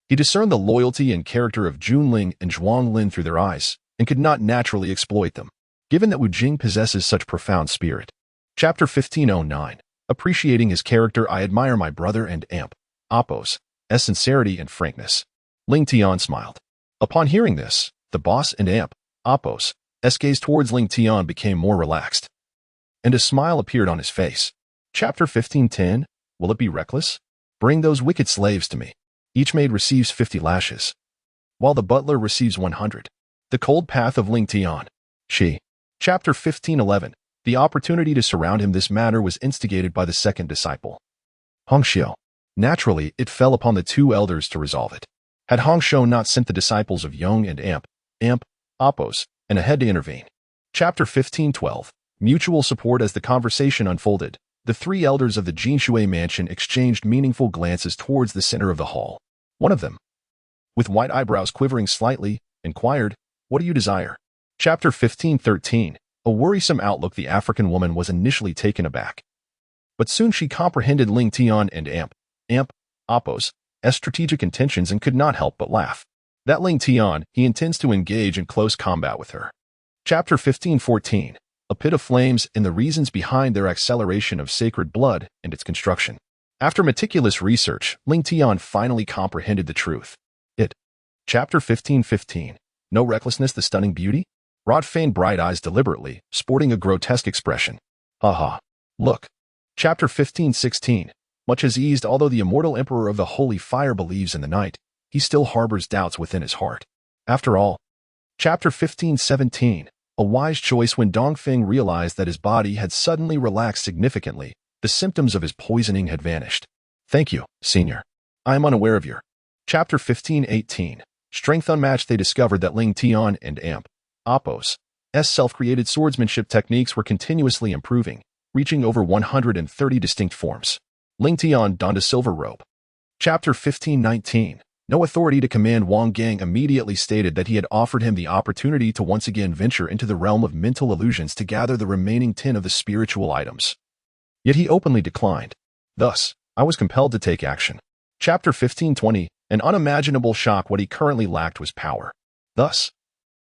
Speaker 1: he discerned the loyalty and character of Junling and Zhuanglin through their eyes, and could not naturally exploit them, given that Wu Jing possesses such profound spirit. Chapter 1509. Appreciating his character. I admire my brother and amp, Appo's sincerity and frankness. Ling Tian smiled. Upon hearing this, the boss and amp, Appo's gaze towards Ling Tian became more relaxed, and a smile appeared on his face. Chapter 1510. Will it be reckless? Bring those wicked slaves to me. Each maid receives 50 lashes, while the butler receives 100. The cold path of Ling Tian. She. Chapter 1511. The opportunity to surround him. This matter was instigated by the second disciple, Hong Xiu. Naturally, it fell upon the two elders to resolve it. Had Hong Xiu not sent the disciples of Yong and Amp, Appo's, and ahead to intervene. Chapter 1512. Mutual support. As the conversation unfolded, the three elders of the Jinshui mansion exchanged meaningful glances towards the center of the hall. One of them, with white eyebrows quivering slightly, inquired, What do you desire? Chapter 1513. A worrisome outlook. The African woman was initially taken aback, but soon she comprehended Ling Tian and Appo's strategic intentions and could not help but laugh. That Ling Tian, he intends to engage in close combat with her. Chapter 1514. A pit of flames and the reasons behind their acceleration of sacred blood and its construction. After meticulous research, Ling Tian finally comprehended the truth. Chapter 1515. No recklessness. The stunning beauty? Rod feigned bright eyes deliberately, sporting a grotesque expression. Ha. Look. Chapter 1516. Much has eased. Although the immortal emperor of the holy fire believes in the night, he still harbors doubts within his heart. After all. Chapter 1517. A wise choice. When Dongfeng realized that his body had suddenly relaxed significantly, the symptoms of his poisoning had vanished. Thank you, senior. I am unaware of your. Chapter 1518. Strength unmatched. They discovered that Ling Tian and Appo's self-created swordsmanship techniques were continuously improving, reaching over 130 distinct forms. Ling Tian donned a silver robe. Chapter 1519. No authority to command. Wang Gang immediately stated that he had offered him the opportunity to once again venture into the realm of mental illusions to gather the remaining 10 of the spiritual items. Yet he openly declined. Thus, I was compelled to take action. Chapter 1520. An unimaginable shock. What he currently lacked was power. Thus,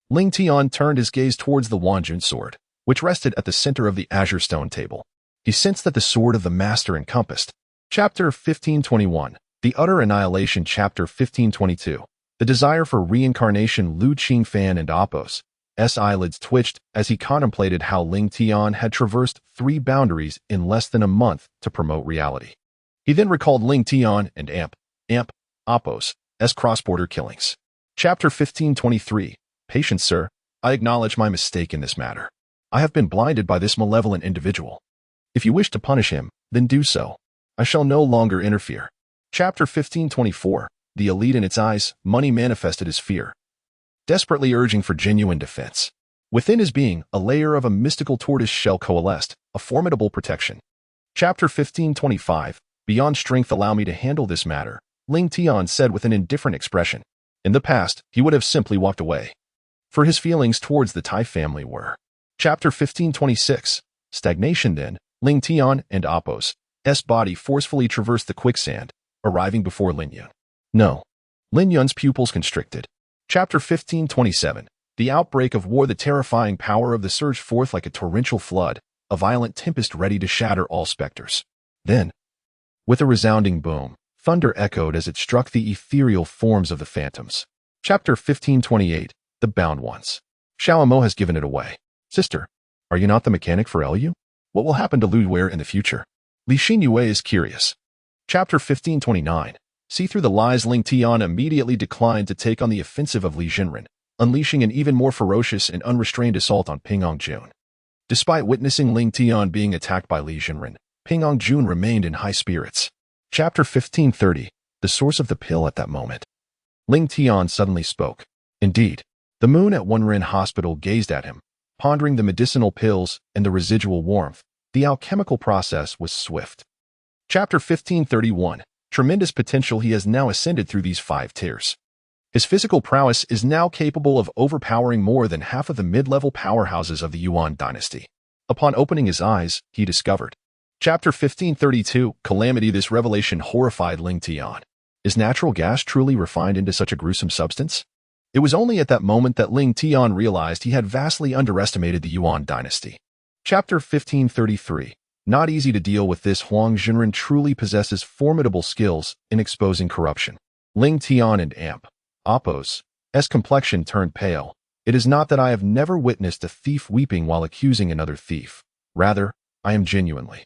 Speaker 1: Ling Tian turned his gaze towards the Wanjun sword, which rested at the center of the azure stone table. He sensed that the sword of the master encompassed. Chapter 1521. The utter annihilation. Chapter 1522. The desire for reincarnation. Lu Qingfan and Appo's eyelids twitched as he contemplated how Ling Tian had traversed 3 boundaries in less than a month to promote reality. He then recalled Ling Tian and Appo's cross-border killings. Chapter 1523. Patience, sir. I acknowledge my mistake in this matter. I have been blinded by this malevolent individual. If you wish to punish him, then do so. I shall no longer interfere. Chapter 1524. The elite. In its eyes, money manifested as fear, desperately urging for genuine defense. Within his being, a layer of a mystical tortoise shell coalesced, a formidable protection. Chapter 1525. Beyond strength. Allow me to handle this matter, Ling Tian said with an indifferent expression. In the past, he would have simply walked away, for his feelings towards the Tai family were. Chapter 1526. Stagnation. Then, Ling Tian and Appo's body forcefully traversed the quicksand, arriving before Lin Yun. No. Lin Yun's pupils constricted. Chapter 1527. The outbreak of war. The terrifying power of the surged forth like a torrential flood, a violent tempest ready to shatter all specters. Then, with a resounding boom, thunder echoed as it struck the ethereal forms of the phantoms. Chapter 1528. The Bound Ones. Xiaomo has given it away. Sister, are you not the mechanic for Lu? What will happen to Lu Wei in the future? Li Xinyue is curious. Chapter 1529. See through the lies. Ling Tian immediately declined to take on the offensive of Li Jinren, unleashing an even more ferocious and unrestrained assault on Ping Jun. Despite witnessing Ling Tian being attacked by Li Jinren, Ping Jun remained in high spirits. Chapter 1530. The source of the pill. At that moment, Ling Tian suddenly spoke. Indeed, the moon at Wenren Hospital gazed at him, pondering the medicinal pills and the residual warmth. The alchemical process was swift. Chapter 1531. Tremendous potential. He has now ascended through these 5 tiers. His physical prowess is now capable of overpowering more than half of the mid-level powerhouses of the Yuan dynasty. Upon opening his eyes, he discovered. Chapter 1532. Calamity. This revelation horrified Ling Tian. Is natural gas truly refined into such a gruesome substance? It was only at that moment that Ling Tian realized he had vastly underestimated the Yuan dynasty. Chapter 1533. Not easy to deal with. This Huang Jinren truly possesses formidable skills in exposing corruption. Ling Tian and Amp. Appo's complexion turned pale. It is not that I have never witnessed a thief weeping while accusing another thief. Rather, I am genuinely.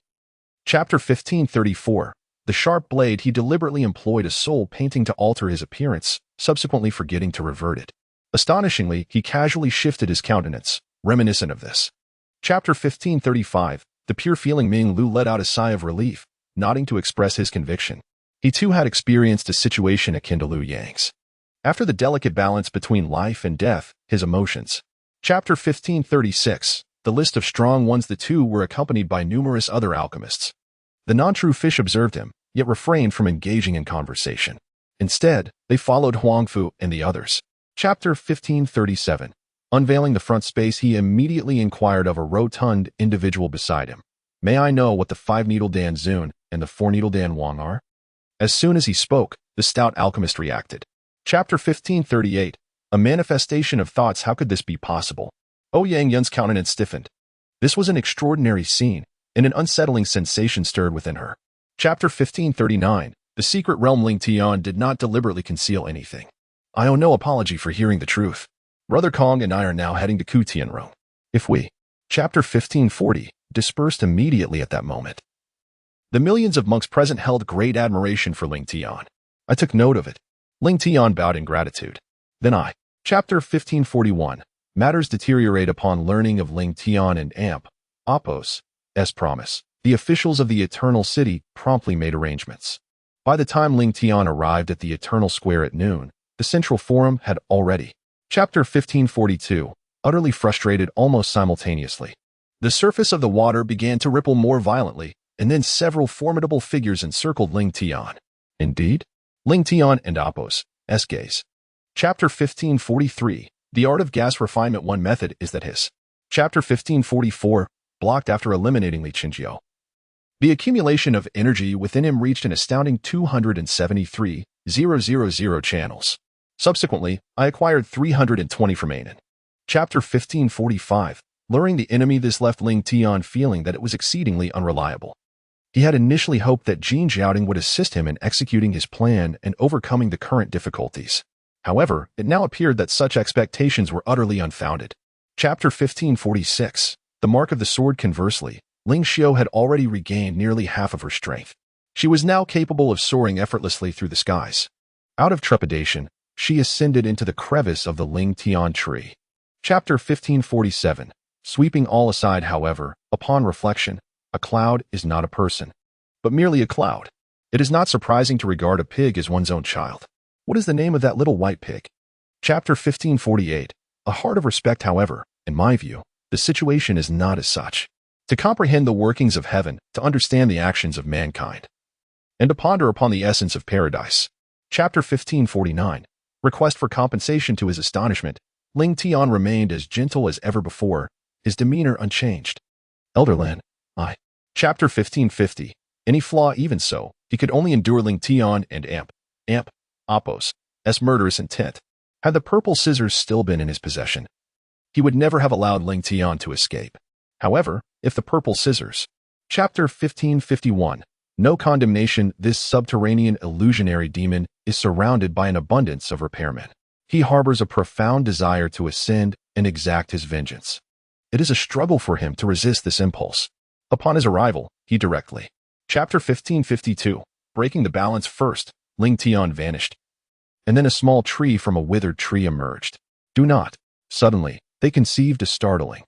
Speaker 1: Chapter 1534. The sharp blade. He deliberately employed a soul painting to alter his appearance, subsequently forgetting to revert it. Astonishingly, he casually shifted his countenance, reminiscent of this. Chapter 1535. The pure feeling. Ming Lu let out a sigh of relief, nodding to express his conviction. He too had experienced a situation akin to Liu Yang's. After the delicate balance between life and death, his emotions. Chapter 1536. The list of strong ones. The two were accompanied by numerous other alchemists. The non-true fish observed him, yet refrained from engaging in conversation. Instead, they followed Huangfu and the others. Chapter 1537. Unveiling the front space, he immediately inquired of a rotund individual beside him. May I know what the 5-needle Dan Zun and the 4-needle Dan Wang are? As soon as he spoke, the stout alchemist reacted. Chapter 1538. A manifestation of thoughts. How could this be possible? Yang Yun's countenance stiffened. This was an extraordinary scene, and an unsettling sensation stirred within her. Chapter 1539. The secret realm. Ling Tian did not deliberately conceal anything. I owe no apology for hearing the truth. Brother Kong and I are now heading to Kutianrong. If we. Chapter 1540. Dispersed immediately at that moment. The millions of monks present held great admiration for Ling Tian. I took note of it. Ling Tian bowed in gratitude. Then I. Chapter 1541. Matters deteriorate upon learning of Ling Tian and Amp. Appo's promise. The officials of the Eternal City promptly made arrangements. By the time Ling Tian arrived at the Eternal Square at noon, the Central Forum had already. Chapter 1542. Utterly frustrated almost simultaneously. The surface of the water began to ripple more violently, and then several formidable figures encircled Ling Tian. Indeed? Ling Tian and Appo's gaze. Chapter 1543. The art of gas refinement. One method is that his. Chapter 1544. Blocked after eliminating Li Qinjiao. The accumulation of energy within him reached an astounding 273,000 channels. Subsequently, I acquired 320 from Anan. Chapter 1545. Luring the enemy. This left Ling Tian feeling that it was exceedingly unreliable. He had initially hoped that Jin Xiaoding would assist him in executing his plan and overcoming the current difficulties. However, it now appeared that such expectations were utterly unfounded. Chapter 1546. The mark of the sword. Conversely, Ling Xiao had already regained nearly half of her strength. She was now capable of soaring effortlessly through the skies. Out of trepidation, she ascended into the crevice of the Ling Tian tree. Chapter 1547. Sweeping all aside, however, upon reflection, a cloud is not a person, but merely a cloud. It is not surprising to regard a pig as one's own child. What is the name of that little white pig? Chapter 1548. A heart of respect. However, in my view, the situation is not as such. To comprehend the workings of heaven, to understand the actions of mankind, and to ponder upon the essence of paradise. Chapter 1549. Request for compensation. To his astonishment, Ling Tian remained as gentle as ever before, his demeanor unchanged. Elder Lin, I. Chapter 1550. Any flaw. Even so, he could only endure Ling Tian and Appo's murderous intent. Had the purple scissors still been in his possession, he would never have allowed Ling Tian to escape. However, if the purple scissors... Chapter 1551. No condemnation. This subterranean illusionary demon is surrounded by an abundance of repairmen. He harbors a profound desire to ascend and exact his vengeance. It is a struggle for him to resist this impulse. Upon his arrival, he directly... Chapter 1552. Breaking the balance. First, Ling Tian vanished, and then a small tree from a withered tree emerged. Do not. Suddenly, they conceived a startling...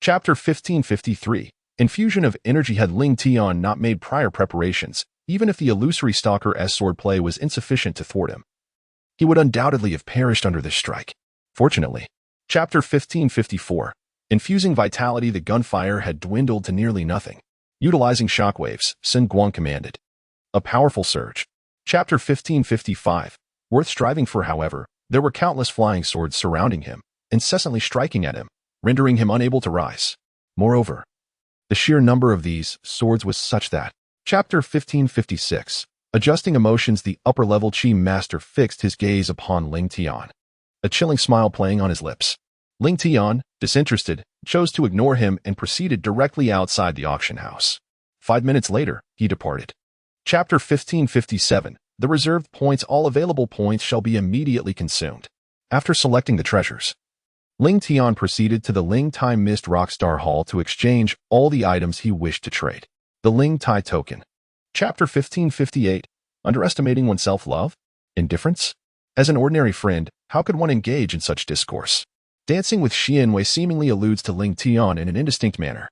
Speaker 1: Chapter 1553. Infusion of energy. Had Ling Tian not made prior preparations, even if the illusory stalker's swordplay was insufficient to thwart him, he would undoubtedly have perished under this strike. Fortunately, Chapter 1554. Infusing vitality. The gunfire had dwindled to nearly nothing. Utilizing shockwaves, Sun Guang commanded a powerful surge. Chapter 1555. Worth striving for. However, there were countless flying swords surrounding him, incessantly striking at him, rendering him unable to rise. Moreover, the sheer number of these swords was such that... Chapter 1556. Adjusting emotions. The upper-level Qi master fixed his gaze upon Ling Tian, a chilling smile playing on his lips. Ling Tian, disinterested, chose to ignore him and proceeded directly outside the auction house. 5 minutes later, he departed. Chapter 1557. The reserved points. All available points shall be immediately consumed. After selecting the treasures, Ling Tian proceeded to the Ling Tai Mist Rockstar Hall to exchange all the items he wished to trade. The Ling Tai Token. Chapter 1558. Underestimating one's self-love? Indifference? As an ordinary friend, how could one engage in such discourse? Dancing with Xianwei seemingly alludes to Ling Tian in an indistinct manner.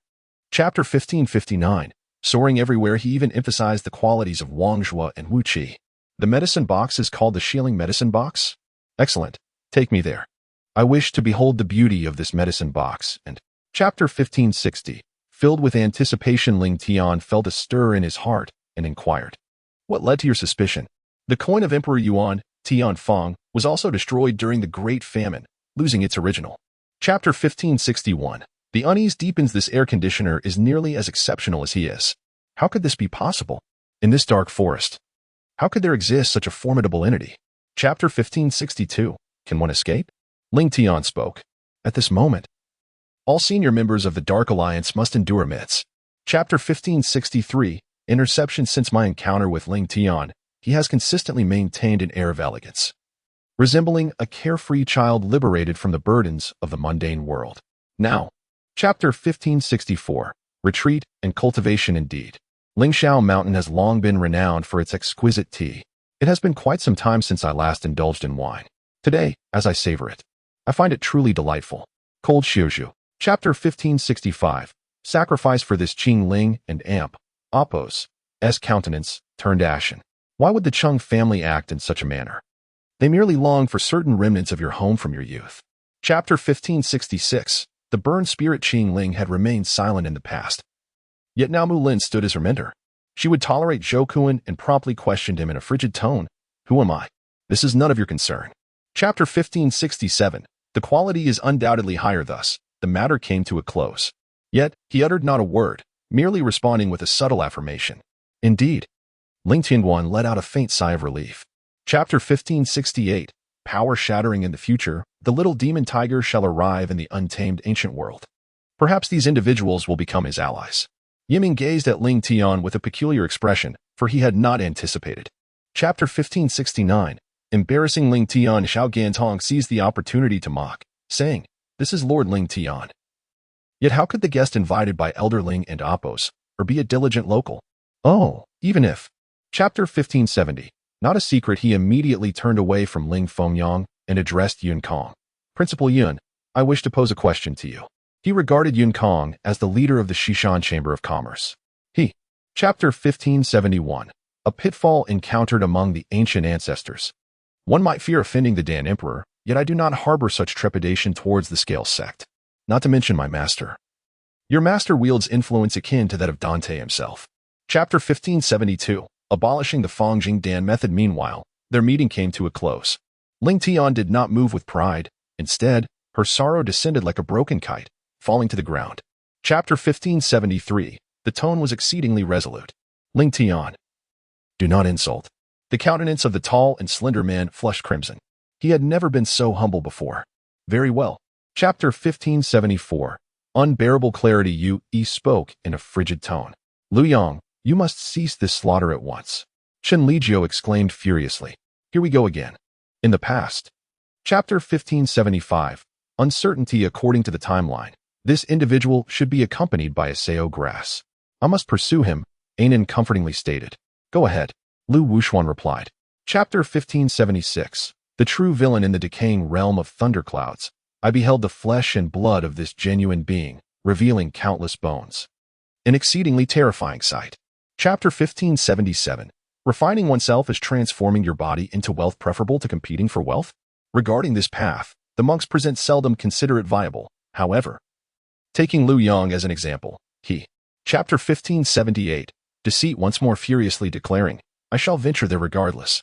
Speaker 1: Chapter 1559. Soaring everywhere. He even emphasized the qualities of Wang Zhua and Wu Qi. The medicine box is called the Shieling Medicine Box? Excellent. Take me there. I wish to behold the beauty of this medicine box. And Chapter 1560. Filled with anticipation, Ling Tian felt a stir in his heart and inquired, "What led to your suspicion?" The coin of Emperor Yuan, Tian Feng, was also destroyed during the Great Famine, losing its original. Chapter 1561. The unease deepens. This air conditioner is nearly as exceptional as he is. How could this be possible? In this dark forest, how could there exist such a formidable entity? Chapter 1562. Can one escape? Ling Tian spoke. At this moment, all senior members of the Dark Alliance must endure myths. Chapter 1563. Interception. Since my encounter with Ling Tian, he has consistently maintained an air of elegance, resembling a carefree child liberated from the burdens of the mundane world. Now, Chapter 1564. Retreat and cultivation. Indeed, Lingshao Mountain has long been renowned for its exquisite tea. It has been quite some time since I last indulged in wine. Today, as I savor it, I find it truly delightful. Cold Xiuzhu. Chapter 1565. Sacrifice. For this Qing Ling and Apos' countenance turned ashen. Why would the Chung family act in such a manner? They merely long for certain remnants of your home from your youth. Chapter 1566. The burned spirit. Qing Ling had remained silent in the past, yet now Mu Lin stood as her mentor. She would tolerate Zhou Kuan and promptly questioned him in a frigid tone. Who am I? This is none of your concern. Chapter 1567. The quality is undoubtedly higher. Thus, the matter came to a close. Yet, he uttered not a word, merely responding with a subtle affirmation. Indeed. Ling Tianguan let out a faint sigh of relief. Chapter 1568. Power shattering. In the future, the little demon tiger shall arrive in the untamed ancient world. Perhaps these individuals will become his allies. Yiming gazed at Ling Tian with a peculiar expression, for he had not anticipated. Chapter 1569. Embarrassing. Ling Tian. Xiao Gantong seized the opportunity to mock, saying, "This is Lord Ling Tian." Yet how could the guest invited by Elder Ling and Apos, or be a diligent local? Oh, even if. Chapter 1570. Not a secret. He immediately turned away from Ling Fengyang and addressed Yun Kong. Principal Yun, I wish to pose a question to you. He regarded Yun Kong as the leader of the Xishan Chamber of Commerce. Chapter 1571. A pitfall encountered among the ancient ancestors. One might fear offending the Dan Emperor, yet I do not harbor such trepidation towards the Scale sect. Not to mention my master. Your master wields influence akin to that of Dante himself. Chapter 1572. Abolishing the Fongjing Dan method. Meanwhile, their meeting came to a close. Ling Tian did not move with pride. Instead, her sorrow descended like a broken kite, falling to the ground. Chapter 1573. The tone was exceedingly resolute. Ling Tian, do not insult. The countenance of the tall and slender man flushed crimson. He had never been so humble before. Very well. Chapter 1574. Unbearable clarity. Yu Yi spoke in a frigid tone. Lu Yang, you must cease this slaughter at once. Chen Lijiu exclaimed furiously. Here we go again. In the past. Chapter 1575. Uncertainty. According to the timeline, this individual should be accompanied by a Sao grass. I must pursue him, Anan comfortingly stated. Go ahead, Lu Wuxuan replied. Chapter 1576. The true villain in the decaying realm of thunderclouds. I beheld the flesh and blood of this genuine being, revealing countless bones. An exceedingly terrifying sight. Chapter 1577. Refining oneself is transforming your body into wealth preferable to competing for wealth? Regarding this path, the monks present seldom consider it viable, however. Taking Lu Yang as an example, he. Chapter 1578. Deceit once more furiously declaring, I shall venture there regardless.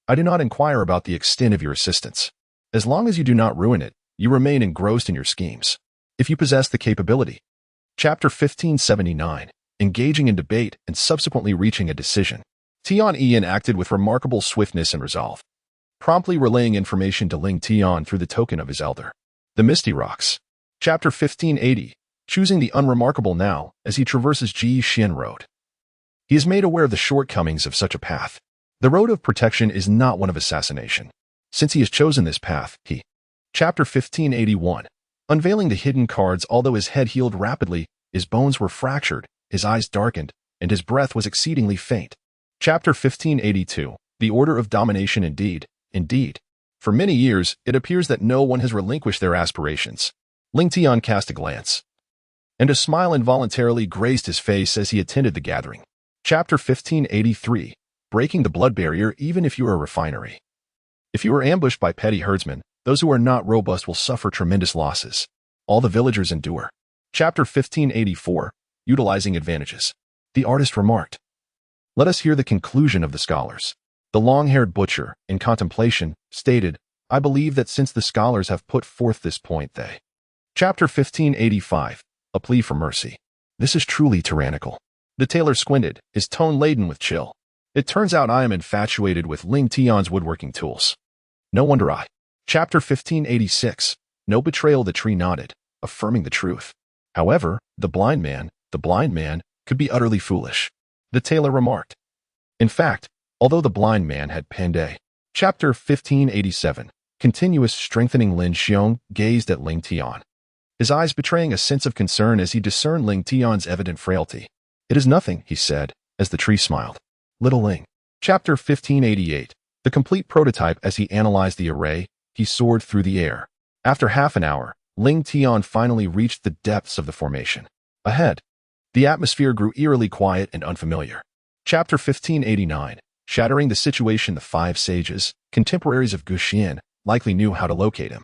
Speaker 1: I do not inquire about the extent of your assistance. As long as you do not ruin it, you remain engrossed in your schemes. If you possess the capability. Chapter 1579. Engaging in debate and subsequently reaching a decision. Tian Ian acted with remarkable swiftness and resolve, promptly relaying information to Ling Tian through the token of his elder. The Misty Rocks. Chapter 1580. Choosing the unremarkable now as he traverses Ji Xin Road. He is made aware of the shortcomings of such a path. The road of protection is not one of assassination. Since he has chosen this path, he. Chapter 1581. Unveiling the hidden cards. Although his head healed rapidly, his bones were fractured, his eyes darkened, and his breath was exceedingly faint. Chapter 1582. The Order of Domination. Indeed. For many years, it appears that no one has relinquished their aspirations. Ling Tian cast a glance, and a smile involuntarily graced his face as he attended the gathering. Chapter 1583. Breaking the blood barrier. Even if you are a refinery. If you are ambushed by petty herdsmen, those who are not robust will suffer tremendous losses. All the villagers endure. Chapter 1584. Utilizing advantages. The artist remarked. Let us hear the conclusion of the scholars. The long-haired butcher, in contemplation, stated, I believe that since the scholars have put forth this point they. Chapter 1585. A plea for mercy. This is truly tyrannical. The tailor squinted, his tone laden with chill. It turns out I am infatuated with Ling Tian's woodworking tools. No wonder I. Chapter 1586. No betrayal. The tree nodded, affirming the truth. However, the blind man could be utterly foolish. The tailor remarked. In fact, although the blind man had penned a. Chapter 1587. Continuous strengthening. Lin Xiong gazed at Ling Tian, his eyes betraying a sense of concern as he discerned Ling Tian's evident frailty. It is nothing, he said, as the tree smiled. Little Ling. Chapter 1588. The complete prototype. As he analyzed the array, he soared through the air. After half an hour, Ling Tian finally reached the depths of the formation. Ahead, the atmosphere grew eerily quiet and unfamiliar. Chapter 1589. Shattering the situation. The five sages, contemporaries of Gu Xian, likely knew how to locate him.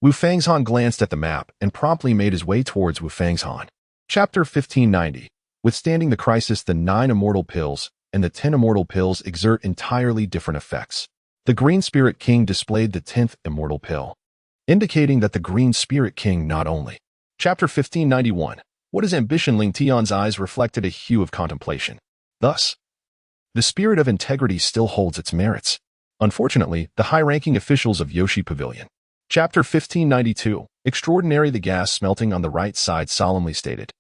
Speaker 1: Wu Fangzhan glanced at the map and promptly made his way towards Wu Fangzhan. Chapter 1590. Withstanding the crisis. The 9 immortal pills and the 10 immortal pills exert entirely different effects. The Green Spirit King displayed the 10th immortal pill, indicating that the Green Spirit King not only. Chapter 1591. What is ambition? Ling Tian's eyes reflected a hue of contemplation. Thus, the spirit of integrity still holds its merits. Unfortunately, the high-ranking officials of Yoshi Pavilion. Chapter 1592. Extraordinary. The gas smelting on the right side solemnly stated.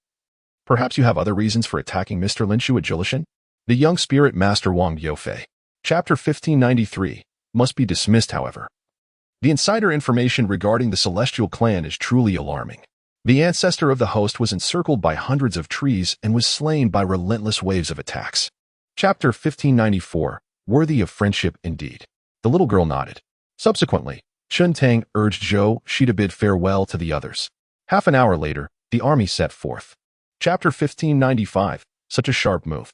Speaker 1: Perhaps you have other reasons for attacking Mr. Linshu at Jilishan? The young spirit master Wang Yofei. Chapter 1593. Must be dismissed, however. The insider information regarding the Celestial Clan is truly alarming. The ancestor of the host was encircled by hundreds of trees and was slain by relentless waves of attacks. Chapter 1594. Worthy of friendship indeed. The little girl nodded. Subsequently, Chun Tang urged Zhou Shi to bid farewell to the others. Half an hour later, the army set forth. Chapter 1595. Such a sharp move.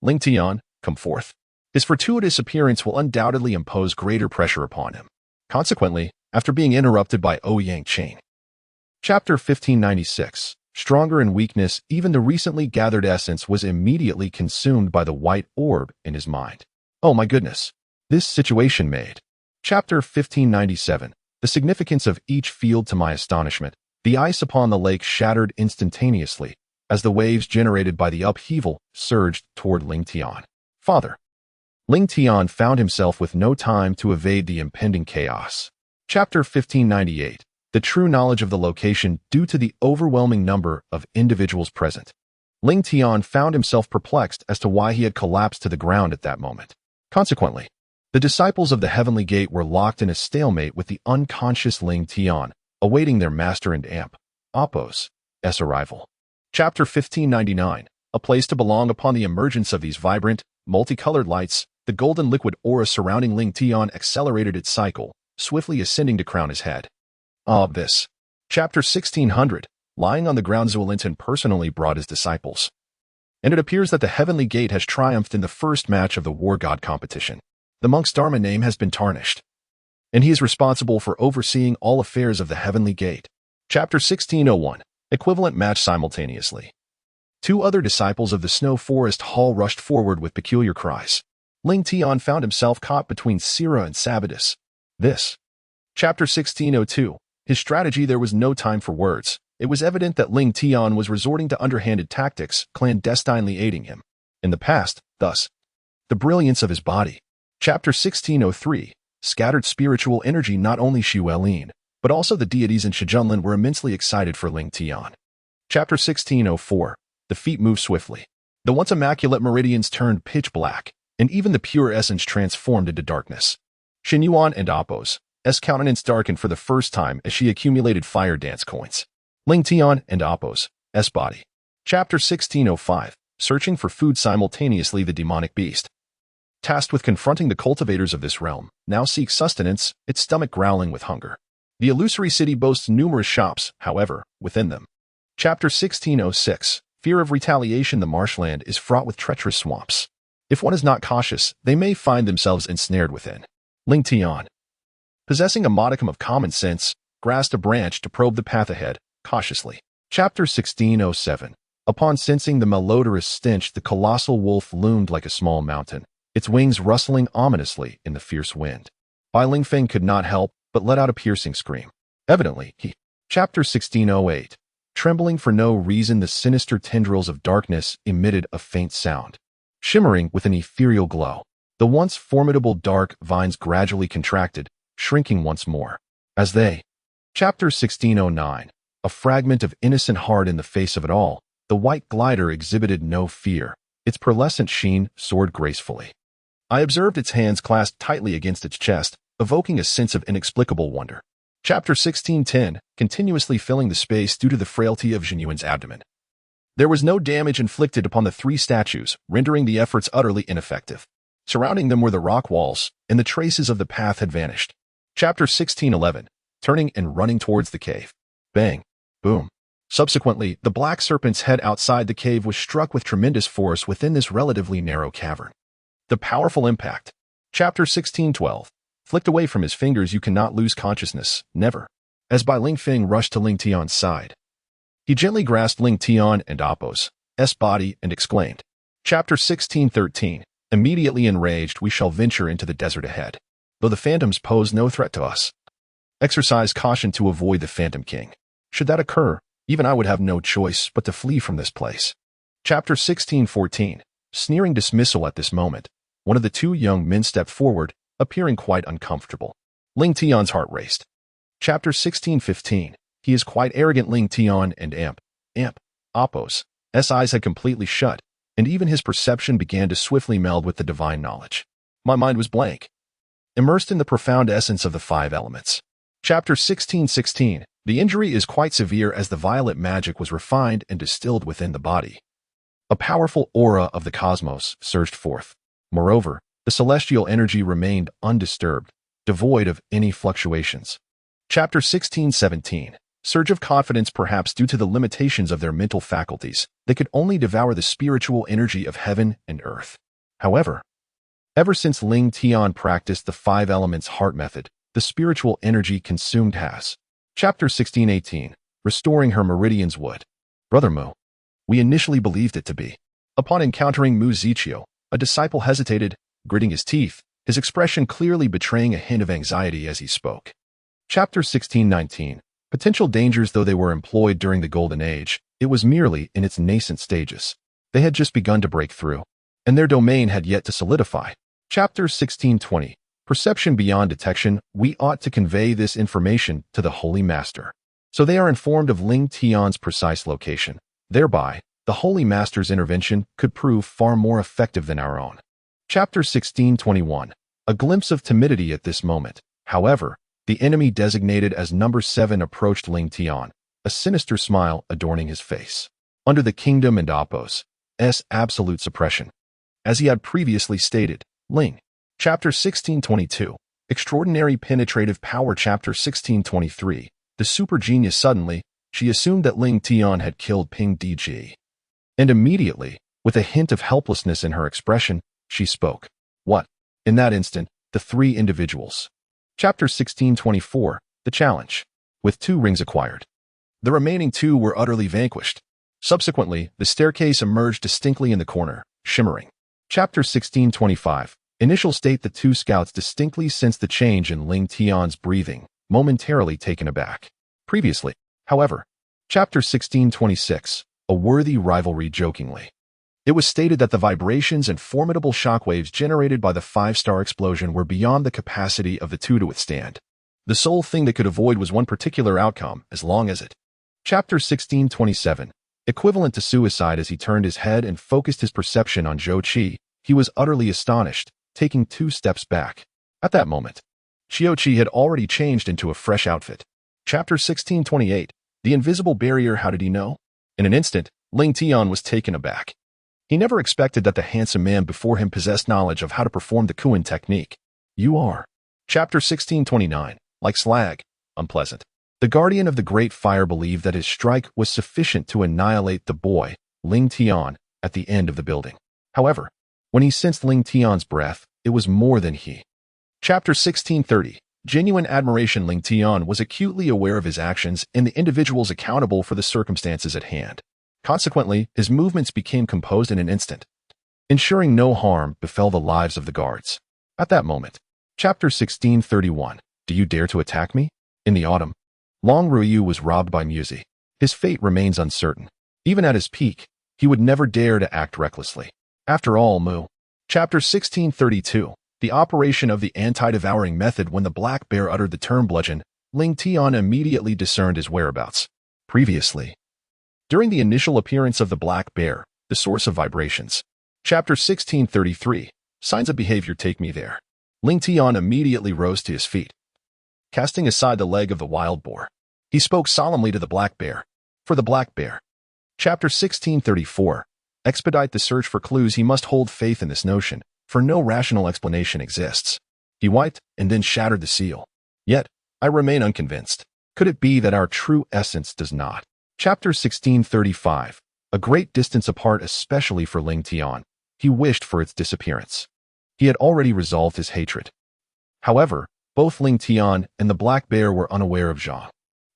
Speaker 1: Ling Tian, come forth. His fortuitous appearance will undoubtedly impose greater pressure upon him. Consequently, after being interrupted by Ouyang Chain. Chapter 1596. Stronger in weakness, even the recently gathered essence was immediately consumed by the white orb in his mind. Oh my goodness. This situation made. Chapter 1597. The significance of each field. To my astonishment, the ice upon the lake shattered instantaneously as the waves generated by the upheaval surged toward Ling Tian. Father. Ling Tian found himself with no time to evade the impending chaos. Chapter 1598. The true knowledge of the location due to the overwhelming number of individuals present. Ling Tian found himself perplexed as to why he had collapsed to the ground at that moment. Consequently, the disciples of the Heavenly Gate were locked in a stalemate with the unconscious Ling Tian, awaiting their master and Apos' arrival. Chapter 1599. A place to belong. Upon the emergence of these vibrant, multicolored lights, the golden liquid aura surrounding Ling Tian accelerated its cycle, swiftly ascending to crown his head. This. Chapter 1600. Lying on the ground, Zuelinton personally brought his disciples. And it appears that the Heavenly Gate has triumphed in the first match of the War God competition. The monk's Dharma name has been tarnished, and he is responsible for overseeing all affairs of the Heavenly Gate. Chapter 1601. Equivalent match simultaneously. Two other disciples of the Snow Forest Hall rushed forward with peculiar cries. Ling Tian found himself caught between Sira and Sabidus. This. Chapter 1602. His strategy. There was no time for words. It was evident that Ling Tian was resorting to underhanded tactics, clandestinely aiding him. In the past, thus. The brilliance of his body. Chapter 1603. Scattered spiritual energy. Not only Xuelin, but also the deities in Shijunlin were immensely excited for Ling Tian. Chapter 1604. The feet moved swiftly. The once immaculate meridians turned pitch black, and even the pure essence transformed into darkness. Xinyuan and Apos' countenance darkened for the first time as she accumulated fire dance coins. Ling Tian and Apos' body. Chapter 1605. Searching for food. Simultaneously, the demonic beast, tasked with confronting the cultivators of this realm, now seeks sustenance, its stomach growling with hunger. The illusory city boasts numerous shops, however, within them. Chapter 1606. Fear of retaliation. The marshland is fraught with treacherous swamps. If one is not cautious, they may find themselves ensnared within. Ling Tian, possessing a modicum of common sense, grasped a branch to probe the path ahead, cautiously. Chapter 1607. Upon sensing the malodorous stench, the colossal wolf loomed like a small mountain, its wings rustling ominously in the fierce wind. Bai Lingfeng could not help but let out a piercing scream. Evidently, he. Chapter 1608. Trembling for no reason, the sinister tendrils of darkness emitted a faint sound. Shimmering with an ethereal glow, the once formidable dark vines gradually contracted, shrinking once more. As they. Chapter 1609. A fragment of innocent heart. In the face of it all, the white glider exhibited no fear. Its pearlescent sheen soared gracefully. I observed its hands clasped tightly against its chest, evoking a sense of inexplicable wonder. Chapter 1610. Continuously filling the space due to the frailty of Xinyuan's abdomen. There was no damage inflicted upon the three statues, rendering the efforts utterly ineffective. Surrounding them were the rock walls, and the traces of the path had vanished. Chapter 1611. Turning and running towards the cave. Bang. Boom. Subsequently, the black serpent's head outside the cave was struck with tremendous force within this relatively narrow cavern. The powerful impact. Chapter 1612. Flicked away from his fingers. You cannot lose consciousness, never. As Bai Lingfeng rushed to Ling Tian's side, he gently grasped Ling Tian and Apos' body and exclaimed. Chapter 1613. Immediately enraged, we shall venture into the desert ahead. Though the phantoms pose no threat to us, exercise caution to avoid the Phantom King. Should that occur, even I would have no choice but to flee from this place. Chapter 1614. Sneering dismissal. At this moment, one of the two young men stepped forward, appearing quite uncomfortable. Ling Tian's heart raced. Chapter 1615. He is quite arrogant. Ling Tian and Apos' eyes had completely shut, and even his perception began to swiftly meld with the divine knowledge. My mind was blank, immersed in the profound essence of the five elements. Chapter 1616. The injury is quite severe as the violet magic was refined and distilled within the body. A powerful aura of the cosmos surged forth. Moreover, the celestial energy remained undisturbed, devoid of any fluctuations. Chapter 1617. Surge of confidence. Perhaps due to the limitations of their mental faculties, they could only devour the spiritual energy of heaven and earth. However, ever since Ling Tian practiced the five elements heart method, the spiritual energy consumed has. Chapter 1618. Restoring her meridians would. Brother Mu. We initially believed it to be. Upon encountering Mu Zichio, a disciple hesitated, gritting his teeth, his expression clearly betraying a hint of anxiety as he spoke. Chapter 1619. Potential dangers. Though they were employed during the Golden Age, it was merely in its nascent stages. They had just begun to break through, and their domain had yet to solidify. Chapter 1620. Perception beyond detection. We ought to convey this information to the Holy Master, so they are informed of Ling Tian's precise location. Thereby, the Holy Master's intervention could prove far more effective than our own. Chapter 1621. A glimpse of timidity at this moment. However, the enemy designated as number 7 approached Ling Tian, a sinister smile adorning his face. Under the kingdom and Apos' absolute suppression. As he had previously stated, Ling. Chapter 1622. Extraordinary penetrative power. Chapter 1623. The super genius. Suddenly, she assumed that Ling Tian had killed Ping Diji. And immediately, with a hint of helplessness in her expression, she spoke. What? In that instant, the 3 individuals. Chapter 1624. The challenge. With 2 rings acquired. The remaining 2 were utterly vanquished. Subsequently, the staircase emerged distinctly in the corner, shimmering. Chapter 1625. Initial state. The 2 scouts distinctly sensed the change in Ling Tian's breathing, momentarily taken aback. Previously, however. Chapter 1626. A worthy rivalry. Jokingly, it was stated that the vibrations and formidable shockwaves generated by the 5-star explosion were beyond the capacity of the 2 to withstand. The sole thing that could avoid was one particular outcome, as long as it. Chapter 1627. Equivalent to suicide. As he turned his head and focused his perception on Zhou Qi, he was utterly astonished, taking 2 steps back. At that moment, Zhou Qi had already changed into a fresh outfit. Chapter 1628. The invisible barrier. How did he know? In an instant, Ling Tian was taken aback. He never expected that the handsome man before him possessed knowledge of how to perform the Kuan technique. You are. Chapter 1629. Like slag. Unpleasant. The guardian of the Great Fire believed that his strike was sufficient to annihilate the boy, Ling Tian, at the end of the building. However, when he sensed Ling Tian's breath, it was more than he. Chapter 1630. Genuine admiration. Ling Tian was acutely aware of his actions and the individuals accountable for the circumstances at hand. Consequently, his movements became composed in an instant, ensuring no harm befell the lives of the guards. At that moment. Chapter 1631. Do you dare to attack me? In the autumn, Long Ruyu was robbed by Muzi. His fate remains uncertain. Even at his peak, he would never dare to act recklessly. After all, Mu. Chapter 1632. The operation of the anti-devouring method. When the black bear uttered the term bludgeon, Ling Tian immediately discerned his whereabouts. Previously, during the initial appearance of the black bear, the source of vibrations. Chapter 1633. Signs of behavior. Take me there. Ling Tian immediately rose to his feet, casting aside the leg of the wild boar. He spoke solemnly to the black bear. For the black bear. Chapter 1634. Expedite the search for clues. He must hold faith in this notion, for no rational explanation exists. He wiped and then shattered the seal. Yet, I remain unconvinced. Could it be that our true essence does not? Chapter 1635. A great distance apart, especially for Ling Tian, he wished for its disappearance. He had already resolved his hatred. However, both Ling Tian and the black bear were unaware of Zhang.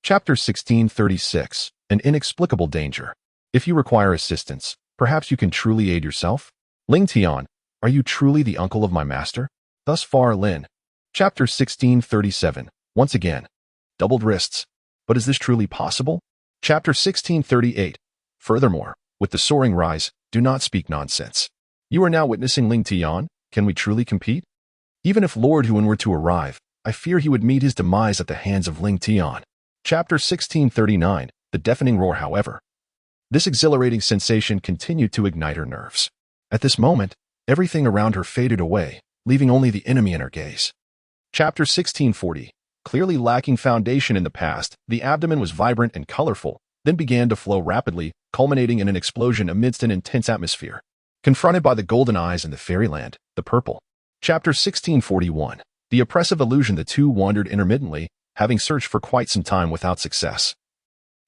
Speaker 1: Chapter 1636. An inexplicable danger. If you require assistance, perhaps you can truly aid yourself? Ling Tian, are you truly the uncle of my master? Thus far, Lin. Chapter 1637. Once again. Doubled wrists. But is this truly possible? Chapter 1638. Furthermore, with the soaring rise, do not speak nonsense. You are now witnessing Ling Tian. Can we truly compete? Even if Lord Huan were to arrive, I fear he would meet his demise at the hands of Ling Tian. Chapter 1639. The deafening roar. However, this exhilarating sensation continued to ignite her nerves. At this moment, everything around her faded away, leaving only the enemy in her gaze. Chapter 1640. Clearly lacking foundation in the past, the abdomen was vibrant and colorful, then began to flow rapidly, culminating in an explosion amidst an intense atmosphere. Confronted by the golden eyes in the fairyland, the purple. Chapter 1641. The oppressive illusion. The 2 wandered intermittently, having searched for quite some time without success,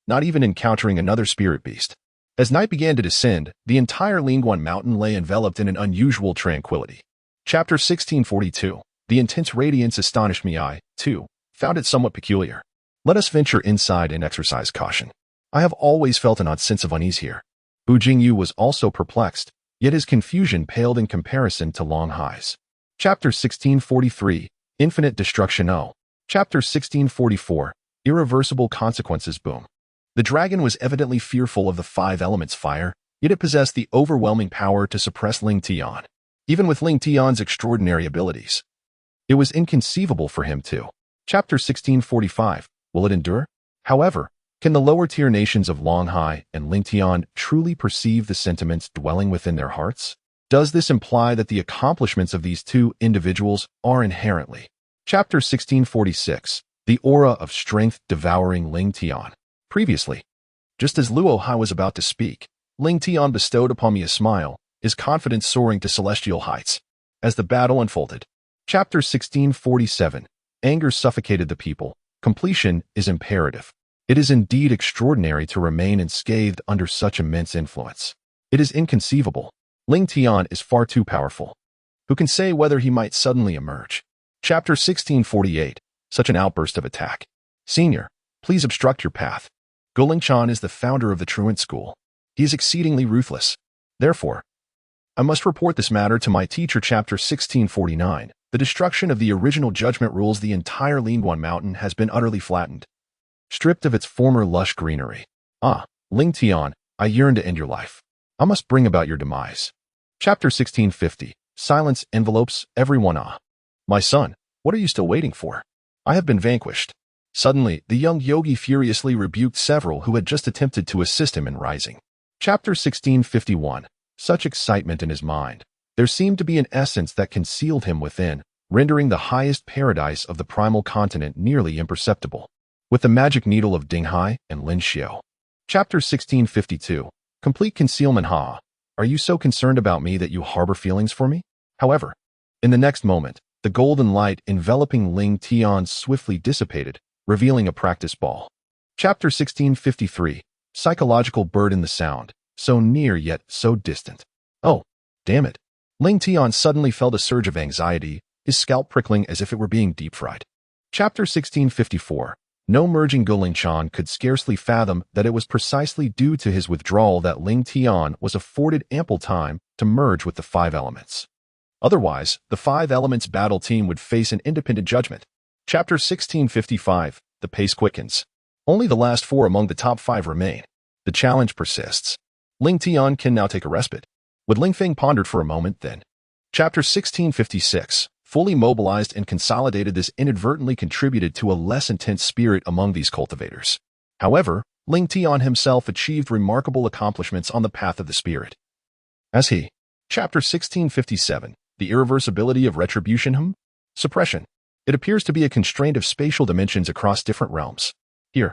Speaker 1: not even encountering another spirit beast. As night began to descend, the entire Lingguan mountain lay enveloped in an unusual tranquility. Chapter 1642. The intense radiance astonished me. I, too, found it somewhat peculiar. Let us venture inside and exercise caution. I have always felt an odd sense of unease here. Bu Jingyu was also perplexed, yet his confusion paled in comparison to Long Hai's. Chapter 1643. Infinite destruction. Chapter 1644. Irreversible consequences. Boom. The dragon was evidently fearful of the 5 elements fire, yet it possessed the overwhelming power to suppress Ling Tian. even with Ling Tian's extraordinary abilities. It was inconceivable for him to. Chapter 1645. Will it endure? However, can the lower-tier nations of Longhai and Ling Tian truly perceive the sentiments dwelling within their hearts? Does this imply that the accomplishments of these two individuals are inherently? Chapter 1646. The aura of strength devouring Ling Tian. Previously, just as Luo Hai was about to speak, Ling Tian bestowed upon me a smile, his confidence soaring to celestial heights. As the battle unfolded. Chapter 1647. Anger suffocated the people. Completion is imperative. It is indeed extraordinary to remain unscathed under such immense influence. It is inconceivable. Ling Tian is far too powerful. Who can say whether he might suddenly emerge? Chapter 1648. Such an outburst of attack. Senior, please obstruct your path. Gulingshan is the founder of the truant school. He is exceedingly ruthless. Therefore, I must report this matter to my teacher. Chapter 1649. The destruction of the original judgment rules. The entire Lingguan mountain has been utterly flattened, stripped of its former lush greenery. Ah, Ling Tian, I yearn to end your life. I must bring about your demise. Chapter 1650. Silence envelopes everyone. Ah, my son, what are you still waiting for? I have been vanquished. Suddenly, the young yogi furiously rebuked several who had just attempted to assist him in rising. Chapter 1651. Such excitement in his mind. There seemed to be an essence that concealed him within, rendering the highest paradise of the primal continent nearly imperceptible. With the magic needle of Dinghai and Lin Xiao. Chapter 1652. Complete concealment. Ha! Are you so concerned about me that you harbor feelings for me? However, in the next moment, the golden light enveloping Ling Tian swiftly dissipated, revealing a practice ball. Chapter 1653. Psychological bird in the sound, so near yet so distant. Oh, damn it. Ling Tian suddenly felt a surge of anxiety, his scalp prickling as if it were being deep-fried. Chapter 1654. No merging. Gulingshan could scarcely fathom that it was precisely due to his withdrawal that Ling Tian was afforded ample time to merge with the five elements. Otherwise, the five elements battle team would face an independent judgment. Chapter 1655. The pace quickens. Only the last four among the top five remain. The challenge persists. Ling Tian can now take a respite. Would Ling Feng pondered for a moment, then. Chapter 1656. Fully mobilized and consolidated, this inadvertently contributed to a less intense spirit among these cultivators. However, Ling Tian himself achieved remarkable accomplishments on the path of the spirit. As he. Chapter 1657. The irreversibility of retribution. Suppression. It appears to be a constraint of spatial dimensions across different realms. Here,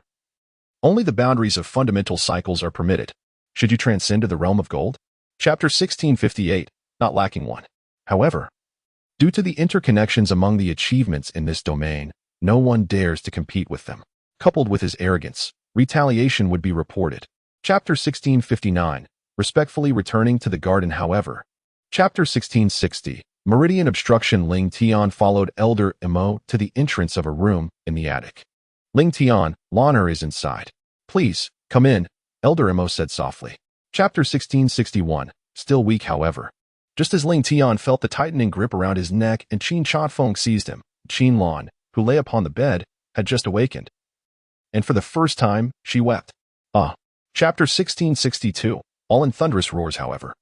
Speaker 1: only the boundaries of fundamental cycles are permitted. Should you transcend to the realm of gold? Chapter 1658. Not lacking one. However, due to the interconnections among the achievements in this domain, no one dares to compete with them. Coupled with his arrogance, retaliation would be reported. Chapter 1659. Respectfully returning to the garden. However, Chapter 1660. Meridian obstruction. Ling Tian followed Elder Emo to the entrance of a room in the attic. Ling Tian, Loner is inside. Please, come in, Elder Emo said softly. Chapter 1661. Still weak. However, just as Ling Tian felt the tightening grip around his neck and Qin Chanfeng seized him, Qin Lan, who lay upon the bed, had just awakened. And for the first time, she wept. Ah. Chapter 1662. All in thunderous roars. However,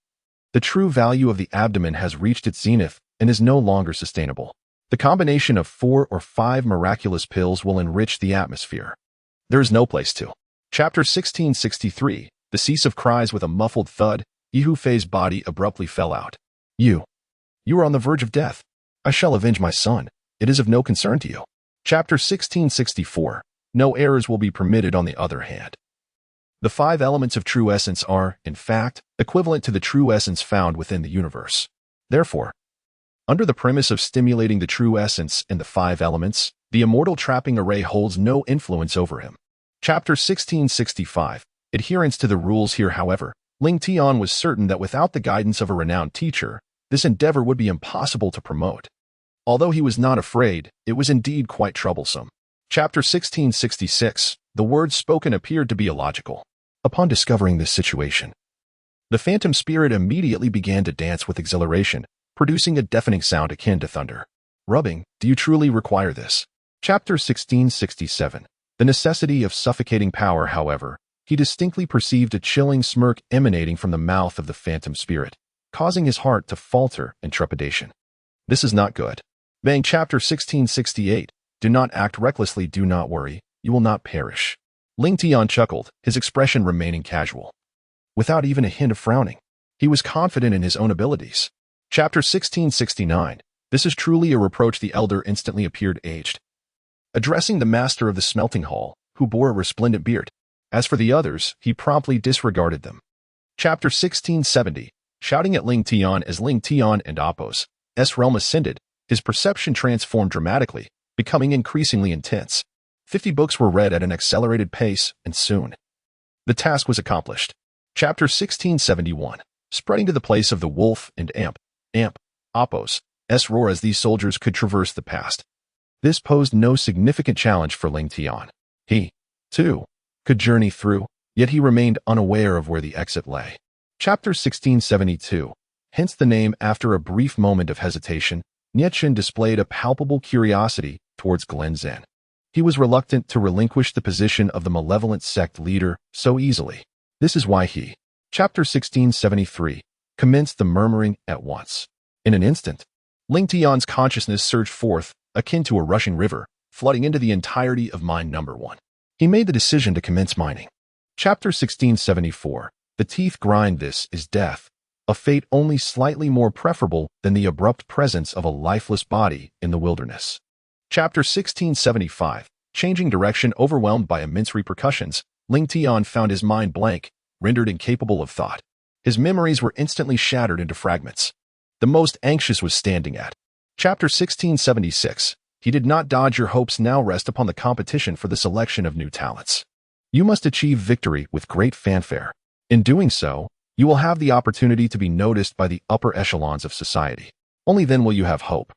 Speaker 1: the true value of the abdomen has reached its zenith and is no longer sustainable. The combination of 4 or 5 miraculous pills will enrich the atmosphere. There is no place to. Chapter 1663. The cease of cries. With a muffled thud, Yihu Fei's body abruptly fell out. You are on the verge of death. I shall avenge my son. It is of no concern to you. Chapter 1664. No errors will be permitted. On the other hand, the 5 elements of true essence are, in fact, equivalent to the true essence found within the universe. Therefore, under the premise of stimulating the true essence in the 5 elements, the immortal trapping array holds no influence over him. Chapter 1665. Adherence to the rules. Here, however, Ling Tian was certain that without the guidance of a renowned teacher, this endeavor would be impossible to promote. Although he was not afraid, it was indeed quite troublesome. Chapter 1666. The words spoken appeared to be illogical. Upon discovering this situation, the phantom spirit immediately began to dance with exhilaration, producing a deafening sound akin to thunder. Rubbing, do you truly require this? Chapter 1667. The necessity of suffocating power. However, he distinctly perceived a chilling smirk emanating from the mouth of the phantom spirit. causing his heart to falter in trepidation. This is not good. Bang chapter 1668. Do not act recklessly, do not worry, you will not perish. Ling Tian chuckled, his expression remaining casual. Without even a hint of frowning, he was confident in his own abilities. Chapter 1669. This is truly a reproach. The elder instantly appeared aged, addressing the master of the smelting hall, who bore a resplendent beard. As for the others, he promptly disregarded them. Chapter 1670. Shouting at Ling Tian. As Ling Tian and Apos' realm ascended, his perception transformed dramatically, becoming increasingly intense. 50 books were read at an accelerated pace, and soon the task was accomplished. Chapter 1671. Spreading to the place of the wolf and Apos' roar as these soldiers could traverse the past. This posed no significant challenge for Ling Tian. He, too, could journey through, yet he remained unaware of where the exit lay. Chapter 1672. Hence the name. After a brief moment of hesitation, Nietchen displayed a palpable curiosity towards Glen Zhen. He was reluctant to relinquish the position of the malevolent sect leader so easily. This is why he, Chapter 1673, commenced the murmuring at once. In an instant, Ling Tian's consciousness surged forth, akin to a rushing river, flooding into the entirety of mine number 1. He made the decision to commence mining. Chapter 1674. The teeth grind. This is death, a fate only slightly more preferable than the abrupt presence of a lifeless body in the wilderness. Chapter 1675. Changing direction. Overwhelmed by immense repercussions, Ling Tian found his mind blank, rendered incapable of thought. His memories were instantly shattered into fragments. The most anxious was standing at. Chapter 1676. He did not dodge. Your hopes now rest upon the competition for the selection of new talents. You must achieve victory with great fanfare. In doing so, you will have the opportunity to be noticed by the upper echelons of society. Only then will you have hope.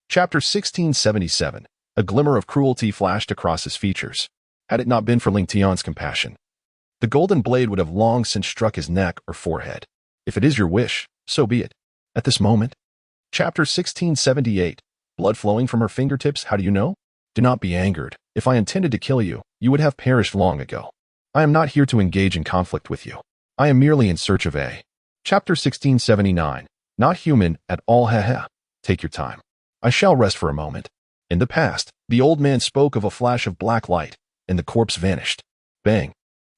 Speaker 1: Chapter 1677. A glimmer of cruelty flashed across his features. Had it not been for Ling Tian's compassion, the golden blade would have long since struck his neck or forehead. If it is your wish, so be it. At this moment. Chapter 1678. Blood flowing from her fingertips. How do you know? Do not be angered. If I intended to kill you, you would have perished long ago. I am not here to engage in conflict with you. I am merely in search of a. Chapter 1679. Not human at all. Take your time. I shall rest for a moment. In the past, the old man spoke of a flash of black light, and the corpse vanished. Bang.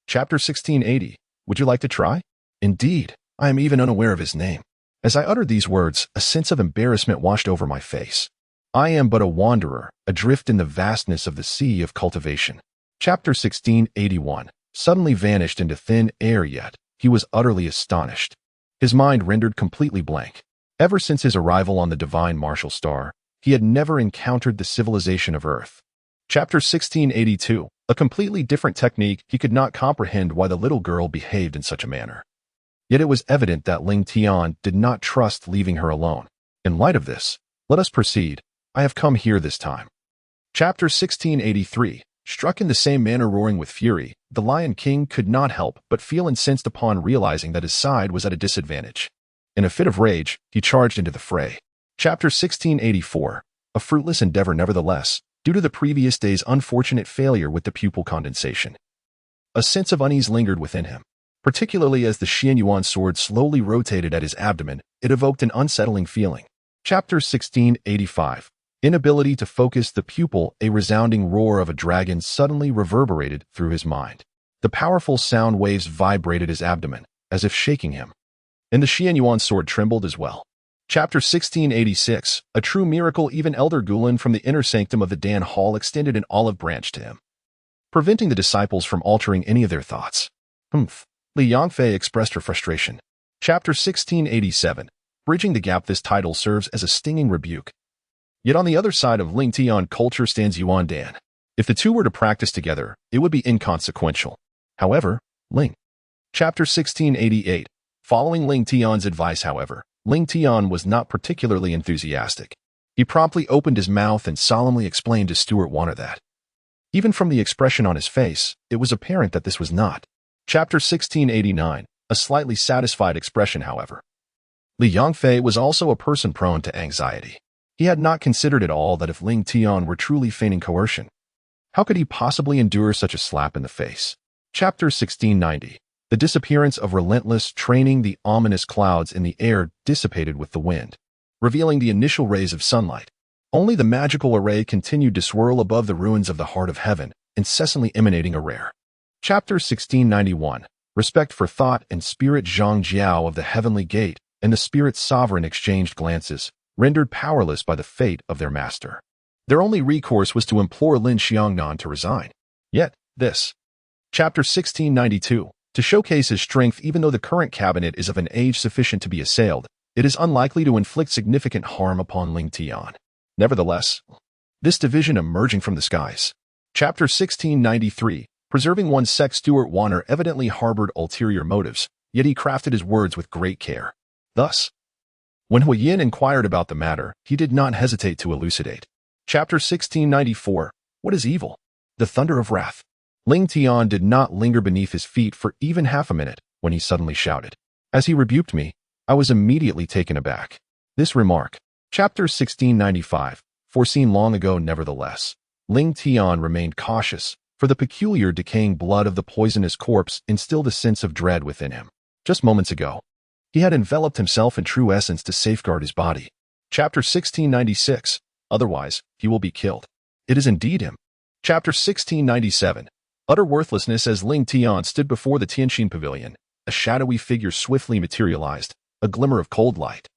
Speaker 1: Chapter 1680. Would you like to try? Indeed, I am even unaware of his name. As I uttered these words, a sense of embarrassment washed over my face. I am but a wanderer, adrift in the vastness of the sea of cultivation. Chapter 1681. Suddenly vanished into thin air, yet he was utterly astonished. His mind rendered completely blank. Ever since his arrival on the divine martial star, he had never encountered the civilization of Earth. Chapter 1682. A completely different technique. He could not comprehend why the little girl behaved in such a manner. Yet it was evident that Ling Tian did not trust leaving her alone. In light of this, let us proceed. I have come here this time. Chapter 1683. Struck in the same manner, roaring with fury, the Lion King could not help but feel incensed upon realizing that his side was at a disadvantage. In a fit of rage, he charged into the fray. Chapter 1684. A fruitless endeavor nevertheless, due to the previous day's unfortunate failure with the pupil condensation. A sense of unease lingered within him. Particularly as the Xianyuan sword slowly rotated at his abdomen, it evoked an unsettling feeling. Chapter 1685. Inability to focus the pupil. A resounding roar of a dragon suddenly reverberated through his mind. The powerful sound waves vibrated his abdomen, as if shaking him. And the Xianyuan sword trembled as well. Chapter 1686. A true miracle. Even Elder Gulen from the inner sanctum of the Dan Hall extended an olive branch to him, preventing the disciples from altering any of their thoughts. Li Yangfei expressed her frustration. Chapter 1687. Bridging the gap. This title serves as a stinging rebuke. Yet on the other side of Ling Tian culture stands Yuan Dan. If the two were to practice together, it would be inconsequential. However, Ling. Chapter 1688. Following Ling Tian's advice, however, Ling Tian was not particularly enthusiastic. He promptly opened his mouth and solemnly explained to Stuart Warner that. Even from the expression on his face, it was apparent that this was not. Chapter 1689. A slightly satisfied expression, however. Li Yangfei was also a person prone to anxiety. He had not considered at all that if Ling Tian were truly feigning coercion, how could he possibly endure such a slap in the face? Chapter 1690. The disappearance of relentless training, the ominous clouds in the air dissipated with the wind, revealing the initial rays of sunlight. Only the magical array continued to swirl above the ruins of the heart of heaven, incessantly emanating a rare. Chapter 1691. Respect for thought and spirit. Zhang Jiao of the Heavenly Gate and the Spirit Sovereign exchanged glances, rendered powerless by the fate of their master. Their only recourse was to implore Lin Xiangnan to resign. Yet, this. Chapter 1692. To showcase his strength, even though the current cabinet is of an age sufficient to be assailed, it is unlikely to inflict significant harm upon Ling Tian. Nevertheless, this division emerging from the skies. Chapter 1693. Preserving one's sex. Stuart Warner evidently harbored ulterior motives, yet he crafted his words with great care. Thus, when Hui Yin inquired about the matter, he did not hesitate to elucidate. Chapter 1694. What is evil? The thunder of wrath. Ling Tian did not linger beneath his feet for even half a minute when he suddenly shouted. As he rebuked me, I was immediately taken aback. This remark. Chapter 1695. Foreseen long ago. Nevertheless, Ling Tian remained cautious, for the peculiar decaying blood of the poisonous corpse instilled a sense of dread within him. Just moments ago, he had enveloped himself in true essence to safeguard his body. Chapter 1696. Otherwise, he will be killed. It is indeed him. Chapter 1697. Utter worthlessness. As Ling Tian stood before the Tianxin Pavilion, a shadowy figure swiftly materialized, a glimmer of cold light.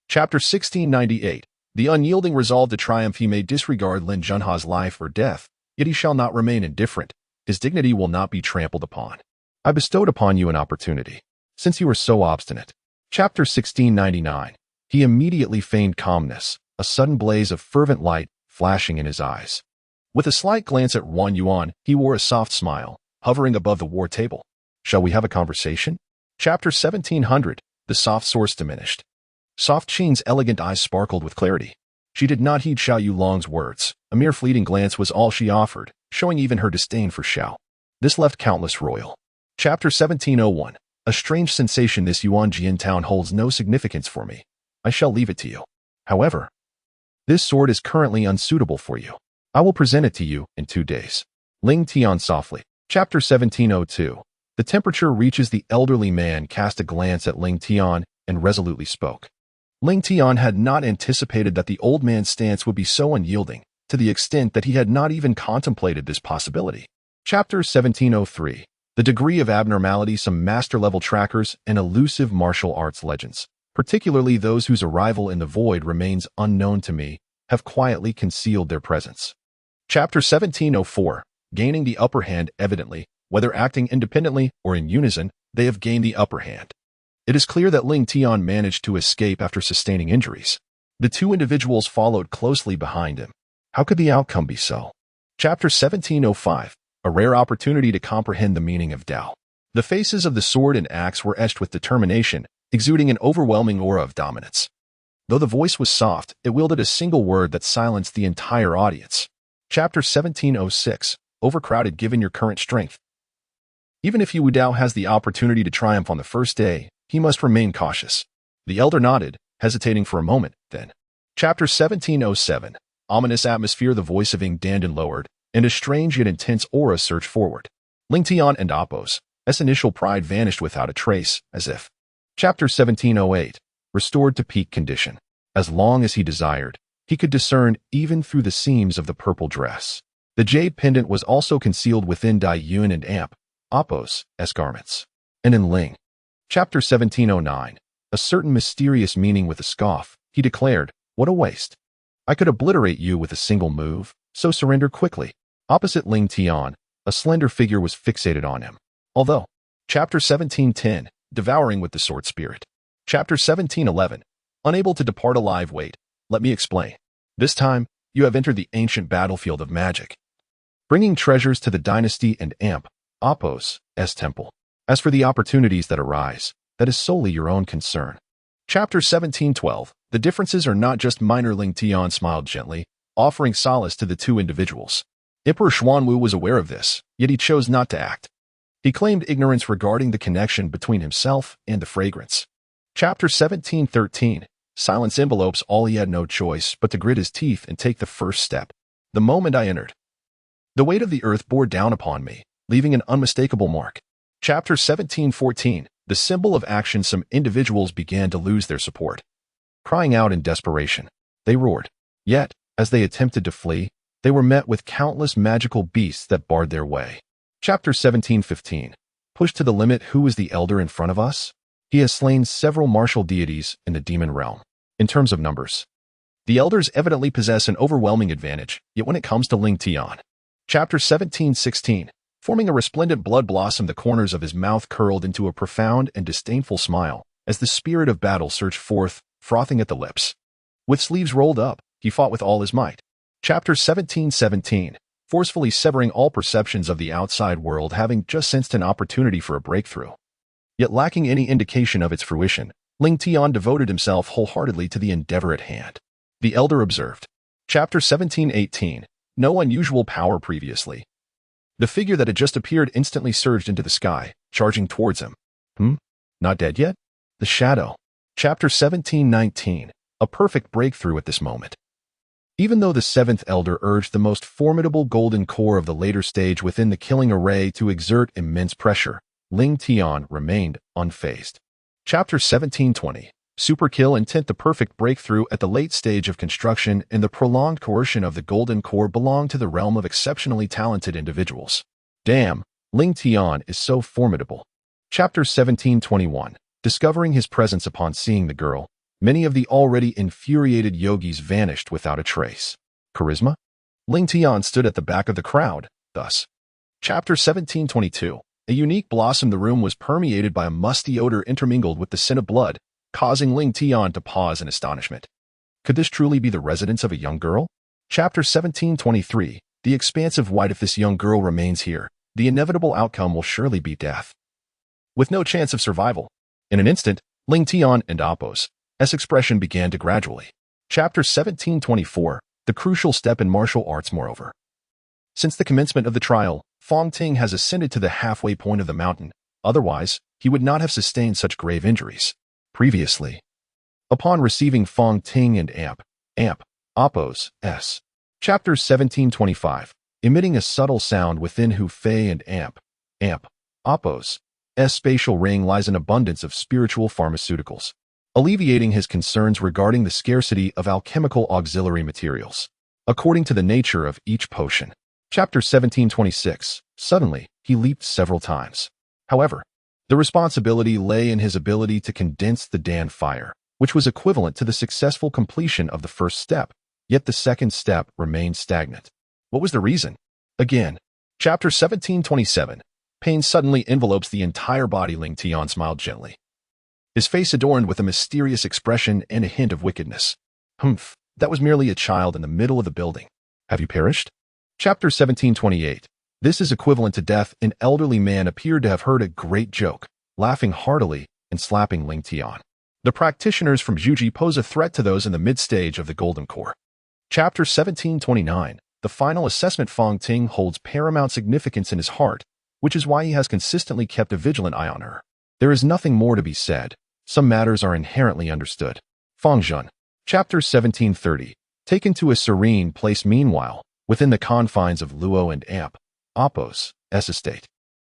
Speaker 1: Chapter 1698. The unyielding resolve to triumph. He may disregard Lin Junha's life or death, yet he shall not remain indifferent. His dignity will not be trampled upon. I bestowed upon you an opportunity, since you were so obstinate. Chapter 1699. He immediately feigned calmness, a sudden blaze of fervent light flashing in his eyes. With a slight glance at Wang Yuan, he wore a soft smile, hovering above the war table. Shall we have a conversation? Chapter 1700. The soft source diminished. Soft Qin's elegant eyes sparkled with clarity. She did not heed Xiao Yulong's words. A mere fleeting glance was all she offered, showing even her disdain for Xiao. This left countless royal. Chapter 1701. A strange sensation. This Yuan Jian town holds no significance for me. I shall leave it to you. However, this sword is currently unsuitable for you. I will present it to you in 2 days. Ling Tian softly. Chapter 1702. The temperature reaches. The elderly man cast a glance at Ling Tian and resolutely spoke. Ling Tian had not anticipated that the old man's stance would be so unyielding, to the extent that he had not even contemplated this possibility. Chapter 1703. The degree of abnormality. Some master-level trackers and elusive martial arts legends, particularly those whose arrival in the void remains unknown to me, have quietly concealed their presence. Chapter 1704. Gaining the upper hand. Evidently, whether acting independently or in unison, they have gained the upper hand. It is clear that Ling Tian managed to escape after sustaining injuries. The two individuals followed closely behind him. How could the outcome be so? Chapter 1705. A rare opportunity to comprehend the meaning of Tao. The faces of the sword and axe were etched with determination, exuding an overwhelming aura of dominance. Though the voice was soft, it wielded a single word that silenced the entire audience. Chapter 1706. Overcrowded. Given your current strength, even if Yu Dao has the opportunity to triumph on the first day, he must remain cautious. The elder nodded, hesitating for a moment, then. Chapter 1707. Ominous atmosphere. The voice of Ying Dandan lowered, and a strange yet intense aura surged forward. Ling Tian and Appo's initial pride vanished without a trace, as if. Chapter 1708. Restored to peak condition. As long as he desired, he could discern even through the seams of the purple dress. The jade pendant was also concealed within Dai Yun and Appo's garments. And in Ling. Chapter 1709. A certain mysterious meaning. With a scoff, he declared, "What a waste. I could obliterate you with a single move, so surrender quickly." Opposite Ling Tian, a slender figure was fixated on him. Although. Chapter 1710. Devouring with the sword spirit. Chapter 1711. Unable to depart alive. Wait, let me explain. This time, you have entered the ancient battlefield of magic, bringing treasures to the dynasty and Appo's temple. As for the opportunities that arise, that is solely your own concern. Chapter 1712. The differences are not just minor. Ling Tian smiled gently, offering solace to the two individuals. Emperor Xuanwu was aware of this, yet he chose not to act. He claimed ignorance regarding the connection between himself and the fragrance. Chapter 1713. Silence envelopes all. He had no choice but to grit his teeth and take the first step. The moment I entered, the weight of the earth bore down upon me, leaving an unmistakable mark. Chapter 1714. The symbol of action. Some individuals began to lose their support. Crying out in desperation, they roared. Yet, as they attempted to flee, they were met with countless magical beasts that barred their way. Chapter 1715. Pushed to the limit. Who is the elder in front of us? He has slain several martial deities in the demon realm. In terms of numbers, the elders evidently possess an overwhelming advantage, yet when it comes to Ling Tian. Chapter 1716. Forming a resplendent blood blossom, the corners of his mouth curled into a profound and disdainful smile as the spirit of battle surged forth, frothing at the lips. With sleeves rolled up, he fought with all his might. Chapter 1717. Forcefully severing all perceptions of the outside world, having just sensed an opportunity for a breakthrough. Yet lacking any indication of its fruition, Ling Tian devoted himself wholeheartedly to the endeavor at hand. The elder observed. Chapter 1718. No unusual power previously. The figure that had just appeared instantly surged into the sky, charging towards him. Not dead yet? The shadow. Chapter 1719. A perfect breakthrough at this moment. Even though the seventh elder urged the most formidable golden core of the later stage within the killing array to exert immense pressure, Ling Tian remained unfazed. Chapter 1720. Superkill intent. The perfect breakthrough at the late stage of construction and the prolonged coercion of the golden core belong to the realm of exceptionally talented individuals. Damn, Ling Tian is so formidable. Chapter 1721. Discovering his presence. Upon seeing the girl, many of the already infuriated yogis vanished without a trace. Charisma? Ling Tian stood at the back of the crowd, thus. Chapter 1722. A unique blossom. The room was permeated by a musty odor intermingled with the scent of blood, causing Ling Tian to pause in astonishment. Could this truly be the residence of a young girl? Chapter 1723. The expansive white. If this young girl remains here, the inevitable outcome will surely be death, with no chance of survival. In an instant, Ling Tian and Appo's expression began to gradually. Chapter 1724. The crucial step in martial arts. Moreover, since the commencement of the trial, Fong Ting has ascended to the halfway point of the mountain. Otherwise, he would not have sustained such grave injuries. Previously, upon receiving Fong Ting and Appo's Chapter 1725. Emitting a subtle sound within Hu Fei and Appo's spatial ring lies an abundance of spiritual pharmaceuticals, alleviating his concerns regarding the scarcity of alchemical auxiliary materials, according to the nature of each potion. Chapter 1726. Suddenly, he leaped several times. However, the responsibility lay in his ability to condense the Dan fire, which was equivalent to the successful completion of the first step, yet the second step remained stagnant. What was the reason? Again. Chapter 1727. Pain suddenly envelopes the entire body. Ling Tian smiled gently, his face adorned with a mysterious expression and a hint of wickedness. That was merely a child in the middle of the building. Have you perished? Chapter 1728. This is equivalent to death. An elderly man appeared to have heard a great joke, laughing heartily and slapping Ling Tian. The practitioners from Zhuji pose a threat to those in the mid-stage of the Golden Core. Chapter 1729. The final assessment. Fong Ting holds paramount significance in his heart, which is why he has consistently kept a vigilant eye on her. There is nothing more to be said. Some matters are inherently understood. Fong Zhun. Chapter 1730. Taken to a serene place. Meanwhile, within the confines of Luo and Appo's estate,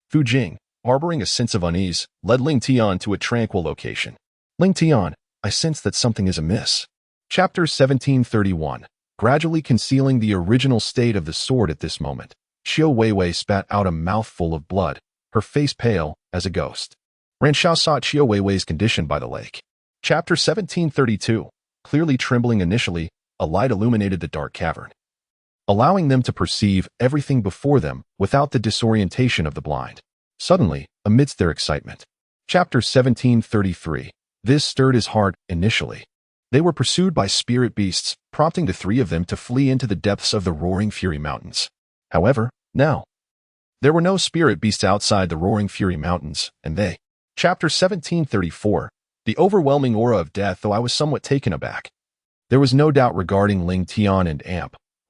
Speaker 1: Fu Jing, harboring a sense of unease, led Ling Tian to a tranquil location. Ling Tian, I sense that something is amiss. Chapter 1731. Gradually concealing the original state of the sword at this moment, Xiao Weiwei spat out a mouthful of blood, her face pale as a ghost. Ran Xiao sought Xiao Weiwei's condition by the lake. Chapter 1732. Clearly trembling initially, a light illuminated the dark cavern, allowing them to perceive everything before them without the disorientation of the blind. Suddenly, amidst their excitement. Chapter 1733. This stirred his heart initially. They were pursued by spirit beasts, prompting the three of them to flee into the depths of the Roaring Fury Mountains. However, now, there were no spirit beasts outside the Roaring Fury Mountains, and they. Chapter 1734. The overwhelming aura of death. Though I was somewhat taken aback, there was no doubt regarding Ling Tian and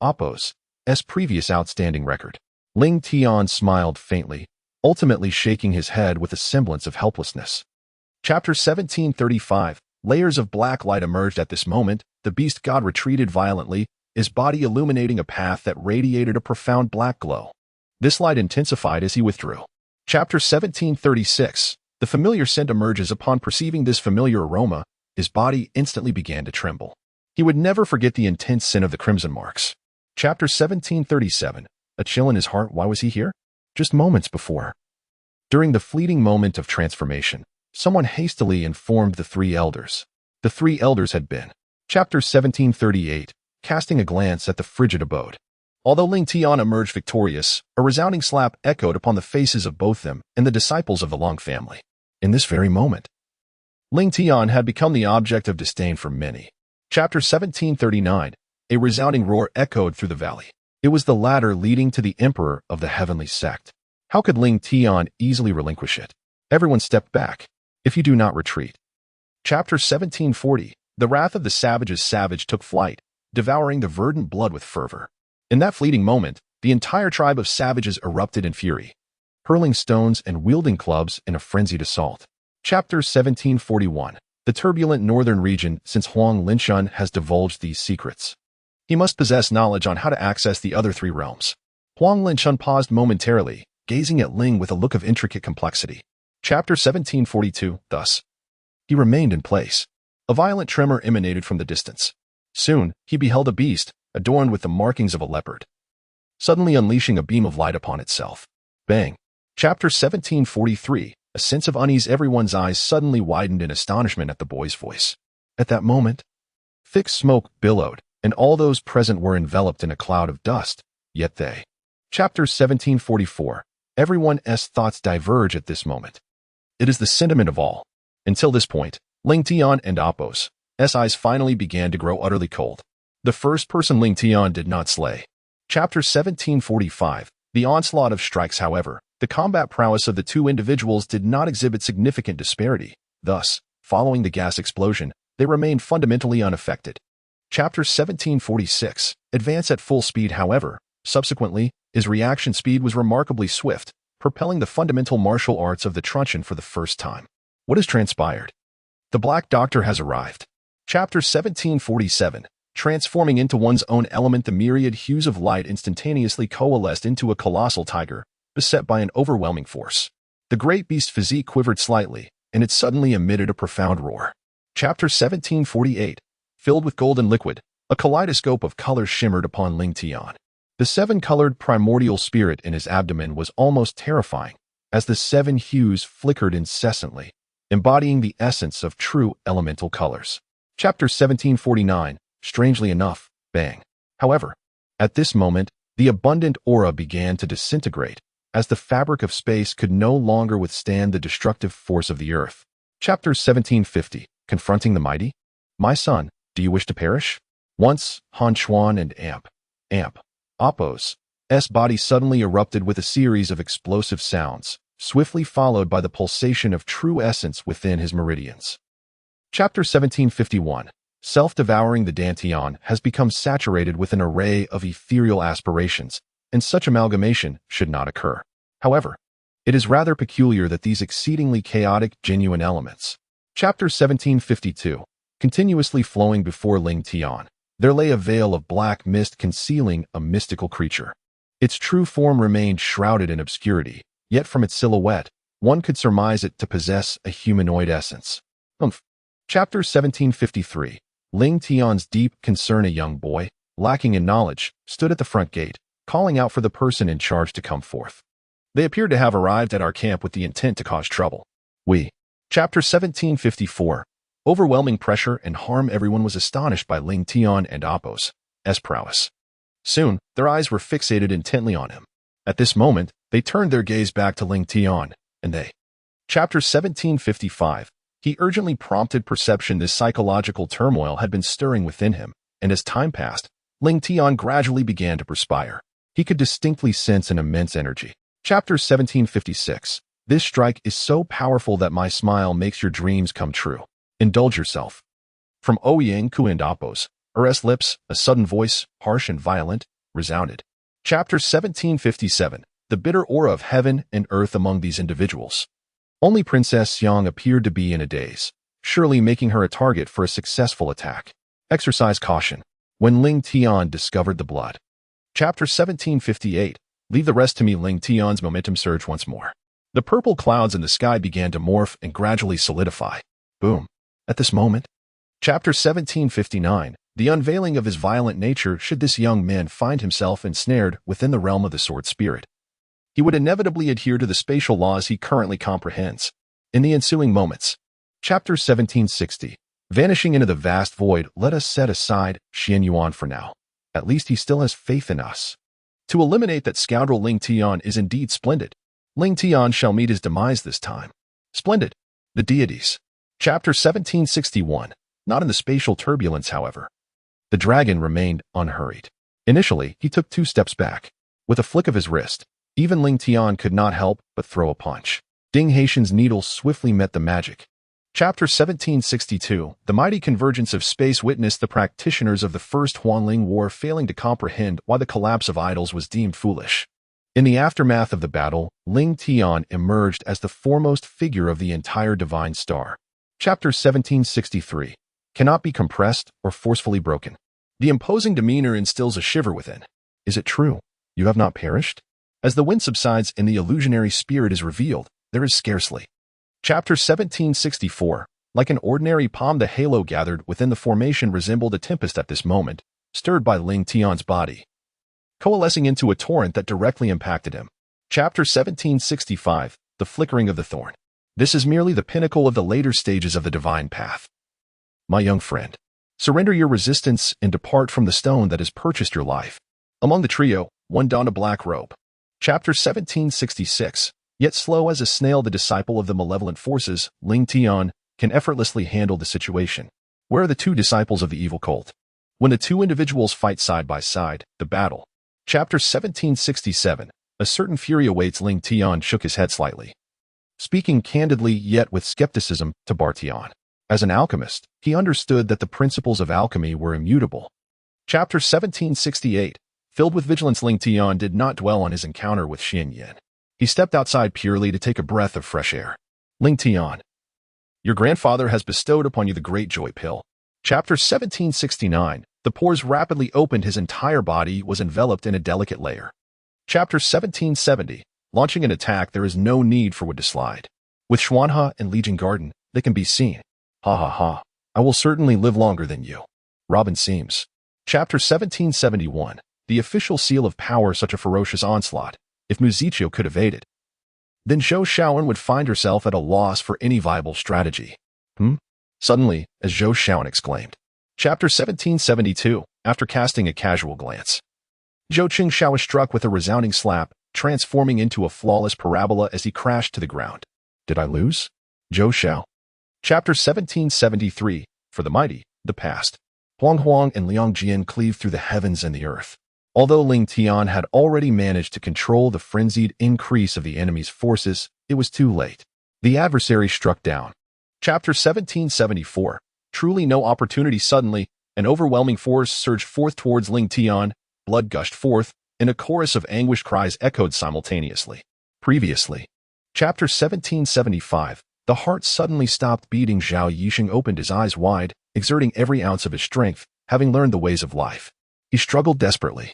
Speaker 1: Appo's previous outstanding record. Ling Tian smiled faintly, ultimately shaking his head with a semblance of helplessness. Chapter 1735. Layers of black light emerged at this moment. The beast god retreated violently, his body illuminating a path that radiated a profound black glow. This light intensified as he withdrew. Chapter 1736. The familiar scent emerges upon perceiving this familiar aroma. His body instantly began to tremble. He would never forget the intense scent of the crimson marks. Chapter 1737. A chill in his heart. Why was he here? Just moments before. During the fleeting moment of transformation, someone hastily informed the three elders. The three elders had been. Chapter 1738. Casting a glance at the frigid abode. Although Ling Tian emerged victorious, a resounding slap echoed upon the faces of both them and the disciples of the Long family. In this very moment, Ling Tian had become the object of disdain for many. Chapter 1739. A resounding roar echoed through the valley. It was the ladder leading to the emperor of the heavenly sect. How could Ling Tian easily relinquish it? Everyone stepped back. If you do not retreat. Chapter 1740. The wrath of the savage took flight, devouring the verdant blood with fervor. In that fleeting moment, the entire tribe of savages erupted in fury, hurling stones and wielding clubs in a frenzied assault. Chapter 1741. The turbulent northern region. Since Huang Linshan has divulged these secrets, he must possess knowledge on how to access the other three realms. Huang Linshan paused momentarily, gazing at Ling with a look of intricate complexity. Chapter 1742. Thus, he remained in place. A violent tremor emanated from the distance. Soon, he beheld a beast, adorned with the markings of a leopard, suddenly unleashing a beam of light upon itself. Bang! Chapter 1743. A sense of unease. Everyone's eyes suddenly widened in astonishment at the boy's voice. At that moment, thick smoke billowed, and all those present were enveloped in a cloud of dust. Yet they. Chapter 1744. Everyone's thoughts diverge at this moment. It is the sentiment of all. Until this point, Ling Tian and Apos' eyes finally began to grow utterly cold. The first person Ling Tian did not slay. Chapter 1745. The onslaught of strikes. However, the combat prowess of the two individuals did not exhibit significant disparity. Thus, following the gas explosion, they remained fundamentally unaffected. Chapter 1746. Advance at full speed. However, subsequently, his reaction speed was remarkably swift, propelling the fundamental martial arts of the truncheon for the first time. What has transpired? The Black Doctor has arrived. Chapter 1747. Transforming into one's own element. The myriad hues of light instantaneously coalesced into a colossal tiger, beset by an overwhelming force. The great beast's physique quivered slightly, and it suddenly emitted a profound roar. Chapter 1748. Filled with golden liquid, a kaleidoscope of colors shimmered upon Ling Tian. The seven-colored primordial spirit in his abdomen was almost terrifying, as the seven hues flickered incessantly, embodying the essence of true elemental colors. Chapter 1749. Strangely enough, bang. However, at this moment, the abundant aura began to disintegrate, as the fabric of space could no longer withstand the destructive force of the earth. Chapter 1750. Confronting the mighty. My son, do you wish to perish? Once, Han Chuan and Apos' body suddenly erupted with a series of explosive sounds, swiftly followed by the pulsation of true essence within his meridians. Chapter 1751. Self-devouring. The Dantian has become saturated with an array of ethereal aspirations, and such amalgamation should not occur. However, it is rather peculiar that these exceedingly chaotic, genuine elements. Chapter 1752. Continuously flowing before Ling Tian, there lay a veil of black mist concealing a mystical creature. Its true form remained shrouded in obscurity, yet from its silhouette, one could surmise it to possess a humanoid essence. Chapter 1753. Ling Tian's deep concern. A young boy, lacking in knowledge, stood at the front gate, calling out for the person in charge to come forth. They appeared to have arrived at our camp with the intent to cause trouble. Chapter 1754. Overwhelming pressure and harm. Everyone was astonished by Ling Tian and Apos' prowess. Soon, their eyes were fixated intently on him. At this moment, they turned their gaze back to Ling Tian, and they. Chapter 1755. He urgently prompted perception. This psychological turmoil had been stirring within him, and as time passed, Ling Tian gradually began to perspire. He could distinctly sense an immense energy. Chapter 1756. This strike is so powerful that my smile makes your dreams come true. Indulge yourself. From Ouyang and Apos' lips, a sudden voice, harsh and violent, resounded. Chapter 1757. The bitter aura of heaven and earth among these individuals. Only Princess Xiang appeared to be in a daze, surely making her a target for a successful attack. Exercise caution. When Ling Tian discovered the blood. Chapter 1758. Leave the rest to me. Ling Tian's momentum surged once more. The purple clouds in the sky began to morph and gradually solidify. Boom. At this moment, Chapter 1759, the unveiling of his violent nature should this young man find himself ensnared within the realm of the sword spirit. He would inevitably adhere to the spatial laws he currently comprehends. In the ensuing moments, Chapter 1760, vanishing into the vast void, let us set aside Xian Yuan for now. At least he still has faith in us. To eliminate that scoundrel Ling Tian is indeed splendid. Ling Tian shall meet his demise this time. Splendid. The deities. Chapter 1761. Not in the spatial turbulence, however. The dragon remained unhurried. Initially, he took 2 steps back. With a flick of his wrist, even Ling Tian could not help but throw a punch. Ding Haitian's needle swiftly met the magic. Chapter 1762. The mighty convergence of space witnessed the practitioners of the First Huanling War failing to comprehend why the collapse of idols was deemed foolish. In the aftermath of the battle, Ling Tian emerged as the foremost figure of the entire divine star. Chapter 1763. Cannot be compressed or forcefully broken. The imposing demeanor instills a shiver within. Is it true? You have not perished? As the wind subsides and the illusionary spirit is revealed, there is scarcely. Chapter 1764. Like an ordinary palm, the halo gathered within the formation resembled a tempest at this moment, stirred by Ling Tian's body, coalescing into a torrent that directly impacted him. Chapter 1765. The flickering of the thorn. This is merely the pinnacle of the later stages of the divine path. My young friend, surrender your resistance and depart from the stone that has purchased your life. Among the trio, one donned a black robe. Chapter 1766. Yet slow as a snail, the disciple of the malevolent forces, Ling Tian, can effortlessly handle the situation. Where are the 2 disciples of the evil cult? When the 2 individuals fight side by side, the battle. Chapter 1767. A certain fury awaits. Ling Tian shook his head slightly, speaking candidly yet with skepticism to Bartian. As an alchemist, he understood that the principles of alchemy were immutable. Chapter 1768. Filled with vigilance, Ling Tian did not dwell on his encounter with Xian Yin. He stepped outside purely to take a breath of fresh air. Ling Tian, your grandfather has bestowed upon you the great joy pill. Chapter 1769. The pores rapidly opened. His entire body was enveloped in a delicate layer. Chapter 1770. Launching an attack, there is no need for wood to slide. With Xuanhe and Legion Garden, they can be seen. Ha ha ha. I will certainly live longer than you. Robin seems. Chapter 1771. The official seal of power. Such a ferocious onslaught. If Muzichio could evade it, then Zhou Shaoan would find herself at a loss for any viable strategy. Suddenly, as Zhou Shaoan exclaimed. Chapter 1772. After casting a casual glance, Zhou Qingshao was struck with a resounding slap, transforming into a flawless parabola as he crashed to the ground. Did I lose? Zhou Shao. Chapter 1773. For the mighty, the past. Huang Huang and Liang Jian cleaved through the heavens and the earth. Although Ling Tian had already managed to control the frenzied increase of the enemy's forces, it was too late. The adversary struck down. Chapter 1774. Truly no opportunity. Suddenly, an overwhelming force surged forth towards Ling Tian. Blood gushed forth, and a chorus of anguished cries echoed simultaneously. Previously. Chapter 1775. The heart suddenly stopped beating. Zhao Yixing opened his eyes wide, exerting every ounce of his strength, having learned the ways of life. He struggled desperately,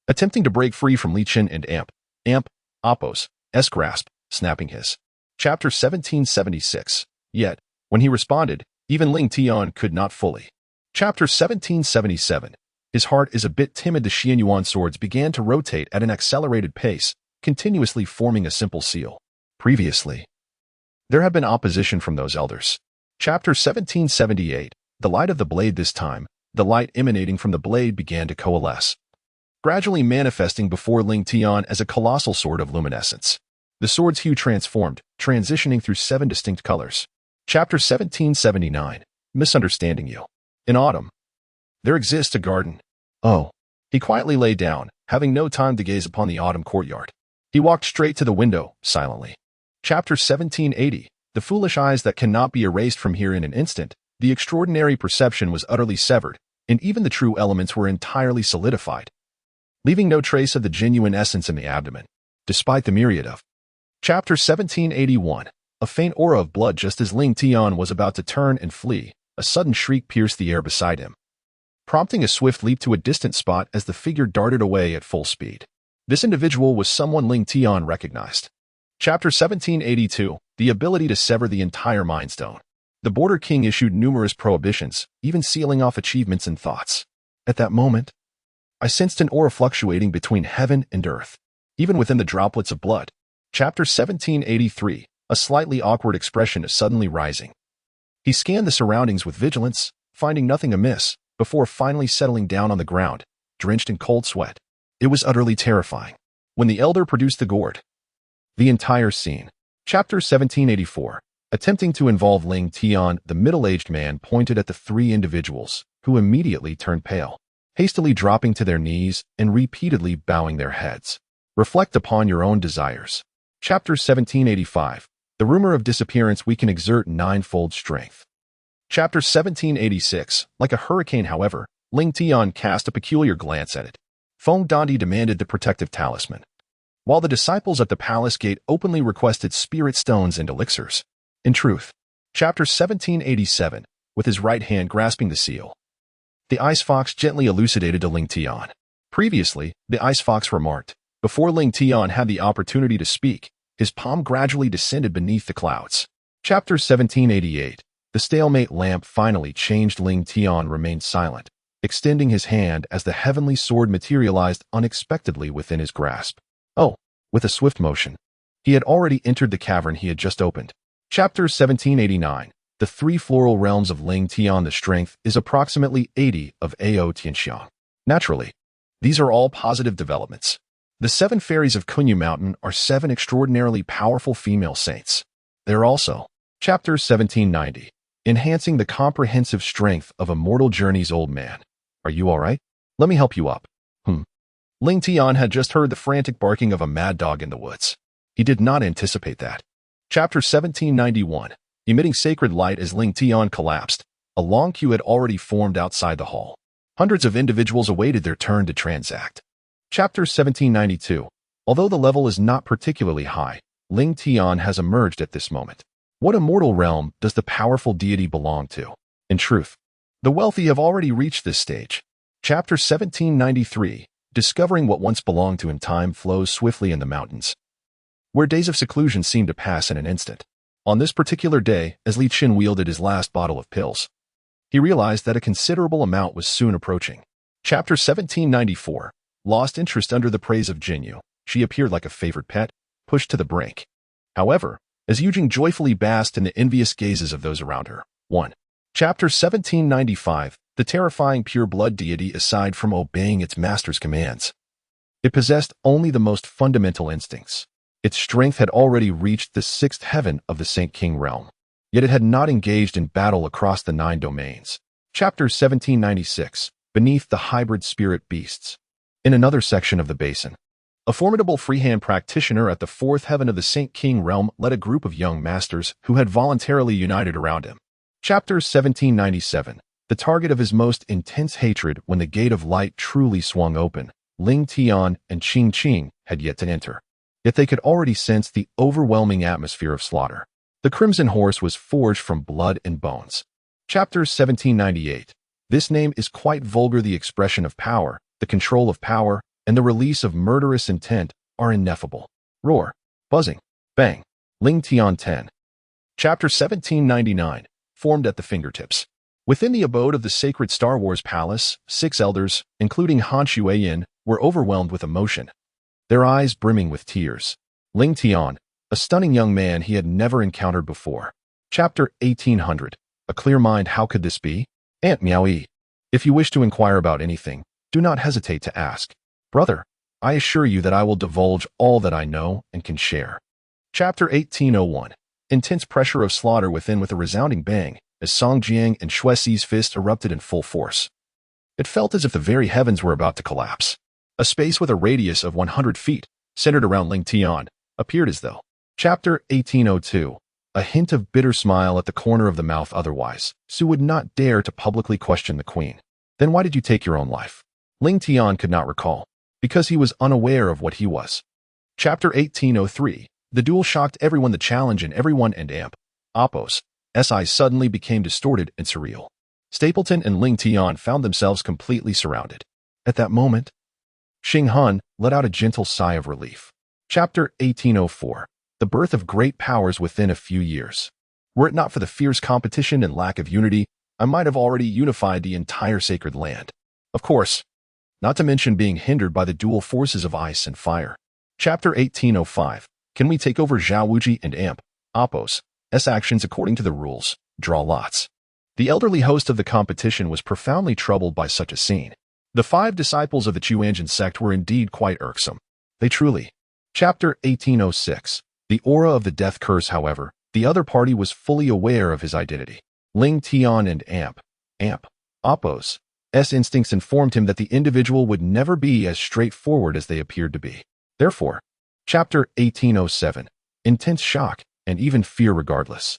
Speaker 1: attempting to break free from Li Qin and Appos, grasp, snapping his. Chapter 1776. Yet, when he responded, even Ling Tian could not fully. Chapter 1777. His heart is a bit timid. The Xian Yuan swords began to rotate at an accelerated pace, continuously forming a simple seal. Previously, there had been opposition from those elders. Chapter 1778. The light of the blade. This time, the light emanating from the blade began to coalesce, gradually manifesting before Ling Tian as a colossal sword of luminescence. The sword's hue transformed, transitioning through 7 distinct colors. Chapter 1779. Misunderstanding you. In autumn, there exists a garden. Oh. He quietly lay down, having no time to gaze upon the autumn courtyard. He walked straight to the window, silently. Chapter 1780. The foolish eyes that cannot be erased from here in an instant. The extraordinary perception was utterly severed, and even the true elements were entirely solidified, leaving no trace of the genuine essence in the abdomen, despite the myriad of. Chapter 1781. A faint aura of blood. Just as Ling Tian was about to turn and flee, a sudden shriek pierced the air beside him, prompting a swift leap to a distant spot as the figure darted away at full speed. This individual was someone Ling Tian recognized. Chapter 1782, the ability to sever the entire Mind Stone. The Border King issued numerous prohibitions, even sealing off achievements and thoughts. At that moment, I sensed an aura fluctuating between heaven and earth, even within the droplets of blood. Chapter 1783, a slightly awkward expression is suddenly rising. He scanned the surroundings with vigilance, finding nothing amiss, before finally settling down on the ground, drenched in cold sweat. It was utterly terrifying. When the elder produced the gourd, the entire scene. Chapter 1784. Attempting to involve Ling Tian, the middle-aged man pointed at the three individuals, who immediately turned pale, hastily dropping to their knees and repeatedly bowing their heads. Reflect upon your own desires. Chapter 1785. The rumor of disappearance we can exert ninefold strength. Chapter 1786. Like a hurricane, however, Ling Tian cast a peculiar glance at it. Feng Dandi demanded the protective talisman, while the disciples at the palace gate openly requested spirit stones and elixirs. In truth, Chapter 1787, with his right hand grasping the seal, the ice fox gently elucidated to Ling Tian. Previously, the ice fox remarked, before Ling Tian had the opportunity to speak, his palm gradually descended beneath the clouds. Chapter 1788. The stalemate lamp finally changed. Ling Tian remained silent, extending his hand as the heavenly sword materialized unexpectedly within his grasp. Oh, with a swift motion, he had already entered the cavern he had just opened. Chapter 1789. The three floral realms of Ling Tian. The strength is approximately 80 of Ao Tianxiang. Naturally, these are all positive developments. The seven fairies of Kunyu Mountain are seven extraordinarily powerful female saints. They're also, Chapter 1790, enhancing the comprehensive strength of Immortal Journey's old man. Are you all right? Let me help you up. Ling Tian had just heard the frantic barking of a mad dog in the woods. He did not anticipate that. Chapter 1791. Emitting sacred light. As Ling Tian collapsed, a long queue had already formed outside the hall. Hundreds of individuals awaited their turn to transact. Chapter 1792. Although the level is not particularly high, Ling Tian has emerged at this moment. What immortal realm does the powerful deity belong to? In truth, the wealthy have already reached this stage. Chapter 1793. Discovering what once belonged to him. Time flows swiftly in the mountains, where days of seclusion seem to pass in an instant. On this particular day, as Li Qin wielded his last bottle of pills, he realized that a considerable amount was soon approaching. Chapter 1794. Lost interest. Under the praise of Jinyu, she appeared like a favorite pet, pushed to the brink. However, as Yujing joyfully basked in the envious gazes of those around her. 1. Chapter 1795. The terrifying pure-blood deity. Aside from obeying its master's commands, it possessed only the most fundamental instincts. Its strength had already reached the sixth heaven of the Saint King realm, yet it had not engaged in battle across the 9 domains. Chapter 1796. Beneath the hybrid spirit beasts. In another section of the basin, a formidable freehand practitioner at the 4th heaven of the Saint King realm led a group of young masters who had voluntarily united around him. Chapter 1797. The target of his most intense hatred. When the gate of light truly swung open, Ling Tian and Qing Qing had yet to enter. Yet they could already sense the overwhelming atmosphere of slaughter. The Crimson Horse was forged from blood and bones. Chapter 1798. This name is quite vulgar. The expression of power, the control of power, and the release of murderous intent are ineffable. Roar, buzzing, bang. Ling Tian 10. Chapter 1799. Formed at the fingertips. Within the abode of the sacred Star Wars palace, 6 elders, including Han Shuiyin, were overwhelmed with emotion, their eyes brimming with tears. Ling Tian, a stunning young man he had never encountered before. Chapter 1800. A clear mind. How could this be? Aunt Miao-yi. If you wish to inquire about anything, do not hesitate to ask. Brother, I assure you that I will divulge all that I know and can share. Chapter 1801. Intense pressure of slaughter within. With a resounding bang, as Song Jiang and Shuexi's fist erupted in full force. It felt as if the very heavens were about to collapse. A space with a radius of 100 feet, centered around Ling Tian, appeared as though. Chapter 1802. A hint of bitter smile at the corner of the mouth. Otherwise, Su would not dare to publicly question the queen. Then why did you take your own life? Ling Tian could not recall, because he was unaware of what he was. Chapter 1803. The duel shocked everyone. The challenge in everyone and Amp. Oppo's eyes suddenly became distorted and surreal. Stapleton and Ling Tian found themselves completely surrounded. At that moment, Xing Han let out a gentle sigh of relief. Chapter 1804. the birth of great powers within a few years. Were it not for the fierce competition and lack of unity, I might have already unified the entire sacred land. Of course, not to mention being hindered by the dual forces of ice and fire. Chapter 1805. Can we take over Zhaowuji and Amp, Appos, S actions according to the rules? Draw lots. The elderly host of the competition was profoundly troubled by such a scene. The 5 disciples of the Chuanjin sect were indeed quite irksome. They truly. Chapter 1806. The aura of the death curse, however, the other party was fully aware of his identity. Ling Tian and Amp, Appos, S instincts informed him that the individual would never be as straightforward as they appeared to be. Therefore, Chapter 1807. Intense shock, and even fear regardless.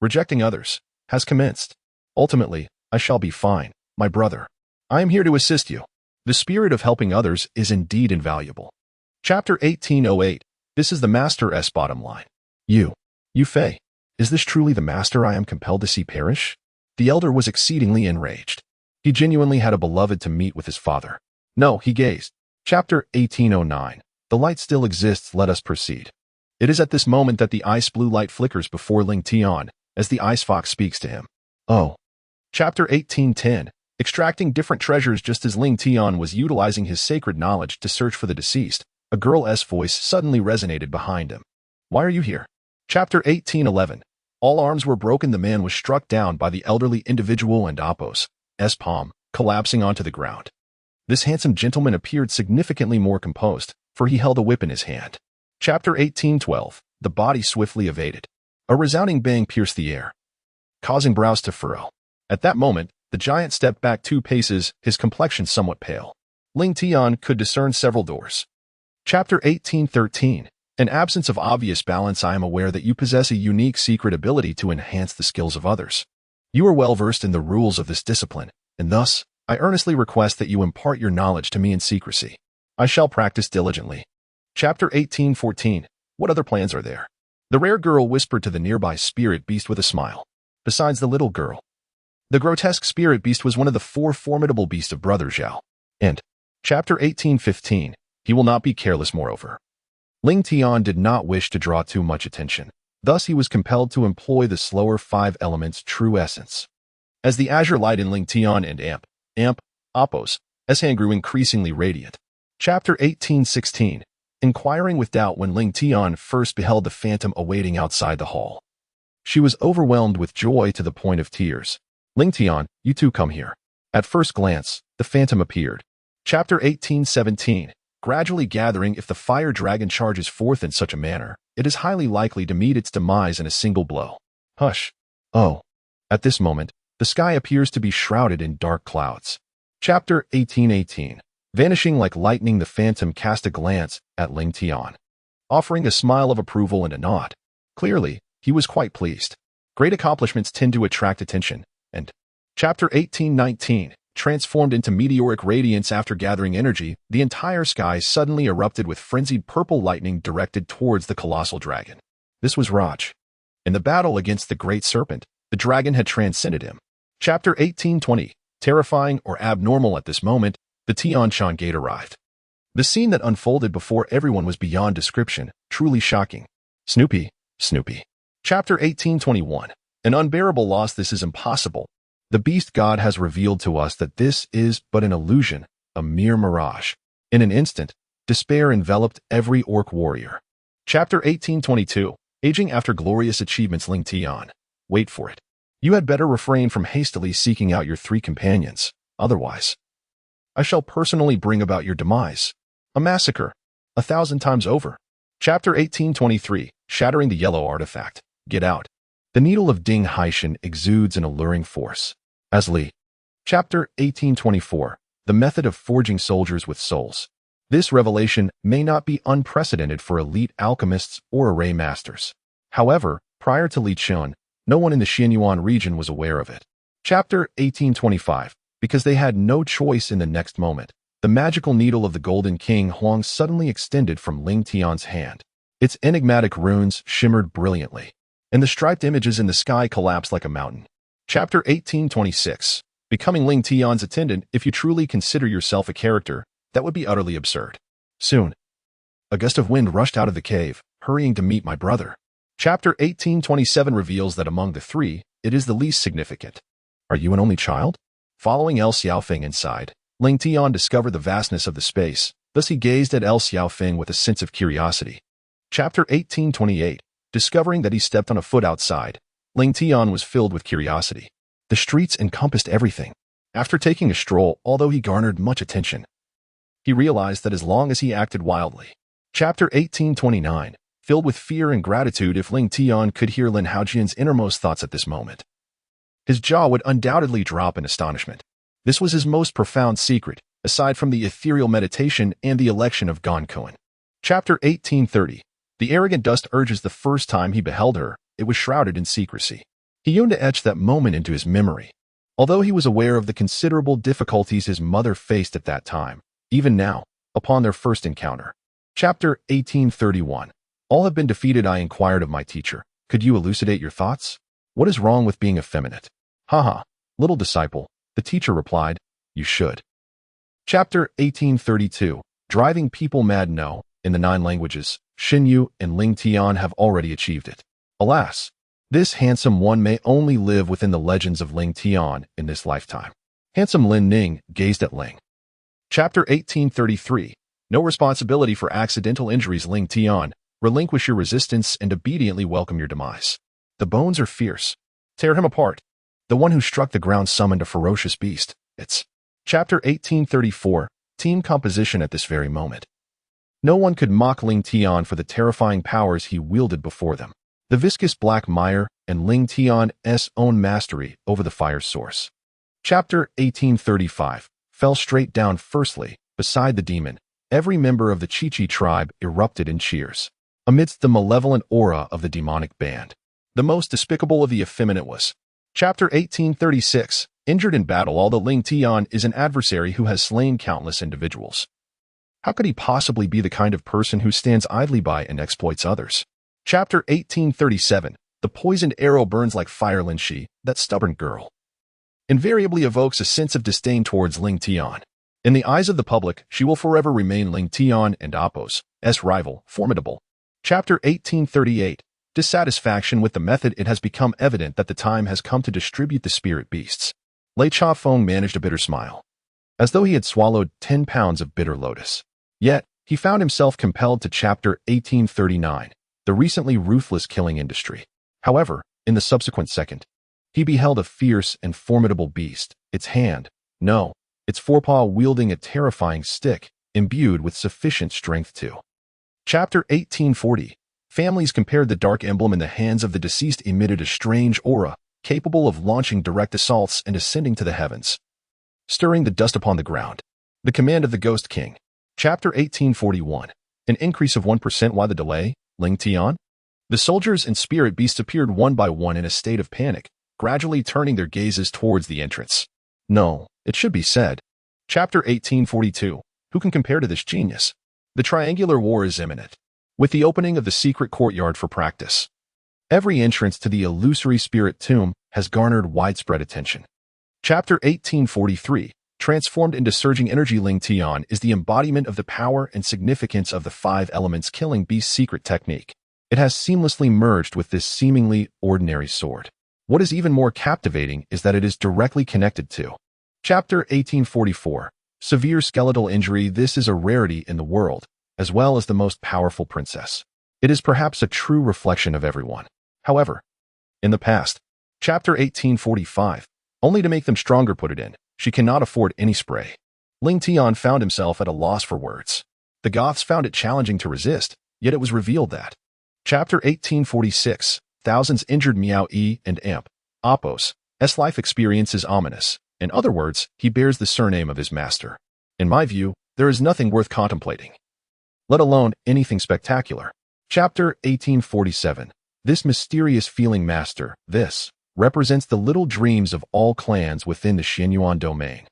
Speaker 1: Rejecting others, has commenced. Ultimately, I shall be fine, my brother. I am here to assist you. The spirit of helping others is indeed invaluable. Chapter 1808. This is the Master S bottom line. You Fei, is this truly the Master I am compelled to see perish? The elder was exceedingly enraged. He genuinely had a beloved to meet with his father. No, he gazed. Chapter 1809. The light still exists, let us proceed. It is at this moment that the ice blue light flickers before Ling Tian, as the ice fox speaks to him. Oh. Chapter 1810. Extracting different treasures. Just as Ling Tian was utilizing his sacred knowledge to search for the deceased, a girl's voice suddenly resonated behind him. Why are you here? Chapter 1811. All arms were broken. The man was struck down by the elderly individual and Appos, S palm, collapsing onto the ground. This handsome gentleman appeared significantly more composed, for he held a whip in his hand. Chapter 1812. The body swiftly evaded. A resounding bang pierced the air, causing brows to furrow. At that moment, the giant stepped back 2 paces, his complexion somewhat pale. Ling Tian could discern several doors. Chapter 1813. In absence of obvious balance, I am aware that you possess a unique secret ability to enhance the skills of others. You are well versed in the rules of this discipline, and thus, I earnestly request that you impart your knowledge to me in secrecy. I shall practice diligently. Chapter 1814. What other plans are there? The rare girl whispered to the nearby spirit beast with a smile. Besides the little girl, the grotesque spirit beast was one of the 4 formidable beasts of Brother Zhao. And, Chapter 1815. He will not be careless moreover. Ling Tian did not wish to draw too much attention. Thus he was compelled to employ the slower 5 elements' true essence. As the azure light in Ling Tian and Amp, Appos, S hand grew increasingly radiant. Chapter 1816. Inquiring with doubt when Ling Tian first beheld the phantom awaiting outside the hall. She was overwhelmed with joy to the point of tears. Ling Tian, you too come here. At first glance, the phantom appeared. Chapter 1817. Gradually gathering, if the fire dragon charges forth in such a manner, it is highly likely to meet its demise in a single blow. Hush. Oh. At this moment, the sky appears to be shrouded in dark clouds. Chapter 1818. Vanishing like lightning, the phantom cast a glance at Ling Tian, offering a smile of approval and a nod. Clearly, he was quite pleased. Great accomplishments tend to attract attention, and Chapter 1819. Transformed into meteoric radiance after gathering energy, the entire sky suddenly erupted with frenzied purple lightning directed towards the colossal dragon. This was Raj. In the battle against the great serpent, the dragon had transcended him. Chapter 1820. Terrifying or abnormal at this moment, the Tianshan gate arrived. The scene that unfolded before everyone was beyond description, truly shocking. Snoopy. Chapter 1821. An unbearable loss. This is impossible. The beast god has revealed to us that this is but an illusion, a mere mirage. In an instant, despair enveloped every orc warrior. Chapter 1822. Aging after glorious achievements. Ling Tian. Wait for it. You had better refrain from hastily seeking out your 3 companions. Otherwise, I shall personally bring about your demise. A massacre. 1,000 times over. Chapter 1823. Shattering the yellow artifact. Get out. The needle of Ding Haishan exudes an alluring force. As Li. Chapter 1824. The method of forging soldiers with souls. This revelation may not be unprecedented for elite alchemists or array masters. However, prior to Li Chun, no one in the Xianyuan region was aware of it. Chapter 1825. Because they had no choice in the next moment, the magical needle of the Golden King Huang suddenly extended from Ling Tian's hand. Its enigmatic runes shimmered brilliantly, and the striped images in the sky collapsed like a mountain. Chapter 1826. Becoming Ling Tian's attendant. If you truly consider yourself a character, that would be utterly absurd. Soon, a gust of wind rushed out of the cave, hurrying to meet my brother. Chapter 1827 reveals that among the three, it is the least significant. Are you an only child? Following El Xiaofeng inside, Ling Tian discovered the vastness of the space, thus he gazed at El Xiaofeng with a sense of curiosity. Chapter 1828, discovering that he stepped on a foot outside, Ling Tian was filled with curiosity. The streets encompassed everything. After taking a stroll, although he garnered much attention, he realized that as long as he acted wildly. Chapter 1829, filled with fear and gratitude if Ling Tian could hear Lin Haojian's innermost thoughts at this moment. His jaw would undoubtedly drop in astonishment. This was his most profound secret, aside from the ethereal meditation and the election of Gon Kuan. Chapter 1830, the arrogant dust urges the first time he beheld her, it was shrouded in secrecy. He yearned to etch that moment into his memory. Although he was aware of the considerable difficulties his mother faced at that time, even now, upon their first encounter. Chapter 1831. All have been defeated, I inquired of my teacher. Could you elucidate your thoughts? What is wrong with being effeminate? Haha, little disciple, the teacher replied, you should. Chapter 1832. Driving people mad. No, in the 9 languages, Xinyu and Ling Tian have already achieved it. Alas, this handsome one may only live within the legends of Ling Tian in this lifetime. Handsome Lin Ning gazed at Ling. Chapter 1833. No responsibility for accidental injuries. Ling Tian, relinquish your resistance and obediently welcome your demise. The bones are fierce. Tear him apart. The one who struck the ground summoned a ferocious beast. It's Chapter 1834. Team composition at this very moment. No one could mock Ling Tian for the terrifying powers he wielded before them. The viscous black mire and Ling Tian's own mastery over the fire source. Chapter 1835. Fell straight down. Firstly, beside the demon, every member of the Chi-Chi tribe erupted in cheers. Amidst the malevolent aura of the demonic band, the most despicable of the effeminate was. Chapter 1836. Injured in battle. Although Ling Tian is an adversary who has slain countless individuals, how could he possibly be the kind of person who stands idly by and exploits others? Chapter 1837. The poisoned arrow burns like fire. Lin Shi, that stubborn girl, invariably evokes a sense of disdain towards Ling Tian. In the eyes of the public, she will forever remain Ling Tian and Appo's rival, formidable. Chapter 1838. Dissatisfaction with the method. It has become evident that the time has come to distribute the spirit beasts. Lei Cha-Feng managed a bitter smile, as though he had swallowed 10 pounds of bitter lotus. Yet, he found himself compelled to Chapter 1839, the recently ruthless killing industry. However, in the subsequent second, he beheld a fierce and formidable beast, its forepaw wielding a terrifying stick, imbued with sufficient strength to. Chapter 1840. Families compared. The dark emblem in the hands of the deceased emitted a strange aura, capable of launching direct assaults and ascending to the heavens, stirring the dust upon the ground. The command of the Ghost King. Chapter 1841. An increase of 1%. Why the delay, Ling Tian? The soldiers and spirit beasts appeared one by one in a state of panic, gradually turning their gazes towards the entrance. No, it should be said. Chapter 1842. Who can compare to this genius? The triangular war is imminent, with the opening of the secret courtyard for practice. Every entrance to the illusory spirit tomb has garnered widespread attention. Chapter 1843. Transformed into surging energy. Ling Tian is the embodiment of the power and significance of the 5 elements killing beast secret technique. It has seamlessly merged with this seemingly ordinary sword. What is even more captivating is that it is directly connected to. Chapter 1844. Severe skeletal injury. This is a rarity in the world, as well as the most powerful princess. It is perhaps a true reflection of everyone. However, in the past, Chapter 1845, only to make them stronger. Put it in. She cannot afford any spray. Ling Tian found himself at a loss for words. The Goths found it challenging to resist, yet it was revealed that. Chapter 1846. Thousands injured. Miao Yi and Imp Appo's life experience is ominous. In other words, he bears the surname of his master. In my view, there is nothing worth contemplating, let alone anything spectacular. Chapter 1847. This mysterious feeling master. This represents the little dreams of all clans within the Xianyuan domain,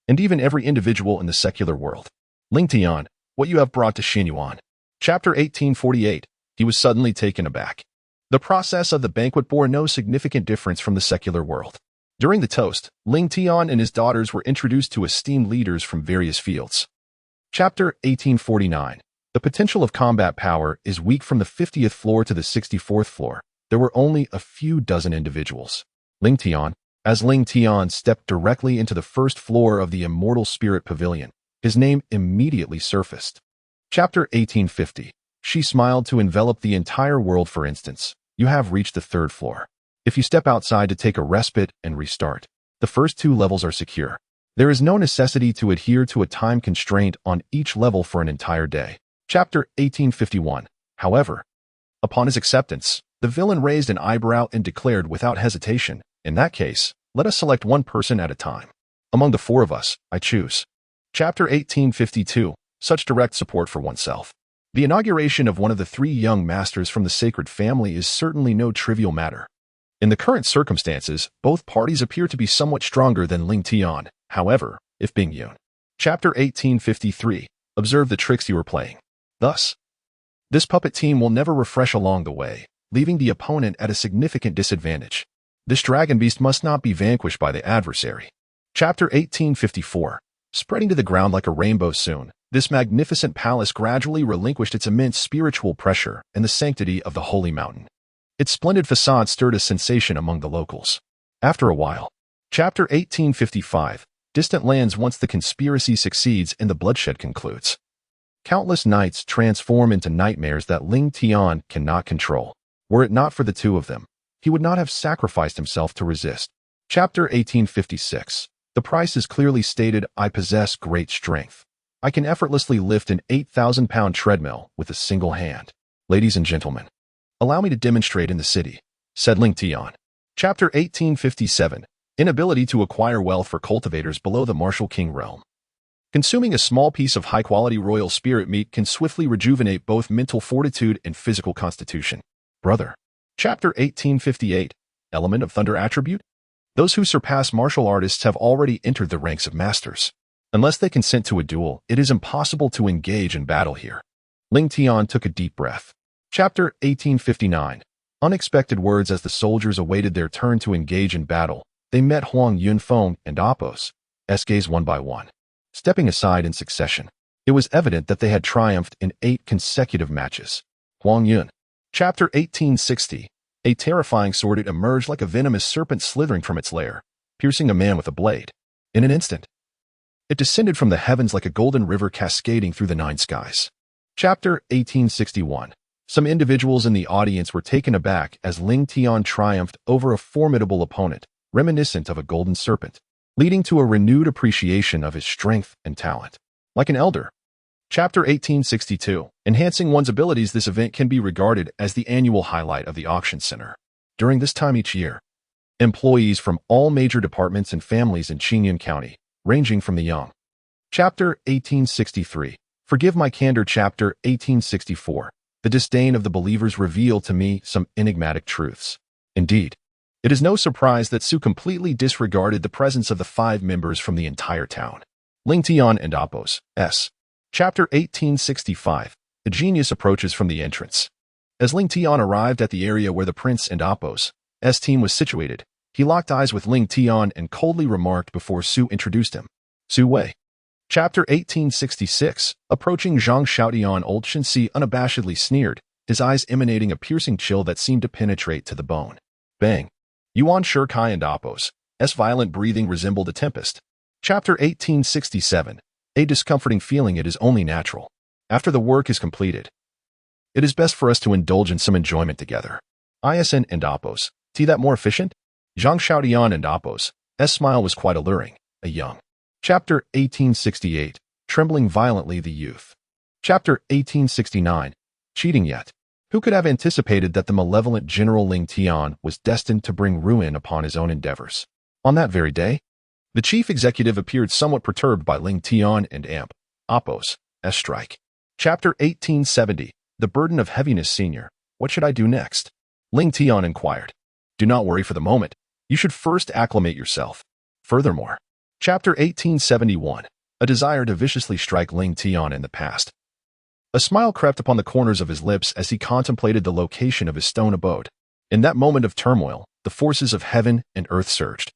Speaker 1: and even every individual in the secular world. Ling Tian, what you have brought to Xianyuan. Chapter 1848. He was suddenly taken aback. The process of the banquet bore no significant difference from the secular world. During the toast, Ling Tian and his daughters were introduced to esteemed leaders from various fields. Chapter 1849. The potential of combat power is weak from the 50th floor to the 64th floor. There were only a few dozen individuals. Ling Tian. As Ling Tian stepped directly into the first floor of the Immortal Spirit Pavilion, his name immediately surfaced. Chapter 1850. She smiled to envelop the entire world. For instance, you have reached the 3rd floor. If you step outside to take a respite and restart, the first 2 levels are secure. There is no necessity to adhere to a time constraint on each level for an entire day. Chapter 1851. However, upon his acceptance, the villain raised an eyebrow and declared without hesitation, "In that case, let us select one person at a time. Among the 4 of us, I choose." Chapter 1852. Such direct support for oneself. The inauguration of one of the 3 young masters from the sacred family is certainly no trivial matter. In the current circumstances, both parties appear to be somewhat stronger than Ling Tian, however, if Bing Yun. Chapter 1853. Observe the tricks you are playing. Thus, this puppet team will never refresh along the way, leaving the opponent at a significant disadvantage. This dragon beast must not be vanquished by the adversary. Chapter 1854. Spreading to the ground like a rainbow soon, this magnificent palace gradually relinquished its immense spiritual pressure and the sanctity of the holy mountain. Its splendid facade stirred a sensation among the locals. After a while. Chapter 1855. Distant lands. Once the conspiracy succeeds and the bloodshed concludes, countless nights transform into nightmares that Ling Tian cannot control. Were it not for the 2 of them, he would not have sacrificed himself to resist. Chapter 1856. The price is clearly stated. I possess great strength. I can effortlessly lift an 8,000-pound treadmill with a single hand. Ladies and gentlemen, allow me to demonstrate in the city, said Ling Tian. Chapter 1857. Inability to acquire wealth for cultivators below the Martial King realm. Consuming a small piece of high-quality royal spirit meat can swiftly rejuvenate both mental fortitude and physical constitution. Brother. Chapter 1858. Element of Thunder Attribute. Those who surpass martial artists have already entered the ranks of masters. Unless they consent to a duel, it is impossible to engage in battle here. Ling Tian took a deep breath. Chapter 1859. Unexpected words. As the soldiers awaited their turn to engage in battle, they met Huang Yunfeng and Appos' gaze one by one, stepping aside in succession. It was evident that they had triumphed in 8 consecutive matches. Huang Yun. Chapter 1860. A terrifying sword. It emerged like a venomous serpent slithering from its lair, piercing a man with a blade. In an instant, it descended from the heavens like a golden river cascading through the 9 skies. Chapter 1861. Some individuals in the audience were taken aback as Ling Tian triumphed over a formidable opponent, reminiscent of a golden serpent, leading to a renewed appreciation of his strength and talent. Like an elder. Chapter 1862. Enhancing one's abilities. This event can be regarded as the annual highlight of the auction center. During this time each year, employees from all major departments and families in Qingyun County, ranging from the young. Chapter 1863. Forgive my candor. Chapter 1864. The disdain of the believers revealed to me some enigmatic truths. Indeed, it is no surprise that Su completely disregarded the presence of the 5 members from the entire town. Ling Tian and Appos' Chapter 1865. A genius approaches from the entrance. As Ling Tian arrived at the area where the prince and Appos' team was situated, he locked eyes with Ling Tian and coldly remarked before Su introduced him. Su Wei. Chapter 1866. Approaching Zhang Xiaotian, old Shenxi unabashedly sneered, his eyes emanating a piercing chill that seemed to penetrate to the bone. Bang. Yuan Shikai and Appos' violent breathing resembled a tempest. Chapter 1867. A discomforting feeling. It is only natural. After the work is completed, it is best for us to indulge in some enjoyment together. ISN and Appos'. See that more efficient? Zhang Xiaotian and Appos' smile was quite alluring. A young. Chapter 1868. Trembling violently the youth. Chapter 1869. Cheating yet. Who could have anticipated that the malevolent General Ling Tian was destined to bring ruin upon his own endeavors? On that very day, the chief executive appeared somewhat perturbed by Ling Tian and Appos' strike. Chapter 1870. The burden of heaviness. Senior, what should I do next? Ling Tian inquired. Do not worry for the moment. You should first acclimate yourself. Furthermore. Chapter 1871. A desire to viciously strike Ling Tian in the past. A smile crept upon the corners of his lips as he contemplated the location of his stone abode. In that moment of turmoil, the forces of heaven and earth surged,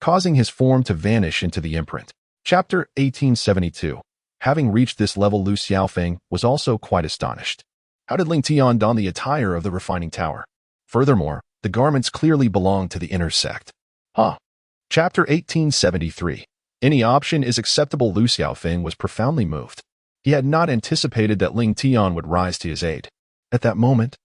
Speaker 1: causing his form to vanish into the imprint. Chapter 1872. Having reached this level, Lu Xiaofeng was also quite astonished. How did Ling Tian don the attire of the refining tower? Furthermore, the garments clearly belonged to the inner sect. Chapter 1873. Any option is acceptable. Lu Xiaofeng was profoundly moved. He had not anticipated that Ling Tian would rise to his aid. At that moment,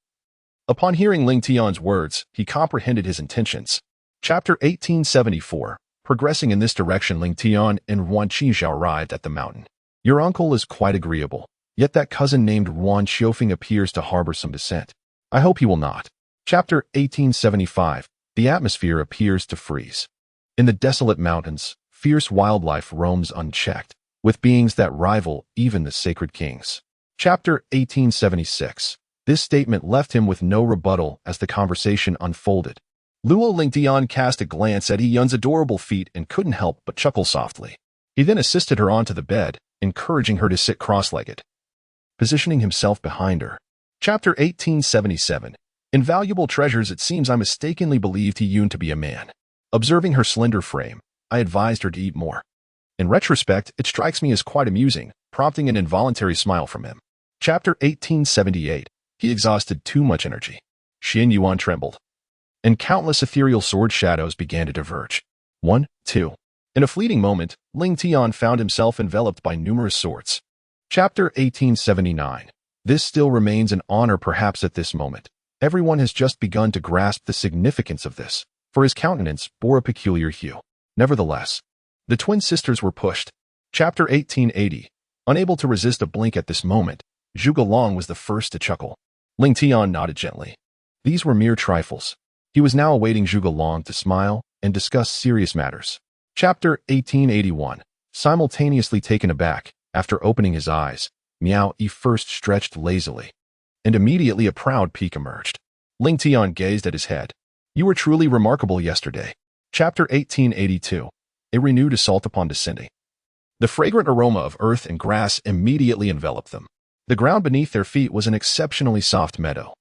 Speaker 1: upon hearing Ling Tian's words, he comprehended his intentions. Chapter 1874. Progressing in this direction, Ling Tian and Yuan Qizhao arrived at the mountain. Your uncle is quite agreeable, yet that cousin named Yuan Xiaofeng appears to harbor some dissent. I hope he will not. Chapter 1875. The atmosphere appears to freeze. In the desolate mountains, fierce wildlife roams unchecked, with beings that rival even the sacred kings. Chapter 1876. This statement left him with no rebuttal as the conversation unfolded. Luo Lingtian cast a glance at Yun's adorable feet and couldn't help but chuckle softly. He then assisted her onto the bed, encouraging her to sit cross-legged, positioning himself behind her. Chapter 1877. Invaluable treasures. It seems I mistakenly believed Yun to be a man. Observing her slender frame, I advised her to eat more. In retrospect, it strikes me as quite amusing, prompting an involuntary smile from him. Chapter 1878. He exhausted too much energy. Xin Yuan trembled, and countless ethereal sword shadows began to diverge. 1, 2. In a fleeting moment, Ling Tian found himself enveloped by numerous swords. Chapter 1879. This still remains an honor perhaps at this moment. Everyone has just begun to grasp the significance of this, for his countenance bore a peculiar hue. Nevertheless, the twin sisters were pushed. Chapter 1880. Unable to resist a blink at this moment, Zhuge Long was the first to chuckle. Ling Tian nodded gently. These were mere trifles. He was now awaiting Zhuge Long to smile and discuss serious matters. Chapter 1881. Simultaneously taken aback, after opening his eyes, Miao Yi first stretched lazily, and immediately a proud peak emerged. Ling Tian gazed at his head. You were truly remarkable yesterday. Chapter 1882. A renewed assault upon descending. The fragrant aroma of earth and grass immediately enveloped them. The ground beneath their feet was an exceptionally soft meadow.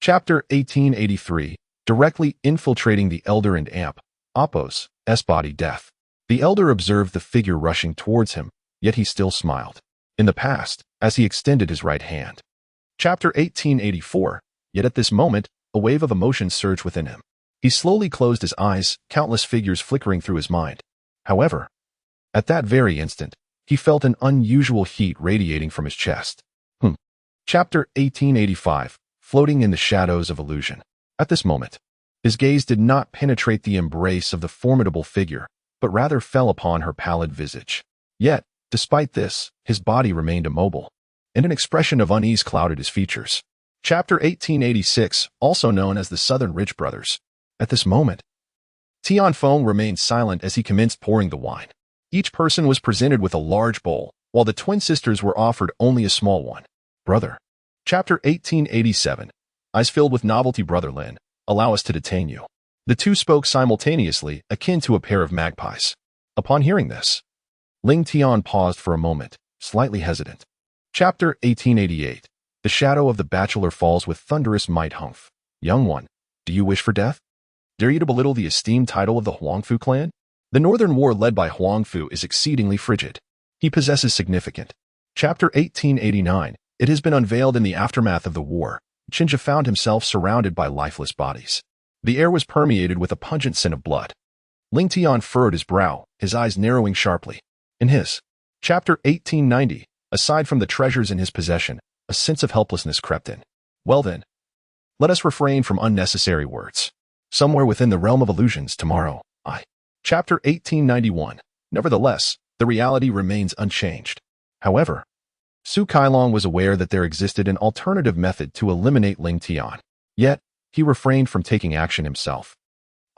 Speaker 1: Chapter 1883. Directly infiltrating the elder and amp, Appo's S-body death. The elder observed the figure rushing towards him, yet he still smiled. In the past, as he extended his right hand. Chapter 1884. Yet at this moment, a wave of emotion surged within him. He slowly closed his eyes, countless figures flickering through his mind. However, at that very instant, he felt an unusual heat radiating from his chest. Chapter 1885. Floating in the shadows of illusion. At this moment, his gaze did not penetrate the embrace of the formidable figure, but rather fell upon her pallid visage. Yet, despite this, his body remained immobile, and an expression of unease clouded his features. Chapter 1886, also known as the Southern Ridge Brothers. At this moment, Tianfeng remained silent as he commenced pouring the wine. Each person was presented with a large bowl, while the twin sisters were offered only a small one. Brother. Chapter 1887. Eyes filled with novelty. Brother Lin, allow us to detain you. The two spoke simultaneously, akin to a pair of magpies. Upon hearing this, Ling Tian paused for a moment, slightly hesitant. Chapter 1888. The shadow of the bachelor falls with thunderous might. Humph. Young one, do you wish for death? Dare you to belittle the esteemed title of the Huangfu clan? The northern war led by Huangfu is exceedingly frigid. He possesses significant. Chapter 1889. It has been unveiled in the aftermath of the war. Qinzhi found himself surrounded by lifeless bodies. The air was permeated with a pungent scent of blood. Ling Tian furrowed his brow, his eyes narrowing sharply. In his Chapter 1890, aside from the treasures in his possession, a sense of helplessness crept in. Well then, let us refrain from unnecessary words. Somewhere within the realm of illusions tomorrow, Chapter 1891. Nevertheless, the reality remains unchanged. However, Su Kailong was aware that there existed an alternative method to eliminate Ling Tian. Yet, he refrained from taking action himself,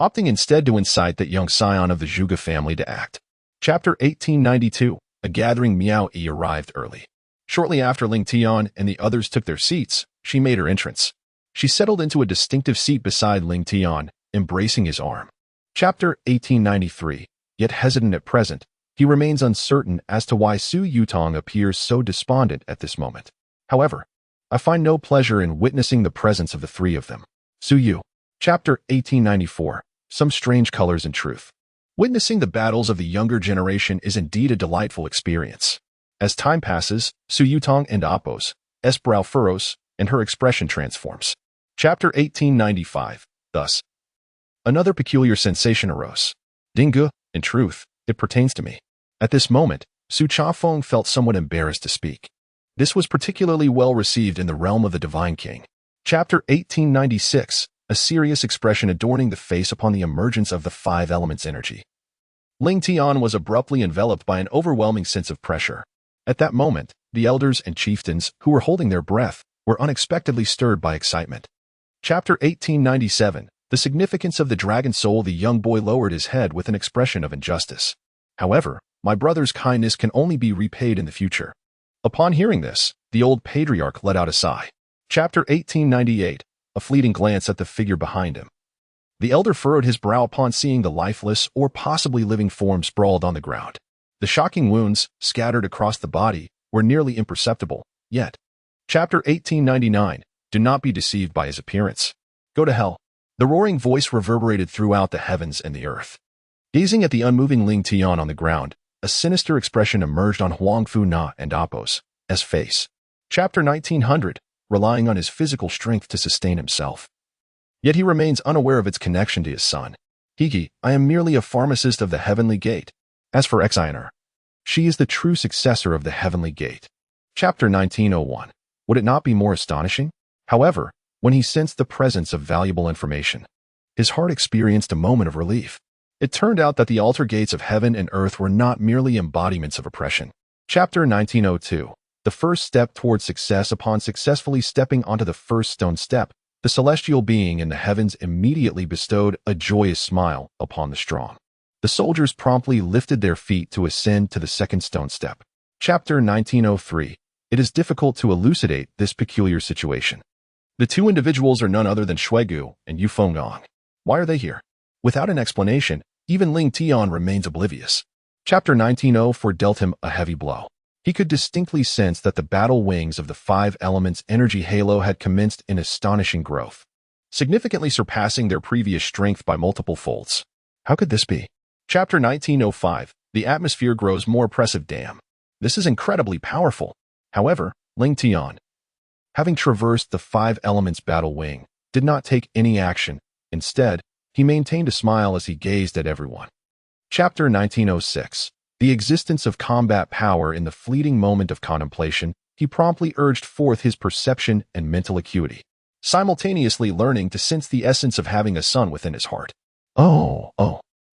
Speaker 1: opting instead to incite that young scion of the Zhuge family to act. Chapter 1892. A gathering. Miao Yi arrived early. Shortly after Ling Tian and the others took their seats, she made her entrance. She settled into a distinctive seat beside Ling Tian, embracing his arm. Chapter 1893. Yet hesitant at present, he remains uncertain as to why Su Yutong appears so despondent at this moment. However, I find no pleasure in witnessing the presence of the three of them. Su Yu. Chapter 1894. Some strange colors in truth. Witnessing the battles of the younger generation is indeed a delightful experience. As time passes, Su Yutong and Apos, S. brow furrows, and her expression transforms. Chapter 1895. Thus, another peculiar sensation arose. Dingue, in truth, it pertains to me. At this moment, Su Chafeng felt somewhat embarrassed to speak. This was particularly well received in the realm of the Divine King. Chapter 1896. A serious expression adorning the face upon the emergence of the five elements energy. Ling Tian was abruptly enveloped by an overwhelming sense of pressure. At that moment, the elders and chieftains, who were holding their breath, were unexpectedly stirred by excitement. Chapter 1897. The significance of the dragon soul. The young boy lowered his head with an expression of injustice. However, my brother's kindness can only be repaid in the future. Upon hearing this, the old patriarch let out a sigh. Chapter 1898. A fleeting glance at the figure behind him. The elder furrowed his brow upon seeing the lifeless or possibly living form sprawled on the ground. The shocking wounds, scattered across the body, were nearly imperceptible, yet. Chapter 1899. Do not be deceived by his appearance. Go to hell. The roaring voice reverberated throughout the heavens and the earth. Gazing at the unmoving Ling Tian on the ground, a sinister expression emerged on Huang Fu Na and Apos' face. Chapter 1900. Relying on his physical strength to sustain himself. Yet he remains unaware of its connection to his son. Higi, I am merely a pharmacist of the Heavenly Gate. As for Xiner, she is the true successor of the Heavenly Gate. Chapter 1901. Would it not be more astonishing? However, when he sensed the presence of valuable information, his heart experienced a moment of relief. It turned out that the altar gates of heaven and earth were not merely embodiments of oppression. Chapter 1902. The first step towards success. Upon successfully stepping onto the first stone step, the celestial being in the heavens immediately bestowed a joyous smile upon the strong. The soldiers promptly lifted their feet to ascend to the second stone step. Chapter 1903. It is difficult to elucidate this peculiar situation. The two individuals are none other than Shuigu and Yu Fenggang. Why are they here? Without an explanation, even Ling Tian remains oblivious. Chapter 1904 dealt him a heavy blow. He could distinctly sense that the battle wings of the five elements energy halo had commenced in astonishing growth, significantly surpassing their previous strength by multiple folds. How could this be? Chapter 1905. The atmosphere grows more oppressive. Damn. This is incredibly powerful. However, Ling Tian, having traversed the five elements battle wing, did not take any action. Instead, he maintained a smile as he gazed at everyone. Chapter 1906. The existence of combat power. In the fleeting moment of contemplation, he promptly urged forth his perception and mental acuity, simultaneously learning to sense the essence of having a son within his heart. Oh.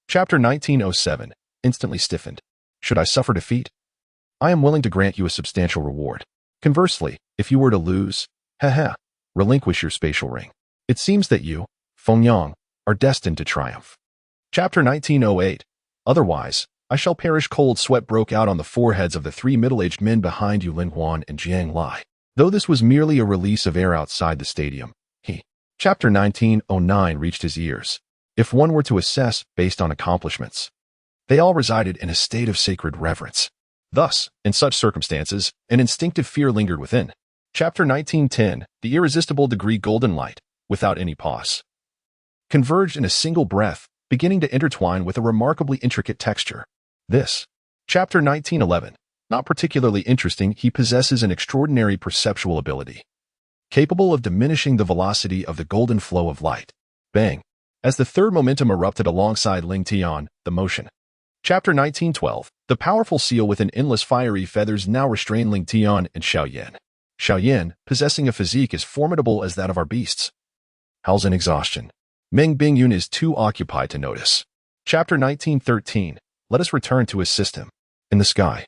Speaker 1: Chapter 1907. Instantly stiffened. Should I suffer defeat? I am willing to grant you a substantial reward. Conversely, if you were to lose, relinquish your spatial ring. It seems that you, Fengyang, are destined to triumph. Chapter 1908. Otherwise, I shall perish. Cold sweat broke out on the foreheads of the three middle-aged men behind you, Lin Huan and Jiang Lai. Though this was merely a release of air outside the stadium, Chapter 1909 reached his ears. If one were to assess based on accomplishments, they all resided in a state of sacred reverence. Thus, in such circumstances, an instinctive fear lingered within. Chapter 1910. The irresistible degree golden light, without any pause, converged in a single breath, beginning to intertwine with a remarkably intricate texture. This. Chapter 1911. Not particularly interesting. He possesses an extraordinary perceptual ability, capable of diminishing the velocity of the golden flow of light. Bang. As the third momentum erupted alongside Ling Tian, the motion. Chapter 1912. The powerful seal with an endless fiery feathers now restrained Ling Tian and Xiaoyan. Xiaoyan, possessing a physique as formidable as that of our beasts, howls in exhaustion. Meng Bingyun is too occupied to notice. Chapter 1913. Let us return to assist him. In the sky,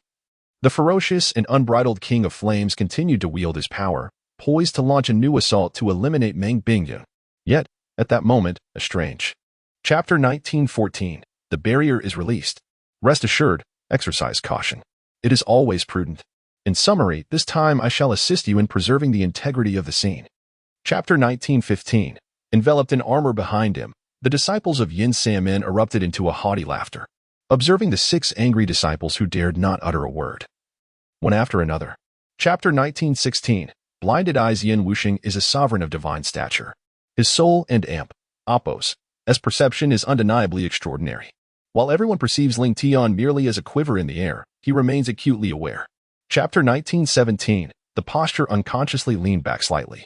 Speaker 1: the ferocious and unbridled King of Flames continued to wield his power, poised to launch a new assault to eliminate Meng Bingyun. Yet, at that moment, a strange. Chapter 1914. The barrier is released. Rest assured, exercise caution. It is always prudent. In summary, this time I shall assist you in preserving the integrity of the scene. Chapter 1915. Enveloped in armor behind him, the disciples of Yin Samin erupted into a haughty laughter, observing the 6 angry disciples who dared not utter a word, one after another. Chapter 1916. Blinded eyes. Yin Wuxing is a sovereign of divine stature. His soul and Apos' perception is undeniably extraordinary. While everyone perceives Ling Tian merely as a quiver in the air, he remains acutely aware. Chapter 1917. The posture unconsciously leaned back slightly,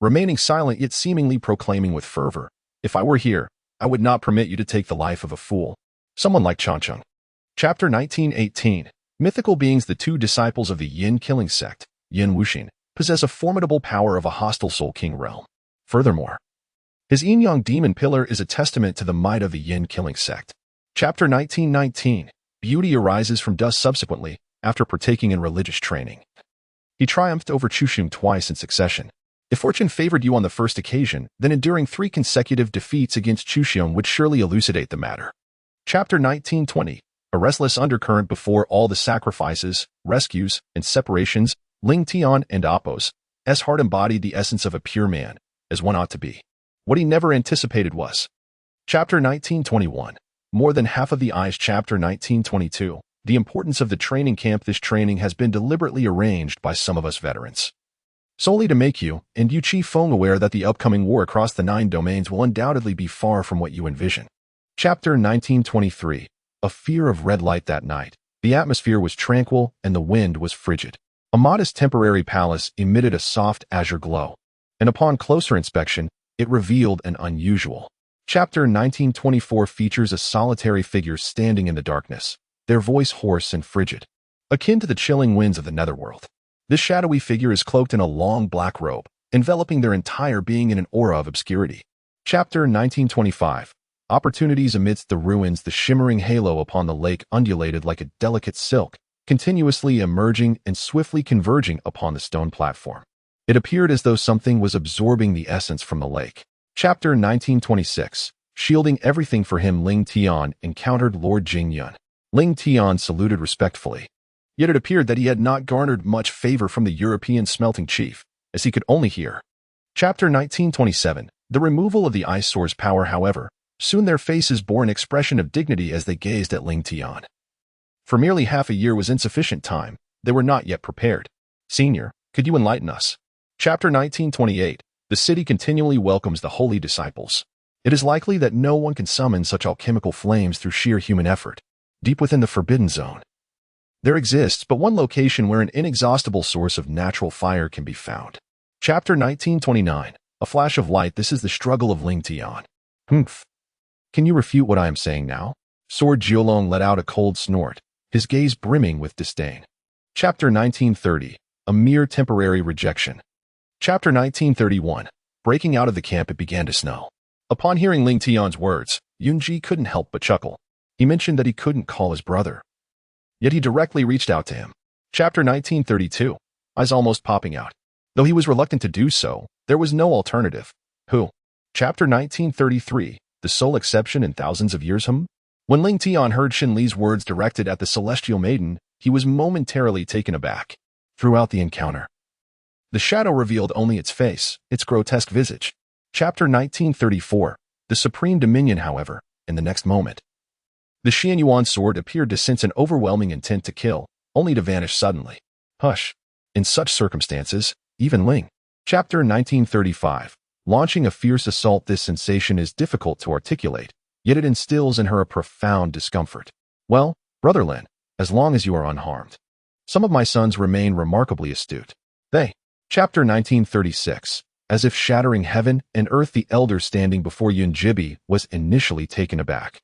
Speaker 1: remaining silent yet seemingly proclaiming with fervor, "If I were here, I would not permit you to take the life of a fool, someone like Changcheng." Chapter 1918. Mythical beings. The two disciples of the Yin killing sect, Yin Wuxin, possess a formidable power of a hostile Soul King realm. Furthermore, his yin-yang demon pillar is a testament to the might of the Yin killing sect. Chapter 1919. Beauty arises from dust. Subsequently, after partaking in religious training, he triumphed over Chushun twice in succession. If fortune favored you on the first occasion, then enduring 3 consecutive defeats against Chushun would surely elucidate the matter. Chapter 1920. A restless undercurrent before all the sacrifices, rescues, and separations. Ling Tian and Apos' heart embodied the essence of a pure man, as one ought to be. What he never anticipated was. Chapter 1921. More than half of the eyes. Chapter 1922. The importance of the training camp. This training has been deliberately arranged by some of us veterans, solely to make you and you Chi Feng aware that the upcoming war across the 9 domains will undoubtedly be far from what you envision. Chapter 1923. A fear of red light. That night, the atmosphere was tranquil and the wind was frigid. A modest temporary palace emitted a soft azure glow, and upon closer inspection, it revealed an unusual. Chapter 1924 features a solitary figure standing in the darkness, their voice hoarse and frigid, akin to the chilling winds of the netherworld. This shadowy figure is cloaked in a long black robe, enveloping their entire being in an aura of obscurity. Chapter 1925. Opportunities. Amidst the ruins, the shimmering halo upon the lake undulated like a delicate silk, continuously emerging and swiftly converging upon the stone platform. It appeared as though something was absorbing the essence from the lake. Chapter 1926. Shielding everything for him. Ling Tian encountered Lord Jingyun. Ling Tian saluted respectfully, yet it appeared that he had not garnered much favor from the European smelting chief, as he could only hear. Chapter 1927. The removal of the eyesore's power. However, soon their faces bore an expression of dignity as they gazed at Ling Tian. For merely half a year was insufficient time. They were not yet prepared. "Senior, could you enlighten us?" Chapter 1928. The city continually welcomes the holy disciples. It is likely that no one can summon such alchemical flames through sheer human effort. Deep within the Forbidden Zone, there exists but one location where an inexhaustible source of natural fire can be found. Chapter 1929. A flash of light. This is the struggle of Ling Tian. "Humph. Can you refute what I am saying now?" Sword Jiolong let out a cold snort, his gaze brimming with disdain. Chapter 1930. A mere temporary rejection. Chapter 1931. Breaking out of the camp. It began to snow. Upon hearing Ling Tian's words, Yunji couldn't help but chuckle. He mentioned that he couldn't call his brother, yet he directly reached out to him. Chapter 1932. Eyes almost popping out. Though he was reluctant to do so, there was no alternative. Who? Chapter 1933. The sole exception in thousands of years. When Ling Tian heard Xin Li's words directed at the celestial maiden, he was momentarily taken aback. Throughout the encounter, the shadow revealed only its face, its grotesque visage. Chapter 1934. The supreme dominion. However, in the next moment, the Xianyuan sword appeared to sense an overwhelming intent to kill, only to vanish suddenly. Hush. In such circumstances, even Ling. Chapter 1935. Launching a fierce assault. This sensation is difficult to articulate, yet it instills in her a profound discomfort. "Well, Brother Lin, as long as you are unharmed. Some of my sons remain remarkably astute. They." Chapter 1936. As if shattering heaven and earth, the elder standing before Yunjibi was initially taken aback,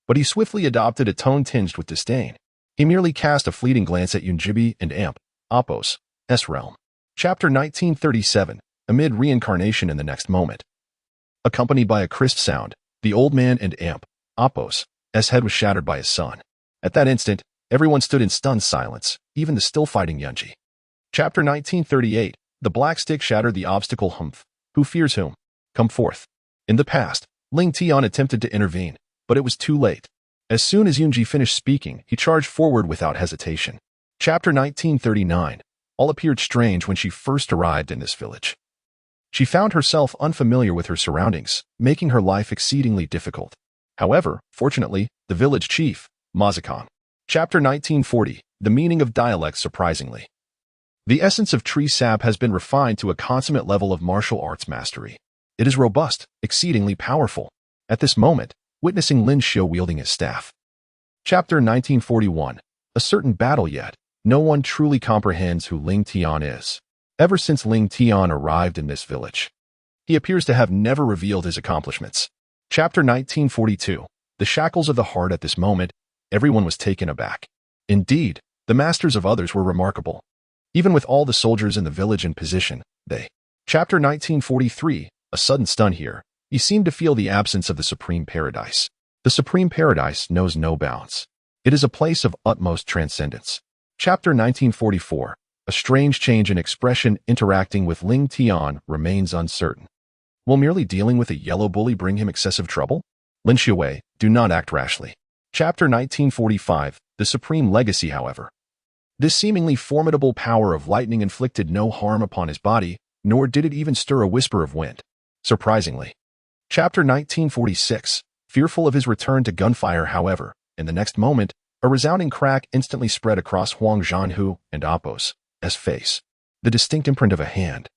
Speaker 1: but he swiftly adopted a tone tinged with disdain. He merely cast a fleeting glance at Yunjibi and Apos' realm. Chapter 1937. Amid reincarnation. In the next moment, accompanied by a crisp sound, the old man and Apos' head was shattered by his son. At that instant, everyone stood in stunned silence, even the still-fighting Yunji. Chapter 1938. The black stick shattered the obstacle. Humph. Who fears whom? Come forth. In the past, Ling Tian attempted to intervene, but it was too late. As soon as Yunji finished speaking, he charged forward without hesitation. Chapter 1939. All appeared strange when she first arrived in this village. She found herself unfamiliar with her surroundings, making her life exceedingly difficult. However, fortunately, the village chief, Mazakong. Chapter 1940. The meaning of dialect. Surprisingly, the essence of tree sap has been refined to a consummate level of martial arts mastery. It is robust, exceedingly powerful. At this moment, witnessing Lin Xiu wielding his staff. Chapter 1941. A certain battle. Yet no one truly comprehends who Ling Tian is. Ever since Ling Tian arrived in this village, he appears to have never revealed his accomplishments. Chapter 1942. The shackles of the heart. At this moment, everyone was taken aback. Indeed, the masters of others were remarkable. Even with all the soldiers in the village in position, they. Chapter 1943. A sudden stun here. He seemed to feel the absence of the supreme paradise. The supreme paradise knows no bounds. It is a place of utmost transcendence. Chapter 1944. A strange change in expression. Interacting with Ling Tian remains uncertain. Will merely dealing with a yellow bully bring him excessive trouble? Lin Shui, do not act rashly. Chapter 1945. The supreme legacy. However, this seemingly formidable power of lightning inflicted no harm upon his body, nor did it even stir a whisper of wind. Surprisingly. Chapter 1946. Fearful of his return to gunfire, however, in the next moment, a resounding crack instantly spread across Huang Zhanhu and Appo's face. The distinct imprint of a hand,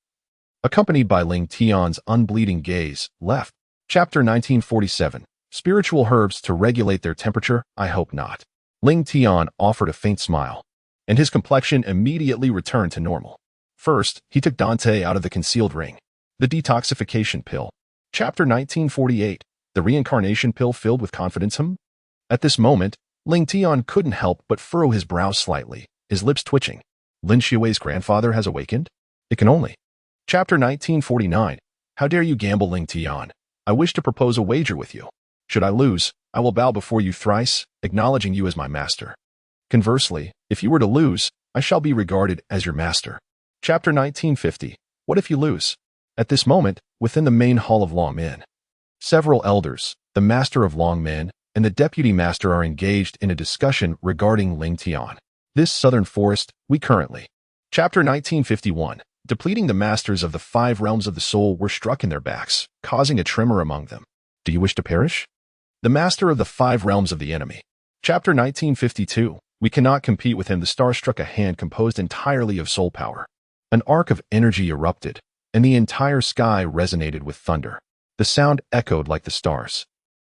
Speaker 1: accompanied by Ling Tian's unbleeding gaze, left. Chapter 1947. Spiritual herbs to regulate their temperature? I hope not. Ling Tian offered a faint smile, and his complexion immediately returned to normal. First, he took Dante out of the concealed ring. The detoxification pill. Chapter 1948. The reincarnation pill filled with confidence. At this moment, Ling Tian couldn't help but furrow his brows slightly, his lips twitching. Lin Shui's grandfather has awakened? It can only. Chapter 1949. How dare you gamble, Ling Tian? I wish to propose a wager with you. Should I lose, I will bow before you thrice, acknowledging you as my master. Conversely, if you were to lose, I shall be regarded as your master. Chapter 1950. What if you lose? At this moment, within the main hall of Long Min, several elders, the master of Long Min, and the deputy master are engaged in a discussion regarding Ling Tian. This southern forest, we currently. Chapter 1951. Depleting the masters of the 5 realms of the soul were struck in their backs, causing a tremor among them. Do you wish to perish? The master of the 5 realms of the enemy. Chapter 1952. We cannot compete with him. The star struck a hand composed entirely of soul power. An arc of energy erupted, and the entire sky resonated with thunder. The sound echoed like the stars.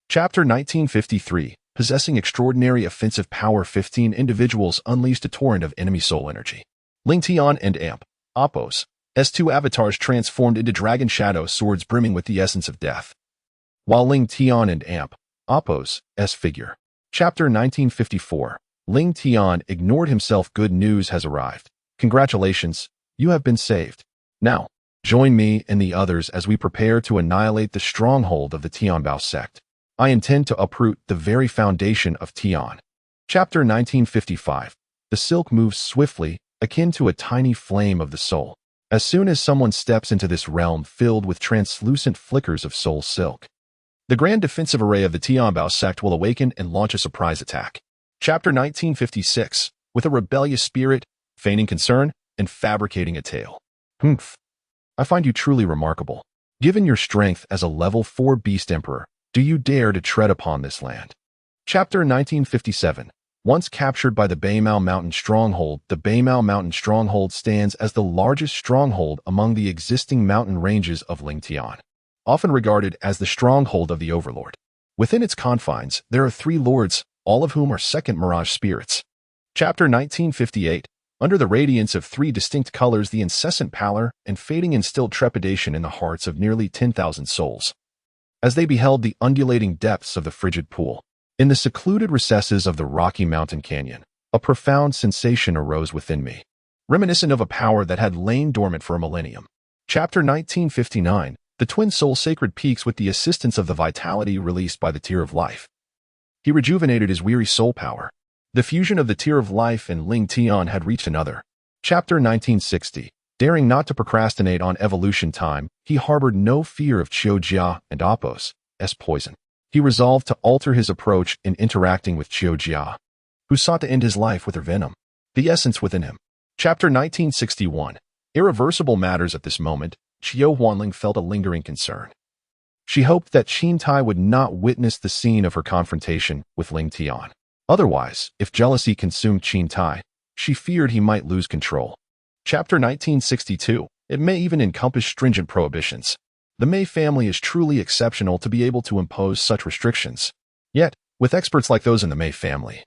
Speaker 1: Chapter 1953. Possessing extraordinary offensive power, 15 individuals unleashed a torrent of enemy soul energy. Ling Tian and Appo's 2 avatars transformed into dragon shadow swords brimming with the essence of death. While Ling Tian and Appo's figure. Chapter 1954. Ling Tian ignored himself. Good news has arrived. Congratulations, you have been saved. Now, join me and the others as we prepare to annihilate the stronghold of the Tianbao sect. I intend to uproot the very foundation of Tian. Chapter 1955. The silk moves swiftly, akin to a tiny flame of the soul. As soon as someone steps into this realm filled with translucent flickers of soul silk, the grand defensive array of the Tianbao sect will awaken and launch a surprise attack. Chapter 1956. With a rebellious spirit, feigning concern, and fabricating a tale. I find you truly remarkable. Given your strength as a level 4 beast emperor, do you dare to tread upon this land? Chapter 1957. Once captured by the Baimao Mountain Stronghold, the Baimao Mountain Stronghold stands as the largest stronghold among the existing mountain ranges of Ling Tian, often regarded as the stronghold of the Overlord. Within its confines, there are 3 lords, all of whom are second mirage spirits. Chapter 1958. Under the radiance of 3 distinct colors, the incessant pallor and fading instilled trepidation in the hearts of nearly 10,000 souls, as they beheld the undulating depths of the frigid pool. In the secluded recesses of the Rocky Mountain Canyon, a profound sensation arose within me, reminiscent of a power that had lain dormant for a millennium. Chapter 1959. The twin soul sacred peaks with the assistance of the vitality released by the tear of life. He rejuvenated his weary soul power. The fusion of the tear of life and Ling Tian had reached another. Chapter 1960. Daring not to procrastinate on evolution time, he harbored no fear of Qiu Jia and Appo's poison. He resolved to alter his approach in interacting with Qiu Jia, who sought to end his life with her venom, the essence within him. Chapter 1961. Irreversible matters. At this moment, Qiu Huanling felt a lingering concern. She hoped that Qin Tai would not witness the scene of her confrontation with Ling Tian. Otherwise, if jealousy consumed Qin Tai, she feared he might lose control. Chapter 1962. It may even encompass stringent prohibitions. The Mei family is truly exceptional to be able to impose such restrictions. Yet, with experts like those in the Mei family,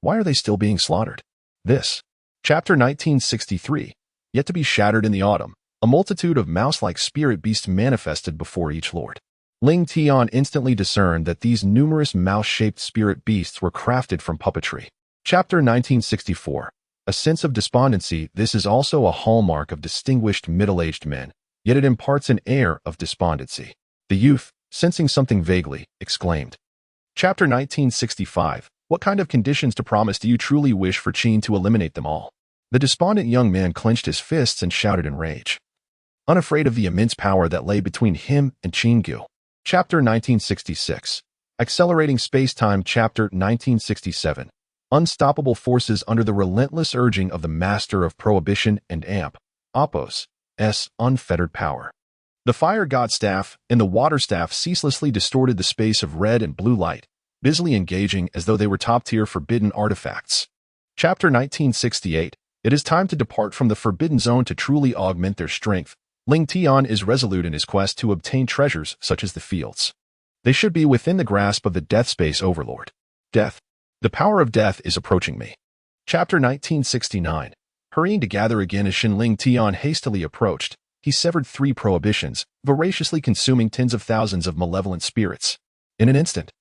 Speaker 1: why are they still being slaughtered? This Chapter 1963. Yet to be shattered in the autumn, a multitude of mouse-like spirit beasts manifested before each lord. Ling Tian instantly discerned that these numerous mouse-shaped spirit beasts were crafted from puppetry. Chapter 1964. A sense of despondency. This is also a hallmark of distinguished middle-aged men, yet it imparts an air of despondency. The youth, sensing something vaguely, exclaimed. Chapter 1965. What kind of conditions to promise do you truly wish for Qin to eliminate them all? The despondent young man clenched his fists and shouted in rage, unafraid of the immense power that lay between him and Qin Gu. Chapter 1966. Accelerating Space-Time. Chapter 1967. Unstoppable forces under the relentless urging of the master of prohibition and Appos, unfettered power. The fire god staff and the water staff ceaselessly distorted the space of red and blue light, busily engaging as though they were top-tier forbidden artifacts. Chapter 1968. It is time to depart from the forbidden zone to truly augment their strength. Ling Tian is resolute in his quest to obtain treasures such as the fields. They should be within the grasp of the death space overlord. Death. The power of death is approaching me. Chapter 1969. Hurrying to gather again as Ling Tian hastily approached, he severed 3 prohibitions, voraciously consuming tens of thousands of malevolent spirits. In an instant,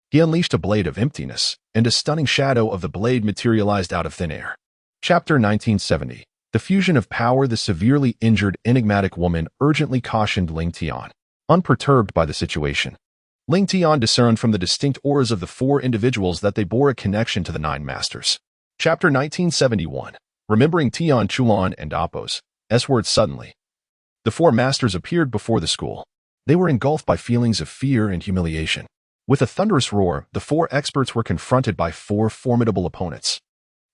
Speaker 1: he unleashed a blade of emptiness, and a stunning shadow of the blade materialized out of thin air. Chapter 1970. The fusion of power. The severely injured, enigmatic woman urgently cautioned Ling Tian. Unperturbed by the situation, Ling Tian discerned from the distinct auras of the 4 individuals that they bore a connection to the 9 masters. Chapter 1971. Remembering Tian Chulan and Appos, words suddenly, the 4 masters appeared before the school. They were engulfed by feelings of fear and humiliation. With a thunderous roar, the 4 experts were confronted by 4 formidable opponents.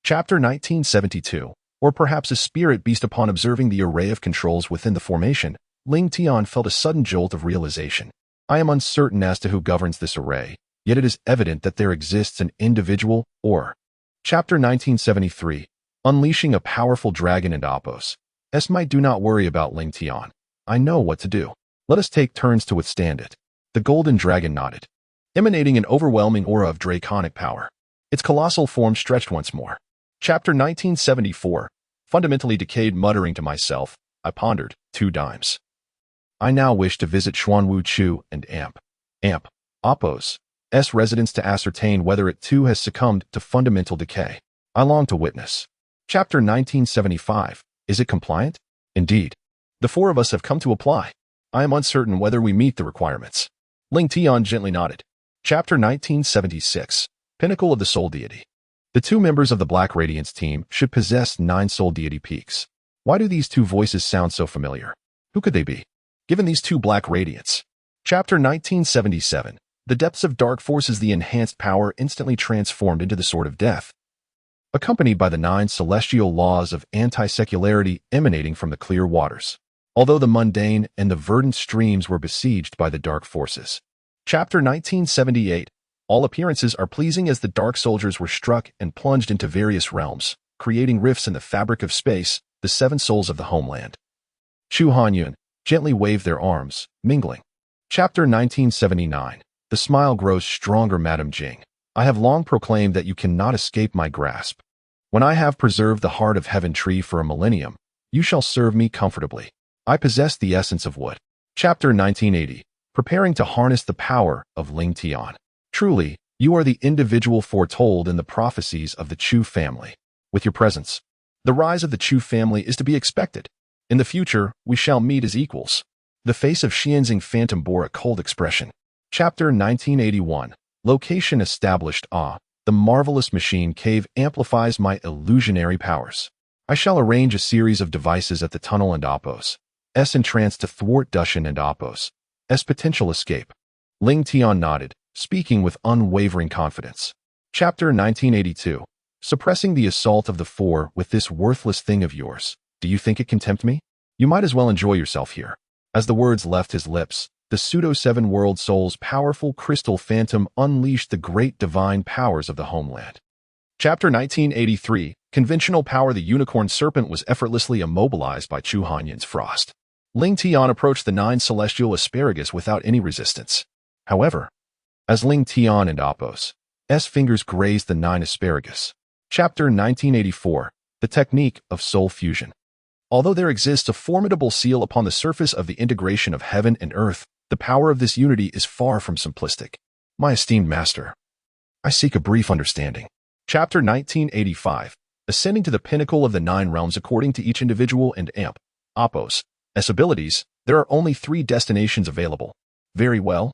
Speaker 1: Chapter 1972. Or perhaps a spirit beast. Upon observing the array of controls within the formation, Ling Tian felt a sudden jolt of realization. I am uncertain as to who governs this array, yet it is evident that there exists an individual, or. Chapter 1973. Unleashing a powerful dragon and Appos. Might. Do not worry about Ling Tian. I know what to do. Let us take turns to withstand it. The golden dragon nodded, emanating an overwhelming aura of draconic power. Its colossal form stretched once more. Chapter 1974. Fundamentally decayed. Muttering to myself, I pondered, 2 dimes. I now wish to visit Xuanwu Chu and Appos' residence to ascertain whether it too has succumbed to fundamental decay. I long to witness. Chapter 1975. Is it compliant? Indeed. The 4 of us have come to apply. I am uncertain whether we meet the requirements. Ling Tian gently nodded. Chapter 1976. Pinnacle of the Soul Deity. The 2 members of the Black Radiance team should possess 9 Soul Deity peaks. Why do these 2 voices sound so familiar? Who could they be? Given these 2 Black Radiance. Chapter 1977. The depths of dark forces. The enhanced power instantly transformed into the Sword of Death, accompanied by the 9 celestial laws of anti-secularity emanating from the clear waters. Although the mundane and the verdant streams were besieged by the dark forces. Chapter 1978. All appearances are pleasing as the dark soldiers were struck and plunged into various realms, creating rifts in the fabric of space, the 7 souls of the homeland. Chu Hanyun gently waved their arms, mingling. Chapter 1979. The smile grows stronger. Madam Jing, I have long proclaimed that you cannot escape my grasp. When I have preserved the heart of heaven tree for a millennium, you shall serve me comfortably. I possess the essence of wood. Chapter 1980. Preparing to harness the power of Ling Tian. Truly, you are the individual foretold in the prophecies of the Chu family. With your presence, the rise of the Chu family is to be expected. In the future, we shall meet as equals. The face of Xianxing Phantom bore a cold expression. Chapter 1981. Location established. The marvelous machine cave amplifies my illusionary powers. I shall arrange a series of devices at the tunnel and Appos' entrance to thwart Dushan and Appos' potential escape. Ling Tian nodded, speaking with unwavering confidence. Chapter 1982. Suppressing the assault of the 4 with this worthless thing of yours. Do you think it can tempt me? You might as well enjoy yourself here. As the words left his lips, the pseudo-7 world soul's powerful crystal phantom unleashed the great divine powers of the homeland. Chapter 1983. Conventional power. The unicorn serpent was effortlessly immobilized by Chu Hanyun's frost. Ling Tian approached the 9 celestial asparagus without any resistance. However, as Ling Tian and Appos' fingers grazed the 9 asparagus. Chapter 1984. the technique of soul fusion. Although there exists a formidable seal upon the surface of the integration of heaven and earth, the power of this unity is far from simplistic. My esteemed master, I seek a brief understanding. Chapter 1985. Ascending to the pinnacle of the 9 realms according to each individual and Apos. As abilities, there are only 3 destinations available. Very well.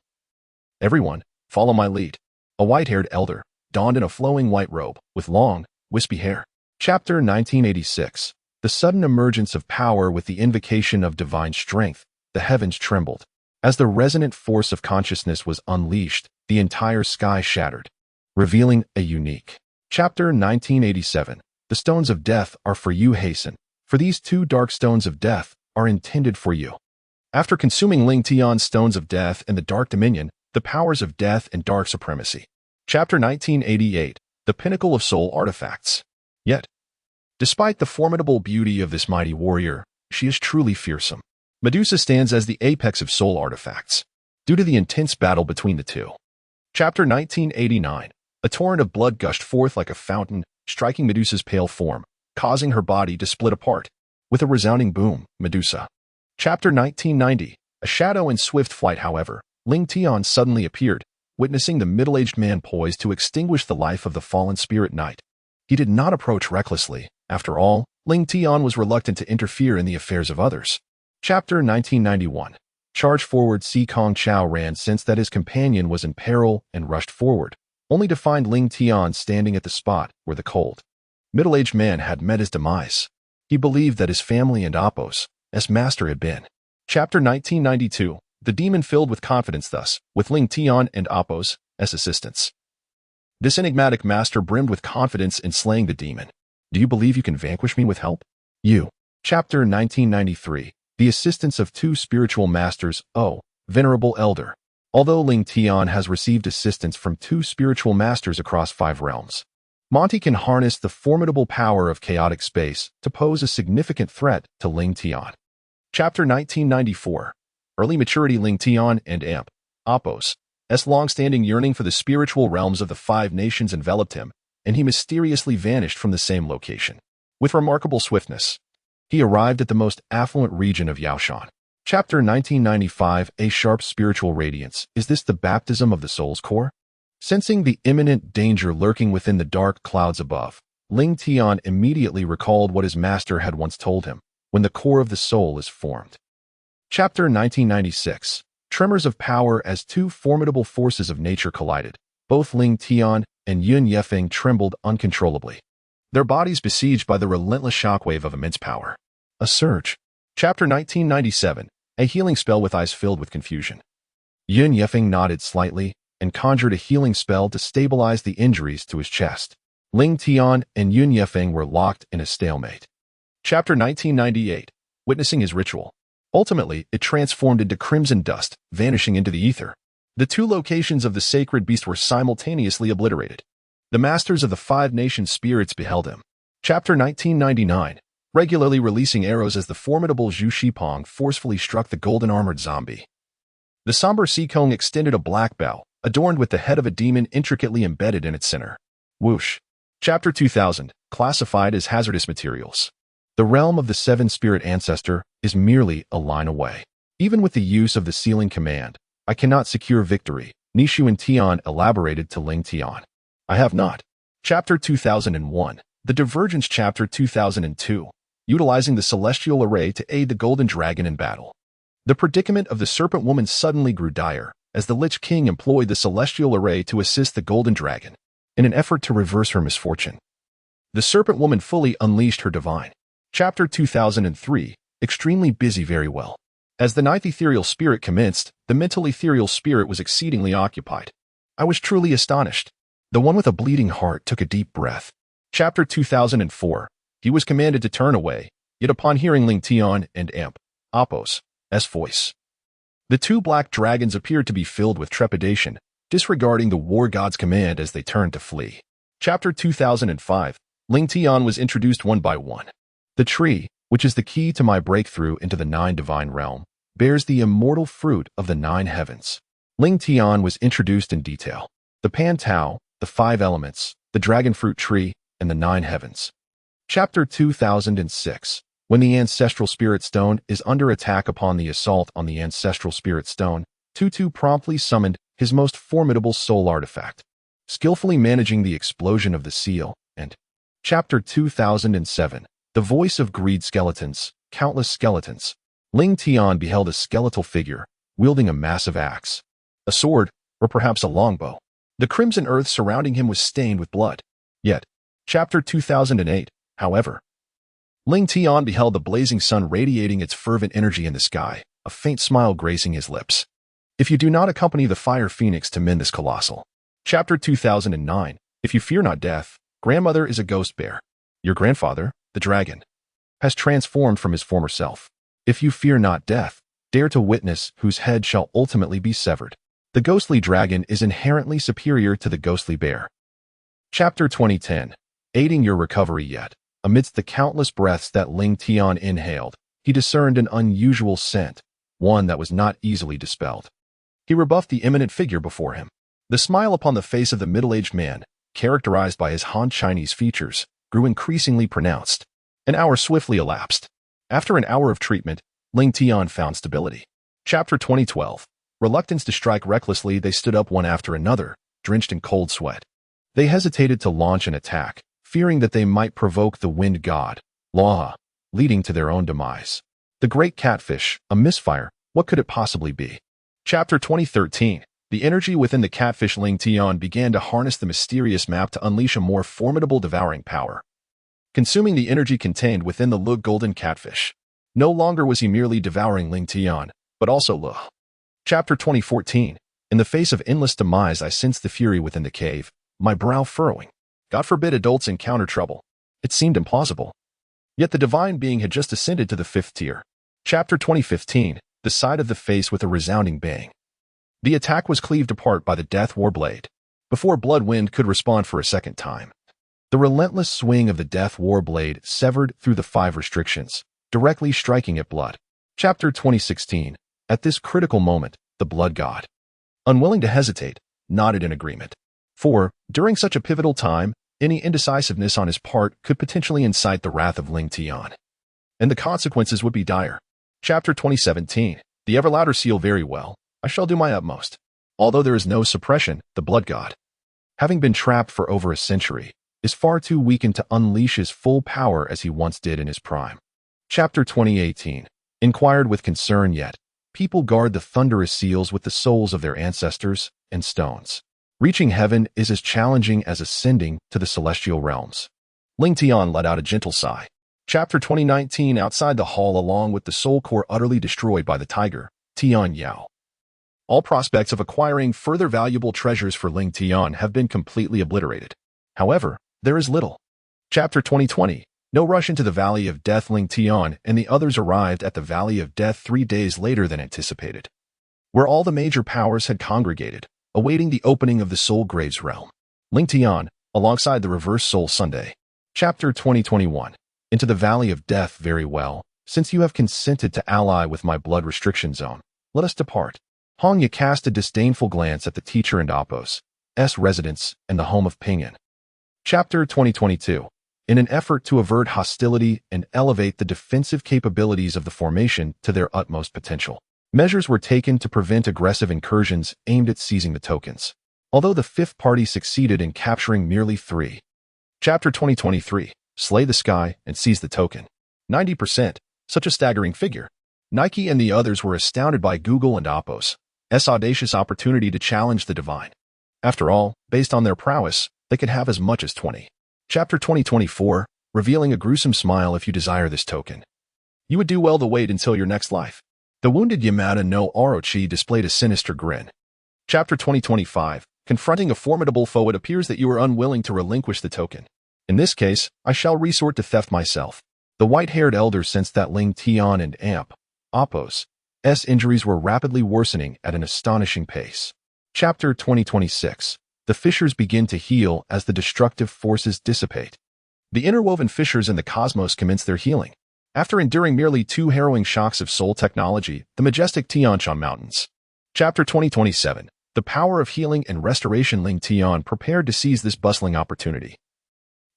Speaker 1: Everyone, follow my lead. A white-haired elder, donned in a flowing white robe, with long, wispy hair. Chapter 1986. The sudden emergence of power with the invocation of divine strength. The heavens trembled. As the resonant force of consciousness was unleashed, the entire sky shattered, revealing a unique. Chapter 1987. The stones of death are for you, hasten, for these 2 dark stones of death are intended for you. After consuming Ling Tian's stones of death and the dark dominion, the powers of death and dark supremacy. Chapter 1988. The pinnacle of soul artifacts. Yet, despite the formidable beauty of this mighty warrior, she is truly fearsome. Medusa stands as the apex of soul artifacts, due to the intense battle between the 2. Chapter 1989. A torrent of blood gushed forth like a fountain, striking Medusa's pale form, causing her body to split apart. With a resounding boom, Medusa. Chapter 1990. A shadow in swift flight, however, Ling Tian suddenly appeared, witnessing the middle-aged man poised to extinguish the life of the fallen spirit knight. He did not approach recklessly. After all, Ling Tian was reluctant to interfere in the affairs of others. Chapter 1991. Charge forward. Si Kong Chao ran, sensed that his companion was in peril, and rushed forward, only to find Ling Tian standing at the spot where the cold, middle-aged man had met his demise. He believed that his family and Apos, as master, had been. Chapter 1992. The demon filled with confidence thus, with Ling Tian and Apos as assistants. This enigmatic master brimmed with confidence in slaying the demon. Do you believe you can vanquish me with help? You. Chapter 1993. The assistance of 2 spiritual masters. Oh, venerable elder. Although Ling Tian has received assistance from 2 spiritual masters across 5 realms, Monty can harness the formidable power of chaotic space to pose a significant threat to Ling Tian. Chapter 1994. Early maturity. Ling Tian and Apos' long-standing yearning for the spiritual realms of the 5 nations enveloped him, and he mysteriously vanished from the same location. With remarkable swiftness, he arrived at the most affluent region of Yaoshan. Chapter 1995. A sharp spiritual radiance. Is this the baptism of the soul's core? Sensing the imminent danger lurking within the dark clouds above, Ling Tian immediately recalled what his master had once told him, when the core of the soul is formed. Chapter 1996. Tremors of power. As 2 formidable forces of nature collided, both Ling Tian and Yun Yefeng trembled uncontrollably, their bodies besieged by the relentless shockwave of immense power. A surge. Chapter 1997. A healing spell. With eyes filled with confusion, Yun Yefeng nodded slightly and conjured a healing spell to stabilize the injuries to his chest. Ling Tian and Yun Yefeng were locked in a stalemate. Chapter 1998. Witnessing his ritual. Ultimately, it transformed into crimson dust, vanishing into the ether. The 2 locations of the sacred beast were simultaneously obliterated. The masters of the 5 nation spirits beheld him. Chapter 1999. Regularly releasing arrows as the formidable Zhu Shipong forcefully struck the golden-armored zombie. The somber Sikong extended a black bow, adorned with the head of a demon intricately embedded in its center. Whoosh. Chapter 2000. Classified as hazardous materials. The realm of the 7 spirit ancestor is merely a line away. Even with the use of the sealing command, I cannot secure victory, Nishu and Tian elaborated to Ling Tian. I have not. Chapter 2001. The Divergence. Chapter 2002. Utilizing the celestial array to aid the golden dragon in battle. The predicament of the serpent woman suddenly grew dire, as the Lich King employed the celestial array to assist the golden dragon, in an effort to reverse her misfortune. The serpent woman fully unleashed her divine. Chapter 2003. Extremely busy. Very well. As the 9th ethereal spirit commenced, the mental ethereal spirit was exceedingly occupied. I was truly astonished. The one with a bleeding heart took a deep breath. Chapter 2004. He was commanded to turn away, yet upon hearing Ling Tian and Apos' voice, the 2 black dragons appeared to be filled with trepidation, disregarding the war god's command as they turned to flee. Chapter 2005. Ling Tian was introduced one by one. The tree, which is the key to my breakthrough into the 9 divine realm, bears the immortal fruit of the 9 heavens. Ling Tian was introduced in detail. The Pan Tao, the 5 elements, the dragon fruit tree, and the 9 heavens. Chapter 2006. When the Ancestral Spirit Stone is under attack. Upon the assault on the Ancestral Spirit Stone, Tutu promptly summoned his most formidable soul artifact, skillfully managing the explosion of the seal. And Chapter 2007. The Voice of Greed. Skeletons, countless skeletons. Ling Tian beheld a skeletal figure, wielding a massive axe, a sword, or perhaps a longbow. The crimson earth surrounding him was stained with blood. Yet, Chapter 2008, however, Ling Tian beheld the blazing sun radiating its fervent energy in the sky, a faint smile gracing his lips. If you do not accompany the fire phoenix to mend this colossal. Chapter 2009. If you fear not death, grandmother is a ghost bear. Your grandfather, the dragon, has transformed from his former self. If you fear not death, dare to witness whose head shall ultimately be severed. The ghostly dragon is inherently superior to the ghostly bear. Chapter 2010. Aiding your recovery. Yet, amidst the countless breaths that Ling Tian inhaled, he discerned an unusual scent, one that was not easily dispelled. He rebuffed the imminent figure before him. The smile upon the face of the middle-aged man, characterized by his Han Chinese features, grew increasingly pronounced. An hour swiftly elapsed. After an hour of treatment, Ling Tian found stability. Chapter 2012. Reluctance to strike recklessly. They stood up one after another, drenched in cold sweat. They hesitated to launch an attack, fearing that they might provoke the wind god, Laha, leading to their own demise. The great catfish, a misfire, what could it possibly be? Chapter 2013. The energy within the catfish. Ling Tian began to harness the mysterious map to unleash a more formidable devouring power, consuming the energy contained within the Lug golden catfish. No longer was he merely devouring Ling Tian, but also Lug. Chapter 2014. In the face of endless demise, I sensed the fury within the cave, my brow furrowing. God forbid adults encounter trouble. It seemed implausible. Yet the divine being had just ascended to the 5th tier. Chapter 2015. The side of the face with a resounding bang. The attack was cleaved apart by the Death War Blade, before Bloodwind could respond for a second time. The relentless swing of the Death War Blade severed through the 5 restrictions, directly striking at Blood. Chapter 2016. At this critical moment, the Blood God, unwilling to hesitate, nodded in agreement. For, during such a pivotal time, any indecisiveness on his part could potentially incite the wrath of Ling Tian, and the consequences would be dire. Chapter 2017. The ever louder seal. Very well, I shall do my utmost. Although there is no suppression, the Blood God, having been trapped for over a century, is far too weakened to unleash his full power as he once did in his prime. Chapter 2018. Inquired with concern. Yet, people guard the thunderous seals with the souls of their ancestors and stones. Reaching heaven is as challenging as ascending to the celestial realms. Ling Tian let out a gentle sigh. Chapter 2019. Outside the hall, along with the soul core utterly destroyed by the tiger, Tian Yao, all prospects of acquiring further valuable treasures for Ling Tian have been completely obliterated. However, there is little. Chapter 2020. No rush into the Valley of Death. Ling Tian and the others arrived at the Valley of Death 3 days later than anticipated, where all the major powers had congregated, awaiting the opening of the Soul Graves realm. Ling Tian, alongside the Reverse Soul Sunday. Chapter 2021. Into the Valley of Death. Very well, since you have consented to ally with my blood restriction zone, let us depart. Hong Yi cast a disdainful glance at the teacher and Apos' residence and the home of Pinyin. Chapter 2022. In an effort to avert hostility and elevate the defensive capabilities of the formation to their utmost potential, measures were taken to prevent aggressive incursions aimed at seizing the tokens, although the 5th party succeeded in capturing merely 3. Chapter 2023. Slay the sky and seize the token. 90%. Such a staggering figure. Nike and the others were astounded by Google and Apos' audacious opportunity to challenge the divine. After all, based on their prowess, they could have as much as 20. Chapter 2024. Revealing a gruesome smile. If you desire this token, you would do well to wait until your next life. The wounded Yamada no Orochi displayed a sinister grin. Chapter 2025. Confronting a formidable foe. It appears that you are unwilling to relinquish the token. In this case, I shall resort to theft myself. The white-haired elder sensed that Ling Tian and Apos' injuries were rapidly worsening at an astonishing pace. Chapter 2026. The fissures begin to heal as the destructive forces dissipate. The interwoven fissures in the cosmos commence their healing. After enduring merely 2 harrowing shocks of soul technology, the majestic Tianshan Mountains. Chapter 2027. The power of healing and restoration. Ling Tian prepared to seize this bustling opportunity.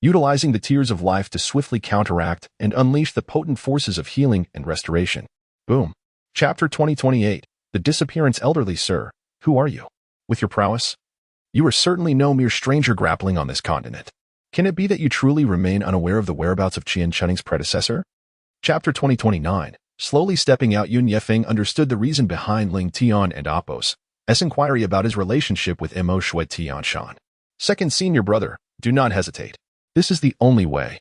Speaker 1: utilizing the tears of life to swiftly counteract and unleash the potent forces of healing and restoration. Boom. Chapter 2028. The Disappearance. Elderly sir, who are you? With your prowess? You are certainly no mere stranger grappling on this continent. Can it be that you truly remain unaware of the whereabouts of Qian Chuning's predecessor? Chapter 2029. Slowly stepping out, Yun Yefeng understood the reason behind Ling Tian and Apos' inquiry about his relationship with Mo Shui Tianshan. Second senior brother, do not hesitate. This is the only way.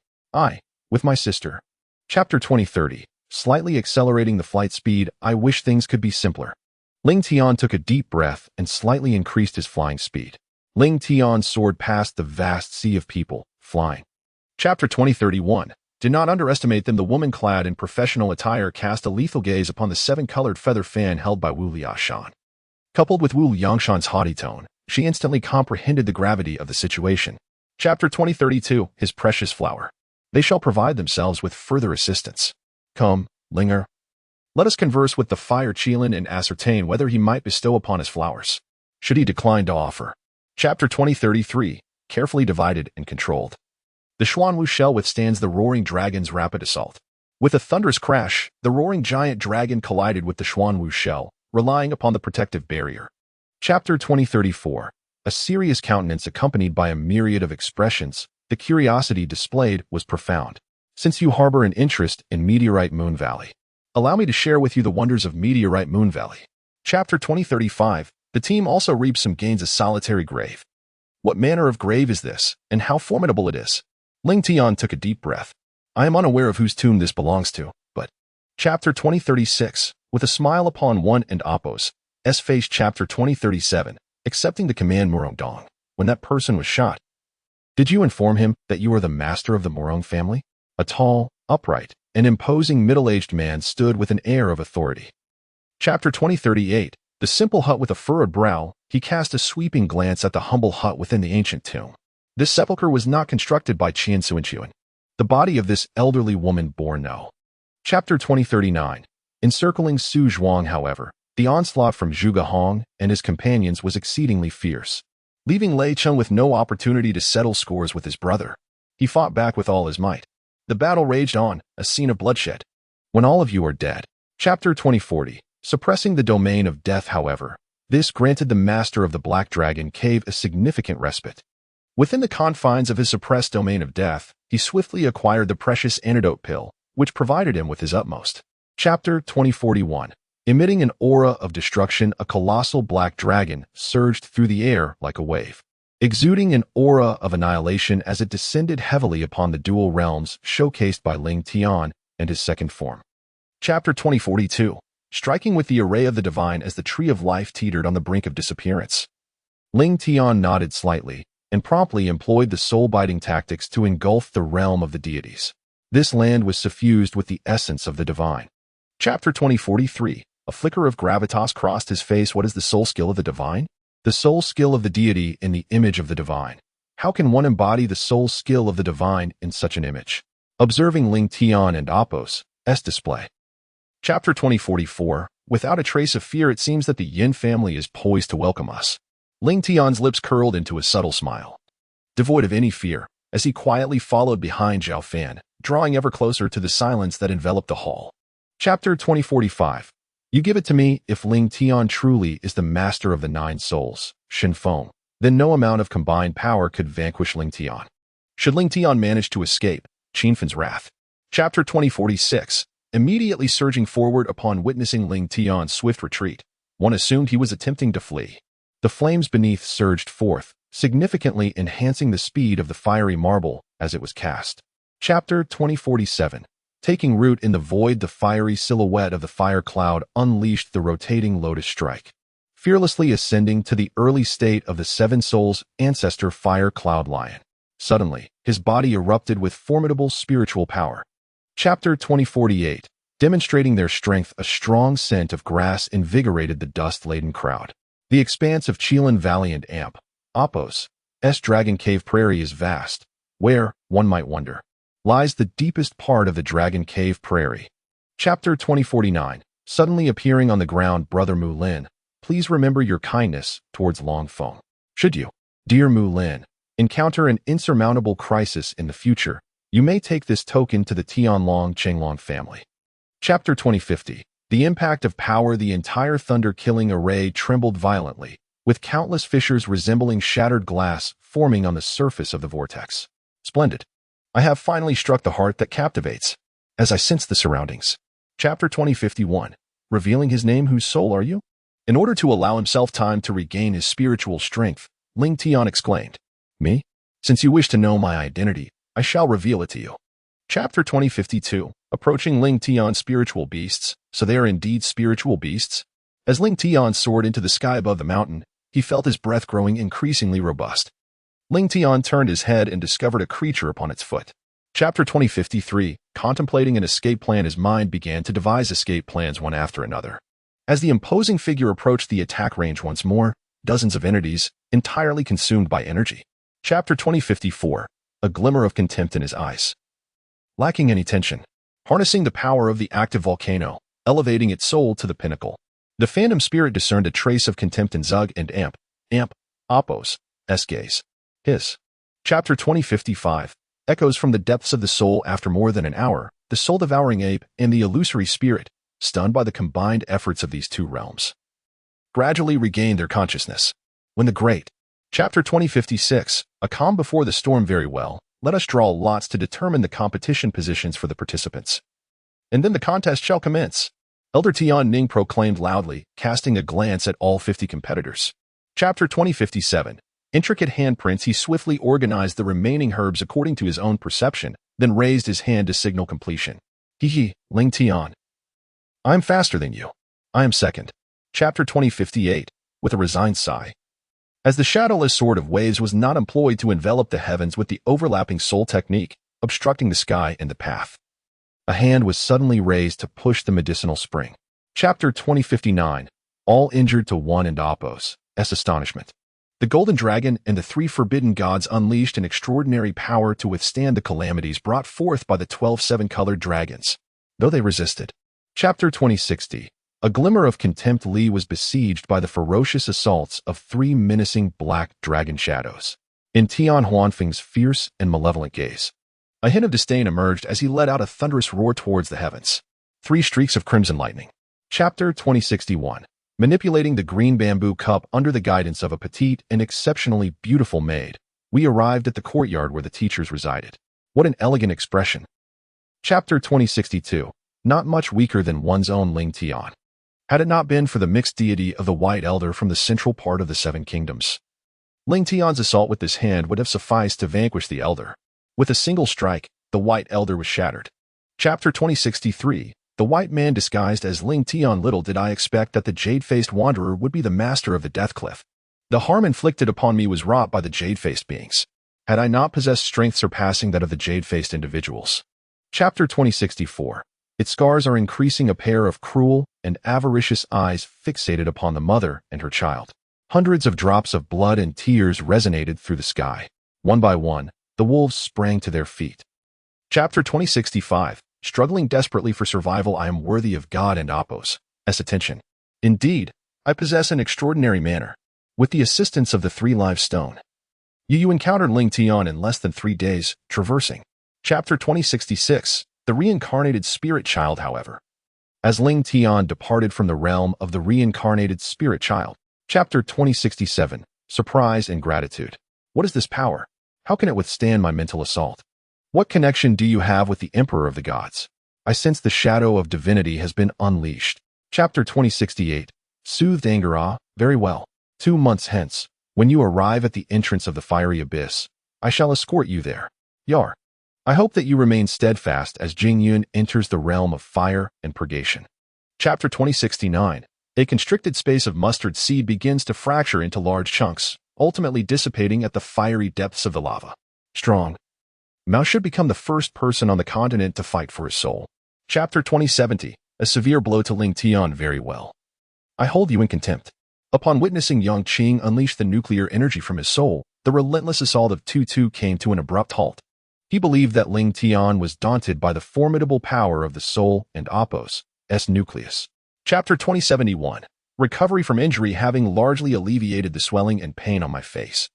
Speaker 1: With my sister. Chapter 2030. Slightly accelerating the flight speed, I wish things could be simpler. Ling Tian took a deep breath and slightly increased his flying speed. Ling Tian soared past the vast sea of people, flying. Chapter 2031. Do not underestimate them. The woman clad in professional attire cast a lethal gaze upon the seven-colored feather fan held by Wu Liaoshan. Coupled with Wu Liangshan's haughty tone, she instantly comprehended the gravity of the situation. Chapter 2032. His precious flower. They shall provide themselves with further assistance. Come, Linger. Let us converse with the Fire Qilin and ascertain whether he might bestow upon us flowers, should he decline to offer. Chapter 2033. Carefully divided and controlled. The Xuanwu shell withstands the roaring dragon's rapid assault. With a thunderous crash, the roaring giant dragon collided with the Xuanwu shell, relying upon the protective barrier. Chapter 2034. A serious countenance accompanied by a myriad of expressions, the curiosity displayed was profound. Since you harbor an interest in Meteorite Moon Valley, allow me to share with you the wonders of Meteorite Moon Valley. Chapter 2035. The team also reaps some gains. A solitary grave. What manner of grave is this, and how formidable it is? Ling Tian took a deep breath. I am unaware of whose tomb this belongs to, but... Chapter 2036. With a smile upon one and Apos' face. Chapter 2037. Accepting the command Murong Dong. When that person was shot, did you inform him that you are the master of the Murong family? A tall, upright, and imposing middle-aged man stood with an air of authority. Chapter 2038. The simple hut with a furrowed brow, he cast a sweeping glance at the humble hut within the ancient tomb. This sepulchre was not constructed by Qian Suinchuan. The body of this elderly woman bore no. Chapter 2039. Encircling Su Zhuang, however, the onslaught from Zhuge Hong and his companions was exceedingly fierce, leaving Lei Cheng with no opportunity to settle scores with his brother. He fought back with all his might. The battle raged on, a scene of bloodshed. When all of you are dead. Chapter 2040. Suppressing the domain of death, however, this granted the master of the Black Dragon Cave a significant respite. Within the confines of his suppressed domain of death, he swiftly acquired the precious antidote pill, which provided him with his utmost. Chapter 2041. Emitting an aura of destruction, a colossal black dragon surged through the air like a wave, exuding an aura of annihilation as it descended heavily upon the dual realms showcased by Ling Tian and his second form. Chapter 2042. Striking with the array of the divine as the tree of life teetered on the brink of disappearance. Ling Tian nodded slightly and promptly employed the soul-biting tactics to engulf the realm of the deities. This land was suffused with the essence of the divine. Chapter 2043. A flicker of gravitas crossed his face. What is the soul skill of the divine? The soul skill of the deity in the image of the divine. How can one embody the soul skill of the divine in such an image? Observing Ling Tian and Apos' display. Chapter 2044. Without a trace of fear, it seems that the Yin family is poised to welcome us. Ling Tian's lips curled into a subtle smile, devoid of any fear, as he quietly followed behind Zhao Fan, drawing ever closer to the silence that enveloped the hall. Chapter 2045. You give it to me. If Ling Tian truly is the master of the nine souls, Shin Feng, then no amount of combined power could vanquish Ling Tian. Should Ling Tian manage to escape Qin Fen's wrath. Chapter 2046. Immediately surging forward upon witnessing Ling Tian's swift retreat, one assumed he was attempting to flee. The flames beneath surged forth, significantly enhancing the speed of the fiery marble as it was cast. Chapter 2047. Taking root in the void, the fiery silhouette of the fire cloud unleashed the rotating lotus strike, fearlessly ascending to the early state of the Seven Souls' ancestor Fire Cloud Lion. Suddenly, his body erupted with formidable spiritual power. Chapter 2048. Demonstrating their strength, a strong scent of grass invigorated the dust-laden crowd. The expanse of Qilin Valley and Apos' Dragon Cave Prairie is vast, where, one might wonder, lies the deepest part of the Dragon Cave Prairie. Chapter 2049. Suddenly appearing on the ground, Brother Mu Lin, please remember your kindness towards Long Feng. Should you, dear Mu Lin, Encounter an insurmountable crisis in the future. You may take this token to the Tianlong Chenglong family. Chapter 2050. The impact of power. The entire thunder-killing array trembled violently, with countless fissures resembling shattered glass forming on the surface of the vortex. Splendid. I have finally struck the heart that captivates, as I sense the surroundings. Chapter 2051. Revealing his name. Whose soul are you? In order to allow himself time to regain his spiritual strength, Ling Tian exclaimed, Me? Since you wish to know my identity, I shall reveal it to you. Chapter 2052. Approaching Ling Tian's spiritual beasts. So they are indeed spiritual beasts? As Ling Tian soared into the sky above the mountain, he felt his breath growing increasingly robust. Ling Tian turned his head and discovered a creature upon its foot. Chapter 2053. Contemplating an escape plan. His mind began to devise escape plans one after another. As the imposing figure approached the attack range once more, dozens of entities, entirely consumed by energy. Chapter 2054. A glimmer of contempt in his eyes. Lacking any tension. Harnessing the power of the active volcano, elevating its soul to the pinnacle. The phantom spirit discerned a trace of contempt in Zug and Apos, gaze. His. Chapter 2055. Echoes from the depths of the soul. After more than an hour, the soul-devouring ape and the illusory spirit, stunned by the combined efforts of these two realms, gradually regained their consciousness. When the great. Chapter 2056. A calm before the storm. Very well, let us draw lots to determine the competition positions for the participants. And then the contest shall commence. Elder Tian Ning proclaimed loudly, casting a glance at all 50 competitors. Chapter 2057. Intricate handprints. He swiftly organized the remaining herbs according to his own perception, then raised his hand to signal completion. Ling Tian. I am faster than you. I am second. Chapter 2058. With a resigned sigh. As the shadowless sword of waves was not employed to envelop the heavens with the overlapping soul technique, obstructing the sky and the path, a hand was suddenly raised to push the medicinal spring. Chapter 2059. All injured to one and Apos' astonishment. The golden dragon and the three forbidden gods unleashed an extraordinary power to withstand the calamities brought forth by the 12 seven-colored dragons, though they resisted. Chapter 2060. A glimmer of contempt. Li was besieged by the ferocious assaults of three menacing black dragon shadows. In Tian Huanfeng's fierce and malevolent gaze, a hint of disdain emerged as he let out a thunderous roar towards the heavens. Three streaks of crimson lightning. Chapter 2061. Manipulating the green bamboo cup under the guidance of a petite and exceptionally beautiful maid, we arrived at the courtyard where the teachers resided. What an elegant expression. Chapter 2062. Not much weaker than one's own Ling Tian. Had it not been for the mixed deity of the White Elder from the central part of the Seven Kingdoms, Ling Tian's assault with this hand would have sufficed to vanquish the Elder. With a single strike, the White Elder was shattered. Chapter 2063. The white man disguised as Ling Tian. Little did I expect that the jade-faced wanderer would be the master of the Death Cliff. The harm inflicted upon me was wrought by the jade-faced beings, had I not possessed strength surpassing that of the jade-faced individuals. Chapter 2064. Its scars are increasing. A pair of cruel and avaricious eyes fixated upon the mother and her child. Hundreds of drops of blood and tears resonated through the sky. One by one, the wolves sprang to their feet. Chapter 2065. Struggling desperately for survival. I am worthy of God and Apos' attention. Indeed, I possess an extraordinary manner. With the assistance of the three live stone, you encountered Ling Tian in less than 3 days, traversing. Chapter 2066. The reincarnated spirit child. However, as Ling Tian departed from the realm of the reincarnated spirit child. Chapter 2067. Surprise and gratitude. What is this power? How can it withstand my mental assault? What connection do you have with the Emperor of the Gods? I sense the shadow of divinity has been unleashed. Chapter 2068. Soothed anger. Ah, very well. 2 months hence, when you arrive at the entrance of the fiery abyss, I shall escort you there. Yar. I hope that you remain steadfast as Jingyun enters the realm of fire and purgation. Chapter 2069. A constricted space of mustard seed begins to fracture into large chunks, ultimately dissipating at the fiery depths of the lava. Strong. Mao should become the first person on the continent to fight for his soul. Chapter 2070. A severe blow to Ling Tian. Very well. I hold you in contempt. Upon witnessing Yang Qing unleash the nuclear energy from his soul, the relentless assault of Tutu came to an abrupt halt. He believed that Ling Tian was daunted by the formidable power of the soul and Apos' nucleus. Chapter 2071. Recovery from injury. Having largely alleviated the swelling and pain on my face,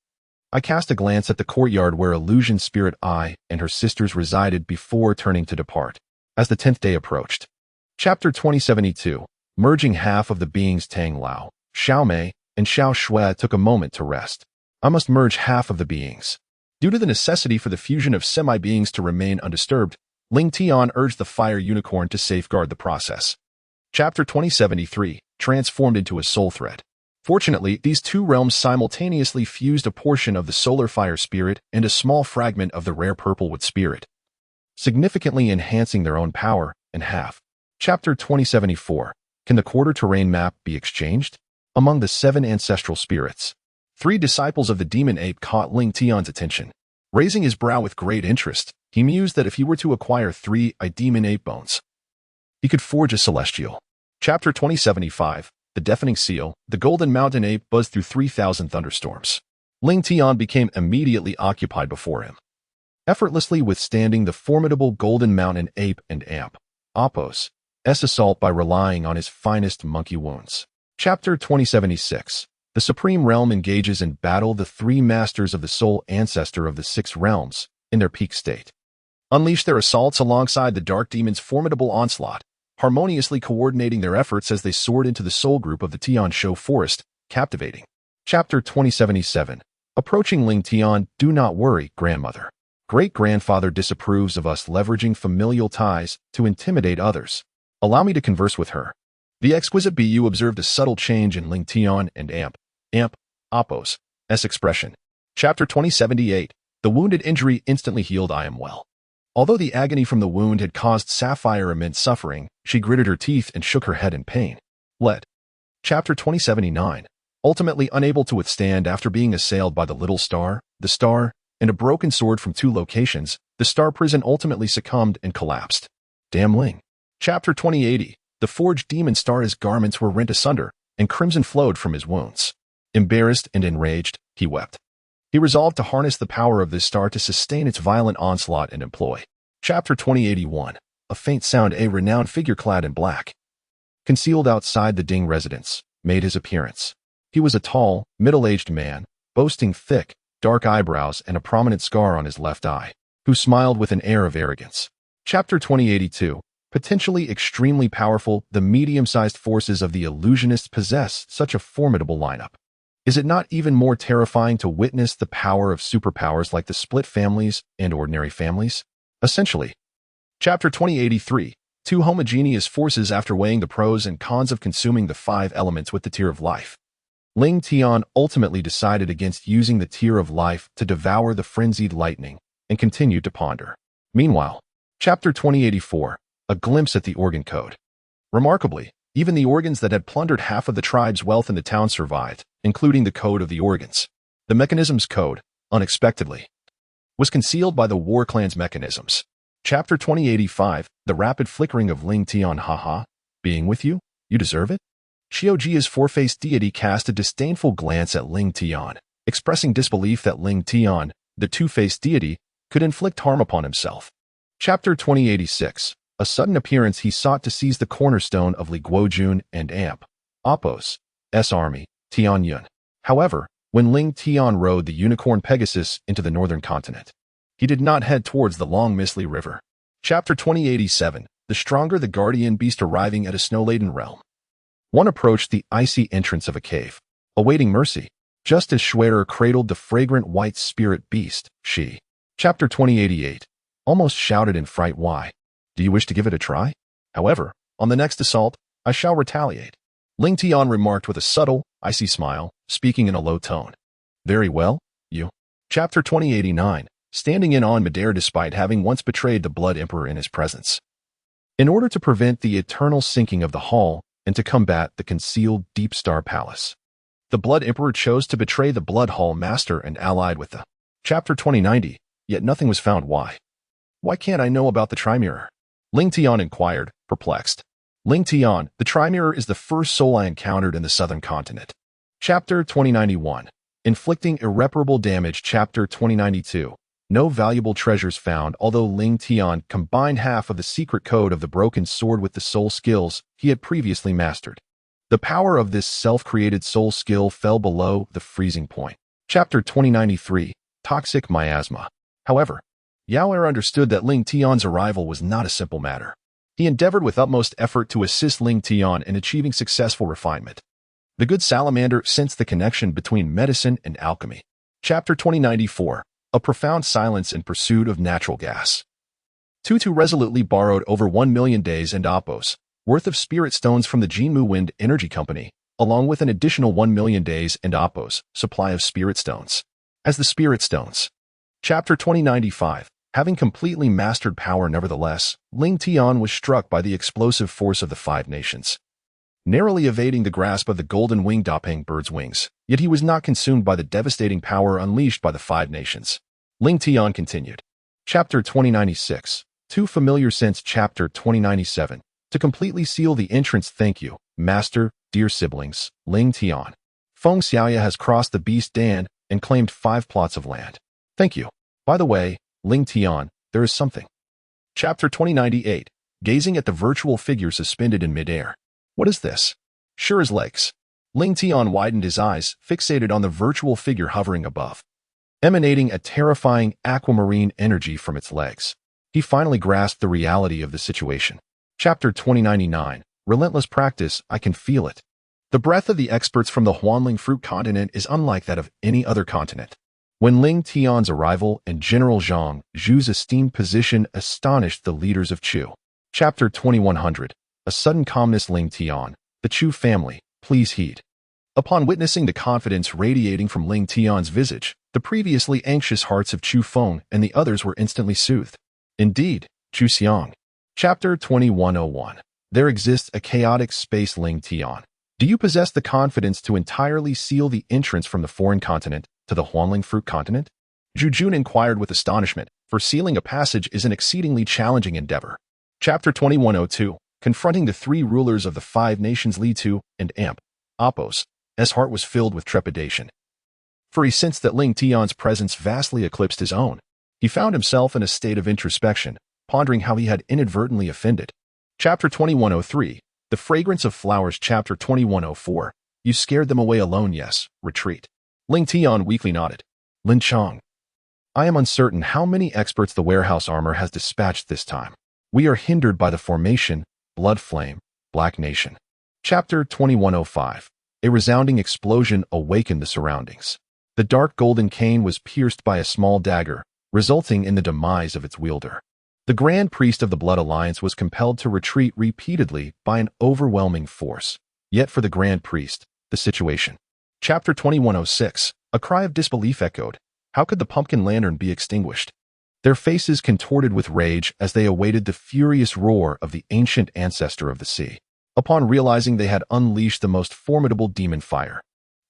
Speaker 1: I cast a glance at the courtyard where illusion spirit I and her sisters resided before turning to depart. As the 10th day approached. Chapter 2072. Merging half of the beings Tang Lao, Xiao Mei, and Xiao Shui took a moment to rest. I must merge half of the beings. Due to the necessity for the fusion of semi-beings to remain undisturbed, Ling Tian urged the fire unicorn to safeguard the process. Chapter 2073. Transformed into a soul thread. Fortunately, these two realms simultaneously fused a portion of the solar fire spirit and a small fragment of the rare purple wood spirit, significantly enhancing their own power in half. Chapter 2074. Can the quarter terrain map be exchanged? Among the 7 ancestral spirits, 3 disciples of the demon ape caught Ling Tian's attention. Raising his brow with great interest, he mused that if he were to acquire 3 demon ape bones, he could forge a celestial. Chapter 2075. The deafening seal. The golden mountain ape buzzed through 3,000 thunderstorms. Ling Tian became immediately occupied before him, effortlessly withstanding the formidable golden mountain ape and Apos' assault by relying on his finest monkey wounds. Chapter 2076. The Supreme Realm engages in battle the 3 masters of the soul ancestor of the 6 realms in their peak state. Unleash their assaults alongside the dark demon's formidable onslaught, harmoniously coordinating their efforts as they soared into the soul group of the Tian Shou forest, captivating. Chapter 2077. Approaching Ling Tian. Do not worry, grandmother. Great-grandfather disapproves of us leveraging familial ties to intimidate others. Allow me to converse with her. The exquisite BU observed a subtle change in Ling Tian and Apos' expression. Chapter 2078. The wounded injury instantly healed. I am well. Although the agony from the wound had caused Sapphire immense suffering, she gritted her teeth and shook her head in pain. Chapter 2079. Ultimately unable to withstand after being assailed by the little star, the star, and a broken sword from 2 locations, the star prison ultimately succumbed and collapsed. Damn Ling. Chapter 2080. The forged demon star's garments were rent asunder, and crimson flowed from his wounds. Embarrassed and enraged, he wept. He resolved to harness the power of this star to sustain its violent onslaught and employ. Chapter 2081. A faint sound. A renowned figure clad in black, concealed outside the Ding residence, made his appearance. He was a tall, middle-aged man, boasting thick, dark eyebrows and a prominent scar on his left eye, who smiled with an air of arrogance. Chapter 2082. Potentially extremely powerful, the medium-sized forces of the illusionists possess such a formidable lineup. Is it not even more terrifying to witness the power of superpowers like the split families and ordinary families? Essentially. Chapter 2083. 2 homogeneous forces. After weighing the pros and cons of consuming the 5 elements with the tear of life, Ling Tian ultimately decided against using the tear of life to devour the frenzied lightning and continued to ponder. Meanwhile, Chapter 2084. A glimpse at the organ code. Remarkably, even the organs that had plundered half of the tribe's wealth in the town survived, including the code of the organs. The mechanism's code, unexpectedly, was concealed by the war clan's mechanisms. Chapter 2085. The rapid flickering of Ling Tian. Haha, being with you? You deserve it? Xiaojia's 4-faced deity cast a disdainful glance at Ling Tian, expressing disbelief that Ling Tian, the 2-faced deity, could inflict harm upon himself. Chapter 2086. A sudden appearance. He sought to seize the cornerstone of Li Guojun and Apos' army, Tianyun. However, when Ling Tian rode the unicorn Pegasus into the northern continent, he did not head towards the long Misli River. Chapter 2087. The stronger the guardian beast. Arriving at a snow-laden realm, one approached the icy entrance of a cave, awaiting mercy. Just as Schwerer cradled the fragrant white spirit beast, she, Chapter 2088, almost shouted in fright, "Why? Do you wish to give it a try? However, on the next assault, I shall retaliate." Ling Tian remarked with a subtle, icy smile, speaking in a low tone. "Very well, you." Chapter 2089. Standing in on midair despite having once betrayed the Blood Emperor in his presence. In order to prevent the eternal sinking of the hall and to combat the concealed Deep Star Palace, the Blood Emperor chose to betray the Blood Hall Master and allied with the Chapter 2090, yet nothing was found. Why? Why can't I know about the Trimirror? Ling Tian inquired, perplexed. Ling Tian, the Trimirror is the first soul I encountered in the southern continent. Chapter 2091. Inflicting irreparable damage. Chapter 2092. No valuable treasures found. Although Ling Tian combined half of the secret code of the broken sword with the soul skills he had previously mastered, the power of this self-created soul skill fell below the freezing point. Chapter 2093, Toxic Miasma. However, Yao Er understood that Ling Tian's arrival was not a simple matter. He endeavored with utmost effort to assist Ling Tian in achieving successful refinement. The good salamander sensed the connection between medicine and alchemy. Chapter 2094, A Profound Silence in Pursuit of Natural Gas. Tutu resolutely borrowed over 1 million days and Appos worth of spirit stones from the Jinmu Wind Energy Company, along with an additional 1 million days and Appos supply of spirit stones. As the spirit stones. Chapter 2095, Having completely mastered power nevertheless, Ling Tian was struck by the explosive force of the Five Nations. Narrowly evading the grasp of the golden-winged Dapeng bird's wings, yet he was not consumed by the devastating power unleashed by the Five Nations. Ling Tian continued. Chapter 2096, Two Familiar Scents. Chapter 2097, To completely seal the entrance. Thank you, Master, dear siblings, Ling Tian. Feng Xiaoya has crossed the Beast Dan and claimed 5 plots of land. Thank you. By the way, Ling Tian, there is something. Chapter 2098, Gazing at the virtual figure suspended in midair. What is this? Sure as lakes. Ling Tian widened his eyes, fixated on the virtual figure hovering above, emanating a terrifying aquamarine energy from its legs. He finally grasped the reality of the situation. Chapter 2099, Relentless Practice. I can feel it. The breath of the experts from the Huanling Fruit Continent is unlike that of any other continent. When Ling Tian's arrival and General Zhang Zhu's esteemed position astonished the leaders of Chu. Chapter 2100, A Sudden Calmness. Ling Tian, the Chu family, please heed. Upon witnessing the confidence radiating from Ling Tian's visage, the previously anxious hearts of Chu Feng and the others were instantly soothed. Indeed, Chu Xiang. Chapter 2101, There exists a chaotic space. Ling Tian, do you possess the confidence to entirely seal the entrance from the foreign continent to the Huanling Fruit Continent? Zhu Jun inquired with astonishment, for sealing a passage is an exceedingly challenging endeavor. Chapter 2102, Confronting the 3 rulers of the 5 nations. Li Tu and Amp. Appos. S. heart was filled with trepidation, for he sensed that Ling Tian's presence vastly eclipsed his own. He found himself in a state of introspection, pondering how he had inadvertently offended. Chapter 2103, The Fragrance of Flowers. Chapter 2104, You scared them away alone. Yes, retreat. Ling Tian weakly nodded. Lin Chang. I am uncertain how many experts the warehouse armor has dispatched this time. We are hindered by the formation, Blood Flame, Black Nation. Chapter 2105, A resounding explosion awakened the surroundings. The dark golden cane was pierced by a small dagger, resulting in the demise of its wielder. The Grand Priest of the Blood Alliance was compelled to retreat repeatedly by an overwhelming force. Yet for the Grand Priest, the situation. Chapter 2106, A cry of disbelief echoed. How could the pumpkin lantern be extinguished? Their faces contorted with rage as they awaited the furious roar of the ancient ancestor of the sea. Upon realizing they had unleashed the most formidable demon fire,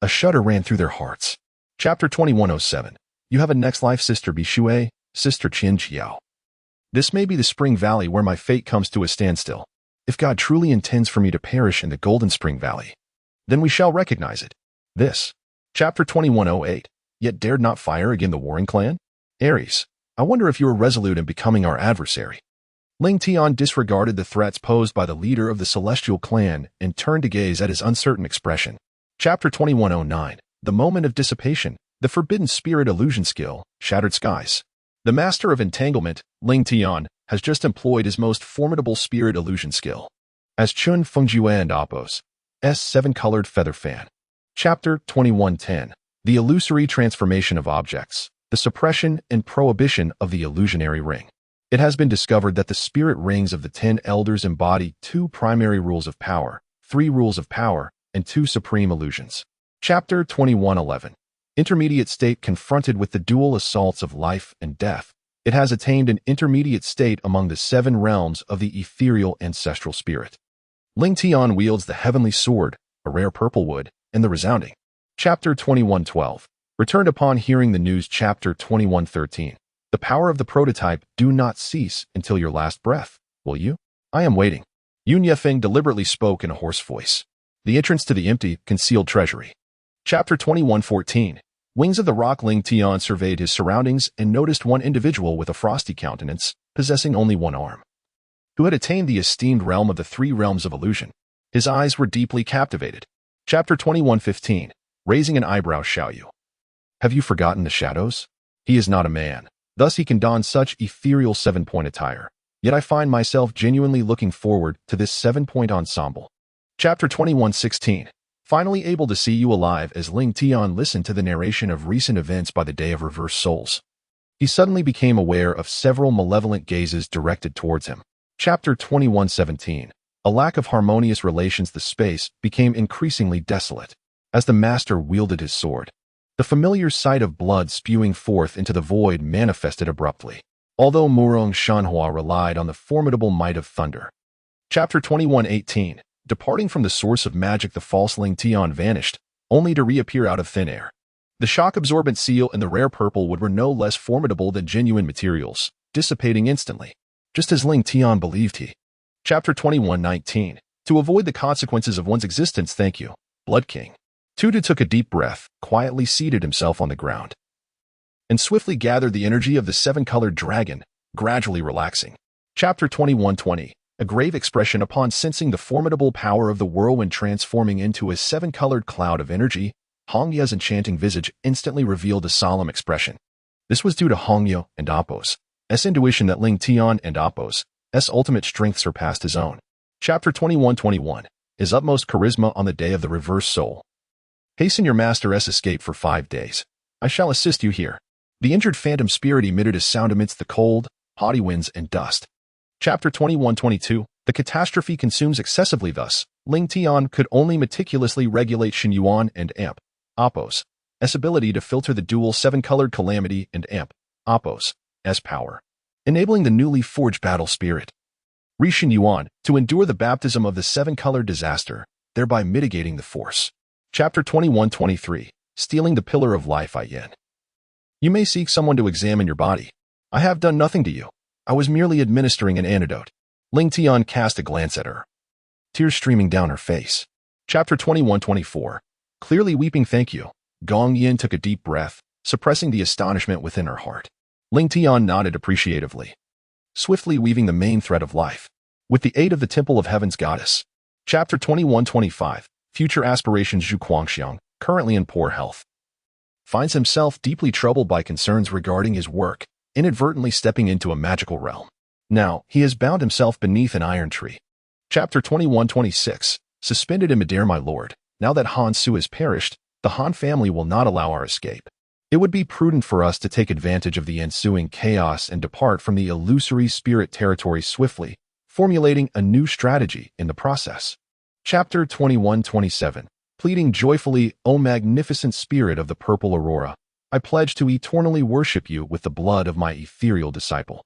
Speaker 1: a shudder ran through their hearts. Chapter 2107, You have a next life. Sister Bishui, Sister Qin Jiao. This may be the Spring Valley where my fate comes to a standstill. If God truly intends for me to perish in the Golden Spring Valley, then we shall recognize it. This. Chapter 2108, Yet dared not fire again the warring clan? Ares, I wonder if you are resolute in becoming our adversary. Ling Tian disregarded the threats posed by the leader of the Celestial Clan and turned to gaze at his uncertain expression. Chapter 2109, The Moment of Dissipation, The Forbidden Spirit Illusion Skill, Shattered Skies. The Master of Entanglement, Ling Tian, has just employed his most formidable spirit illusion skill. As Chun Fengjue and Appos. S. 7-Colored Feather Fan. Chapter 2110, The Illusory Transformation of Objects, The Suppression and Prohibition of the Illusionary Ring. It has been discovered that the spirit rings of the 10 elders embody 2 primary rules of power, 3 rules of power, and 2 supreme illusions. Chapter 2111, Intermediate State. Confronted with the dual assaults of life and death, it has attained an intermediate state among the 7 realms of the ethereal ancestral spirit. Ling Tian wields the heavenly sword, a rare purple wood, and the resounding. Chapter 2112, Returned upon hearing the news. Chapter 2113, The Power of the Prototype. Do not cease until your last breath, will you? I am waiting. Yun Yefeng deliberately spoke in a hoarse voice. The entrance to the empty, concealed treasury. Chapter 2114, Wings of the Rock. Ling Tian surveyed his surroundings and noticed one individual with a frosty countenance, possessing only 1 arm, who had attained the esteemed realm of the 3 realms of illusion. His eyes were deeply captivated. Chapter 2115, Raising an Eyebrow. Xiaoyu Have you forgotten the shadows? He is not a man. Thus he can don such ethereal 7-point attire. Yet I find myself genuinely looking forward to this 7-point ensemble. Chapter 21:16. Finally able to see you alive as Ling Tian listened to the narration of recent events by the Day of Reverse Souls. He suddenly became aware of several malevolent gazes directed towards him. Chapter 21:17. A lack of harmonious relations. The space became increasingly desolate as the master wielded his sword. The familiar sight of blood spewing forth into the void manifested abruptly, although Murong Shanhua relied on the formidable might of thunder. Chapter 21:18. Departing from the source of magic, the false Ling Tian vanished, only to reappear out of thin air. The shock-absorbent seal and the rare purple wood were no less formidable than genuine materials, dissipating instantly, just as Ling Tian believed he. Chapter 21:19. To avoid the consequences of one's existence, thank you, Blood King. Tutu took a deep breath, quietly seated himself on the ground, and swiftly gathered the energy of the 7-colored dragon, gradually relaxing. Chapter 21:20. A grave expression upon sensing the formidable power of the whirlwind transforming into a 7-colored cloud of energy, Hongya's enchanting visage instantly revealed a solemn expression. This was due to Hongya and Appo's intuition that Ling Tian and Appo's ultimate strength surpassed his own. Chapter 21:21. His utmost charisma on the Day of the Reverse Soul. Hasten your master's escape for 5 days. I shall assist you here. The injured phantom spirit emitted a sound amidst the cold, haughty winds and dust. Chapter 21:22. The catastrophe consumes excessively. Thus, Ling Tian could only meticulously regulate Shen Yuan and Amp Appo's ability to filter the dual 7-colored calamity and Amp Appo's power, enabling the newly forged battle spirit Shen Yuan to endure the baptism of the 7-colored disaster, thereby mitigating the force. Chapter 21:23. Stealing the Pillar of Life. Yin. You may seek someone to examine your body. I have done nothing to you. I was merely administering an antidote. Ling Tian cast a glance at her, tears streaming down her face. Chapter 21:24. Clearly weeping. Thank you. Gong Yin took a deep breath, suppressing the astonishment within her heart. Ling Tian nodded appreciatively, swiftly weaving the main thread of life, with the aid of the Temple of Heaven's Goddess. Chapter 21:25. Future aspirations. Zhu Guangxiang, currently in poor health, finds himself deeply troubled by concerns regarding his work, inadvertently stepping into a magical realm. Now, he has bound himself beneath an iron tree. Chapter 21:26. Suspended in midair. My lord, now that Han Su has perished, the Han family will not allow our escape. It would be prudent for us to take advantage of the ensuing chaos and depart from the illusory spirit territory swiftly, formulating a new strategy in the process. Chapter 21:27. Pleading joyfully, O magnificent spirit of the purple aurora, I pledge to eternally worship you with the blood of my ethereal disciple.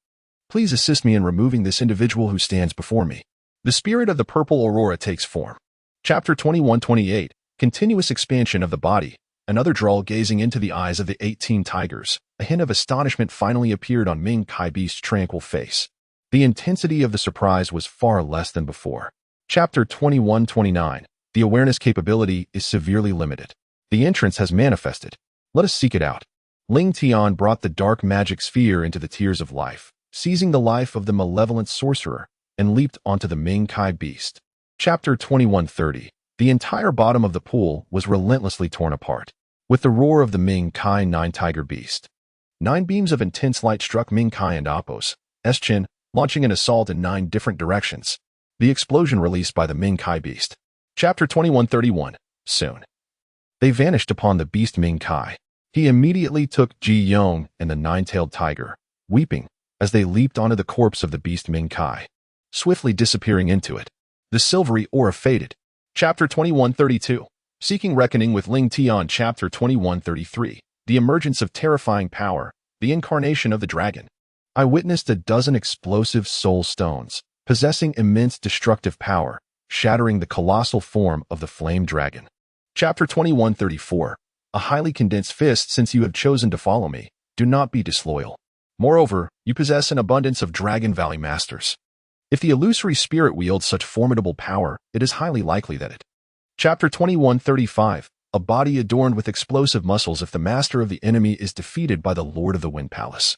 Speaker 1: Please assist me in removing this individual who stands before me. The spirit of the purple aurora takes form. Chapter 21:28. Continuous expansion of the body. Another drawl gazing into the eyes of the 18 tigers. A hint of astonishment finally appeared on Ming Kai Beast's tranquil face. The intensity of the surprise was far less than before. Chapter 21:29. The awareness capability is severely limited. The entrance has manifested. Let us seek it out. Ling Tian brought the dark magic sphere into the tears of life, seizing the life of the malevolent sorcerer, and leaped onto the Ming Kai Beast. Chapter 21:30. The entire bottom of the pool was relentlessly torn apart, with the roar of the Ming Kai 9 Tiger Beast. 9 beams of intense light struck Ming Kai and Appo's chin, launching an assault in 9 different directions. The explosion released by the Ming Kai Beast. Chapter 21:31. Soon, they vanished upon the beast Ming Kai. He immediately took Ji Yong and the 9-tailed tiger, weeping, as they leaped onto the corpse of the beast Ming Kai, swiftly disappearing into it. The silvery aura faded. Chapter 21:32. Seeking reckoning with Ling Tian. Chapter 21:33. The emergence of terrifying power, the incarnation of the dragon. I witnessed a dozen explosive soul stones, possessing immense destructive power, shattering the colossal form of the flame dragon. Chapter 21:34. A highly condensed fist. Since you have chosen to follow me, do not be disloyal. Moreover, you possess an abundance of Dragon Valley masters. If the illusory spirit wields such formidable power, it is highly likely that it. Chapter 21:35. A body adorned with explosive muscles. If the master of the enemy is defeated by the Lord of the Wind Palace,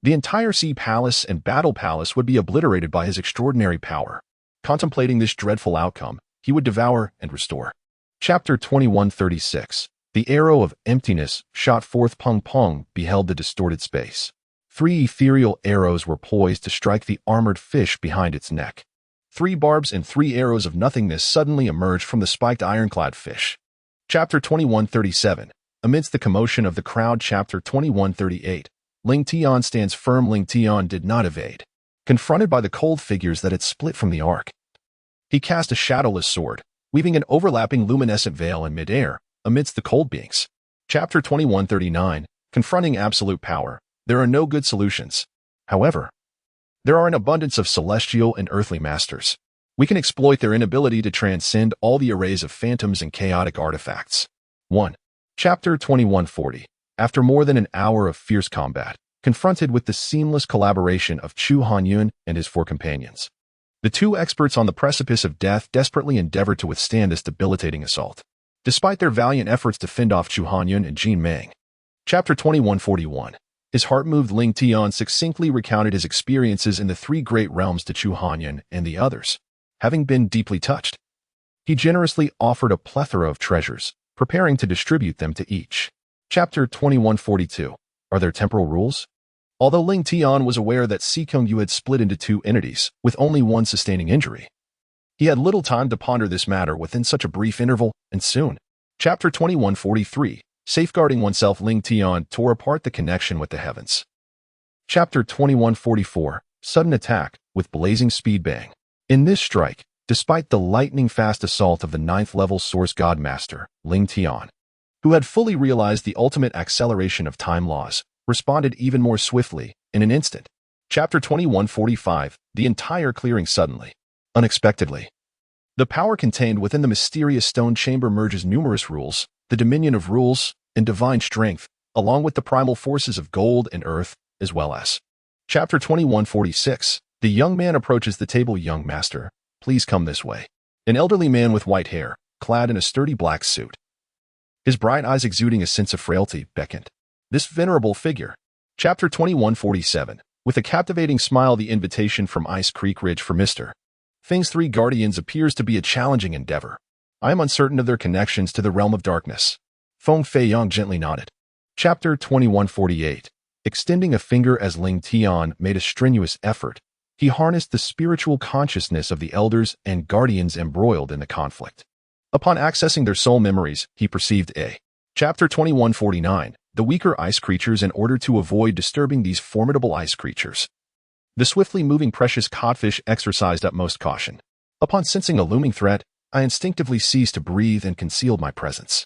Speaker 1: the entire Sea Palace and Battle Palace would be obliterated by his extraordinary power. Contemplating this dreadful outcome, he would devour and restore. Chapter 21:36. The arrow of emptiness shot forth. Pung Pung beheld the distorted space. 3 ethereal arrows were poised to strike the armored fish behind its neck. 3 barbs and 3 arrows of nothingness suddenly emerged from the spiked ironclad fish. Chapter 2137. Amidst the commotion of the crowd. Chapter 2138. Ling Tian stands firm. Ling Tian did not evade. Confronted by the cold figures that had split from the arc, he cast a shadowless sword, weaving an overlapping luminescent veil in midair, amidst the cold beings. Chapter 2139. Confronting absolute power. There are no good solutions. However, there are an abundance of celestial and earthly masters. We can exploit their inability to transcend all the arrays of phantoms and chaotic artifacts. 1. Chapter 2140. After more than an hour of fierce combat, confronted with the seamless collaboration of Chu Hanyun and his 4 companions, the 2 experts on the precipice of death desperately endeavored to withstand this debilitating assault, despite their valiant efforts to fend off Chu Hanyun and Jin Meng. Chapter 2141. His heart-moved Ling Tian succinctly recounted his experiences in the 3 great realms to Chu Hanyun and the others. Having been deeply touched, he generously offered a plethora of treasures, preparing to distribute them to each. Chapter 2142. Are there temporal rules? Although Ling Tian was aware that Sikong Yu had split into 2 entities, with only one sustaining injury, he had little time to ponder this matter within such a brief interval, and soon. Chapter 2143. Safeguarding oneself. Ling Tian tore apart the connection with the heavens. Chapter 2144. Sudden attack, with blazing speed. Bang. In this strike, despite the lightning-fast assault of the 9th-level Source God Master, Ling Tian, who had fully realized the ultimate acceleration of time laws, responded even more swiftly, in an instant. Chapter 2145. The entire clearing suddenly, unexpectedly. The power contained within the mysterious stone chamber merges numerous rules, the dominion of rules, and divine strength, along with the primal forces of gold and earth, as well as. Chapter 2146. The young man approaches the table. Young master, please come this way. An elderly man with white hair, clad in a sturdy black suit, his bright eyes exuding a sense of frailty, beckoned this venerable figure. Chapter 2147. With a captivating smile, the invitation from Ice Creek Ridge for Mr. Thing's 3 guardians appears to be a challenging endeavor. I am uncertain of their connections to the realm of darkness. Feng Feiyang gently nodded. Chapter 2148. Extending a finger as Ling Tian made a strenuous effort, he harnessed the spiritual consciousness of the elders and guardians embroiled in the conflict. Upon accessing their soul memories, he perceived a. Chapter 2149. The weaker ice creatures. In order to avoid disturbing these formidable ice creatures, the swiftly moving precious codfish exercised utmost caution. Upon sensing a looming threat, I instinctively ceased to breathe and concealed my presence.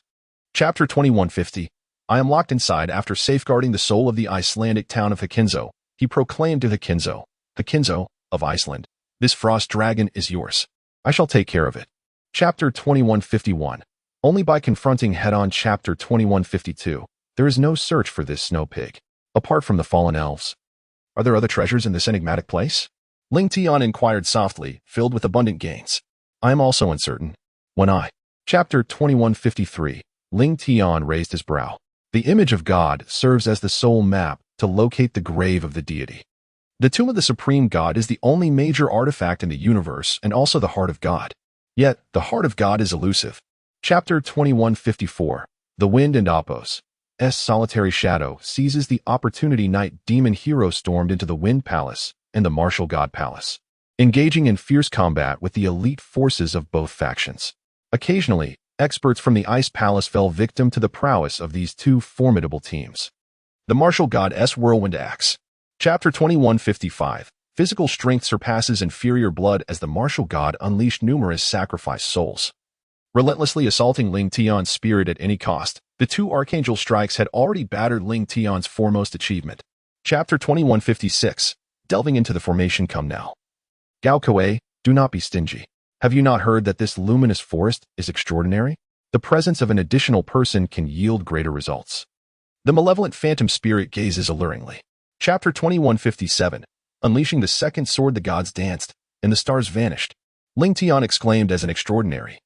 Speaker 1: Chapter 2150. I am locked inside. After safeguarding the soul of the Icelandic town of Hakinzo, he proclaimed to Hakinzo of Iceland, this frost dragon is yours. I shall take care of it. Chapter 2151. Only by confronting head-on. Chapter 2152. There is no search for this snow pig, apart from the fallen elves. Are there other treasures in this enigmatic place? Ling Tian inquired softly, filled with abundant gains. I am also uncertain. When I. Chapter 2153. Ling Tian raised his brow. The image of God serves as the soul map to locate the grave of the deity. The tomb of the supreme God is the only major artifact in the universe and also the heart of God. Yet, the heart of God is elusive. Chapter 2154. The wind and Apos. Solitary shadow seizes the opportunity. Night demon hero stormed into the Wind Palace and the Martial God Palace, engaging in fierce combat with the elite forces of both factions. Occasionally, experts from the Ice Palace fell victim to the prowess of these 2 formidable teams. The Martial God's Whirlwind Axe. Chapter 2155. Physical strength surpasses inferior blood as the Martial God unleashed numerous sacrificed souls, relentlessly assaulting Ling Tian's spirit at any cost. The 2 archangel strikes had already battered Ling Tian's foremost achievement. Chapter 2156. Delving into the formation. Come now. Gao Kuei, do not be stingy. Have you not heard that this luminous forest is extraordinary? The presence of an additional person can yield greater results. The malevolent phantom spirit gazes alluringly. Chapter 2157. Unleashing the second sword. The gods danced, and the stars vanished. Ling Tian exclaimed as an extraordinary,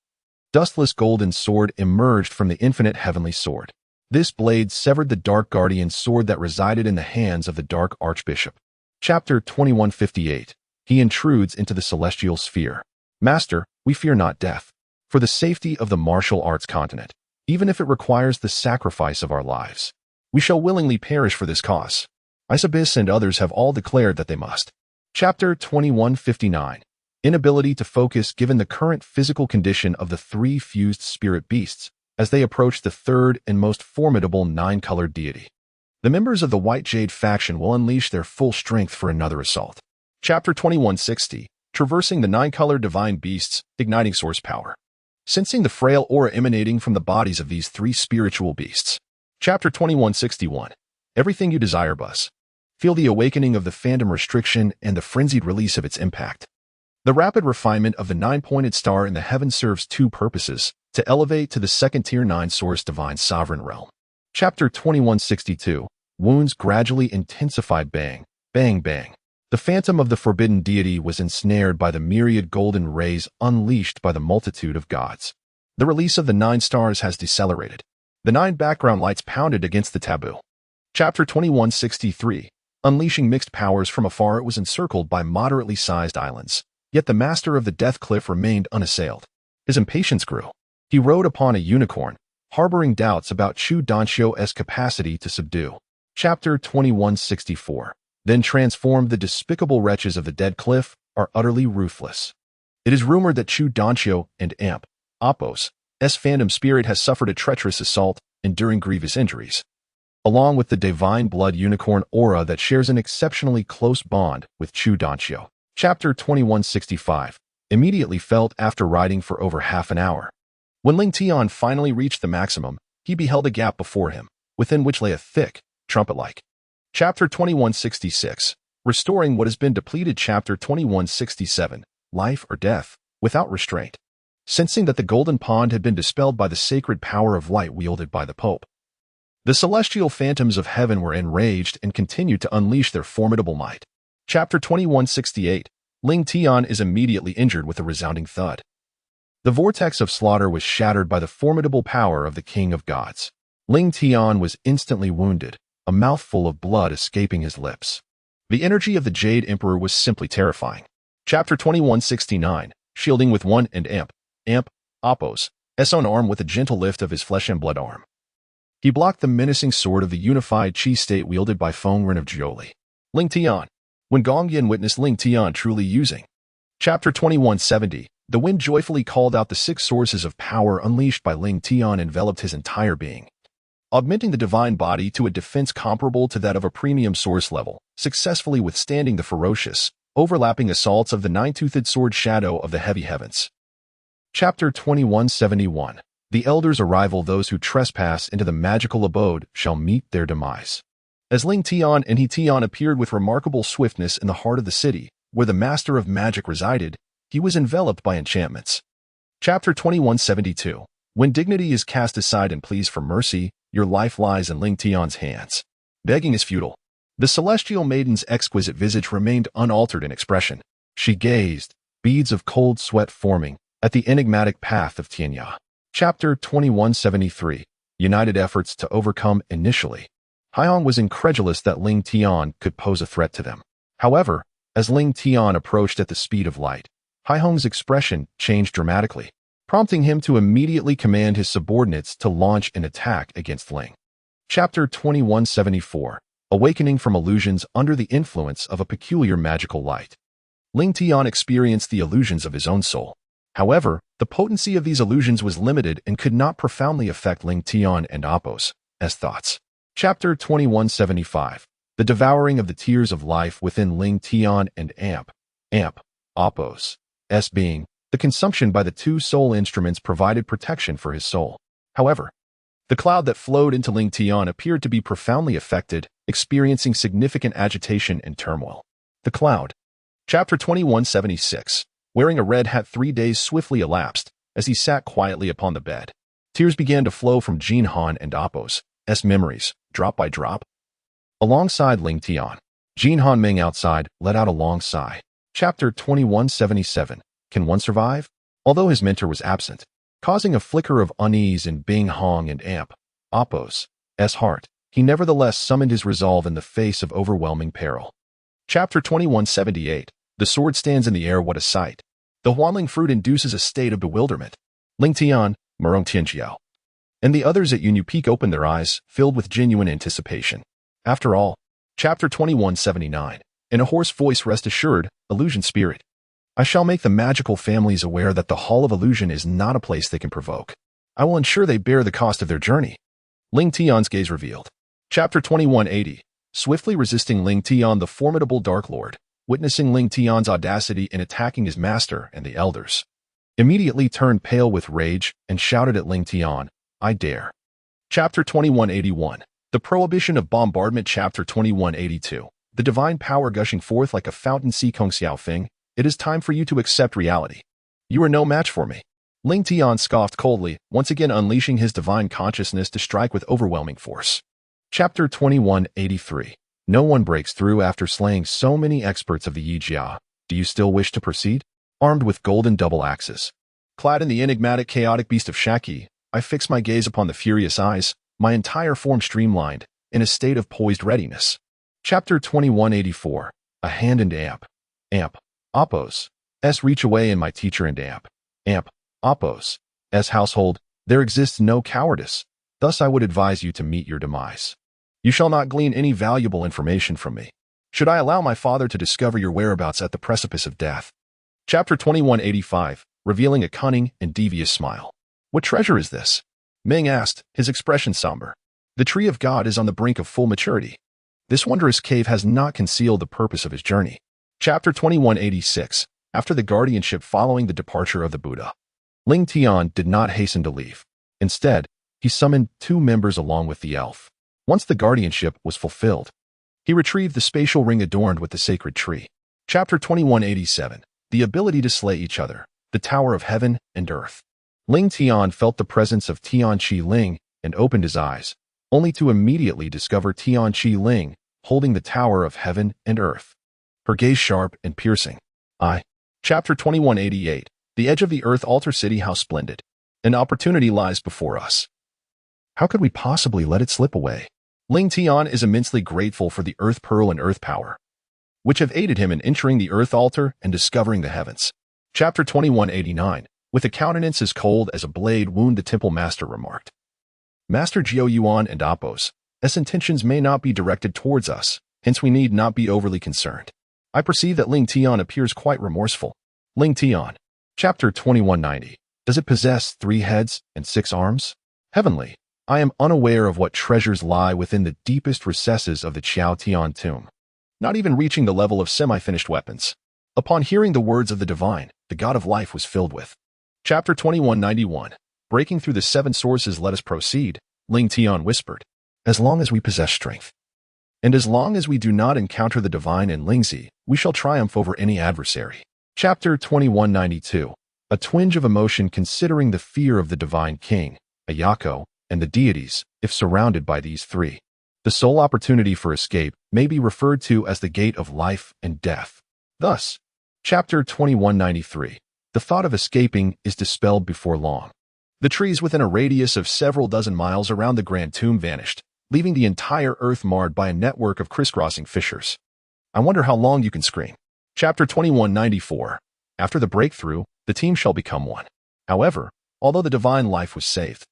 Speaker 1: dustless golden sword emerged from the infinite heavenly sword. This blade severed the Dark Guardian's sword that resided in the hands of the Dark Archbishop. Chapter 2158. He intrudes into the celestial sphere. Master, we fear not death. For the safety of the martial arts continent, even if it requires the sacrifice of our lives. We shall willingly perish for this cause. Isabis and others have all declared that they must. Chapter 2159. Inability to focus given the current physical condition of the three fused spirit beasts as they approach the third and most formidable nine-colored deity. The members of the White Jade faction will unleash their full strength for another assault. Chapter 2160. Traversing the nine-colored divine beasts, igniting source power. Sensing the frail aura emanating from the bodies of these three spiritual beasts. Chapter 2161. Everything you desire, Buzz. Feel the awakening of the fandom restriction and the frenzied release of its impact. The rapid refinement of the nine-pointed star in the heavens serves two purposes: to elevate to the second tier 9 source divine sovereign realm. Chapter 2162. Wounds gradually intensified. Bang, bang, bang. The phantom of the forbidden deity was ensnared by the myriad golden rays unleashed by the multitude of gods. The release of the 9 stars has decelerated. The 9 background lights pounded against the taboo. Chapter 2163. Unleashing mixed powers from afar, it was encircled by moderately sized islands. Yet the master of the Death Cliff remained unassailed. His impatience grew. He rode upon a unicorn, harboring doubts about Chu Danxio's capacity to subdue. Chapter 2164. Then transformed, the despicable wretches of the Dead Cliff are utterly ruthless. It is rumored that Chu Danxio and Apos' fandom spirit has suffered a treacherous assault, enduring grievous injuries. Along with the divine blood unicorn aura that shares an exceptionally close bond with Chu Danxio. Chapter 2165. Immediately felt after riding for over half an hour. When Ling Tian finally reached the maximum, he beheld a gap before him, within which lay a thick, trumpet-like. Chapter 2166. Restoring what has been depleted. Chapter 2167. Life or death, without restraint. Sensing that the golden pond had been dispelled by the sacred power of light wielded by the Pope, the celestial phantoms of heaven were enraged and continued to unleash their formidable might. Chapter 2168. Ling Tian is immediately injured with a resounding thud. The vortex of slaughter was shattered by the formidable power of the King of Gods. Ling Tian was instantly wounded, a mouthful of blood escaping his lips. The energy of the Jade Emperor was simply terrifying. Chapter 2169. Shielding with one and Apos' own arm with a gentle lift of his flesh and blood arm. He blocked the menacing sword of the unified Qi state wielded by Feng Ren of Jiuli. Ling Tian. When Gongyan witnessed Ling Tian truly using. Chapter 2170. The wind joyfully called out the 6 sources of power unleashed by Ling Tian enveloped his entire being, augmenting the divine body to a defense comparable to that of a premium source level, successfully withstanding the ferocious, overlapping assaults of the 9-toothed sword shadow of the heavy heavens. Chapter 2171. The elders arrival. Those who trespass into the magical abode shall meet their demise. As Ling Tian and He Tian appeared with remarkable swiftness in the heart of the city, where the master of magic resided, he was enveloped by enchantments. Chapter 2172. When dignity is cast aside and pleas for mercy, your life lies in Ling Tian's hands. Begging is futile. The celestial maiden's exquisite visage remained unaltered in expression. She gazed, beads of cold sweat forming, at the enigmatic path of Tianya. Chapter 2173. United efforts to overcome. Initially, Haihong was incredulous that Ling Tian could pose a threat to them. However, as Ling Tian approached at the speed of light, Haihong's expression changed dramatically, prompting him to immediately command his subordinates to launch an attack against Ling. Chapter 2174. Awakening from illusions under the influence of a peculiar magical light. Ling Tian experienced the illusions of his own soul. However, the potency of these illusions was limited and could not profoundly affect Ling Tian and Apos' thoughts. Chapter 2175. The devouring of the tears of life within Ling Tian and Apos' being. The consumption by the 2 soul instruments provided protection for his soul. However, the cloud that flowed into Ling Tian appeared to be profoundly affected, experiencing significant agitation and turmoil. The cloud. Chapter 2176. Wearing a red hat. 3 days swiftly elapsed, as he sat quietly upon the bed. Tears began to flow from Jin Han and Apos' memories, drop by drop. Alongside Ling Tian, Jin Han Ming outside let out a long sigh. Chapter 2177. Can one survive? Although his mentor was absent, causing a flicker of unease in Bing Hong and Apos' heart, he nevertheless summoned his resolve in the face of overwhelming peril. Chapter 2178. The sword stands in the air. What a sight! The Huanling fruit induces a state of bewilderment. Ling Tian, Merong Tianjiao. and the others at Yunyu Peak opened their eyes, filled with genuine anticipation. After all, Chapter 2179. In a hoarse voice, rest assured, illusion spirit. I shall make the magical families aware that the Hall of Illusion is not a place they can provoke. I will ensure they bear the cost of their journey. Ling Tian's gaze revealed. Chapter 2180. Swiftly resisting Ling Tian, the formidable Dark Lord, witnessing Ling Tian's audacity in attacking his master and the elders, immediately turned pale with rage and shouted at Ling Tian, I dare. Chapter 2181. The Prohibition of Bombardment. Chapter 2182. The divine power gushing forth like a fountain. Si Kong Xiao Fing. It is time for you to accept reality. You are no match for me. Ling Tian scoffed coldly, once again unleashing his divine consciousness to strike with overwhelming force. Chapter 2183. No one breaks through after slaying so many experts of the Yi Jia. Do you still wish to proceed? Armed with golden double axes, clad in the enigmatic chaotic beast of Shaki, I fix my gaze upon the furious eyes, my entire form streamlined, in a state of poised readiness. Chapter 2184. A hand and amp. Amp. Oppos. S reach away in my teacher and amp. Amp. Oppos. S household. There exists no cowardice. Thus I would advise you to meet your demise. You shall not glean any valuable information from me. Should I allow my father to discover your whereabouts at the precipice of death? Chapter 2185. Revealing a cunning and devious smile. What treasure is this? Ming asked, his expression somber. The tree of God is on the brink of full maturity. This wondrous cave has not concealed the purpose of his journey. Chapter 2186. After the guardianship following the departure of the Buddha, Ling Tian did not hasten to leave. Instead, he summoned 2 members along with the elf. Once the guardianship was fulfilled, he retrieved the spatial ring adorned with the sacred tree. Chapter 2187. The ability to slay each other. The Tower of Heaven and Earth. Ling Tian felt the presence of Tian Qi Ling and opened his eyes, only to immediately discover Tian Qi Ling holding the Tower of Heaven and Earth. Her gaze sharp and piercing. Chapter 2188. The edge of the Earth Altar City. How splendid. An opportunity lies before us. How could we possibly let it slip away? Ling Tian is immensely grateful for the Earth Pearl and Earth Power, which have aided him in entering the Earth Altar and discovering the heavens. Chapter 2189. With a countenance as cold as a blade wound, the Temple Master remarked. Master Jiao Yuan and Oppos, S intentions may not be directed towards us, hence we need not be overly concerned. I perceive that Ling Tian appears quite remorseful. Ling Tian. Chapter 2190. Does it possess 3 heads and 6 arms? Heavenly. I am unaware of what treasures lie within the deepest recesses of the Qiao Tian tomb, not even reaching the level of semi-finished weapons. Upon hearing the words of the divine, the god of life was filled with. Chapter 2191. Breaking through the 7 sources, let us proceed, Ling Tian whispered. As long as we possess strength, and as long as we do not encounter the divine in Lingzi, we shall triumph over any adversary. Chapter 2192. A twinge of emotion considering the fear of the divine king, Ayako, and the deities, if surrounded by these 3. The sole opportunity for escape may be referred to as the gate of life and death. Thus, Chapter 2193. The thought of escaping is dispelled before long. The trees within a radius of several dozen miles around the grand tomb vanished, leaving the entire earth marred by a network of crisscrossing fissures. I wonder how long you can scream. Chapter 2194. After the breakthrough, the team shall become one. However, although the divine life was saved,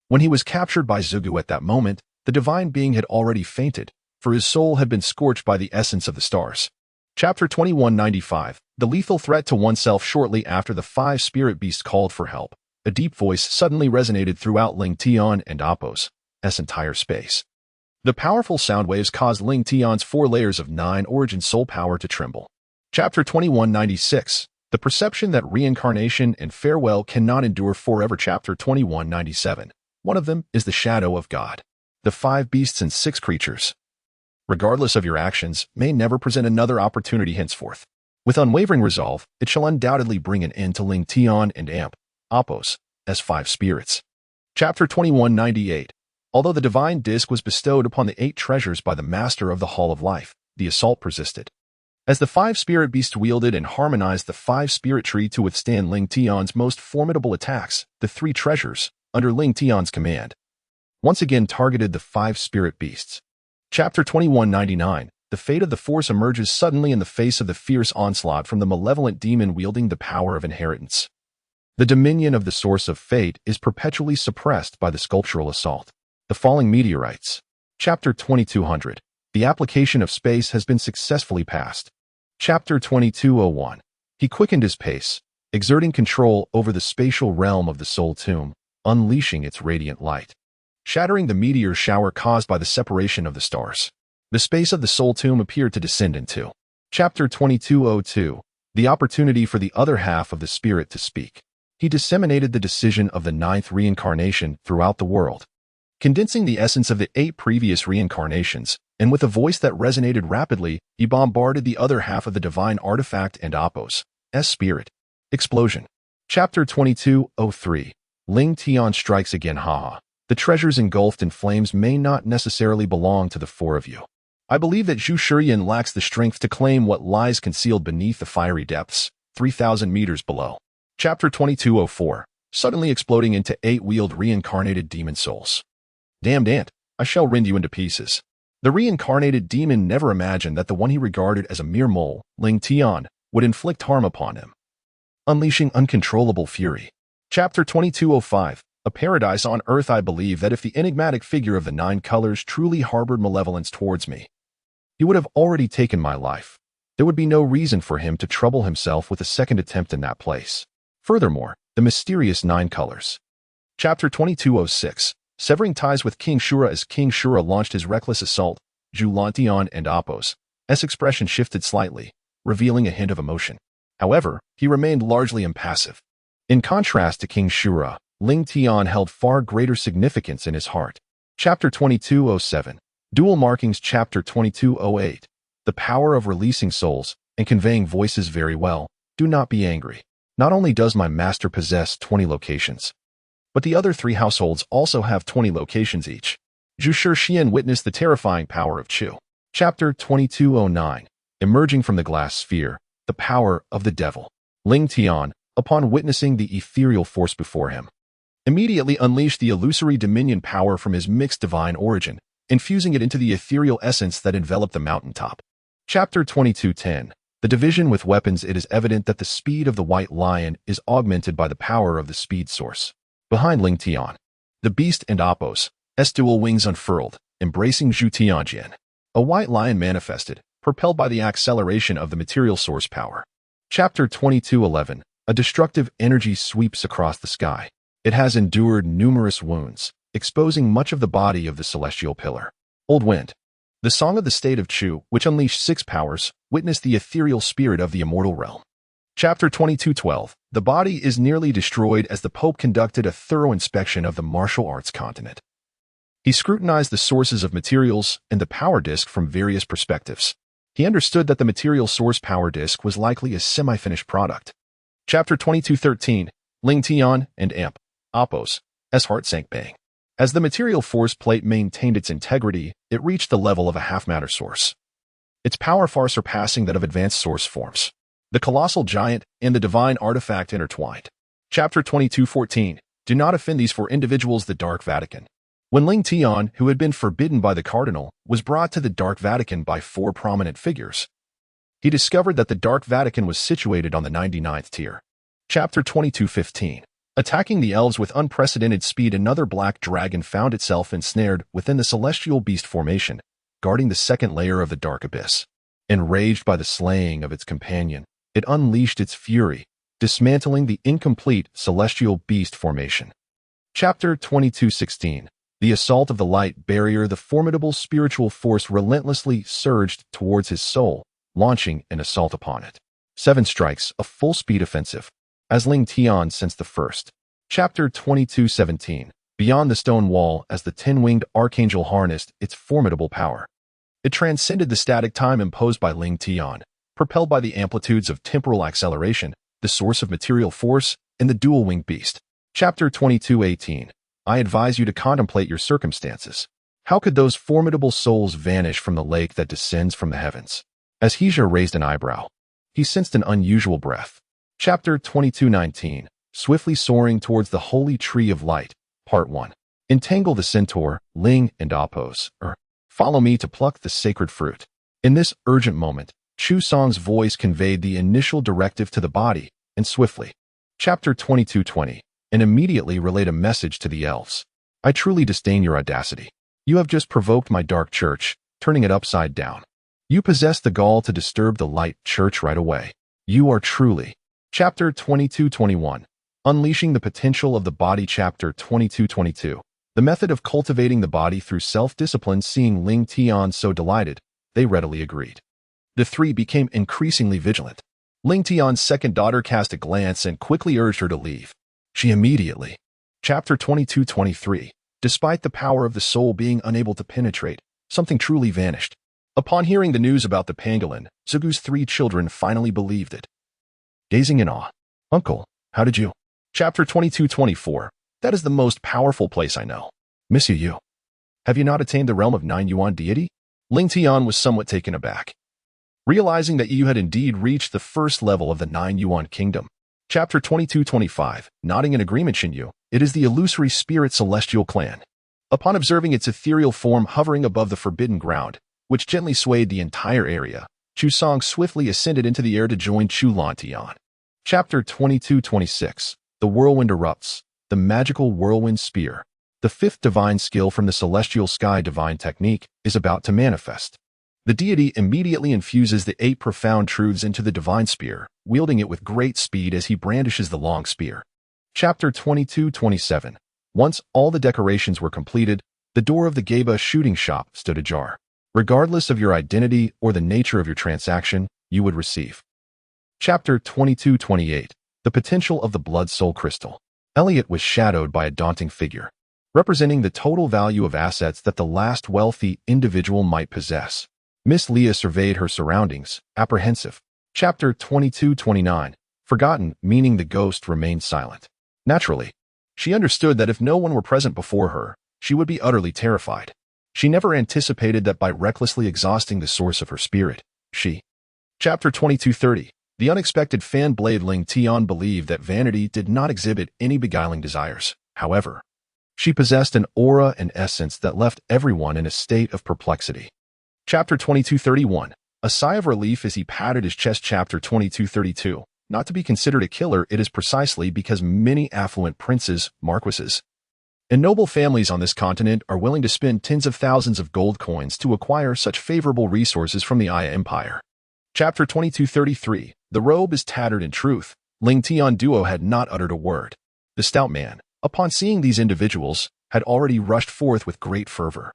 Speaker 1: when he was captured by Zugu at that moment, the divine being had already fainted, for his soul had been scorched by the essence of the stars. Chapter 2195. The lethal threat to oneself. Shortly after the 5 spirit beasts called for help, a deep voice suddenly resonated throughout Ling Tian and Oppos' entire space. The powerful sound waves caused Ling Tian's 4 layers of 9 origin soul power to tremble. Chapter 2196. The perception that reincarnation and farewell cannot endure forever. Chapter 2197. One of them is the shadow of God. The 5 beasts and 6 creatures, regardless of your actions, may never present another opportunity henceforth. With unwavering resolve, it shall undoubtedly bring an end to Ling Tian and Oppos, as 5 spirits. Chapter 2198. Although the divine disc was bestowed upon the 8 treasures by the master of the Hall of Life, the assault persisted. As the 5 spirit beasts wielded and harmonized the 5 spirit tree to withstand Ling Tian's most formidable attacks, the 3 treasures, under Ling Tian's command, once again targeted the 5 spirit beasts. Chapter 2199. The fate of the force emerges suddenly in the face of the fierce onslaught from the malevolent demon wielding the power of inheritance. The dominion of the source of fate is perpetually suppressed by the sculptural assault. The falling meteorites. Chapter 2200. The application of space has been successfully passed. Chapter 2201. He quickened his pace, exerting control over the spatial realm of the soul tomb, unleashing its radiant light, shattering the meteor shower caused by the separation of the stars. The space of the soul tomb appeared to descend into. Chapter 2202. The opportunity for the other half of the spirit to speak. He disseminated the decision of the 9th reincarnation throughout the world, condensing the essence of the 8 previous reincarnations, and with a voice that resonated rapidly, he bombarded the other half of the divine artifact and Apos, spirit. Explosion. Chapter 2203. Ling Tian strikes again. Haha. The treasures engulfed in flames may not necessarily belong to the 4 of you. I believe that Zhu Shiyan lacks the strength to claim what lies concealed beneath the fiery depths, 3,000 meters below. Chapter 2204. Suddenly exploding into 8-wheeled reincarnated demon souls. Damned ant, I shall rend you into pieces. The reincarnated demon never imagined that the one he regarded as a mere mole, Ling Tian, would inflict harm upon him, unleashing uncontrollable fury. Chapter 2205. A paradise on earth. I believe that if the enigmatic figure of the 9 colors truly harbored malevolence towards me, he would have already taken my life. There would be no reason for him to trouble himself with a second attempt in that place. Furthermore, the mysterious 9 colors. Chapter 2206. Severing ties with King Shura. As King Shura launched his reckless assault, Zhu Lantian and Apos' expression shifted slightly, revealing a hint of emotion. However, he remained largely impassive. In contrast to King Shura, Ling Tian held far greater significance in his heart. Chapter 2207. Dual markings. Chapter 2208. The power of releasing souls and conveying voices. Very well, do not be angry. Not only does my master possess 20 locations, but the other 3 households also have 20 locations each. Zhu Shiyan witnessed the terrifying power of Chu. Chapter 2209. Emerging from the glass sphere, the power of the devil. Ling Tian, upon witnessing the ethereal force before him, immediately unleashed the illusory dominion power from his mixed divine origin, infusing it into the ethereal essence that enveloped the mountaintop. Chapter 2210. The division with weapons. It is evident that the speed of the white lion is augmented by the power of the speed source. Behind Ling Tian, the beast and Apos' dual wings unfurled, embracing Zhu Tianjian. A white lion manifested, propelled by the acceleration of the material source power. Chapter 2211. A destructive energy sweeps across the sky. It has endured numerous wounds, exposing much of the body of the celestial pillar. Old Wind. The Song of the State of Chu, which unleashed 6 powers, witnessed the ethereal spirit of the immortal realm. Chapter 2212. The body is nearly destroyed as the Pope conducted a thorough inspection of the martial arts continent. He scrutinized the sources of materials and the power disk from various perspectives. He understood that the material source power disk was likely a semi-finished product. Chapter 2213. Ling Tian and Apos' heart sank bang. As the material force plate maintained its integrity, it reached the level of a half-matter source, its power far surpassing that of advanced source forms. The colossal giant and the divine artifact intertwined. Chapter 2214. Do not offend these 4 individuals. The Dark Vatican. When Ling Tian, who had been forbidden by the cardinal, was brought to the Dark Vatican by 4 prominent figures, he discovered that the Dark Vatican was situated on the 99th tier. Chapter 2215. Attacking the elves with unprecedented speed, another black dragon found itself ensnared within the celestial beast formation, guarding the 2nd layer of the dark abyss. Enraged by the slaying of its companion, it unleashed its fury, dismantling the incomplete celestial beast formation. Chapter 2216. The assault of the light barrier. The formidable spiritual force relentlessly surged towards his soul, launching an assault upon it. 7 strikes, a full-speed offensive. As Ling Tian sensed the first. Chapter 2217. Beyond the stone wall, as the 10-winged archangel harnessed its formidable power, it transcended the static time imposed by Ling Tian, propelled by the amplitudes of temporal acceleration, the source of material force, and the dual-winged beast. Chapter 2218. I advise you to contemplate your circumstances. How could those formidable souls vanish from the lake that descends from the heavens? As Hija raised an eyebrow, he sensed an unusual breath. Chapter 2219. Swiftly soaring towards the holy tree of light. Part 1. Entangle the centaur, Ling and Apos, follow me to pluck the sacred fruit. In this urgent moment, Chu Song's voice conveyed the initial directive to the body, and swiftly, Chapter 2220, and immediately relayed a message to the elves. I truly disdain your audacity. You have just provoked my dark church, turning it upside down. You possess the gall to disturb the light church right away. You are truly. Chapter 2221, unleashing the potential of the body. Chapter 2222, the method of cultivating the body through self-discipline. Seeing Ling Tian so delighted, they readily agreed. The three became increasingly vigilant. Ling Tian's second daughter cast a glance and quickly urged her to leave. She immediately. Chapter 2223, despite the power of the soul being unable to penetrate, something truly vanished. Upon hearing the news about the pangolin, Zugu's three children finally believed it. Gazing in awe. Uncle, how did you? Chapter 2224, that is the most powerful place I know. Miss you. Have you not attained the realm of 9 Yuan deity? Ling Tian was somewhat taken aback, realizing that you had indeed reached the first level of the 9 Yuan kingdom. Chapter 2225, nodding in agreement. Xinyu, it is the illusory spirit celestial clan. Upon observing its ethereal form hovering above the forbidden ground, which gently swayed the entire area, Chu Song swiftly ascended into the air to join Chu Lantian. Chapter 2226, the whirlwind erupts, the magical whirlwind spear. The fifth divine skill from the celestial sky divine technique is about to manifest. The deity immediately infuses the 8 profound truths into the divine spear, wielding it with great speed as he brandishes the long spear. Chapter 2227, once all the decorations were completed, the door of the Geba shooting shop stood ajar. Regardless of your identity or the nature of your transaction, you would receive. Chapter 2228, the potential of the blood soul crystal. Elliot was shadowed by a daunting figure, representing the total value of assets that the last wealthy individual might possess. Miss Leah surveyed her surroundings, apprehensive. Chapter 2229, forgotten, meaning the ghost remained silent. Naturally, she understood that if no one were present before her, she would be utterly terrified. She never anticipated that by recklessly exhausting the source of her spirit, she. Chapter 2230, the unexpected fan blade. Ling Tian believed that vanity did not exhibit any beguiling desires. However, she possessed an aura and essence that left everyone in a state of perplexity. Chapter 2231, a sigh of relief as he patted his chest. Chapter 2232, not to be considered a killer, it is precisely because many affluent princes, marquises, and noble families on this continent are willing to spend tens of thousands of gold coins to acquire such favorable resources from the Aya Empire. Chapter 2233, the robe is tattered. In truth, Ling Tian Duo had not uttered a word. The stout man, upon seeing these individuals, had already rushed forth with great fervor.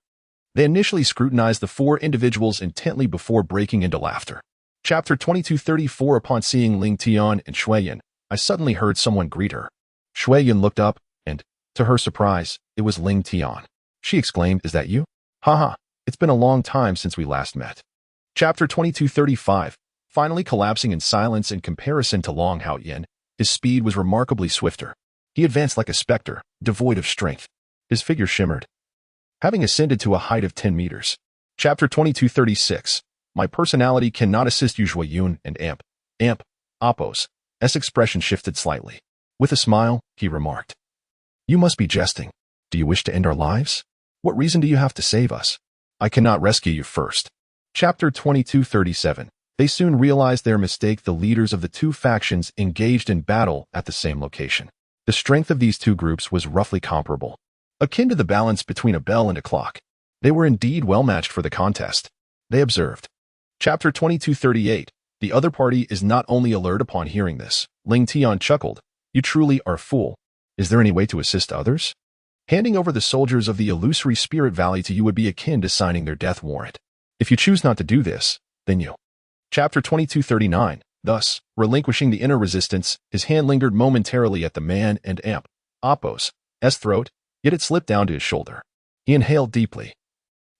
Speaker 1: They initially scrutinized the 4 individuals intently before breaking into laughter. Chapter 2234, upon seeing Ling Tian and Shuiyan, I suddenly heard someone greet her. Shuiyan looked up, and, to her surprise, it was Ling Tian. She exclaimed, "Is that you? Haha, it's been a long time since we last met." Chapter 2235, finally collapsing in silence in comparison to Long Haoyan, his speed was remarkably swifter. He advanced like a specter, devoid of strength. His figure shimmered, having ascended to a height of 10 meters. Chapter 2236, my personality cannot assist you. Yun and Amp, Oppos. S expression shifted slightly. With a smile, he remarked, "You must be jesting. Do you wish to end our lives? What reason do you have to save us? I cannot rescue you first." Chapter 2237, they soon realized their mistake. The leaders of the 2 factions engaged in battle at the same location. The strength of these 2 groups was roughly comparable, akin to the balance between a bell and a clock. They were indeed well matched for the contest, they observed. Chapter 2238, the other party is not only alert. Upon hearing this, Ling Tian chuckled, "You truly are a fool. Is there any way to assist others? Handing over the soldiers of the illusory spirit valley to you would be akin to signing their death warrant. If you choose not to do this, then you." Chapter 2239, thus, relinquishing the inner resistance, his hand lingered momentarily at the man and Amp, Oppos' throat, yet it slipped down to his shoulder. He inhaled deeply,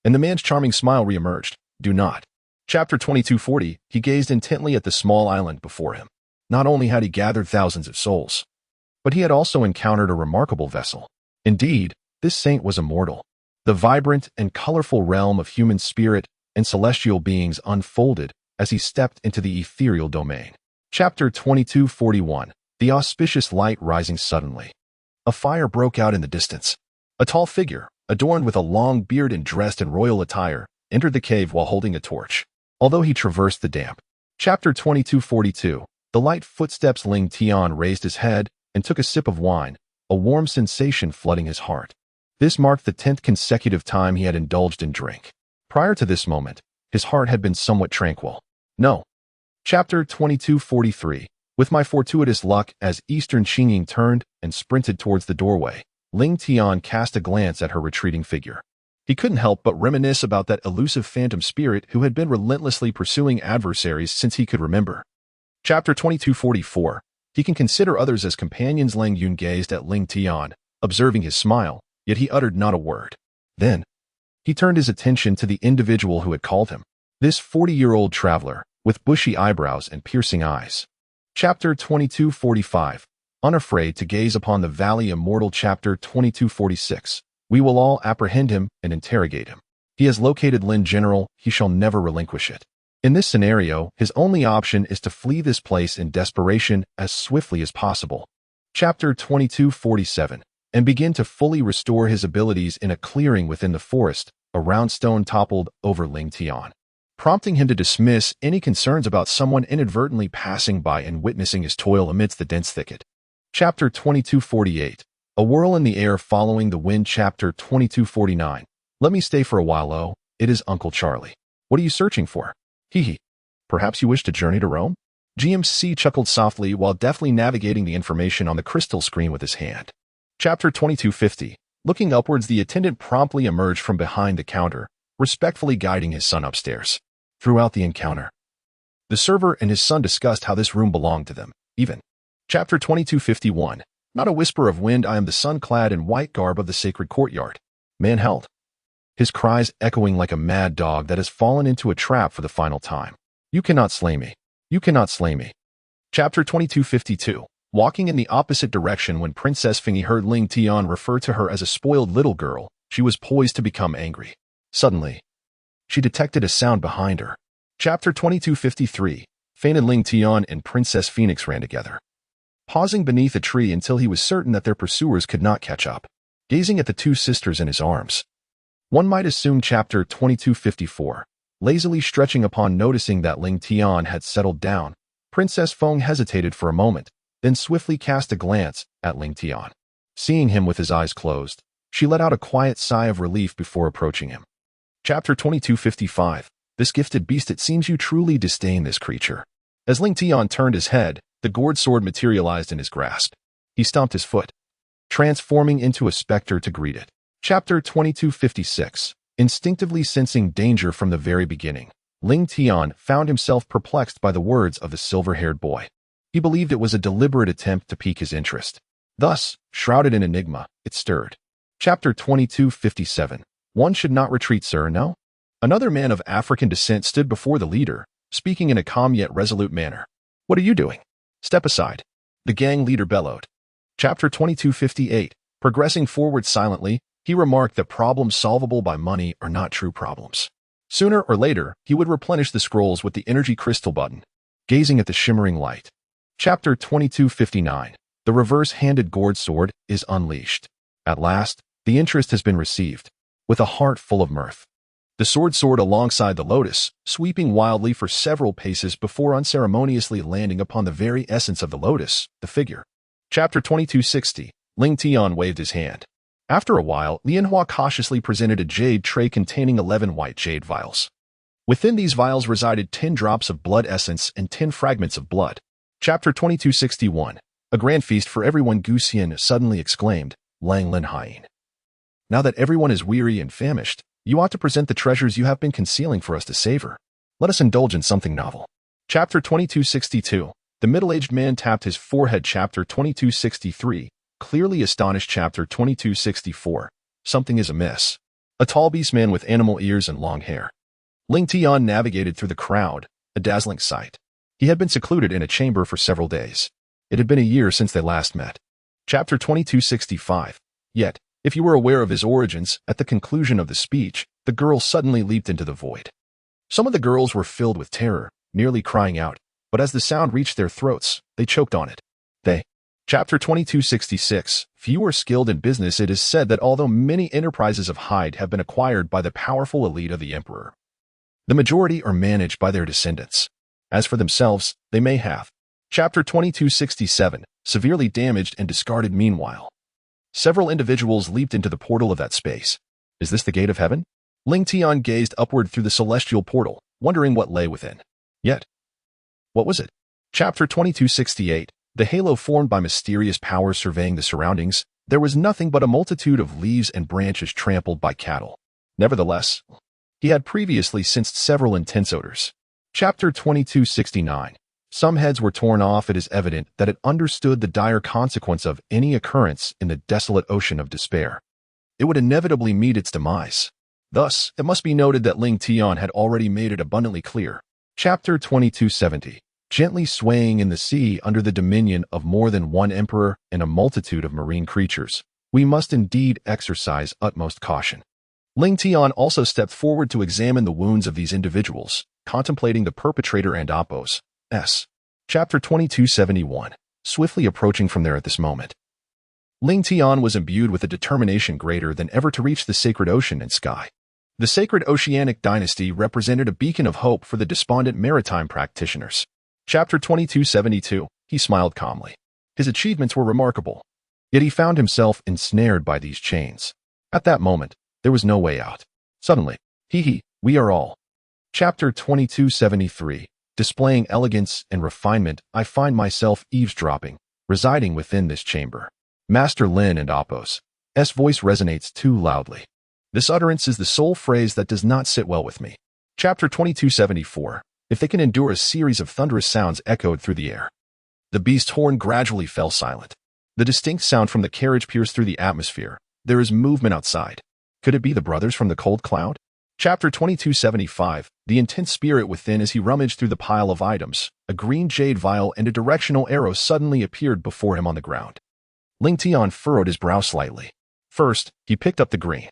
Speaker 1: and the man's charming smile reemerged. "Do not." Chapter 2240, he gazed intently at the small island before him. Not only had he gathered thousands of souls, but he had also encountered a remarkable vessel. Indeed, this saint was immortal. The vibrant and colorful realm of human spirit and celestial beings unfolded as he stepped into the ethereal domain. Chapter 2241, the auspicious light rising suddenly. A fire broke out in the distance. A tall figure, adorned with a long beard and dressed in royal attire, entered the cave while holding a torch. Although he traversed the damp. Chapter 2242, The light footsteps. Ling Tian raised his head and took a sip of wine, a warm sensation flooding his heart. This marked the 10th consecutive time he had indulged in drink. Prior to this moment, his heart had been somewhat tranquil. No. Chapter 2243. With my fortuitous luck, as Eastern Qingying turned and sprinted towards the doorway, Ling Tian cast a glance at her retreating figure. He couldn't help but reminisce about that elusive phantom spirit who had been relentlessly pursuing adversaries since he could remember. Chapter 2244. He can consider others as companions. Lang Yun gazed at Ling Tian, observing his smile, yet he uttered not a word. Then, he turned his attention to the individual who had called him. This 40-year-old traveler, with bushy eyebrows and piercing eyes. Chapter 2245. Unafraid to gaze upon the valley. Immortal. Chapter 2246. We will all apprehend him and interrogate him. He has located Lin General, he shall never relinquish it. In this scenario, his only option is to flee this place in desperation as swiftly as possible. Chapter 2247. And begin to fully restore his abilities. In a clearing within the forest, a round stone toppled over Ling Tian, prompting him to dismiss any concerns about someone inadvertently passing by and witnessing his toil amidst the dense thicket. Chapter 2248. A whirl in the air following the wind. Chapter 2249. Let me stay for a while. Oh, it is Uncle Charlie. What are you searching for? Hee. Perhaps you wish to journey to Rome? GMC chuckled softly while deftly navigating the information on the crystal screen with his hand. Chapter 2250. Looking upwards, the attendant promptly emerged from behind the counter, respectfully guiding his son upstairs. Throughout the encounter, the server and his son discussed how this room belonged to them, even. Chapter 2251. Not a whisper of wind. I am the son clad in white garb of the sacred courtyard. Man held. His cries echoing like a mad dog that has fallen into a trap for the final time. You cannot slay me. You cannot slay me. Chapter 2252. Walking in the opposite direction when Princess Fingy heard Ling Tian refer to her as a spoiled little girl, she was poised to become angry. Suddenly, she detected a sound behind her. Chapter 2253. Fainted. Ling Tian and Princess Phoenix ran together, pausing beneath a tree until he was certain that their pursuers could not catch up, gazing at the two sisters in his arms. One might assume. Chapter 2254. Lazily stretching upon noticing that Ling Tian had settled down, Princess Feng hesitated for a moment, then swiftly cast a glance at Ling Tian. Seeing him with his eyes closed, she let out a quiet sigh of relief before approaching him. Chapter 2255. This gifted beast, it seems you truly disdain this creature. As Ling Tian turned his head, the gourd sword materialized in his grasp. He stomped his foot, transforming into a specter to greet it. Chapter 2256. Instinctively sensing danger from the very beginning, Ling Tian found himself perplexed by the words of the silver-haired boy. He believed it was a deliberate attempt to pique his interest. Thus, shrouded in enigma, it stirred. Chapter 2257. One should not retreat, sir, no? Another man of African descent stood before the leader, speaking in a calm yet resolute manner. What are you doing? Step aside. The gang leader bellowed. Chapter 2258. Progressing forward silently, he remarked that problems solvable by money are not true problems. Sooner or later, he would replenish the scrolls with the energy crystal button, gazing at the shimmering light. Chapter 2259. The reverse-handed gourd sword is unleashed. At last, the interest has been received. With a heart full of mirth, the sword soared alongside the lotus, sweeping wildly for several paces before unceremoniously landing upon the very essence of the lotus, the figure. Chapter 2260. Ling Tian waved his hand. After a while, Lianhua cautiously presented a jade tray containing 11 white jade vials. Within these vials resided 10 drops of blood essence and 10 fragments of blood. Chapter 2261. A grand feast for everyone. Guxian suddenly exclaimed, Lang Linhain. Now that everyone is weary and famished, you ought to present the treasures you have been concealing for us to savor. Let us indulge in something novel. Chapter 2262. The middle-aged man tapped his forehead. Chapter 2263. Clearly astonished. Chapter 2264. Something is amiss. A tall beast man with animal ears and long hair. Ling Tian navigated through the crowd, a dazzling sight. He had been secluded in a chamber for several days. It had been a year since they last met. Chapter 2265. Yet, if you were aware of his origins, at the conclusion of the speech, the girl suddenly leaped into the void. Some of the girls were filled with terror, nearly crying out, but as the sound reached their throats, they choked on it. Chapter 2266. Few are skilled in business. It is said that although many enterprises of hide have been acquired by the powerful elite of the emperor, the majority are managed by their descendants. As for themselves, they may have Chapter 2267, severely damaged and discarded meanwhile. Several individuals leaped into the portal of that space. Is this the gate of heaven? Ling Tian gazed upward through the celestial portal, wondering what lay within. Yet, what was it? Chapter 2268, the halo formed by mysterious powers surveying the surroundings. There was nothing but a multitude of leaves and branches trampled by cattle. Nevertheless, he had previously sensed several intense odors. Chapter 2269. Some heads were torn off. It is evident that it understood the dire consequence of any occurrence in the desolate ocean of despair. It would inevitably meet its demise. Thus, it must be noted that Ling Tian had already made it abundantly clear. Chapter 2270. Gently swaying in the sea under the dominion of more than one emperor and a multitude of marine creatures, we must indeed exercise utmost caution. Ling Tian also stepped forward to examine the wounds of these individuals, contemplating the perpetrator and oppos. Chapter 2271. Swiftly approaching from there at this moment. Ling Tian was imbued with a determination greater than ever to reach the sacred ocean and sky. The sacred oceanic dynasty represented a beacon of hope for the despondent maritime practitioners. Chapter 2272. He smiled calmly. His achievements were remarkable, yet he found himself ensnared by these chains. At that moment, there was no way out. Suddenly, we are all. Chapter 2273. Displaying elegance and refinement, I find myself eavesdropping, residing within this chamber. Master Lin and Apo's voice resonates too loudly. This utterance is the sole phrase that does not sit well with me. Chapter 2274. If they can endure a series of thunderous sounds echoed through the air. The beast's horn gradually fell silent. The distinct sound from the carriage pierced through the atmosphere. There is movement outside. Could it be the brothers from the cold cloud? Chapter 2275. The intense spirit within as he rummaged through the pile of items. A green jade vial and a directional arrow suddenly appeared before him on the ground. Ling Tian furrowed his brow slightly. First, he picked up the green